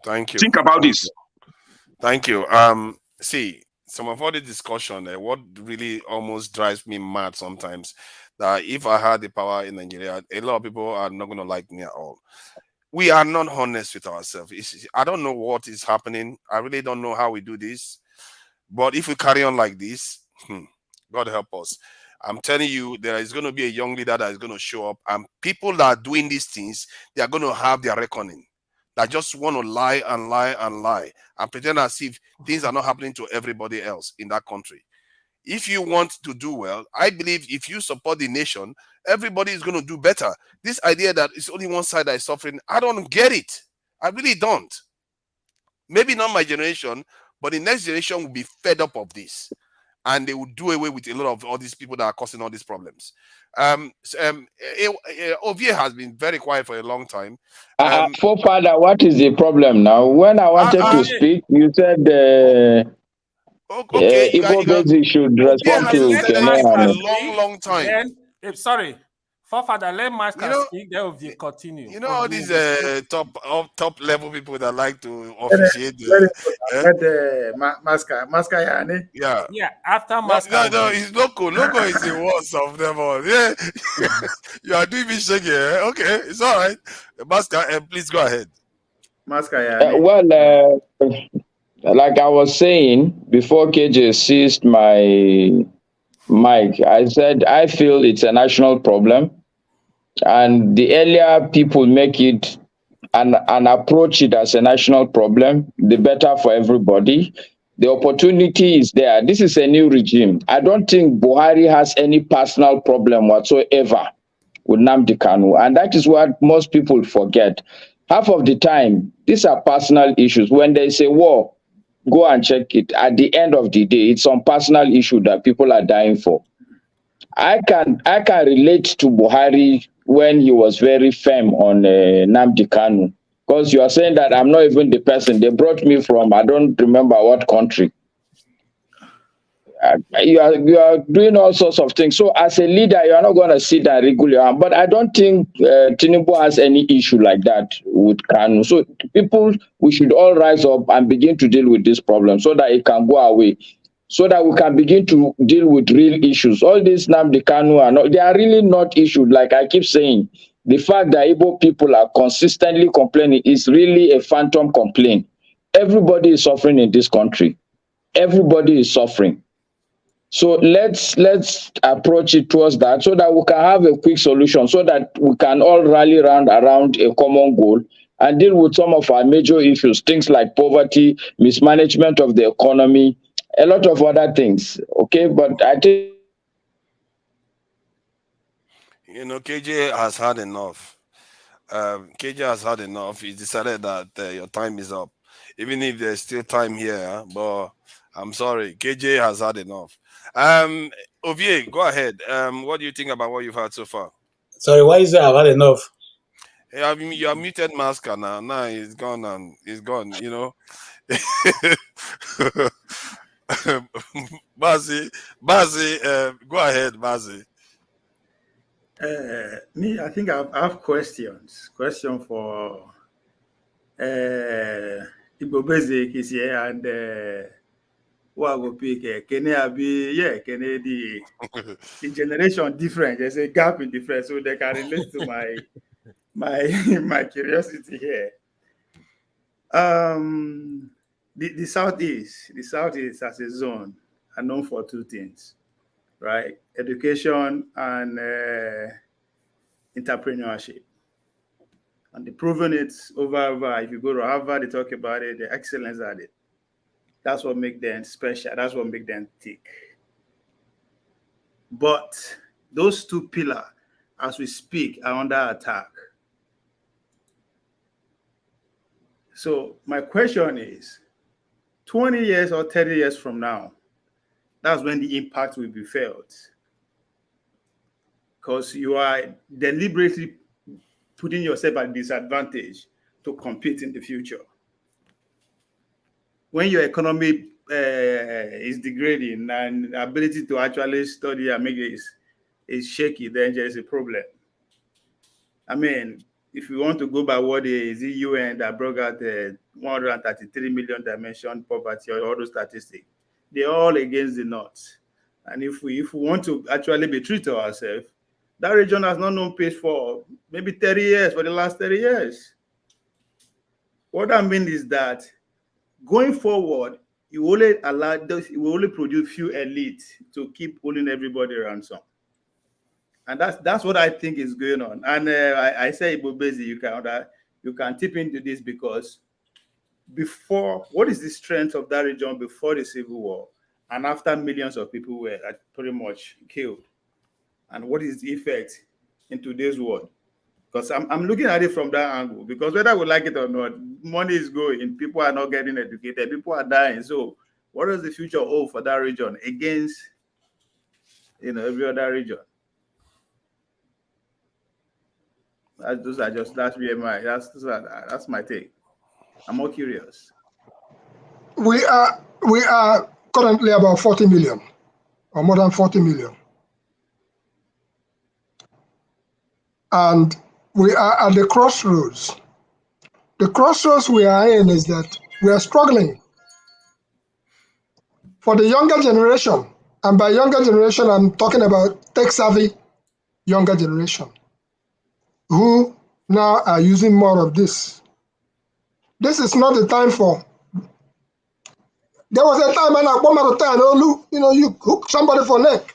Thank you. Think about this. Thank you. See, some of all the discussion, what really almost drives me mad sometimes, that if I had the power in Nigeria, a lot of people are not going to like me at all. We are not honest with ourselves. I don't know what is happening. I really don't know how we do this. But if we carry on like this, God help us. I'm telling you, there is going to be a young leader that is going to show up, and people that are doing these things, they are going to have their reckoning. That just want to lie and lie and lie and pretend as if things are not happening to everybody else in that country. If you want to do well, I believe if you support the nation, everybody is going to do better. This idea that it's only one side that is suffering, I don't get it. I really don't. Maybe not my generation, but the next generation will be fed up of this. And they will do away with a lot of all these people that are causing all these problems. Ovie has been very quiet for a long time. Forefather, what is the problem now? When I wanted to speak, you said Igbo Basic should respond to Kenyan. Long time. Then, sorry, Forefather, let Master speak. Then we'll continue. You know all these top level people that like to officiate. Yeah, after Master. No, it's local. Local is the worst of them all. Yeah, you are doing me shaky. Okay, it's all right. Master, please go ahead. Well, like I was saying before KJ seized my mic, I said I feel it's a national problem, and the earlier people make it and approach it as a national problem, the better for everybody. The opportunity is there. This is a new regime. I don't think Buhari has any personal problem whatsoever with Nnamdi Kanu, and that is what most people forget. Half of the time, these are personal issues. When they say war, go and check it. At the end of the day, it's some personal issue that people are dying for. I can relate to Buhari when he was very firm on Nnamdi Kanu, because you are saying that I'm not even the person. They brought me from, I don't remember what country. You are doing all sorts of things. So as a leader, you are not going to sit and regularly. But I don't think Tinubu has any issue like that with Kanu. So people, we should all rise up and begin to deal with this problem so that it can go away, so that we can begin to deal with real issues. All these Nnamdi Kanu they are really not issues. Like I keep saying, the fact that Igbo people are consistently complaining is really a phantom complaint. Everybody is suffering in this country. Everybody is suffering. So let's approach it towards that so that we can have a quick solution, so that we can all rally around a common goal and deal with some of our major issues, things like poverty, mismanagement of the economy, a lot of other things. Okay, but I think KJ has had enough. KJ has had enough. He decided that your time is up, even if there's still time here. But I'm sorry, KJ has had enough. Ovie, go ahead. What do you think about what you've heard so far? Sorry, why is it I've had enough? I mean, you are muted, Masker now. Now he's gone and he's gone. You know. Bazi, go ahead, Bazi. Me, I think I have questions. Question for Igbo Basic is here, and who I go pick? Can the generation different? There's a gap in difference, so they can relate to my curiosity here. The Southeast as a zone are known for two things, right? Education and entrepreneurship. And they've proven it over. If you go to Harvard, they talk about it, the excellence at it. That's what makes them special. That's what makes them tick. But those two pillars, as we speak, are under attack. So my question is, 20 years or 30 years from now, that's when the impact will be felt. Because you are deliberately putting yourself at disadvantage to compete in the future. When your economy is degrading and ability to actually study and make it is shaky, then there is a problem. I mean, if you want to go by what is the UN that brought out 133 million dimension poverty or all those statistics, they're all against the North. And if we want to actually be true to ourselves, that region has not known peace for maybe 30 years, for the last 30 years. What I mean is that going forward, you only allow those, you only produce few elites to keep holding everybody ransom. And that's what I think is going on. And I say, Ibobezi, you can tip into this because before, what is the strength of that region before the Civil War and after millions of people were pretty much killed? And what is the effect in today's world? Because I'm looking at it from that angle, because whether we like it or not, money is going, people are not getting educated, people are dying. So what does the future hold for that region against every other region? That's my take. I'm more curious. We are currently about 40 million, or more than 40 million. And we are at the crossroads. The crossroads we are in is that we are struggling. For the younger generation, and by younger generation, I'm talking about tech-savvy younger generation, who now are using more of this. This is not the time for. There was a time when you hook somebody for neck,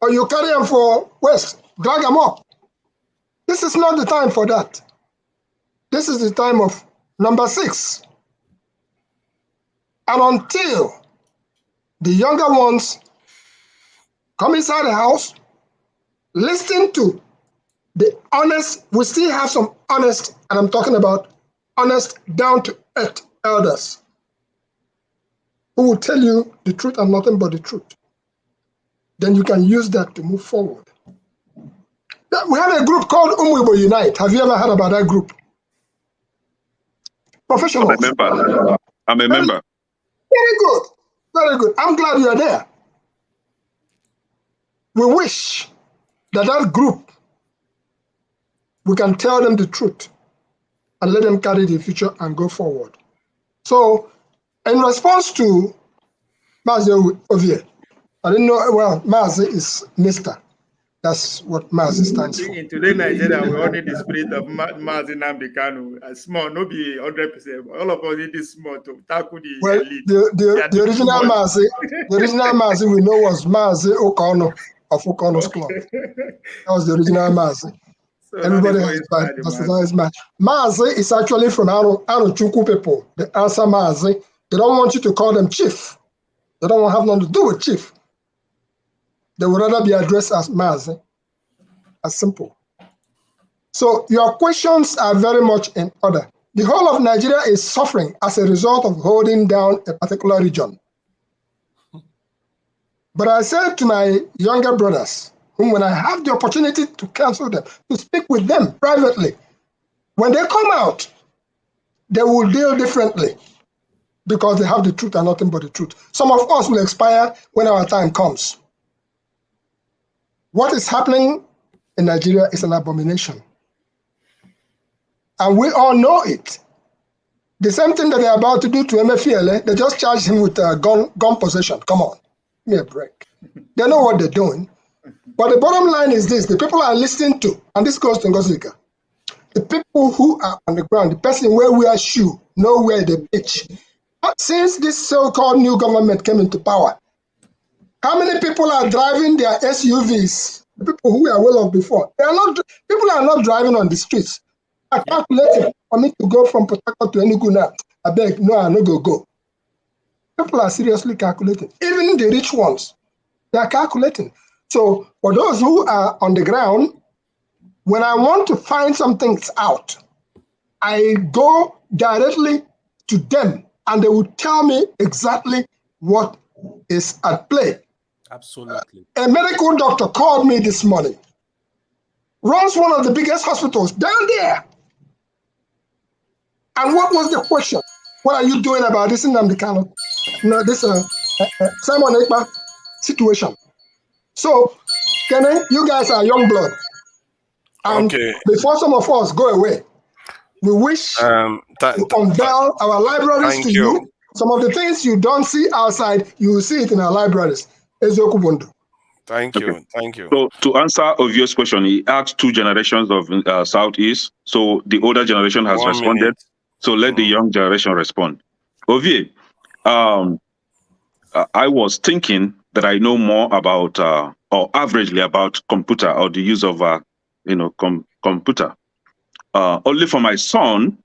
or you carry them for waist, drag them up. This is not the time for that. This is the time of number 6. And until the younger ones come inside the house, listen to the honest, we still have some honest, and I'm talking about honest, down-to-earth elders who will tell you the truth and nothing but the truth. Then you can use that to move forward. We have a group called Umuibo Unite. Have you ever heard about that group? Professionals. I'm a member. Very good. Very good. I'm glad you are there. We wish that group, we can tell them the truth and let them carry the future and go forward. So, in response to Mazi Ovie, I didn't know, well, Mazi is Mr. That's what Mazi stands for. In today's Nigeria, we all need the spirit of Mazi Nnamdi Kanu. Small, no be 100%. All of us need this small to tackle the elite. The original Mazi, we know was Mazi Okono of Okono's Club. That was the original Mazi. So everybody has his match. Mazi is actually from Aruchukwu people. The answer Mazi. They don't want you to call them chief. They don't have nothing to do with chief. They would rather be addressed as Mazi. As simple. So your questions are very much in order. The whole of Nigeria is suffering as a result of holding down a particular region. But I said to my younger brothers, whom when I have the opportunity to counsel them, to speak with them privately, when they come out, they will deal differently because they have the truth and nothing but the truth. Some of us will expire when our time comes. What is happening in Nigeria is an abomination. And we all know it. The same thing that they're about to do to Emefiele, they just charged him with gun possession. Come on, give me a break. They know what they're doing. But the bottom line is this, the people are listening to, and this goes to Ngozika, the people who are on the ground, the person where we are shoe, know where they pitch. Since this so-called new government came into power, how many people are driving their SUVs? The people who were well off before. People are not driving on the streets. I calculated for me to go from Port Harcourt to Enugu now. I beg, no, I no go. People are seriously calculating. Even the rich ones, they are calculating. So for those who are on the ground, when I want to find some things out, I go directly to them and they will tell me exactly what is at play. Absolutely. A medical doctor called me this morning. Runs one of the biggest hospitals down there. And what was the question? What are you doing about this Nnamdi Kanu? No, this Simon Ekpa situation. So, Kenny, you guys are young blood. And before some of us go away, we wish to unveil our libraries to you. Some of the things you don't see outside, you will see it in our libraries. Thank you. Thank you. So to answer Ovio's question, he asked 2 generations of Southeast. So the older generation has 1 responded. minute. So let the young generation respond. Ovie, I was thinking that I know more about, or averagely about computer or the use of, computer. Only for my son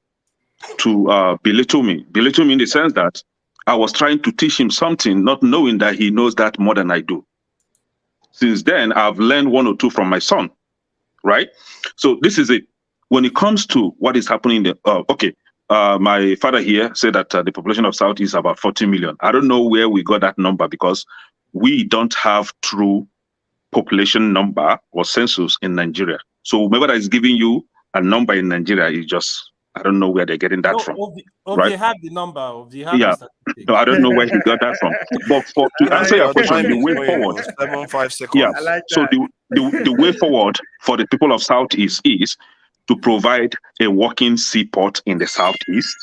to belittle me in the sense that I was trying to teach him something, not knowing that he knows that more than I do. Since then, I've learned 1 or 2 from my son, right? So this is it. When it comes to what is happening, my father here said that the population of South is about 40 million. I don't know where we got that number because we don't have true population number or census in Nigeria. So whoever that is giving you a number in Nigeria is just, I don't know where they're getting that from. Right? They have the number of the yeah. No, I don't know where he got that from. But to answer your question, the way forward, 7-5 seconds. Yeah. So the way forward for the people of Southeast is to provide a working seaport in the Southeast,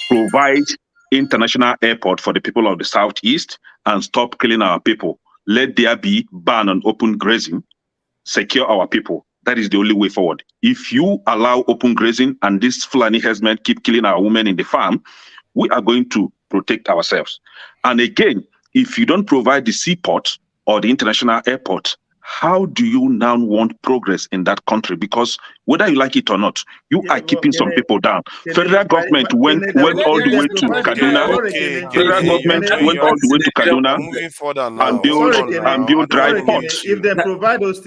provide international airport for the people of the Southeast, and stop killing our people. Let there be ban on open grazing, secure our people. That is the only way forward. If you allow open grazing and these Fulani herdsmen keep killing our women in the farm, we are going to protect ourselves. And again, if you don't provide the seaport or the international airport, how do you now want progress in that country? Because whether you like it or not, you are keeping some people down. Federal government went all the way to Kaduna. Federal government went all the way to Kaduna and build dry ports. If they provide those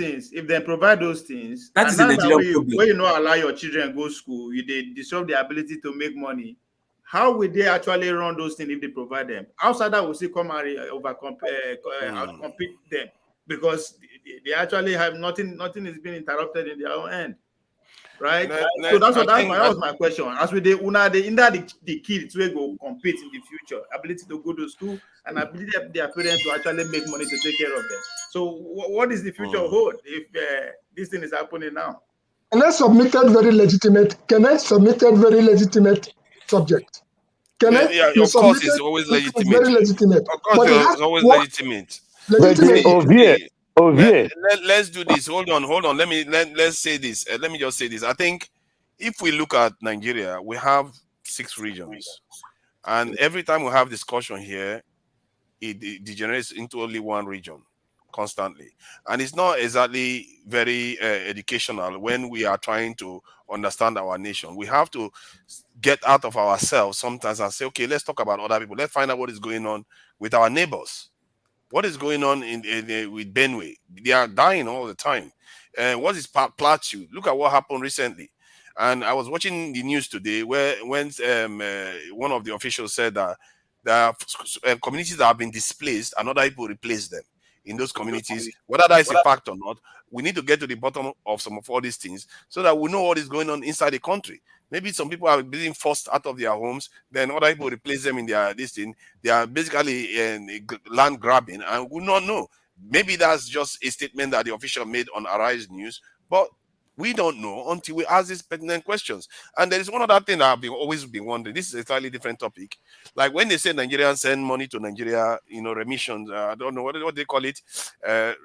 things, that is the Nigerian problem. Where you not allow your children go school, they disrupt their ability to make money. How will they actually run those things if they provide them? Outsider will still come and compete them because they actually have nothing is being interrupted in their own end, right? So that was my question. As with the kids will go compete in the future, ability to go to school and ability of their parents to actually make money to take care of them. So what is the future hold if this thing is happening now? Kenneth submitted very legitimate subject. Kenneth, of course, it's always legitimate. Very legitimate. Of course, it's always legitimate. Let's do this. Hold on. Let's say this. Let me just say this. I think if we look at Nigeria, we have 6 regions, and every time we have discussion here, it degenerates into only one region constantly, and it's not exactly very educational when we are trying to understand our nation. We have to get out of ourselves sometimes and say, okay, let's talk about other people. Let's find out what is going on with our neighbors. What is going on with Benue? They are dying all the time. What is Plateau? Look at what happened recently. And I was watching the news today when one of the officials said that there are communities that have been displaced and other people replace them in those communities. Whether that is a fact or not, we need to get to the bottom of some of all these things so that we know what is going on inside the country. Maybe some people are being forced out of their homes, then other people replace them in their this thing. They are basically land grabbing, and we not know. Maybe that's just a statement that the official made on Arise News, but we don't know until we ask these pertinent questions. And there is one other thing that I've always been wondering. This is a slightly different topic. Like when they say Nigerians send money to Nigeria, remissions. I don't know what they call it,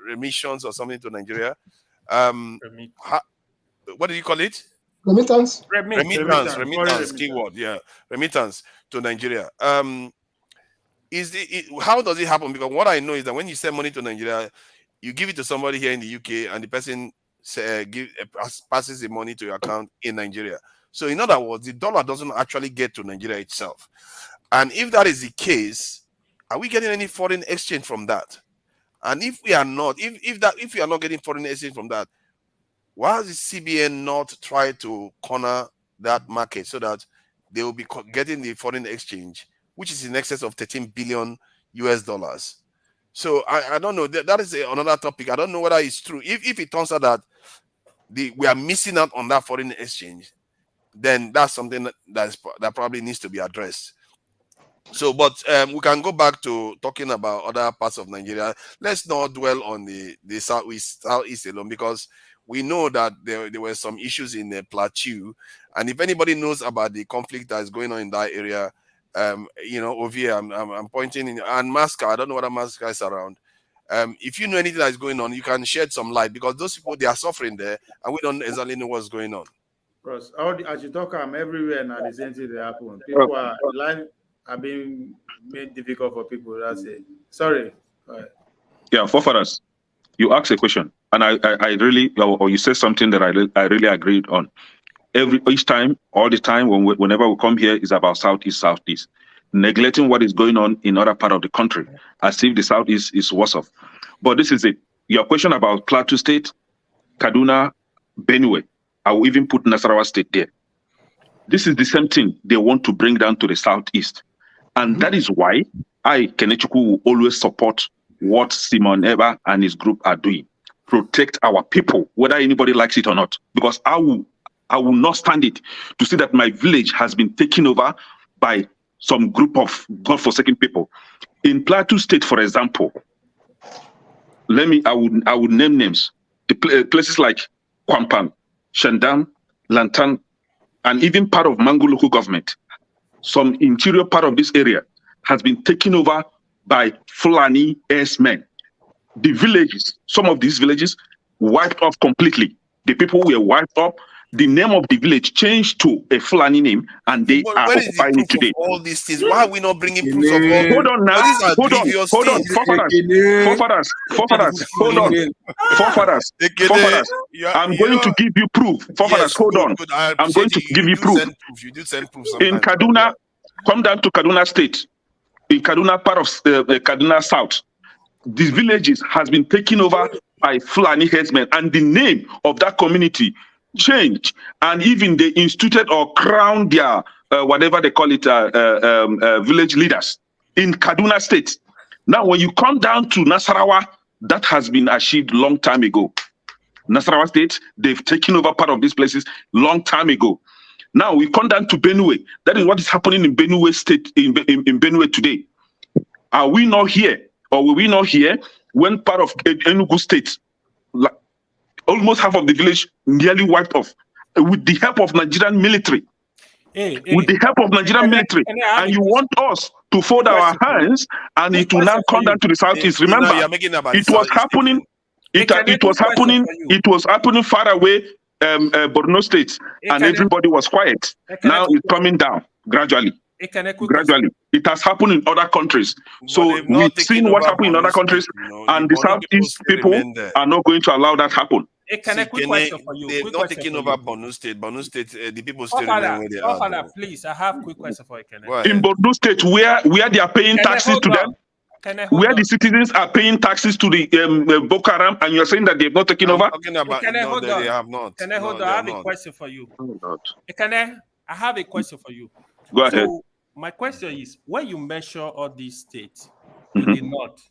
remissions or something to Nigeria. What do you call it? Remittance. Remittance. Keyword. Yeah, remittance to Nigeria. How does it happen? Because what I know is that when you send money to Nigeria, you give it to somebody here in the UK, and the person passes the money to your account in Nigeria. So in other words, the dollar doesn't actually get to Nigeria itself. And if that is the case, are we getting any foreign exchange from that? And if we are not, if we are not getting foreign exchange from that, why has the CBN not tried to corner that market so that they will be getting the foreign exchange, which is in excess of $13 billion US? So I don't know. That is another topic. I don't know whether it's true. If it turns out that we are missing out on that foreign exchange, then that's something that probably needs to be addressed. So, but we can go back to talking about other parts of Nigeria. Let's not dwell on the southeast alone, because we know that there were some issues in the Plateau, and if anybody knows about the conflict that is going on in that area, over here I'm pointing in, and Masca, I don't know whether Masca is around. If you know anything that is going on, you can shed some light, because those people, they are suffering there, and we don't exactly know what's going on. Because as you talk, I'm everywhere now. The same thing that happen. People life are being made difficult for people. That's it. Sorry. Yeah, forefathers, you asked a question, and I really, or you said something that I really agreed on. Each time, all the time, whenever we come here, is about southeast, neglecting what is going on in other part of the country, as if the southeast is worse off. But this is it. Your question about Plateau State, Kaduna, Benue, I will even put Nasarawa State there. This is the same thing they want to bring down to the southeast. And that is why I, Kenechukwu, will always support what Simon Ekpa and his group are doing. Protect our people, whether anybody likes it or not. Because I will not stand it to see that my village has been taken over by some group of godforsaken people. In Plateau State, for example, I would name names. The places like Kwampan, Shandam, Lantan, and even part of Mangu local government. Some interior part of this area has been taken over by Fulani S-men. The villages, some of these villages, wiped off completely. The people were wiped off. The name of the village changed to a Fulani name, and they are occupying it today. All these things, why are we not bringing proofs of all? Hold on now. Hold on. Forefathers. Hold on. Forefathers. I'm going to give you proof. Forefathers, hold on. I'm going to give you proof. You do send proof in Kaduna. Come down to Kaduna State. In Kaduna, part of Kaduna South, these villages has been taken over by Fulani headsmen, and the name of that community changed, and even they instituted or crowned their whatever they call it village leaders in Kaduna State. Now, when you come down to Nasarawa, that has been achieved long time ago. Nasarawa State, they've taken over part of these places long time ago. Now we come down to Benue. That is what is happening in Benue State, in Benue today. Are we not here, or were we not here when part of Enugu State, almost half of the village nearly wiped off with the help of Nigerian military? With the help of Nigerian military, and you want us to fold our hands and it will now come down to the southeast. Remember, it was happening. It was happening far away, Borno State, and everybody was quiet. Now it's coming down gradually. Gradually, it has happened in other countries. So we've seen what happened in other countries, and the southeast people are not going to allow that happen. Can I quick question for you? They've not taken over Borno State. Borno State, the people still remain where they are. Please, I have a quick question for you. In Borno State, where they are paying taxes to them, where the citizens are paying taxes to the Boko Haram, and you're saying that they've not taken over? They have not. Can I hold on? I have a question for you. I have a question for you. Go ahead. My question is, when you measure all these states in the north,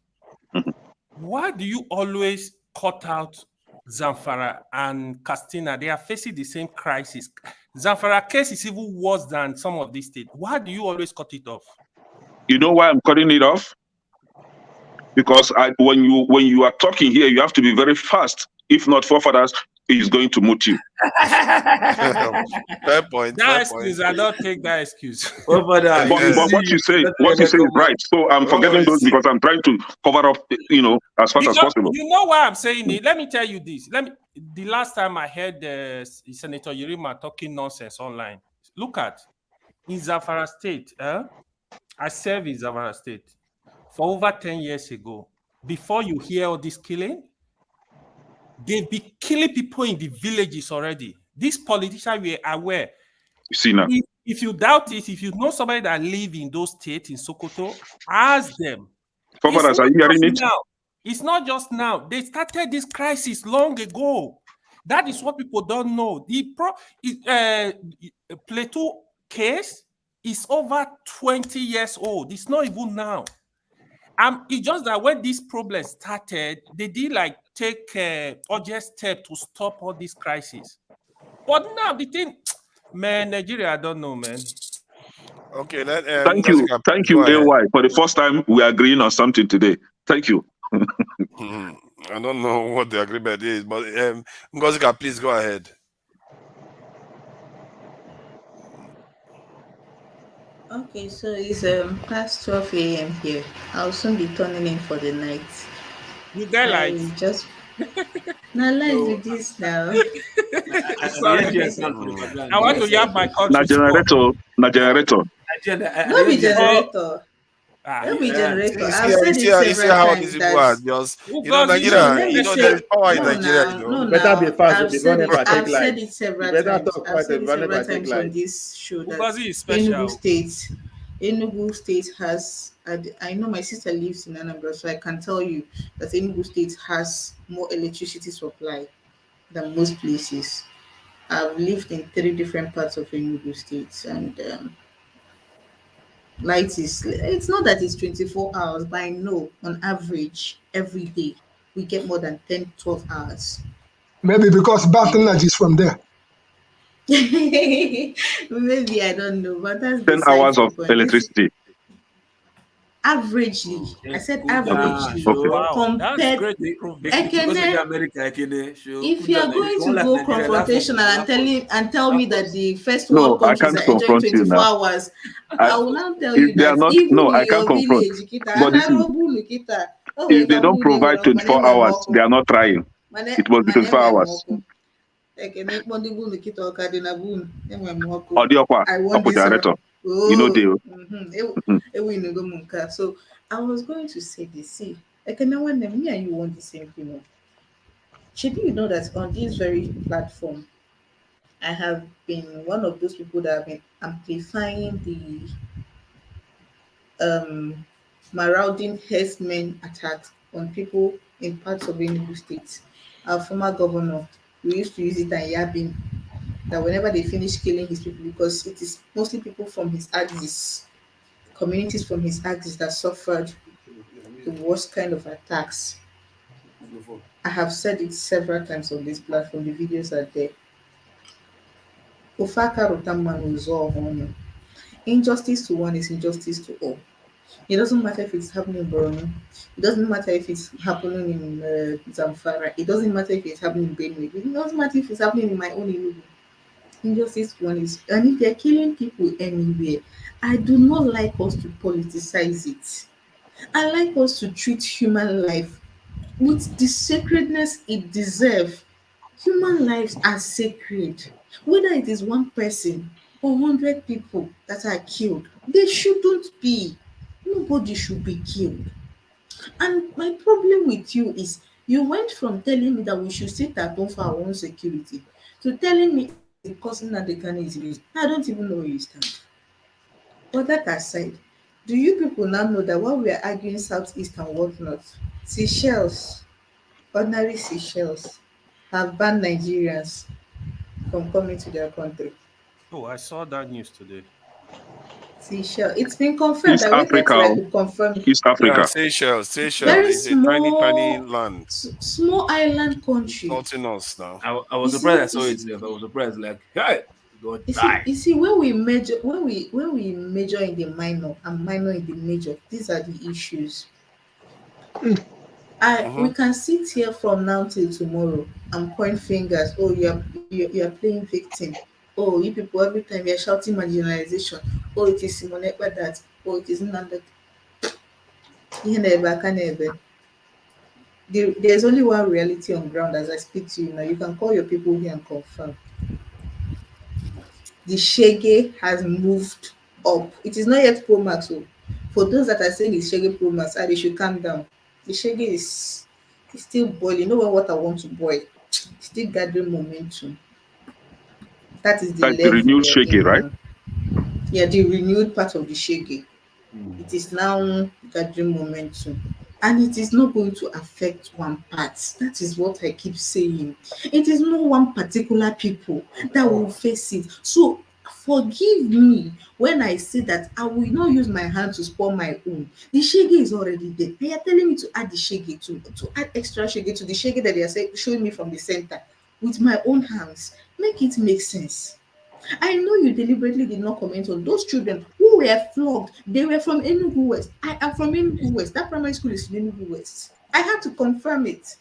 why do you always cut out Zamfara and Katsina? They are facing the same crisis. Zamfara case is even worse than some of these states. Why do you always cut it off? You know why I'm cutting it off? Because when you are talking here, you have to be very fast. If not, forefathers is going to mute you. Fair point. That excuse, I don't take that excuse. But what you say is right. So I'm forgetting those because I'm trying to cover up, as fast as possible. You know why I'm saying it? Let me tell you this. The last time I heard Senator Yerima talking nonsense online, look at in Zamfara State. I served in Zamfara State for over 10 years ago. Before you hear all this killing, they've been killing people in the villages already. These politicians were aware. You see now. If you doubt it, if you know somebody that live in those states in Sokoto, ask them. Forefathers, are you hearing it? It's not just now. They started this crisis long ago. That is what people don't know. The Plateau case is over 20 years old. It's not even now. It's just that when this problem started, they did like take urgent step to stop all these crises. But now the thing, man, Nigeria, I don't know, man. Okay, thank you, AY. For the first time, we are agreeing on something today. Thank you. I don't know what the agreement is, but Ngozika, please go ahead. Okay, so it's past 12 a.m. here. I'll soon be turning in for the night. You get lights? Just now lights with this now. Sorry. I want to have my country. Generator. No be generator. No be generator. I've said it several how times these people are that just, Nigeria, there is power in no Nigeria, now, no Better be now. fast I've before never take said light. it several Better times. talk I've fast said it before never several take times on light. this show that Ugozi is special. Enugu State has. I know my sister lives in Anambra, so I can tell you that Enugu State has more electricity supply than most places. I've lived in 3 different parts of Enugu State, and light is. It's not that it's 24 hours, but I know on average every day we get more than 10, 12 hours. Maybe because Bath Energy is from there. Maybe I don't know, but that's 10 hours of electricity. Averagely, I said averagely. Wow, that's great improvement. If you are going to go confrontational and tell me that the first world I countries can't are enjoying confront you 24 now. hours, I will now tell If you they are that not, even no, in I can't your confront. village, But this is, if they don't provide 24 hours, they are not trying. It must be 24 hours. Odiokwa, I want this. generator. Oh, You know deal. So I was going to say this. See, like now when me and you want the same thing. Should you know that on this very platform, I have been one of those people that have been amplifying the marauding herdsmen attacks on people in parts of Enugu State. Our former governor, we used to use it and yabbing that whenever they finish killing his people, because it is mostly people from his axis, communities from his axis that suffered the worst kind of attacks. I have said it several times on this platform, the videos are there. Ofaka Rotamman is all on. Injustice to one is injustice to all. It doesn't matter if it's happening in Borno. It doesn't matter if it's happening in Zamfara. It doesn't matter if it's happening in Benue. It doesn't matter if it's happening in my own Enugu. Injustice to one is, and if they're killing people anywhere, I do not like us to politicize it. I like us to treat human life with the sacredness it deserves. Human lives are sacred. Whether it is one person or 100 people that are killed, they shouldn't be. Nobody should be killed. And my problem with you is you went from telling me that we should sit at home for our own security to telling me the cousin that the can is rich. I don't even know where you stand. But that aside, do you people now know that while we are arguing Southeast and whatnot, Seychelles, ordinary Seychelles, have banned Nigerians from coming to their country? Oh, I saw that news today. Seychelles, it's been confirmed. I waited till I could confirm. East Africa. Yeah, Seychelles Very is a tiny, tiny small, land. small island country. Insulting us now. I was surprised I saw it. I was surprised, like, hey, God die. You see, when we measure in the minor and minor in the major, these are the issues. We can sit here from now till tomorrow and point fingers. Oh, you are playing victim. Oh, you people every time you're shouting marginalization. Oh, it is Simon Ekpa that. Oh, it is Nanda. There's only one reality on ground as I speak to you now. You can call your people here and confirm. The Shege has moved up. It is not yet Pro Max. So for those that are saying it's Shege Pro Max, they should calm down. The Shege is still boiling. You know when water wants to boil, it's still gathering momentum. That is the That's level the renewed we're shaky, in right? now. Yeah, the renewed part of the Shege. It is now gathering momentum. And it is not going to affect one part. That is what I keep saying. It is not one particular people that will face it. So Forgive me when I say that I will not use my hand to spoil my own. The shege is already there. They are telling me to add the shege to add extra shege to the shege that they are showing me from the center with my own hands. Make it make sense. I know you deliberately did not comment on those children who were flogged. They were from Enugu West. I am from Enugu West. That primary school is in Enugu West. I had to confirm it.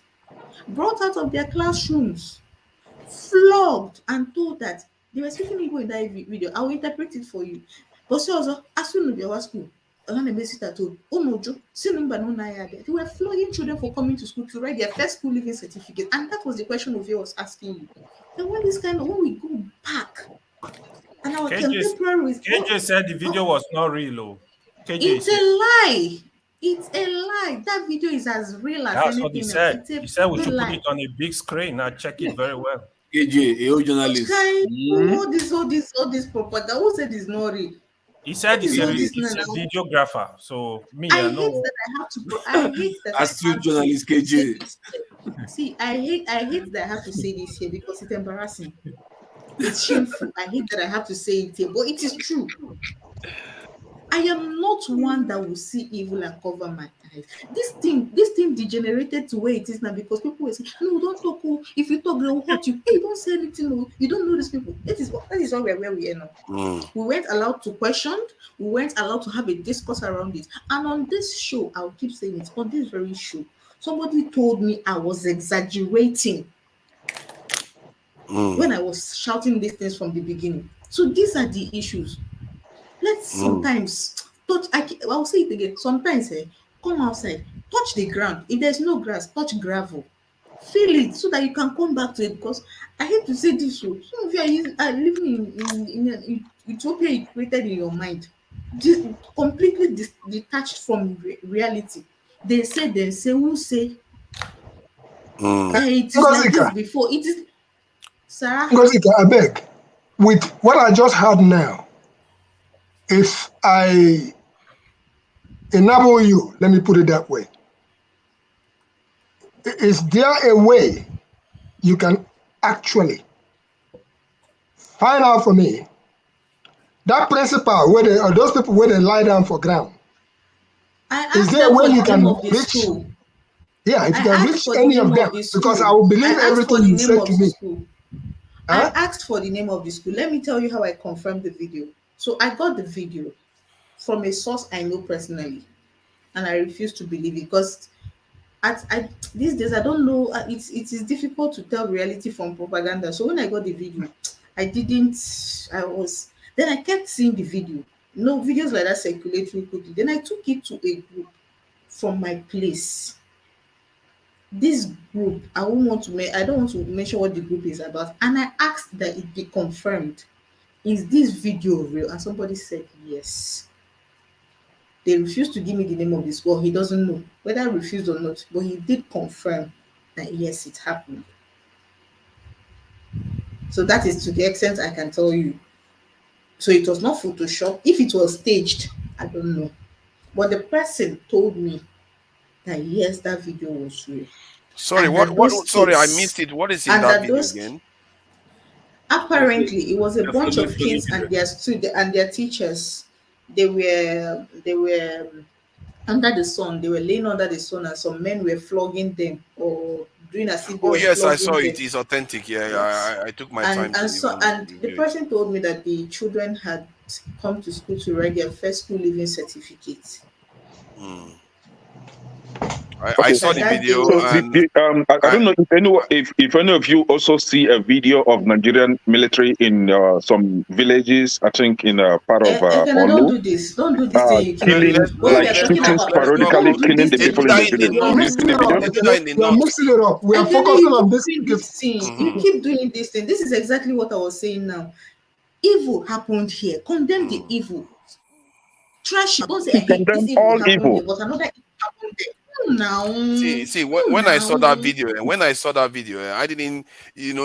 Brought out of their classrooms, flogged, and told that they were speaking Igbo in that video. I will interpret it for you. But so also, as soon as they were school, they were flogging children for coming to school to write their first school living certificate. And that was the question Ovie was asking you. And when we go back, and our contemporaries. KJ said the video was not real. Oh. KJ It's a lie. It's a lie. That video is as real as that's anything what he else. said. It's a He said we should lie. put it on a big screen and check it very well. KJ, a journalist. All this propaganda. Who said it's not real? He said it's a videographer. So me, I hate that I have to. I hate that. Astute journalist KJ. See, I hate that I have to say this here because it's embarrassing. It's shameful. I hate that I have to say it here, but it is true. I am not one that will see evil and cover my eyes. This thing degenerated to where it is now because people will say, no, don't talk. Oh. If you talk, they will hurt you. Hey, don't say anything. No. You don't know these people. That is why we're where we are now. We weren't allowed to question. We weren't allowed to have a discourse around it. And on this show, I'll keep saying it, on this very show, somebody told me I was exaggerating when I was shouting these things from the beginning. So these are the issues. Let's sometimes touch. I'll say it again. Sometimes come outside, touch the ground. If there's no grass, touch gravel. Feel it so that you can come back to it. Because I hate to say this, so some of you are living in utopia you created in your mind, completely detached from reality. They say, who say? It is like this before. It is, Sarah. I beg. With what I just heard now, if I enable you, let me put it that way, is there a way you can actually find out for me that principal where those people where they lie down for ground? Is there a way you can reach? Yeah, if you can reach any of them, because I will believe everything you said to me. I asked for the name of the school. Let me tell you how I confirmed the video. So I got the video from a source I know personally, and I refuse to believe it because these days I don't know. It is difficult to tell reality from propaganda. So when I got the video, then I kept seeing the video. No videos like that circulate real quickly. Then I took it to a group from my place. This group, I don't want to mention what the group is about, and I asked that it be confirmed. Is this video real? And somebody said yes. They refused to give me the name of this. Well, he doesn't know whether I refused or not, but he did confirm that yes, it happened. So that is to the extent I can tell you. So it was not Photoshop. If it was staged, I don't know. But the person told me that yes, that video was real. Sorry, sorry, I missed it. What is in that video again? Apparently, it was a bunch of kids and their students and their teachers. They were under the sun. They were laying under the sun, and some men were flogging them or doing as if they were yes, I saw them. it. It's authentic. Yeah, yes. I took my time. And the person told me that the children had come to school to write their first school living certificate. I saw the video. I don't know if any of you also see a video of Nigerian military in some villages. I think in a part of don't do this. Don't do this thing. Killing, shooting sporadically, killing the people in the village. We are mixing it up. We are focusing on this. You keep doing this thing. This is exactly what I was saying now. Evil happened here. Condemn the evil. Trash it. Don't say I hate this evil happened here, but another evil happened there. No. See, when I saw that video, I didn't,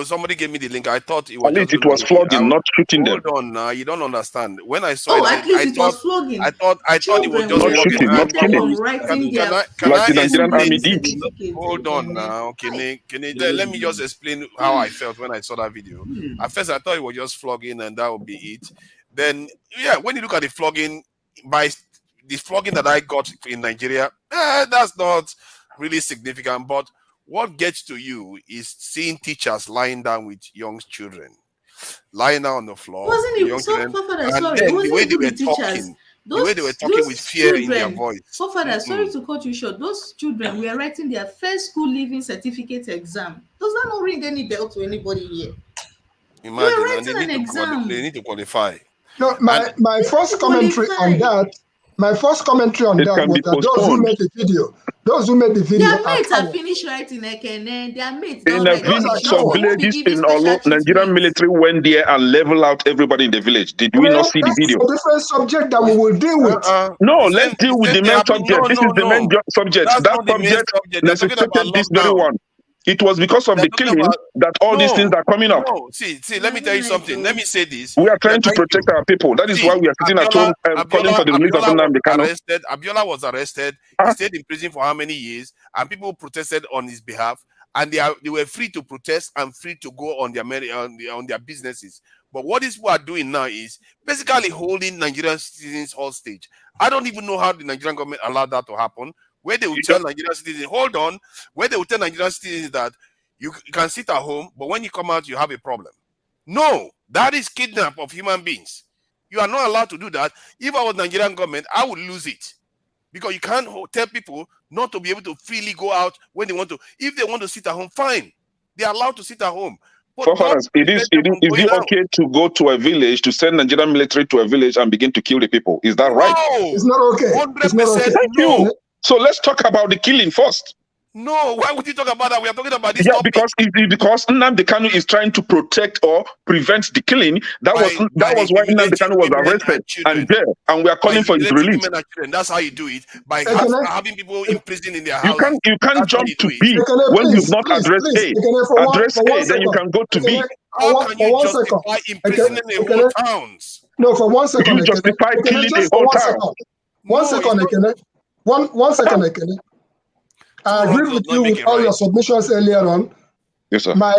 somebody gave me the link. I thought it was At just least it was maybe. flogging, not shooting them. Hold on, now you don't understand. When I saw Oh, it, at least I it was flogging. thought it was Children just were not flogging. shooting, not prevented killing, from writing their Can like I the first school Nigerian army leaving did. certificate. Hold on now. Let me just explain how I felt when I saw that video. At first, I thought it was just flogging and that would be it. Then, yeah, when you look at the flogging, by the flogging that I got in Nigeria, that's not really significant. But what gets to you is seeing teachers lying down with young children, lying down on the floor, Wasn't the it young so children, Father, and sorry, it then the way wasn't they even were the teachers. talking, with Those fear in their children, voice. Father, sorry to cut you short. Those children were writing their first school leaving certificate exam. Does that not ring any bell to anybody here? We're Imagine, and writing an exam. they need to qualify. No, my first commentary on that, It can was be that those who postponed. made the video, Their are mates are cowards. finished writing Ekene. Their mates In don't a write Those are village, finish it. some They won't cowards. be villages given in special Olo, Nigerian treatment. military went there and level out everybody in the village. Did we not see the That is video? a different subject that we will deal with. No, The let's deal with same the thing main happened. subject. This is the main subject. That's That not the main subject subject. They're talking about necessitated this very lockdown. one. It was because of They're the talking killing about that all these things are coming up. no. See. Let me tell you something. Let me say this. We are trying to Thank protect you. our people. That is why See, we are sitting at home calling for the release of Nnamdi Kanu. Abiola was arrested. He stayed in prison for how many years? And people protested on his behalf. And they were free to protest and free to go on their businesses. But what these people are doing now is basically holding Nigerian citizens hostage. I don't even know how the Nigerian government allowed that to happen. Where they will tell Nigerian citizens, hold on. Where they will tell Nigerian citizens that you can sit at home, but when you come out, you have a problem. No, that is kidnap of human beings. You are not allowed to do that. If I was Nigerian government, I would lose it. Because you can't tell people not to be able to freely go out when they want to. If they want to sit at home, fine. They are allowed to sit at home. But Forefathers, is it okay to go to a village, to send Nigerian military to a village and begin to kill the people? Is that right? It's not okay. 100% Thank you. So let's talk about the killing first. No, why would you talk about that? We are talking about this topic. Because Nnamdi Kanu is trying to protect or prevent the killing. That was why Nnamdi Kanu was arrested and jailed, and we are calling for his release. That's how you do it, by having people imprisoned in their You houses. can't jump to B when you've not addressed A. Address A, then you can go to B. How can you justify imprisoning a whole towns? No, for 1 second. You justify killing the whole town. 1 second, Ekene. One second, Ekene. I agree with you with all your submissions earlier on. Yes, sir. My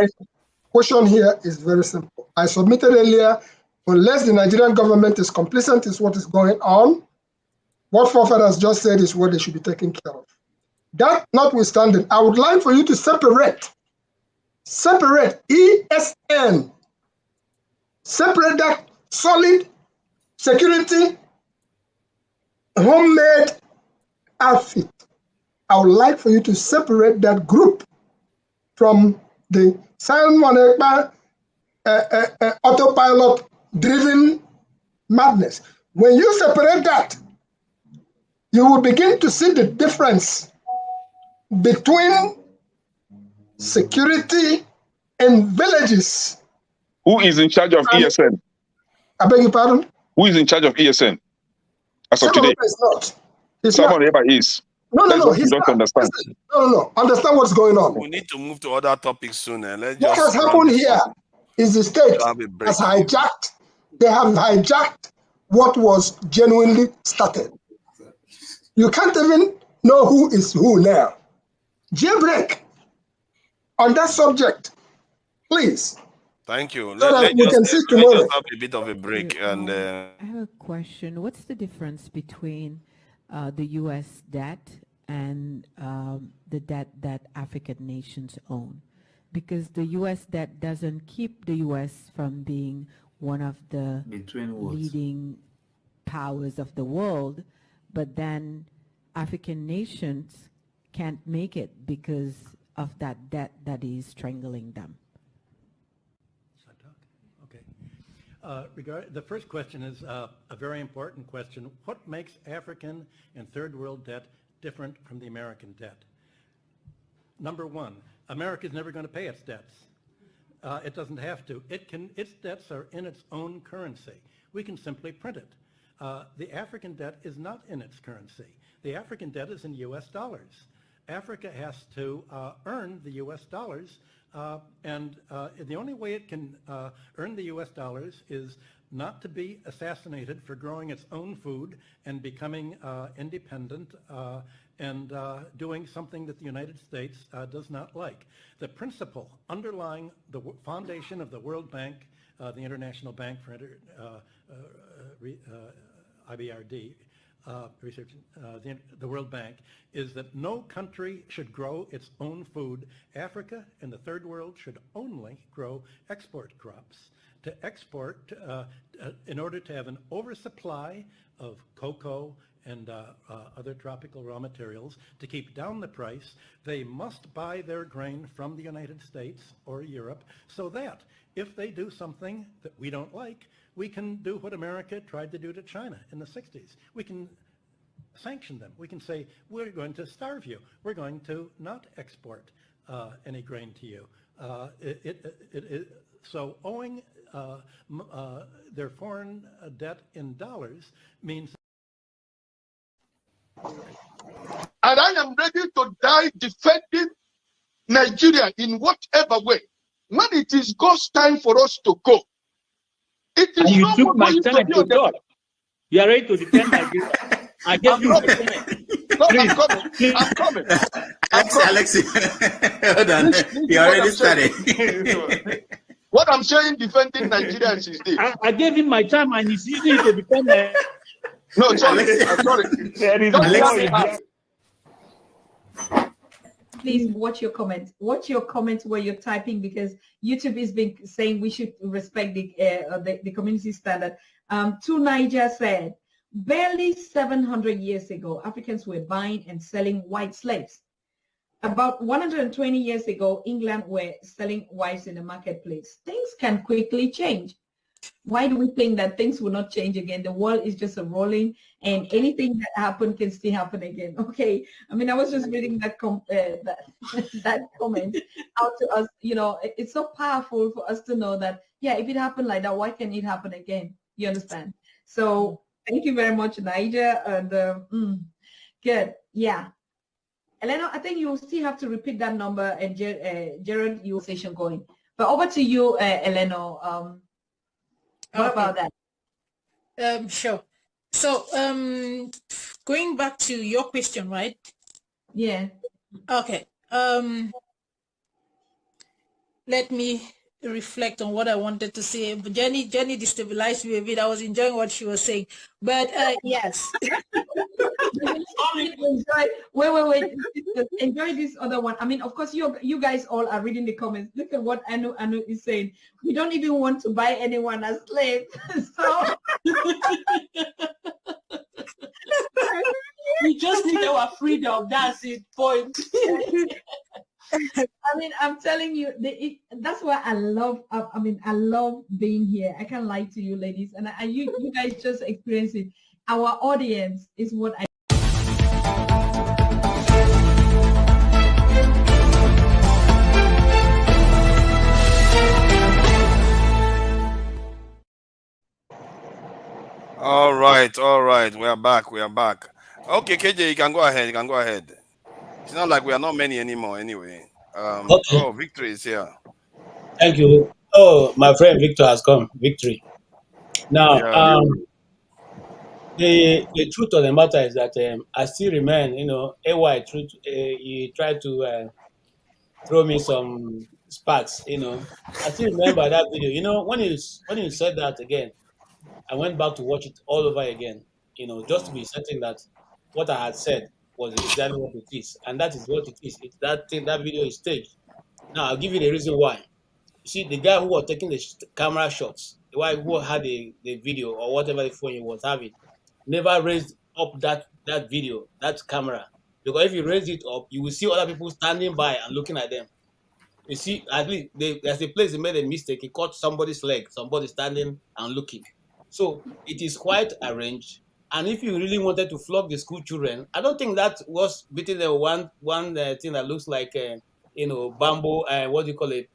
question here is very simple. I submitted earlier, unless the Nigerian government is complicit in what is going on, what forefathers just said is what they should be taken care of. That notwithstanding, I would like for you to separate ESN, separate that solid security homemade outfit. I would like for you to separate that group from the Simon Ekpa autopilot-driven madness. When you separate that, you will begin to see the difference between security and villages. Who is in charge of ESN? I beg your pardon? Who is in charge of ESN? As of today? Is not. Simon Ekpa is. No, he's don't understand. Listen, no. Understand what's going on. We need to move to other topics soon. What has happened here is the state has hijacked. They have hijacked what was genuinely started. You can't even know who is who now. Jailbreak on that subject, please. Thank you. So that we can see let's tomorrow. just have a bit of a break. And I have a question. What's the difference between the U.S. debt and the debt that African nations own? Because the U.S. debt doesn't keep the U.S. from being one of the leading powers of the world, but then African nations can't make it because of that debt that is strangling them. The first question is a very important question. What makes African and third world debt different from the American debt? Number one, America is never going to pay its debts. It doesn't have to. Its debts are in its own currency. We can simply print it. The African debt is not in its currency. The African debt is in US dollars. Africa has to earn the U.S. dollars, and the only way it can earn the U.S. dollars is not to be assassinated for growing its own food and becoming independent and doing something that the United States does not like. The principle underlying the foundation of the World Bank, the International Bank for IBRD, research, the World Bank, is that no country should grow its own food. Africa and the third world should only grow export crops. To export, in order to have an oversupply of cocoa and other tropical raw materials, to keep down the price, they must buy their grain from the United States or Europe, so that if they do something that we don't like, we can do what America tried to do to China in the 60s. We can sanction them. We can say, we're going to starve you. We're going to not export any grain to you. So owing their foreign debt in dollars means... And I am ready to die defending Nigeria in whatever way. When it is God's time for us to go, it is and you not took my going time to talk. You are ready to defend Nigeria. I gave you my time. No, please, I'm coming. Alexi, hold on. You already started. What I'm saying, defending Nigerians is this. I gave him my time and he's using it to defend me. No, sorry. I'm sorry. Please watch your comments. Watch your comments where you're typing, because YouTube has been saying we should respect the community standard. To Niger said, barely 700 years ago, Africans were buying and selling white slaves. About 120 years ago, England were selling wives in the marketplace. Things can quickly change. Why do we think that things will not change again? The world is just a rolling, and anything that happened can still happen again. Okay, I mean, I was just reading that that comment out to us. You know, it's so powerful for us to know that, yeah, if it happened like that, why can't it happen again? You understand? So thank you very much, Niger. And good, yeah. Elena, I think you still have to repeat that number, and Gerald, your session going. But over to you, Elena. What about that? Sure. So going back to your question, right? Yeah. Okay. Let me reflect on what I wanted to say. Jenny destabilized me a bit. I was enjoying what she was saying. But yes. Wait. Enjoy this other one. I mean, of course, you guys all are reading the comments. Look at what Anu is saying. We don't even want to buy anyone as slave. So we just need our freedom. That's it. Point. I mean, I'm telling you, that's why I love. I love being here. I can't lie to you, ladies, and you guys just experience it. Our audience is what I. All right. We are back. Okay, KJ, you can go ahead. It's not like we are not many anymore anyway. Okay. Oh, Victory is here. Thank you. Oh, my friend Victor has come. Victory. Now, the truth of the matter is that I still remain, AY truth. He tried to throw me some sparks, I still remember that video. When you said that again, I went back to watch it all over again, just to be certain that what I had said was exactly what it is. And that is what it is. It's that video is staged. Now, I'll give you the reason why. You see, the guy who was taking the camera shots, the guy who had the video or whatever the phone he was having, never raised up that video, that camera. Because if you raise it up, you will see other people standing by and looking at them. You see, at least there's a place they made a mistake. He caught somebody's leg, somebody standing and looking. So it is quite arranged. And if you really wanted to flog the school children, I don't think that was beating the one thing that looks like bamboo, what do you call it,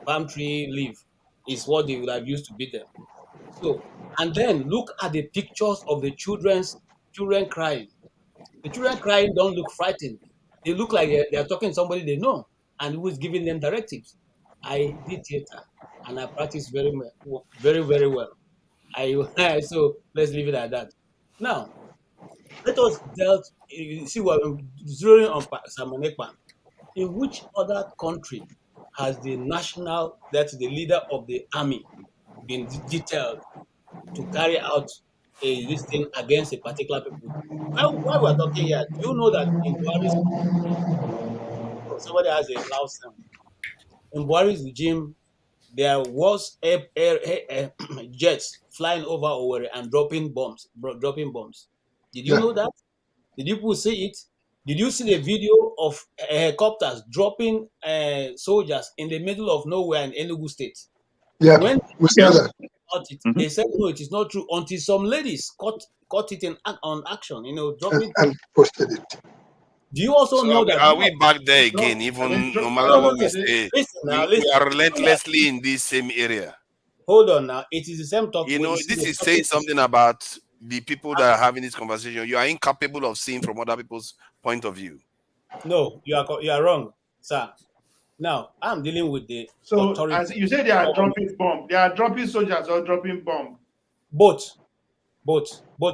palm tree leaf, is what they would have used to beat them. So, and then look at the pictures of the children crying. The children crying don't look frightened. They look like they are talking to somebody they know and who is giving them directives. I did theater and I practiced very well. So let's leave it at that. Now, let us see what zeroing on Simon Ekpa. In which other country has the the leader of the army, been detailed to carry out this thing against a particular people? Why we're talking here, do you know that in Buhari's somebody has a loud sound? In Buhari's regime, there was jets flying over Owerri and dropping bombs. Did you know that? Did you people see it? Did you see the video of helicopters dropping soldiers in the middle of nowhere in Enugu State? Yeah, When we saw that. they said no, it is not true until some ladies caught it on action. Dropping And posted it. Do you also So know that? are we back there again? Even no matter what we say, we are relentlessly in this same area. Hold on now. It is the same talk. This is saying something about the people that are having this conversation. You are incapable of seeing from other people's point of view. No, you are wrong, sir. Now I'm dealing with the authority. As you say, they are dropping bomb. They are dropping soldiers or dropping bomb. Both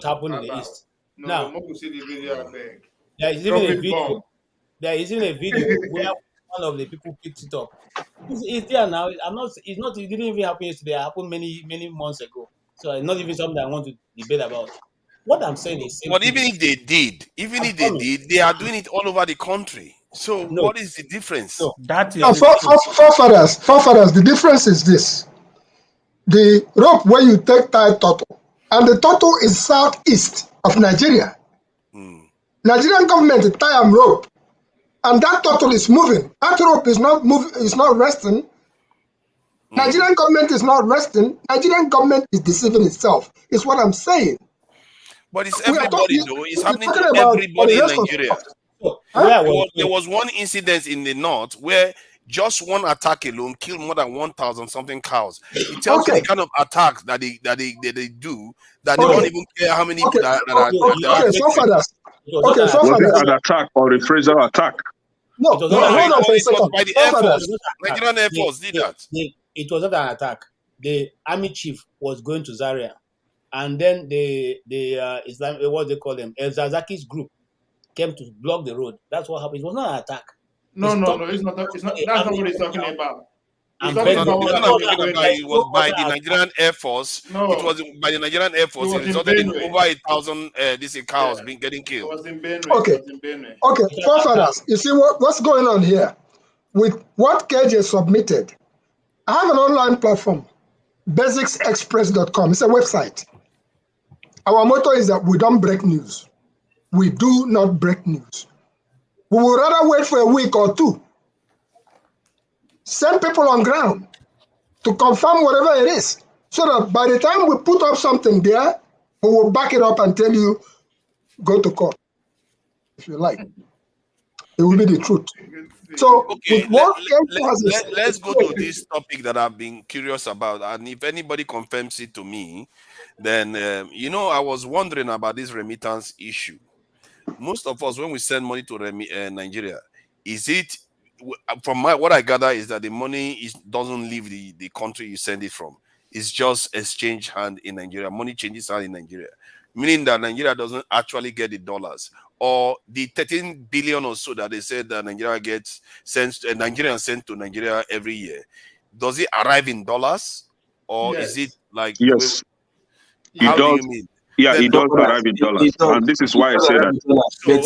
happen in the east. No, now see the video. I beg. There is even a video. There is even a video where one of the people picked it up. It's there now. It's not. It didn't even happen yesterday. It happened many months ago. So it's not even something I want to debate about. What I'm saying is, but even if they did, they are doing it all over the country. So what is the difference? No, that is forefathers. The difference is this: the rope where you take tie turtle, and the turtle is southeast of Nigeria. Nigerian government tie am rope, and that turtle is moving. That rope is not moving. Is not resting. Nigerian government is not resting. Nigerian government is deceiving itself. Is what I'm saying. But it's everybody, though. It's happening to everybody in Nigeria. There was one incident in the north where just one attack alone killed more than 1,000 something cows. It tells you the kind of attacks that they do, that they don't even care how many people that are. Forefathers. Was it an attack or a reprisal attack? No, hold on for a second. By the Air Force. Nigerian Air Force did that. It was not an attack. The army chief was going to Zaria, and then the Islam, what they call them, El Zazaki's group came to block the road. That's what happened. It was not an attack. No, it's not. That's not what he's talking about. It was by the Nigerian Air Force. No. It was by the Nigerian Air Force. It resulted in over 1,000 cows getting killed. It was in Benue. Okay, forefathers. You see what's going on here? With what KJ submitted, I have an online platform, basicsexpress.com. It's a website. Our motto is that we don't break news. We do not break news. We would rather wait for a week or two. Send people on ground to confirm whatever it is, so that by the time we put up something there, we will back it up and tell you, go to court, if you like. It will be the truth. So, okay, let's go to this topic that I've been curious about, and if anybody confirms it to me, then I was wondering about this remittance issue. Most of us, when we send money to Nigeria, is it, from what I gather, is that the money doesn't leave the country you send it from. It's just exchange hand in Nigeria. Money changes hand in Nigeria, meaning that Nigeria doesn't actually get the dollars, or the 13 billion or so that they said that Nigeria gets Nigerians sent to Nigeria every year. Does it arrive in dollars, or is it like? Yes, how do you mean? Yeah, it does arrive in dollars, and this is why I say that. So,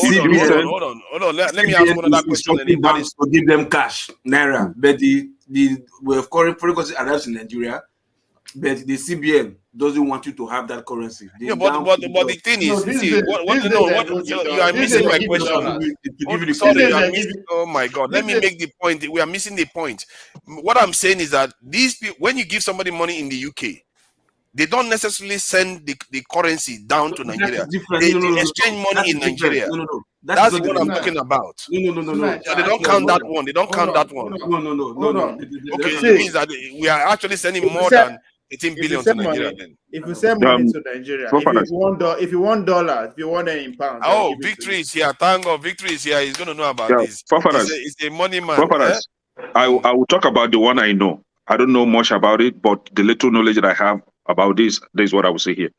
hold on. Let me ask one other question. Banks to give them cash, naira, but the way of currency arrives in Nigeria, but the CBN doesn't want you to have that currency. But the thing is, you are missing my question. Sorry, oh my God, let me make the point. We are missing the point. What I'm saying is that these people, when you give somebody money in the UK, they don't necessarily send the currency down to Nigeria. They exchange money in Nigeria. That's what I'm talking about. No. So they don't count that one. They don't count that one. No. Okay, it means that we are actually sending more than 18 billion to Nigeria then. If you send money to Nigeria, if you want dollars, if you want it in pounds. Oh, Victory is here. Thank God, Victory is here. He's going to know about this. He's a money man. I will talk about the one I know. I don't know much about it, but the little knowledge that I have about this is what I will say here.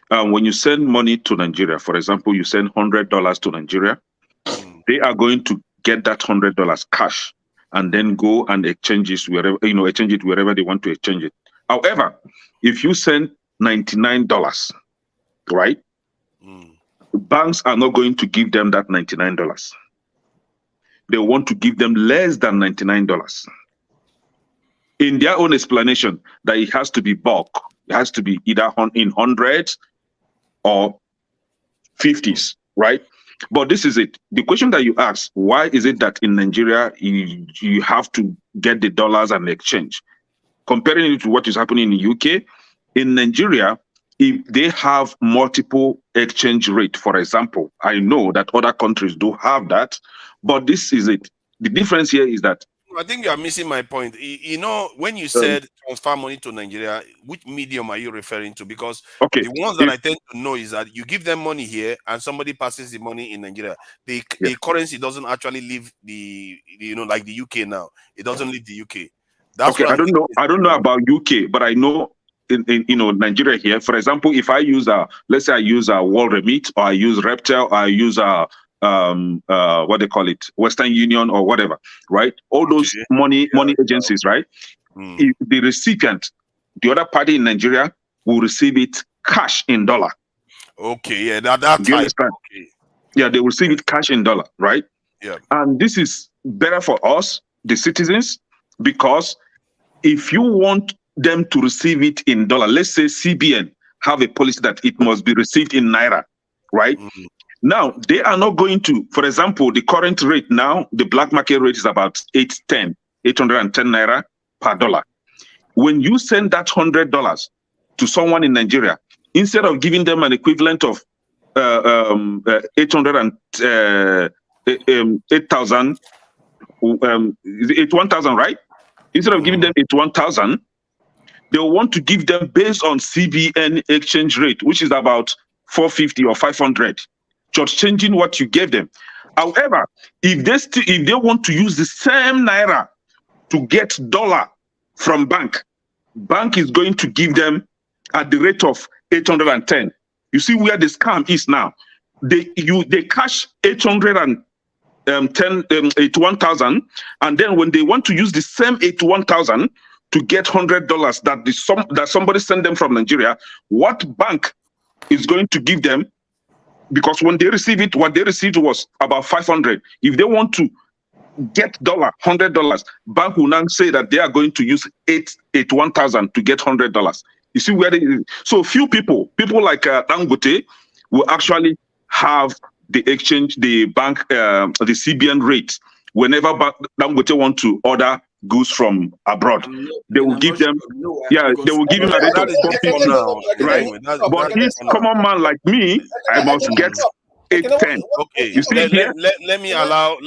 When you send money to Nigeria, for example, you send $100 to Nigeria, they are going to get that $100 cash and then go and exchange it wherever they want to exchange it. However, if you send $99, right, banks are not going to give them that $99. They want to give them less than $99. In their own explanation, that it has to be bulk. It has to be either in hundreds or 50s, right? But this is it. The question that you ask, why is it that in Nigeria you have to get the dollars and exchange? Comparing it to what is happening in the UK, in Nigeria, if they have multiple exchange rate, for example, I know that other countries do have that, but this is it. The difference here is that I think you are missing my point. You know, when you said transfer money to Nigeria, which medium are you referring to? Because the ones that I tend to know is that you give them money here and somebody passes the money in Nigeria. The currency doesn't actually leave like the UK now. It doesn't leave the UK. That's what I don't know about UK, but I know in Nigeria here. For example, if I use let's say I use a World Remit, or I use Reptel, or I use what they call it, Western Union or whatever, right? All those money agencies, right? If the recipient, the other party in Nigeria, will receive it cash in dollar. Okay, yeah, that type. Do you understand? Okay. Yeah, they will receive it cash in dollar, right? Yeah. And this is better for us, the citizens, because if you want them to receive it in dollar, let's say CBN have a policy that it must be received in naira, right? Now, they are not going to, for example, the current rate now, the black market rate is about 810 naira per dollar. When you send that $100 to someone in Nigeria, instead of giving them an equivalent of 8,000, 1,000, right? Instead of giving them 1,000, they want to give them based on CBN exchange rate, which is about 450 or 500. Just changing what you gave them. However, if they want to use the same naira to get dollar from bank is going to give them at the rate of 810. You see where the scam is now. They cash 81,000, and then when they want to use the same 81,000 to get $100 that somebody sent them from Nigeria, what bank is going to give them? Because when they receive it, what they received was about 500. If they want to get $100, bank will now say that they are going to use 1,000 to get $100. You see where so few people like Dangote will actually have the exchange, the bank, the CBN rate whenever Dangote want to order goods from abroad. They will give them, they will give him a rate of 450, right? But this common man like me, I must get 810. Okay, you see here. Let me allow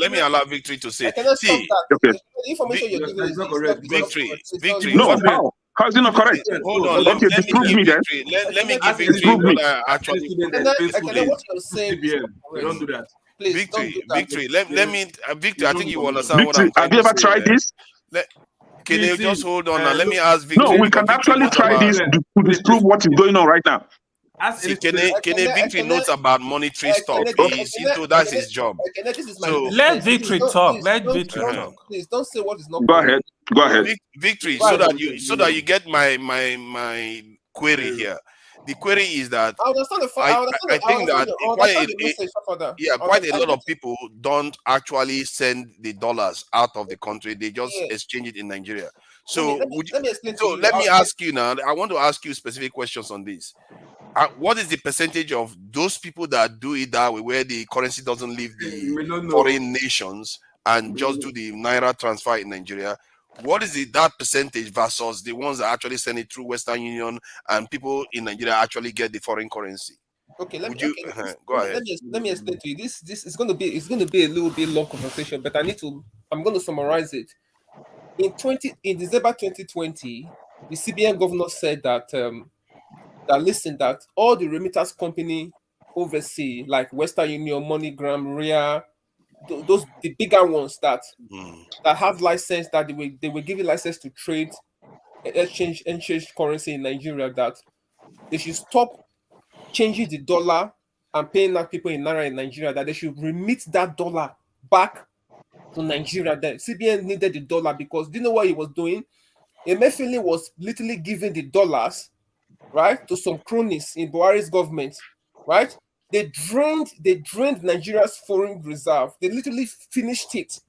Victory to say. See, okay. Victory. No, how is it not correct? Hold on. Okay, disprove me then. Let me give Victory what I actually. Don't do that. Victory. Let me, Victory. I think you understand what I'm trying to say. Have you ever tried this? Can you just hold on and let me ask Victory? No, we can actually try this to disprove what is going on right now. See, Victory knows about monetary stuff. He's into that's his job. So let Victory talk. Let Victory talk. Please don't say what is not. Go ahead. Victory, so that you get my query here. The query is that I think that quite a lot of people don't actually send the dollars out of the country. They just exchange it in Nigeria. So let me ask you now. I want to ask you specific questions on this. What is the percentage of those people that do it that way, where the currency doesn't leave the foreign nations and just do the naira transfer in Nigeria? What is that percentage versus the ones that actually send it through Western Union and people in Nigeria actually get the foreign currency? Okay, go ahead. Let me explain to you. This is going to be a little bit long conversation, but I'm going to summarize it. In December 2020, the CBN governor said that listen, that all the remittance company overseas, like Western Union, MoneyGram, RIA, those the bigger ones that have license, that they will give you license to trade exchange currency in Nigeria, that they should stop changing the dollar and paying out people in naira in Nigeria, that they should remit that dollar back to Nigeria. That CBN needed the dollar because do you know what he was doing? Emefiele was literally giving the dollars, right, to some cronies in Buhari's government, right? They drained Nigeria's foreign reserve. They literally finished it,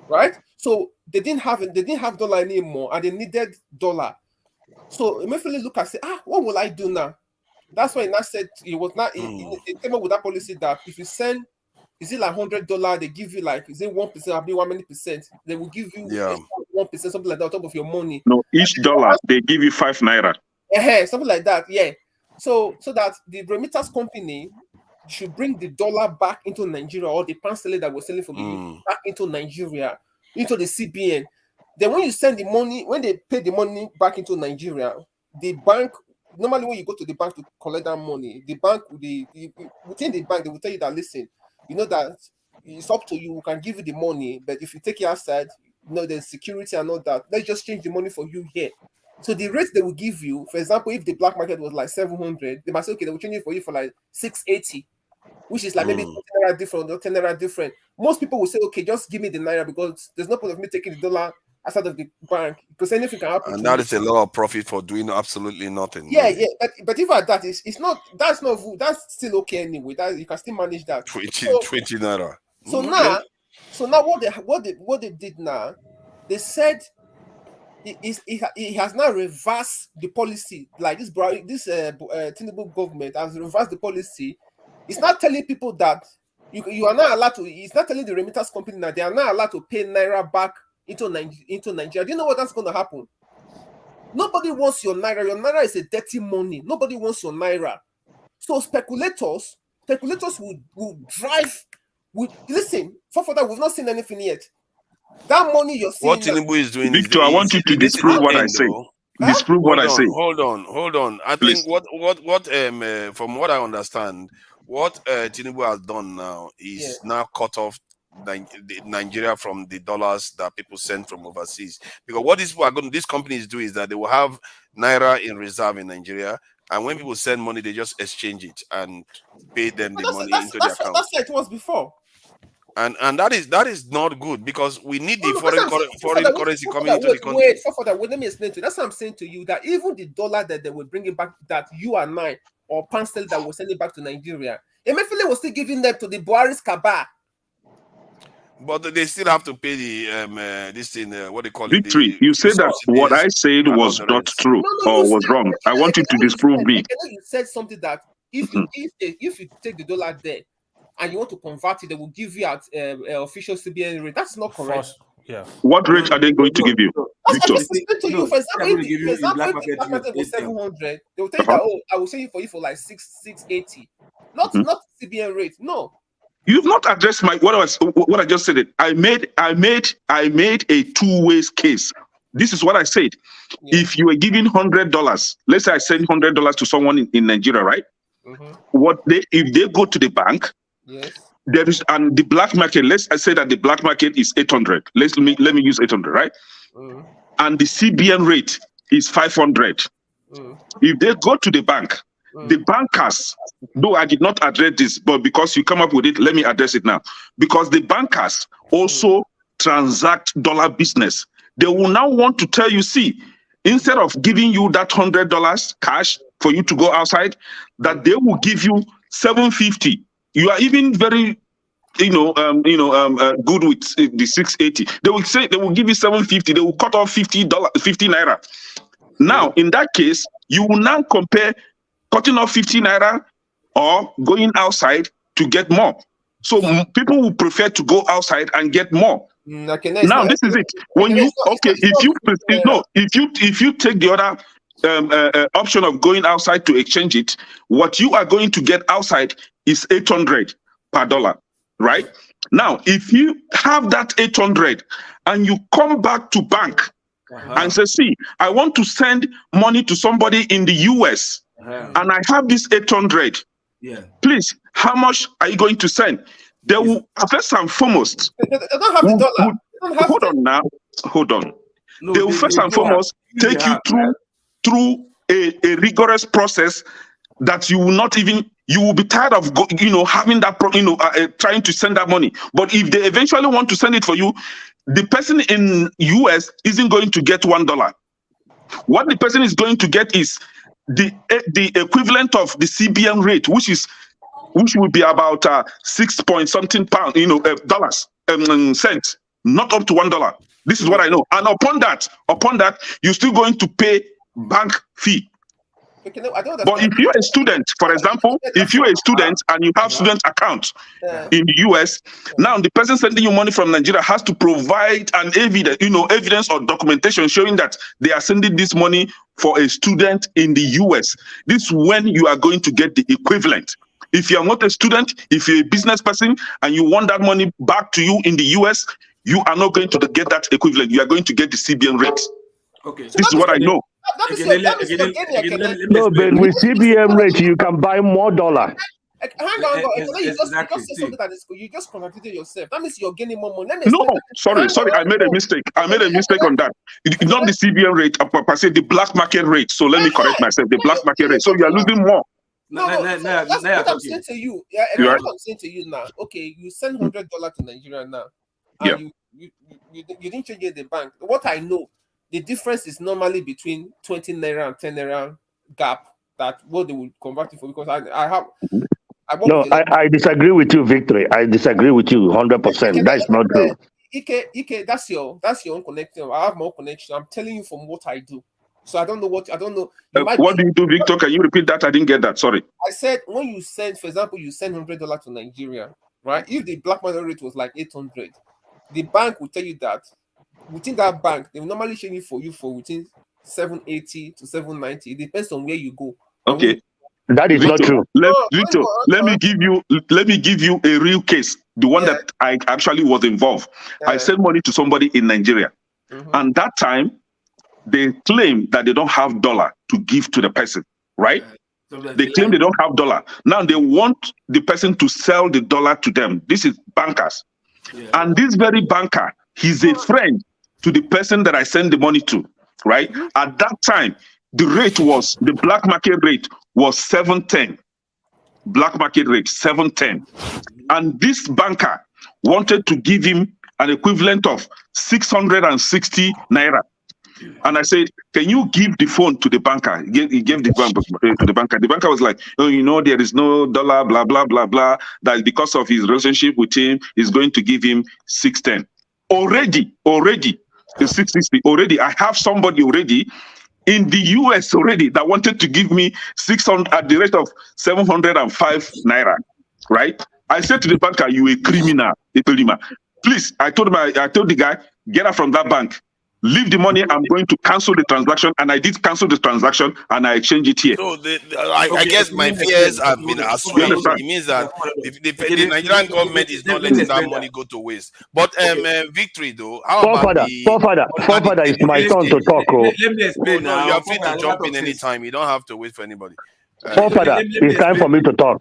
right? So they didn't have dollar anymore, and they needed dollar. So Emefiele looked and said, what will I do now? That's why he now said he came up with that policy that if you send, is it like $100, they give you like, is it 1%, I'll be 1%, they will give you 1%, something like that on top of your money. No, each dollar they give you 5 naira. Something like that, yeah. So that the remittance company should bring the dollar back into Nigeria, or the pound sterling that we're selling from the UK back into Nigeria, into the CBN. Then when you send the money, when they pay the money back into Nigeria, the bank, normally when you go to the bank to collect that money, the bank, within the bank, they will tell you that, listen, you know that it's up to you, we can give you the money, but if you take it outside, you know, there's security and all that, let's just change the money for you here. So the rate they will give you, for example, if the black market was like 700, they might say, okay, they will change it for you for like 680, which is like maybe 10 naira different or 10 naira different. Most people will say, okay, just give me the naira because there's no point of me taking the dollar outside of the bank because anything can happen. And that is a lot of profit for doing absolutely nothing. Yeah, yeah. But if at that is, it's not, that's still okay anyway. That you can still manage that. 20 naira. So now what they did now, they said he has now reversed the policy. Like this Tinubu government has reversed the policy. It's not telling people that you are not allowed to. It's not telling the remittance company that they are not allowed to pay naira back into Nigeria. Do you know what that's going to happen? Nobody wants your naira. Your naira is a dirty money. Nobody wants your naira. So speculators will drive. Listen, for that, we've not seen anything yet. That money you're seeing. What Tinubu is doing, Victor, I want you to disprove what I say. Disprove what I say. Hold on. I think what from what I understand, what Tinubu has done now is now cut off Nigeria from the dollars that people send from overseas. Because what these companies do is that they will have naira in reserve in Nigeria, and when people send money, they just exchange it and pay them the money into their account. That's like it was before. And that is not good because we need the foreign currency coming into the country. Let me explain to you. That's what I'm saying to you, that even the dollar that they were bringing back, that you and I, or pound sterling that was sending back to Nigeria, Emefiele was still giving them to the Buhari's cabal. But they still have to pay the this thing, what they call it. Victory, you said that what I said was not true or was wrong. I want you to disprove me. You said something that if you take the dollar there and you want to convert it, they will give you at official CBN rate. That's not correct. Yeah. What rate are they going to give you? Victor? For example, if the black market was 700, they will tell you that, I will sell it for you for like 680. Not CBN rate. No. You've not addressed what I just said. I made a two-way case. This is what I said. Yeah. If you were giving $100, let's say I send $100 to someone in Nigeria, right? If they go to the bank, there is, and the black market, I say that the black market is 800. Let me use 800, right? And the CBN rate is 500. If they go to the bank, the bankers, though I did not address this, but because you come up with it, let me address it now. Because the bankers also transact dollar business. They will now want to tell you, see, instead of giving you that $100 cash for you to go outside, that they will give you $750. You are even very, good with the 680. They will say they will give you $750. They will cut off 50 naira. Now, in that case, you will now compare cutting off 50 naira or going outside to get more. So people will prefer to go outside and get more. Now this is it. When if you take the other option of going outside to exchange it, what you are going to get outside is 800 per dollar, right? Now, if you have that 800 and you come back to bank and say, see, I want to send money to somebody in the US and I have this 800. Yeah. Please, how much are you going to send? They will, first and foremost, They don't have the dollar. They don't have hold on now, hold on. No, They will first and foremost take you through a rigorous process that you will not even, you will be tired of having that trying to send that money. But if they eventually want to send it for you, the person in US isn't going to get $1. What the person is going to get is the equivalent of the CBN rate, which will be about 6 point something pound, dollars, cents, not up to $1. This is what I know. And upon that, you're still going to pay bank fee. But if you're a student, for example, if you're a student and you have student account in the US, now the person sending you money from Nigeria has to provide an evidence or documentation showing that they are sending this money for a student in the US. This is when you are going to get the equivalent. If you are not a student, if you're a business person and you want that money back to you in the US, you are not going to get that equivalent. You are going to get the CBN rate. Okay. This is what I know. No, but with CBM rate, you can buy more dollar. Hang on. You just say something that is, you just contradicted yourself. That means you're gaining more money. No, sorry, I made a mistake. I made a mistake on that. It's not the CBN rate, I said the black market rate. So let me correct myself. The black market rate. So you are losing more. No, that's what I'm saying to you. Yeah, and what I'm saying to you now. Okay, you send $100 to Nigeria now, and you didn't change it in the bank. What I know, the difference is normally between 20 naira and 10 naira gap. That what they would convert it for, because I disagree with you, Victory. I disagree with you 100%. That is not true. Ike, that's your own connection. I have my own connection. I'm telling you from what I do. So I don't know. What do you do, Victor? Can you repeat that? I didn't get that. Sorry. I said when you send, for example, you send $100 to Nigeria, right? If the black market rate was like 800, the bank will tell you that within that bank they will normally change it for you for within 780 to 790. It depends on where you go. Okay. That is not true. Victor, let me give you a real case. The one that I actually was involved. I sent money to somebody in Nigeria, and that time they claim that they don't have dollar to give to the person, right? They claim they don't have dollar. Now they want the person to sell the dollar to them. This is bankers. And this very banker, he's a friend to the person that I send the money to, right? At that time, the black market rate was 710. Black market rate, 710. And this banker wanted to give him an equivalent of 660 naira. And I said, can you give the phone to the banker? He gave the phone to the banker. The banker was like, oh, there is no dollar, blah, blah, blah, blah. That because of his relationship with him, he's going to give him 610. Already, the 660, already. I have somebody already in the US already that wanted to give me 600 at the rate of 705 naira, right? I said to the banker, you a criminal. Please, I told the guy, get out from that bank. Leave the money. I'm going to cancel the transaction, and I did cancel the transaction, and I exchanged it here. So I guess my fears have been assuaged. It means that the Nigerian government is not letting that money go to waste. But Victory, though, how about forefather, it's my turn to talk. Let me explain now. You are free to jump in anytime. You don't have to wait for anybody. Forefather, it's time for me to talk.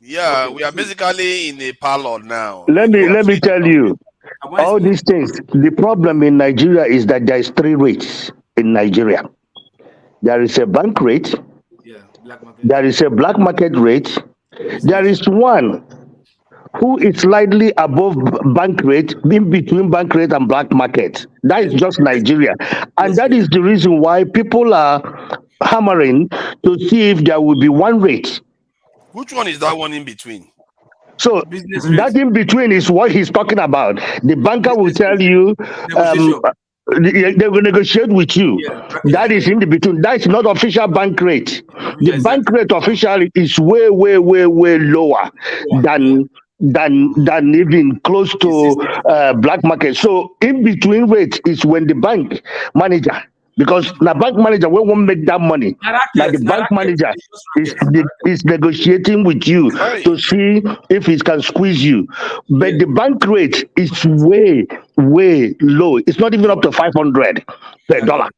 Yeah, we are basically in a parlor now. Let me tell you. All these things, the problem in Nigeria is that there is 3 rates in Nigeria. There is a bank rate, there is a black market rate, there is one who is slightly above bank rate, in between bank rate and black market. That is just Nigeria. And that is the reason why people are hammering to see if there will be one rate. Which one is that one in between? So that in between is what he's talking about. The banker will tell you, they will negotiate with you. That is in the between. That is not official bank rate. The bank rate officially is way lower than even close to black market. So in between rate is when the bank manager Because the bank manager won't make that money. Now the bank manager is negotiating with you to see if he can squeeze you. But the bank rate is way, way low. It's not even up to 500 per dollar.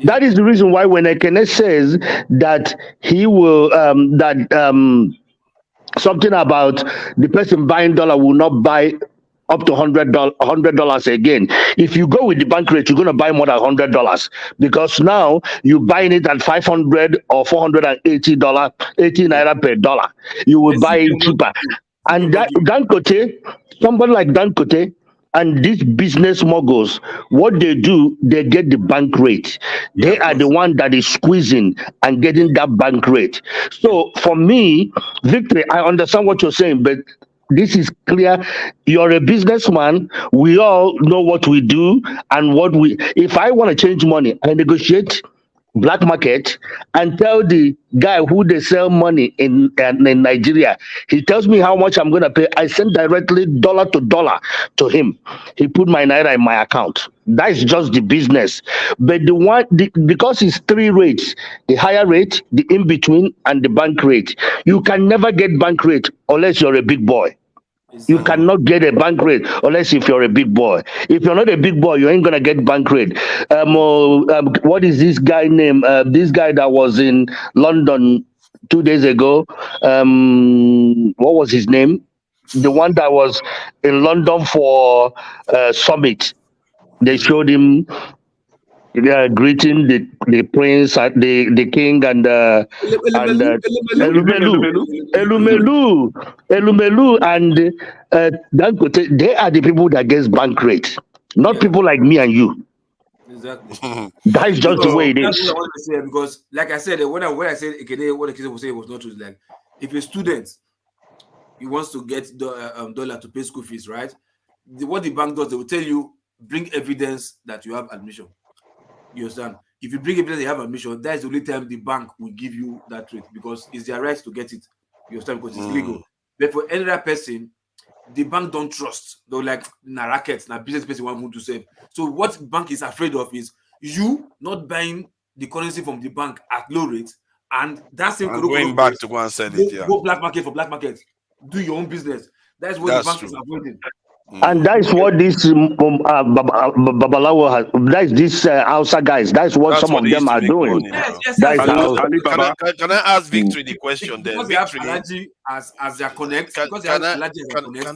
That is the reason why when Ekene says that he will something about the person buying dollar will not buy up to $100 again. If you go with the bank rate, you're going to buy more than $100 because now you're buying it at 500 or $480, 80 naira per dollar. You will buy it cheaper. And that Dangote, somebody like Dangote, and these business moguls, what they do, they get the bank rate. They are the one that is squeezing and getting that bank rate. So for me, Victory, I understand what you're saying, but this is clear. You're a businessman. We all know what we do and what we. If I want to change money, I negotiate black market and tell the guy who they sell money in Nigeria. He tells me how much I'm going to pay. I send directly dollar to dollar to him. He put my naira in my account. That is just the business. But because it's three rates, the higher rate, the in between, and the bank rate. You can never get bank rate unless you're a big boy. You cannot get a bank rate unless if you're a big boy. If you're not a big boy, you ain't gonna get bank rate. What is this guy name? This guy that was in London 2 days ago. What was his name? The one that was in London for summit. They showed him greeting the prince, the king, and Elumelu, and Dangote. They are the people that gets bank rate, not people like me and you. Exactly. That is just the way it That's is. what I want to say, because, like I said, when I said Ekene, what the kid was saying was not true. Like, if a student he wants to get dollar to pay school fees, right? What the bank does, they will tell you, bring evidence that you have admission. You understand? If you bring evidence that you have admission, that is the only time the bank will give you that rate, because it's their right to get it. You understand? Because it's legal. But for any other person, the bank don't trust. They're like, na rackets, na business person want to save. So what bank is afraid of is you not buying the currency from the bank at low rate, and that same And going back to go and sell it, yeah. Go black market for black market. Do your own business. That's what the bank is avoiding. And that is what this Babalawo has. That is this Hausa guys. That's what some of them are doing. That is how. Can I ask Victory the question then? Because they have Alaji as their connect. Can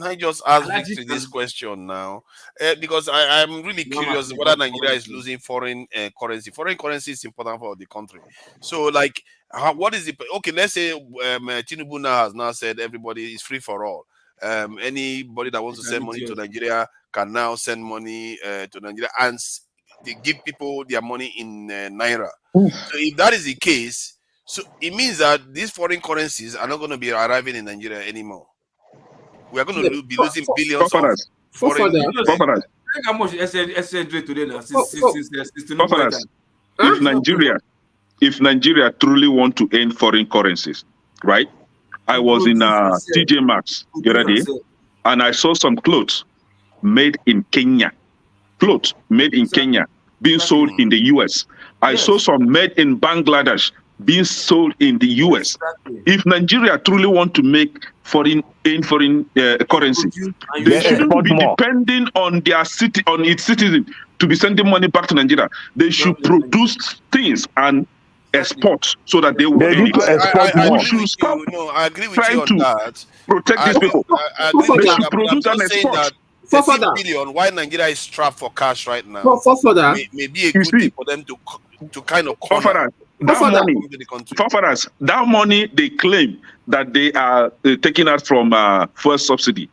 I just ask Victory this question now? Because I'm really curious whether Nigeria is losing foreign currency. Foreign currency is important for the country. So, like, what is the okay? Let's say Tinubu now has now said everybody is free for all. Anybody that wants to send money to Nigeria can now send money to Nigeria, and they give people their money in naira. So if that is the case, so it means that these foreign currencies are not going to be arriving in Nigeria anymore. We are going to be losing billions of foreign. How much exchange rate today now? If Nigeria truly want to end foreign currencies, right? I was in TJ Maxx the other day, and I saw some clothes made in Kenya. Clothes made in Kenya being sold in the US. I saw some made in Bangladesh being sold in the US. If Nigeria truly want to make foreign currency, they shouldn't be depending on their city, on its citizens to be sending money back to Nigeria. They should produce things and export so that they will stop. I agree with you on that. Protect these people. I agree with you, but I'm just saying that 13 billion, why Nigeria is strapped for cash right now, may be a good thing for them to kind of corner that money they claim that they are taking out from fuel subsidy.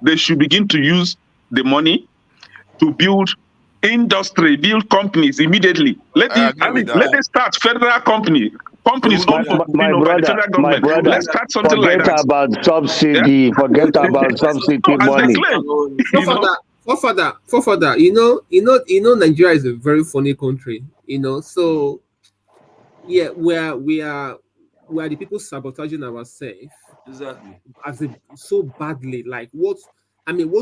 They should begin to use the money to build industry, build companies immediately. Let them start federal companies owned by the federal government. Let's start something like that. About subsidy. Forget about subsidy money. Father, you know, Nigeria is a very funny country. So yeah, we are the people sabotaging ourselves. Exactly. So badly. Like what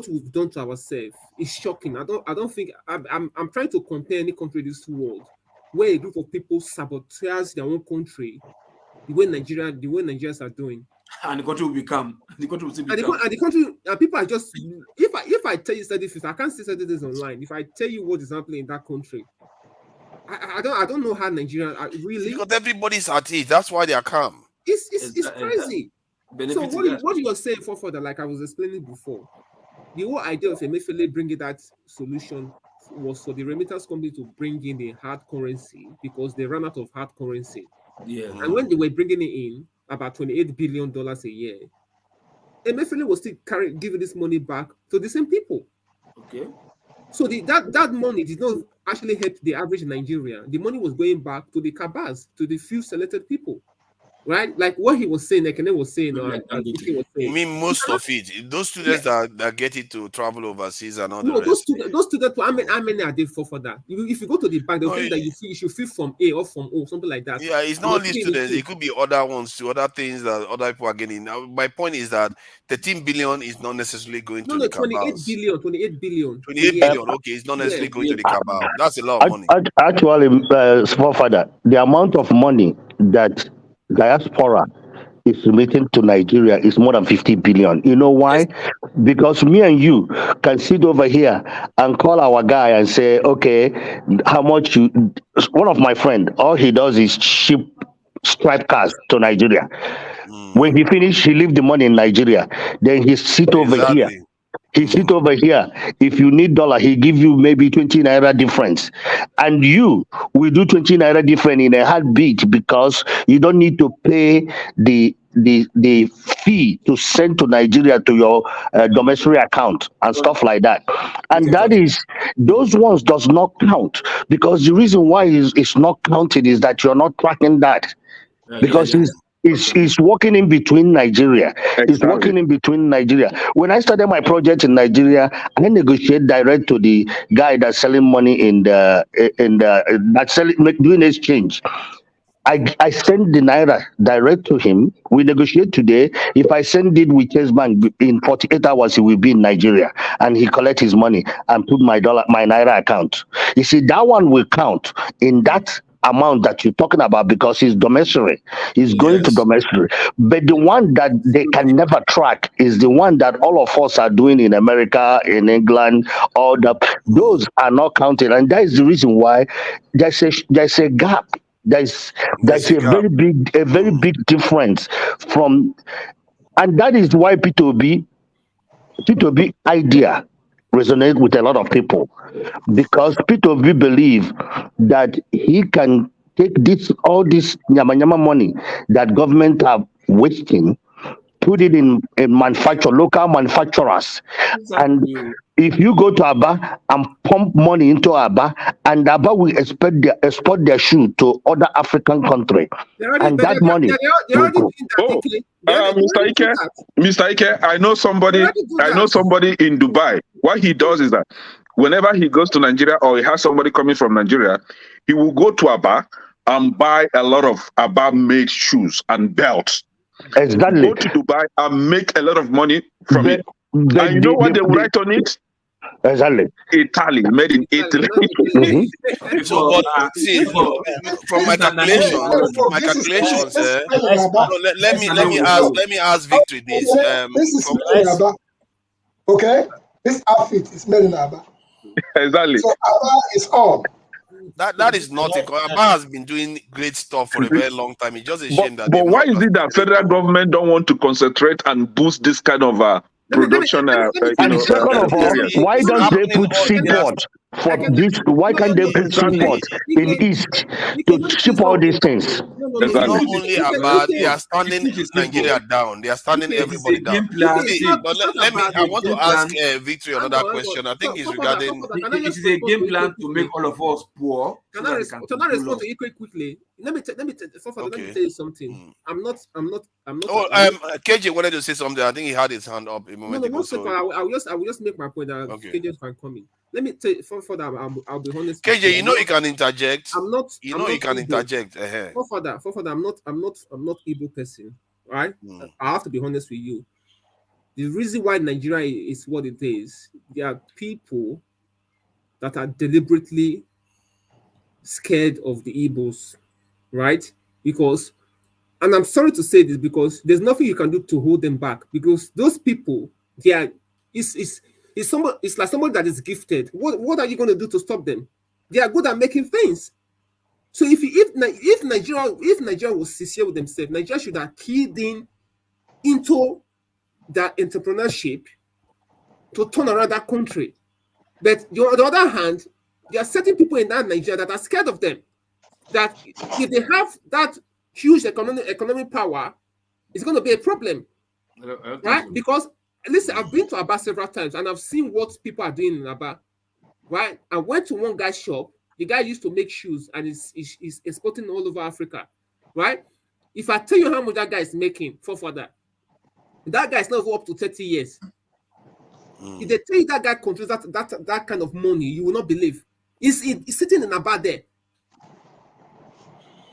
we've done to ourselves is shocking. I don't think I'm trying to compare any country in this world where a group of people sabotage their own country, the way Nigerians are doing. And the country will become. The country will still And become. the country, and people are just, if I tell you this, I can't say this online. If I tell you what is happening in that country, I don't know how Nigerians are really. Because everybody's at it. That's why they are calm. It's crazy. So what you were saying for that, like I was explaining before, the whole idea of Emefiele bringing that solution was for the remittance company to bring in a hard currency because they ran out of hard currency. Yeah. And when they were bringing it in, about $28 billion a year, Emefiele was still giving this money back to the same people. Okay. So that money did not actually help the average Nigerian. The money was going back to the cabals, to the few selected people. Right, like what he was saying, Ekene was saying, You mean most of it? Those students that get it to travel overseas and all the rest. Those students, how many are they for that? If you go to the bank, they'll think that you should fill from A or from O, something like that. Yeah, it's not only students; it could be other ones too, other things that other people are getting. Now, my point is that 13 billion is not necessarily going to the cabals. 28 billion. 28 billion. Okay, it's not necessarily going to the cabal. That's a lot of money. Actually, small father, the amount of money that diaspora is remitting to Nigeria is more than 50 billion. You know why? Because me and you can sit over here and call our guy and say, okay, how much you... One of my friend, all he does is ship striped cars to Nigeria. When he finish, he leave the money in Nigeria. Then he sit over here. He sit over here. If you need dollar, he give you maybe 20 naira difference. And you will do 20 naira difference in a heartbeat because you don't need to pay the fee to send to Nigeria to your domestic account and stuff like that. And that is, those ones does not count because the reason why it's not counted is that you're not tracking that. Because it's working in between Nigeria. Exactly. It's working in between Nigeria. When I started my project in Nigeria, I negotiate direct to the guy that's selling money doing exchange. I send the naira direct to him. We negotiate today. If I send it with Chase Bank in 48 hours, he will be in Nigeria and he collect his money and put my naira account. You see, that one will count in that amount that you're talking about because he's domestic. He's going to domestic. But the one that they can never track is the one that all of us are doing in America, in England, those are not counted. And that is the reason why there's a gap. There's a very big difference from, and that is why P2B idea resonate with a lot of people, because P2B believe that he can take all this nyama money that government are wasting, put it in local manufacturers. And if you go to Aba and pump money into Aba, and Aba will export their shoe to other African countries, and that money will go. Mr. Ike, I know somebody in Dubai. What he does is that whenever he goes to Nigeria or he has somebody coming from Nigeria, he will go to Aba and buy a lot of Aba-made shoes and belts. Exactly. Go to Dubai and make a lot of money from it. And you know what they will write on it? Exactly. Italy, made in Italy. So, but see, from my calculations, let me ask Victory this. This is made in Aba. Okay, this outfit is made in Aba. Exactly. So Aba is all. That is nothing. Aba has been doing great stuff for a very long time. It's just a shame that. But why is it that federal government don't want to concentrate and boost this kind of production? And second of all, why don't they put seaport for this? Why can't they put seaport in East to ship all these things? It's not only about they are standing Nigeria down. They are standing everybody down. But I want to ask Victory another question. I think it's regarding. It is a game plan to make all of us poor. Can I respond to you quickly? Let me tell you something. I'm not. KJ wanted to say something. I think he had his hand up a moment ago. I will just make my point that KJ can come in. Let me tell you for that. I'll be honest. KJ, you know you can interject. I'm not. You can interject. For that, I'm not Igbo person, right? I have to be honest with you. The reason why Nigeria is what it is, there are people that are deliberately scared of the Igbos, right? Because, and I'm sorry to say this, because there's nothing you can do to hold them back, because those people, they are, it's like somebody that is gifted. What are you going to do to stop them? They are good at making things. So if Nigeria was sincere with themselves, Nigeria should have keyed into that entrepreneurship to turn around that country. But on the other hand, there are certain people in that Nigeria that are scared of them. That if they have that huge economic power, it's going to be a problem, right? Because listen, I've been to Aba several times and I've seen what people are doing in Aba, right? I went to one guy's shop. The guy used to make shoes and is exporting all over Africa, right? If I tell you how much that guy is making, that guy is not up to 30 years. If they tell you that guy controls that kind of money, you will not believe. He's sitting in Aba there.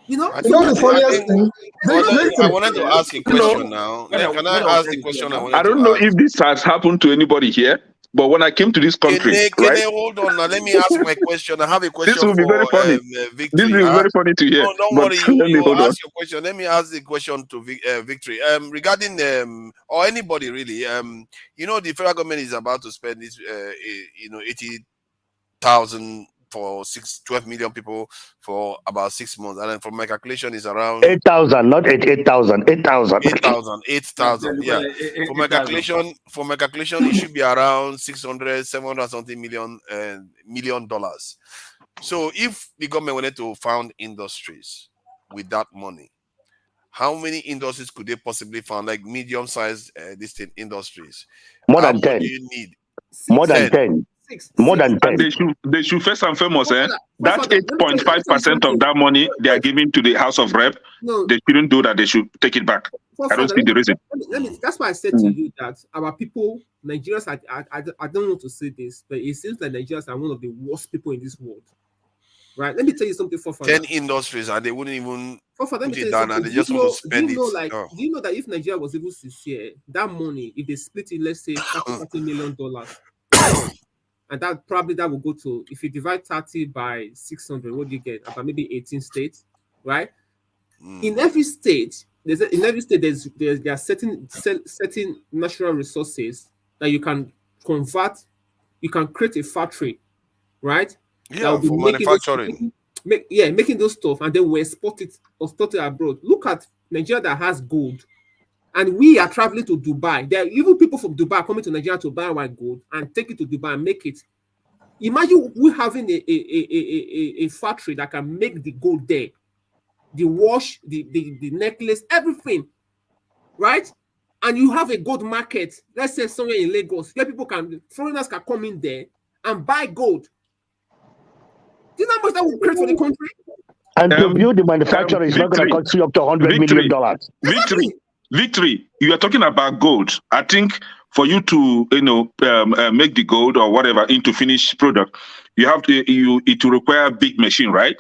You know the funniest thing? I wanted to ask a question now. Can I ask the question? I don't know if this has happened to anybody here, but when I came to this country, right? Hold on now. Let me ask my question. I have a question. This will be very funny. Victory. This is very funny to hear. No, don't worry. You ask your question. Let me ask the question to Victory. Regarding or anybody really. The federal government is about to spend this 80,000 for 12 million people for about 6 months, and then from my calculation is around 8,000, not 8,000. 8,000. Yeah. For my calculation, it should be around 600, 700 something million dollars. So if the government wanted to found industries with that money, how many industries could they possibly found, like medium-sized distinct industries? More than 10. How much do you need? More than 10. More than 10. And they should first and foremost, that 8.5% of that money they are giving to the House of Rep, they shouldn't do that. They should take it back. I don't see the reason. That's why I said to you that our people, Nigerians, I don't want to say this, but it seems like Nigerians are one of the worst people in this world. Right? Let me tell you something. 10 industries, and they wouldn't even put it down, and they just want to spend it. Do you know that if Nigeria was able to share that money, if they split it, let's say $30 million, and that will go to, if you divide 30 by 600, what do you get? About maybe 18 states, right? In every state, there are certain natural resources that you can convert. You can create a factory, right? Yeah, for manufacturing. Making those stuff, and then we export it abroad. Look at Nigeria that has gold. And we are traveling to Dubai. There are even people from Dubai coming to Nigeria to buy our gold and take it to Dubai and make it. Imagine we having a factory that can make the gold there, the watch, the necklace, everything, right? And you have a gold market, let's say somewhere in Lagos, where foreigners can come in there and buy gold. Do you know how much that will create for the country? And to build the manufacturer is not going to cost you up to $100 million. Victory, you are talking about gold. I think for you to make the gold or whatever into finished product, you have to it will require a big machine, right?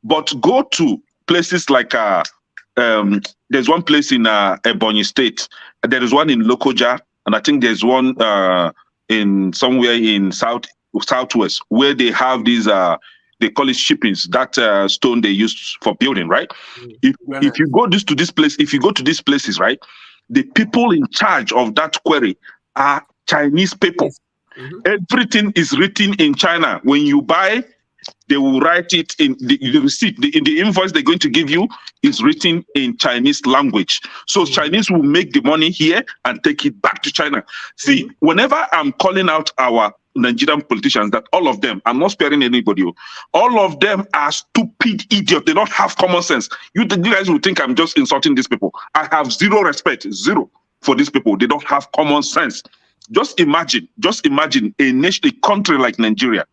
But go to places like there's one place in Ebonyi State, there is one in Lokoja, and I think there's one in somewhere in southwest where they have these they call it shippings, that stone they use for building, right? If you go to these places, right, the people in charge of that quarry are Chinese people. Everything is written in China. When you buy, they will write it in the receipt. In the invoice they're going to give you is written in Chinese language. So Chinese will make the money here and take it back to China. See, whenever I'm calling out our Nigerian politicians, that all of them, I'm not sparing anybody, all of them are stupid idiots. They don't have common sense. You guys will think I'm just insulting these people. I have zero respect, zero, for these people. They don't have common sense. Just imagine a nation, a country like Nigeria.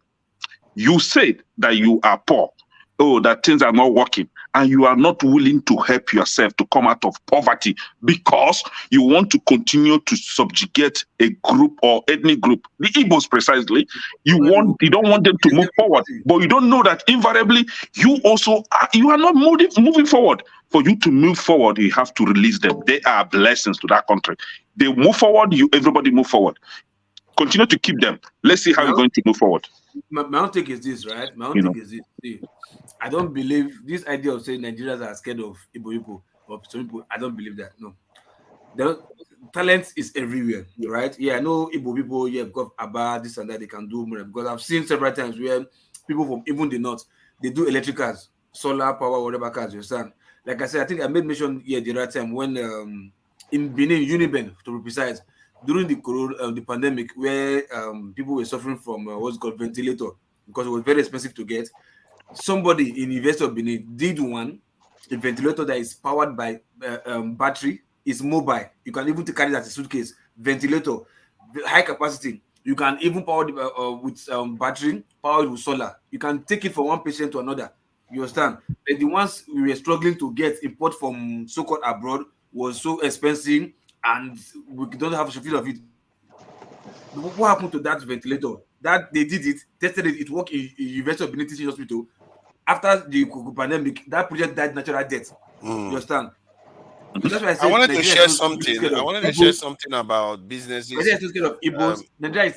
You said that you are poor, that things are not working, and you are not willing to help yourself to come out of poverty because you want to continue to subjugate a group or ethnic group, the Igbos precisely. You don't want them to move forward, but you don't know that invariably you are not moving forward. For you to move forward, you have to release them. They are blessings to that country. They move forward, everybody move forward. continue to keep them. Let's see how we're going to move forward. My own take is this, right? My own take is this. See, I don't believe this idea of saying Nigerians are scared of Igbo people or some people. I don't believe that. No. The talent is everywhere, right? Yeah, I know Igbo people, yeah, because about this and that, they can do more. Because I've seen several times where people from even the north, they do electric cars, solar power, whatever cars, you understand? Like I said, I think I made mention here the right time when in Benin, Uniben, to be precise, during the pandemic, where people were suffering from what's called ventilator, because it was very expensive to get. Somebody in the University of Benin did a ventilator that is powered by battery. It's mobile. You can even carry it as a suitcase. Ventilator, high capacity. You can even power it with battery, power it with solar. You can take it from one patient to another. You understand? But the ones we were struggling to get import from so-called abroad was so expensive, and we don't have a feel of it. What happened to that ventilator? That they did it, tested it, it worked in University of Benin Teaching Hospital. After the pandemic, that project died natural death. You understand? So that's why I said I wanted to Nigeria share is something. scared I of wanted to Igbos. share something about businesses. Nigeria is too scared of Igbos. Nigeria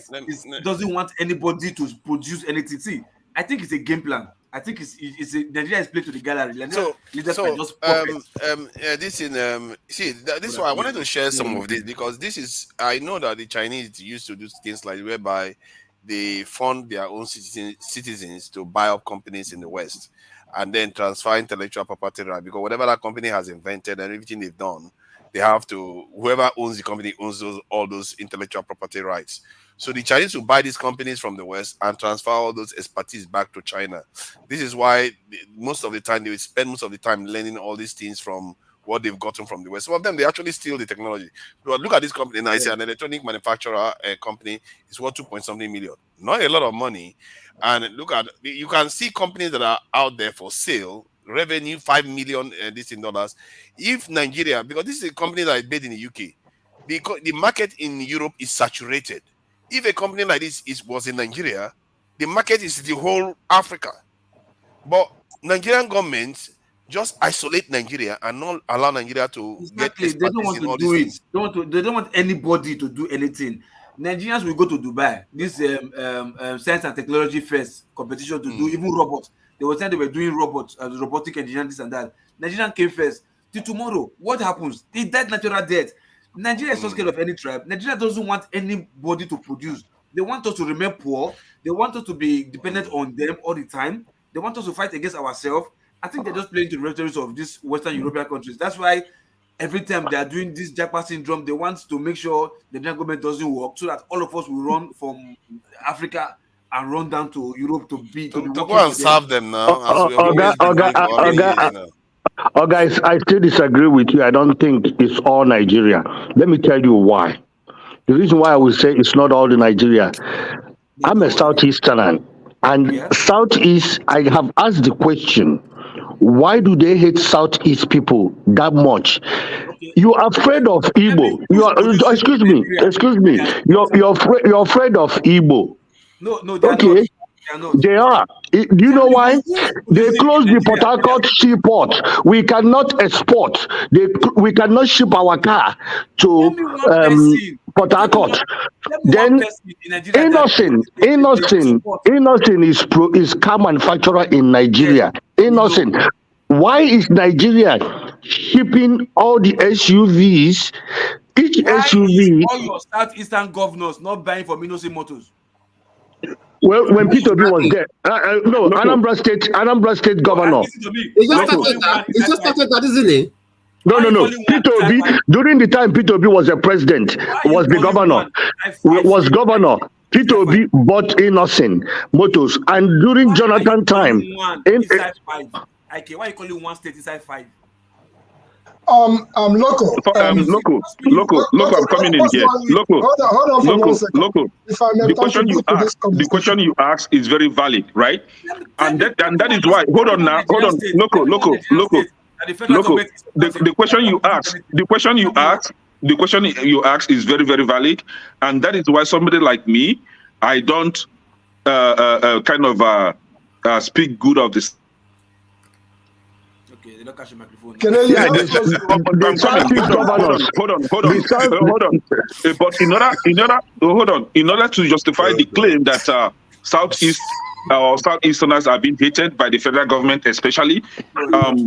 doesn't want anybody to produce anything. See, I think it's a game plan. I think Nigeria is playing to the gallery. This is why I wanted to share some of this, because this is, I know that the Chinese used to do things like whereby they fund their own citizens to buy up companies in the West and then transfer intellectual property right, because whatever that company has invented and everything they've done, they have to, whoever owns the company owns all those intellectual property rights. So the Chinese will buy these companies from the West and transfer all those expertise back to China. This is why most of the time they will spend most of the time learning all these things from what they've gotten from the West. Some of them, they actually steal the technology. But look at this company now. It's an electronic manufacturer company. It's worth 2-something million. Not a lot of money. And look at, you can see companies that are out there for sale, revenue $5 million dollars. If Nigeria, because this is a company that is based in the UK, the market in Europe is saturated. If a company like this was in Nigeria, the market is the whole Africa. But Nigerian government just isolate Nigeria and not allow Nigeria to get expertise. They don't want to do it. They don't want anybody to do anything. Nigerians will go to Dubai, this science and technology first competition to do even robots. They were saying they were doing robots, robotic engineering, this and that. Nigerian came first. Till tomorrow, what happens? They died natural death. Nigeria is so scared of any tribe. Nigeria doesn't want anybody to produce. They want us to remain poor. They want us to be dependent on them all the time. They want us to fight against ourselves. I think they're just playing to the territories of these Western European countries. That's why every time they are doing this jackpot syndrome, they want to make sure the Nigerian government doesn't work, so that all of us will run from Africa and run down to Europe to be go and serve them now. Guys, I still disagree with you. I don't think it's all Nigeria. Let me tell you why. The reason why I would say it's not all the Nigeria. I'm a Southeasterner, and Southeast, I have asked the question, why do they hate Southeast people that much? You are afraid of Igbo. Excuse me. You're afraid of Igbo. No, okay. They are. Do you know why? They closed the Port Harcourt seaport. We cannot export. We cannot ship our car to Port Harcourt. Then Innocent is car manufacturer in Nigeria. Innocent. Why is Nigeria shipping all the SUVs? Each SUV. All your Southeastern governors not buying from Innocent Motors. Well, when Peter B was there, Anambra State governor. It just started that, isn't it? No. Peter B, during the time Peter B was a president, was the governor. Peter B bought Innocent Motors, and during Jonathan time. Why you call it one state inside five? Loco. Loco, I'm coming in here. Loco. Hold on for 1 second. Loco. The question you ask is very valid, right? And that is why. Hold on. Loco. The question you ask is very, very valid, and that is why somebody like me, I don't speak good of this. Okay, they don't catch the microphone. Can I use Yeah, that? the Southeast governors. Hold on. But in order to justify the claim that Southeast or Southeasterners are being hated by the federal government, especially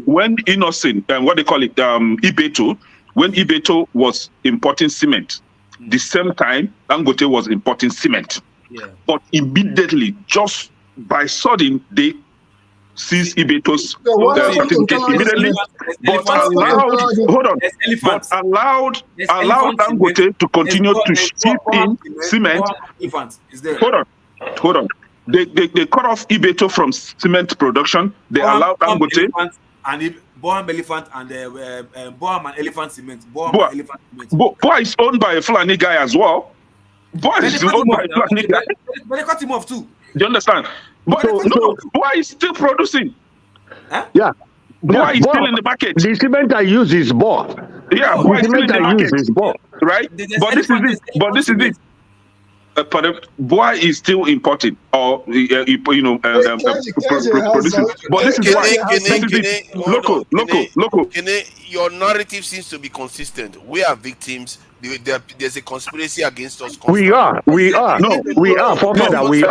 when Innocent, what they call it, Ibeto, when Ibeto was importing cement, the same time Dangote was importing cement. Yeah. But immediately, just by sudden, they seized Ibeto's certificate immediately, but allowed Dangote to continue to ship in cement. Hold on. They cut off Ibeto from cement production. They allowed Dangote and Boam Elephant and Boam and Elephant Cement. Boa is owned by a Fulani guy as well. Boa is owned by a Fulani guy. But they cut him off too. Do you understand? But Boa is still producing. Huh? Yeah. Boa is still in the market. The cement I use is Boa. Yeah, the cement I use is Boa. Right? But this is it. Boa is still imported or producing. But this is why local. Your narrative seems to be consistent. We are victims. There's a conspiracy against us. We are. No, we are. We are. Conspiracy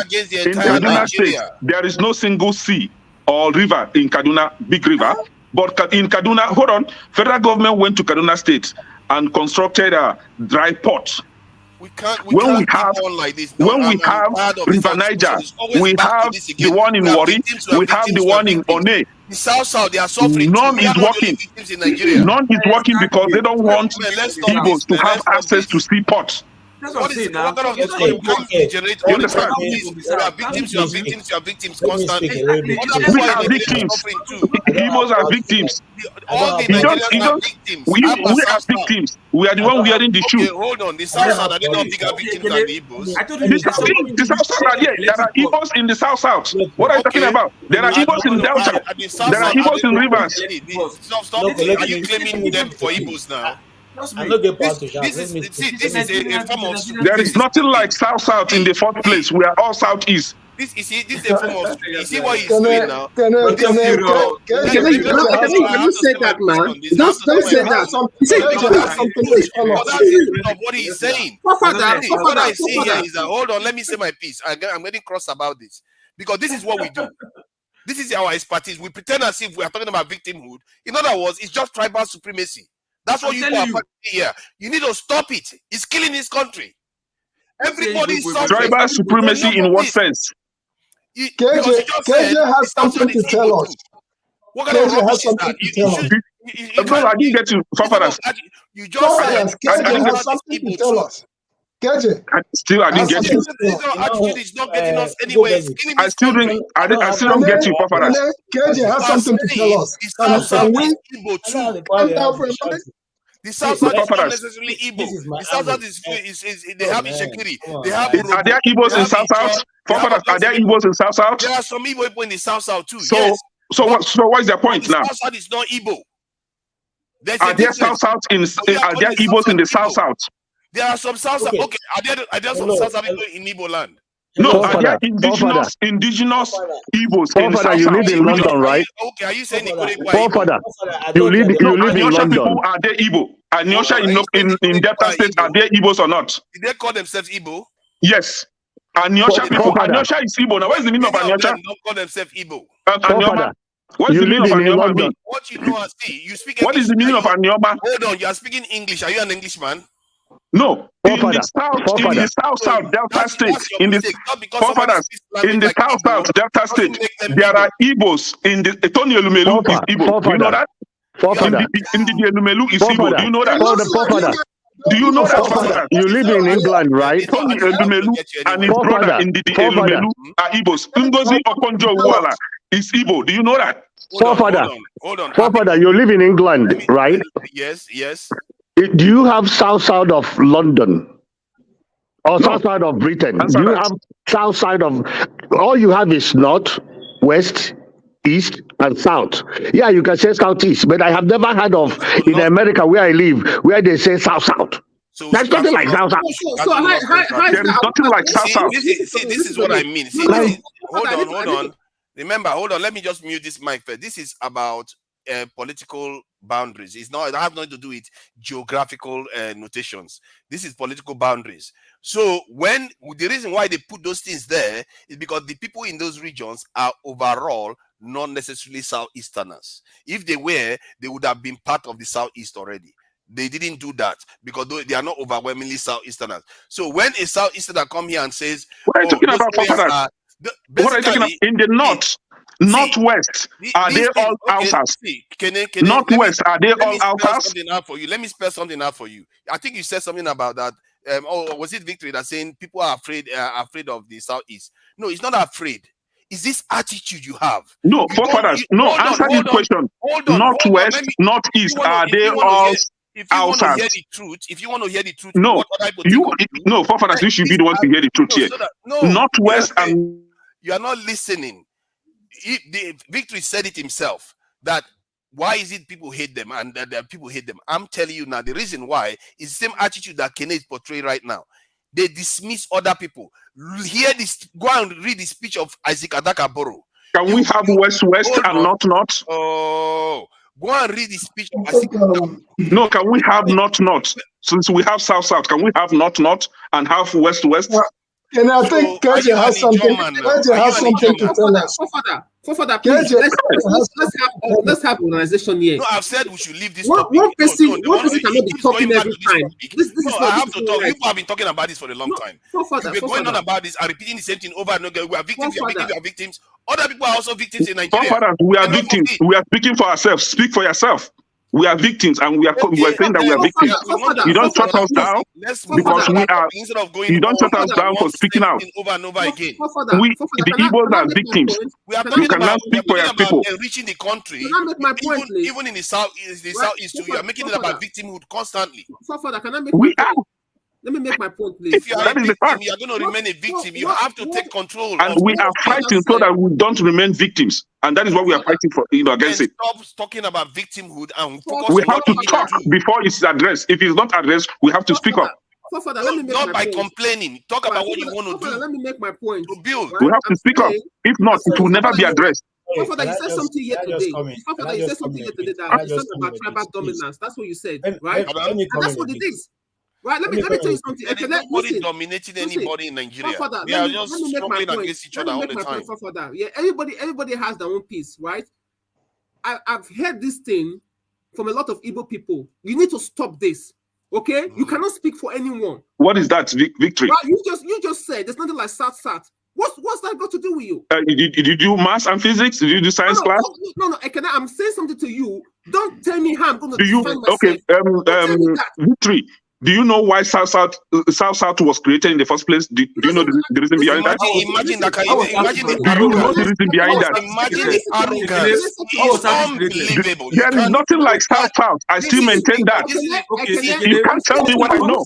against the entire Nigeria. There is no single sea or river in Kaduna, big river. But in Kaduna, hold on, federal government went to Kaduna State and constructed a dry port. When we have River Niger, we have the one in Warri, we have the one in One. The South, they are suffering. None is working. None is working because they don't want Igbos to have access to seaports. That's what I'm saying now. You understand? You are victims constantly. We are victims. Igbos are victims. All the Nigerians are victims. We are victims. We are the one wearing the shoe. Hold on. The South are they not bigger victims than the Igbos? The South are there. There are Igbos in the South. What are you talking about? There are Igbos in Delta. There are Igbos in Rivers. Stop. Are you claiming them for Igbos now? This is a form of. There is nothing like South in the fourth place. We are all Southeast. This is a form of. You see what he's doing now? Can you say that, man? Don't say that. Of what he's saying. What I see here is that, hold on, let me say my piece. I'm getting cross about this because this is what we do. This is our expertise. We pretend as if we are talking about victimhood. In other words, it's just tribal supremacy. That's what you are fighting here. You need to stop it. It's killing this country. Everybody is suffering. Tribal supremacy in what sense? KJ has something to tell us. What kind of rubbish is that? I didn't get you. You just said KJ has something to tell us. KJ. I didn't get you. It's not getting us anywhere. I still don't get you, Papa. KJ has something to tell us. The South is not necessarily Igbo. The South is they have Ishekiri. They have. Are there Igbos in South? Are there Igbos in South? There are some Igbo in the South too. So what is their point now? South is not Igbo. Are there South in? Are there Igbos in the South? There are some South. Okay, are there some South in Igbo land? No, are there indigenous Igbos in South? You live in London, right? Okay, are you saying you live in London. People are they Igbo? Anyosha in Delta State, are they Igbos or not? Did they call themselves Igbo? Yes. Anyosha people. Anyosha is Igbo. Now, what is the meaning of Anyosha? They don't call themselves Igbo. What is the meaning of Anyoma? What you know as you speak. What is the meaning of Anyoma? Hold on, you are speaking English. Are you an Englishman? No, in the south, Delta State, in the south, Delta State, there are Igbos in the Tony Elumelu is Igbo. Do you know that? In the Elumelu is Igbo. Do you know that? Do you know that? You live in England, right? Tony Elumelu and his brother in the Elumelu are Igbos. Ngozi Okonjo-Iweala is Igbo. Do you know that? Hold on. Forefather, you live in England, right? Yes. Do you have south of London or south of Britain? Do you have south of? All you have is north, west, east, and south. Yeah, you can say southeast, but I have never heard of in America where I live where they say south. There's nothing like south. There is nothing like south. See, this is what I mean. See, hold on. Remember, hold on, let me just mute this mic first. This is about political boundaries. It has nothing to do with geographical notations. This is political boundaries. So when the reason why they put those things there is because the people in those regions are overall not necessarily Southeasterners. If they were, they would have been part of the Southeast already. They didn't do that because they are not overwhelmingly Southeasterners. So when a Southeasterner come here and says, what are you talking about, forefathers? What are you talking about? In the north, northwest, are they all outsiders? Northwest, are they all outsiders? Let me spell something out for you. I think you said something about that. Was it Victory that saying people are afraid of the Southeast? No, it's not afraid. Is this attitude you have? No, forefathers. No, answer this question. Northwest, northeast, are they all outsiders? If you want to hear the truth, no, no, forefathers, you should be the one to hear the truth here. Northwest and you are not listening. Victory said it himself that why is it people hate them and that people hate them? I'm telling you now, the reason why is the same attitude that Kene is portraying right now. They dismiss other people. Hear this. Go and read the speech of Isaac Adaka Boro. Can we have west and north? Oh, go and read the speech of Isaac Adaka. No, can we have north? Since we have south, can we have north and have west? And I think KJ has something. KJ has something to tell us. Forefather, please, let's have organization here. No, I've said we should leave this one topic. One person cannot be talking every time. This is I have to talk. People have been talking about this for a long time. We're going on about this and repeating the same thing over and over. We are victims, we are victims. Other people are also victims in Nigeria. We are victims. We are speaking for ourselves. Speak for yourself. We are victims, and we are saying that we are victims. You don't shut us down because we are. You don't shut us down for speaking out. Over and over again. The Igbos are victims. You cannot speak for your people. Enriching the country, even in the southeast too. You are making it about victimhood constantly. We are. Let me make my point, please. If you are a victim, you are going to remain a victim. You have to take control. And we are fighting so that we don't remain victims. And that is what we are fighting for, against it. Stop talking about victimhood and focus we on have to talk before it's addressed. If it's not addressed, we have to speak up. Not by complaining. Talk about what you want to do. Let me make my point. To build. We have to speak up. If not, it will never be addressed. Forefather, you said something here today. Forefather, you said something here today that is about tribal dominance. That's what you said, right? And that's what it is. Right, let me tell you something. Nobody dominating anybody in Nigeria. We are just struggling against each other all the time. Yeah, everybody has their own piece, right? I've heard this thing from a lot of Igbo people. You need to stop this, okay? You cannot speak for anyone. What is that, Victory? Right, you just said there's nothing like sat. What's that got to do with you? Did you do maths and physics? Did you do science class? No. I'm saying something to you. Don't tell me how I'm going to define myself. Victory. Do you know why South was created in the first place? Do you know the reason behind that? Imagine the reason behind that? Imagine the arrogance. It's unbelievable. There is nothing like South. I still maintain that. You can't tell me what I know.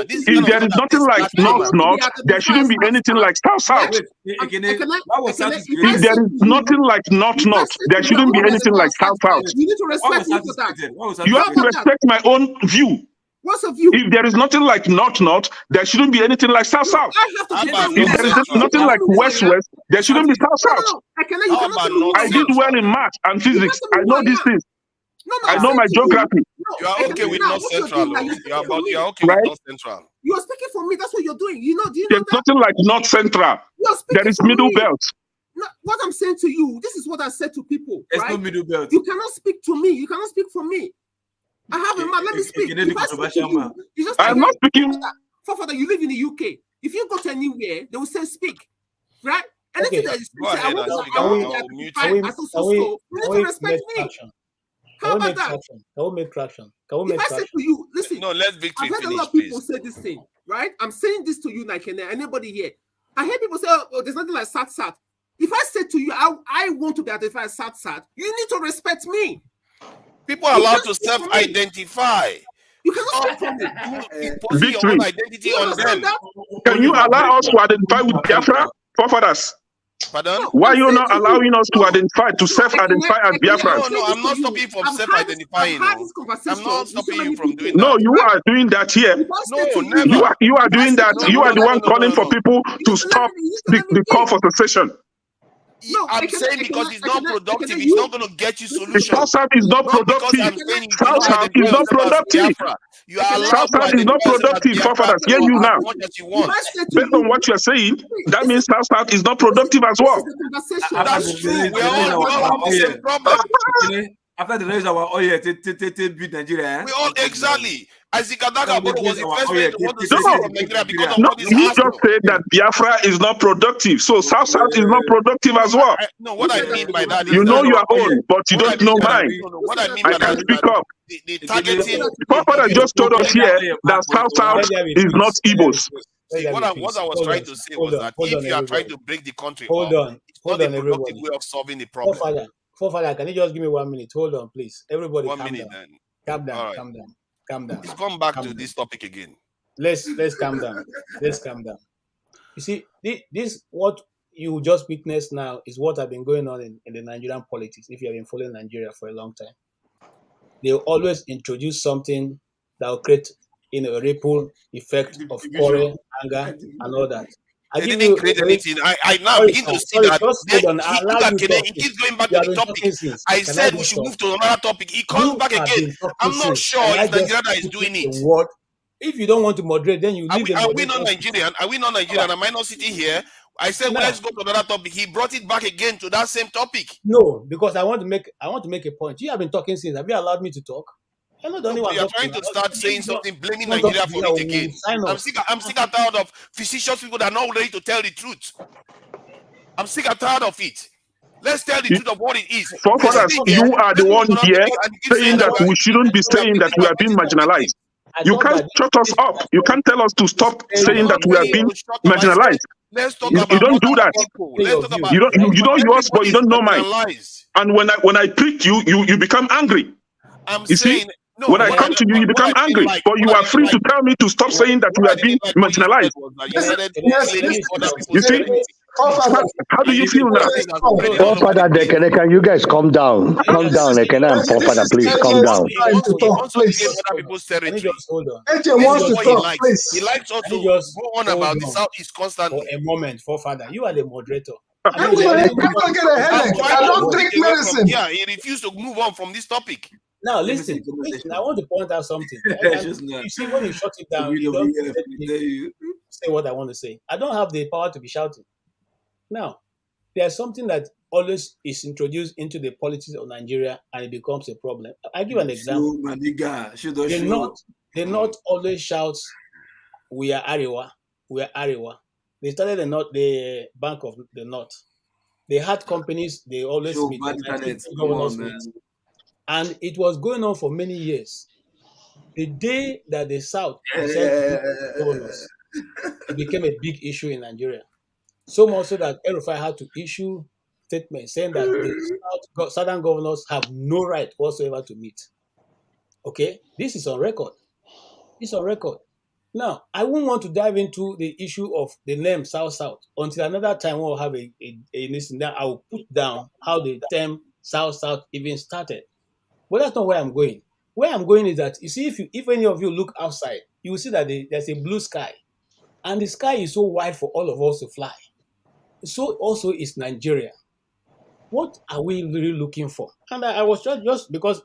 If there is nothing like North, there shouldn't be anything like South. If there is nothing like North, there shouldn't be anything like South. You need to respect me for that. You have to respect my own view. What's a view? If there is nothing like North, there shouldn't be anything like South. If there is nothing like West, there shouldn't be South. I did well in math and physics. I know these things. I know my geography. You are okay with North Central. You are okay with North Central. You are speaking for me. That's what you're doing. Do you know There's nothing like North Central. There is middle belt. No, what I'm saying to you, this is what I said to people. There's no middle belt. You cannot speak to me. You cannot speak for me. I have a man. Let me speak. I'm not speaking. Forefather, you live in the UK. If you go to anywhere, they will say speak, right? Anything that is I want to you need to respect me. How about that? Can we make traction? If I say to you, listen. No, let Victory I've heard a lot of people say this thing, right? I'm saying this to you, like anybody here. I hear people say, "Oh, there's nothing like sat." If I say to you, I want to be identified as sat, you need to respect me. People are allowed to self-identify. You cannot Victory. Your own identity on them. Can you allow us to identify with Biafra? Forefathers. Pardon? Why are you not allowing us to self-identify as Biafra? No, I'm not stopping you from self-identifying. I'm not stopping you from doing that. No, you are doing that here. No, never. You are doing that. You are the one calling for people to stop the call for secession. No, I'm saying because it's not productive, it's not going to get you solutions. South is not productive. Because I'm saying you South is not productive. You are allowed to South is not productive. Biafra Hear you now. as much as you want. Based on what you are saying, that means South is not productive as well. That's true. We all have the same problem. After the raise our oil, beat Nigeria. We all exactly. Azikadaka was the first way to want to say from Nigeria because of No, all this he hassle. just said that Biafra is not productive. So South is not productive as well. No, what I mean by that is You know that your own, but you don't know mine. what I mean I by can that speak is up. the targeting. Father just told us here that South is not Igbos. See, what I was trying to say was that if you are trying to break the country up, it's not a productive way of solving the problem. Forefather, can you just give me 1 minute? Hold on, please. Everybody, 1 calm minute down. then. Calm down, All right. calm down. Let's come back to this topic again. Let's calm down. Let's calm down. You see, this what you just witnessed now is what have been going on in the Nigerian politics. If you have been following Nigeria for a long time, they always introduce something that will create a ripple effect of quarrel, anger, and all that. They didn't create anything. I now begin to see that. Look at Kene, he keeps going back to the topic. I said we should move to another topic. He comes back again. I'm not sure it's Nigeria that is doing it. If you don't want to moderate, then you leave Are we not Nigerian? Are we not Nigerian? Am I not sitting here? I said let's go to another topic. He brought it back again to that same topic. No, because I want to make a point. You have been talking since. Have you allowed me to talk? I'm not the only one. You're trying to start saying something, blaming Nigeria for it again. I'm sick and tired of facetious people that are not ready to tell the truth. I'm sick and tired of it. Let's tell the truth of what it is. Forefathers, you are the one here saying that we shouldn't be saying that we are being marginalized. You can't shut us up. You can't tell us to stop saying that we are being marginalized. Let's talk You don't do that. You know yours, but you don't know mine. And when I preach you become angry. You see? When I come to you, you become angry, but you are free to tell me to stop saying that we are being marginalized. You see? How do you feel now? Forefather, can you guys calm down? Calm down, Ekene and Forefather, please calm down. He likes also to go on about the Southeast constantly. For a moment, Forefather, you are the moderator. I don't drink medicine. Yeah, he refused to move on from this topic. Now listen, I want to point out something. You see, when you shut it down, you don't let me say what I want to say. I don't have the power to be shouting. Now, there's something that always is introduced into the politics of Nigeria and it becomes a problem. I give an example. The North always shouts, "We are Arewa, we are Arewa." They started the Bank of the North. They had companies, they always meet. And it was going on for many years. The day that the South sent governors, it became a big issue in Nigeria. So much so that El-Rufai had to issue statements saying that the Southern governors have no right whatsoever to meet. Okay? This is on record. It's on record. Now, I won't want to dive into the issue of the name South-South until another time we'll have a listen. That I will put down how the term South-South even started. But that's not where I'm going. Where I'm going is that, you see, if any of you look outside, you will see that there's a blue sky. And the sky is so wide for all of us to fly. So also is Nigeria. What are we really looking for? And I was just because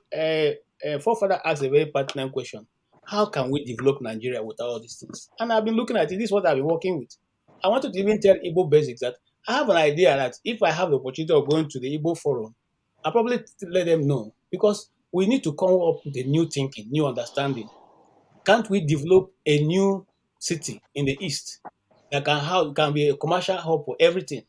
Forefather asked a very pertinent question. How can we develop Nigeria with all these things? And I've been looking at it. This is what I've been working with. I wanted to even tell Igbo Basics that I have an idea that if I have the opportunity of going to the Igbo Forum, I'll probably let them know. Because we need to come up with a new thinking, new understanding. Can't we develop a new city in the East that can be a commercial hub for everything?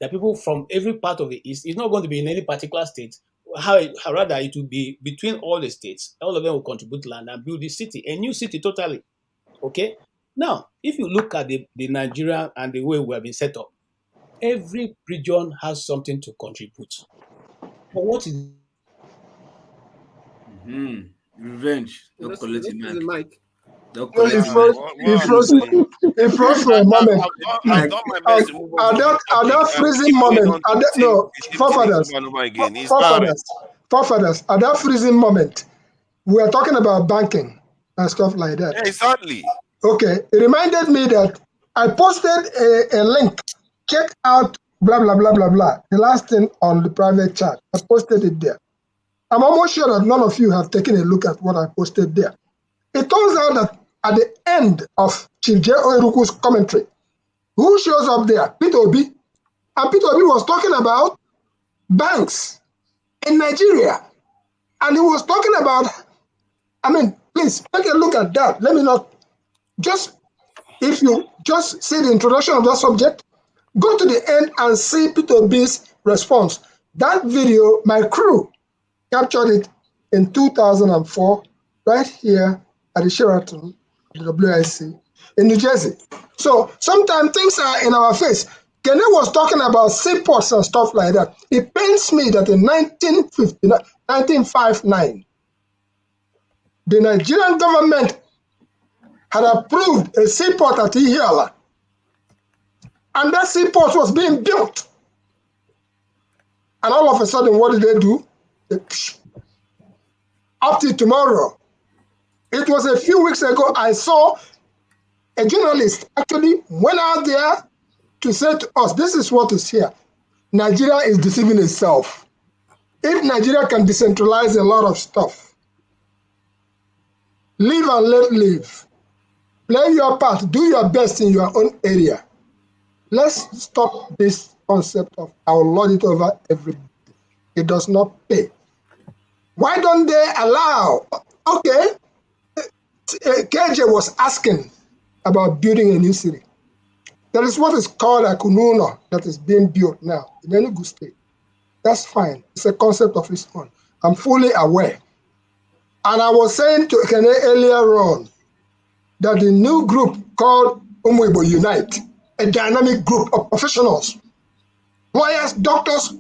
That people from every part of the East, it's not going to be in any particular state. Rather, it will be between all the states. All of them will contribute land and build this city, a new city totally. Okay? Now, if you look at the Nigeria and the way we have been set up, every region has something to contribute. But what is revenge? Don't collect the mic. It froze for a moment. At that freezing moment, forefathers, at that freezing moment, we are talking about banking and stuff like that. Exactly. Okay, it reminded me that I posted a link. Check out blah, blah, blah, blah, blah. The last thing on the private chat, I posted it there. I'm almost sure that none of you have taken a look at what I posted there. It turns out that at the end of Chief J. Oyeruku's commentary, who shows up there? Peter Obi. And Peter Obi was talking about banks in Nigeria. And he was talking about, I mean, please take a look at that. Let me not, just, if you just see the introduction of that subject, go to the end and see Peter Obi's response. That video, my crew captured it in 2004, right here at the Sheraton, the WIC, in New Jersey. So sometimes things are in our face. Kene was talking about seaports and stuff like that. It pains me that in 1959, the Nigerian government had approved a seaport at Ihiala, and that seaport was being built. And all of a sudden, what did they do? Up to tomorrow. It was a few weeks ago, I saw a journalist actually went out there to say to us, this is what is here. Nigeria is deceiving itself. If Nigeria can decentralize a lot of stuff, live and let live, play your part, do your best in your own area. Let's stop this concept of I'll lord it over everybody. It does not pay. Why don't they allow? Okay, KJ was asking about building a new city. There is what is called a Kununo that is being built now in Enugu State. That's fine. It's a concept of its own. I'm fully aware. And I was saying to Kene earlier on that the new group called Umuibo Unite, a dynamic group of professionals, lawyers, doctors.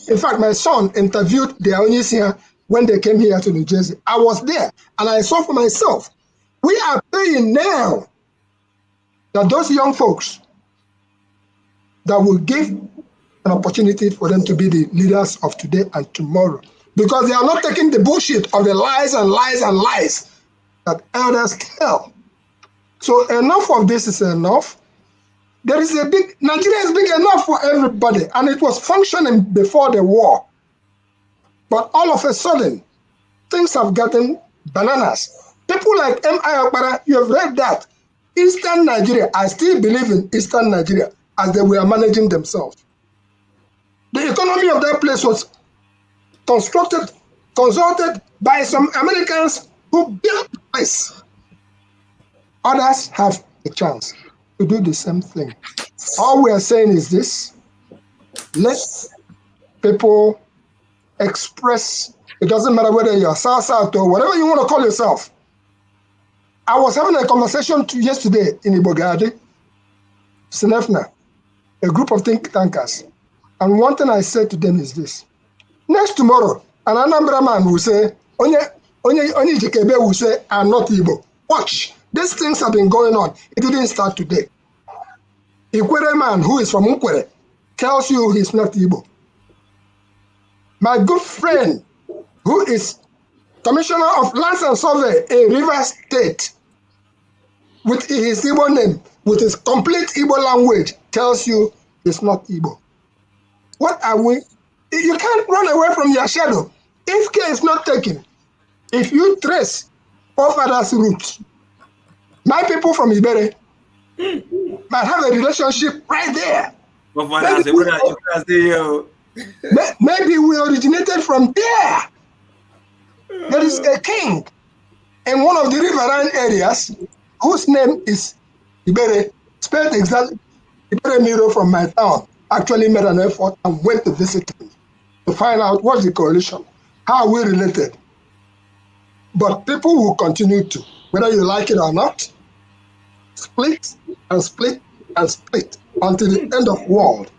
In fact, my son interviewed the Aonis here when they came here to New Jersey. I was there and I saw for myself. We are paying now that those young folks that will give an opportunity for them to be the leaders of today and tomorrow, because they are not taking the bullshit of the lies and lies and lies that elders tell. So enough of this is enough. There is Nigeria is big enough for everybody, and it was functioning before the war. But all of a sudden, things have gotten bananas. People like M.I. Akbara, you have read that. Eastern Nigeria, I still believe in Eastern Nigeria as they were managing themselves. The economy of that place was consulted by some Americans who built the place. Others have a chance to do the same thing. All we are saying is this: let people express. It doesn't matter whether you're South or whatever you want to call yourself. I was having a conversation yesterday in Ibogadi, Senefna, a group of think tankers. And one thing I said to them is this: next tomorrow, an Anambra man will say, Onye Jekebe will say, I'm not Igbo. Watch. These things have been going on. It didn't start today. Ikwere man who is from Ukwere tells you he's not Igbo. My good friend, who is Commissioner of Lands and Survey in Rivers State, with his Igbo name, with his complete Igbo language, tells you he's not Igbo. What are we? You can't run away from your shadow. If care is not taken, if you trace forefathers' roots, my people from Ibere might have a relationship right there. Maybe we originated from there. There is a king in one of the riverine areas whose name is Ibere, spelled exactly. Ibere Miro from my town actually made an effort and went to visit him to find out what's the correlation, how are we related. But people will continue to, whether you like it or not, split and split and split until the end of the world.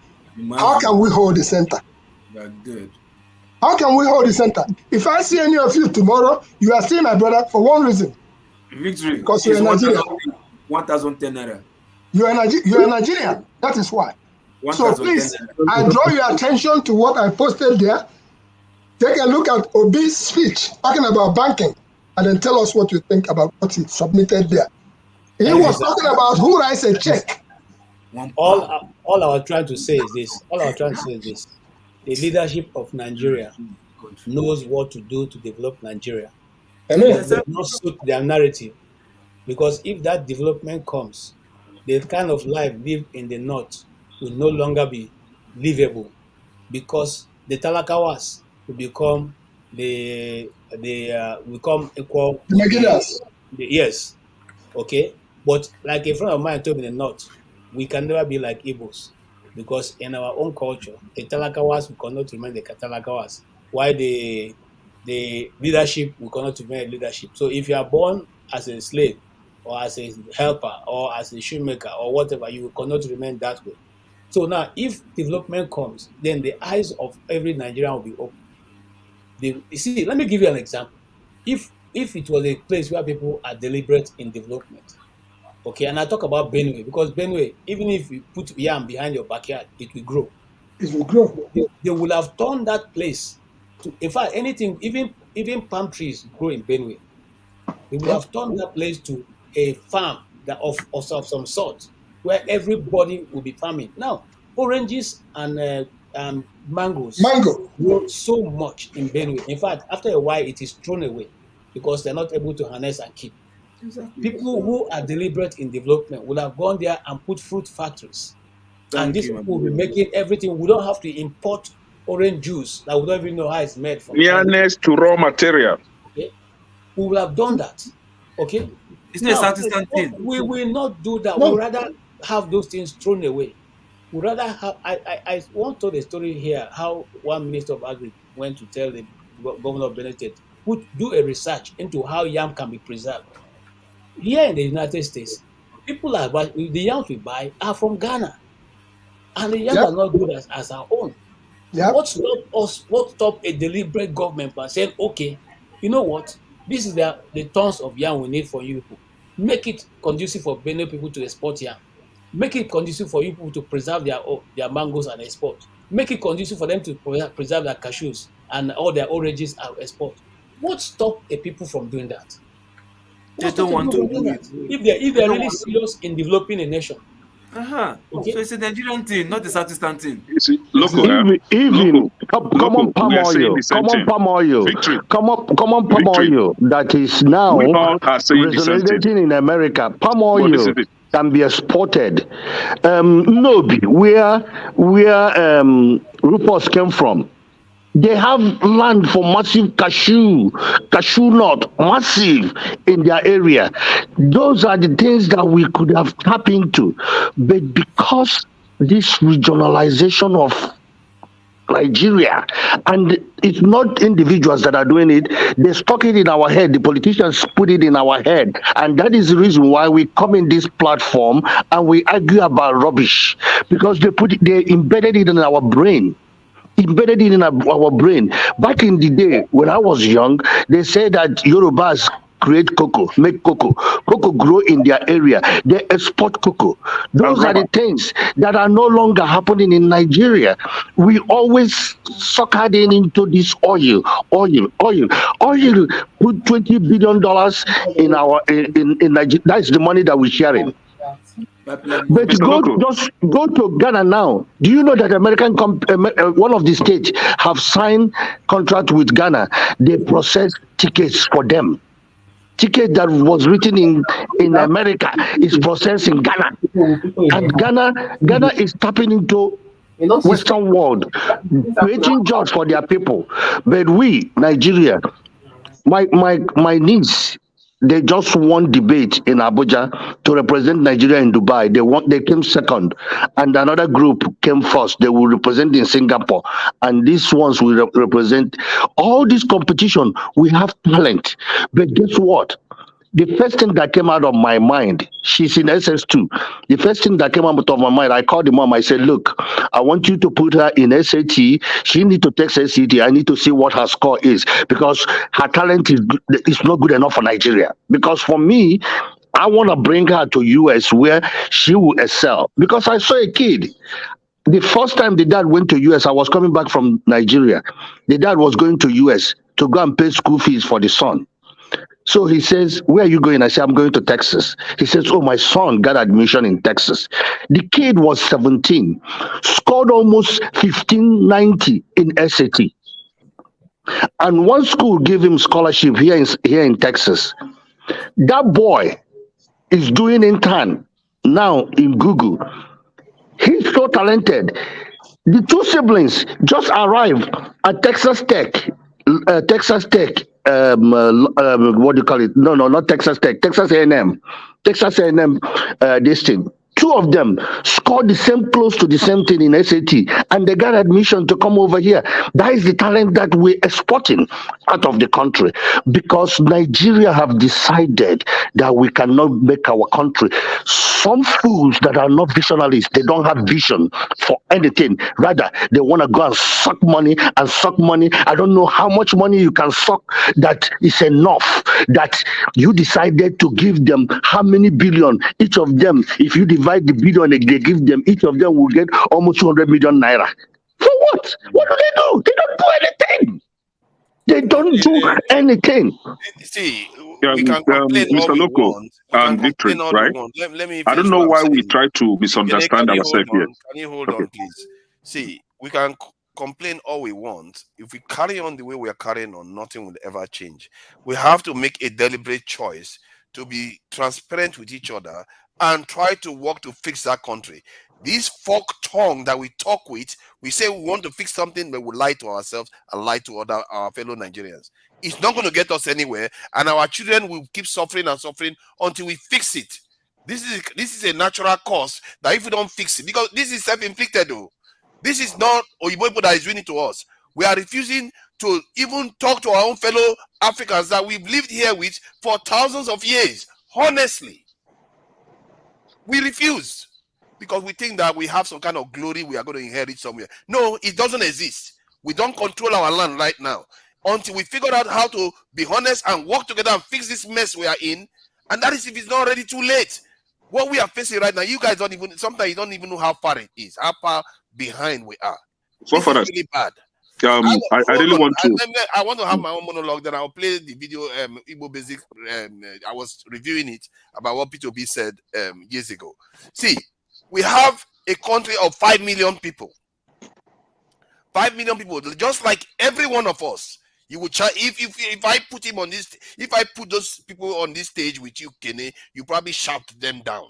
How can we hold the center? Good. How can we hold the center? If I see any of you tomorrow, you are still my brother for one reason. Victory. Because you're a Nigerian. 1,010 naira. You're a Nigerian. That is why. So please, I draw your attention to what I posted there. Take a look at Obi's speech talking about banking and then tell us what you think about what he submitted there. He was talking about who writes a check All I was trying to say is this. All I was trying to say is this. The leadership of Nigeria knows what to do to develop Nigeria. But they not suit their narrative. Because if that development comes, the kind of life lived in the north will no longer be livable, because the Talakawas will become become equal to yes, okay. But like a friend of mine told me in the north, we can never be like Igbos, because in our own culture, the Talakawas we cannot remain the Talakawas, while the leadership we cannot remain leadership. So if you are born as a slave, or as a helper, or as a shoemaker, or whatever, you cannot remain that way. So now, if development comes, then the eyes of every Nigerian will be open. You see, let me give you an example. If it was a place where people are deliberate in development, okay, and I talk about Benue, because Benue, even if you put yam behind your backyard, it will grow. It will grow. They will have turned that place to, in fact, anything, even palm trees grow in Benue. They would have turned that place to a farm that of some sort, where everybody will be farming. Now, oranges and mangoes grow so much in Benue. In fact, after a while, it is thrown away because they're not able to harness and keep. People who are deliberate in development will have gone there and put fruit factories. And these people will be making everything. We don't have to import orange juice that we don't even know how it's made from. Nearness to raw material. Okay, we will have done that. Okay, it's not thing. We will not do that. No. We rather have those things thrown away. We rather have. I once told a story here how one minister of agri went to tell the governor of Benedict, do a research into how yam can be preserved. Here in the United States, people are the yams we buy are from Ghana, and the yams are not good as our own. What stop a deliberate government by saying, okay, you know what? This is the tons of yam we need for you people. Make it conducive for Benue people to export yam. Make it conducive for you people to preserve their mangoes and export. Make it conducive for them to preserve their cashews and all their oranges and export. What stop a people from doing that? They don't want to do it. If they're really serious in developing a nation. Okay. So it's a Nigerian thing, not a Southeastern thing. Local, come on, palm oil that is now resonating in America. Palm oil can be exported. Nobi, where Rufus came from, they have land for massive cashew nut, massive in their area. Those are the things that we could have tapped into. But because this regionalization of Nigeria, and it's not individuals that are doing it, they stuck it in our head, the politicians put it in our head, and that is the reason why we come in this platform and we argue about rubbish, because they embedded it in our brain. Embedded in our brain. Back in the day, when I was young, they said that Yorubas create cocoa, make cocoa. Cocoa grow in their area. They export cocoa. Those are the things that are no longer happening in Nigeria. We always suckered into this oil. Put $20 billion in Nigeria. That's the money that we're sharing. But just go to Ghana now. Do you know that one of the states have signed contract with Ghana? They process tickets for them. Ticket that was written in America is processed in Ghana, and Ghana is tapping into Western world, creating jobs for their people. But we, Nigeria, my niece, they just won debate in Abuja to represent Nigeria in Dubai. They came second, and another group came first. They will represent in Singapore, and these ones will represent all this competition. We have talent, but guess what? The first thing that came out of my mind, she's in SS2. The first thing that came out of my mind, I called the mom. I said, look, I want you to put her in SAT. She needs to take SAT. I need to see what her score is, because her talent is not good enough for Nigeria. Because for me, I want to bring her to US where she will excel. Because I saw a kid. The first time the dad went to US, I was coming back from Nigeria. The dad was going to US to go and pay school fees for the son. So he says, where are you going? I say, I'm going to Texas. He says, oh, my son got admission in Texas. The kid was 17, scored almost 1590 in SAT. And one school gave him scholarship here in Texas. That boy is doing intern now in Google. He's so talented. The two siblings just arrived at Texas Tech. What do you call it? No, not Texas Tech. Texas A&M. Texas A&M. This thing. Two of them scored close to the same thing in SAT, and they got admission to come over here. That is the talent that we're exporting out of the country, because Nigeria have decided that we cannot make our country. Some fools that are not visionaries, they don't have vision for anything. Rather, they want to go and suck money and suck money. I don't know how much money you can suck that is enough that you decided to give them how many billion each of them. If you divide the billion they give them, each of them will get almost 200 million naira. For what? What do? They don't do anything. They don't do anything. See, we can complain all we want. And Victory, right? Let me I don't know why we try to misunderstand ourselves here. Can you hold on, please? See, we can complain all we want. If we carry on the way we are carrying on, nothing will ever change. We have to make a deliberate choice to be transparent with each other and try to work to fix that country. This fork tongue that we talk with, we say we want to fix something, but we lie to ourselves and lie to our fellow Nigerians. It's not going to get us anywhere, and our children will keep suffering and suffering until we fix it. This is a natural cause that if we don't fix it, because this is self-inflicted though. This is not Oyibo people that is doing it to us. We are refusing to even talk to our own fellow Africans that we've lived here with for thousands of years. Honestly, we refuse because we think that we have some kind of glory we are going to inherit somewhere. No, it doesn't exist. We don't control our land right now until we figure out how to be honest and work together and fix this mess we are in. And that is if it's not already too late. What we are facing right now, you guys don't even, sometimes you don't even know how far it is, how far behind we are. This is really bad. I really want to. I want to have my own monologue. Then I'll play the video. Igbo Basic. I was reviewing it about what P2B said years ago. See, we have a country of 5 million people. 5 million people, just like every one of us. You would try if I put him on this. If I put those people on this stage with you, Kenny, you probably shout them down.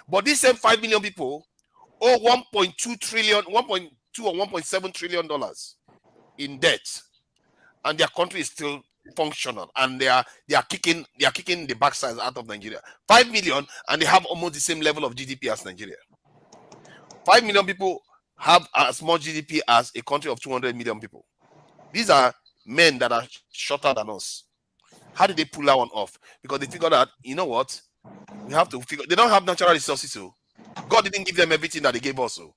But these same 5 million people owe 1.2 trillion, 1.2 or 1.7 trillion dollars in debt, and their country is still functional, and they are kicking the backsides out of Nigeria. 5 million, and they have almost the same level of GDP as Nigeria. 5 million people have as much GDP as a country of 200 million people. These are men that are shorter than us. How did they pull that one off? Because they figured out, you know what? We have to figure. They don't have natural resources, so God didn't give them everything that they gave us. So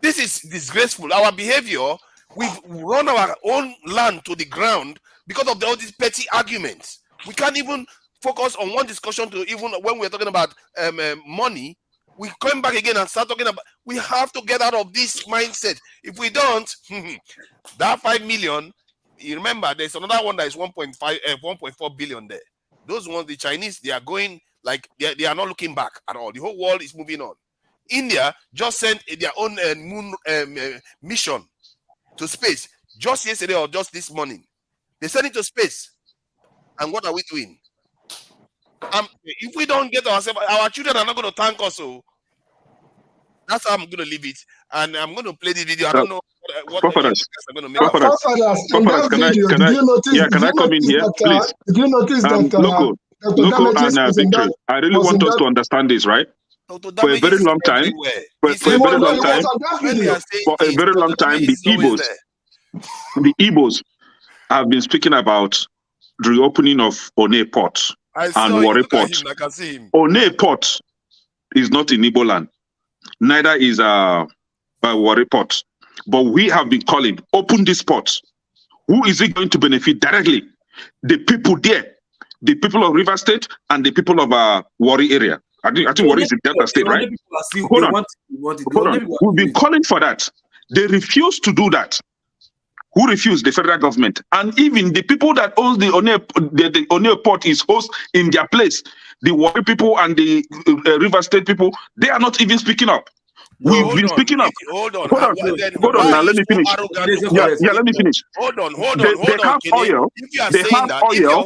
this is disgraceful. Our behavior. We've run our own land to the ground because of all these petty arguments. We can't even focus on one discussion to even when we're talking about money. We come back again and start talking about. We have to get out of this mindset. If we don't, that 5 million. You remember, there's another one that is 1.4 billion there. Those ones, the Chinese, they are going like they are not looking back at all. The whole world is moving on. India just sent their own moon mission to space just yesterday or just this morning. They sent it to space. And what are we doing? If we don't get ourselves, our children are not going to thank us. So that's how I'm going to leave it. And I'm going to play the video. I don't know what I'm going to make. Can I come in here, please? Did you notice that Loco and Victory, I really want us to understand this, right? For a very long time, the Igbos have been speaking about the reopening of One Port and Warri Port. One Port is not in Igbo land, neither is Warri Port. But we have been calling, open this port. Who is it going to benefit directly? The people there, the people of River State and the people of Warri area. I think Warri is in Delta State, right? Hold on. We've been calling for that. They refuse to do that. who refused the federal government. And even the people that owns the Oneo port is host in their place. The Warri people and the River State people, they are not even speaking up. We've been speaking up. Hold on. Hold on now, let me finish. Let me finish. Hold on. They have oil. If you are They saying have that, oil.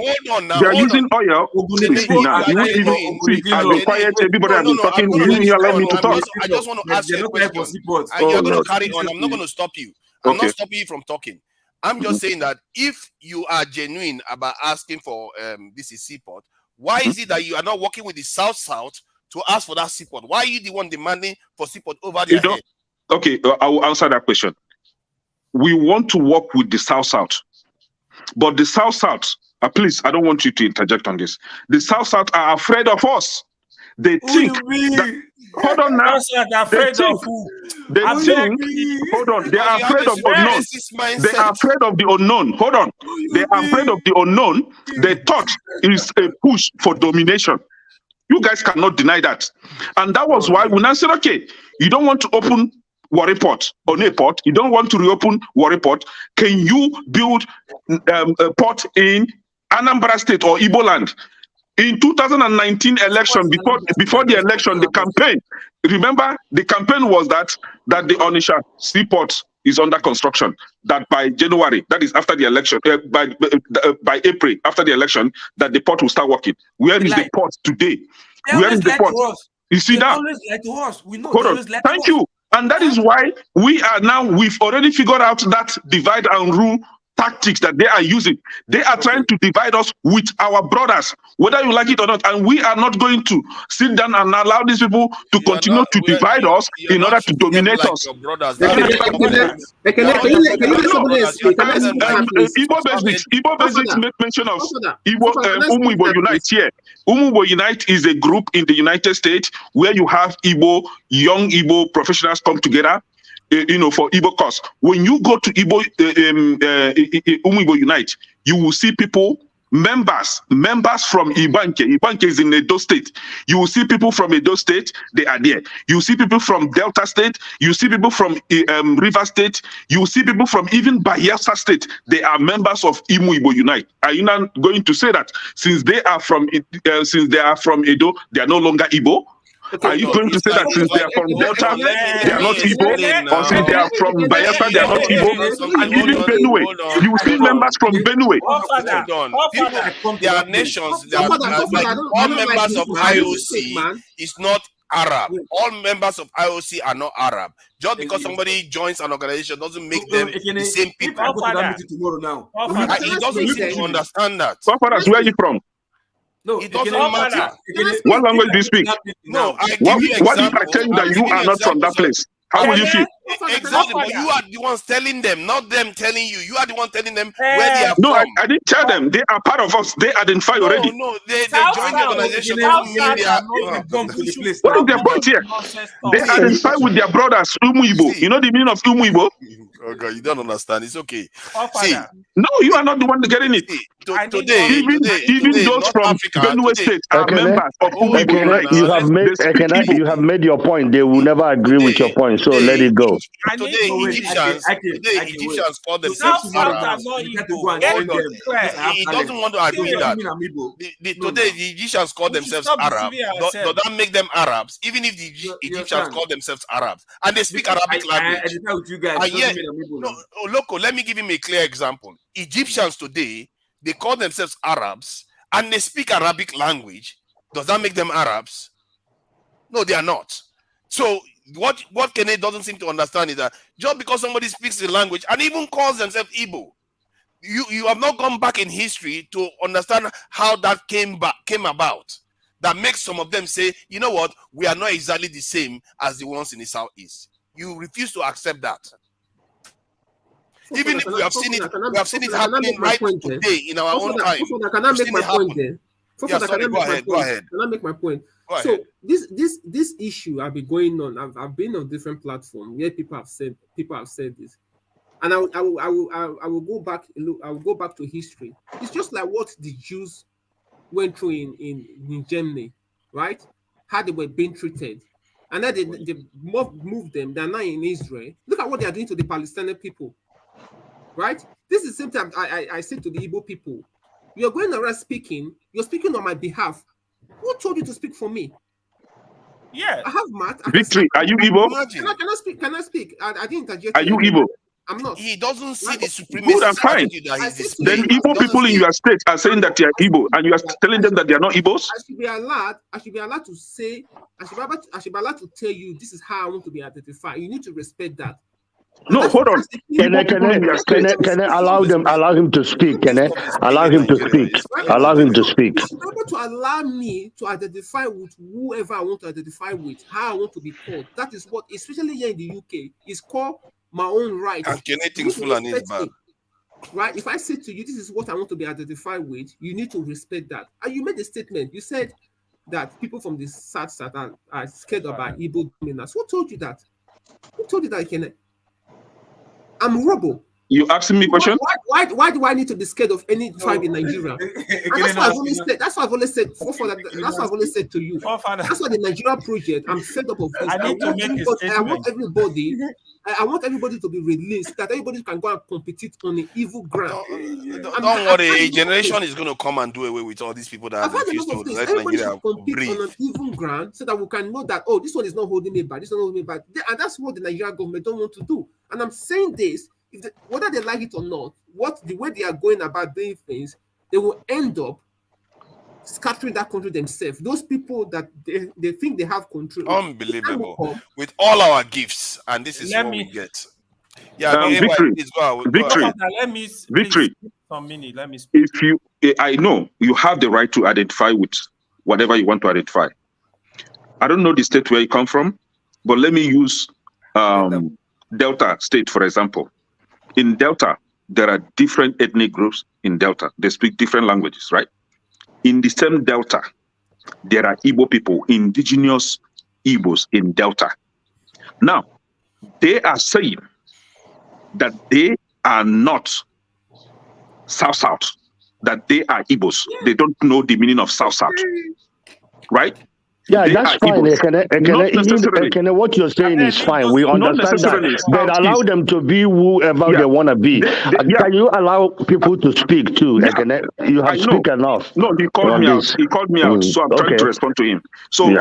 They are using oil. Kene, See now, you won't even see. I've been quiet. Everybody has been talking. You didn't allow me to talk. I just want to ask you a question. And you're going to carry on. I'm not going to stop you. I'm not stopping you from talking. I'm just saying that if you are genuine about asking for this seaport, why is it that you are not working with the South to ask for that seaport? Why are you the one demanding for seaport over their head? Okay, I will answer that question. We want to work with the South, but the South, please, I don't want you to interject on this. The South are afraid of us. They think that, hold on now. They think, hold on. They are afraid of unknown. They are afraid of the unknown. Hold on. They are afraid of the unknown. They thought is a push for domination. You guys cannot deny that. And that was why we now said, okay, you don't want to open Warri Port, Oneo Port. You don't want to reopen Warri Port. Can you build a port in Anambra State or Igbo land? In 2019 election, before the election, the campaign, remember, the campaign was that the Onitsha seaport is under construction, that by January, that is after the election, by April, after the election, that the port will start working. Where is the port today? Where is the port? You see that? Hold on. Thank you. And that is why we've already figured out that divide and rule tactics that they are using. They are trying to divide us with our brothers, whether you like it or not. And we are not going to sit down and allow these people to continue to divide us in order to dominate us. Igbo Basics make mention of Igbo Unite here. Igbo Unite is a group in the United States where you have young Igbo professionals come together, for Igbo cause. When you go to Igbo Unite, you will see people, members from Ibanke. Ibanke is in Edo State. You will see people from Edo State, they are there. You see people from Delta State. You see people from River State. You see people from even Bayelsa State. They are members of Igbo Unite. Are you not going to say that since they are from Edo, they are no longer Igbo? Are you going to say that since they are from Delta, they are not Igbo? Or since they are from Biafra, they are not Igbo? And even Benue, you see members from Benue. There are nations, all members of IOC is not Arab. All members of IOC are not Arab. Just because somebody joins an organization doesn't make them the same people. It doesn't make you understand that. Where are you from? No, it doesn't matter. What language do you speak? No, I give you what if I tell you that you are not from that place? How will you feel? Exactly, but you are the ones telling them, not them telling you. You are the one telling them where they are from. No, I didn't tell them. They are part of us. They identify already. No, they joined the organization. What is their point here? They identify with their brothers, Umuibo. You know the meaning of Umuibo? Oh God, you don't understand. It's okay. See, no, you are not the one getting it. Today, even those from Benue State are members of Umuibo. You have made your point. They will never agree with your point. So let it go. Today, Egyptians call themselves Arabs. He doesn't want to agree that. Today, the Egyptians call themselves Arabs. Does that make them Arabs? Even if the Egyptians call themselves Arabs and they speak Arabic language. And yet, local, let me give him a clear example. Egyptians today, they call themselves Arabs and they speak Arabic language. Does that make them Arabs? No, they are not. So what Kene doesn't seem to understand is that just because somebody speaks the language and even calls themselves Igbo, you have not gone back in history to understand how that came about. That makes some of them say, you know what, we are not exactly the same as the ones in the southeast. You refuse to accept that. Even if we have seen it happening right today in our own time. Can I make my point there? Go ahead. Can I make my point? So this issue have been going on. I've been on different platforms where people have said this, and I will go back. I will go back to history. It's just like what the Jews went through in Germany, right? How they were being treated, and then they moved them. They're now in Israel. Look at what they are doing to the Palestinian people. right? This is the same time I say to the Igbo people, you're going around speaking, you're speaking on my behalf. Who told you to speak for me? Yeah. I have math. Victory, are you Igbo? Can I speak? Can I speak? I didn't interject. Are you Igbo? I'm not. He doesn't see the Good supremacy and fine. attitude that he's Then displaying. Igbo people in your state are saying that they are Igbo, and you are telling them that they are not Igbos? I should be allowed to say, I should be allowed to tell you this is how I want to be identified. You need to respect that. No, hold on. Can I allow him to speak? Can I allow him to speak? Allow him to speak. You should be able to allow me to identify with whoever I want to identify with, how I want to be called. That is what, especially here in the UK, is called my own right. And Kenneting's full and is bad. Right? If I say to you, this is what I want to be identified with, you need to respect that. And you made a statement. You said that people from the South are scared about Igbo dominance. Who told you that? Who told you that, Kenneth? I'm Robo. You asking me a question? Why do I need to be scared of any tribe in Nigeria? And that's what I've always said. That's what I've always said. That's what I've always said to you. That's why the Nigerian project, I'm fed up of this. I want everybody to be released, that everybody can go and compete on an evil ground. Don't worry, a generation is going to come and do away with all these people that refuse to let Nigeria breathe. On an even ground, so that we can know that, oh, this one is not holding me back, this one is not holding me back. And that's what the Nigerian government don't want to do. And I'm saying this, whether they like it or not, the way they are going about doing things, they will end up scattering that country themselves. Those people that they think they have control. Unbelievable. With all our gifts, and this is what we get. Yeah, Victory. Victory. Victory. Let me speak. I know you have the right to identify with whatever you want to identify. I don't know the state where you come from, but let me use Delta State, for example. In Delta, there are different ethnic groups in Delta. They speak different languages, right? In the same Delta, there are Igbo people, indigenous Igbos in Delta. Now, they are saying that they are not South-South, that they are Igbos. They don't know the meaning of South-South, right? Yeah, that's fine. What you're saying is fine. We understand that. But allow them to be whoever they want to be. Can you allow people to speak too? You have speak enough. No, he called me out. He called me out, so I'm trying to respond to him. So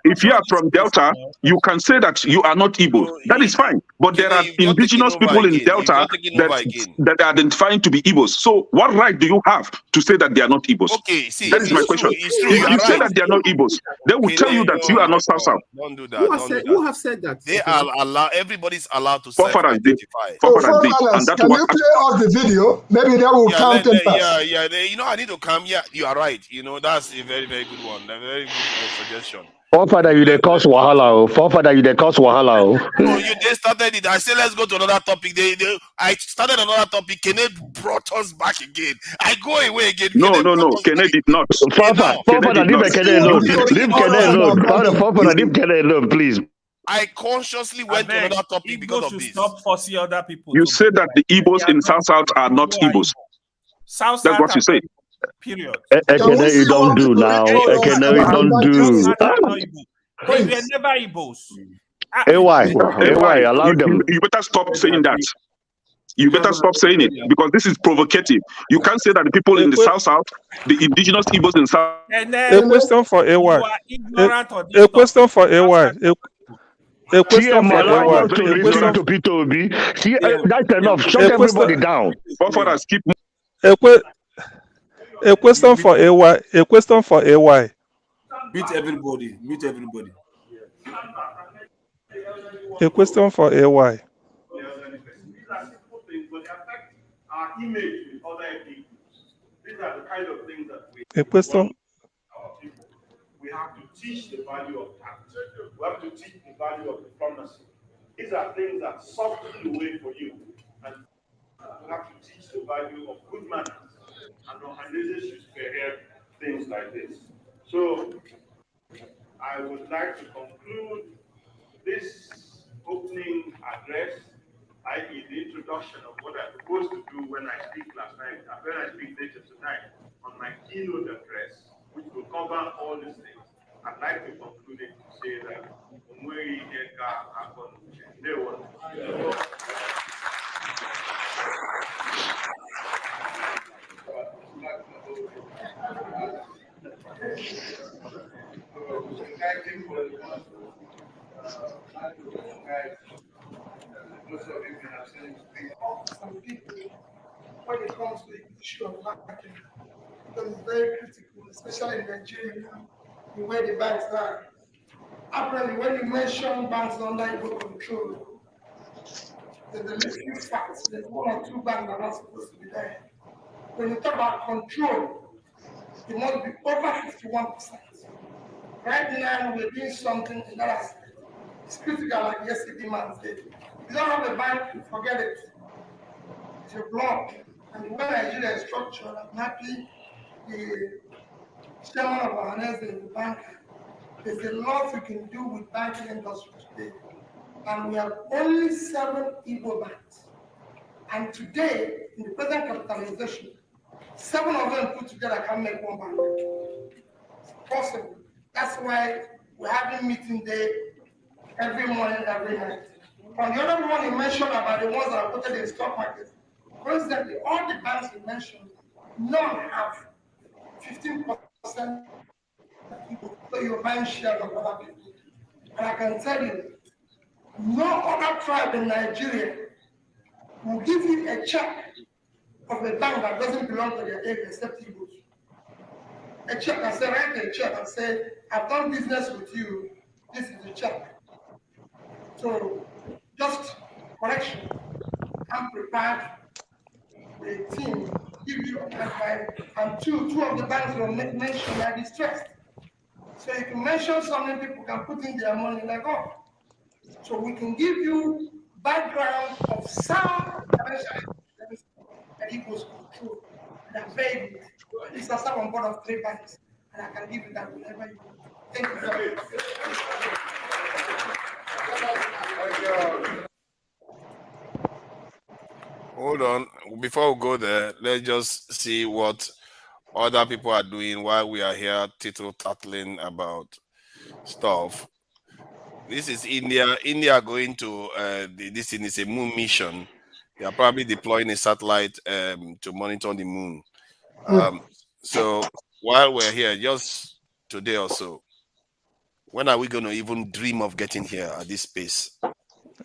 if you are from Delta, you can say that you are not Igbo. That is fine. But there are indigenous people in Delta that are identifying to be Igbos. So what right do you have to say that they are not Igbos? Okay, see, that is my question. If you say that they are not Igbos, they will tell you that you are not South-South. Don't do that. Who have said that? They are everybody's allowed to self-identify. Can you play off the video? Maybe that will count them fast. I need to come. Yeah, you are right. That's a very, very good one. A very good suggestion. Forefather, you dey cause wahala. Forefather, you dey cause wahala. No, they started it. I said, let's go to another topic. I started another topic. Kenneth brought us back again. I go away again. No. Kenneth did not. Forefather, leave Kenneth alone. Leave Kenneth alone. Forefather, leave Kenneth alone, please. I consciously went to another topic because of this. Stop forcing other people. You said that the Igbos in South-South are not Igbos. That's what you say. Period. Ekene, you don't do now. Ekene, you don't do. They were never Igbos. AY, allow them. You better stop saying that. You better stop saying it because this is provocative. You can't say that the people in the South, the indigenous Igbos in South. A question for AY. A question for AY. A question for AY. To Peter Obi. See, that's enough. Shut everybody down. A question for AY. A question for AY. Mute everybody. Mute everybody. A question for AY. Our image with other ethnic groups. These are the kind of things that A question. We have to teach the value of tact. We have to teach the value of diplomacy. These are things that soften the way for you. And we have to teach the value of good manners. And organizations should spearhead things like this. So I would like to conclude this opening address, i.e. the introduction of what I proposed to do when I speak last night, and when I speak later tonight on my keynote address, which will cover all these things. I'd like to conclude it to say that most of you can have seen some people when it comes to the issue of banking, because it's very critical, especially in Nigeria now, the way the banks are. Apparently, when you mention banks under Igbo control, there's a little facts. There's 1 or 2 banks that are not supposed to be there. When you talk about control, it must be over 51%. Right now, we're doing something in that aspect. It's critical, like yesterday man said. If you don't have a bank, forget it. It's a block. And the way Nigeria is structured, I'm happy the chairman of our is the banker. There's a lot we can do with banking industry today. And we have only 7 Igbo banks. And today, in the present capitalization, 7 of them put together can make 1 bank. It's possible. That's why we're having meeting day every morning, every night. On the other one, you mentioned about the ones that are quoted in the stock market. Coincidentally, all the banks you mentioned, none have 15% people, so you're buying shares of other people. And I can tell you, no other tribe in Nigeria will give you a check of a bank that doesn't belong to their area except Igbos. A check, I say, write a check and say, I've done business with you, this is the check. So, just correction, I'm prepared, the team, give you advice, and two of the banks you mentioned are distressed. So you can mention something people can put in their money like, oh. So we can give you background of sound financial that equals control. And I'm very good. This is on board of 3 banks, and I can give you that whenever you want. Thank you very much. Hold on. Before we go there, let's just see what other people are doing while we are here tittle-tattling about stuff. This is India. India going to this thing is a moon mission. They are probably deploying a satellite to monitor the moon. So while we're here, just today or so, when are we going to even dream of getting here at this space?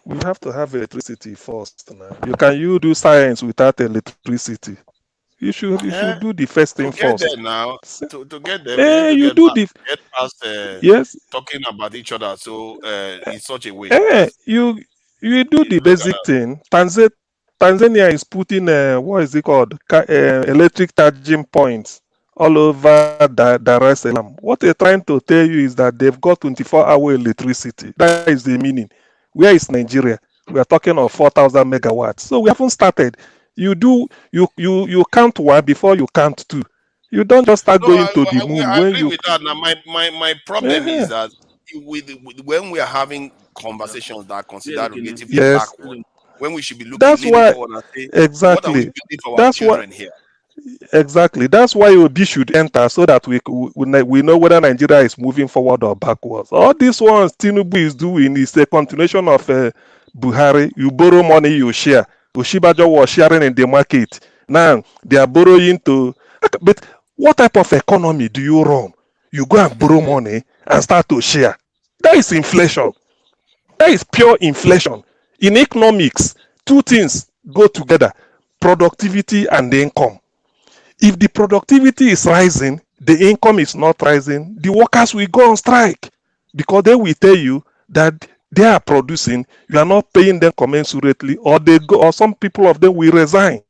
We have to have electricity first. Can you do science without electricity? You should do the first thing get first. there now. To get there, we need to you get, do back, the get past yes. talking about each other. So in such a way. You do the basic thing. Tanzania is putting what is it called? Electric charging points all over Dar es Salaam. What they're trying to tell you is that they've got 24-hour electricity. That is the meaning. Where is Nigeria? We are talking of 4,000 megawatts. So we haven't started. You count 1 before you count 2. You don't just start going to the moon I when agree you. with that. Now my problem is that when we are having conversations that are considered relatively backward, when we should be leaning forward and say, what are we building for our children here? Exactly. That's why Obi should enter so that we know whether Nigeria is moving forward or backwards. All these ones Tinubu is doing is a continuation of Buhari. You borrow money, you share. Oshibajo was sharing in the market. Now they are borrowing to. But what type of economy do you run? You go and borrow money and start to share. That is inflation. That is pure inflation. In economics, 2 things go together: productivity and income. If the productivity is rising, the income is not rising, the workers will go on strike because they will tell you that they are producing, you are not paying them commensurately, or some people of them will resign.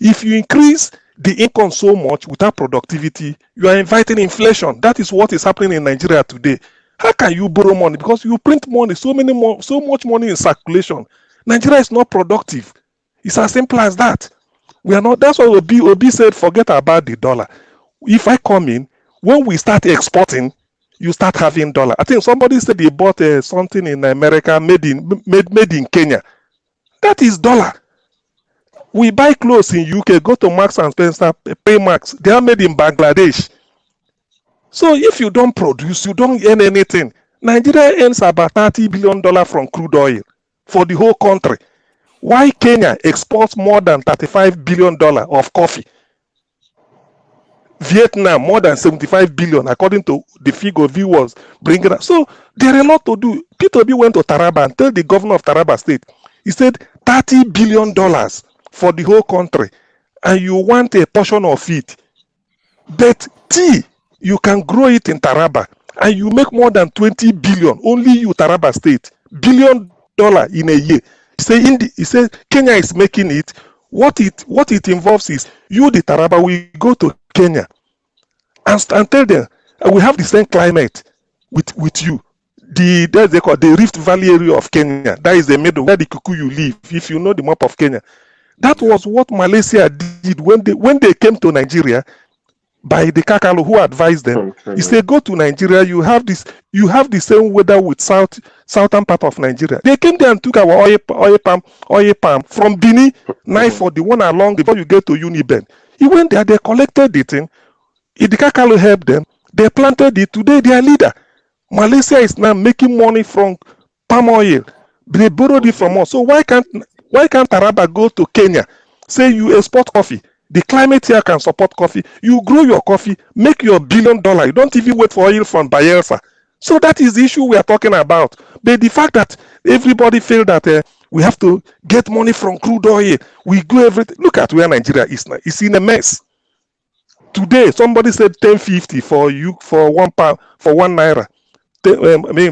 If you increase the income so much without productivity, you are inviting inflation. That is what is happening in Nigeria today. How can you borrow money? Because you print money, so much money in circulation. Nigeria is not productive. It's as simple as that. We are not. That's why Obi said, forget about the dollar. If I come in, when we start exporting, you start having dollar. I think somebody said they bought something in America made in Kenya. That is dollar. We buy clothes in UK, go to Marks and Spencer, pay Marks. They are made in Bangladesh. So if you don't produce, you don't earn anything. Nigeria earns about $30 billion from crude oil for the whole country. Why Kenya exports more than $35 billion of coffee? Vietnam, more than 75 billion, according to the figure V was bringing up. So there are a lot to do. Peter B went to Taraba and told the governor of Taraba State, he said $30 billion for the whole country, and you want a portion of it. But tea, you can grow it in Taraba, and you make more than 20 billion, only you, Taraba State, $1 billion in a year. He said Kenya is making it. What it involves is you, the Taraba, we go to Kenya and tell them we have the same climate with you. That's they call the Rift Valley area of Kenya. That is the middle where the Kikuyu live. If you know the map of Kenya, that was what Malaysia did when they came to Nigeria. By the Kakalo who advised them, he said, "Go to Nigeria. You have the same weather with southern part of Nigeria." They came there and took our oil palm from Bini, knife for the one along before you get to Uniben. He went there. They collected the thing. The Kakalo helped them. They planted it. Today they are leader. Malaysia is now making money from palm oil. They borrowed it from us. So why can't Taraba go to Kenya? Say you export coffee. The climate here can support coffee. You grow your coffee, make your $1 billion. You don't even wait for oil from Bayelsa. So that is the issue we are talking about. But the fact that everybody feel that we have to get money from crude oil, we do everything. Look at where Nigeria is now. It's in a mess. Today, somebody said 10.50 for you for 1 pound for 1 naira.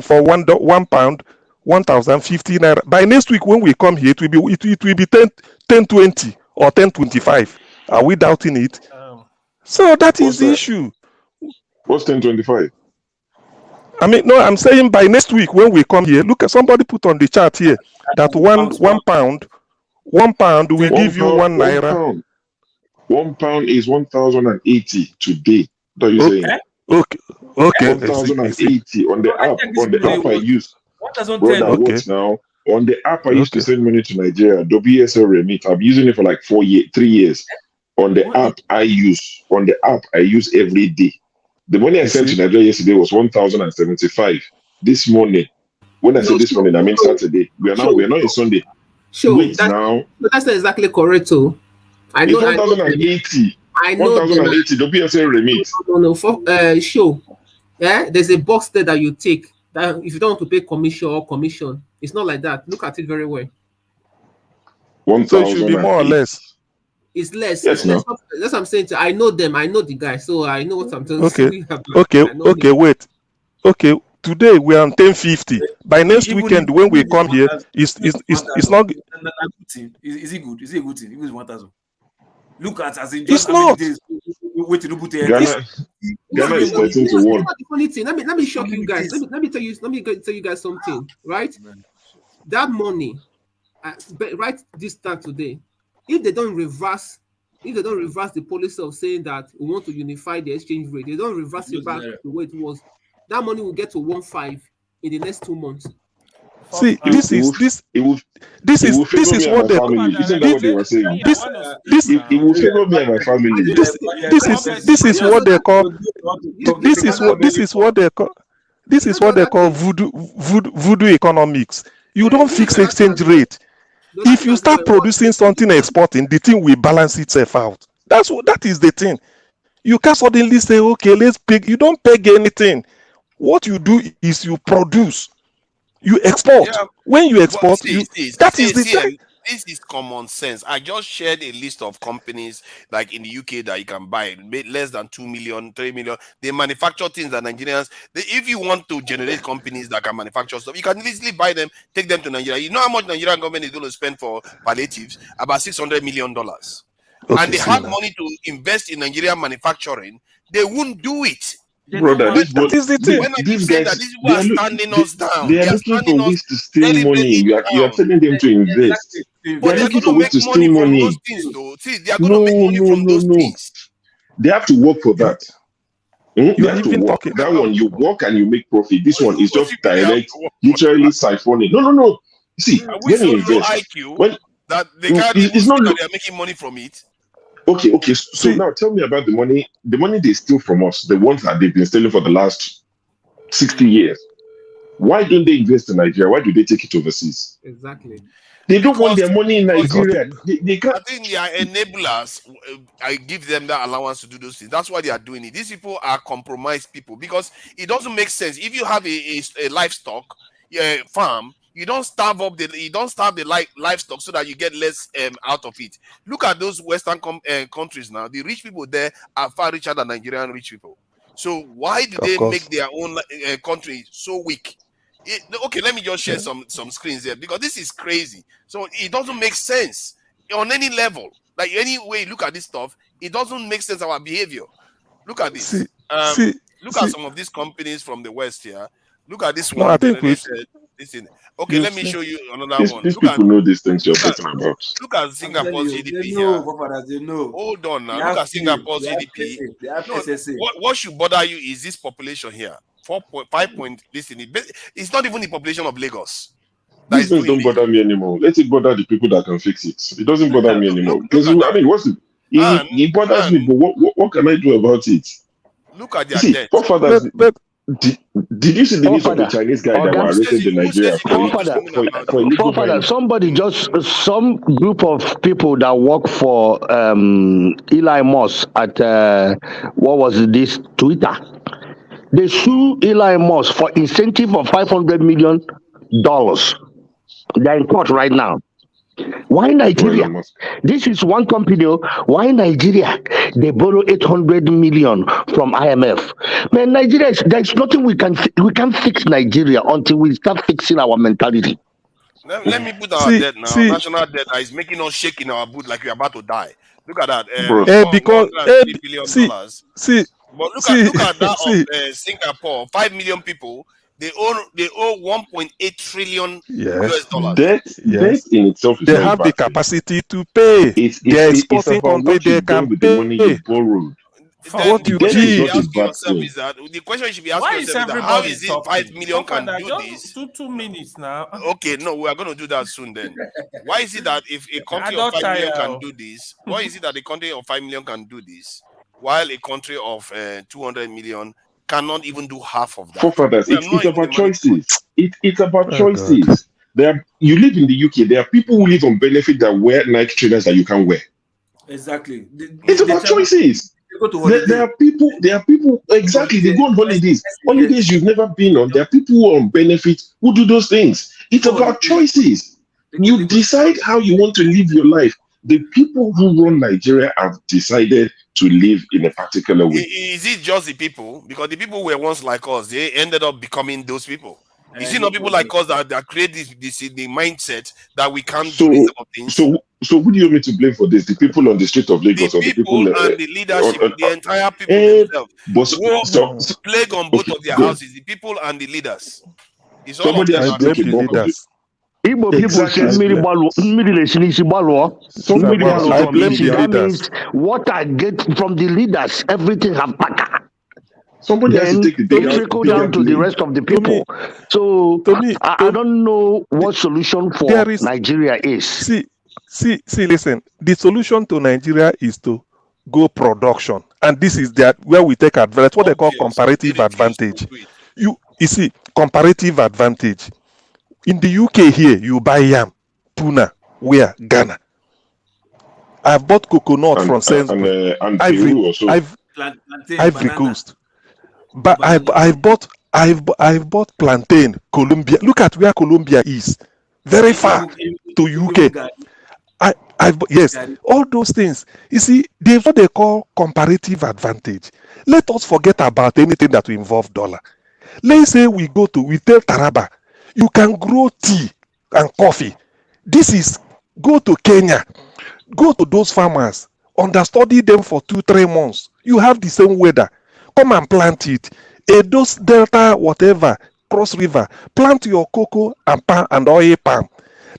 For 1 pound, 1,050 naira. By next week when we come here, it will be 10.20 or 10.25. Are we doubting it? So that is the issue. What's 10.25? I mean, no, I'm saying by next week when we come here, look at somebody put on the chart here that one pound will give you 1 naira. 1 pound is 1,080 today. What are you saying? Okay. 1,080 on the app I use. Brother, what now? On the app I used to send money to Nigeria, WSL Remit. I've been using it for like 3 years. On the app I use every day. The money I sent to Nigeria yesterday was 1,075. This morning, when I say this morning, I mean Saturday. We are not in Sunday. That's not exactly correct. So I know 1,080. I know 1,080. WSL Remit. No. For show, yeah, there's a box there that you take. That if you don't want to pay commission, it's not like that. Look at it very well. 1,000. So it should be more or less. It's less. Yes, That's what I'm saying. I know them. I know the guy, so I know what I'm telling you. Okay. Wait. Okay. Today we are on 10.50. By next weekend when we come here, it's not. Is it good? Is it a good thing? It was 1,000. Look at as in just it's not. Wait to put Ghana is 13 to 1. Funny thing. Let me shock you guys. Let me tell you guys something. Right? That money, right this time today. If they don't reverse the policy of saying that we want to unify the exchange rate, they don't reverse it back to the way it was, that money will get to 1.5 in the next 2 months. See, this is what they were saying. It will favor me and my family. This is what they call voodoo economics. You don't fix exchange rate. If you start producing something exporting, the thing will balance itself out. That is the thing. You can't suddenly say, okay, let's peg. You don't peg anything. What you do is you produce, you export. Yeah, when you export, this is common sense. I just shared a list of companies like in the UK that you can buy less than 2 million, 3 million. They manufacture things that Nigerians. If you want to generate companies that can manufacture stuff, you can easily buy them, take them to Nigeria. You know how much Nigerian government is going to spend for palliatives? About $600 million. And they have money to invest in Nigerian manufacturing. They won't do it. Brother, these guys, they are standing us down. They are looking for ways to steal money. You are telling them to invest. But they're looking for ways to steal money. Those things, though. See, they are going to make money from those things. They have to work for that. They have to work. That one, you work and you make profit. This one is just direct, literally siphoning. No. See, when you invest, that they are making money from it. Okay. So now tell me about the money. The money they steal from us, the ones that they've been stealing for the last 60 years. Why don't they invest in Nigeria? Why do they take it overseas? Exactly. They don't want their money in Nigeria. They can't. I think they are enablers. I give them that allowance to do those things. That's why they are doing it. These people are compromised people because it doesn't make sense. If you have a livestock farm, you don't starve the livestock so that you get less out of it. Look at those Western countries now. The rich people there are far richer than Nigerian rich people. So why do they make their own country so weak? Okay, let me just share some screens there because this is crazy. So it doesn't make sense on any level. Like any way you look at this stuff, it doesn't make sense our behavior. Look at this. Look at some of these companies from the West here. Look at this one. Okay, let me show you another one. These people know these things you're talking about. Look at Singapore's GDP here. Hold on now. Look at Singapore's GDP. What should bother you is this population here. 4.5 listen. It's not even the population of Lagos. These things don't bother me anymore. Let it bother the people that can fix it. It doesn't bother me anymore. Because I mean, it bothers me, but what can I do about it? Look at their debt. Did you see the news of the Chinese guy that was arrested in Nigeria for illegal mining? Somebody some group of people that work for Elon Musk at what was this Twitter? They sue Elon Musk for incentive of $500 million. They're in court right now. Why Nigeria? This is one company. Why Nigeria? They borrow 800 million from IMF. Man, Nigeria, there's nothing we can't fix Nigeria until we start fixing our mentality. Let me put our debt now. National debt is making us shake in our boot like we're about to die. Look at that. But look at that of Singapore. 5 million people. They owe 1.8 trillion US dollars. Debt in itself is they have the capacity to pay. They're exporting country, they can with the money you borrowed. What you did. The question you should be asking yourself is how is it 5 million can do this? 2 minutes now. Okay, no, we are going to do that soon then. Why is it that if a country of 5 million can do this, why is it that a country of 5 million can do this, while a country of 200 million cannot even do half of that? Forefathers, it's about choices. It's about choices. You live in the UK. There are people who live on benefit that wear Nike trainers that you can't wear. Exactly. It's about choices. There are people. Exactly. They go on holidays. Holidays you've never been on. There are people who are on benefit who do those things. It's about choices. You decide how you want to live your life. The people who run Nigeria have decided to live in a particular way. Is it just the people? Because the people were once like us, they ended up becoming those people. Is it not people like us that create the mindset that we can't do these type of things? So who do you want me to blame for this? The people on the street of Lagos, or the people and the leadership, the entire people themselves. Plague on both of their houses, the people and the leaders. It's somebody has to take a leaders. Igbo people say that means what I get from the leaders, everything have packed. Somebody has to take the big trickle down to the rest of the people. So I don't know what solution for Nigeria is. See, listen. The solution to Nigeria is to go production, and this is where we take advantage. What they call comparative advantage. You see, comparative advantage. In the UK here, you buy yam, tuna, where? Ghana. I've bought coconut from Sainsbury's. Ivory Coast. But I've bought plantain, Colombia. Look at where Colombia is. Very far to UK. Yes, all those things. You see, they what they call comparative advantage. Let us forget about anything that will involve dollar. Let's say we tell Taraba, you can grow tea and coffee. Go to Kenya, go to those farmers, understudy them for 2-3 months. You have the same weather. Come and plant it. Those Delta, whatever, Cross River, plant your cocoa and palm and oil palm.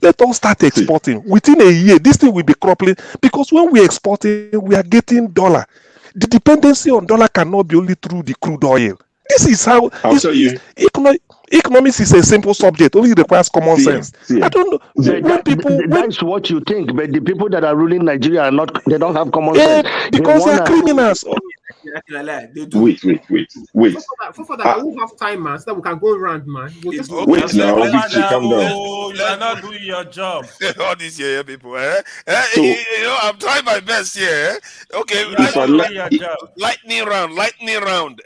Let us start exporting. Within a year, this thing will be cropping because when we export it, we are getting dollar. The dependency on dollar cannot be only through the crude oil. This is how economics is a simple subject. Only requires common sense. I don't know. That's what you think, but the people that are ruling Nigeria they don't have common sense. Because they are criminals. Wait. For that, I won't have time, man, so that we can go around, man. We'll just Wait now, Victor, calm down. Oh, you are not doing your job. All these here people, So, you know, I'm trying my best here. Okay, if I lightning round.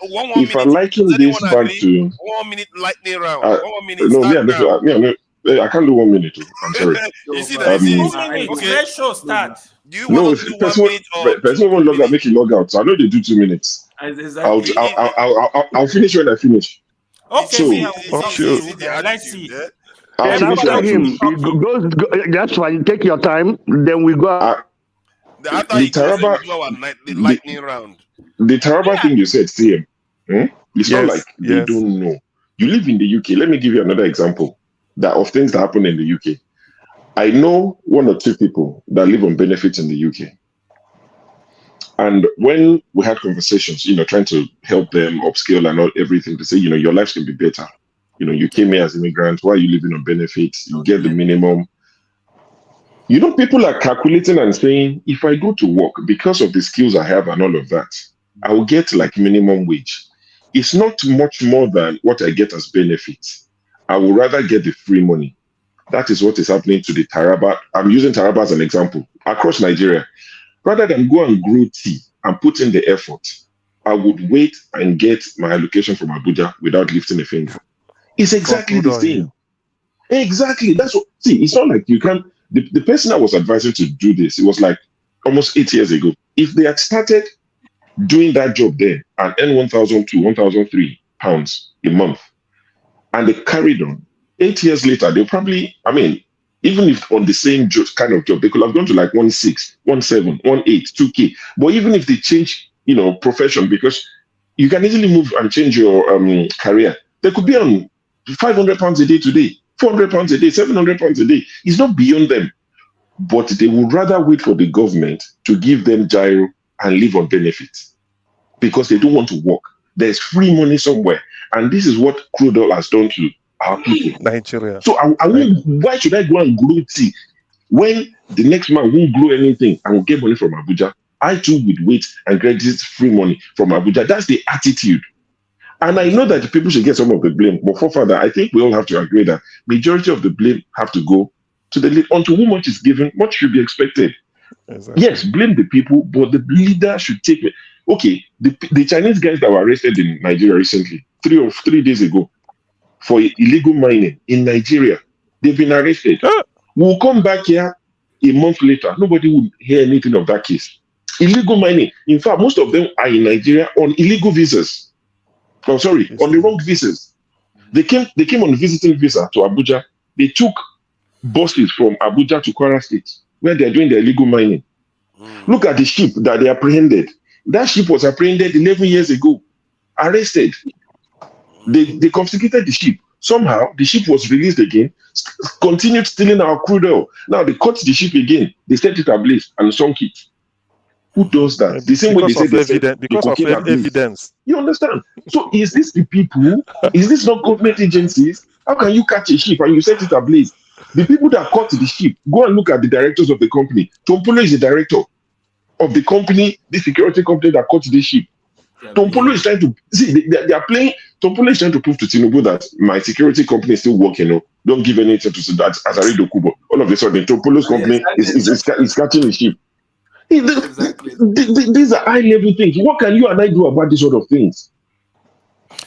One if I minute. liken Does this anyone back agree? to 1 minute lightning round. 1 minute. no, Start now. I can't do 1 minute. I'm sorry. You see that? 2 minutes. Okay. Let show start. Do you No, want to do 1 minute or person won't log out, make it log out. So I know they do 2 minutes. I'll finish when I finish. Okay, So, let's see. I'll And finish when after I him, finish. that's fine. Take your time. Then we go. After he goes, then we do our lightning round. The Taraba thing you said, CM, it's not like they don't know. You live in the UK. Let me give you another example of things that happen in the UK. I know 1 or 2 people that live on benefits in the UK. And when we had conversations, trying to help them upskill and everything, to say, your lives can be better. You came here as immigrants. Why are you living on benefits? You get the minimum. People are calculating and saying, if I go to work, because of the skills I have and all of that, I will get like minimum wage. It's not much more than what I get as benefits. I would rather get the free money. That is what is happening to the Taraba. I'm using Taraba as an example. Across Nigeria, rather than go and grow tea and put in the effort, I would wait and get my allocation from Abuja without lifting a finger. It's exactly the same. Exactly. That's what. See, it's not like you can. The person I was advising to do this, it was like almost 8 years ago. If they had started doing that job then and earn 1,002, 1,003 pounds a month, and they carried on, 8 years later, they'll probably, even if on the same kind of job, they could have gone to like 1.6, 1.7, 1.8, 2K. But even if they change, profession, because you can easily move and change your career, they could be on 500 pounds a day today, 400 pounds a day, 700 pounds a day. It's not beyond them. But they would rather wait for the government to give them gyro and live on benefits because they don't want to work. There's free money somewhere. And this is what crude oil has done to our people. Nigeria. So why should I go and grow tea when the next man won't grow anything and will get money from Abuja? I too would wait and get this free money from Abuja. That's the attitude. And I know that the people should get some of the blame. But for further, I think we all have to agree that majority of the blame have to go to the leader. Unto whom much is given, much should be expected. Exactly. Yes, blame the people, but the leader should take it. Okay, the Chinese guys that were arrested in Nigeria recently, 3 days ago, for illegal mining in Nigeria, they've been arrested. We'll come back here a month later. Nobody will hear anything of that case. Illegal mining. In fact, most of them are in Nigeria on illegal visas. Oh, sorry, on the wrong visas. They came on a visiting visa to Abuja. They took buses from Abuja to Kwara State, where they're doing their illegal mining. Look at the ship that they apprehended. That ship was apprehended 11 years ago, arrested. They confiscated the ship. Somehow, the ship was released again, continued stealing our crude oil. Now, they caught the ship again. They set it ablaze and sunk it. Who does that? The same way they say because of evidence. You understand? So is this the people? Is this not government agencies? How can you catch a ship and you set it ablaze? The people that caught the ship, go and look at the directors of the company. Tompolo is the director of the company, the security company that caught the ship. Tompolo is trying to see they are playing. Tompolo is trying to prove to Tinubu that my security company is still working. Don't give anything to that Azari Dokubo. All of a sudden, Tompolo's company is catching the ship. These are high-level things. What can you and I do about these sort of things?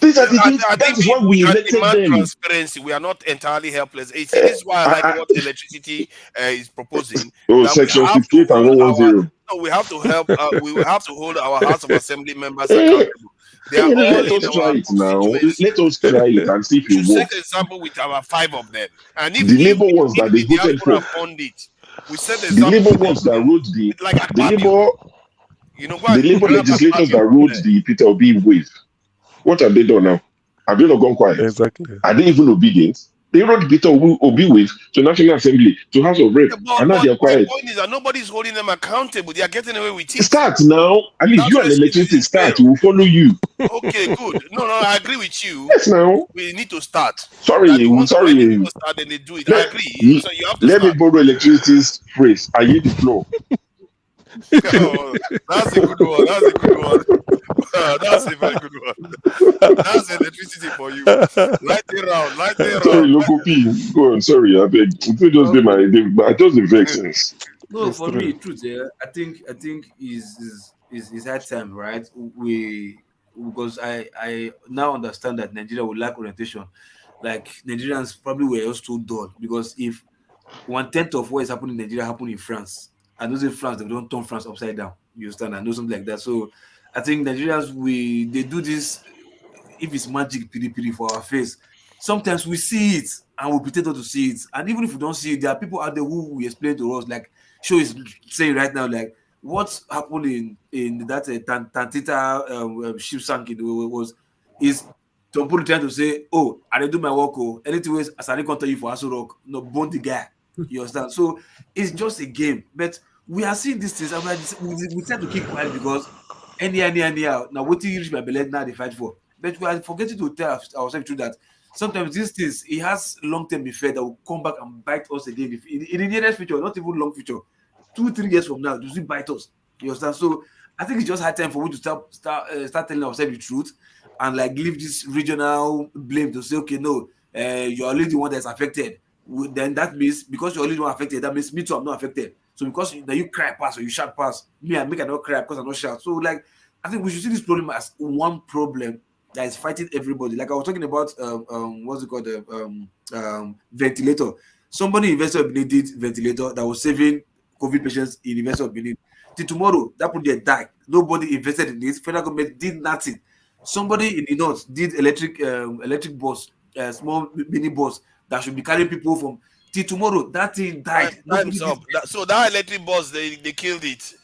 These are the things. That is why we elected them. Transparency. We are not entirely helpless. This is why I like what electricity is proposing. Section 58 and 110. No, we have to help. We will have to hold our House of Assembly members accountable. Let us try it now. Let us try it and see if it works. Set an example with our 5 of them, and if the Labour ones that they voted for, we set the Labour ones that wrote the Labour legislators that wrote the Peter Obi wave. What have they done now? Have they not gone quiet? Exactly. Are they even obedient? They wrote Peter Obi wave to National Assembly, to House of Rep, and now they are quiet. The point is that nobody's holding them accountable. They are getting away with it. Start now. At least you and electricity start. We will follow you. Okay, good. No, I agree with you. Yes, now. We need to start. Sorry. Start, then they do it. I agree. So you have to let me borrow electricity's phrase. I hear the floor. Oh, that's a good one. That's a good one. That's a very good one. That's electricity for you. Light it round. Light it Sorry, round. local P. Go on. Sorry, I beg. It will just be my. I just the vex sense. No, for me, truth, I think is high time, right? We because I now understand that Nigeria will lack orientation. Like Nigerians probably were also dull because if 1/10 of what is happening in Nigeria happened in France, and those in France they don't turn France upside down. You understand? I know something like that. So I think Nigerians they do this if it's magic piri piri for our face. Sometimes we see it and we pretend not to see it. And even if we don't see it, there are people out there who will explain to us, like Show is saying right now, like what happened in that Tantita ship sinking was is some people trying to say, oh, I didn't do my work, oh, anything was as I didn't contact you for Aso Rock, no, bone the guy. You understand? So it's just a game. But we are seeing these things and we try to keep quiet because anyhow, now what you reach my belly now they fight for. But we are forgetting to tell ourselves through that sometimes these things it has long-term effect that will come back and bite us again if in the nearest future, not even long future, 2-3 years from now, does it bite us? You understand? So I think it's just high time for we to start telling ourselves the truth and like leave this regional blame to say, okay, no, you're only the one that's affected. Then that means because you're only the one affected, that means me too, I'm not affected. So because you cry pass or you shout pass, me I make I not cry because I not shout. So like I think we should see this problem as one problem that is fighting everybody. Like I was talking about what's it called ventilator. Somebody invested in Benin did ventilator that was saving COVID patients in University of Benin. Till tomorrow, that project died. Nobody invested in it. Federal government did nothing. Somebody in the north did electric bus, small mini bus that should be carrying people from. Till tomorrow, that thing died. Time's up. So that electric bus, they killed it.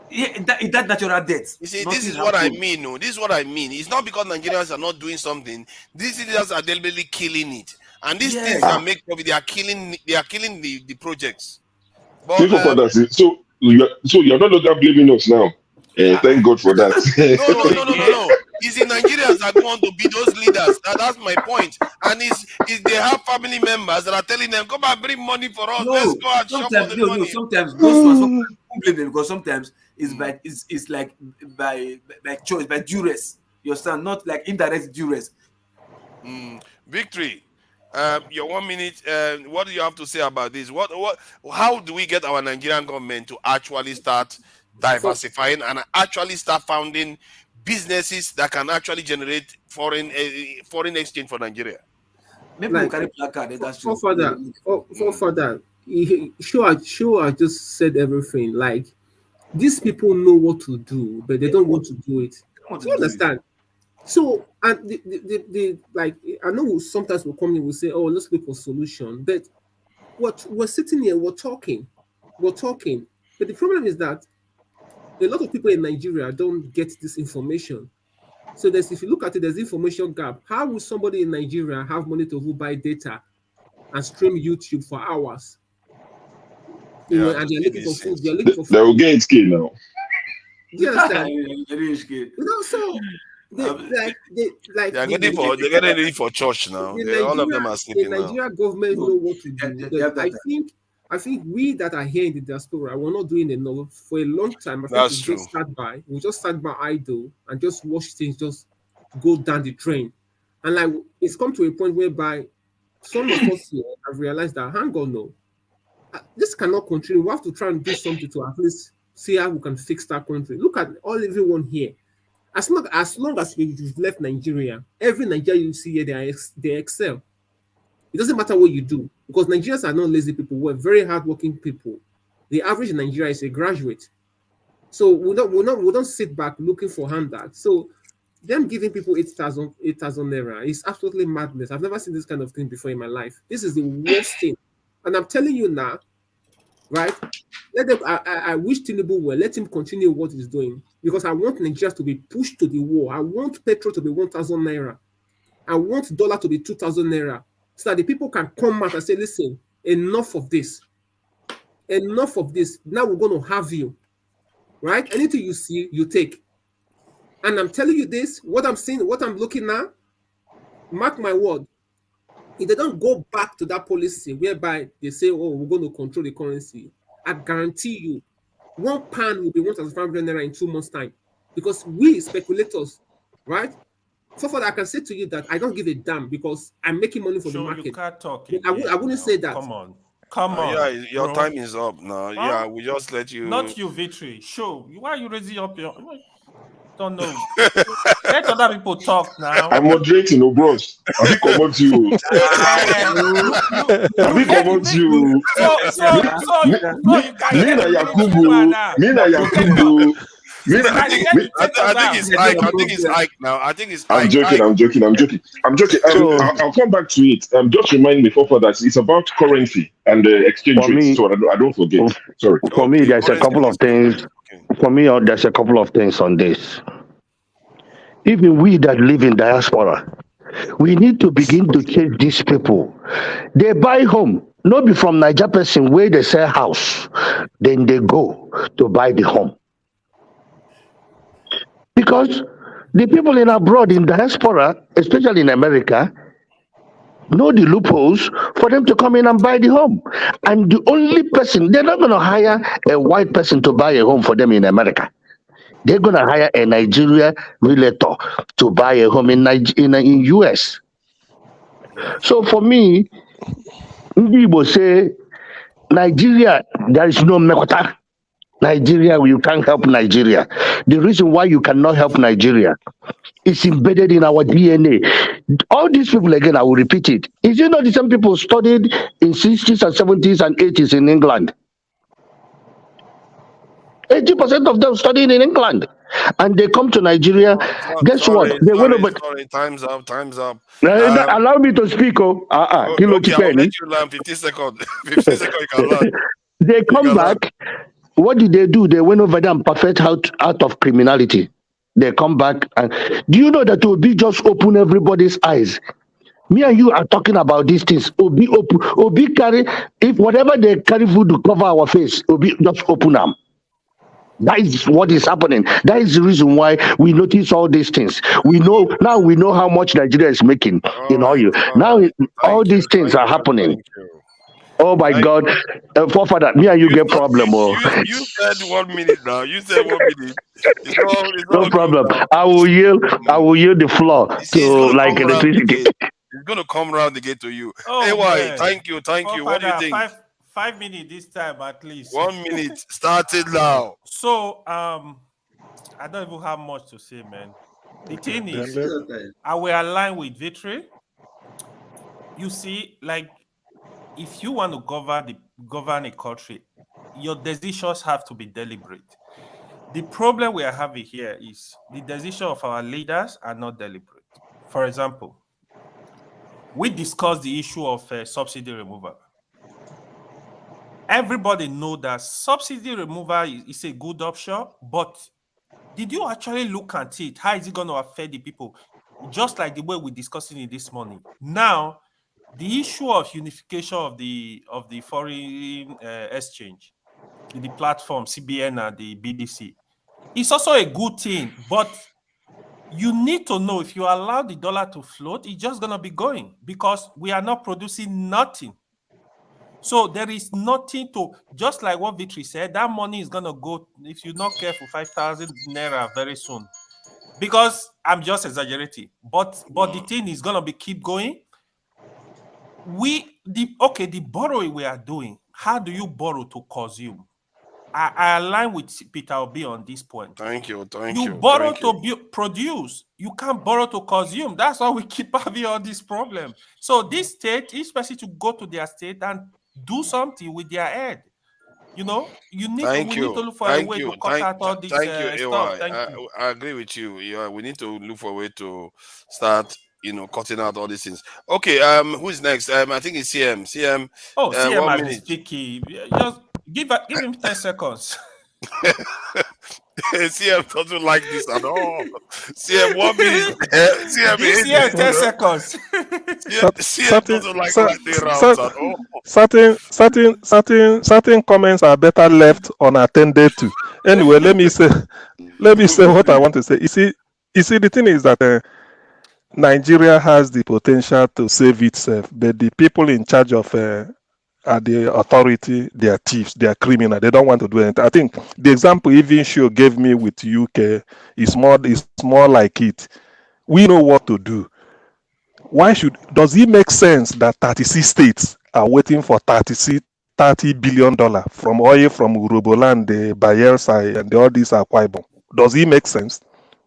Yeah, that natural death. You see, this is what I mean. No, this is what I mean. It's not because Nigerians are not doing something. These citizens are deliberately killing it, and these things that make profit, they are killing the projects. But So you're no longer blaming us now. Thank God for that. No. It's the Nigerians that want to be those leaders. That's my point. And it's they have family members that are telling them, come and bring money for us. Let's go and shop for the money. Sometimes those ones blame them because sometimes it's like by choice, by duress. You understand? Not like indirect duress. Victory. Your 1 minute. What do you have to say about this? How do we get our Nigerian government to actually start diversifying and actually start founding businesses that can actually generate foreign exchange for Nigeria? Maybe we'll carry placard. That's true. For that, sure, I just said everything. Like these people know what to do, but they don't want to do it. Do you understand? So, and the like, I know sometimes we'll come in, we'll say, oh, let's look for solution. But what we're sitting here, we're talking. But the problem is that a lot of people in Nigeria don't get this information. So if you look at it, there's information gap. How will somebody in Nigeria have money to buy data and stream YouTube for hours? And they're looking for food. They're looking for food. They will get it now. Do you understand? So they're getting ready for church now. All of them are sleeping now. The Nigerian government know what to do. I think we that are here in the diaspora, we're not doing enough for a long time. I think That's true. We just sat by idle and just watch things just go down the drain. And like it's come to a point whereby some of us here have realized that hang on, no, this cannot continue. We have to try and do something to at least see how we can fix that country. Look at everyone here. As long as you've left Nigeria, every Nigerian you see here, they excel. It doesn't matter what you do because Nigerians are not lazy people. We're very hardworking people. The average in Nigeria is a graduate, so we don't sit back looking for handouts. So them giving people 8,000 naira is absolutely madness. I've never seen this kind of thing before in my life. This is the worst thing, and I'm telling you now, right? Let them. I wish Tinubu well. Let him continue what he's doing because I want Nigeria to be pushed to the wall. I want petrol to be 1,000 naira. I want dollar to be 2,000 naira. So that the people can come out and say, listen, enough of this. Enough of this. Now we're going to have you. Right? Anything you see, you take. And I'm telling you this, what I'm seeing, what I'm looking at, mark my word, if they don't go back to that policy whereby they say, oh, we're going to control the currency, I guarantee you, 1 pound will be 1,500 naira in 2 months' time. Because we speculators, right? So far, I can say to you that I don't give a damn because I'm making money for the market. You can't talk I wouldn't now. say that. Come on. Come on. Yeah, your bro. time is up now. Huh? Yeah, we just let you. Not you, Victory. Show. Why are you raising up your... Don't know. Let other people talk now. I'm moderating, no bros. I think come on to you. I think come on to you. So you can Mina Yakubu. Mina Yakubu. I think it's Ike. I think it's Ike now. I think it's I'm Ike. joking. I'm joking. I'll come back to it. Just remind me for that it's about currency and the exchange rates, so I don't forget. Sorry. For me, there's a couple of things. For me, there's a couple of things on this. Even we that live in diaspora, we need to begin to change these people. They buy home, not be from Niger person where they sell house, then they go to buy the home. Because the people in abroad, in diaspora, especially in America, know the loopholes for them to come in and buy the home. And the only person, they're not going to hire a white person to buy a home for them in America. They're going to hire a Nigerian realtor to buy a home in US. So for me, Igbo say, Nigeria, there is no mekota. Nigeria, you can't help Nigeria. The reason why you cannot help Nigeria is embedded in our DNA. All these people, again, I will repeat it. Is it not the same people studied in 60s and 70s and 80s in England? 80% of them studied in England. And they come to Nigeria. Guess what? They went over. Time's up. Allow me to speak. Okay, I'll let you learn 15 seconds. 15 seconds you can learn. They come back. What did they do? They went over there and perfect out of criminality. They come back and do you know that Obi just open everybody's eyes? Me and you are talking about these things. Obi carry, if whatever they carry food to cover our face, Obi just open them. That is what is happening. That is the reason why we notice all these things. We know how much Nigeria is making in oil. All these things are happening. Oh my God, forefather, me and you get problem. You said 1 minute now. You said 1 minute. It's no problem. I will yield the floor to like electricity. It's gonna come around again to you. Oh, Hey, thank you. What do you think? 5 minutes this time at least. 1 minute. Started now. So I don't even have much to say, man. The thing is, I will align with Victory. You see, like, if you want to govern a country, your decisions have to be deliberate. The problem we are having here is the decision of our leaders are not deliberate. For example, we discussed the issue of subsidy removal. Everybody knows that subsidy removal is a good option, but did you actually look at it? How is it going to affect the people? Just like the way we're discussing it this morning. Now, the issue of unification of the foreign exchange, the platform, CBN and the BDC, is also a good thing, but you need to know if you allow the dollar to float, it's just going to be going because we are not producing nothing. So there is nothing to, just like what Victory said, that money is going to go, if you're not careful, 5,000 naira very soon. Because I'm just exaggerating, but the thing is going to be keep going. The borrowing we are doing, how do you borrow to consume? I align with Peter Obi on this point. Thank you. You borrow to produce. You can't borrow to consume. That's why we keep having all this problem. So this state, each person to go to their state and do something with their head. You know, we need to look for a way to cut out all this stuff. I agree with you. Yeah, we need to look for a way to start, cutting out all these things. Okay, who's next? I think it's CM. CM. Oh, CM has been speaking. Just give him 10 seconds. CM doesn't like this at all. CM 1 minute. CM 10 seconds. CM doesn't like rounds at all. Certain comments are better left unattended to. Anyway, let me say what I want to say. You see, the thing is that Nigeria has the potential to save itself, but the people in charge of at the authority, they are thieves, they are criminal, they don't want to do anything. I think the example even Show gave me with UK is more like it. We know what to do. Does it make sense that 36 states are waiting for $30 billion from oil from Uroboland, the Bayelsa, and all these Akwa Ibom? Does it make sense?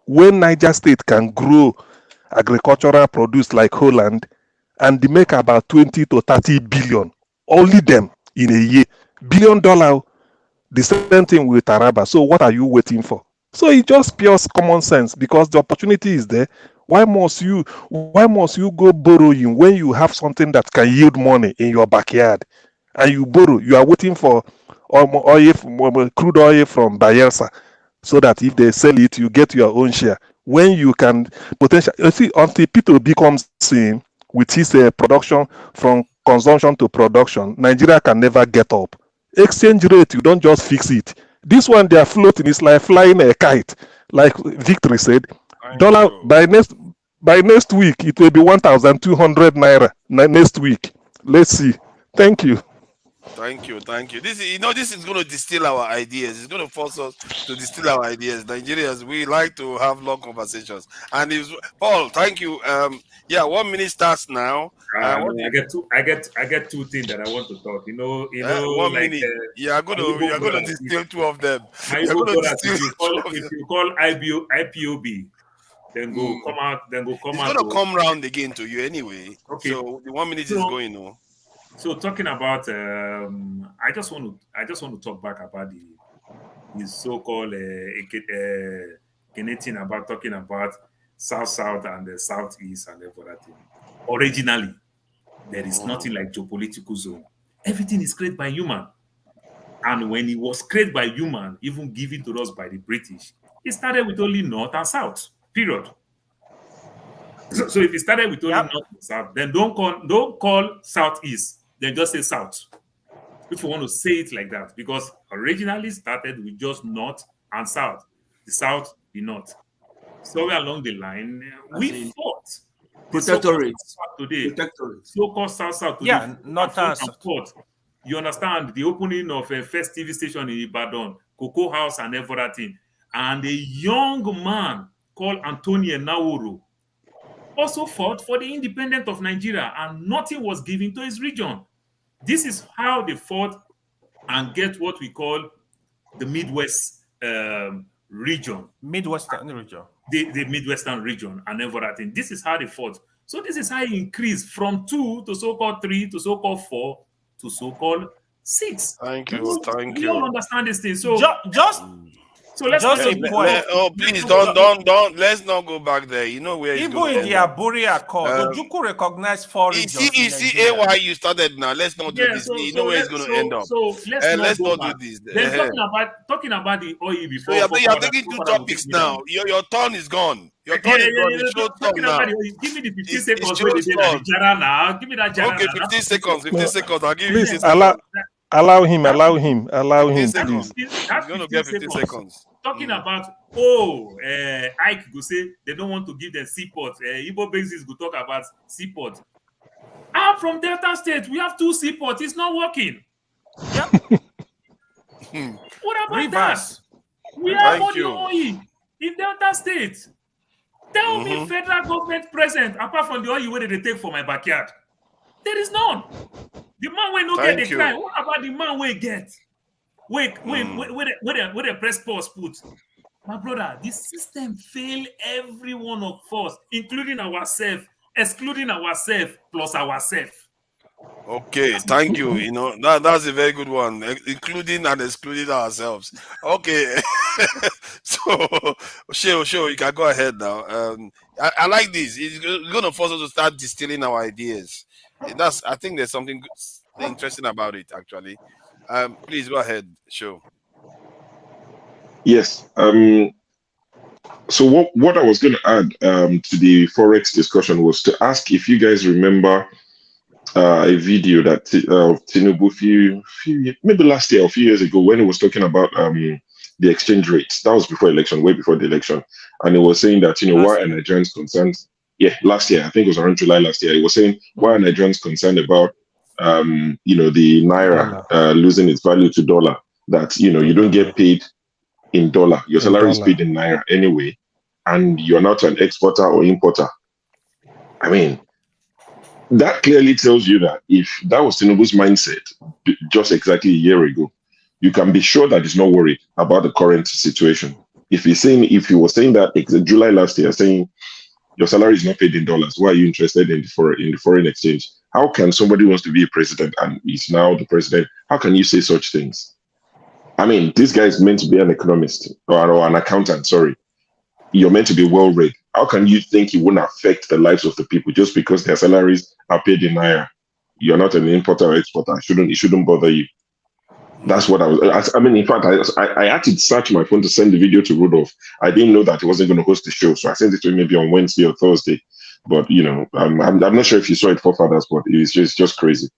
When Niger State can grow agricultural produce like Holland and they make about 20 to 30 billion, only them in a year. $1 billion, the same thing with Taraba. So what are you waiting for? So it's just pure common sense because the opportunity is there. Why must you go borrowing when you have something that can yield money in your backyard? And you borrow, you are waiting for crude oil from Bayelsa, so that if they sell it, you get your own share. When you can potentially, you see, until Peter becomes seen with his production from consumption to production, Nigeria can never get up. Exchange rate, you don't just fix it. This one they are floating is like flying a kite, like Victory said. Dollar by next week it will be 1,200 naira next week. Let's see. Thank you. Thank you. This is going to distill our ideas. It's going to force us to distill our ideas. Nigerians, we like to have long conversations. And Paul, thank you. 1 minute starts now. I get two things that I want to talk. 1 minute. You're going to distill two of them. If you call IPOB, then go come out. It's going to come round again to you anyway. Okay. So the 1 minute is going on. So talking about, I just want to talk back about the so-called Canadian about talking about South and the Southeast and everything. Originally, there is nothing like geopolitical zone. Everything is created by human, and when it was created by human, even given to us by the British, it started with only North and South. Period. So if it started with only North and South, then don't call Southeast. Then just say South. If you want to say it like that, because originally started with just North and South. The South, the North. Somewhere along the line, we fought. Protectorate. So-called South today. Yeah, North and South. You understand the opening of a first TV station in Ibadan, Cocoa House and everything. And a young man called Antonio Nauru also fought for the independence of Nigeria, and nothing was given to his region. This is how they fought and get what we call the Midwest region. Midwestern region. The Midwestern region and everything. This is how they fought. So this is how it increased from 2 to so-called 3 to so-called 4 to so-called 6. Thank you. You don't understand this thing. So So let's please don't. Let's not go back there. You know where it's going. Even in the Aburi Accord, Ojukwu recognized 4 regions. AY you started now. Let's not do this. You know where it's going to end up. So let's not do this. Then talking about the oil before. So you're taking 2 topics now. Your turn is gone. Your turn is gone. It's your turn now. Give me the 15 seconds. Give me that Jara. Okay, 15 seconds. 15 seconds. I'll give you 15 seconds. Allow him, please. He's going to get 15 seconds. Talking about, Ike go say they don't want to give them seaport. Igbo basis go talk about seaport. I'm from Delta State. We have 2 seaports. It's not working. Yep. What about that? We have all the oil in Delta State. Tell me federal government present, apart from the oil where they take for my backyard. There is none. The man will not get the cry. What about the man will get? Wait, where the press pause put? My brother, this system failed every one of us, including ourselves, excluding ourselves, plus ourselves. Okay, thank you. That's a very good one, including and excluding ourselves. Okay. So, sure, you can go ahead now. I like this. It's going to force us to start distilling our ideas. I think there's something interesting about it, actually. Please go ahead, Show. Yes. So what I was going to add to the Forex discussion was to ask if you guys remember a video that Tinubu maybe last year or a few years ago, when he was talking about the exchange rates. That was before election, way before the election, and he was saying that why are Nigerians concerned? Yeah, last year, I think it was around July last year. He was saying why are Nigerians concerned about the naira losing its value to dollar, that, you don't get paid in dollar. Your salary is paid in naira anyway, and you're not an exporter or importer. I mean, that clearly tells you that if that was Tinubu's mindset just exactly a year ago, you can be sure that he's not worried about the current situation. If he was saying that July last year, saying your salary is not paid in dollars, why are you interested in the foreign exchange? How can somebody who wants to be a president and is now the president, how can you say such things? I mean, this guy is meant to be an economist or an accountant, sorry. You're meant to be well-read. How can you think it wouldn't affect the lives of the people just because their salaries are paid in naira? You're not an importer or exporter. It shouldn't bother you. That's what I mean, in fact, I had to search my phone to send the video to Rudolph. I didn't know that he wasn't going to host the show, so I sent it to him maybe on Wednesday or Thursday. But, I'm not sure if you saw it, forefathers, but it's just crazy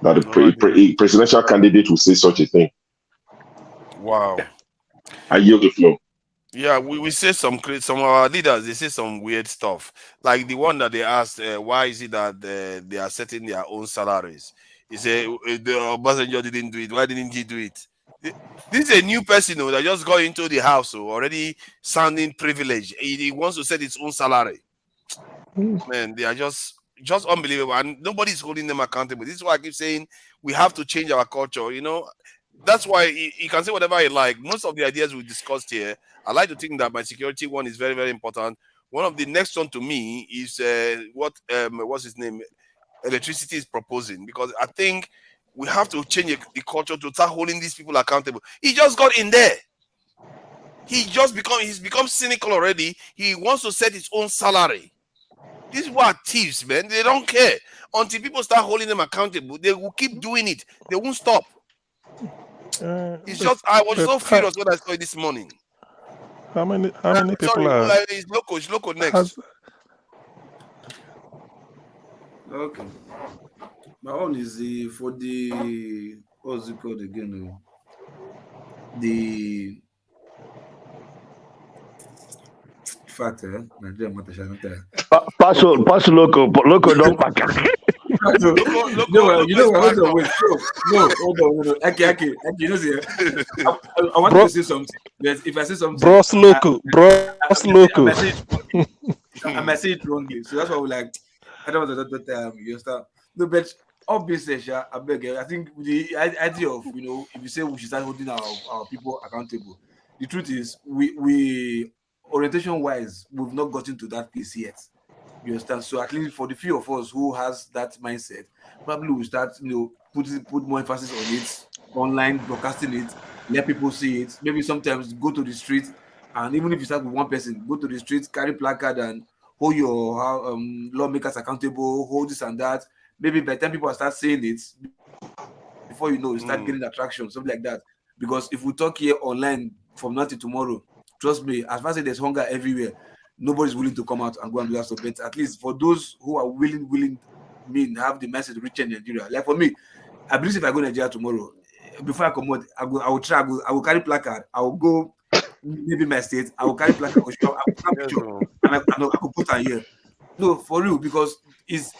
that a presidential candidate will say such a thing. Wow. I yield the floor. Yeah, we say some of our leaders, they say some weird stuff. Like the one that they asked, why is it that they are setting their own salaries? He said, the Obasanjo didn't do it. Why didn't he do it? This is a new person that just got into the house, already sounding privileged. He wants to set his own salary. Man, they are just unbelievable, and nobody's holding them accountable. This is why I keep saying we have to change our culture. That's why you can say whatever you like. Most of the ideas we discussed here, I like to think that my security one is very, very important. One of the next one to me is what's his name? Electricity is proposing, because I think we have to change the culture to start holding these people accountable. He just got in there. He's become cynical already. He wants to set his own salary. These people are thieves, man. They don't care. Until people start holding them accountable, they will keep doing it. They won't stop. It's just I was so furious when I saw it this morning. How many people are? It's local next. Okay. My own is for the what's it called again? The fact, Nigerian Pass local don't pack. Hold on. Okay. I want to say something. But if I say something, bros local. I might say it wrongly. So that's why we're like, I don't want to you start. No, but obviously, I beg. I think the idea of if you say we should start holding our people accountable, the truth is we orientation wise we've not gotten to that place yet. You understand? So at least for the few of us who has that mindset, probably we'll start put more emphasis on it, online broadcasting it, let people see it. Maybe sometimes go to the street, and even if you start with one person, go to the street, carry placard and hold your lawmakers accountable, hold this and that. Maybe by the time people start saying it, before you start getting attraction, something like that. Because if we talk here online from now till tomorrow, trust me, as far as there's hunger everywhere, nobody's willing to come out and go and do that stuff. But at least for those who are willing, have the message to reach in Nigeria. Like for me, I believe if I go to Nigeria tomorrow, before I come out, I will carry placard. I will go maybe my state. I will carry placard. I will put on here. No, for real, because it's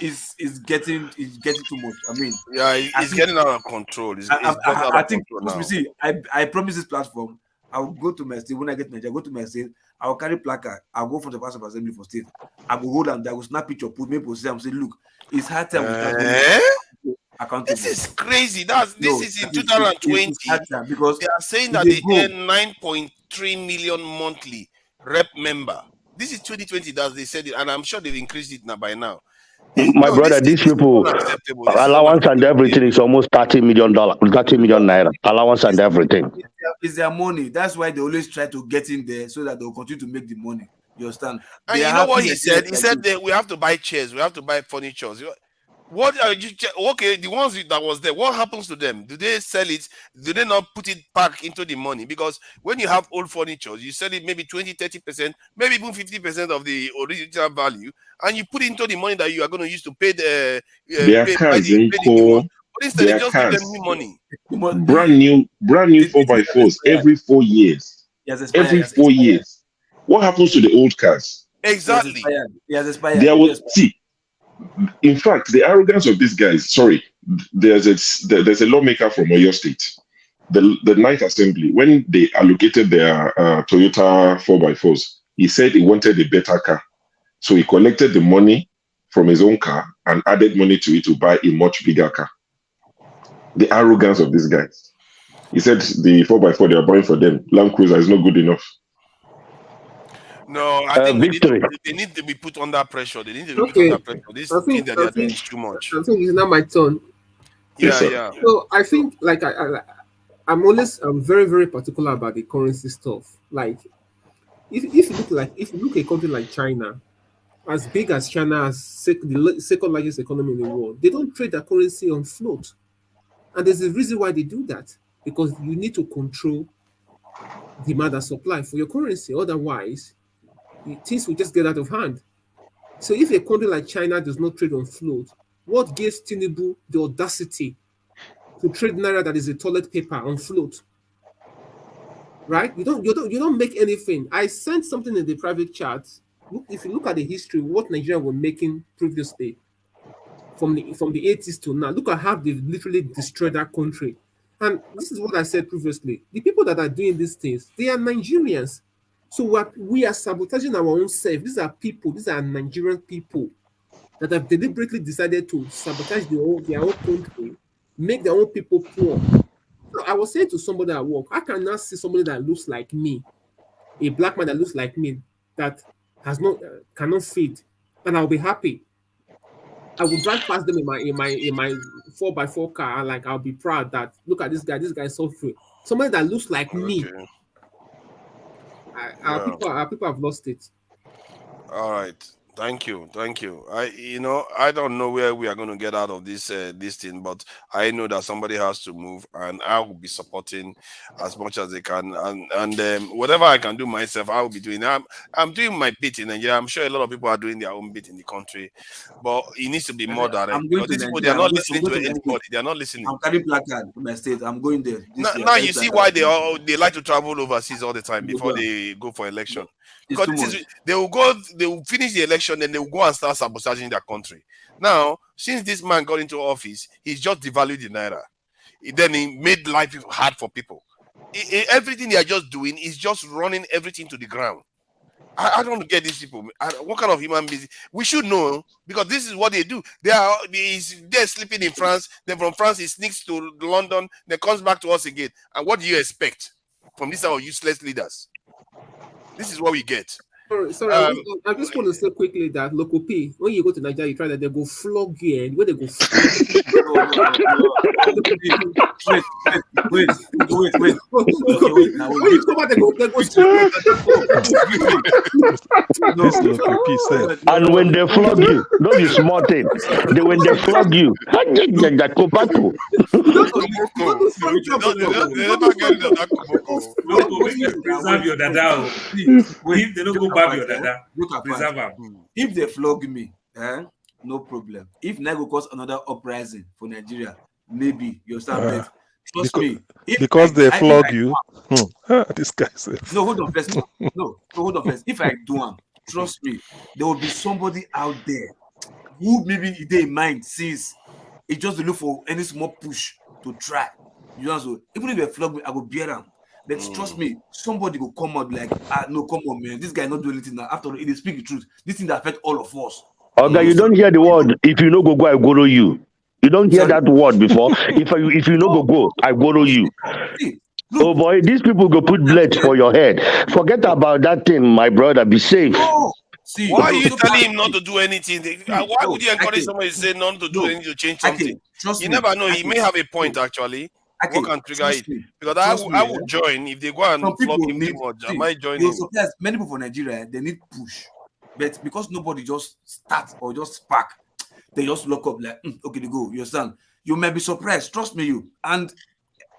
getting too much. I mean, it's getting out of control. I think now. See, I promise this platform. I will go to my state when I get to Nigeria. Go to my state. I will carry placard. I'll go for the House of Assembly for state. I will hold them. I will snap picture, put me post. I'm saying, look, it's hard time. Accountable. This is crazy. This is in 2020. Because they are saying that they earn 9.3 million monthly rep member. This is 2020 that they said it, and I'm sure they've increased it now by now. My brother, these people allowance and everything is almost $30 million naira. Allowance and everything. It's their money. That's why they always try to get in there so that they'll continue to make the money. You understand? And you know what he said? He said that we have to buy chairs, we have to buy furniture. What are you? Okay, the ones that was there, what happens to them? Do they sell it? Do they not put it back into the money? Because when you have old furniture, you sell it maybe 20-30%, maybe even 50% of the original value, and you put it into the money that you are going to use to pay the instead they just give them new money. Brand new 4x4s every 4 years. Every 4 years. What happens to the old cars? Exactly. He has expired. There was see. In fact, the arrogance of these guys, sorry, there's a lawmaker from Oyo State, the Ninth Assembly, when they allocated their Toyota 4x4s, he said he wanted a better car. So he collected the money from his own car and added money to it to buy a much bigger car. The arrogance of these guys. He said the 4x4 they are buying for them, Land Cruiser, is not good enough. No, I think they need to be put under pressure. They need to be put under pressure. This thing that they are doing is too much. I think it's not my turn. Yeah. So I think, like, I'm very, very particular about the currency stuff. Like, if you look at a country like China, as big as China, as the second largest economy in the world, they don't trade their currency on float, and there's a reason why they do that, because you need to control demand and supply for your currency. Otherwise, things will just get out of hand. So if a country like China does not trade on float, what gives Tinubu the audacity to trade naira that is a toilet paper on float? Right? You don't make anything. I sent something in the private chat. Look, if you look at the history, what Nigeria were making previously, from the 80s to now, look at how they've literally destroyed that country. And this is what I said previously. The people that are doing these things, they are Nigerians. So we are sabotaging our own self. These are Nigerian people that have deliberately decided to sabotage their own country, make their own people poor. So I was saying to somebody at work, I cannot see somebody that looks like me, a black man that looks like me, that cannot feed, and I'll be happy. I will drive past them in my 4x4 car, and like I'll be proud that look at this guy is suffering. Somebody that looks like me. Our people have lost it. All right. Thank you. I don't know where we are going to get out of this thing, but I know that somebody has to move, and I will be supporting as much as I can, and whatever I can do myself, I will be doing. I'm doing my bit in Nigeria. I'm sure a lot of people are doing their own bit in the country, but it needs to be more direct. These people, they are not listening to anybody. They are not listening. I'm carrying placard in my state. I'm going there. Now you see why they like to travel overseas all the time before they go for election. Because they will finish the election and they will go and start sabotaging their country. Now, since this man got into office, he's just devalued the naira. Then he made life hard for people. Everything they are just doing is just running everything to the ground. I don't get these people. What kind of human beings? We should know, because this is what they do. They're sleeping in France. Then from France, he sneaks to London. Then comes back to us again. And what do you expect from these our useless leaders? This is what we get. Sorry. I just want to say quickly that Local P, when you go to Nigeria, you try that they go flog you, and when they go flog wait. When you come out, they go This Local P said. And when they flog you, don't be smart. When they flog you, preserve your dada. If they don't go back your dada, preserve them. If they flog me, no problem. If Nigeria cause another uprising for Nigeria, maybe you'll start dead. Trust me. Because they flog you. This guy said. No, hold on first. Hold on first. If I do one, trust me, there will be somebody out there who maybe they in mind sees it just to look for any small push to try. You know, so even if they flog me, I will bear them. But trust me, somebody will come out like, no, come on, man, this guy not doing anything now. After all, they speak the truth. This thing that affect all of us. Okay, you don't hear the word. If you no go, I go to you. You don't hear that word before. If you no go, I go to you. Oh boy, these people go put blades for your head. Forget about that thing, my brother. Be safe. See, why are you telling him not to do anything? Why would you encourage somebody to say not to do anything to change something? You never know. He may have a point actually. What can trigger it? Because I would join if they go and flog him too much. I might join him. Many people for Nigeria, they need push, but because nobody just start or just spark, they just lock up like, okay, they go. You understand? You may be surprised. Trust me, you. And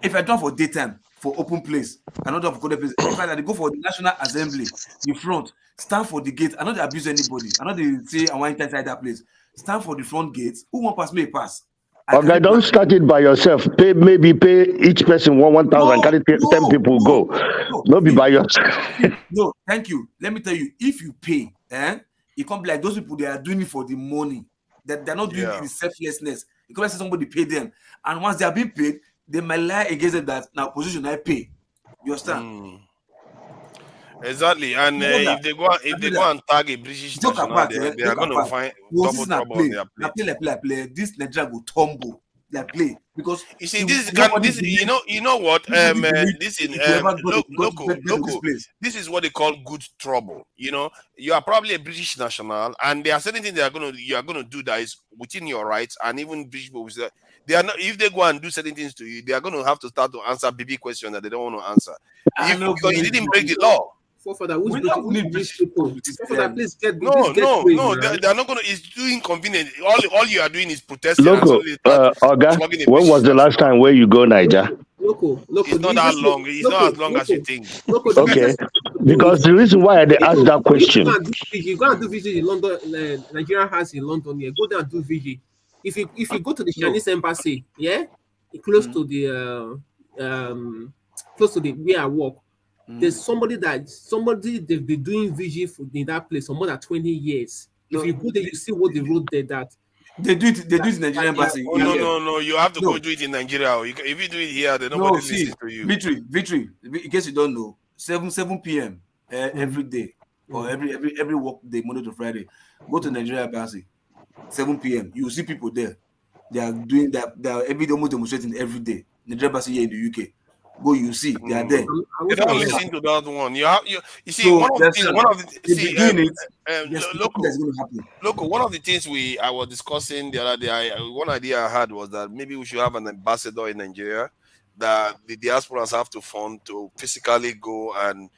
if I done for daytime, for open place, I not done for corner place. If I go for the National Assembly, the front, stand for the gate. I not abuse anybody. I not they say I want inside that place. Stand for the front gate. Who won't pass me pass? Okay, don't start it by yourself. Pay each person 1,000. Carry 10 people go. No, be by yourself. No, thank you. Let me tell you, if you pay, it can't be like those people. They are doing it for the money. That they're not doing it in selflessness. The government says somebody pay them, and once they are being paid, they might lie against them that now position I pay. You understand? Exactly, and if they go and tag a British national, they are going to find double trouble on their plate. This Nigeria will tumble. They play because you see this you know what this in local. This is what they call good trouble. You know, you are probably a British national, and there are certain things you are gonna do that is within your rights, and even British people say they are not. If they go and do certain things to you, they are going to have to start to answer BB questions that they don't want to answer because you didn't break the law. Forefather, British people? Forefather, please get no. They're not going to. It's too inconvenient. All you are doing is protesting. Loco, Oga, when was the last time where you go, Niger? Loco, it's not that long. It's not as long as you think. Okay, because the reason why they asked that question. You go and do VG in London. Nigeria has in London. Yeah, go there and do VG. If you go to the Chinese embassy, yeah, close to the where I work. There's somebody they've been doing VG in that place for more than 20 years. If you go there, you see what they wrote there that they do it in Nigerian embassy. No, you have to go do it in Nigeria. If you do it here, then nobody listens to you. Victory. In case you don't know, 7 p.m. Every day or every work day, Monday to Friday, go to Nigerian embassy. 7 p.m. You will see people there. They are doing that. They are almost demonstrating every day. Nigerian embassy here in the UK. Go, you see, they are there. You don't listen to that one. You see, so one of the things I was discussing the other day, one idea I had was that maybe we should have an ambassador in Nigeria that the diasporas have to fund to physically go and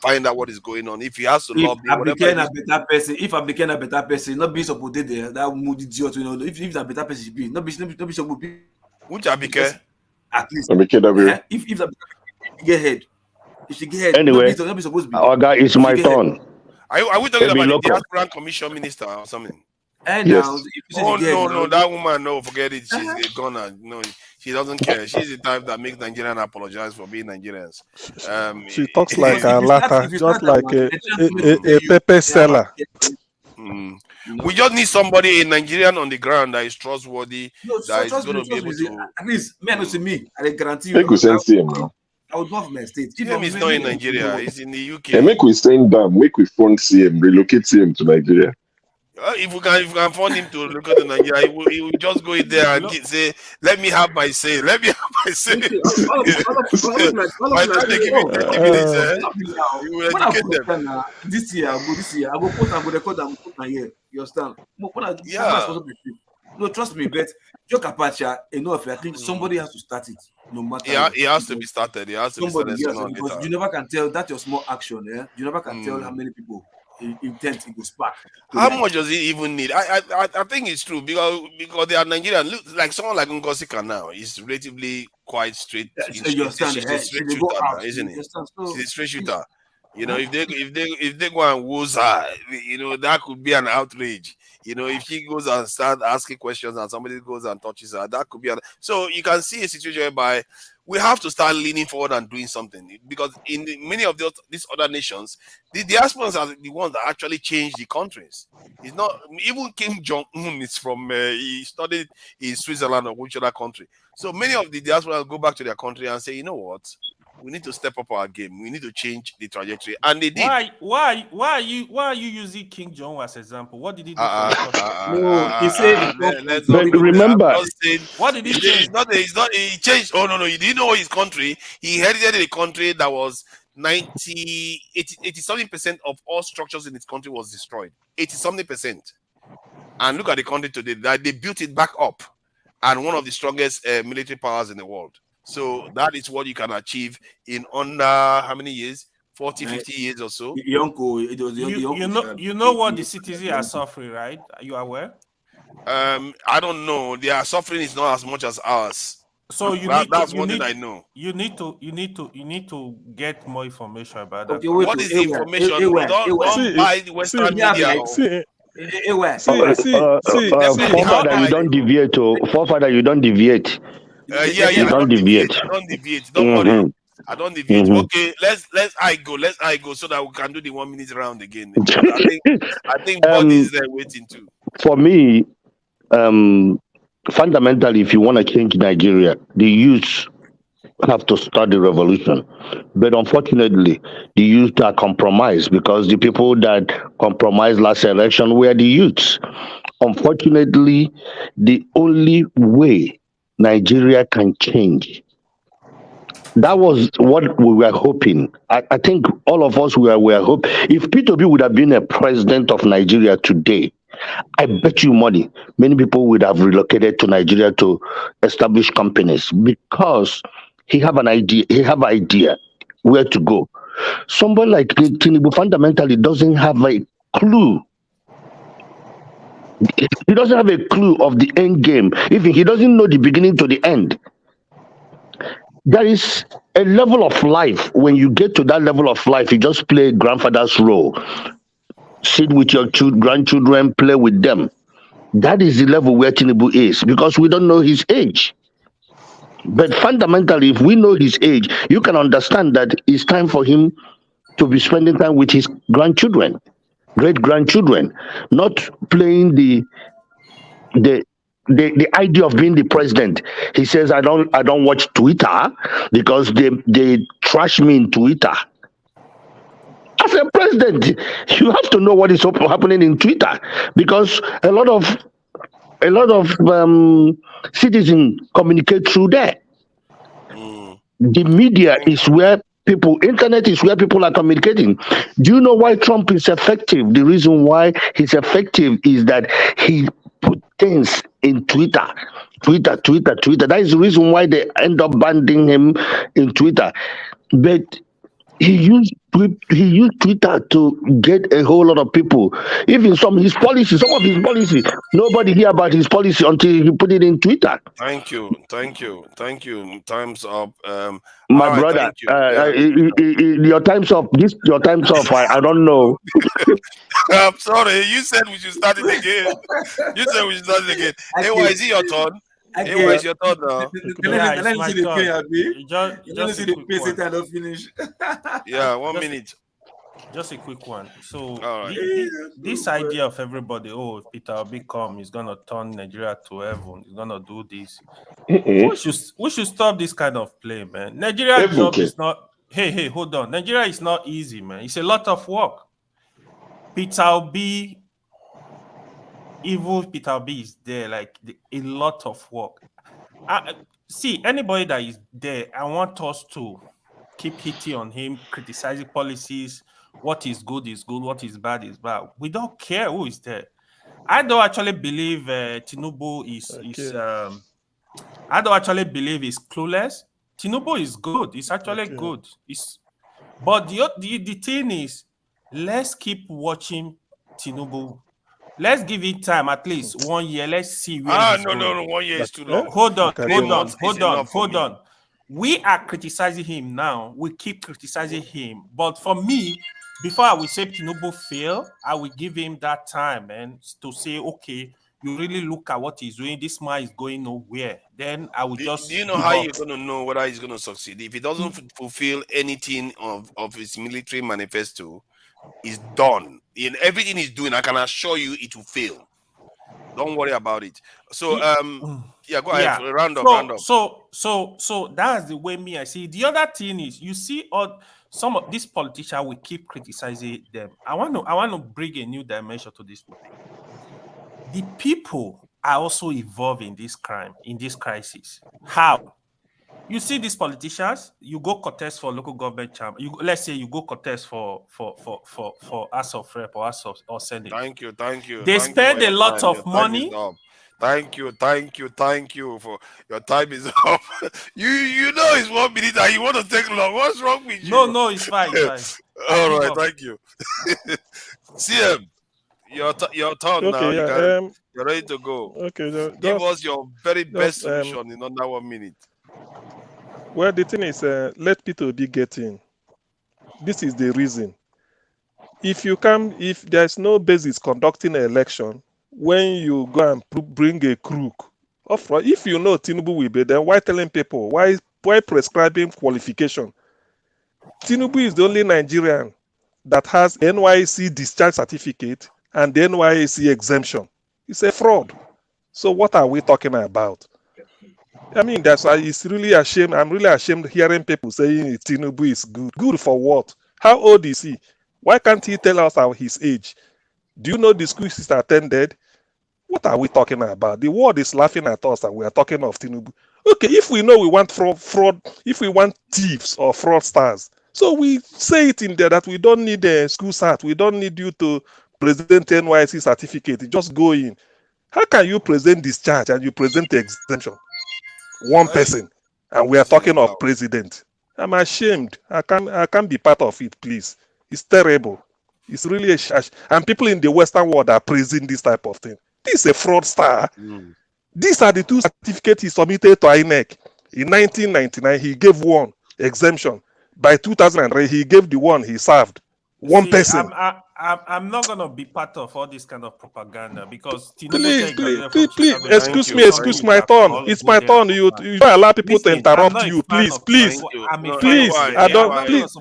find out what is going on. If he has to lobby, if I became a better person, not be supposed there, that would idiot, you know. If a better person be, not be supposed be. Which I became. At least if she get head, anyway, not be supposed to be. Oga, it's my turn. Are we talking about the diaspora commission minister or something? Yes. No, that woman, no, forget it. She's gonna. No, she doesn't care. She's the type that makes Nigerians apologize for being Nigerians. She talks like a latter, just like a pepper seller. We just need somebody in Nigerian on the ground that is trustworthy. That is going to be able to. At least, me, I guarantee you. Make we send CM now. I would love my state. CM is not in Nigeria. He's in the UK. Hey, make we send them. Make we fund CM. Relocate CM to Nigeria. If we can fund him to look at Nigeria, he will just go in there and say, "Let me have my say. Let me have my say." By the time they give you 30 minutes, you will educate them. This year, I go post and go record and put my ear. You understand? No, trust me, but joke apart, I think somebody has to start it. No matter. It has to be started. It has to be started. Because you never can tell that your small action. You never can tell how many people intent it will spark. How much does it even need? I think it's true because they are Nigerian. Look, like someone like Ngosika now is relatively quite straight. She's a straight shooter, isn't it? She's a straight shooter. You know, if they go and woos her, you know, that could be an outrage. You know, if she goes and start asking questions and somebody goes and touches her, that could be so you can see a situation whereby we have to start leaning forward and doing something, because in many of these other nations, the diasporas are the ones that actually change the countries. It's not even Kim Jong-un is from he studied in Switzerland or which other country. So many of the diasporas go back to their country and say, you know what? We need to step up our game. We need to change the trajectory, and they did. Why are you using King John as example? What did he do? He said. But remember, what did he change? It's not. He changed. Oh no! He didn't know his country. He inherited a country that was 80-something% of all structures in its country was destroyed. 80-something%. And look at the country today. That they built it back up, and one of the strongest military powers in the world. So that is what you can achieve in under how many years? 40, 50 years or so. You know what the citizens are suffering, right? Are you aware? I don't know. Their suffering is not as much as ours. So that's one thing I know. You need to get more information about that. Okay, what is the information? Don't buy the Western media. Forefather, you don't deviate. Forefather, you don't deviate. I don't deviate. Don't worry. I don't deviate. Okay, let's I go so that we can do the 1 minute round again. I think God is there waiting too. For me, fundamentally, if you want to change Nigeria, the youth have to start the revolution. But unfortunately, the youth are compromised because the people that compromised last election were the youths. Unfortunately, the only way Nigeria can change, that was what we were hoping. I think all of us were hoping. If P2B would have been a president of Nigeria today, I bet you money many people would have relocated to Nigeria to establish companies because he have an idea. He have idea where to go. Somebody like Tinubu fundamentally doesn't have a clue. He doesn't have a clue of the end game. Even he doesn't know the beginning to the end. There is a level of life. When you get to that level of life, you just play grandfather's role. Sit with your grandchildren, play with them. That is the level where Tinubu is because we don't know his age. But fundamentally, if we know his age, you can understand that it's time for him to be spending time with his grandchildren, great grandchildren, not playing the idea of being the president. He says, I don't watch Twitter because they trash me in Twitter. As a president, you have to know what is happening in Twitter because a lot of citizens communicate through there. The media is where internet is where people are communicating. Do you know why Trump is effective? The reason why he's effective is that he put things in Twitter. That is the reason why they end up banning him in Twitter. But he used Twitter to get a whole lot of people. Even some of his policies, nobody hear about his policy until he put it in Twitter. Thank you. Time's up. My brother, your time's up. Your time's up. I don't know. I'm sorry. You said we should start it again. Hey, why is it your turn? Hey, why is your turn now? Let me see the pay, just see the pay set and don't finish. Yeah, 1 minute. Just a quick one. So right. this idea of everybody, if Peter Obi come, he's gonna turn Nigeria to heaven. He's gonna do this. We should stop this kind of play, man. Nigeria's job is not. Hey, hold on. Nigeria is not easy, man. It's a lot of work. Peter Obi, evil Peter Obi is there, a lot of work. See, anybody that is there, I want us to keep hitting on him, criticizing policies. What is good is good, what is bad is bad. We don't care who is there. I don't actually believe Tinubu is I don't actually believe he's clueless. Tinubu is good. It's actually good. But the thing is, let's keep watching Tinubu. Let's give it time, at least 1 year. Let's see where he's going. No, 1 year is too long. Hold on. We are criticizing him now. We keep criticizing him. But for me, before I will say Tinubu fail, I will give him that time, man, to say, okay, you really look at what he's doing. This man is going nowhere. Then I will just. Do you know how you're going to know whether he's going to succeed? If he doesn't fulfill anything of his military manifesto, is done. In everything he's doing, I can assure you it will fail. Don't worry about it. So go ahead. Round up. So that's the way I see it. The other thing is, you see, some of these politicians, we keep criticizing them. I want to bring a new dimension to this thing. The people are also involved in this crime, in this crisis. How? You see these politicians, you go contest for local government chairman. Let's say you go contest for House of Rep or House of Senate. Thank you. They spend a lot of money. Thank you for your time is up. you know it's 1 minute and you want to take long. What's wrong with you? No, it's fine. All right, thank you. CM, your turn now. You're ready to go. Okay, give us your very best solution in under 1 minute. Well, the thing is, let people be getting. This is the reason. If there's no basis conducting an election, when you go and bring a crook, if you know Tinubu will be there, why telling people? Why prescribing qualification? Tinubu is the only Nigerian that has NYC discharge certificate and the NYC exemption. It's a fraud. So what are we talking about? I mean, that's why it's really a shame. I'm really ashamed hearing people saying Tinubu is good. Good for what? How old is he? Why can't he tell us his age? Do you know the schools he's attended? What are we talking about? The world is laughing at us and we are talking of Tinubu. Okay, if we know we want fraud, if we want thieves or fraudsters, so we say it in there that we don't need a school cert, we don't need you to present NYC certificate, you just go in. How can you present discharge and you present the exemption? One person, and we are talking of president. I'm ashamed. I can't be part of it, please. It's terrible. It's really and people in the Western world are praising this type of thing. This is a fraudster. These are the two certificates he submitted to INEC. In 1999, he gave one exemption. By 2003, he gave the one he served. One person. I'm not gonna be part of all this kind of propaganda because Please, excuse my turn. It's my turn. You don't allow people to interrupt you. Please. I don't. Please.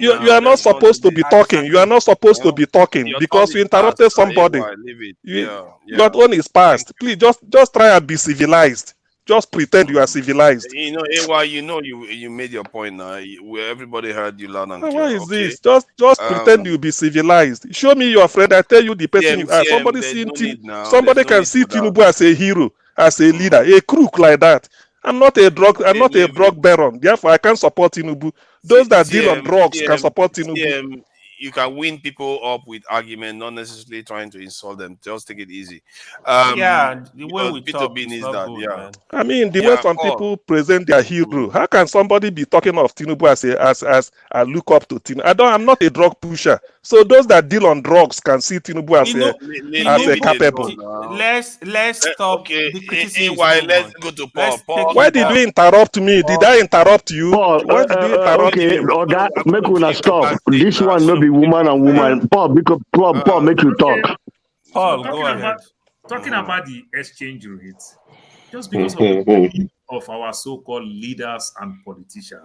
You are not supposed to be talking. You are not supposed to be talking because you interrupted somebody. Your own is past. Please, just try and be civilized. Just pretend you are civilized. You know, AY, you made your point now. Everybody heard you loud and clear. What is this? Just pretend you be civilized. Show me your friend. I tell you the person you are. Somebody can see Tinubu as a hero, as a leader, a crook like that. I'm not a drug baron. Therefore, I can't support Tinubu. Those that deal on drugs can support Tinubu. You can win people up with argument, not necessarily trying to insult them. Just take it easy. The way we talk is that, good, man. I mean, the way some people present their hero. How can somebody be talking of Tinubu as I look up to Tinubu? I'm not a drug pusher. So those that deal on drugs can see Tinubu as a capable. Let's stop the criticism. Let's go to Paul. Why did you interrupt me? Did I interrupt you? Why did you interrupt me? Okay, make una stop. This one no be woman and woman. Paul, because Paul make you talk. Paul, go ahead. Talking about the exchange rates, just because of our so-called leaders and politicians.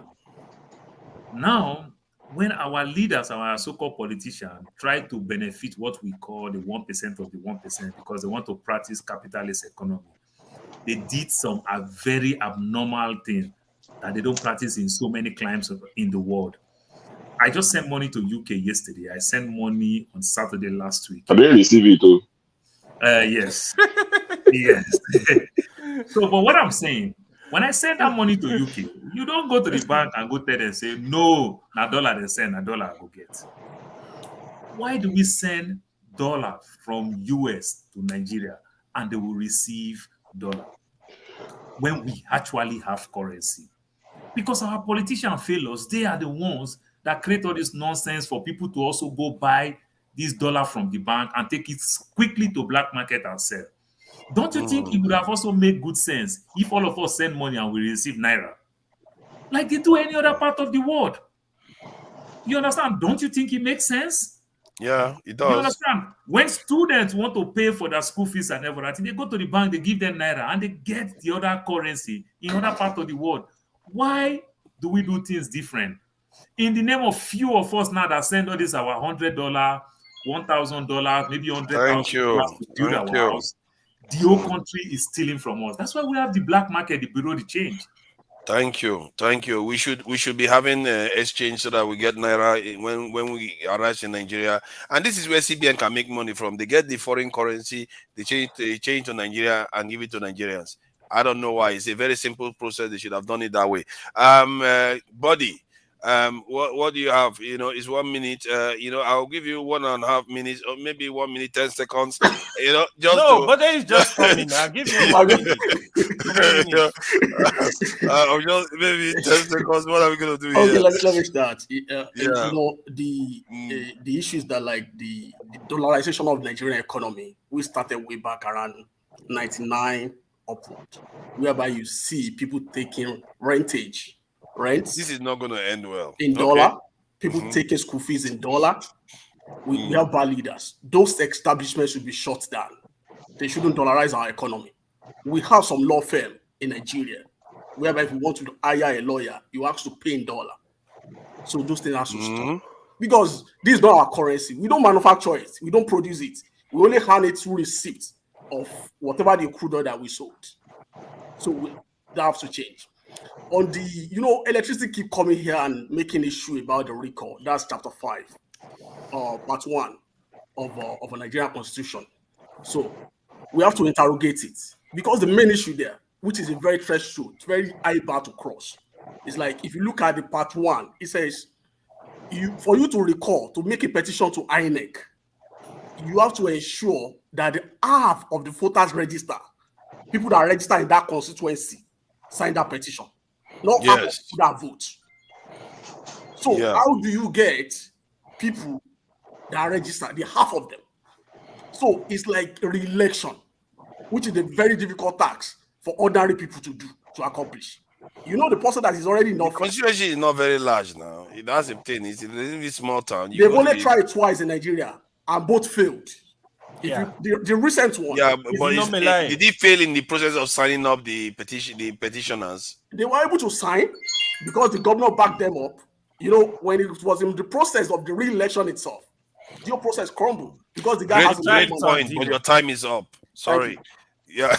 Now, when our leaders, our so-called politicians, try to benefit what we call the 1% of the 1% because they want to practice capitalist economy, they did some very abnormal thing that they don't practice in so many climes in the world. I just sent money to UK yesterday. I sent money on Saturday last week. I didn't receive it too. Yes. Yes. So, but what I'm saying, when I send that money to UK, you don't go to the bank and go tell them, say, no, na dollar they send, na dollar I go get. Why do we send dollar from US to Nigeria and they will receive dollar when we actually have currency? Because our politicians fail us. They are the ones that create all this nonsense for people to also go buy this dollar from the bank and take it quickly to black market and sell. Don't you think it would have also made good sense if all of us send money and we receive naira? Like they do any other part of the world. You understand? Don't you think it makes sense? Yeah, it does. You understand? When students want to pay for their school fees and everything, they go to the bank, they give them naira, and they get the other currency in other part of the world. Why do we do things different? In the name of few of us now that send all this our $100, $1,000, maybe $100,000 to build our house, the whole country is stealing from us. That's why we have the black market, the bureau de change. Thank you. We should be having exchange so that we get naira when we arrive in Nigeria. And this is where CBN can make money from. They get the foreign currency, they change to Nigeria and give it to Nigerians. I don't know why. It's a very simple process. They should have done it that way. Buddy, what do you have? It's 1 minute. I'll give you 1.5 minutes, or maybe 1 minute 10 seconds. But there is just coming. I'll give you 1 minute. I'll just maybe 10 seconds. What are we gonna do here? Okay, let me start. The issues that like the dollarization of the Nigerian economy, we started way back around 99 upward, whereby you see people taking rent. This is not going to end well. In dollar, people taking school fees in dollar. We have bad leaders. Those establishments should be shut down. They shouldn't dollarize our economy. We have some law firm in Nigeria, whereby if you want to hire a lawyer, you have to pay in dollar. So those things have to stop. Because this is not our currency. We don't manufacture it. We don't produce it. We only hand it through receipts. of whatever the crude oil that we sold. So that has to change. On the, electricity keep coming here and making issue about the recall. That's chapter 5, part 1 of a Nigerian constitution. So we have to interrogate it because the main issue there, which is a very threshold, very high bar to cross, is like if you look at the part 1, it says for you to recall, to make a petition to INEC, you have to ensure that the half of the voters register, people that are registered in that constituency, sign that petition. Not half of people that vote. So how do you get people that are registered, the half of them? So it's like a re-election, which is a very difficult task for ordinary people to do, to accomplish. The person that is already enough. The constituency is not very large now. That's the thing. It's a little small town. They've only tried twice in Nigeria, and both failed. The recent one. Yeah, but did he fail in the process of signing up the petitioners? They were able to sign because the governor backed them up. When it was in the process of the re-election itself, the whole process crumbled because the guy has a great point, but your time is up. Sorry. Yeah,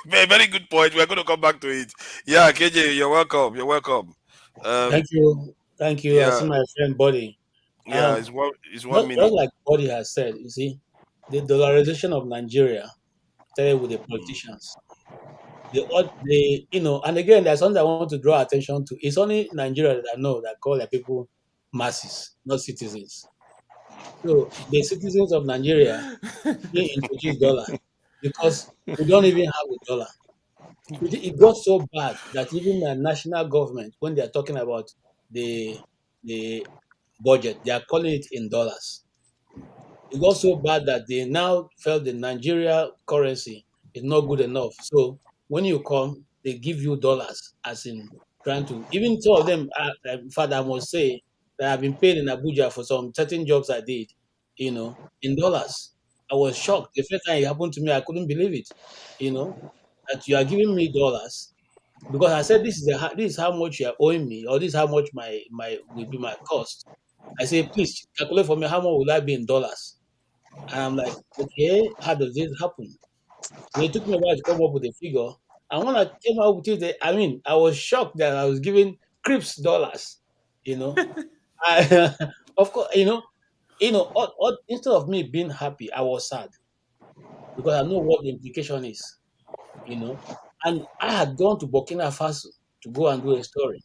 very good point. We're going to come back to it. Yeah, KJ, you're welcome. You're welcome. Thank you. I see my friend Buddy. Yeah, it's 1 minute. Just like Buddy has said, you see, the dollarization of Nigeria started with the politicians. And again, there's something I want to draw attention to. It's only Nigeria that I know that call their people masses, not citizens. So the citizens of Nigeria they introduce dollar because we don't even have a dollar. It got so bad that even the national government, when they are talking about the budget, they are calling it in dollars. It got so bad that they now felt the Nigeria currency is not good enough. So when you come, they give you dollars, as in trying to, even some of them, in fact, I must say that I've been paid in Abuja for some certain jobs I did, in dollars. I was shocked. The first time it happened to me, I couldn't believe it, that you are giving me dollars because I said this is how much you are owing me, or this is how much my will be my cost. I say, please calculate for me how much will I be in dollars. And I'm like, okay, how does this happen? So it took me a while to come up with a figure. And when I came out with it, I was shocked that I was giving Crips dollars. Of course, instead of me being happy, I was sad because I know what the implication is. And I had gone to Burkina Faso to go and do a story,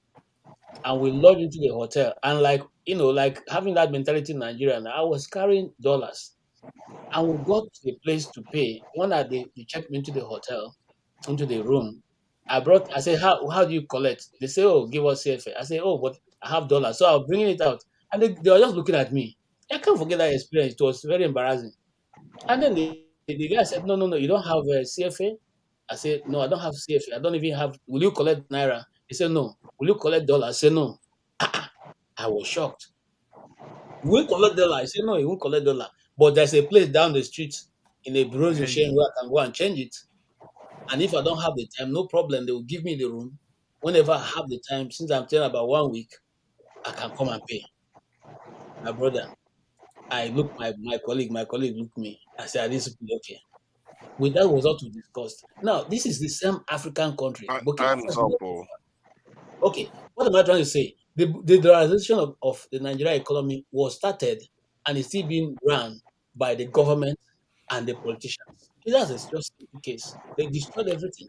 and we lodged into the hotel. And like having that mentality in Nigeria, I was carrying dollars. And we got to the place to pay. When they checked me into the hotel, into the room, I said, how do you collect? They say, oh, give us CFA. I said, oh, but I have dollars. So I was bringing it out. And they were just looking at me. I can't forget that experience. It was very embarrassing. And then the guy said, no, you don't have a CFA? I said, no, I don't have CFA. I don't even have, will you collect Naira? He said, no. Will you collect dollars? I said, no. I was shocked. You won't collect dollar? I said, no, you won't collect dollar. But there's a place down the street in a bureau de change where I can go and change it. And if I don't have the time, no problem. They will give me the room. Whenever I have the time, since I'm telling about 1 week, I can come and pay. My brother, I look my colleague looked me. I said, this is okay. With that was all to discuss. Now, this is the same African country. Okay, what am I trying to say? The dollarization of the Nigerian economy was started and is still being run by the government and the politicians. That's just the case. They destroyed everything.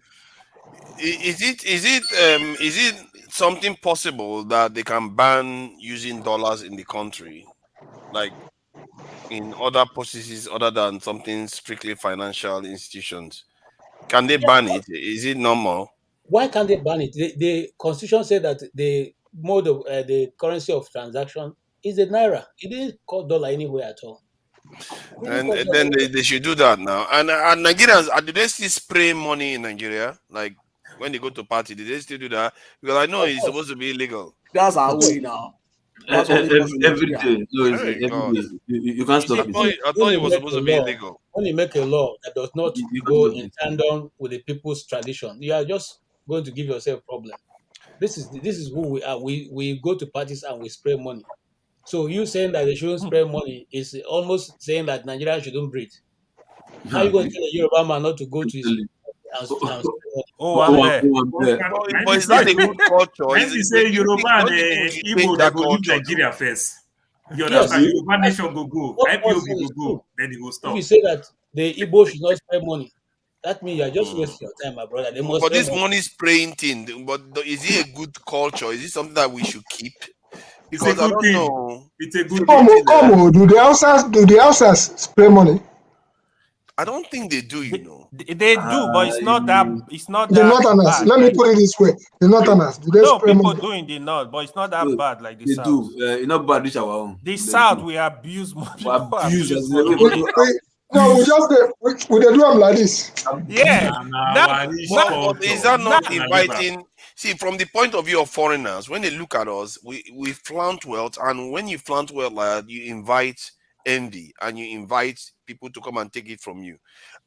Is it something possible that they can ban using dollars in the country, like in other processes other than something strictly financial institutions? Can they ban it? Is it normal? Why can't they ban it? The constitution said that the mode of the currency of transaction is the naira. It didn't call dollar anywhere at all. And then they should do that now. And Nigerians, do they still spray money in Nigeria? Like when they go to party, do they still do that? Because I know it's supposed to be illegal. That's our way now. Every day. No, every day. You can't stop it. I thought it was supposed to be illegal. When you make a law that does not go in tandem with the people's tradition, you are just going to give yourself a problem. This is who we are. We go to parties and we spray money. So you saying that they shouldn't spray money is almost saying that Nigeria shouldn't breathe. How you going to tell a Yoruba man not to go to his but is that a good culture? When we say Yoruba and Igbo, they go leave Nigeria first. You understand? Yoruba nation go go, IPOB go go, then it will stop. If you say that the Igbo should not spend money, that means you are just wasting your time, my brother. They must but this money. money spraying thing, but is it a good culture? Is it something that we should keep? Because I don't know. It's a good thing. Do the houses spray money? I don't think they do, you know. They do, but it's not that. It's not The that Northerners. bad. Let me put it this way: the Northerners. Do they No, spray people money? do in the north, but it's not that bad like the They south. do. It's not bad. Reach our own. The south we abuse more. No, we just we do them like this. Yeah. But is that not inviting? See, from the point of view of foreigners, when they look at us, we flaunt wealth, and when you flaunt wealth, you invite envy and you invite people to come and take it from you.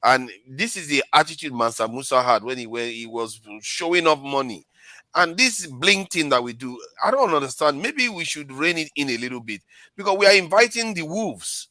And this is the attitude Mansa Musa had when he was showing off money. And this bling thing that we do, I don't understand. Maybe we should rein it in a little bit, because we are inviting the wolves.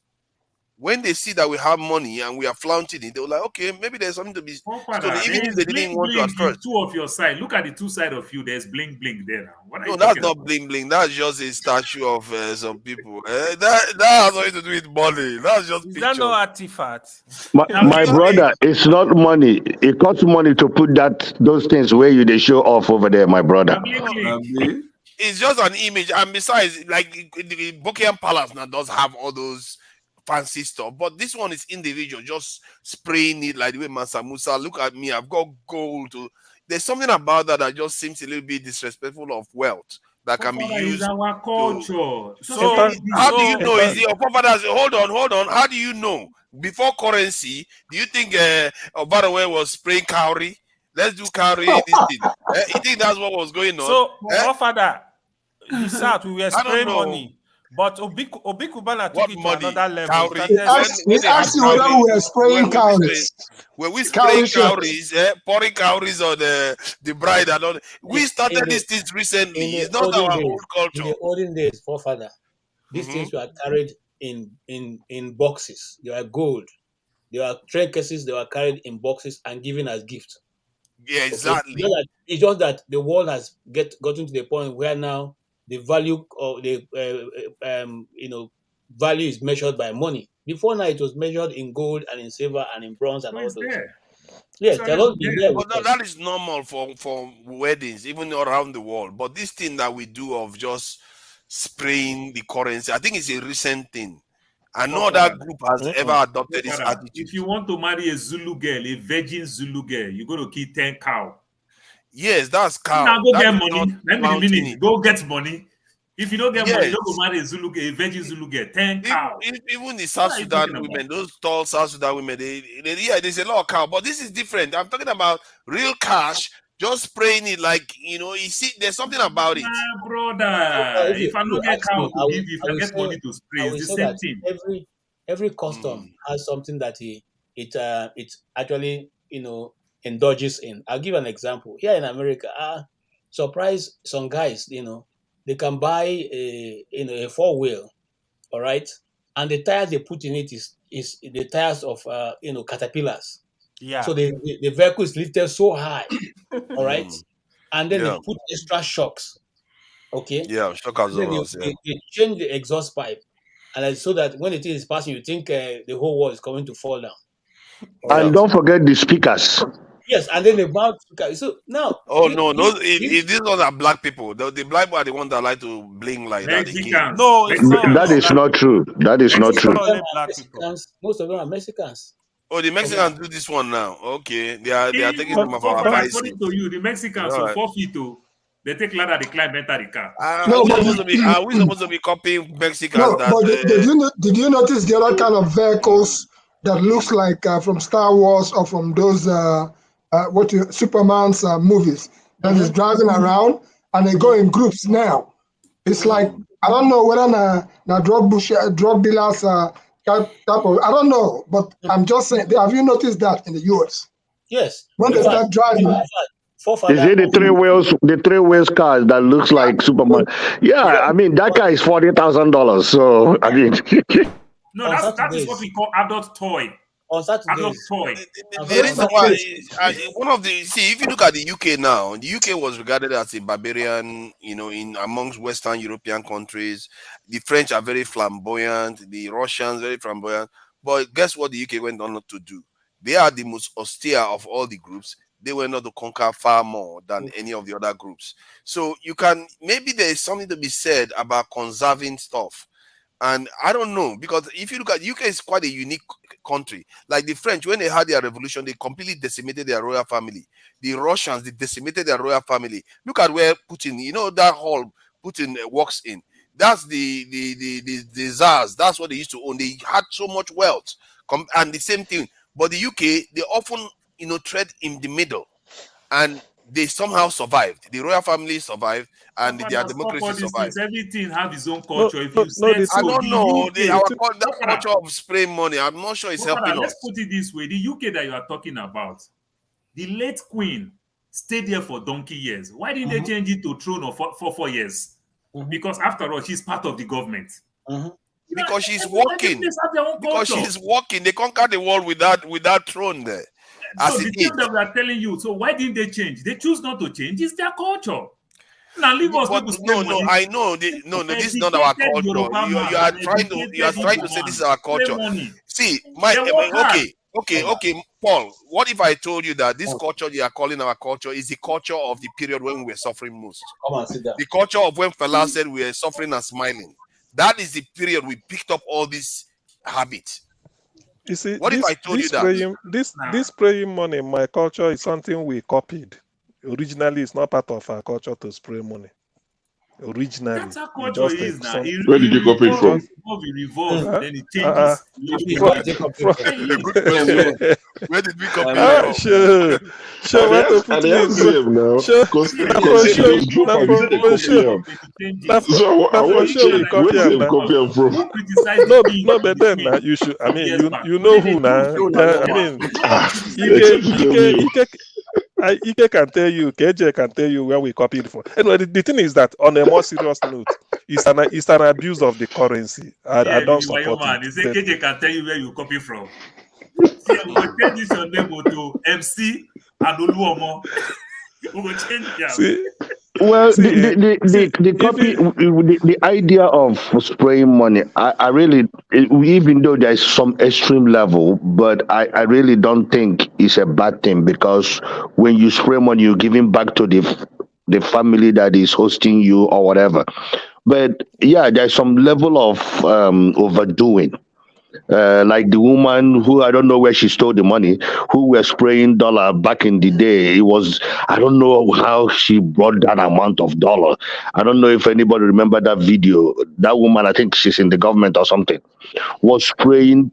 When they see that we have money and we are flaunting it, they're like, okay, maybe there's something to be stolen, even if they didn't want to at first. Two of your side. Look at the two sides of you. There's bling bling there now. What are No, you that's talking not about? bling bling. That's just a statue of some people. That has nothing to do with money. That's just Is pictures. that no artifact? My brother, it's not money. It costs money to put those things where they show off over there, my brother. It's just an image, and besides, like the Buckingham Palace now does have all those fancy stuff, but this one is individual, just spraying it like the way Mansa Musa. Look at me, I've got gold. There's something about that just seems a little bit disrespectful of wealth that can be used. Is our culture. So how do you know? Is it your forefathers? Hold on. How do you know? Before currency, do you think Obaraway was spraying cowrie? Let's do cowrie. This thing. You think that's what was going on? So, forefather, the south we were spraying know. money. But Obikubana took it to another level. He asked you whether we were spraying cowries. Were we spraying cowries, pouring cowries on the bride and all? We started these things recently. It's not our old culture. In the olden days, forefather, these things were carried in boxes. They were gold. They were trinkets. They were carried in boxes and given as gifts. Yeah, exactly. Okay? It's just that the world has gotten to the point where now the value of the value is measured by money. Before now, it was measured in gold and in silver and in bronze and all those. Yes, that is normal for weddings, even around the world. But this thing that we do of just spraying the currency, I think it's a recent thing. And no other group has ever adopted this attitude. If you want to marry a Zulu girl, a virgin Zulu girl, you got to kill 10 cows. Yes, that's cow. Now go get money. Let me minute. Go get money. If you don't get money, don't go marry a Zulu girl, a virgin Zulu girl. 10 cows. Even the South Sudan women, those tall South Sudan women, there's a lot of cow. But this is different. I'm talking about real cash, just spraying it like, you see, there's something about it. My brother, if I don't get cow to give you, if I get money to spray, it's the same thing. Every custom has something that it actually, indulges in. I'll give an example. Here in America, surprise some guys, they can buy a 4-wheel, all right, and the tires they put in it is the tires of caterpillars. Yeah. So the vehicle is lifted so high, all right, and then they put extra shocks. Okay. Yeah, shock absorbers. They change the exhaust pipe, and so that when it is passing, you think the whole world is going to fall down. And don't forget the speakers. Yes, and then the mouth. So now. Oh no, these ones are black people. The black people are the ones that like to bling like that. No, it's not. That is not true. That is not true. Most of them are Mexicans. Oh, the Mexicans do this one now. Okay, they are taking some of our advice. According to you, the Mexicans are 4 feet too. They take ladder, they climb, enter the car. Are we supposed to be copying Mexicans? No, but did you notice the other kind of vehicles that looks like from Star Wars or from those Superman's movies that is driving around and they go in groups now? It's like, I don't know whether drug dealers type of, I don't know, but I'm just saying, have you noticed that in the US? Yes. When they start driving. Is it the three wheels cars that looks like Superman? Yeah, I mean that guy is $40,000. So I mean, no, that is what we call adult toy. on Saturdays. The reason why one of the if you look at the UK now, the UK was regarded as a barbarian, in amongst Western European countries. The French are very flamboyant, the Russians very flamboyant. But guess what the UK went on to do? They are the most austere of all the groups. They were not to conquer far more than any of the other groups. So maybe there is something to be said about conserving stuff. And I don't know, because if you look at UK is quite a unique country. Like the French, when they had their revolution, they completely decimated their royal family. The Russians, they decimated their royal family. Look at where Putin, that hall Putin works in. That's the czars. That's what they used to own. They had so much wealth. And the same thing. But the UK, they often, tread in the middle. And they somehow survived. The royal family survived, and their democracy survived. Everything have its own culture. I don't know. That culture of spraying money, I'm not sure it's helping us. Let's put it this way. The UK that you are talking about, the late Queen stayed there for donkey years. Why didn't they change it to throne for 4 years? Because after all, she's part of the government. Because she's working. They conquered the world with that throne there. So the thing that we are telling you, so why didn't they change? They choose not to change. It's their culture. Now leave us. I know. This is not our culture. You are trying to say this is our culture. See, okay, Paul. What if I told you that this culture you are calling our culture is the culture of the period when we were suffering most? Come on, sit down. The culture of when Fela said we were suffering and smiling. That is the period we picked up all these habits. You see, what if I told you that? This spraying money in my culture is something we copied. Originally, it's not part of our culture to spray money. Originally, that's how culture is now. Where did you copy it from? Then it changes. Where did we copy it from? Sure. What to put it now? Sure. No, but then you should. I mean, you know who now. I mean, Ike can tell you, KJ can tell you where we copied from. Anyway, the thing is that on a more serious note, it's an abuse of the currency. I don't support it. He said KJ can tell you where you copy from. See, we will change this your name to MC and Oluomo. We will change it. Well, the copy, the idea of spraying money, I really, even though there's some extreme level, but I really don't think it's a bad thing, because when you spray money, you're giving back to the family that is hosting you or whatever. But yeah, there's some level of overdoing. Like the woman who, I don't know where she stole the money, who were spraying dollar back in the day. It was, I don't know how she brought that amount of dollar. I don't know if anybody remember that video. That woman, I think she's in the government or something, was spraying.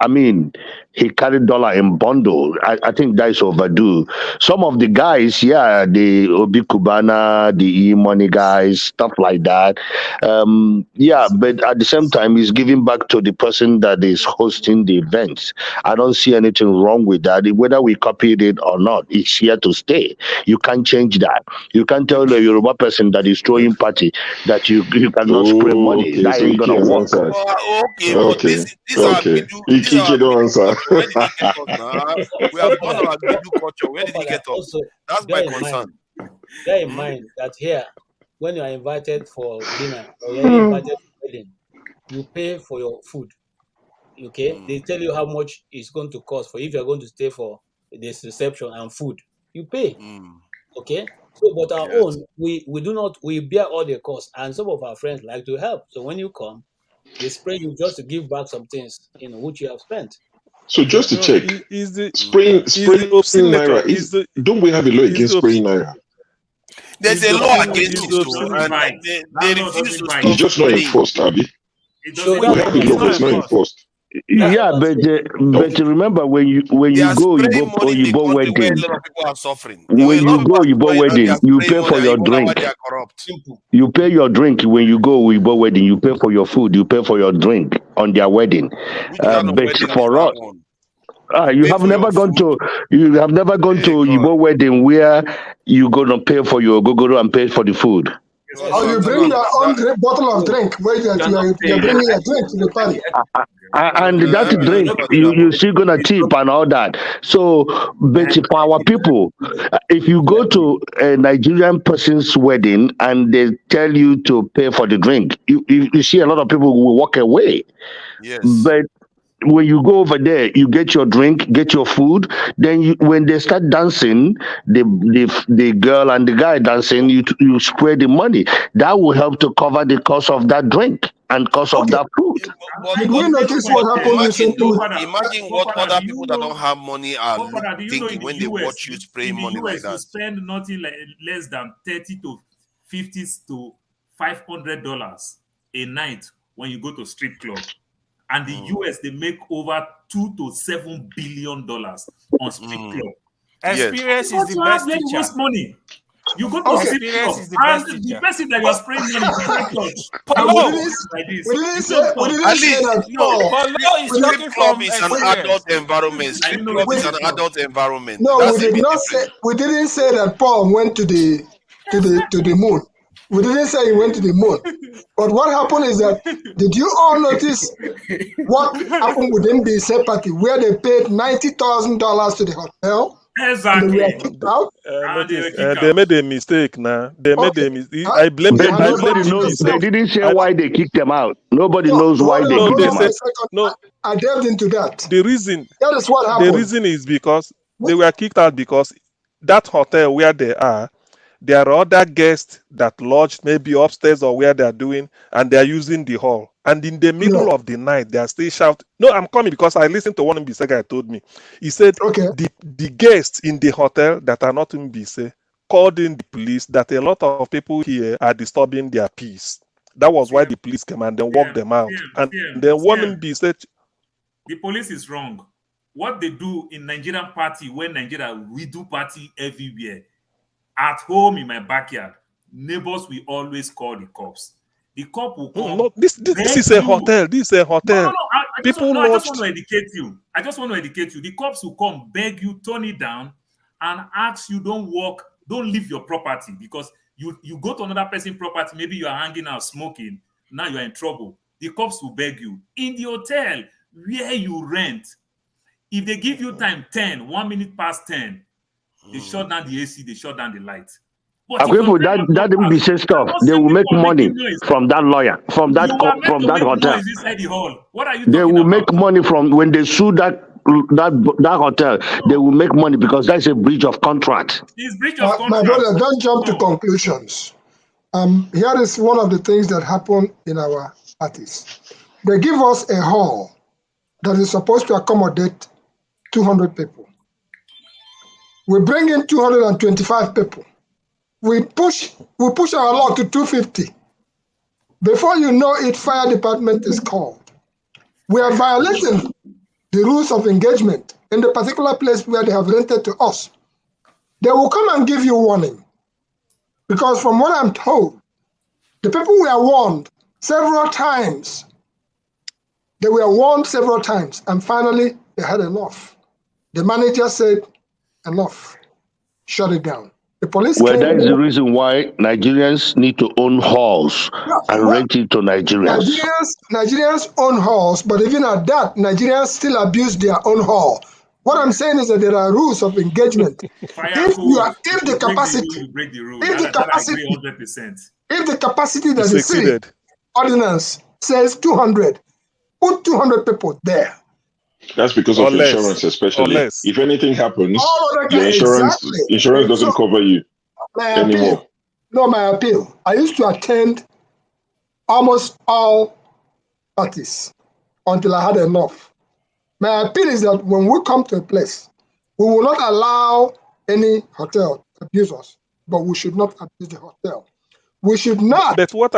I mean, he carried dollar in bundle. I think that is overdue. Some of the guys, yeah, the Obi Kubana, the E-Money guys, stuff like that. Yeah, but at the same time, he's giving back to the person that is hosting the events. I don't see anything wrong with that. Whether we copied it or not, it's here to stay. You can't change that. You can't tell a Yoruba person that is throwing party that you cannot spray money. Okay, that so ain't gonna work. Okay. Ike don't answer. Where did he get us now? We have done our Gidu culture. Where did he get us? That's my concern. Bear in mind that here, when you are invited for dinner or you're invited for wedding, you pay for your food. Okay? They tell you how much it's going to cost for if you're going to stay for this reception and food. You pay. Okay? So, but our own, we do not, we bear all the costs, and some of our friends like to help. So when you come, they spray you just to give back some things, which you have spent. So just to check, spraying naira, don't we have a law against spraying naira? There's a law against it, and they refuse to stop. It's just not enforced, Abby. We have a law, but it's not enforced. Yeah, but remember when you go Yibo wedding, a lot of people are suffering. When you go Yibo wedding, you pay for your drink. You pay your drink when you go Yibo wedding. You pay for your food. You pay for your drink on their wedding. But for us, you have never gone to Yibo wedding where you gonna pay for your gogoro and pay for the food. Or you bring your own bottle of drink where you're bringing a drink to the party. And that drink, you still gonna tip and all that. So, but for our people, if you go to a Nigerian person's wedding and they tell you to pay for the drink, you see a lot of people will walk away. Yes. But when you go over there, you get your drink, get your food. Then when they start dancing, the girl and the guy dancing, you spread the money. That will help to cover the cost of that drink and cost of that food. Did we notice what happened recently? Imagine what other people that don't have money are thinking when they US, watch you spray money like that. You spend nothing less than $30 to $50 to $500 a night when you go to strip club. And the US, they make over $2 to $7 billion on strip club. Experience is the best teacher. You waste money. You go to strip club, and the person that you are spraying money is very touch. Strip club is an adult environment. Strip club is an adult environment. No, we didn't say that Paul went to the moon. We didn't say he went to the moon. But what happened is that, did you all notice what happened with NBC party where they paid $90,000 to the hotel? Exactly. They made a mistake now. They made a mistake. I blame them. They didn't say why they kicked them out. Nobody knows why they kicked them out. No, I delved into that. The reason that is what happened. The reason is because they were kicked out because that hotel where they are, there are other guests that lodged maybe upstairs or where they are doing, and they are using the hall. And in the middle of the night, they are still shouting. No, I'm coming because I listened to one Mbise guy told me. He said the guests in the hotel that are not Mbise called in the police that a lot of people here are disturbing their peace. That was why the police came and then walked them out. And then one Mbise. The police is wrong. What they do in Nigerian party, when Nigeria, we do party everywhere. At home in my backyard, neighbors will always call the cops. The cop will come. No, this is a hotel. This is a hotel. I just want to educate you. I just want to educate you. The cops will come, beg you, turn it down, and ask you don't leave your property because you go to another person's property. Maybe you are hanging out smoking. Now you are in trouble. The cops will beg you. In the hotel where you rent, if they give you time 1 minute past 10, they shut down the AC, they shut down the light. That Mbise stuff, they will make money from that lawyer, from that hotel. Inside the hall. What are you they will make money from when they sue that hotel. They will make money because that's a breach of contract. It's breach of contract. My brother, don't jump to conclusions. Here is one of the things that happen in our parties. They give us a hall that is supposed to accommodate 200 people. We bring in 225 people. We push our law to 250. Before you know it, fire department is called. We are violating the rules of engagement in the particular place where they have rented to us. They will come and give you warning. Because from what I'm told, the people were warned several times. They were warned several times, and finally they had enough. The manager said, enough. Shut it down. The police came. That is the reason why Nigerians need to own halls and rent it to Nigerians. Nigerians own halls, but even at that, Nigerians still abuse their own hall. What I'm saying is that there are rules of engagement. If the capacity that the city ordinance says 200, put 200 people there. That's because of insurance, especially. If anything happens, your insurance doesn't cover you anymore. My appeal. I used to attend almost all parties until I had enough. My appeal is that when we come to a place, we will not allow any hotel to abuse us, but we should not abuse the hotel. We should not. That's what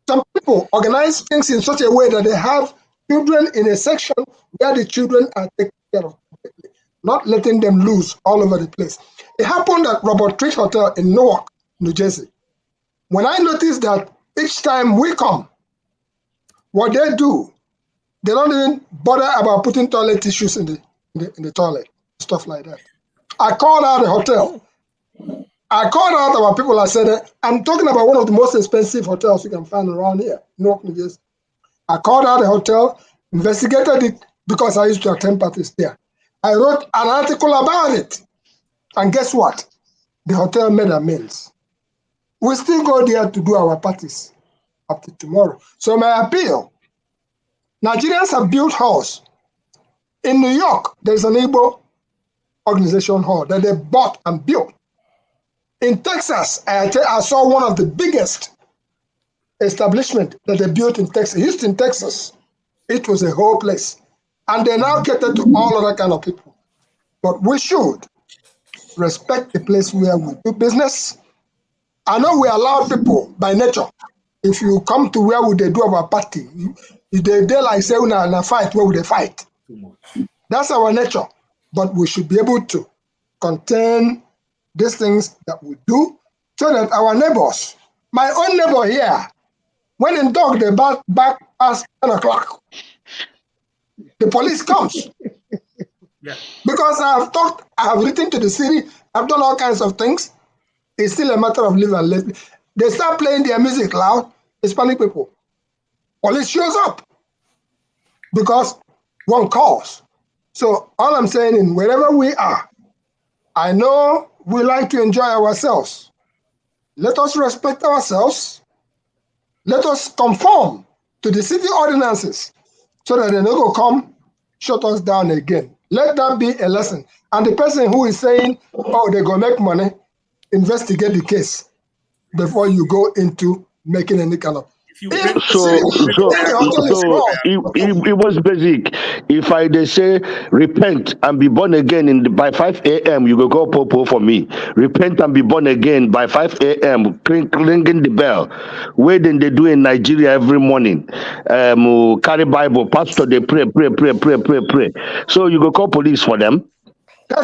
some people organize things in such a way that they have children in a section where the children are taken care of, not letting them loose all over the place. It happened at Robert Tree Hotel in Newark, New Jersey. When I noticed that each time we come, what they do, they don't even bother about putting toilet tissues in the toilet, stuff like that. I called out the hotel. I called out our people. I said, I'm talking about one of the most expensive hotels you can find around here, Newark, New Jersey. I called out the hotel, investigated it because I used to attend parties there. I wrote an article about it. And guess what? The hotel made amends. We still go there to do our parties up to tomorrow. So my appeal, Nigerians have built halls. In New York, there's an Igbo organization hall that they bought and built. In Texas, I saw one of the biggest establishment that they built in Texas, Houston, Texas. It was a whole place. And they now cater to all other kind of people. But we should respect the place where we do business. I know we allow people by nature. If you come to where would they do our party, they like say in a fight, where would they fight? That's our nature. But we should be able to contain these things that we do so that our neighbors, my own neighbor here, when in dog they back past 10 o'clock, the police comes. Yeah. Because I have written to the city, I've done all kinds of things. It's still a matter of live and let. They start playing their music loud, Hispanic people. Police shows up because one calls. So all I'm saying is wherever we are, I know we like to enjoy ourselves. Let us respect ourselves. Let us conform to the city ordinances so that they don't come shut us down again. Let that be a lesson. And the person who is saying, oh, they're going to make money, investigate the case before you go into making any kind of. So it was basic. If they say repent and be born again by 5 a.m., you go call Popo for me. Repent and be born again by 5 a.m. Ringing the bell. Where then they do in Nigeria every morning. Carry Bible, pastor, they pray. So you go call police for them.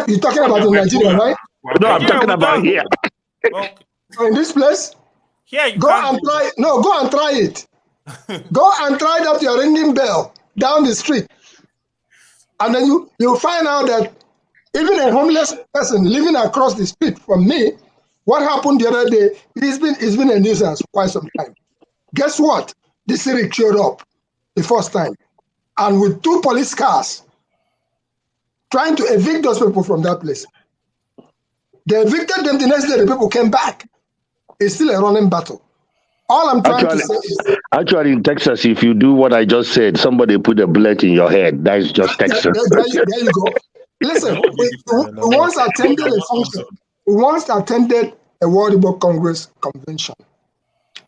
You're talking about in Nigeria, right? No, I'm talking about here. In this place? Here you go and try. No, go and try it. Go and try that you're ringing bell down the street, and then you find out that even a homeless person living across the street from me, what happened the other day? It's been a nuisance for quite some time. Guess what? The city showed up the first time, and with 2 police cars, trying to evict those people from that place. They evicted them. The next day, the people came back. It's still a running battle. All I'm trying to say is... Actually, in Texas, if you do what I just said, somebody put a bullet in your head. That is just Texas. There you go. Listen, we once attended a function. We once attended a World Book Congress convention.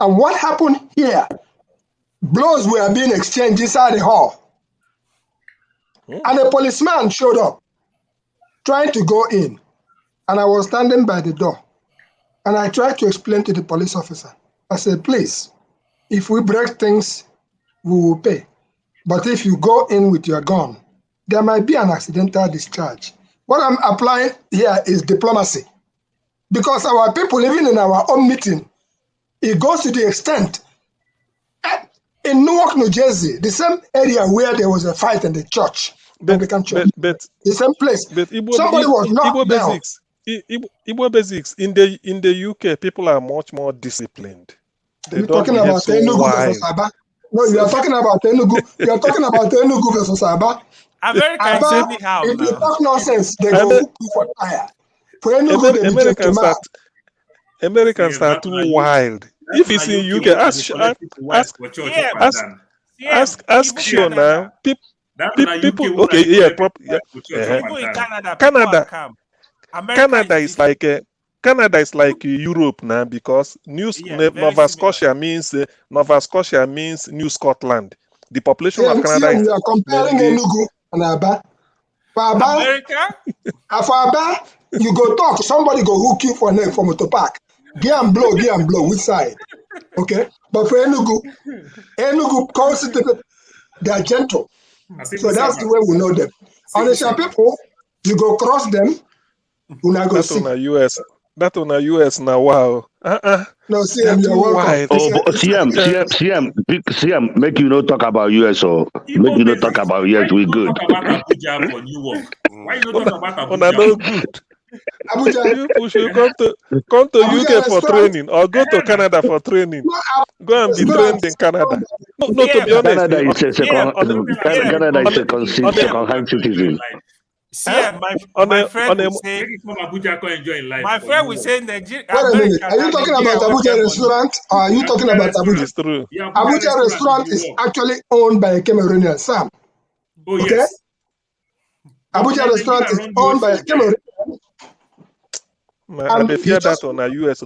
And what happened here? Blows were being exchanged inside the hall. And a policeman showed up, trying to go in. And I was standing by the door. And I tried to explain to the police officer. I said, please, if we break things, we will pay. But if you go in with your gun, there might be an accidental discharge. What I'm applying here is diplomacy. Because our people, even in our own meeting, it goes to the extent. In Newark, New Jersey, the same area where there was a fight in the church, Anglican church, the same place. Somebody was knocked down. Igbo basics in the UK, people are much more disciplined. They You're talking about Enugu versus Aba. No, you are talking about Enugu. You are talking about Enugu versus Aba. Aba, if you talk nonsense, they go hook you for tire. For Enugu, Americans are too wild. If it's in UK, ask sure now. People, okay, yeah, people in Canada. Canada is like Europe now because Nova Scotia means New Scotland. The population of Canada is. You are comparing Enugu and Aba. For Aba, you go talk. Somebody go hook you for neck from Motor Park. Gear and blow. Which side? Okay, but for Enugu calls it they are gentle. So that's the way we know them. Honestly, people, you go cross them. That on a US now, wow. No, CM, you're welcome. CM, make you not talk about US or make you not talk about US, we good. Why you not talk about Abuja? On a no good. Abuja. You should come to Abuja UK for restaurant. training or go to Canada for training. Go and be Restaurant. trained in Canada. No, to be honest, Canada is a Canada is second-hand citizen. My friend will say, Make it come Abuja come enjoy life. my friend will say, Nigeria. Wait a minute. Are you talking about Abuja restaurant or are you talking about Abuja? It's true. Yeah, Abuja restaurant is actually owned by a Cameroonian, Sam. Oh, Okay? yes. Abuja restaurant is owned by a Cameroonian. I fear that on a US.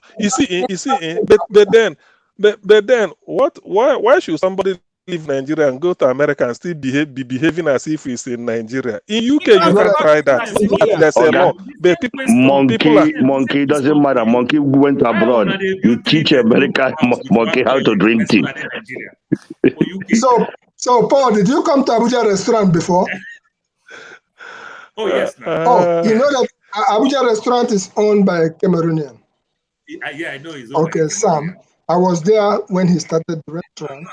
But then, what? Why should somebody leave Nigeria and go to America and still be behaving as if it's in Nigeria? In UK, you can try that. There's a law. But Monkey doesn't matter. Monkey went abroad. You teach America monkey how to drink tea. So Paul, did you come to Abuja restaurant before? Oh yes. You know that Abuja restaurant is owned by a Cameroonian. Yeah, I know he's owned Okay, Sam. I was there when he started the restaurant.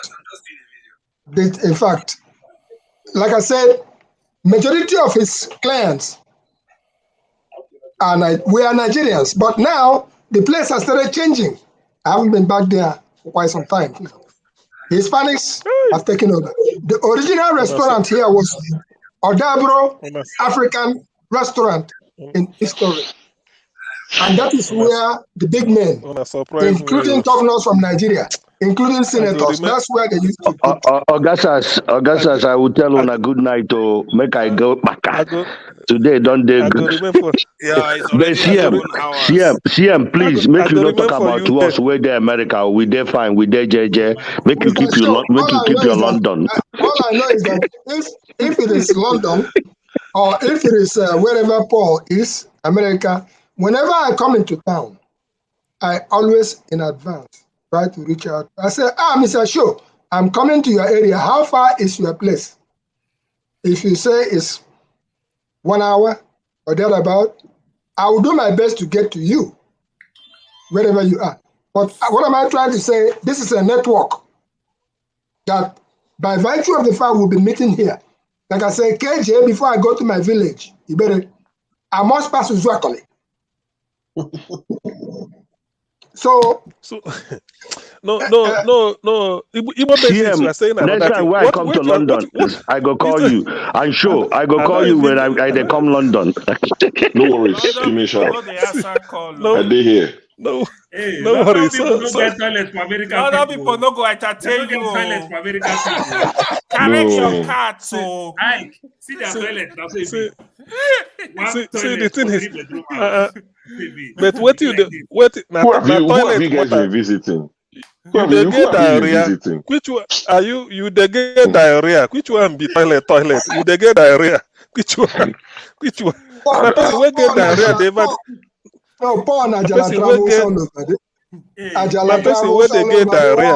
In fact, like I said, majority of his clients are we are Nigerians, but now the place has started changing. I haven't been back there for quite some time now. Hispanics have taken over. The original restaurant here was Odabro African restaurant in history. And that is where the big men, including governors from Nigeria, including senators, that's where they used to go. Augustus, I will tell on a good night to make I go back. Today, don't they good? CM, please, make you not talk about to us where they America, we there fine, we there JJ, make you keep your London. All I know is that if it is London, or if it is wherever Paul is, America, whenever I come into town, I always in advance try to reach out. I say, Mr. Show, I'm coming to your area. How far is your place? If you say it's 1 hour or thereabout, I will do my best to get to you, wherever you are. But what am I trying to say? This is a network that by virtue of the fact we'll be meeting here. Like I say, KJ, before I go to my village, I must pass Uzuakole. So No. CM, next time when I come to London, I go call you. And show, I go call you when I come London. No worries. Give me a shout. I did here. No worries. So, other people no go entertain you. Toilet for American people. Correct your cat, so Ike, see their toilet now. See, the thing is, but what you do? Who have you guys been visiting? You they get diarrhea. Which one are you? You they get diarrhea. Which one be toilet? You they get diarrhea. Which one? The person will get diarrhea. They ever. No, Paul The person will get diarrhea.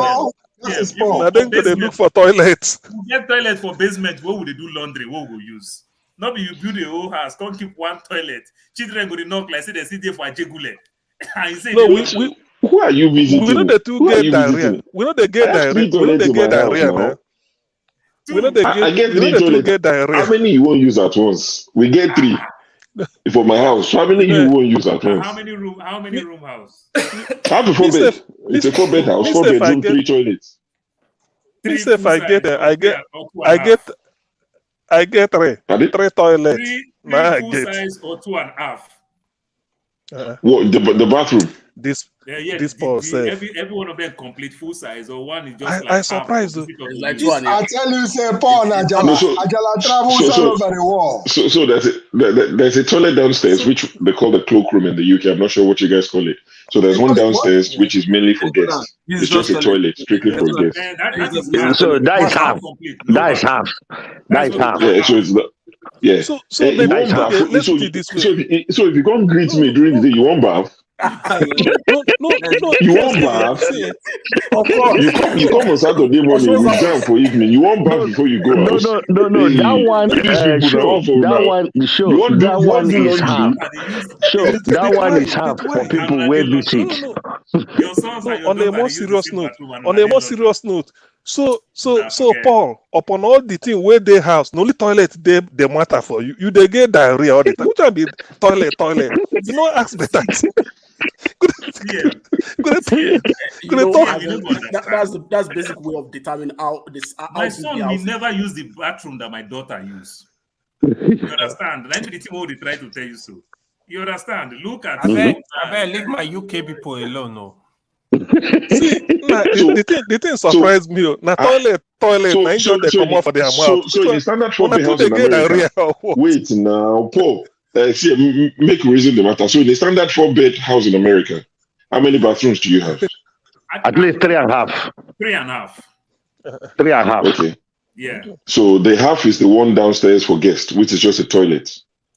Now then they look for toilets. You get toilet for basement. What would they do laundry? What will we use? Not be you build a whole house. Can't keep one toilet. Children go to knock like say they sit there for a jegule. No, who are you visiting? We know the two get diarrhea. We know they get diarrhea. We know they get diarrhea now. We know they get diarrhea. How many you won't use at once? We get 3 for my house. How many you won't use at once? How many room house? I have a 4-bed. It's a 4-bed house. 4 bedroom, 3 toilets. If I get 3 toilets. 3 full size or 2.5. What the bathroom? This Paul said. Every one of them complete full size, or one is just I surprised though. I tell you, say Paul Ajala travels all over the world. So there's a toilet downstairs which they call the cloakroom in the UK. I'm not sure what you guys call it. So there's one downstairs which is mainly for guests. It's just a toilet strictly for guests. So that is half. That is half. Yeah, so it's yeah. So if you come greet me during the day, you won't bath. No. You won't bath. You come on Saturday morning, you down for evening. You won't bath before you go out. No. That one is half. Sure, that one is half for people where visit. On a more serious note, So Paul, upon all the thing where they house, no only toilet they matter for you. You they get diarrhea all the time. Which one be toilet? You know, ask better. That's basic way of determining how this. My son will never use the bathroom that my daughter use. You understand? That's the thing they try to tell you so. You understand? Look at I bet leave my UK people alone. No. See, the thing surprised me. Now toilet. So the standard 4-bed house in America. Wait now, Paul. See, make reason the matter. So in the standard 4-bed house in America, how many bathrooms do you have? At least 3.5. 3.5. 3.5. Okay. Yeah. So the half is the one downstairs for guests, which is just a toilet.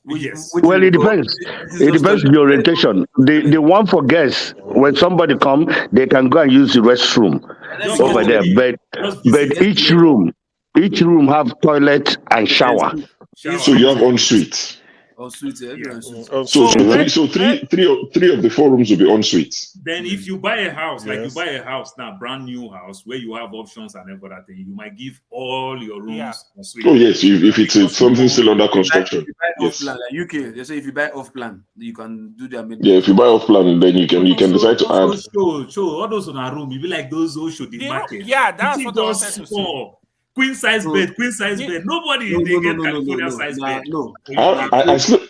Yes. Well, it depends. It depends on the orientation. The one for guests, when somebody come, they can go and use the restroom over there. But each room have toilet and shower. So you have ensuite. Ensuite, So three of the 4 rooms will be ensuite. Then if you buy a house, like you buy a house now, brand new house where you have options and everything, you might give all your rooms ensuite. Oh yes, if it's something still under construction. Yes. Plan, like UK, they say if you buy off plan, you can do their maintenance. Yeah, if you buy off plan, then you can decide to add. Show all those on our room. You be like those who show the market. Yeah, that's what I wanted to say. Queen size bed. Nobody they get California size bed.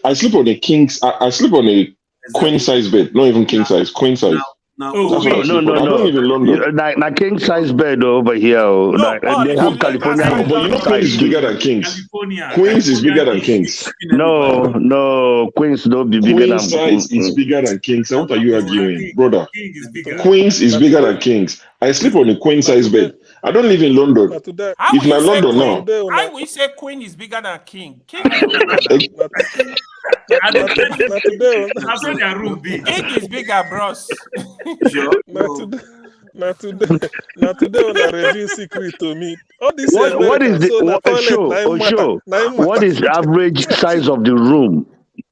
I sleep on a king's. I sleep on a queen size bed, not even king size, queen size. No. I don't even London. Like king size bed over here. They have California. But you know, Queens is bigger than Kings. Queens is bigger than Kings. No, Queens don't be bigger than size is bigger than Kings. What are you arguing, brother? Queens is bigger than Kings. I sleep on a queen size bed. I don't live in London. If not London now, I will say Queen is bigger than King. King is King is bigger, bros. Not today on a reveal secret to me. What is the average size of the room?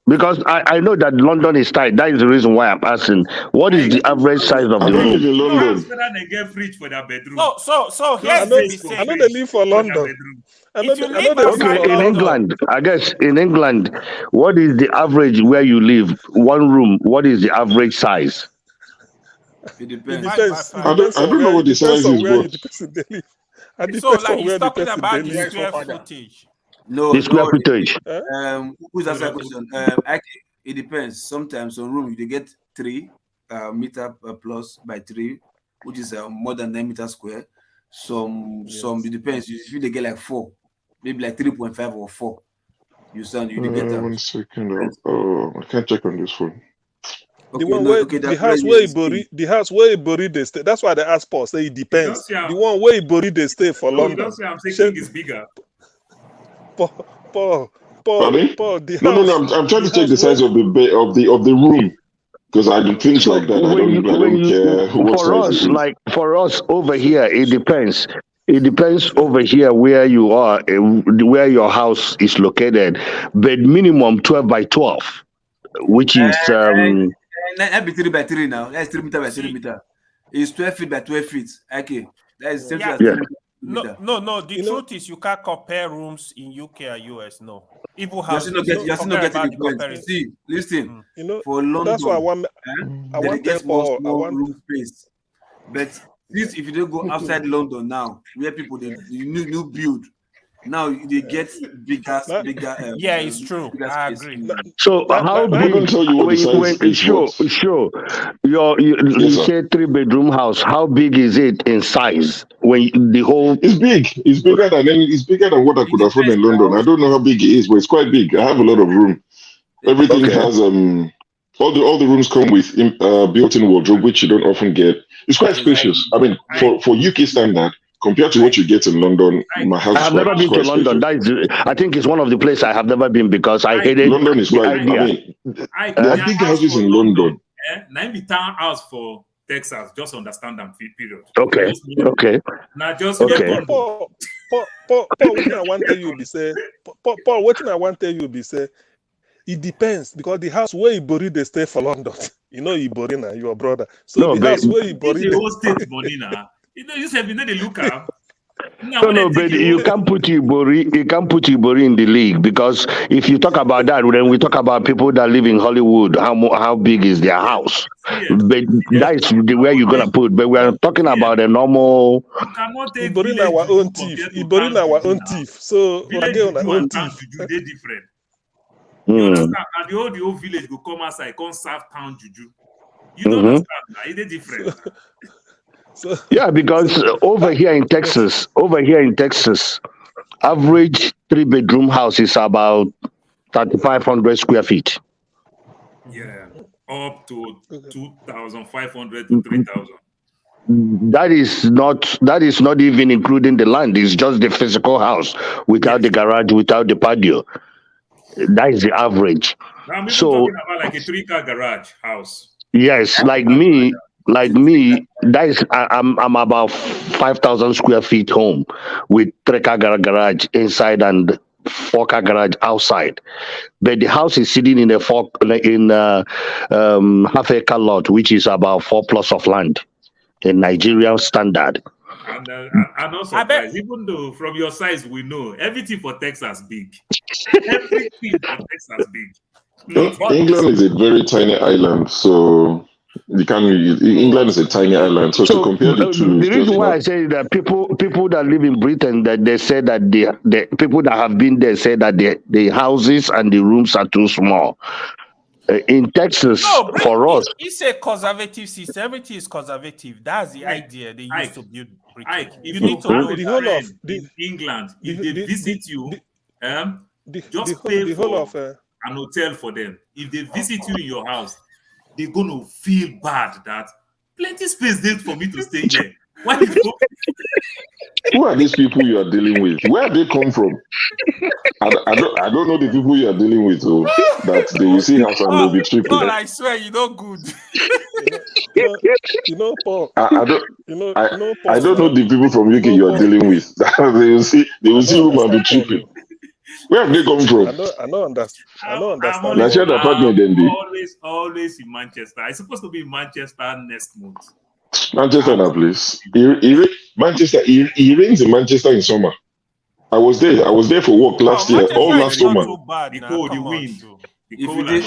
Because I know that London is tight. That is the reason why I'm asking. What is the average size of the room? They get fridge for their bedroom. So here's the thing. I know they live for London. In England, I guess in England, what is the average where you live? One room. What is the average size? It depends. I don't know what the size is, bro. So like he's talking about the square footage. No, the square footage. Who's asking that question? Actually, it depends. Sometimes some room you get 3 meter plus by 3, which is more than 9 meters square. Some it depends. If they get like 4, maybe like 3.5 or 4. You get that. 1 second. Oh, I can't check on this phone. The one where the house where he buried the stay. That's why they ask Paul. Say it depends. The one where he buried the stay for London. Don't say I'm saying King is bigger. Paul. No. I'm trying to check the size of the bed of the room because I do things like that. I don't care. For us over here, it depends. It depends over here where you are, where your house is located. But minimum 12 by 12, which is that'd be 3 by 3 now. That's 3 meter by 3 meter. It's 12 feet by 12 feet. Okay, that is No. The truth is you can't compare rooms in UK or US. No, you're still not getting the point. See, listen. For London, that's why I want more room space. But if you don't go outside London now, where people they new build. Now they get bigger. Yeah, it's true. I agree. So how big? You say 3-bedroom house. How big is it in size? When the whole it's big. It's bigger than what I could afford in London. I don't know how big it is, but it's quite big. I have a lot of room. Everything has all the rooms come with built-in wardrobe, which you don't often get. It's quite spacious. I mean, for UK standard. Compared to what you get in London, my house. I have never been to London. I think it's one of the places I have never been because I hated London is quite. I mean, there are big houses in London. Nine be town house for Texas. Just understand them. Period. Okay. Now just Paul, what I want to tell you be say. Paul, what I want to tell you be say. It depends because the house where you buried they stay for London. You know you buried now, your brother. So the house where you buried the whole state money now. You know, they look up. No, but you can't put Ibori in the league, because if you talk about that, then we talk about people that live in Hollywood. How big is their house? But that's the way you're gonna put. But we are talking about a normal. You cannot take Ibori na our own thief. Ibori na our own thief. So village again, our juju own and town thief. juju dey different. Mm. You understand? And the whole village go come outside, come serve town juju. You don't understand? It is different. Yeah, because over here in Texas, average 3-bedroom house is about 3,500 square feet. Yeah, up to 2,500 to 3,000. That is not even including the land. It's just the physical house without the garage, without the patio. That is the average. Now I'm even So talking about like a 3-car garage house. yes, like me, that is I'm about 5,000 square feet home with 3-car garage inside and 4-car garage outside. But the house is sitting in a half-acre lot, which is about 4+ of land in Nigerian standard. And I'm not surprised, even though from your size we know everything for Texas big. Everything for Texas big. England is a very tiny island, so you can. England is a tiny island, so to compare the two, the reason why I say that people that live in Britain, that they say that the people that have been there say that the houses and the rooms are too small. In Texas, for us, it's a conservative system. Everything is conservative. That's the idea they used to build Britain. If You need to know the that. whole of in England, if they visit you, just pay for an hotel for them. If they visit you in your house, they're gonna feel bad that plenty space there for me to stay here. Why you go? Who are these people you are dealing with? Where they come from? I don't know the people you are dealing with. So that they will see house and they'll be tripping. Paul, I swear you know good. Paul. I don't know the people from UK you are dealing with. they will see room and be tripping. Where have they come from? I don't understand. Always in Manchester. I'm supposed to be in Manchester next month. Manchester, that place. Manchester. It rains in Manchester in summer. I was there for work last year, all last summer. The cold, the wind.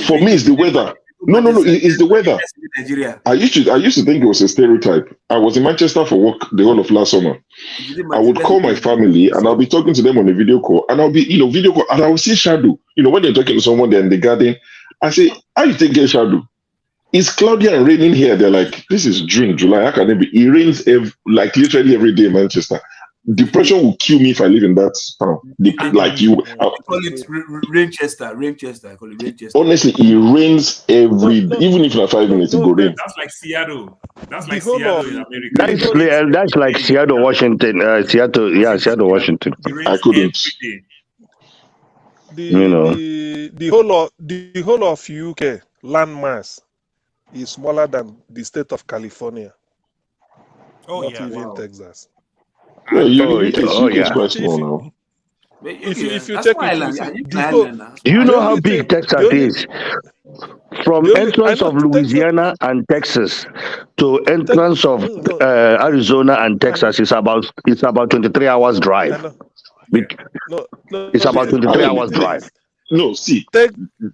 For me, it's the weather. No, it's the weather. Nigeria. I used to think it was a stereotype. I was in Manchester for work the whole of last summer. I would call my family and I'll be talking to them on a video call, and I'll be, video call, and I will see shadow. When they're talking to someone, they're in the garden. I say, how you take a shadow? It's cloudy and raining here. They're like, this is June, July. How can it be? It rains literally every day in Manchester. Depression will kill me if I live in that town. I call it Rainchester. I call it Rainchester. Honestly, it rains every day. Even if in 5 minutes it go rain. That's like Seattle. That's like Seattle in America. That's like Seattle, Washington. Seattle, Washington. I couldn't. The whole of UK landmass is smaller than the state of California. Not even Texas. Yeah, it's quite small now. If you check it, do you know how big Texas is? From entrance of Louisiana and Texas to entrance of Arizona and Texas is about 23 hours drive. It's about 23 hours drive. No, see,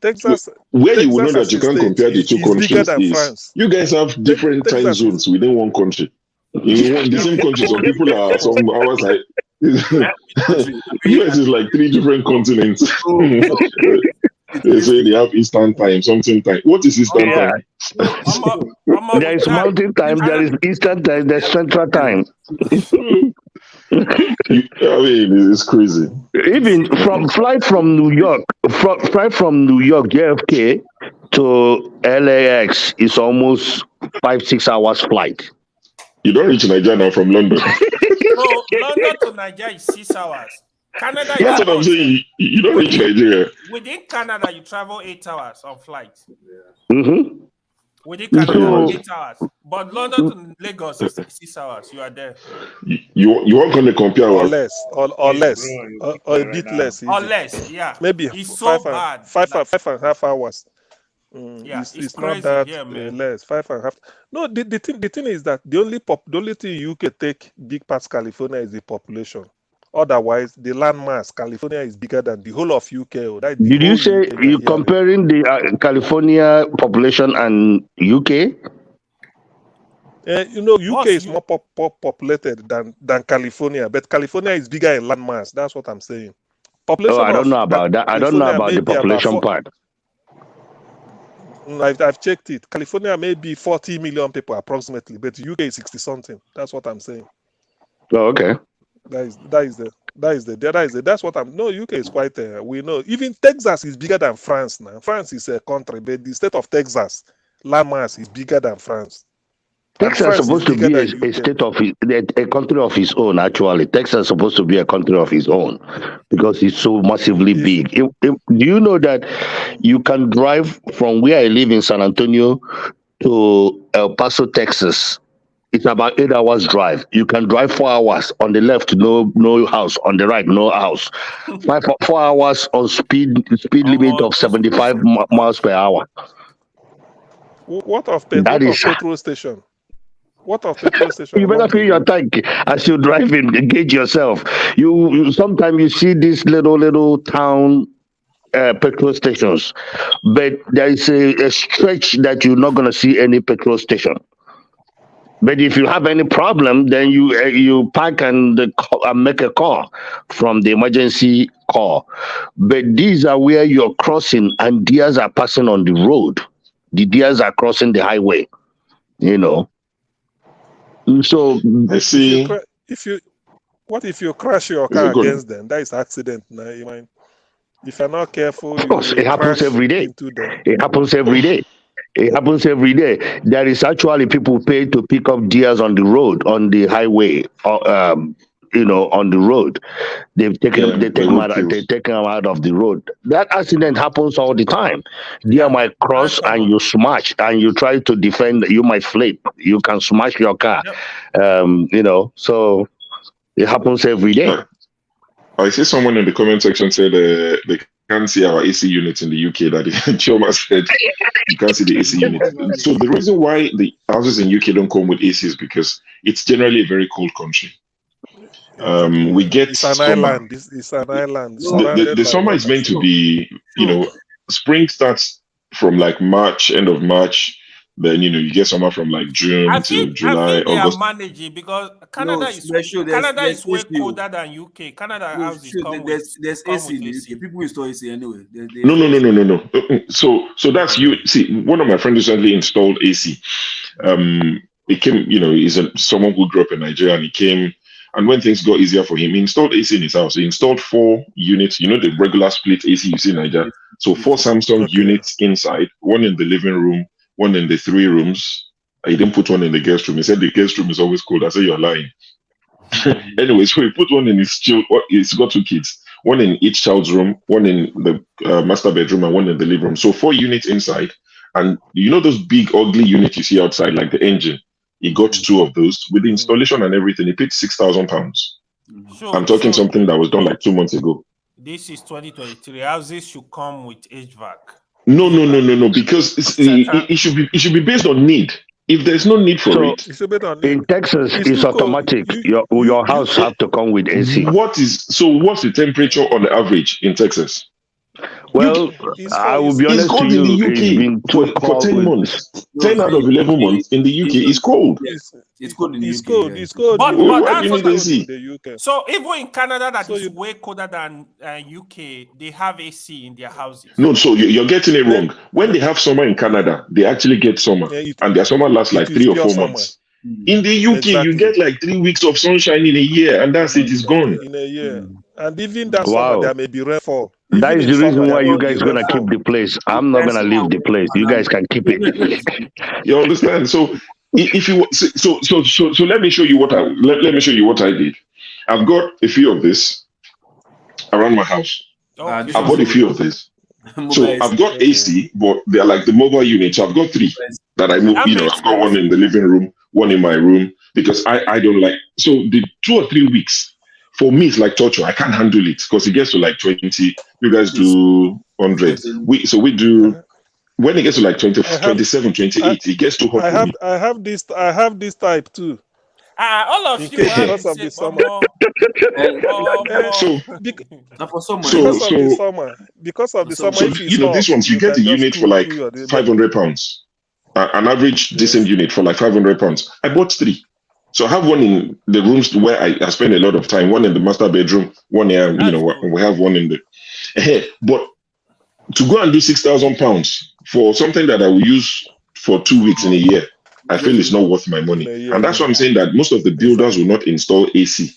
Texas. Where you will know that you can't compare the two countries is you guys have different time zones within one country. In the same country, some people are some hours like US is like 3 different continents. They say they have Eastern time, something time. What is Eastern time? There is Mountain time, there is Eastern time, there's Central time. It's crazy. Even flight from New York, JFK to LAX is almost 5-6 hours flight. You don't reach Nigeria now from London. No, London to Nigeria is 6 hours. Canada. That's what I'm saying. You don't reach Nigeria. Within Canada, you travel 8 hours on flight. Mm-hmm. Within Canada, 8 hours. But London to Lagos is 6 hours. You are there. You aren't going to compare or less, or a bit less. Or less, yeah. Maybe it's so bad. Five and a half hours. Yeah, It's not crazy that here, man. less 5.5. No, the thing is that the only thing UK take big parts California is the population. Otherwise, the landmass California is bigger than the whole of UK. That the Did you whole say UK you hearing. comparing the California population and UK? UK is more populated than California, but California is bigger in landmass. That's what I'm saying. Population I don't know about that. I don't know California about may the be about population part. I've checked it. California may be 40 million people approximately, but UK is 60 something. That's what I'm saying. Oh, okay. That's what I'm. No, UK is quite. We know even Texas is bigger than France now. France is a country, but the state of Texas landmass is bigger than France. Texas is supposed to be a state of a country of its own. Actually, Texas is supposed to be a country of its own because it's so massively big. Do you know that you can drive from where I live in San Antonio to El Paso, Texas? It's about 8 hours drive. You can drive 4 hours on the left, no house. On the right, no house. 4 hours on speed limit of 75 miles per hour. What of petrol station? What of petrol station? You better fill your tank as you drive in. Engage yourself. You sometimes you see these little town petrol stations, but there is a stretch that you're not going to see any petrol station. But if you have any problem, then you park and make a call from the emergency call. But these are where you're crossing and deers are passing on the road. The deers are crossing the highway. So I see. If you crash your car against them? That is accident. Now, if you're not careful, of course, it happens every day. It happens every day. It happens every day. There is actually people paid to pick up deers on the road, on the highway, on the road. They take them out of the road. That accident happens all the time. Deer might cross and you smash, and you try to defend. You might flip. You can smash your car. So it happens every day. I see someone in the comment section said they can't see our AC units in the UK. That Choma said you can't see the AC units. So the reason why the houses in UK don't come with AC is because it's generally a very cold country. We get it's an island. It's an island. The summer is meant to be, spring starts from like March, end of March. Then you get summer from like June to July, I think they August. are managing because Canada is way colder than UK. Canada houses come with AC in the UK. People install AC anyway. No. So that's you. See, one of my friends recently installed AC. He came, he's someone who grew up in Nigeria, and he came. And when things got easier for him, he installed AC in his house. He installed 4 units, the regular split AC you see in Nigeria. So 4 Samsung units inside, 1 in the living room, 1 in the 3 rooms. He didn't put 1 in the guest room. He said the guest room is always cold. I said, you're lying. Anyway, so he put 1 in his child. He's got 2 kids. 1 in each child's room, 1 in the master bedroom, and 1 in the living room. So 4 units inside. And those big, ugly units you see outside, like the engine? He got 2 of those. With the installation and everything, he paid £6,000. I'm talking something that was done like 2 months ago. This is 2023. Houses should come with HVAC. No, because it should be based on need. If there's no need for it, in Texas, it's automatic. Your house have to come with AC. What's the temperature on the average in Texas? Well, I will be honest to you, it's been for 10 months. 10 out of 11 months in the UK is cold. It's cold in the UK. It's cold. But why do you need AC? In the UK. So even in Canada, that is way colder than UK, they have AC in their houses. No, so you're getting it wrong. When they have summer in Canada, they actually get summer, and their summer lasts like 3 or 4 months. In the UK, you get like 3 weeks of sunshine in a year, and that's it. It's gone. In a year, and even that summer there may be rainfall. That is the reason why you guys gonna keep the place. I'm not gonna leave the place. You guys can keep it. You understand? So if you so let me show you what let me show you what I did. I've got a few of this around my house. I bought a few of this. So I've got AC, but they're like the mobile units. So I've got 3 that I move. I've got 1 in the living room, 1 in my room, because I don't like. So the 2 or 3 weeks for me it's like torture. I can't handle it because it gets to like 20. You guys do 100. We do when it gets to like 27, 28, it gets too hot for me. I have this type too. All of you because of the summer. Because of the summer, so you know, this ones you get a unit for like £500. An average decent unit for like £500. I bought 3. So I have one in the rooms where I spend a lot of time. One in the master bedroom, one here, you know, we have one in the. But to go and do £6,000 for something that I will use for 2 weeks in a year, I feel it's not worth my money. And that's why I'm saying that most of the builders will not install AC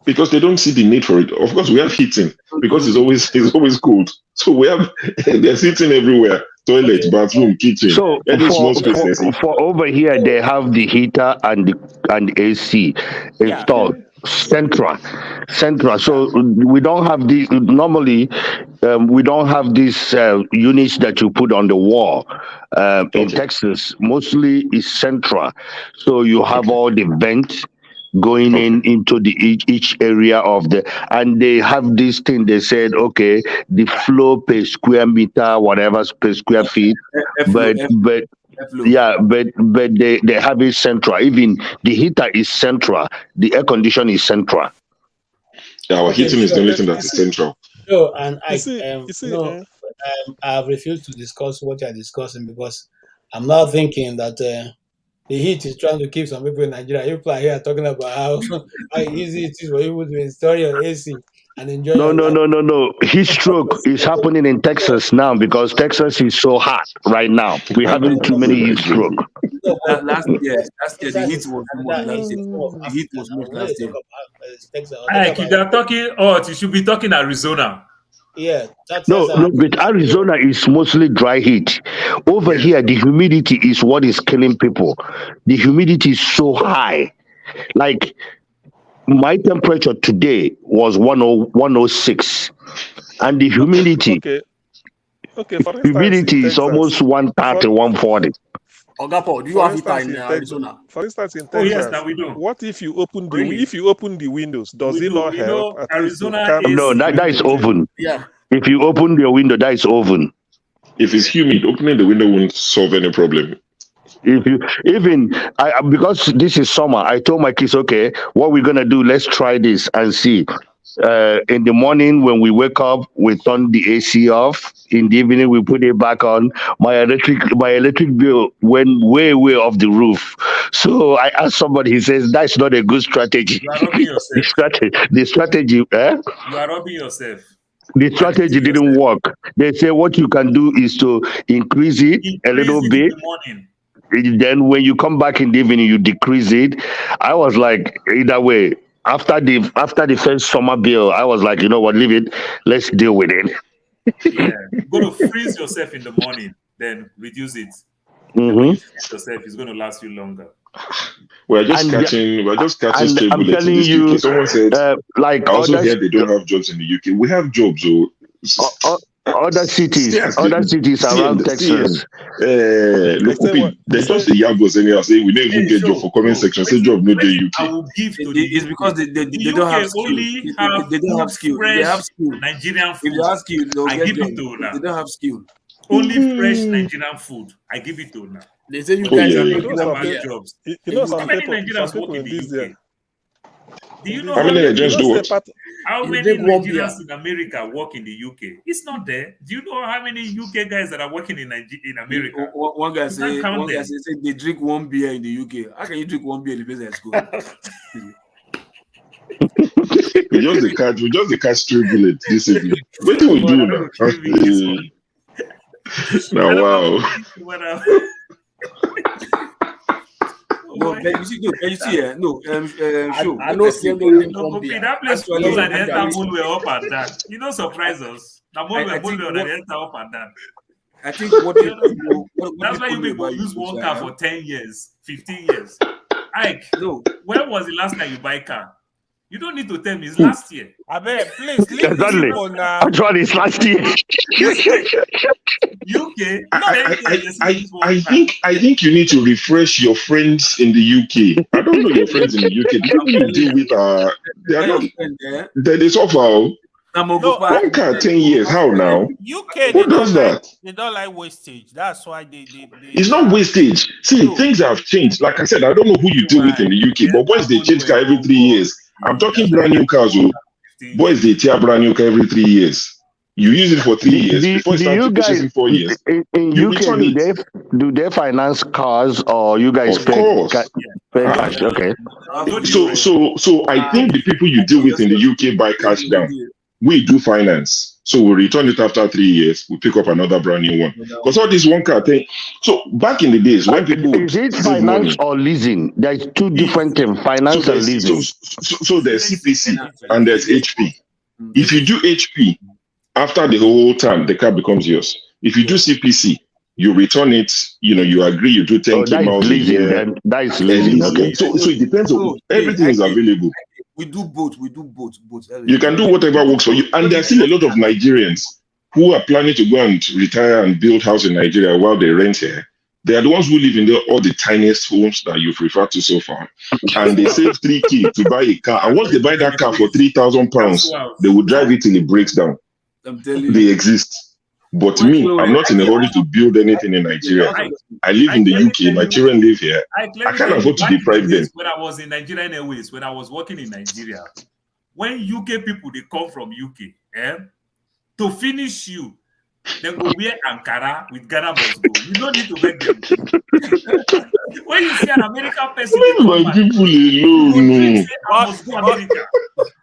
because they don't see the need for it. Of course, we have heating because it's always cold. So we have there's heating everywhere. Toilet, bathroom, kitchen. So for over here, they have the heater and AC installed central. So we don't have the normally we don't have these units that you put on the wall. In Texas, mostly is central. So you have all the vents going into the each area of the, and they have this thing. They said, okay, the flow per square meter, whatever per square feet, but they have it central. Even the heater is central. The air condition is central. Yeah, our heating is the only thing that is central. No, and I have refused to discuss what you're discussing because I'm now thinking that. The heat is trying to keep some people in Nigeria. People are here talking about how easy it is for people to install your AC and enjoy. No. Heat stroke is happening in Texas now because Texas is so hot right now. We're having too many heat stroke. Last year, the heat was much last year. The heat was much last year. If they're talking hot, you should be talking Arizona. Yeah, no, but Arizona is mostly dry heat. Over here, the humidity is what is killing people. The humidity is so high. Like my temperature today was 106, and the humidity, humidity is almost 130, 140. Ogapo, do you have heater in Arizona? For instance, in Texas, yes, we do. What if you open the windows? Does it not help? Arizona no, that is oven. Yeah. If you open your window, that is oven. If it's humid, opening the window won't solve any problem. If you because this is summer, I told my kids, okay, what we're gonna do? Let's try this and see. In the morning when we wake up, we turn the AC off. In the evening, we put it back on. My electric bill went way off the roof. So I asked somebody. He says that's not a good strategy. You are robbing yourself. The strategy. You are robbing yourself. The strategy didn't work. They say what you can do is to increase it a little bit. In the morning. Then when you come back in the evening, you decrease it. I was like, either way. After the first summer bill, I was like, you know what, leave it. Let's deal with it. Yeah, you're going to freeze yourself in the morning, then reduce it. Yourself is going to last you longer. We're just catching stray bullets in this UK. Someone said, I also hear they don't have jobs in the UK. We have jobs, so other cities around Texas. Look, there's just the Yagos anyhow saying we don't even get job for comment section. Say job no day UK. I will give to it's because they don't have skill. They don't have skill. They have skill. Nigerian food. If they have skill, I give it to now. They don't have skill. Only fresh Nigerian food. I give it to now. They say you guys are talking about jobs. You know, how many Nigerians work in the UK? Do you know how many Nigerians do what? How many Nigerians in America work in the UK? It's not there. Do you know how many UK guys that are working in America? One guy said they drink 1 beer in the UK. How can you drink 1 beer in the business school? we just the catch stray bullet this evening. What do we do now? Now wow. No, you see, I know that place close and the enter Mulwe up and down. You don't surprise us. Now Mulwe and the enter up and down. I think that's why you people use one car for 10 years, 15 years. Ike, when was the last time you buy a car? You don't need to tell me. It's last year. I bet, please leave exactly. Actually, it's last year. UK. I think you need to refresh your friends in the UK. I don't know your friends in the UK. The people you deal with they are not. They suffer. One car 10 years. How now? UK, Who does that? They don't like wastage. That's why they It's not wastage. See, things have changed. Like I said, I don't know who you deal with in the UK, but boys they change car every 3 years. I'm talking brand new cars. Boys they tear brand new car every 3 years. You use it for 3 years before you start purchasing 4 years. In UK, do they finance cars or you guys pay cash? Okay. So I think the people you deal with in the UK buy cash down. We do finance. So we return it after 3 years. We pick up another brand new one. Because all this one car thing. So back in the days when people is it finance or leasing? There's two different things, finance and leasing. So there's CPC and there's HP. If you do HP, after the whole time, the car becomes yours. If you do CPC, you return it, you agree, you do 10 miles a year. That is leasing. Okay. So it depends on everything is available. We do both. You can do whatever works for you. And there are still a lot of Nigerians who are planning to go and retire and build house in Nigeria while they rent here. They are the ones who live in all the tiniest homes that you've referred to so far. And they save 3K to buy a car. And once they buy that car for £3,000, they will drive it till it breaks down. I'm telling you. They exist. But me, I'm not in a hurry to build anything in Nigeria. I live in the UK. My children live here. I can't afford to deprive them. When I was in Nigerian Airways, when I was working in Nigeria, when UK people, they come from UK, to finish you, they go wear Ankara with Ghana must go. You don't need to beg them. When you see an American person, my people alone. I must go America.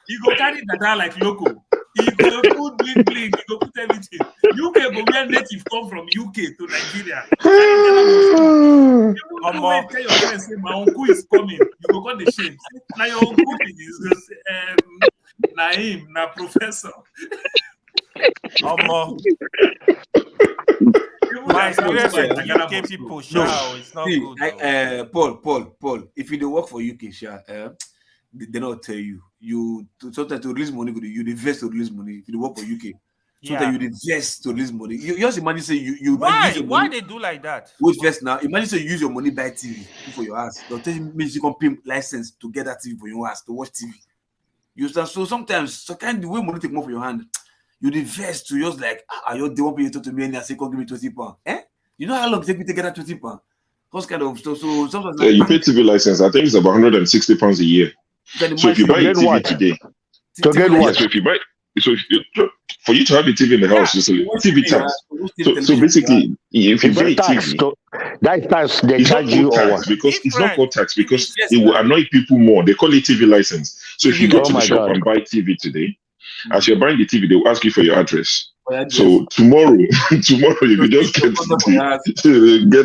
You go carry data like local. You go put bling bling. You go put everything. UK go where native come from UK to Nigeria. You go tell your friends say my uncle is coming. You go call the shame. Now your uncle is Naim, na professor. My experience with UK people, it's not good. Paul, if you don't work for UK, they not tell you. You sometimes to release money, you invest to release money. If you work for UK, sometimes you invest to release money. You just imagine say you why they do like that? Wait first now. Imagine say you use your money buy TV for your house. They'll tell you you can pay license to get that TV for your house to watch TV. You understand? So sometimes the way money take more for your hand, you invest to just like they won't pay you to me and I say come give me £20. You know how long it take me to get that £20? Those kind of stuff. So sometimes you pay TV license. I think it's about £160 a year. So if you buy a TV today, for you to have a TV in the house, just TV tax. So basically, if you buy a TV, that tax they charge you because it's not called tax because it will annoy people more. They call it TV license. So if you go to the shop and buy TV today, as you're buying the TV, they will ask you for your address. So tomorrow, if you just get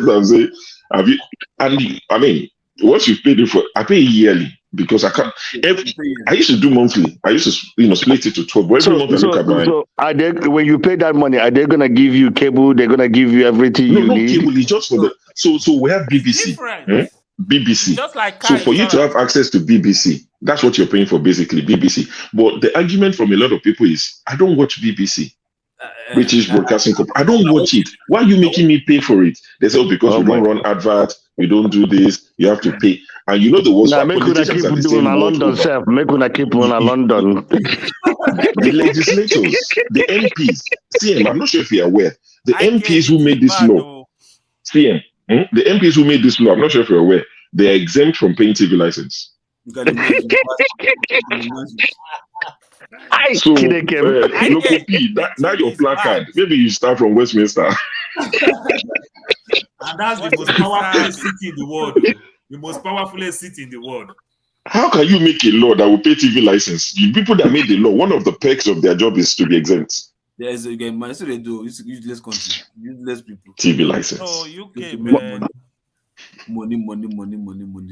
and say, have you? And I mean, what you paid it for, I pay yearly. Because I can't. I used to do monthly. I used to, split it to 12. But every month I look at mine. So are they, when you pay that money, are they gonna give you cable? They're gonna give you everything you need. Cable is just for the. So we have BBC. BBC. Just like so for you to have access to BBC, that's what you're paying for, basically BBC. But the argument from a lot of people is, I don't watch BBC. British Broadcasting Corp. I don't watch it. Why are you making me pay for it? They say, because we don't run advert, we don't do this, you have to pay. And you know the worst. Make una keep doing a London self. Make una keep on a London. The legislators, the MPs, CM, I'm not sure if you're aware. The MPs who made this law, CM, the MPs who made this law, I'm not sure if you're aware, they are exempt from paying TV license. So, local P, now your placard. Maybe you start from Westminster. And that's the most powerful city in the world. The most powerful city in the world. How can you make a law that will pay TV license? The people that made the law, one of the perks of their job is to be exempt. There's again, man. So they do. Useless country, useless people. TV license. Oh, UK, man. Money.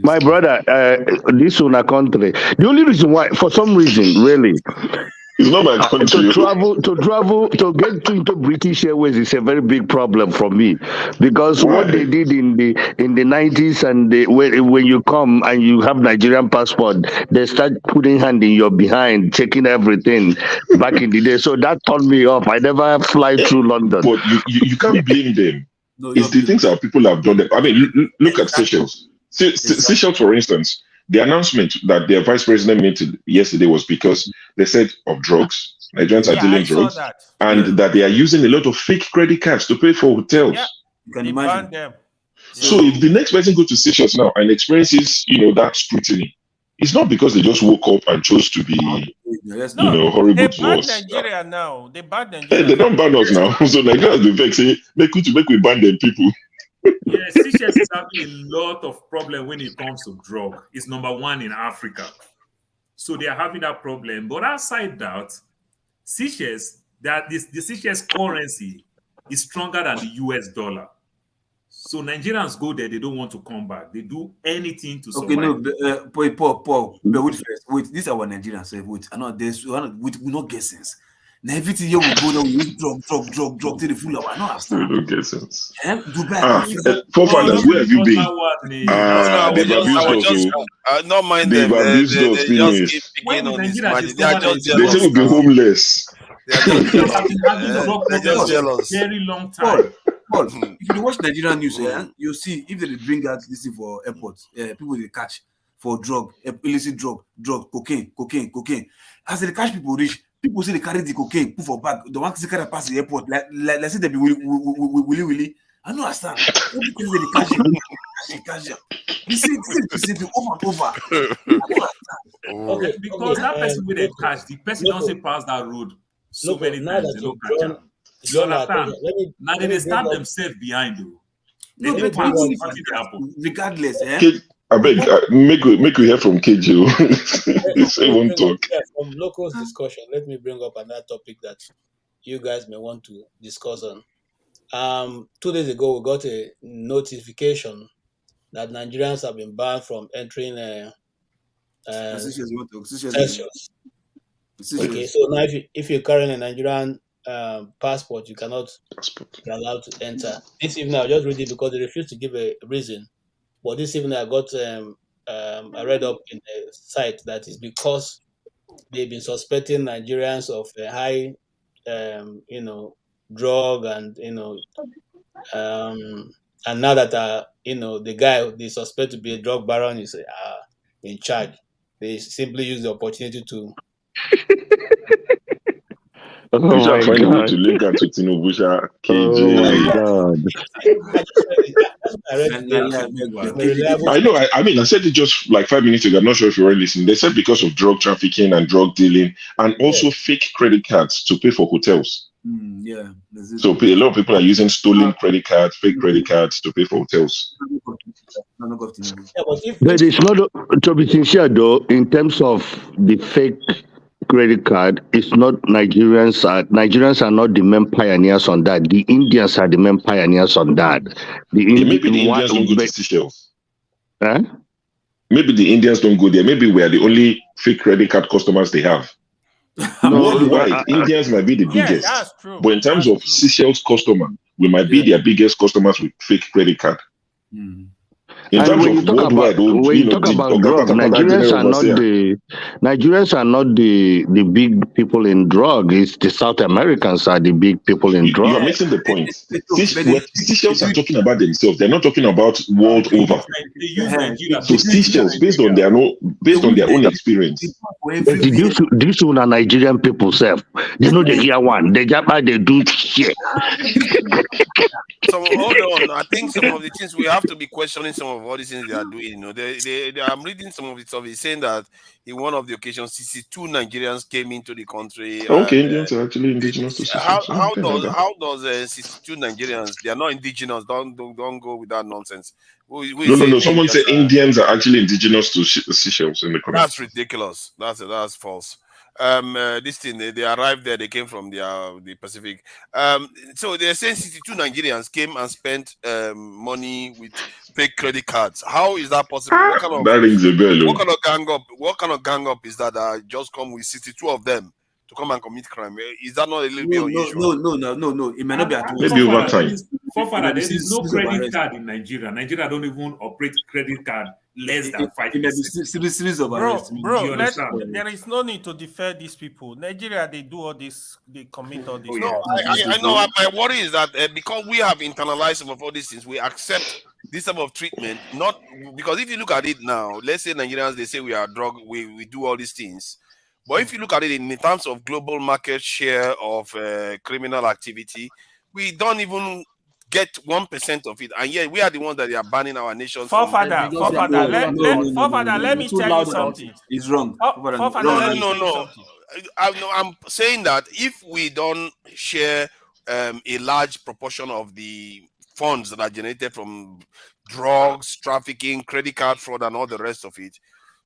My brother, this one a country. The only reason why, for some reason, really, it's not my country. To get into British Airways is a very big problem for me, because what they did in the 90s and when you come and you have Nigerian passport, they start putting hand in your behind, checking everything back in the day. So that turned me off. I never fly through London. But you can't blame them. It's the things that people have done. I mean, look at Seychelles. Seychelles, for instance, the announcement that their vice president made yesterday was because they said of drugs. Nigerians are dealing drugs, and that they are using a lot of fake credit cards to pay for hotels. Yeah, You can they imagine. ban them. So if the next person goes to Seychelles now and experiences, that scrutiny, it's not because they just woke up and chose to be, horrible They to ban us. Nigeria now. They ban Hey, Nigeria. they don't ban us now. So Nigerians be vex say make we ban them people. Yeah, Seychelles is having a lot of problem when it comes to drug. It's #1 in Africa. So they are having that problem. But outside that, Seychelles, the Seychelles currency is stronger than the US dollar. So Nigerians go there, they don't want to come back. They do anything to survive. Okay, no, Paul, but wait first. Wait, this is our Nigerians. Wait, I know we not get sense. Now everything here we go now, we drug till the full hour. I know We don't get sense. Dubai. Forefathers, where have you been? They've I abused was us. just not mind They've them. abused us. They just keep Finish. picking on this Nigeria money. They are just They jealous. say we'll be homeless. They are just They have jealous. been having drug They're problems just for a jealous. very long time. Paul, if you watch Nigerian news, you see if they bring out this thing for airports, people they catch for drug, illicit drug, cocaine. As they catch people reach, people say they carry the cocaine, put for bag. The one to carry pass the airport, let's say they be willy. I don't understand. Everything they catch it. You see, this is over and over. Okay, because that person with a cash, the person doesn't pass that road so many times. They don't catch them. You understand? Now they stab themselves behind though. No, They but pass even what did happen. regardless, I beg, make we hear from KJ. They say one talk. From locals discussion, let me bring up another topic that you guys may want to discuss on. 2 days ago, we got a notification that Nigerians have been banned from entering Seychelles. Okay, so now if you're carrying a Nigerian passport, you cannot be allowed to enter. This evening, I just read it because they refused to give a reason. But this evening, I got I read up in the site that is because they've been suspecting Nigerians of a high, drug and and now that the guy they suspect to be a drug baron is in charge. They simply use the opportunity to. We shall find a way to link her to Tinubu, KJ. Oh my God. I know. I mean, I said it just like 5 minutes ago. I'm not sure if you were listening. They said because of drug trafficking and drug dealing, and also fake credit cards to pay for hotels. Yeah. So a lot of people are using stolen credit cards, fake credit cards to pay for hotels. But it's not, to be sincere though, in terms of the fake credit card, it's not Nigerians are not the main pioneers on that. The Indians are the main pioneers on that. Maybe the Indians don't go to Seychelles. Maybe the Indians don't go there. Maybe we are the only fake credit card customers they have. Worldwide, Indians might be the biggest. That's true. But in terms of Seychelles customer, we might be their biggest customers with fake credit card. In and terms when of you talk worldwide, about drug, Nigerians are not the big people in drug. It's the South Americans are the big people in drug. You are missing the point. Seychelles are talking about themselves. They're not talking about world over. So Seychelles, based on their own experience. These one are Nigerian people self. They know they hear one. They do shit. So hold on. I think some of the things we have to be questioning some of all these things they are doing. I'm reading some of the stuff. He's saying that in one of the occasions, 62 Nigerians came into the country. Okay, Indians are actually indigenous to Seychelles. How does 62 Nigerians? They are not indigenous. Don't go with that nonsense. No. Someone said Indians are actually indigenous to Seychelles in the comments. That's ridiculous. That's false. This thing they arrived there. They came from the Pacific. So they're saying 62 Nigerians came and spent money with fake credit cards. How is that possible? That rings a bell. What kind of gang up is that? Just come with 62 of them to come and commit crime. Is that not a little bit unusual? No. It may not be at all. Maybe over time. There is no credit card in Nigeria. Nigeria don't even operate credit card less than 5%. Series of arrests. Bro, there is no need to defer these people. Nigeria, they do all this, they commit all this. No, I know. My worry is that because we have internalized some of all these things, we accept this type of treatment. Not because if you look at it now, let's say Nigerians, they say we are drug, we do all these things. But if you look at it in terms of global market share of criminal activity, we don't even get 1% of it, and yet we are the ones that are banning our nations from. Forefather, let me tell you something. It's wrong. No. I'm saying that if we don't share a large proportion of the funds that are generated from drugs, trafficking, credit card fraud, and all the rest of it,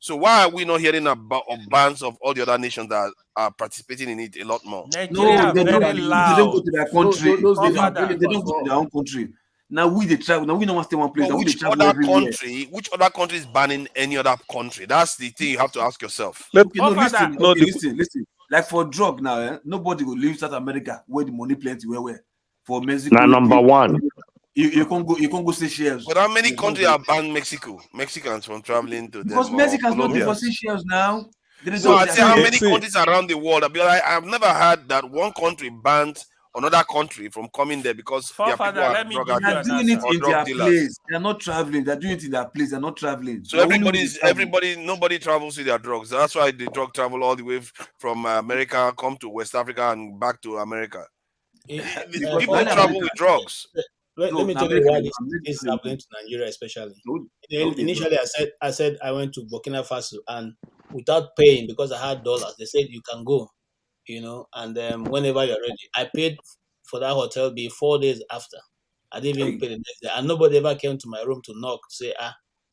so why are we not hearing about bans of all the other nations that are participating in it a lot more? Nigeria they very don't go to their country. Those They don't go to their own country. Now we they travel. Now we don't want to stay one place. Now which other country is banning any other country? That's the thing you have to ask yourself. Listen. Like for drug now, nobody will leave South America where the money plenty. Where for Mexico. Now number one. You can't go Seychelles. But how many countries have banned Mexico? Mexicans from traveling to them. Because Mexicans not for Seychelles now. So I say how many countries around the world? I've never heard that one country banned another country from coming there because their people are drug addicts doing it or in drug their dealers. Place. They're not traveling. They're doing it in their place. They're not traveling. So nobody travels with their drugs. That's why the drug travel all the way from America, come to West Africa and back to America. People travel with drugs. Let me tell you why this is happening to Nigeria, especially. Initially, I said I went to Burkina Faso, and without paying, because I had dollars, they said you can go, and whenever you're ready. I paid for that hotel bill 4 days after. I didn't even pay the next day, and nobody ever came to my room to knock to say,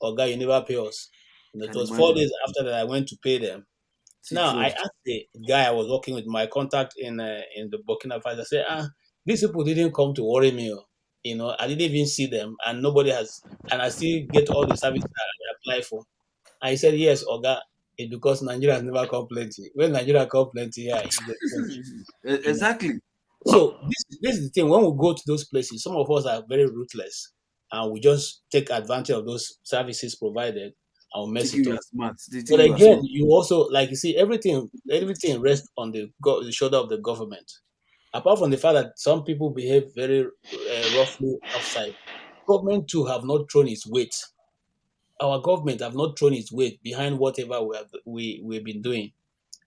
Oga, you never pay us. It was 4 days after that I went to pay them. Now I asked the guy I was working with, my contact in the Burkina Faso. I said, these people didn't come to worry me. I didn't even see them, and nobody has, and I still get all the services that I apply for. I said, yes, Oga, it's because Nigeria has never come plenty. When Nigeria come plenty, exactly. So this is the thing. When we go to those places, some of us are very ruthless, and we just take advantage of those services provided and we mess it up. But again, you also, like you see, everything rests on the shoulder of the government. Apart from the fact that some people behave very roughly outside, government too have not thrown its weight. Our government have not thrown its weight behind whatever we've been doing.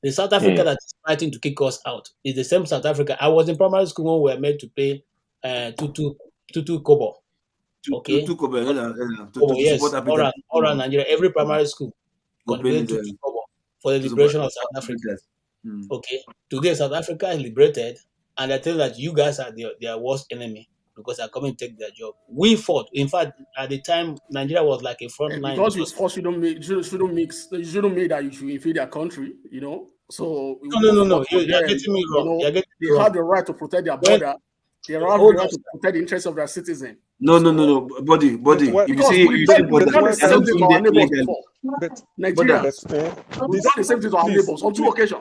The South Africa that is fighting to kick us out is the same South Africa. I was in primary school when we were made to pay 2 kobo. Okay? 2 kobo, yes, all around Nigeria, every primary school contributed 2 kobo for the liberation of South Africa. Okay? Today, South Africa is liberated, and I tell you that you guys are their worst enemy because they're coming to take their job. We fought. In fact, at the time, Nigeria was like a front line. Because it's forced, you shouldn't mix. You shouldn't make that you should invade their country, So no. You're getting me wrong. They have the right to protect their border. They have the right to protect the interests of their citizens. No. Body. If you see, we've done the same thing to our neighbors before. Nigerians, we've done the same thing to our neighbors on 2 occasions.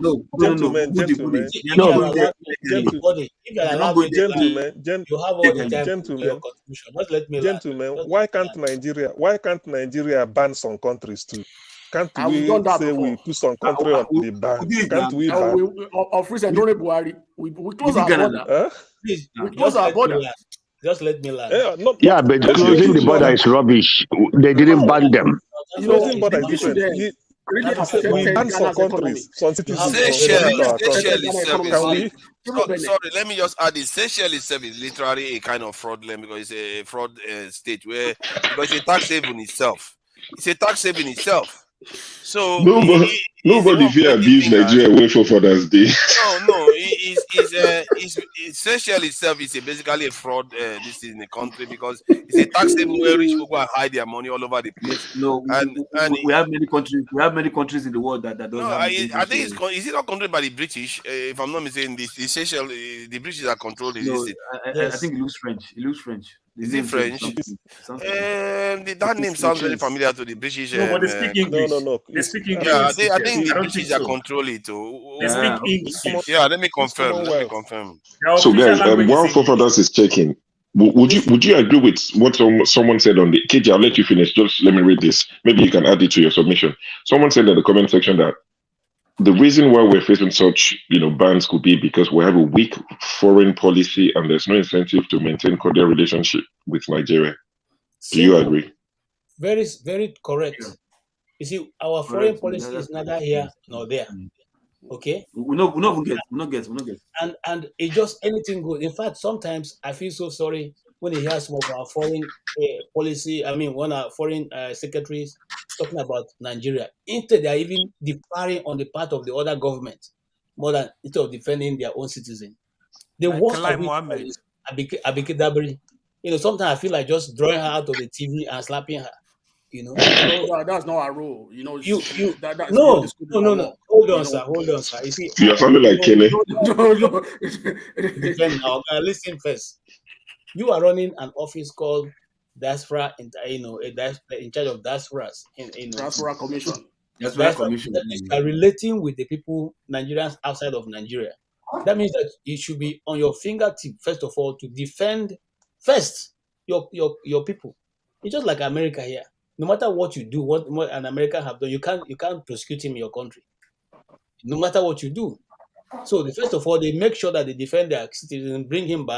Gentlemen, why can't Nigeria ban some countries too? Can't we say we put some country on the ban? Can't we ban? Of recent, we close our border. We close our border. Just let me land. But closing the border is rubbish. They didn't ban them. Closing border is different. We ban some countries, some citizens. Sorry, let me just add this. Seychelles itself is literally a kind of fraud land because it's a fraud state because it's a tax haven itself. It's a tax haven itself. So nobody fear abuse Nigeria away for Father's Day. No. Seychelles itself is basically a fraud. This is in the country because it's a tax haven where rich people hide their money all over the place. No, we have many countries. We have many countries in the world that don't have. I think is it not controlled by the British? If I'm not mistaken, the Seychelles, the British are controlled. I think it looks French. Is it French? That name sounds very familiar to the British. No, but they speak English. No. They speak English. Yeah, I think the British are controlling it too. They speak English. Yeah, let me confirm. So, guys, while Forefathers is checking, would you agree with what someone said on the KJ? I'll let you finish. Just let me read this. Maybe you can add it to your submission. Someone said in the comment section that the reason why we're facing such, bans could be because we have a weak foreign policy and there's no incentive to maintain cordial relationship with Nigeria. Do you agree? Very, very correct. You see, our foreign policy is neither here nor there. Okay? We not get. And it just anything goes. In fact, sometimes I feel so sorry when you hear some of our foreign policy. I mean, when our foreign secretaries talking about Nigeria, instead they are even deferring on the part of the other government more than instead of defending their own citizens. The Like worst Kalai of it Mohammed. is Abike Dabiri. You know, sometimes I feel like just drawing her out of the TV and slapping her. You know, No, that's not our role. You know, that's beyond the no. scope of our work. Hold You on, know, sir. Hold on, sir. You see, You're sounding like Kele. no. defend now. Listen first. You are running an office called diaspora, in charge of diasporas. Diaspora Commission. Diaspora Commission. That means you are relating with the people, Nigerians outside of Nigeria. That means that you should be on your fingertip, first of all, to defend first your people. It's just like America here. No matter what you do, what an American have done, you can't prosecute him in your country. No matter what you do. So first of all, they make sure that they defend their citizens, bring him back,